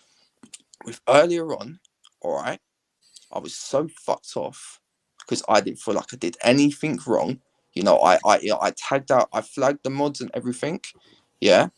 with earlier on, all right? I was so fucked off because I didn't feel like I did anything wrong, You know, I tagged out, I flagged the mods and everything. Yeah.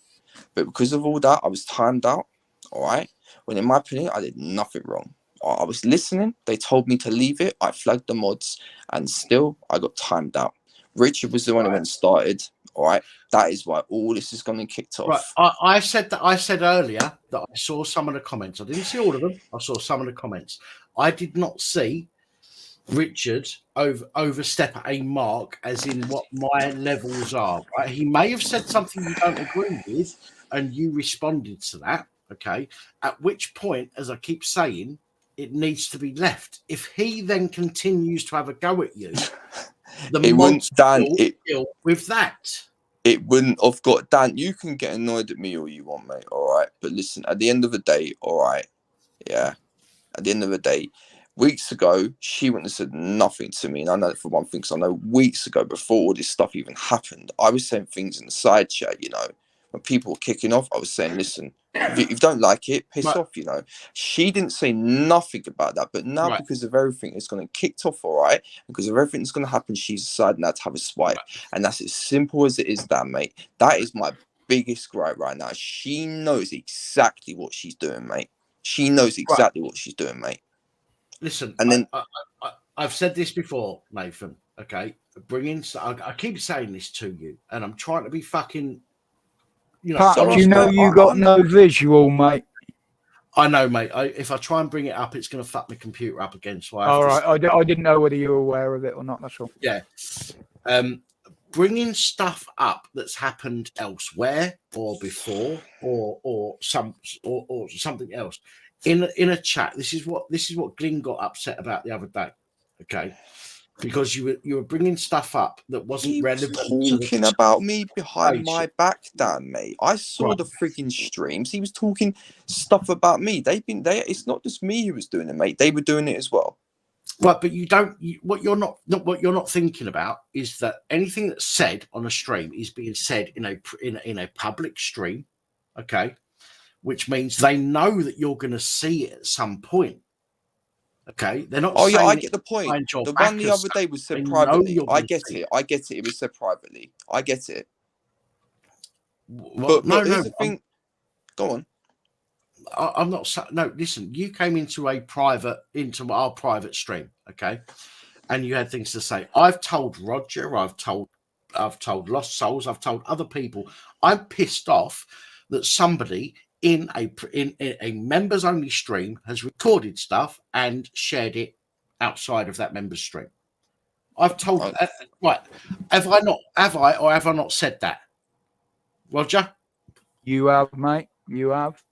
But because of all that, I was timed out. All right. When in my opinion, I did nothing wrong. I was listening. They told me to leave it. I flagged the mods, and still I got timed out. Richard was the one who went started. All right. That is why all this is going to kicked off. Right. I said earlier that I saw some of the comments. I didn't see all of them. I saw some of the comments. I did not see Richard overstep a mark as in what my levels are. Right? He may have said something you don't agree with, and you responded to that. Okay. At which point, as I keep saying, it needs to be left. If he then continues to have a go at you, the mods will deal with that. It wouldn't have got Dan. You can get annoyed at me all you want, mate. All right. But listen, at the end of the day, all right. Yeah. At the end of the day, weeks ago, she wouldn't have said nothing to me. And I know that for one thing, because I know weeks ago, before all this stuff even happened, I was saying things in the side chat, you know. When people were kicking off, I was saying, listen, if you don't like it, piss off, you know. She didn't say nothing about that. But now, because of everything that's going to kicked off, all right, because of everything that's going to happen, she's decided now to have a swipe. And that's as simple as it is, that, mate. That is my biggest gripe right now. She knows exactly what she's doing, mate. She knows exactly what she's doing, mate. Listen, and then I've said this before, Nathan. Okay, I keep saying this to you, and I'm trying to be fucking. You know, Pat, you know you got no visual, mate. I know, mate. If I try and bring it up, it's going to fuck my computer up again. So All right, I didn't know whether you were aware of it or not. That's all. Yeah. Bringing stuff up that's happened elsewhere or before or something else in a chat. This is what Glyn got upset about the other day. Okay. Because you were bringing stuff up that wasn't relevant. Talking about me behind my back, Dan, mate. I saw the freaking streams. He was talking stuff about me. It's not just me who was doing it, mate. They were doing it as well. Right, but what you're not thinking about is that anything that's said on a stream is being said in a public stream, okay? Which means they know that you're going to see it at some point. Okay, they're not. Oh yeah, I get the point. The one the other day was said privately. I get it. I get it. It was said privately. I get it. But here's the thing. Go on. I'm not. No, listen. You came into our private stream, okay, and you had things to say. I've told Roger. I've told Lost Souls. I've told other people. I'm pissed off that somebody in a members only stream has recorded stuff and shared it outside of that members stream. I've told right. Have I not said that? Roger? You have, mate. You have.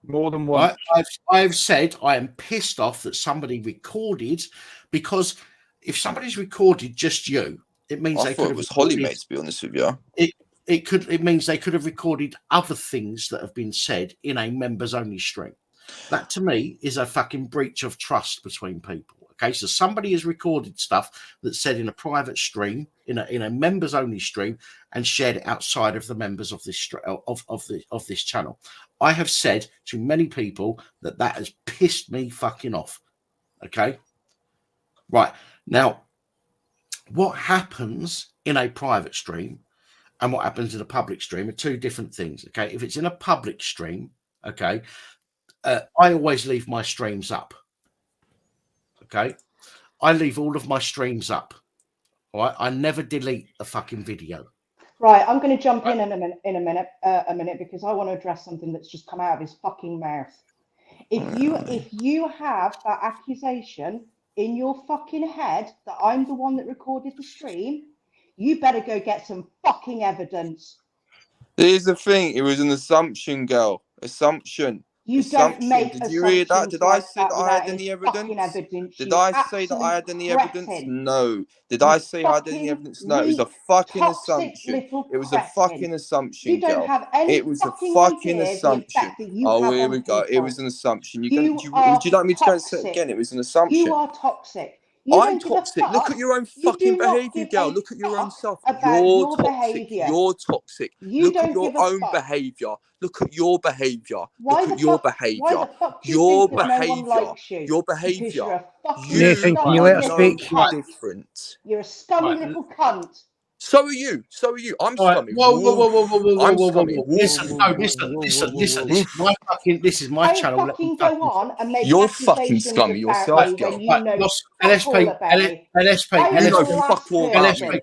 More than once. Right? I've said I am pissed off that somebody recorded, because if somebody's recorded just you, it means I thought it was Holly, mate, to be honest with you. It means they could have recorded other things that have been said in a members only stream. That to me is a fucking breach of trust between people. Okay, so somebody has recorded stuff that's said in a private stream, in a members only stream, and shared it outside of the members of this of this channel. I have said to many people that has pissed me fucking off. Okay, right now, what happens in a private stream and what happens in a public stream are two different things. Okay, if it's in a public stream, okay, I always leave my streams up. Okay, I leave all of my streams up. All right, I never delete a fucking video. Right, I'm going to jump in a minute because I want to address something that's just come out of his fucking mouth. If you have that accusation in your fucking head that I'm the one that recorded the stream, you better go get some fucking evidence. Here's the thing. It was an assumption, girl. Assumption. You don't make assumptions. Did you hear that? Did I say that I had without any fucking evidence? Did You I say that I had any evidence? cretin. No. Did I say I had any evidence? No. It was a fucking assumption. It was a fucking assumption, You don't girl. have any It was a fucking fucking idea of the assumption. effect that you Oh, have here on we go. It people. was an assumption. Would You you are like me to go and say it toxic. again? It was an assumption. You are toxic. You I'm don't give a toxic. Look fuck. at your own You fucking do not behavior, give girl. a Look at your own stuff. about You're your toxic. behavior. You're toxic. You Look at don't your give a own fuck. behavior. Look at your behavior. Why Look the at your fuck? Why behavior. the fuck do you Your think that no one behavior. likes you? Your Because you're behavior. a fucking You Nathan, can you scummy let her little speak? cunt. different. You're a scummy little cunt. So are you. So are you. I'm All right. scummy. I'm scummy. Listen, listen. This is my Don't channel. Let me fucking go on and make You're fucking accusations scummy about yourself, me girl. when you know fuck all about me. I am You know the last fuck all about me. person. I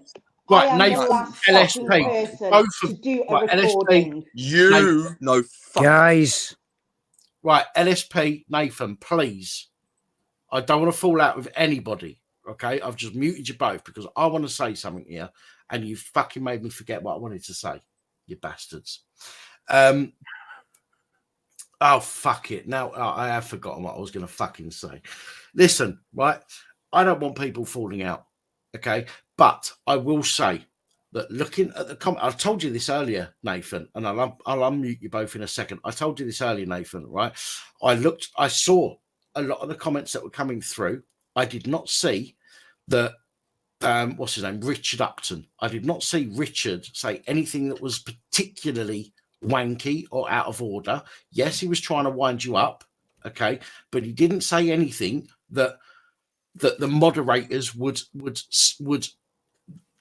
Right, am the Nathan, last LSP, fucking person both of to do a right, LSP, recording. You know fuck. Guys. Right, LSP, Nathan, please. I don't want to fall out with anybody. Okay, I've just muted you both because I want to say something here, and you fucking made me forget what I wanted to say. You bastards. Oh, fuck it. Now I have forgotten what I was going to fucking say. Listen, right? I don't want people falling out. Okay. But I will say that looking at the comment, I told you this earlier, Nathan, and I'll unmute you both in a second. I told you this earlier, Nathan, right? I saw a lot of the comments that were coming through. I did not see that, what's his name? Richard Upton. I did not see Richard say anything that was particularly wanky or out of order. Yes, he was trying to wind you up, okay, but he didn't say anything that the moderators would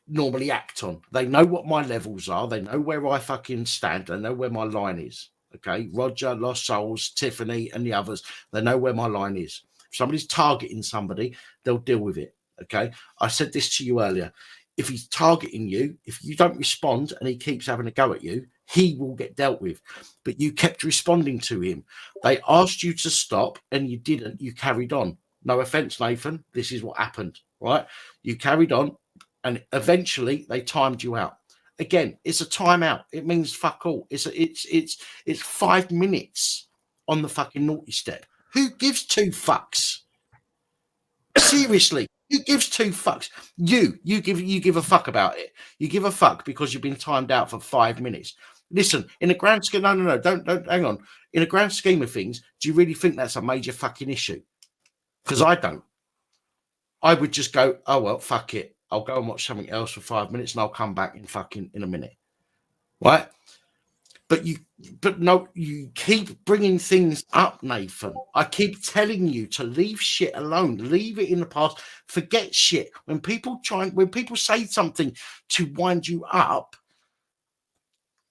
normally act on. They know what my levels are. They know where I fucking stand. They know where my line is. Okay, Roger, Lost Souls, Tiffany, and the others. They know where my line is. If somebody's targeting somebody, they'll deal with it. Okay, I said this to you earlier. If he's targeting you, if you don't respond and he keeps having a go at you, he will get dealt with. But you kept responding to him. They asked you to stop and you didn't. You carried on. No offense, Nathan. This is what happened, right? You carried on and eventually they timed you out. Again, it's a timeout. It means fuck all. It's 5 minutes on the fucking naughty step. Who gives two fucks? Seriously. Who gives two fucks? You give a fuck about it. You give a fuck because you've been timed out for 5 minutes. Listen, in a grand scheme, no, don't hang on. In a grand scheme of things, do you really think that's a major fucking issue? Because I don't. I would just go, oh well, fuck it. I'll go and watch something else for 5 minutes and I'll come back in a minute. Right? But you keep bringing things up, Nathan. I keep telling you to leave shit alone. Leave it in the past. Forget shit. When people say something to wind you up,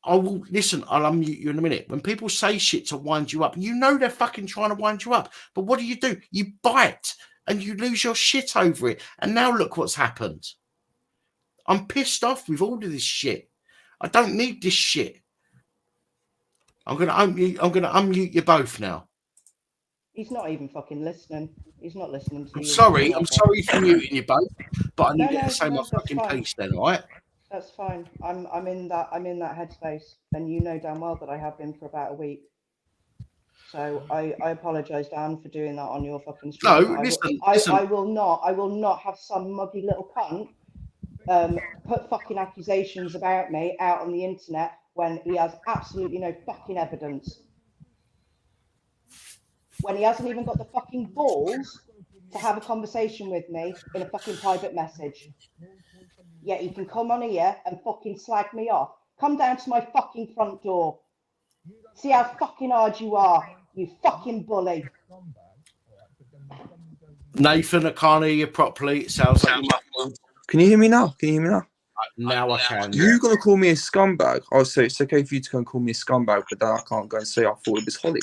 I'll unmute you in a minute. When people say shit to wind you up, you know they're fucking trying to wind you up. But what do? You bite and you lose your shit over it. And now look what's happened. I'm pissed off with all of this shit. I don't need this shit. I'm gonna unmute you both now. He's not even fucking listening. He's not listening to you. I'm sorry for muting you both, but I need to say my fucking piece then, all right? That's fine. I'm in that headspace, and you know damn well that I have been for about a week. So I apologise, Dan, for doing that on your fucking stream. No, listen. I will not have some muggy little cunt put fucking accusations about me out on the internet when he has absolutely no fucking evidence. When he hasn't even got the fucking balls to have a conversation with me in a fucking private message. Yet he can come on here and fucking slag me off. Come down to my fucking front door. See how fucking hard you are, you fucking bully. Nathan, I can't hear you properly. It sounds like you're muffled. Can you hear me now? Now I can. You're going to call me a scumbag. I'll say it's okay for you to go and call me a scumbag, but then I can't go and say I thought it was Holly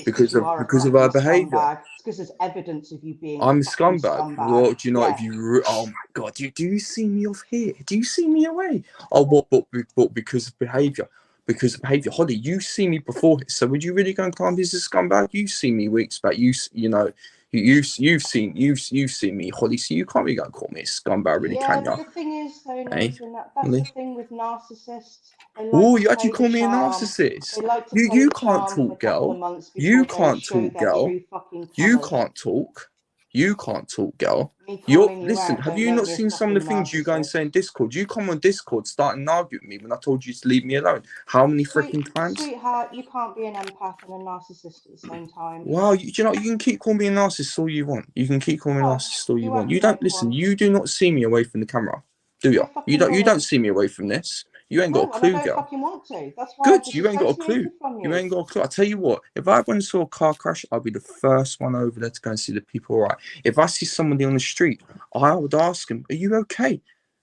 because of her behaviour. It's because there's evidence of you being I'm a scumbag. What do you know? Yeah. If you, oh my god, do you see me off here? Do you see me away? Oh, but because of behaviour. Because of behaviour, Holly, you see me before this. So would you really go and call me as a scumbag? You see me weeks back. You've seen me, Holly. So you can't really go and call me a scumbag, really, can you? The thing is, though, Nathan, that's the thing with narcissists. Oh, you actually call me a narcissist? You can't talk, girl. You can't talk, girl. You can't talk. You can't talk, girl. Listen, have you not seen some of the things you go and say in Discord? You come on Discord starting to argue with me when I told you to leave me alone. How many freaking times? Sweetheart, you can't be an empath and a narcissist at the same time. Wow, you can keep calling me a narcissist all you want. You can keep calling me a narcissist all you want. You don't listen. You do not see me away from the camera, do you? You don't see me away from this. You ain't got a clue, girl. I don't fucking want to. That's why good, you ain't got a clue. You ain't got a clue. I tell you what, if I went and saw a car crash, I'll be the first one over there to go and see the people. All right. If I see somebody on the street, I would ask them, "Are you okay?"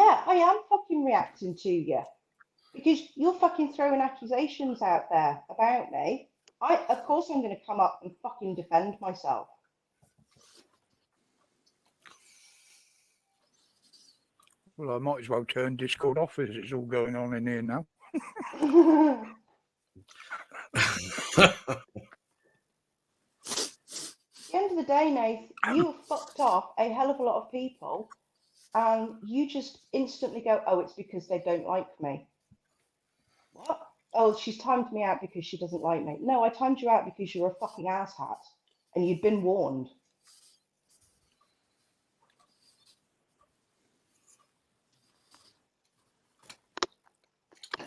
yeah, I am fucking reacting to you. Because you're fucking throwing accusations out there about me. Of course I'm going to come up and fucking defend myself. Well, I might as well turn Discord off as it's all going on in here now. At the end of the day, Nath, you have fucked off a hell of a lot of people, and you just instantly go, oh, it's because they don't like me. What? Oh, she's timed me out because she doesn't like me. No, I timed you out because you're a fucking asshat, and you'd been warned.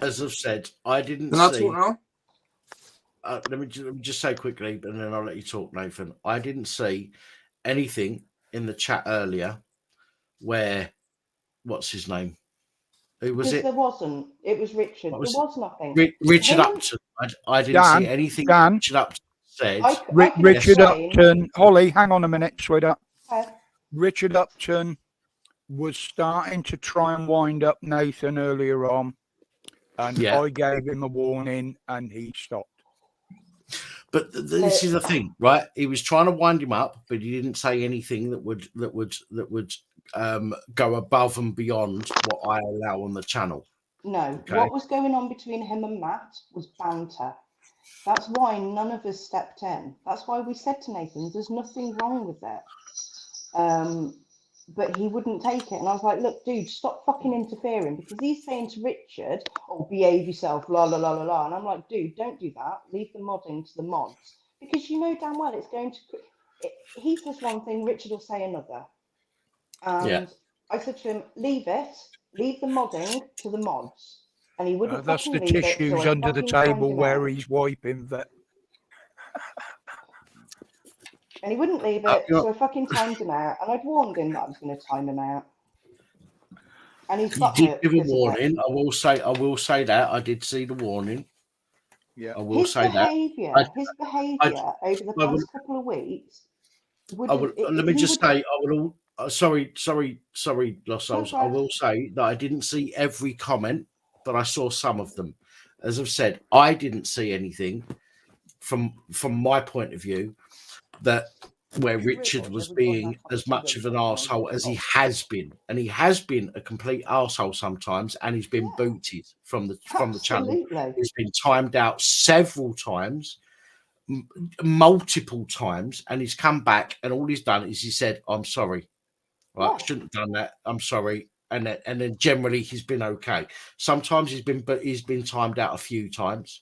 As I've said, I didn't Can I see. talk now? Let me just say quickly, and then I'll let you talk, Nathan. I didn't see anything in the chat earlier where, what's his name? Who was Because it? there wasn't. It was Richard. What was there was nothing. Richard Him and- Upton. I didn't see anything Richard Upton said. Richard Upton. Holly, hang on a minute, sweetheart. Okay. Richard Upton was starting to try and wind up Nathan earlier on, and Yeah. I gave him a warning, and he stopped. But this is the thing, right? He was trying to wind him up, but he didn't say anything that would go above and beyond what I allow on the channel. No, Okay. what was going on between him and Matt was banter. That's why none of us stepped in. That's why we said to Nathan, there's nothing wrong with it. But he wouldn't take it. And I was like, look, dude, stop fucking interfering, because he's saying to Richard, oh, behave yourself, la, la, la, la, la. And I'm like, dude, don't do that. Leave the modding to the mods, because you know damn well it's going to... He says one thing, Richard will say another. And I said to him, leave it. Leave the modding to the mods. And he wouldn't That's fucking the leave it, so tissues I under the fucking timed table him where out. he's wiping that. And he wouldn't leave it, so I fucking timed him out. And I'd warned him that I was going to time him out. And he's You got did hurt give a because of it. warning. I will say that I did see the warning. Yeah, I will His say behaviour, that. his behaviour over the past couple of weeks would. Let me just say, I will. Sorry, Lost Souls. Go for I it. will say that I didn't see every comment, but I saw some of them. As I've said, I didn't see anything from my point of view that where Richard was being as much of an arsehole as he has been, and he has been a complete arsehole sometimes, and he's been booted from the channel. Absolutely. He's been timed out several times, multiple times, and he's come back, and all he's done is he said, "I'm sorry, right? I shouldn't have done that. I'm sorry." And then generally he's been okay. Sometimes he's been timed out a few times,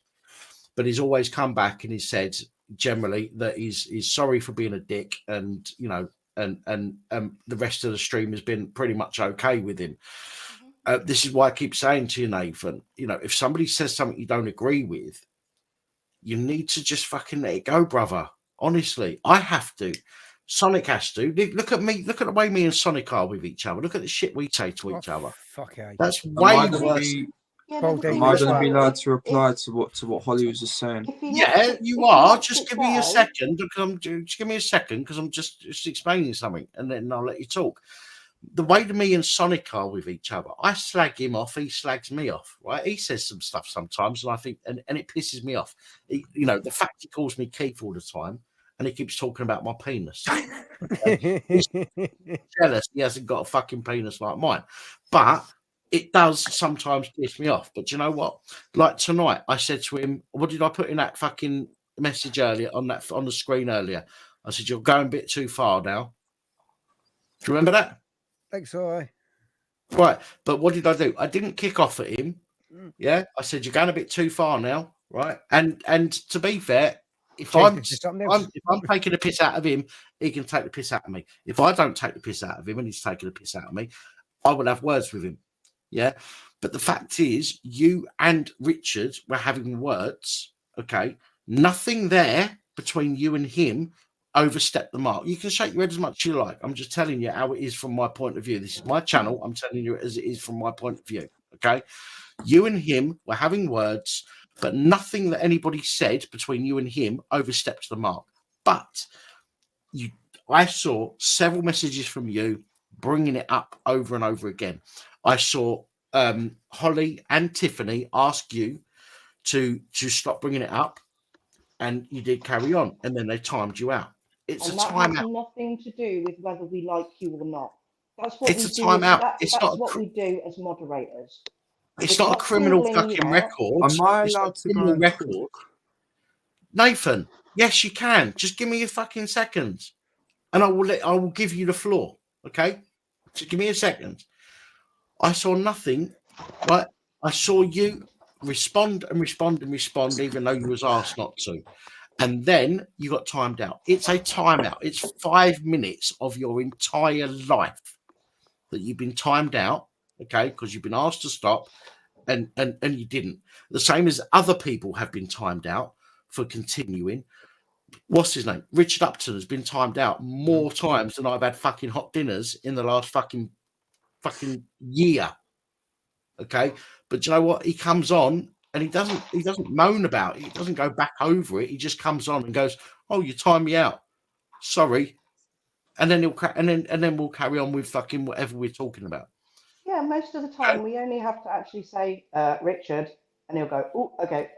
but he's always come back and he said generally that he's sorry for being a dick, and you know, and the rest of the stream has been pretty much okay with him. This is why I keep saying to you, Nathan, you know, if somebody says something you don't agree with, you need to just fucking let it go, brother. Honestly, I have to. Sonic has to. Look at me. Look at the way me and Sonic are with each other. Look at the shit we say to each other. Fuck yeah. That's Am way I gonna worse. be? Yeah, Well, but the Dave, Am I thing is, going to be though, allowed to reply to what Holly was just saying? if he Yeah, lets it, you if he are. lets Just it give me a go, second, because just give me a second, because I'm just explaining something, and then I'll let you talk. The way that me and Sonic are with each other, I slag him off, he slags me off, right? He says some stuff sometimes, and I think, and it pisses me off. You know, the fact he calls me Keith all the time, and he keeps talking about my penis. He's jealous he hasn't got a fucking penis like mine, but it does sometimes piss me off. But you know what? Like tonight, I said to him, "What did I put in that fucking message earlier on the screen earlier?" I said, "You're going a bit too far now." Do you remember that? think so. Right, but what did I do? I didn't kick off at him. Yeah, I said, "You're going a bit too far now," right? And to be fair, if I'm taking the piss out of him, he can take the piss out of me. If I don't take the piss out of him and he's taking the piss out of me, I will have words with him. Yeah, but the fact is, you and Richard were having words. Okay, nothing there between you and him overstepped the mark. You can shake your head as much as you like. I'm just telling you how it is from my point of view. This is my channel. I'm telling you as it is from my point of view. Okay, you and him were having words, but nothing that anybody said between you and him overstepped the mark. But I saw several messages from you bringing it up over and over again. I saw Holly and Tiffany asked you to stop bringing it up, and you did carry on, and then they timed you out. It's And a that has timeout. nothing to do with whether we like you or not. That's what It's we a do. timeout. That's what we do as moderators. It's We're not a criminal singling you fucking out. record. Am I It's not allowed a to go criminal and record. talk? Nathan, yes, you can. Just give me a fucking second, and I will give you the floor. Okay, just give me a second. I saw nothing. Right, I saw you respond and respond and respond, even though you was asked not to, and then you got timed out. It's a timeout. It's 5 minutes of your entire life that you've been timed out. Okay, because you've been asked to stop, and you didn't. The same as other people have been timed out for continuing. What's his name? Richard Upton has been timed out more times than I've had fucking hot dinners in the last fucking year. Okay, but you know what? He comes on and he doesn't moan about it. He doesn't go back over it. He just comes on and goes, "Oh, you timed me out. Sorry," and then we'll carry on with fucking whatever we're talking about. Yeah, most of the time we only have to actually say Richard, and he'll go, "Oh, okay."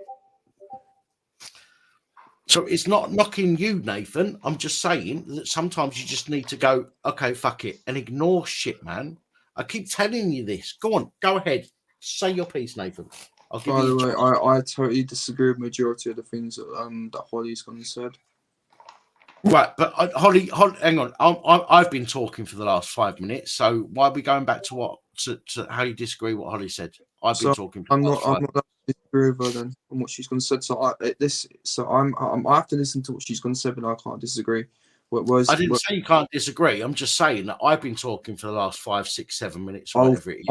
So it's not knocking you, Nathan. I'm just saying that sometimes you just need to go, okay, fuck it, and ignore shit, man. I keep telling you this. Go on, go ahead. Say your piece, Nathan. I'll give By you the a way, chance. I totally disagree with majority of the things that Holly's gone and said. Right, but Holly, hang on. I've been talking for the last 5 minutes, so why are we going back to how you disagree what Holly said? I've been talking for I'm the not last 5 allowed to disagree with her then on what she's going to say. So I have to listen to what she's going to say, but I can't disagree. I didn't say you can't disagree. I'm just saying that I've been talking for the last 5, 6, 7 minutes, or whatever it is.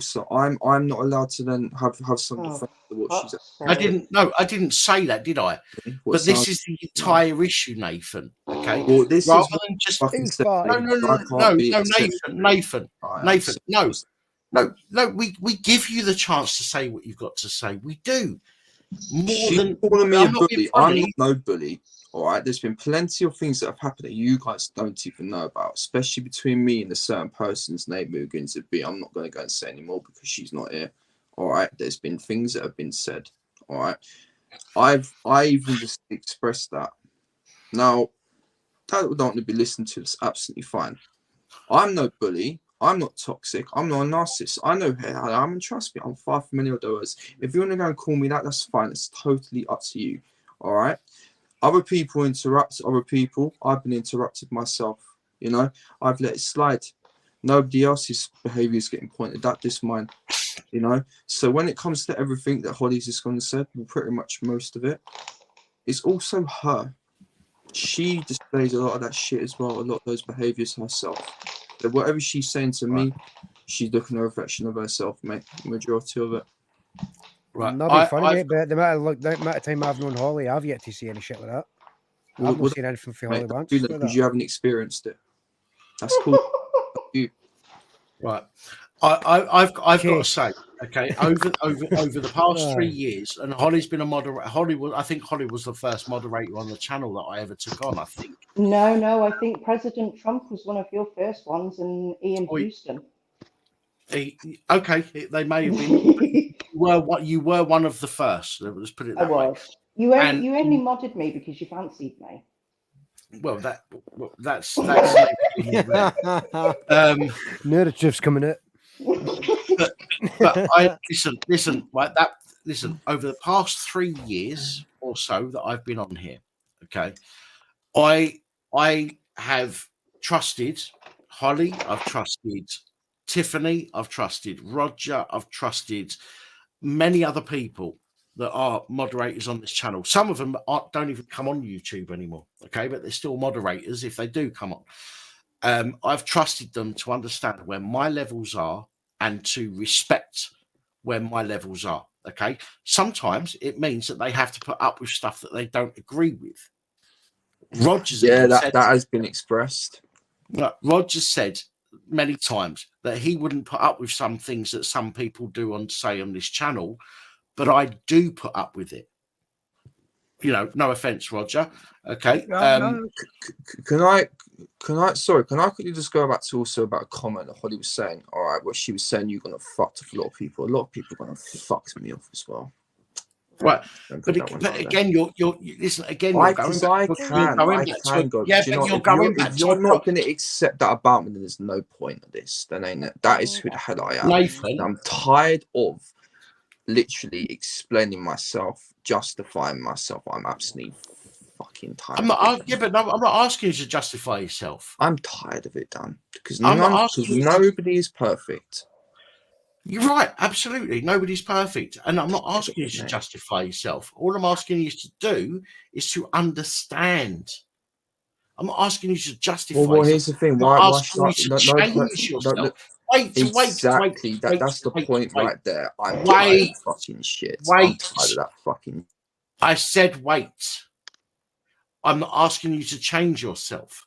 So I'm not allowed to then have some defense of what she's. I didn't say that, did I? But this is the entire issue, Nathan. Okay. Well, this Rather is than just No. We give you the chance to say what you've got to say. We do. She's calling me a bully. I'm not no bully. All right. There's been plenty of things that have happened that you guys don't even know about, especially between me and a certain person's name we're going to be. I'm not going to go and say anymore because she's not here. All right. There's been things that have been said. All right. I even just expressed that. Now, that don't want to be listened to. It's absolutely fine. I'm no bully. I'm not toxic. I'm not a narcissist. I know who I am, and trust me, I'm far from any of those. If you want to go and call me that, that's fine. It's totally up to you. All right. Other people interrupt other people. I've been interrupted myself. You know, I've let it slide. Nobody else's behavior is getting pointed at. This mine. You know. So when it comes to everything that Holly's just going to say, well, pretty much most of it, it's also her. She displays a lot of that shit as well. A lot of those behaviors herself. So whatever she's saying to me, she's looking at a reflection of herself, mate. The majority of it. Right. Not be funny, mate, but the amount of time I've known Holly, I've yet to see any shit like that. I've not seen anything from Holly once. Because you haven't experienced it. That's cool. You. Right. I've got to say, okay, over the past 3 years, and Holly's been a moderator. I think Holly was the first moderator on the channel that I ever took on. I think. No, I think President Trump was one of your first ones, and Ian Houston. Okay, they may have been. You were one of the first. Let's put it that way. You only modded me because you fancied me. Well, that's narratives coming out. But I listen. Right, listen. Over the past 3 years or so that I've been on here, okay, I have trusted Holly. I've trusted Tiffany. I've trusted Roger. I've trusted many other people that are moderators on this channel. Some of them don't even come on YouTube anymore, okay, but they're still moderators if they do come on. I've trusted them to understand where my levels are and to respect where my levels are, okay? Sometimes it means that they have to put up with stuff that they don't agree with. Rogers that has been expressed. Roger said many times that he wouldn't put up with some things that some people do on this channel, but I do put up with it. you know, no offense, Roger. Okay. Can I quickly just go back to also about a comment that Holly was saying? All right, what she was saying, you're gonna fuck off a lot of people. A lot of people are gonna fuck me off as well. Right, but again, you're listen again. You're going back. I can go. Yeah, Do you but know, you're going back. if you're not going to accept that about me, then there's no point of this. Then ain't it? That is who the hell I am. Nathan. I'm tired of literally explaining myself, justifying myself. I'm absolutely fucking tired. I'm not. I'm not asking you to justify yourself. I'm tired of it, Dan. Because asking you nobody is perfect. You're right, absolutely. Nobody's perfect. And I'm not asking you to justify yourself. All I'm asking you to do is to understand. I'm not asking you to justify Well, here's the thing. Why start? Wait. Exactly. That's the point right there. I'm tired of fucking shit. I'm tired of that fucking. I said wait. I'm not asking you to change yourself.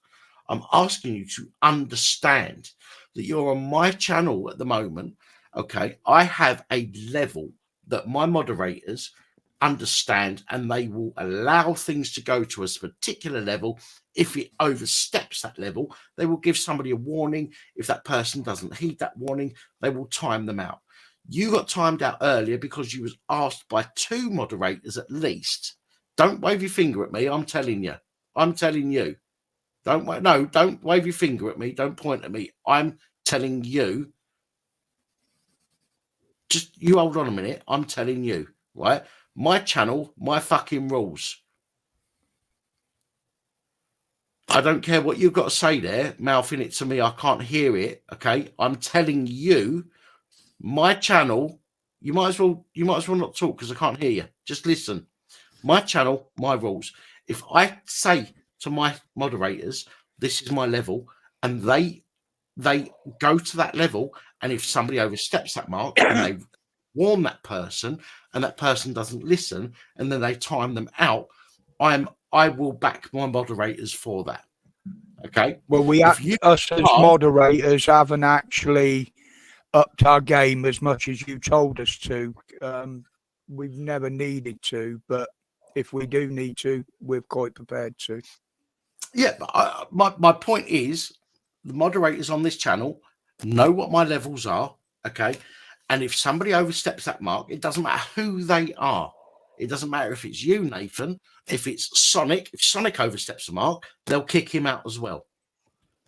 I'm asking you to understand that you're on my channel at the moment. Okay, I have a level that my moderators understand, and they will allow things to go to a particular level. If it oversteps that level, they will give somebody a warning. If that person doesn't heed that warning, they will time them out. You got timed out earlier because you was asked by 2 moderators at least. Don't wave your finger at me. I'm telling you. I'm telling you. Don't wave your finger at me. Don't point at me. I'm telling you. Just you hold on a minute. I'm telling you, right? My channel, my fucking rules. I don't care what you've got to say there, mouthing it to me. I can't hear it. Okay, I'm telling you, my channel. You might as well not talk because I can't hear you. Just listen. My channel, my rules. If I say to my moderators, this is my level, and they go to that level, and if somebody oversteps that mark and they warn that person and that person doesn't listen and then they time them out, I will back my moderators for that. Okay. Well, us as moderators haven't actually upped our game as much as you told us to. We've never needed to, but if we do need to, we're quite prepared to. Yeah, but my point is, the moderators on this channel know what my levels are, okay? And if somebody oversteps that mark, it doesn't matter who they are. It doesn't matter if it's you, Nathan, if it's Sonic. If Sonic oversteps the mark, they'll kick him out as well,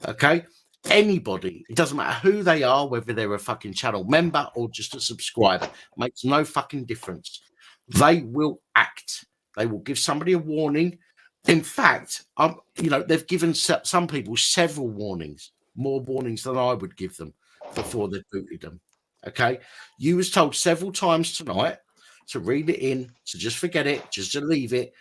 okay? Anybody, it doesn't matter who they are, whether they're a fucking channel member or just a subscriber, makes no fucking difference. They will act. They will give somebody a warning. In fact, they've given some people several warnings, more warnings than I would give them before they've booted them. Okay, you was told several times tonight to read it in, to just forget it, just to leave it.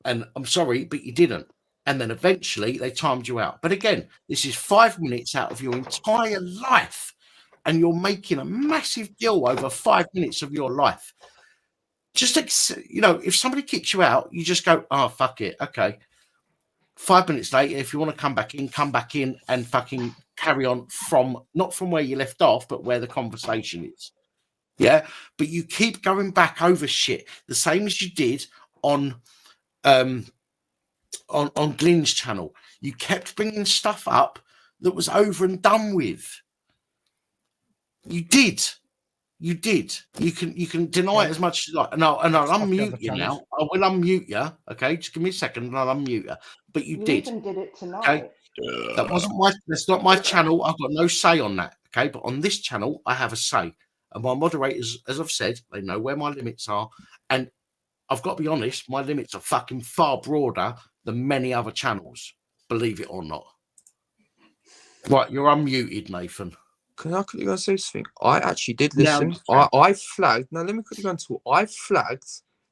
And I'm sorry, but you didn't. And then eventually they timed you out. But again, this is 5 minutes out of your entire life, and you're making a massive deal over 5 minutes of your life. Just, if somebody kicks you out, you just go, oh, fuck it. Okay. 5 minutes later, if you want to come back in and fucking carry on not from where you left off, but where the conversation is. Yeah. But you keep going back over shit, the same as you did on Glenn's channel. You kept bringing stuff up that was over and done with. You did. You did. You can deny it as much as you like. And I'll unmute you now. I will unmute you. Okay, just give me a second and I'll unmute you. But you did. Even did it tonight. Okay. That's not my channel. I've got no say on that. Okay, but on this channel, I have a say. And my moderators, as I've said, they know where my limits are. And I've got to be honest, my limits are fucking far broader than many other channels. Believe it or not. Right, you're unmuted, Nathan. Can I quickly go and say something? I actually did listen. I flagged. Now let me quickly go into. I flagged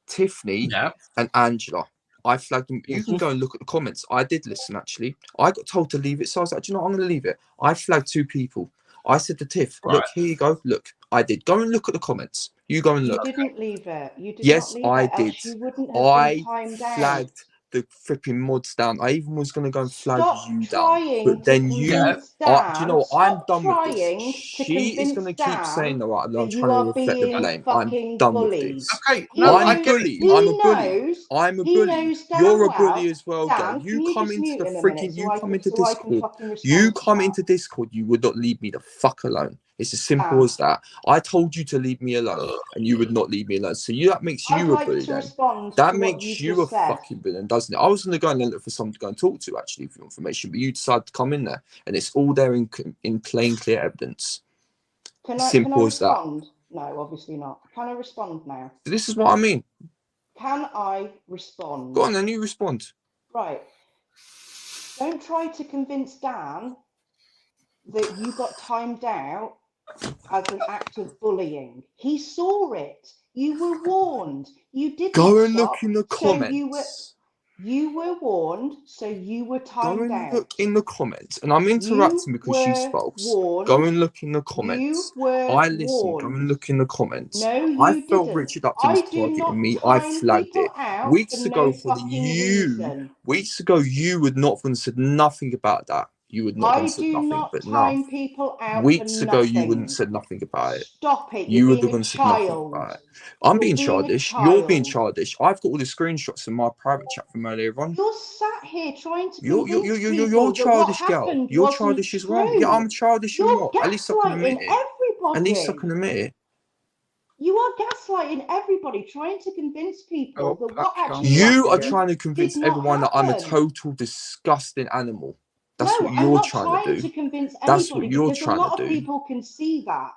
Tiffany and Angela. I flagged them. You can go and look at the comments. I did listen. Actually, I got told to leave it, so I was like, you know, I'm going to leave it. I flagged 2 people. I said to Tiff, look, here you go. Look, I did. Go and look at the comments. You go and look. You didn't leave it. You did yes, not leave I it, did. else you wouldn't have been timed flagged out. the flipping mods down. I even was going to go and flag Stop you down. trying But then to you, convince do you Dan. know what? I'm Stop done with this. trying to She is going convince to keep saying, Dan all right, I'm that you trying to are reflect the being blame. I'm fucking done bullied. with this. Okay, He no, I'm I a get it. bully. He I'm a bully. knows. I'm a He bully. knows damn You're a well. bully as well, Dan, girl. can You you come just into mute the in a minute freaking, you come into so I can Discord. fucking respond You to come that? into Discord, you would not leave me the fuck alone. It's as simple Dan, as that. I told you to leave me alone, and you would not leave me alone. So that makes I'd you a like bully to then. respond That to what makes you've you a just said. fucking villain, doesn't it? I was going to go and look for someone to go and talk to, actually, for information, but you decided to come in there, and it's all there in plain, clear evidence. Can I Simple as that. respond? No, obviously not. Can I respond now? This is what I mean. Can I respond? Go on, then you respond. Right. Don't try to convince Dan that you got timed out as an act of bullying. He saw it. You were warned. You did Go not and look stop. in the So comments. you were warned, so you were Go timed and out. look in the comments. And I'm You interacting because she's were false. warned. Go and look in the You comments. were I listen. Go warned. and look in the comments. No, I you felt didn't. Richard Upton was I do targeting not me. I time flagged people it. out Weeks for ago, no for fucking you, reason. weeks ago, you would not have said nothing about that. You would not I have said do nothing. not But now, time people out for weeks ago, you wouldn't nothing. have said nothing about it. Stop it. You You're would being have a said nothing child. about it. I'm You're being being a childish. You're being child. childish. I've got all the screenshots in my private chat from earlier on. You're sat here trying to You're convince you're people that what childish, girl. happened You're wasn't childish as well. Yeah, true. I'm childish and You're what? At least I can admit gaslighting it. At least I everybody. can admit it. You are gaslighting everybody, trying to convince people that what actually You are happened trying to did convince not everyone that I'm a happen. total disgusting animal. That's No, what I'm you're not trying trying to to do. convince That's what anybody you're because a trying to lot of do. people can see that.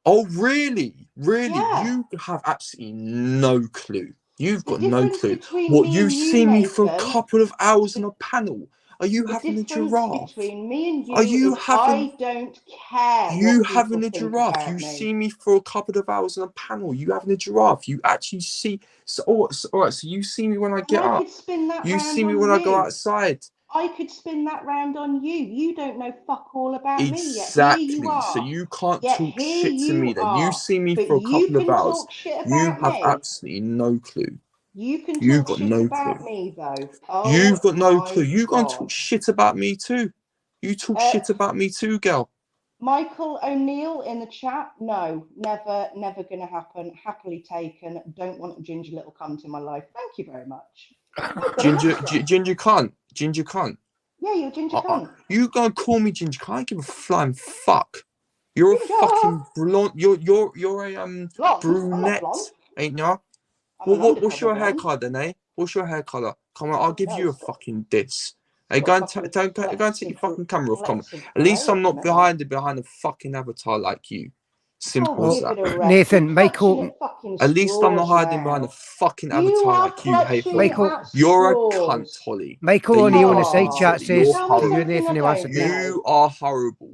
Oh, really? Really? Yeah. You have absolutely no clue. You've The got no difference clue. between What, me you and you, see me for a Nathan, couple of hours on a panel? Are you the having a difference giraffe? between me and Are you you is having... I don't care You what people having a think giraffe? about You me. see me for a couple of hours on a panel. You having a giraffe? You actually see? So, all right. So you see me when I And get I up. could spin that You round see me on when I go you. outside. I could spin that round on you. You don't know fuck all about me, yet here you Exactly. So are. you can't Yet talk here shit to me. you Then you are. see me But for a you couple of can hours. talk shit You about have me. absolutely no clue. You can You've talk got shit no about clue. me, though. Oh, You've got no clue. my You go and God. talk shit about me too. You talk shit about me too, girl. Michael O'Neill in the chat. No, never going to happen. Happily taken. Don't want a ginger little cunt in my life. Thank you very much. Ginger cunt. Ginger cunt. Yeah, you're a ginger cunt. You gonna call me ginger cunt? I don't give a flying fuck. You're ginger. A fucking blonde. You're a blonde. I'm not brunette, blonde. ain't ya? I'm an What's your hair blonde. colour then, eh? What's your hair colour? Come on, I'll give you a fucking diss. Hey, Got go and fucking go and take your fucking camera off. Come on. flecks of At least grey I'm at not the minute. behind a fucking avatar like you. Simple Oh, as give that. it a rest. Nathan, You're Michael, clutching at fucking At least I'm not straws hiding behind a now. fucking You avatar are like you, hey clutching Holly. at You're a straws. cunt, Holly. Michael There you O'Neill go, in the side cunt, chat Holly. says You're Tell me to you, horrible. something Nathan, I he wants to don't do. know. You are horrible.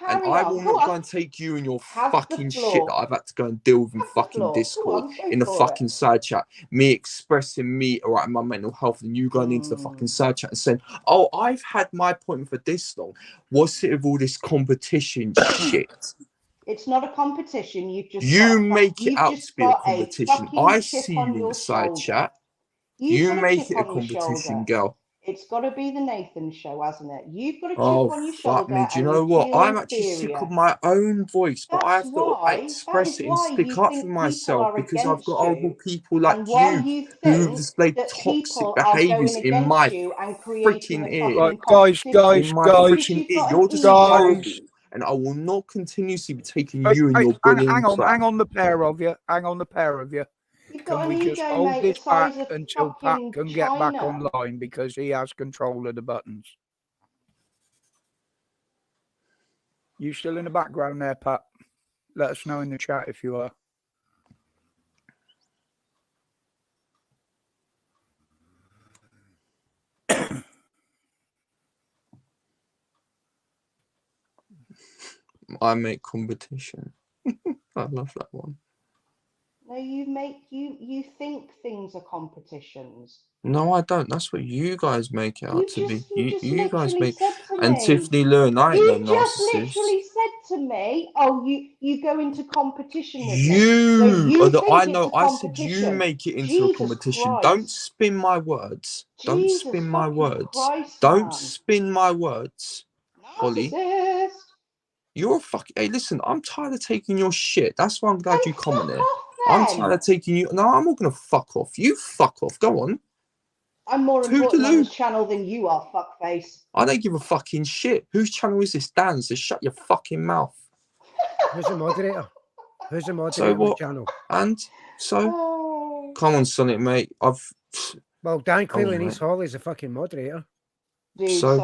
And Carry I on. will Go not on. go and take you and your Have the fucking shit floor. that I've had to go and deal with in Have the fucking floor. Go Discord, on, go in the for fucking it. side chat, me expressing me, all right, my mental health, and you going into the fucking side chat and saying, oh, I've had my appointment for this long. What's it with all this competition shit? It's not a competition. You've just You got make it out to be a competition. fucking I chip see on you in your the side shoulder. chat. You've You got a make chip it a on your competition, shoulder. girl. It's got to be the Nathan show, hasn't it? You've got a chip Oh, on your fuck me. shoulder Do you and know you what? feel I'm actually sick of inferior. my own voice, but I That have to express is it and why stick you up for think people myself are because I've got against horrible you, people like and why you you who think display that toxic people are behaviors going in against my you and creating freaking a ear. Right, fucking guys, competition In my because freaking you've ear. got an You're just ego. horrible. And I will not continuously be taking Hey, you and your bullying crap. hang on, the pair of you. Hang on, the pair of you. You've Can got an we just ego, hold mate, the this back size of until Pat fucking can get back China. online because he has control of the buttons? You still in the background there, Pat? Let us know in the chat if you are. I make competition. I love that one. No, you think things are competitions. No, I don't. That's what you guys make it out to be. You just You guys literally make. said to And me. Tiffany Lewin, I ain't no You just narcissist. literally said to me, "Oh, you go into competition with me." You, So you think I it's know. a I said you competition. make it into Jesus a competition. Christ. Don't spin my words. Don't Jesus spin my fucking words. Christ, Don't man. spin my words, Holly. Narcissist. You're a fucking. Hey, listen. I'm tired of taking your shit. That's why I'm glad you come on here. Then. I'm tired of taking you. No, I'm not gonna fuck off. You fuck off. Go on. I'm more important on Toodaloo. this channel than you are, fuckface. I don't give a fucking shit. Whose channel is this? Dan's. So shut your fucking mouth. Who's the moderator? Who's the moderator So on the what? channel? And so, Oh. come on, Sonic, mate. Well, Dan clearly on, needs mate. Holly as a fucking moderator. Dude, So-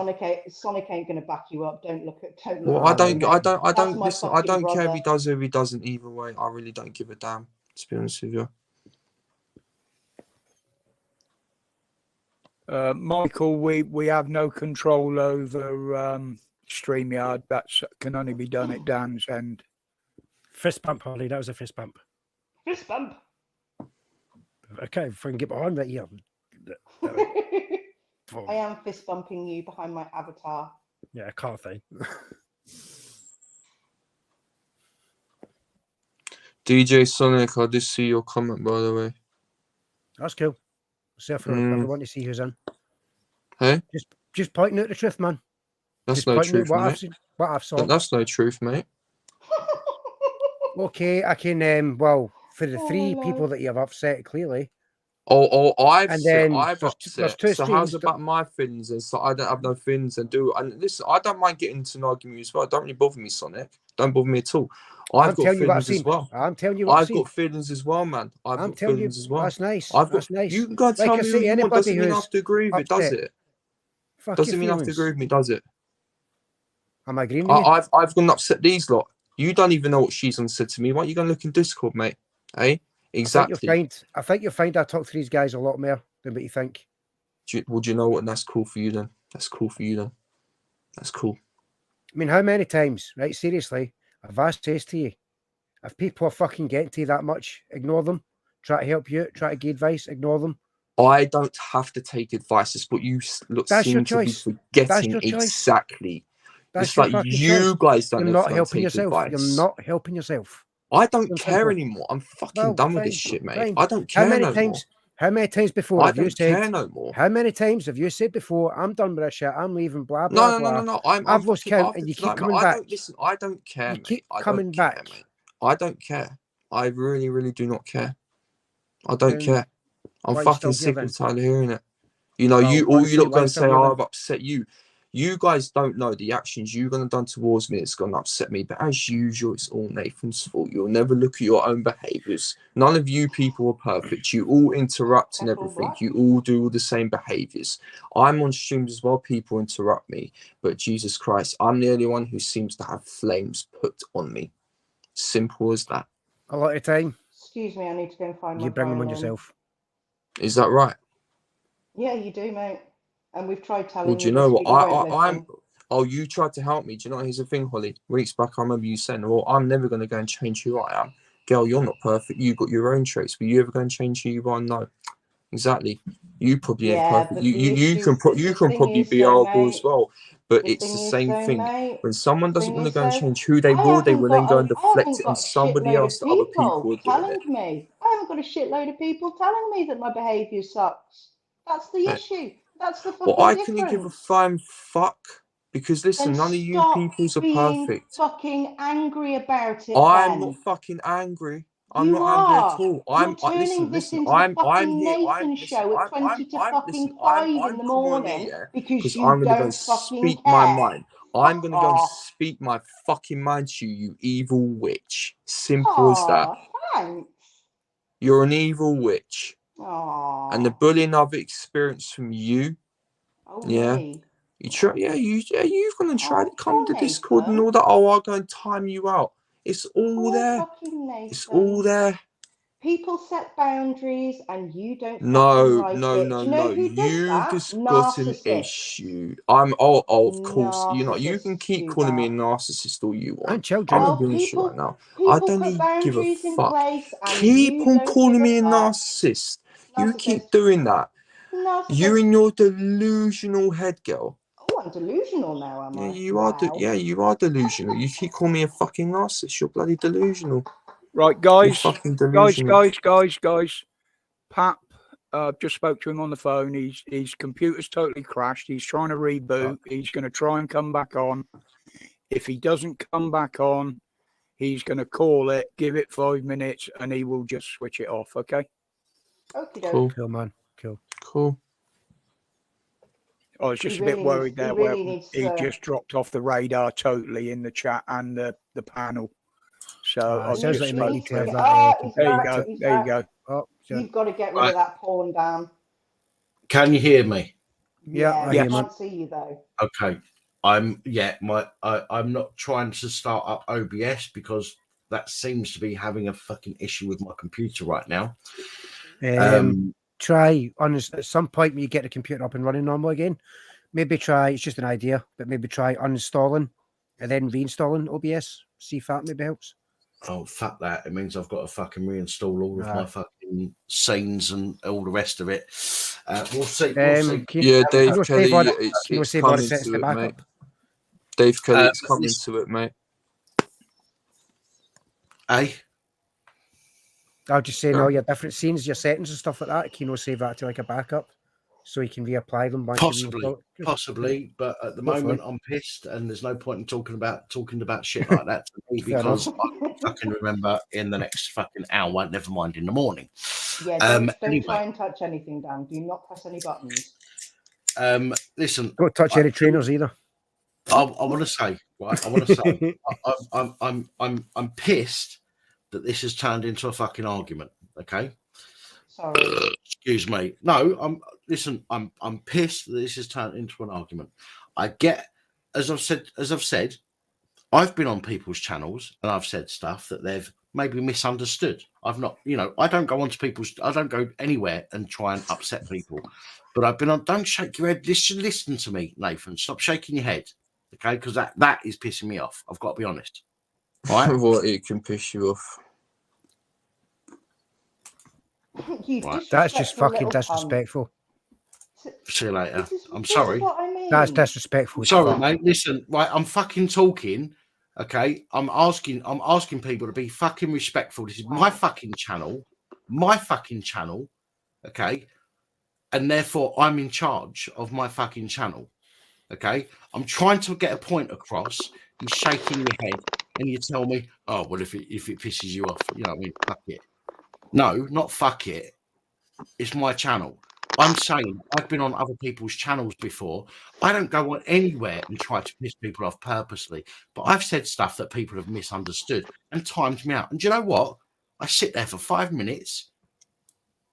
Sonic ain't gonna back you up. Don't look at. Well, I don't That's listen. my I don't fucking care if brother. he does or if he doesn't. Either way, I really don't give a damn. To be honest with you. Michael, we have no control over StreamYard. That can only be done at Dan's end. Fist bump, Holly. That was a fist bump. Fist bump. I can't even get behind that here. I am fist bumping you behind my avatar. Yeah, I can't think. DJ Sonic, I did see your comment, by the way. That's cool. See if everyone to see who's in. Hey? Just pointing out the truth, man. That's Just no pointing out truth, what mate. I've seen, what I've saw. That's no truth, mate. Okay, I can. Well, for the three people that you've upset, clearly. I've and then upset. there's two So how's streams about my feelings? And so I don't have no feelings and do. And listen, I don't mind getting into an argument as well. Don't really bother me, Sonic. Don't bother me at all. I've got feelings as well. I'm telling you what I've I've seen. got feelings as well, man. I've got feelings as well. That's nice. That's nice. You can go and tell me who you want. Doesn't mean I have to agree with it, does it? Doesn't mean I have to agree with me, does it? I'm agreeing with you. I've gone and upset these lot. You don't even know what she's on said to me. Why don't you go and look in Discord, mate? Hey, exactly. I think you'll find I talk to these guys a lot more than what you think. Would you know what? And that's cool for you then. That's cool for you then. That's cool. I mean, how many times, right? Seriously, I've asked this to you. If people are fucking getting to you that much, ignore them. Try to help you, try to give advice, ignore them. I don't have to take advice. It's what you seem to be forgetting exactly. It's like you guys don't You're have not to helping take yourself. advice. You're not helping yourself. I don't care anymore. I'm fucking done with this shit, mate. I don't care no more. How many times before have you said? Care no more. How many times have you said before? I'm done with this shit. I'm leaving. Blah No. blah. I've lost count, and you keep coming back. Listen, I don't care. You keep mate. coming back. Mate. I don't care. I really, really do not care. I don't care. I'm fucking sick and tired of hearing it. You know, all you lot going to say, "Oh, I've upset you." You guys don't know the actions you're going to done towards me. It's going to upset me. But as usual, it's all Nathan's fault. You'll never look at your own behaviours. None of you people are perfect. You all interrupt and everything. You all do all the same behaviours. I'm on streams as well. People interrupt me. But Jesus Christ, I'm the only one who seems to have flames put on me. Simple as that. A lot of time. Excuse me, I need to go and find my You bring them on phone. yourself. Is that right? Yeah, you do, mate. And we've tried telling Well, do you know this, what? but you won't listen. Oh, you tried to help me. Do you know what? Here's the thing, Holly. Weeks back, I remember you saying, well, I'm never going to go and change who I am. Girl, you're not perfect. You've got your own traits. Will you ever go and change who you are? No. Exactly. You probably ain't perfect. You can probably be horrible as well. But it's the same thing. When someone doesn't want to go and change who they will then go and deflect it on somebody else that other people are doing it. Me. I haven't got a shitload of people telling me that my behaviour sucks. That's the issue. That's the fucking Well, I difference. couldn't give a flying fuck because listen, none of you peoples are perfect. Fucking angry about it. I'm not fucking angry. I'm not angry at all. You're turning this into the fucking Nathan show at 20 to fucking 5 in the morning because you don't fucking care. My mind. I'm going to go and speak my fucking mind to you, you evil witch. Simple as that. Thanks. You're an evil witch. Aww. And the bullying I've experienced from you, me. you've gone and tried to come to Discord and all that. Oh, I'll go and time you out. It's all there. It's all there. People set boundaries and you don't fucking No, like no, it. no, Do you know no. who does You've that? just got an Narcissists. issue. Of course, you know, you can Narcissists keep do calling me a that. narcissist all you And want. children. I'm Well, gonna be honest with you right now. I people don't put even give a boundaries in fuck. place and Keep you on don't calling give me a a fuck. narcissist. You keep Narcissist. doing that. You Narcissist. and your delusional head girl. Oh, I'm delusional now, am Yeah, I? you are. Wow. You are delusional. You keep calling me a fucking narcissist. You're bloody delusional. Right, You're guys, fucking delusional. guys. Pap, just spoke to him on the phone. His computer's totally crashed. He's trying to reboot. He's going to try and come back on. If he doesn't come back on, he's going to call it, give it 5 minutes, and he will just switch it off. Okay. Cool. Cool, man. Cool. Cool. I was just He a bit really worried needs- he there really where needs he to- just dropped off the radar totally in the chat and the panel. So I've sounds just like you might need to have spoken. that. There you go. he's There you back. go. Oh, You've got to get rid Right. of that porn, Dan. Can you hear me? Yeah, I we hear, can't man. see you though. Okay. I'm not trying to start up OBS because that seems to be having a fucking issue with my computer right now. Try at some point when you get the computer up and running normal again. Maybe try. It's just an idea, but maybe try uninstalling and then reinstalling OBS. See if that maybe helps. Oh, fuck that. It means I've got to fucking reinstall all of my fucking scenes and all the rest of it. We'll see. We'll see. Yeah, Dave Kelly, it's coming to it, mate. Dave Kelly, it's coming to it, mate. Hey? I'll just say all your different scenes, your settings and stuff like that. Kino save that to like a backup so you can reapply them back. Possibly, but at the moment I'm pissed and there's no point in talking about shit like that to me because I don't fucking remember in the next fucking hour, never mind in the morning. Yeah, don't anyway, try and touch anything, Dan. Do not press any buttons. Listen, don't touch any trainers either. I want to say, right? I want to say, I'm pissed that this has turned into a fucking argument. Okay. Sorry. Excuse me. No, I'm pissed that this has turned into an argument. I get, as I've said, I've been on people's channels and I've said stuff that they've maybe misunderstood. I've not, I don't go anywhere and try and upset people. But I've been on. Don't shake your head. Listen to me, Nathan. Stop shaking your head, okay? Because that is pissing me off. I've got to be honest. Right? What, it can piss you off. Right. That's just fucking disrespectful. See you later. I'm sorry. What I mean. That's disrespectful. Sorry, mate. Listen, right? I'm fucking talking. Okay. I'm asking people to be fucking respectful. This is my fucking channel. Okay. And therefore, I'm in charge of my fucking channel. Okay. I'm trying to get a point across. You're shaking your head, and you tell me, "Oh, well, if it pisses you off, you know what I mean? Fuck it." No, not fuck it. It's my channel. I'm saying I've been on other people's channels before. I don't go on anywhere and try to piss people off purposely, but I've said stuff that people have misunderstood and timed me out. And do you know what? I sit there for 5 minutes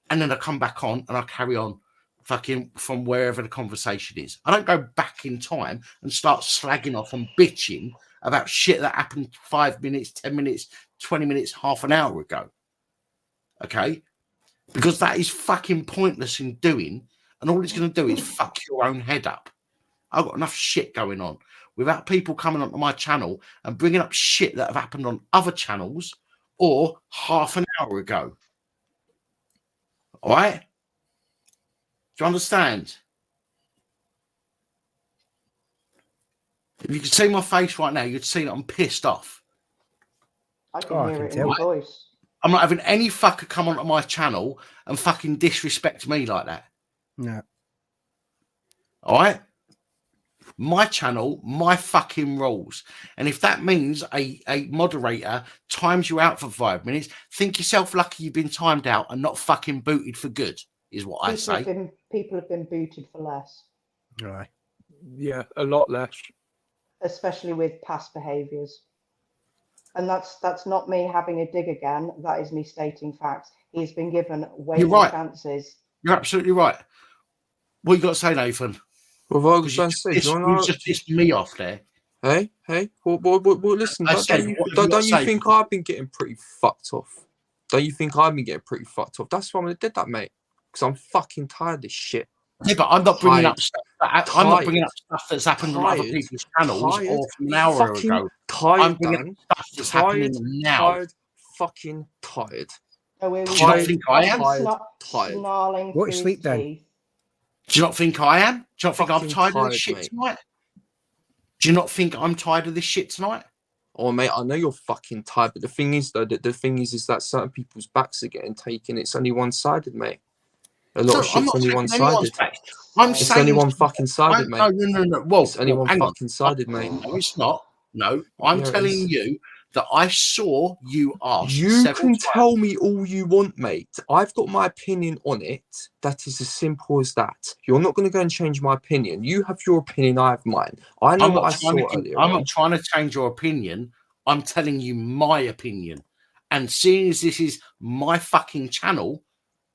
and then I come back on and I carry on fucking from wherever the conversation is. I don't go back in time and start slagging off and bitching about shit that happened 5 minutes, 10 minutes, 20 minutes, half an hour ago. Okay? Because that is fucking pointless in doing, and all it's going to do is fuck your own head up. I've got enough shit going on without people coming onto my channel and bringing up shit that have happened on other channels or half an hour ago. All right? Do you understand? If you could see my face right now, you'd see that I'm pissed off. I can hear it in your voice. I'm not having any fucker come onto my channel and fucking disrespect me like that. No. All right? My channel, my fucking rules. And if that means a moderator times you out for 5 minutes, think yourself lucky you've been timed out and not fucking booted for good, is what I say. People have been booted for less. Right. Yeah, a lot less. Especially with past behaviours. And that's not me having a dig again. That is me stating facts. He's been given way more chances. You're absolutely right. What you got to say, Nathan? Well, I was going to say, you just pissed me off there. Hey, well, listen, don't you think I've been getting pretty fucked off? Don't you think I've been getting pretty fucked off? That's why I did that, mate. Because I'm fucking tired of this shit. Yeah, but I'm not bringing up stuff. I'm not bringing up stuff that's happened on other Tired. people's channels Tired. or from an hour Fucking ago. tired, I'm bringing Dan. up stuff that's happening now. Tired. Fucking tired. Oh, Do you not think I am? Tired. Snarling Go to through his sleep then. teeth. Do you not think I am? Do you not think I'm Fucking tired of tired, this shit mate. tonight? Do you not think I'm tired of this shit tonight? Oh, mate, I know you're fucking tired, but the thing is, though, the thing is that certain people's backs are getting taken. It's only one-sided, mate. A lot of shit's only one-sided. It's only one fucking sided, mate. No. Well, it's only one hang on. fucking sided, mate. No, it's not. No, I'm Yeah, it telling is. you that I saw you ask. You can tell me all you want, mate. I've got my opinion on it. That is as simple as that. You're not going to go and change my opinion. You have your opinion, I have mine. I know what I saw earlier. I'm not trying to change your opinion. I'm telling you my opinion. And seeing as this is my fucking channel,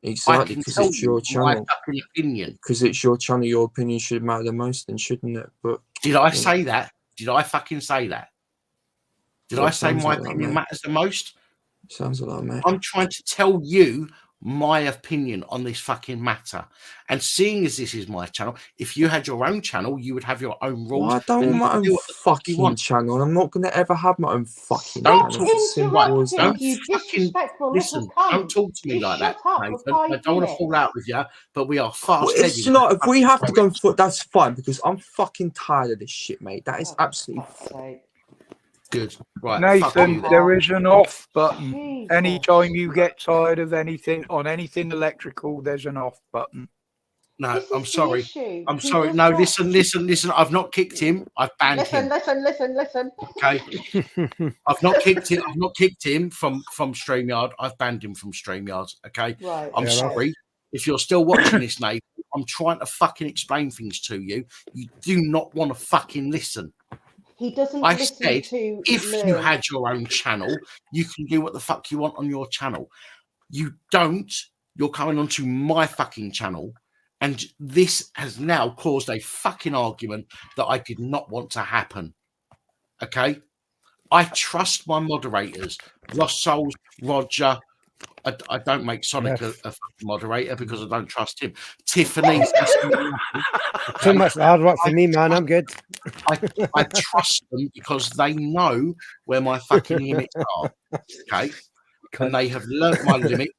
Exactly, because it's your my channel. fucking opinion. Because it's your channel, your opinion should matter the most, then shouldn't it? But did I say that? Did I fucking say that? Did I say my opinion matters the most? Sounds a lot, mate. I'm trying to tell you my opinion on this fucking matter. And seeing as this is my channel, if you had your own channel, you would have your own rules. Well, I don't want my own fucking channel. I'm not going to ever have my own fucking channel. It's simple as that. You disrespectful Listen, little cunt. don't talk to me Just like that, shut up Nathan. for 5 I don't want to minutes. fall out with you, but we are fast. Well, it's not. If we have to go and foot, that's fine, because I'm fucking tired of this shit, mate. That is absolutely good. Right, Nathan, there is an off button. Anytime you get tired of anything on anything electrical, there's an off button. No, I'm sorry. I'm sorry. No, listen. I've not kicked him. I've banned him. Listen. Okay. I've not kicked him from StreamYard. I've banned him from StreamYard. Okay. Right. I'm sorry. If you're still watching this, Nathan, I'm trying to fucking explain things to you. You do not want to fucking listen. He doesn't I listen said, to if learn. you had your own channel, you can do what the fuck you want on your channel. You don't. You're coming onto my fucking channel. And this has now caused a fucking argument that I did not want to happen. Okay? I trust my moderators. Lost Souls, Roger. I don't make Sonic a fucking moderator because I don't trust him. Tiffany. Too much hard work for me, man. I'm good. I trust them because they know where my fucking limits are. Okay? And they have learnt my limits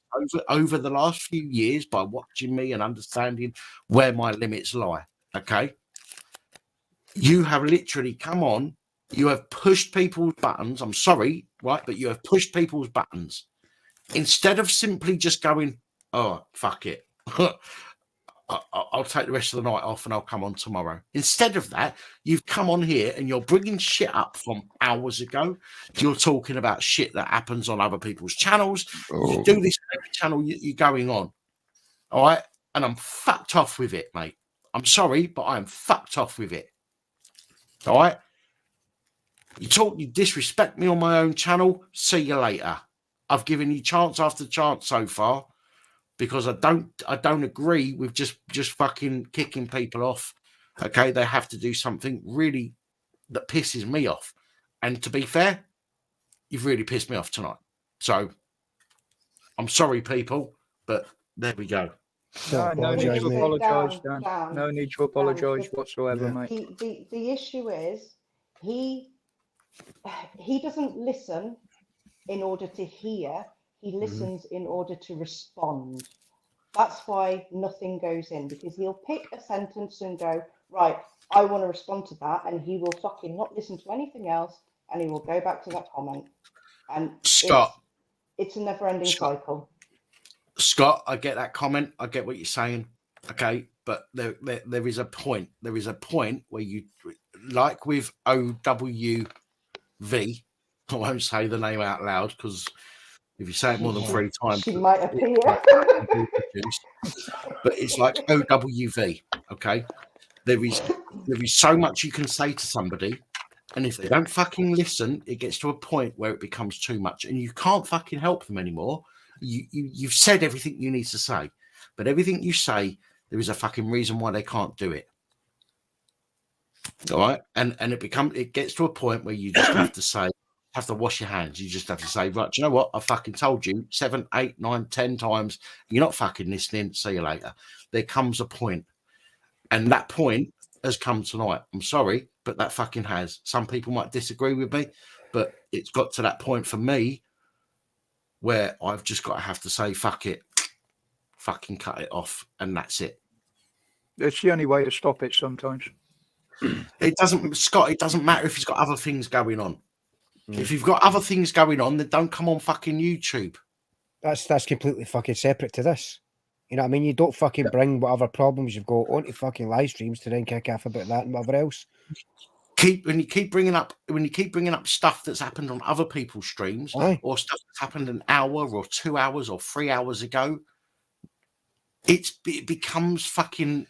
over the last few years by watching me and understanding where my limits lie. Okay? You have literally come on, you have pushed people's buttons. I'm sorry, right? But you have pushed people's buttons. Instead of simply just going, oh, fuck it. I'll take the rest of the night off and I'll come on tomorrow. Instead of that, you've come on here and you're bringing shit up from hours ago. You're talking about shit that happens on other people's channels. You do this on every channel you're going on. All right? And I'm fucked off with it, mate. I'm sorry, but I'm fucked off with it. All right? You disrespect me on my own channel. See you later. I've given you chance after chance so far. Because I don't agree with just fucking kicking people off. Okay, they have to do something really that pisses me off. And to be fair, you've really pissed me off tonight. So I'm sorry, people, but there we go. No need to apologise, Dan. No need to apologise whatsoever, mate. The issue is he doesn't listen in order to hear. He listens in order to respond. That's why nothing goes in, because he'll pick a sentence and go, right, I want to respond to that, and he will fucking not listen to anything else, and he will go back to that comment. And Scott, it's a never-ending cycle. Scott, I get that comment. I get what you're saying. Okay, but there is a point. There is a point where you, like with OWV, I won't say the name out loud because if you say it more than 3 times, she might appear. But it's like OWV, okay? There is so much you can say to somebody, and if they don't fucking listen, it gets to a point where it becomes too much, and you can't fucking help them anymore. You've said everything you need to say, but everything you say, there is a fucking reason why they can't do it. All right, and it gets to a point where you just have to say, have to wash your hands. You just have to say, right, do you know what? I fucking told you 7, 8, 9, 10 times. You're not fucking listening. See you later. There comes a point, and that point has come tonight. I'm sorry, but that fucking has. Some people might disagree with me, but it's got to that point for me where I've just got to have to say, fuck it, fucking cut it off, and that's it. It's the only way to stop it sometimes. It doesn't, Scott, it doesn't matter if he's got other things going on. If you've got other things going on, then don't come on fucking YouTube. That's completely fucking separate to this. You know what I mean? You don't fucking bring whatever problems you've got onto fucking live streams to then kick off about that and whatever else. When you keep bringing up stuff that's happened on other people's streams, or stuff that's happened an hour or 2 hours or 3 hours ago, it becomes fucking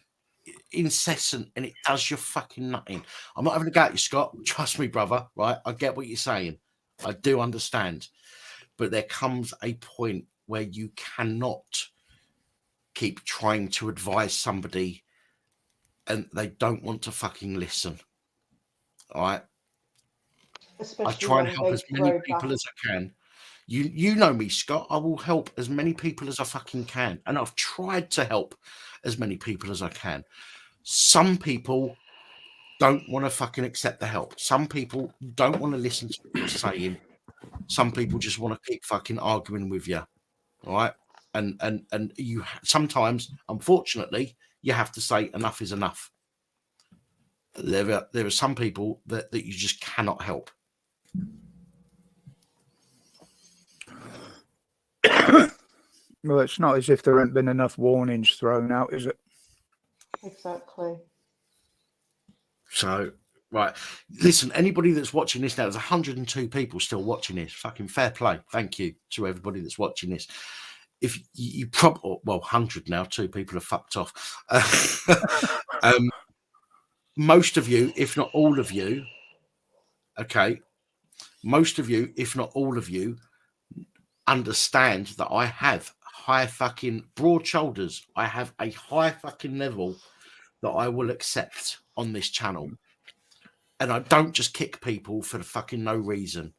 incessant, and it does your fucking nothing. I'm not having a go at you, Scott. Trust me, brother. Right? I get what you're saying. I do understand, but there comes a point where you cannot keep trying to advise somebody, and they don't want to fucking listen. All right. Especially I try and when help they as many throw people back. as I can. You know me, Scott. I will help as many people as I fucking can, and I've tried to help as many people as I can. Some people don't want to fucking accept the help. Some people don't want to listen to what you're saying. Some people just want to keep fucking arguing with you. All right. And you sometimes, unfortunately, you have to say enough is enough. There are some people that you just cannot help. Well, it's not as if there haven't been enough warnings thrown out, is it? Exactly. So, right. Listen, anybody that's watching this now, there's 102 people still watching this. Fucking fair play. Thank you to everybody that's watching this. If you probably, well, 100 now, 2 people have fucked off. Most of you, if not all of you, okay, most of you, if not all of you, understand that I have high fucking broad shoulders. I have a high fucking level that I will accept on this channel. And I don't just kick people for the fucking no reason.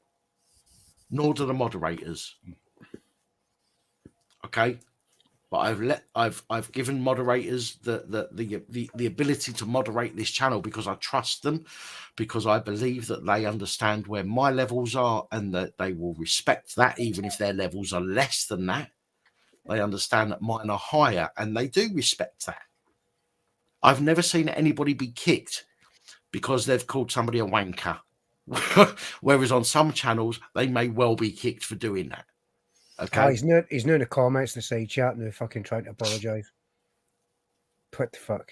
Nor do the moderators. Okay? But I've given moderators the ability to moderate this channel because I trust them, because I believe that they understand where my levels are and that they will respect that, even if their levels are less than that. They understand that mine are higher, and they do respect that. I've never seen anybody be kicked because they've called somebody a wanker. Whereas on some channels, they may well be kicked for doing that. Okay. He's new in the comments in the side chat and they're fucking trying to apologise. What the fuck?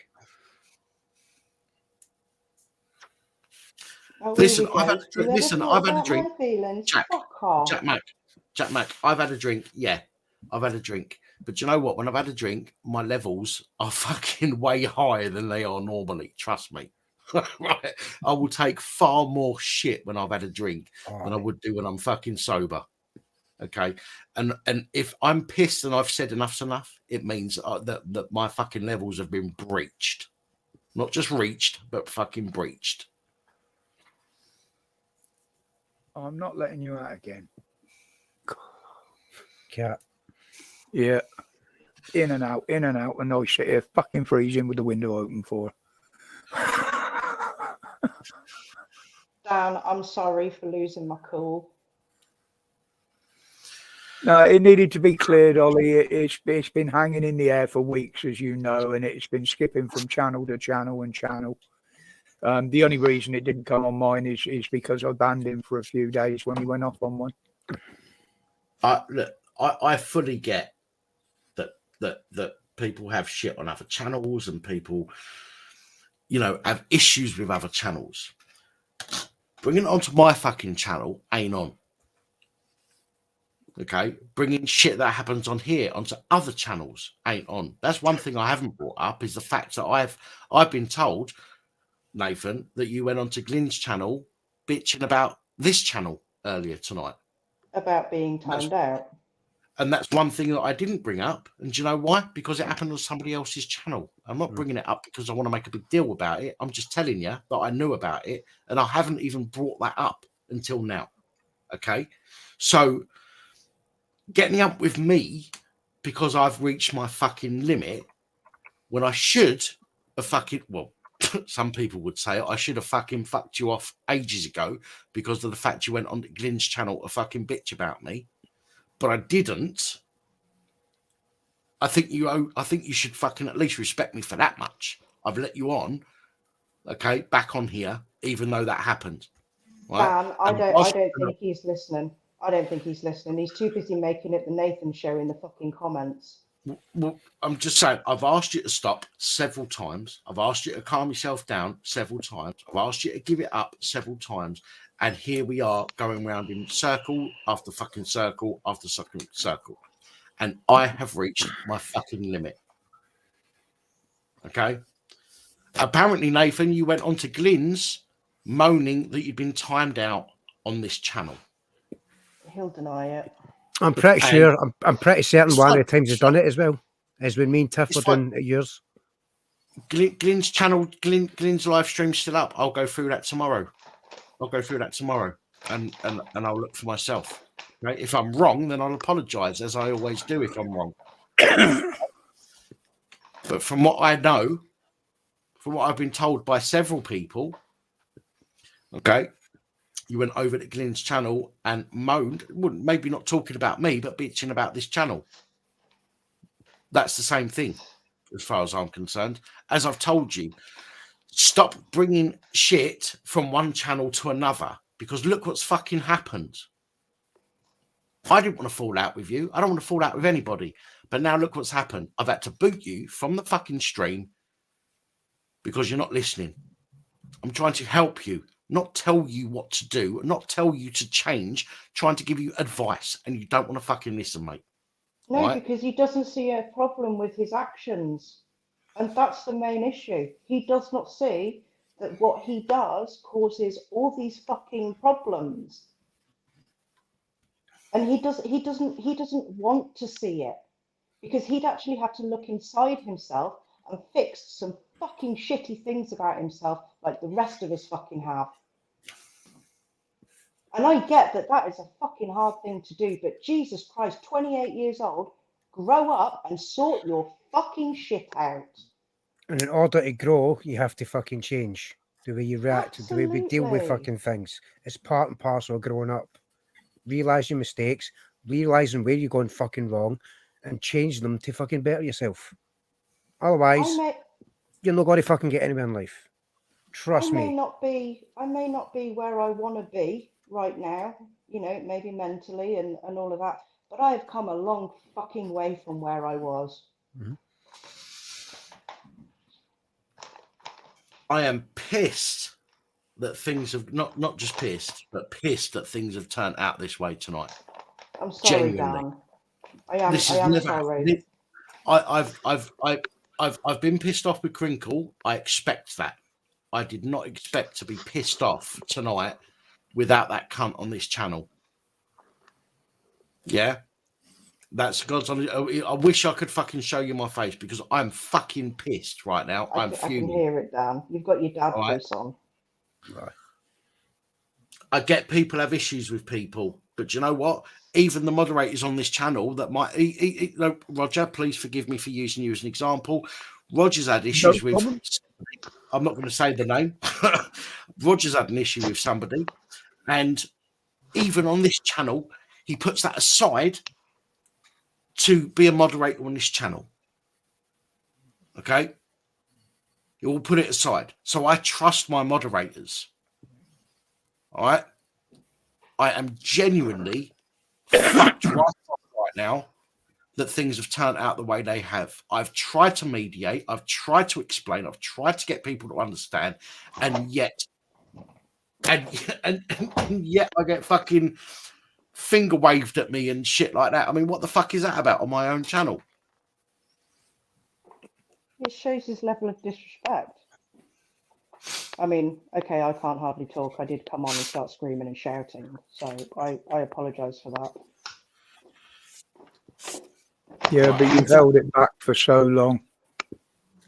Listen, I've had a drink. Jack Mac, I've had a drink. Yeah, I've had a drink. But you know what? When I've had a drink, my levels are fucking way higher than they are normally. Trust me. Right? I will take far more shit when I've had a drink than I would do when I'm fucking sober. Okay, and if I'm pissed and I've said enough's enough, it means that my fucking levels have been breached, not just reached, but fucking breached. I'm not letting you out again. Cat. Yeah, in and out, and I sit here fucking freezing with the window open for. Dan, I'm sorry for losing my cool. No, it needed to be cleared, Ollie. It's been hanging in the air for weeks, as you know, and it's been skipping from channel to channel and channel. The only reason it didn't come on mine is because I banned him for a few days when he went off on one. Look, I fully get that people have shit on other channels and people, you know, have issues with other channels. Bringing it onto my fucking channel ain't on. Okay, bringing shit that happens on here onto other channels ain't on. That's one thing I haven't brought up, is the fact that I've been told, Nathan, that you went onto Glyn's channel bitching about this channel earlier tonight. About being timed out. And that's one thing that I didn't bring up. And do you know why? Because it happened on somebody else's channel. I'm not bringing it up because I want to make a big deal about it. I'm just telling you that I knew about it, and I haven't even brought that up until now. Okay, so getting up with me because I've reached my fucking limit when I should have fucking, well, some people would say I should have fucking fucked you off ages ago because of the fact you went on Glenn's channel to fucking bitch about me, but I didn't. I think you should fucking at least respect me for that much. I've let you on, okay, back on here, even though that happened. Right? Dan, I don't think he's listening. I don't think he's listening. He's too busy making it the Nathan show in the fucking comments. Well, I'm just saying, I've asked you to stop several times. I've asked you to calm yourself down several times. I've asked you to give it up several times. And here we are going round in circle after fucking circle after fucking circle. And I have reached my fucking limit. Okay? Apparently, Nathan, you went on to Glenn's moaning that you'd been timed out on this channel. He'll deny it. I'm pretty sure. I'm pretty certain one of the times he's done it as well is when me and Tiff were doing yours. Glenn's channel, Glenn's live stream's still up. I'll go through that tomorrow. And I'll look for myself. Right? If I'm wrong, then I'll apologise, as I always do if I'm wrong. But from what I know, from what I've been told by several people, okay, you went over to Glenn's channel and moaned, maybe not talking about me, but bitching about this channel. That's the same thing, as far as I'm concerned. As I've told you, stop bringing shit from one channel to another, because look what's fucking happened. I didn't want to fall out with you. I don't want to fall out with anybody. But now look what's happened. I've had to boot you from the fucking stream because you're not listening. I'm trying to help you, not tell you what to do, not tell you to change, trying to give you advice, and you don't want to fucking listen, mate. No, right? Because he doesn't see a problem with his actions. And that's the main issue. He does not see that what he does causes all these fucking problems. And he doesn't want to see it, because he'd actually have to look inside himself and fix some fucking shitty things about himself like the rest of us fucking have. And I get that that is a fucking hard thing to do, but Jesus Christ, 28 years old, grow up and sort your fucking shit out. And in order to grow, you have to fucking change the way you react, the way we deal with Absolutely. fucking things. It's part and parcel of growing up. Realise your mistakes, realising where you're going fucking wrong, and change them to fucking better yourself. Otherwise, you're not going to fucking get anywhere in life. Trust I may me. not be where I want to be right now, you know, maybe mentally and all of that, but I have come a long fucking way from where I was. Mm-hmm. I am pissed that things have not just pissed, but pissed that things have turned out this way tonight. I'm sorry, Genuinely. Dan. I am sorry. I've been pissed off with Crinkle. I expect that. I did not expect to be pissed off tonight without that cunt on this channel. Yeah, that's God's on. I wish I could fucking show you my face because I'm fucking pissed right now. I'm fuming. I can hear it, Dan. You've got your dad All right. voice on. Right. I get people have issues with people, but you know what? Even the moderators on this channel that might, Roger, please forgive me for using you as an example. Roger's had issues with. I'm not going to say the name. Roger's had an issue with somebody, and even on this channel, he puts that aside to be a moderator on this channel. Okay, he will put it aside. So I trust my moderators. All right, I am genuinely fucked right now that things have turned out the way they have. I've tried to mediate, I've tried to explain, I've tried to get people to understand, and yet yet I get fucking finger waved at me and shit like that. I mean, what the fuck is that about on my own channel? It shows his level of disrespect. I mean, okay, I can't hardly talk. I did come on and start screaming and shouting, so I apologise for that. Yeah, but you've held it back for so long.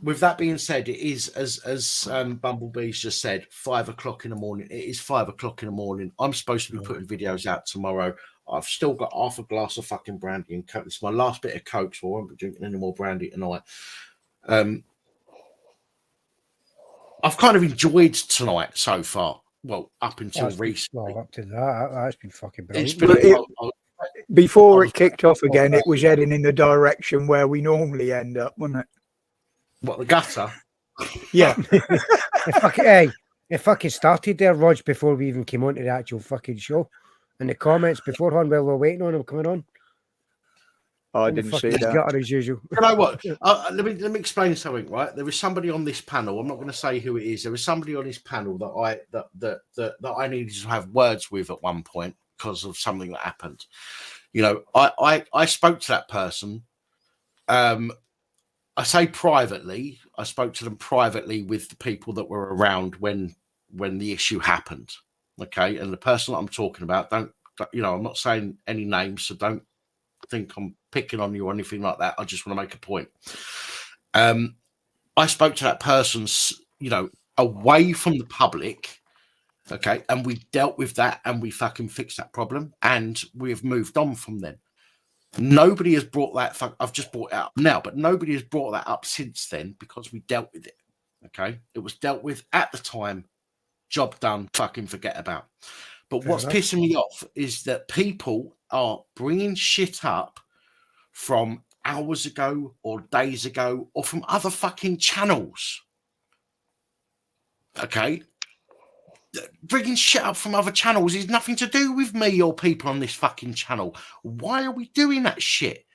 with that being said, it is as Bumblebee's just said, 5 o'clock in the morning. It is 5 o'clock in the morning. I'm supposed to be putting videos out tomorrow. I've still got half a glass of fucking brandy and Coke. It's my last bit of Coke, so I won't be drinking any more brandy tonight. I've kind of enjoyed tonight so far. Well, up until recently. Well, up to that's been fucking brilliant. Before it kicked off again, it was heading in the direction where we normally end up, wasn't it? What, the gutter? Yeah. It fucking started there, Rog, before we even came on to the actual fucking show. And the comments beforehand while we're waiting on him coming on. I didn't see that. Gutter as usual. You know what? Let me explain something. Right, there is somebody on this panel. I'm not going to say who it is. There was somebody on this panel that I needed to have words with at one point because of something that happened. You know, I spoke to that person. I say privately. I spoke to them privately with the people that were around when the issue happened. Okay, and the person that I'm talking about, don't you know? I'm not saying any names, so don't think I'm picking on you or anything like that. I just want to make a point. I spoke to that person, you know, away from the public. Okay, and we dealt with that, and we fucking fixed that problem, and we've moved on from then. Nobody has brought that. I've just brought it up now, but nobody has brought that up since then because we dealt with it. Okay, it was dealt with at the time. Job done. Fucking forget about. But what's pissing me off is that people are bringing shit up from hours ago or days ago or from other fucking channels. Okay, bringing shit up from other channels is nothing to do with me or people on this fucking channel. Why are we doing that shit?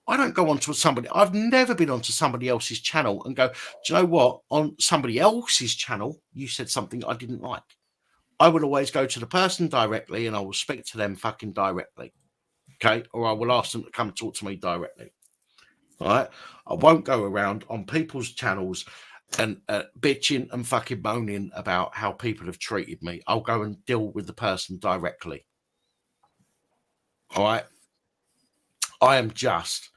I don't go onto somebody. I've never been onto somebody else's channel and go, do you know what? On somebody else's channel, you said something I didn't like. I would always go to the person directly and I will speak to them fucking directly. Okay. Or I will ask them to come talk to me directly. All right. I won't go around on people's channels and bitching and fucking moaning about how people have treated me. I'll go and deal with the person directly. All right. I am just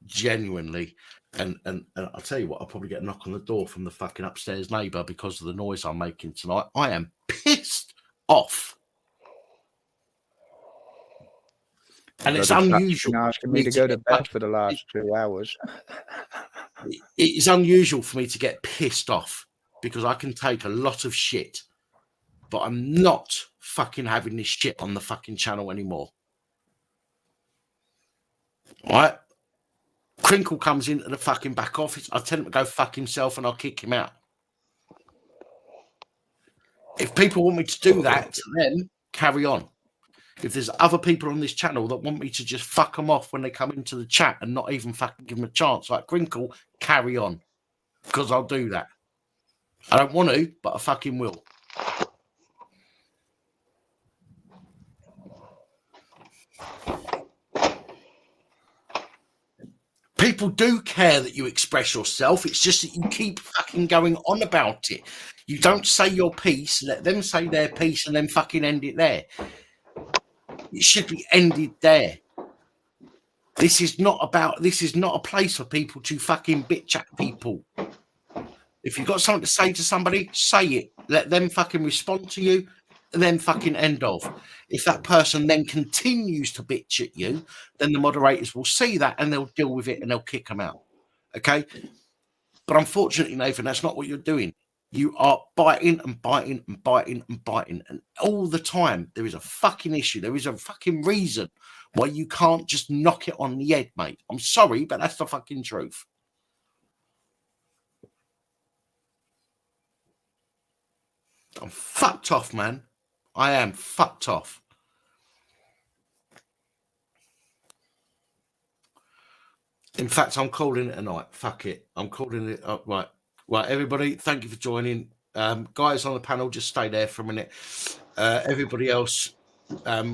genuinely, and I'll tell you what, I'll probably get a knock on the door from the fucking upstairs neighbour because of the noise I'm making tonight. I am pissed off. And it's unusual. Asking me to go to bed for the last 2 hours. It's unusual for me to get pissed off because I can take a lot of shit, but I'm not fucking having this shit on the fucking channel anymore. All right? Crinkle comes into the fucking back office. I tell him to go fuck himself and I'll kick him out. If people want me to do that, then carry on. If there's other people on this channel that want me to just fuck them off when they come into the chat and not even fucking give them a chance, like Crinkle, carry on. Because I'll do that. I don't want to, but I fucking will. People do care that you express yourself. It's just that you keep fucking going on about it. You don't say your piece, let them say their piece, and then fucking end it there. It should be ended there. This is not a place for people to fucking bitch at people. If you've got something to say to somebody, say it. Let them fucking respond to you, and then fucking end of. If that person then continues to bitch at you, then the moderators will see that and they'll deal with it and they'll kick them out. Okay? But unfortunately, Nathan, that's not what you're doing. You are biting and biting and biting and biting. And all the time, there is a fucking issue. There is a fucking reason why you can't just knock it on the head, mate. I'm sorry, but that's the fucking truth. I'm fucked off, man. I am fucked off. In fact, I'm calling it a night. Fuck it. I'm calling it up. Right. Right, everybody, thank you for joining. Guys on the panel, just stay there for a minute. Everybody else,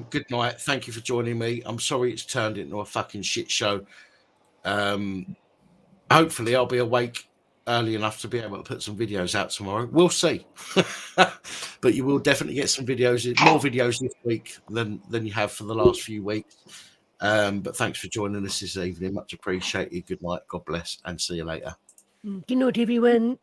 good night. Thank you for joining me. I'm sorry it's turned into a fucking shit show. Hopefully I'll be awake early enough to be able to put some videos out tomorrow. We'll see. But you will definitely get some videos, more videos this week than you have for the last few weeks. But thanks for joining us this evening. Much appreciated. Good night. God bless. And see you later. Do you know everyone?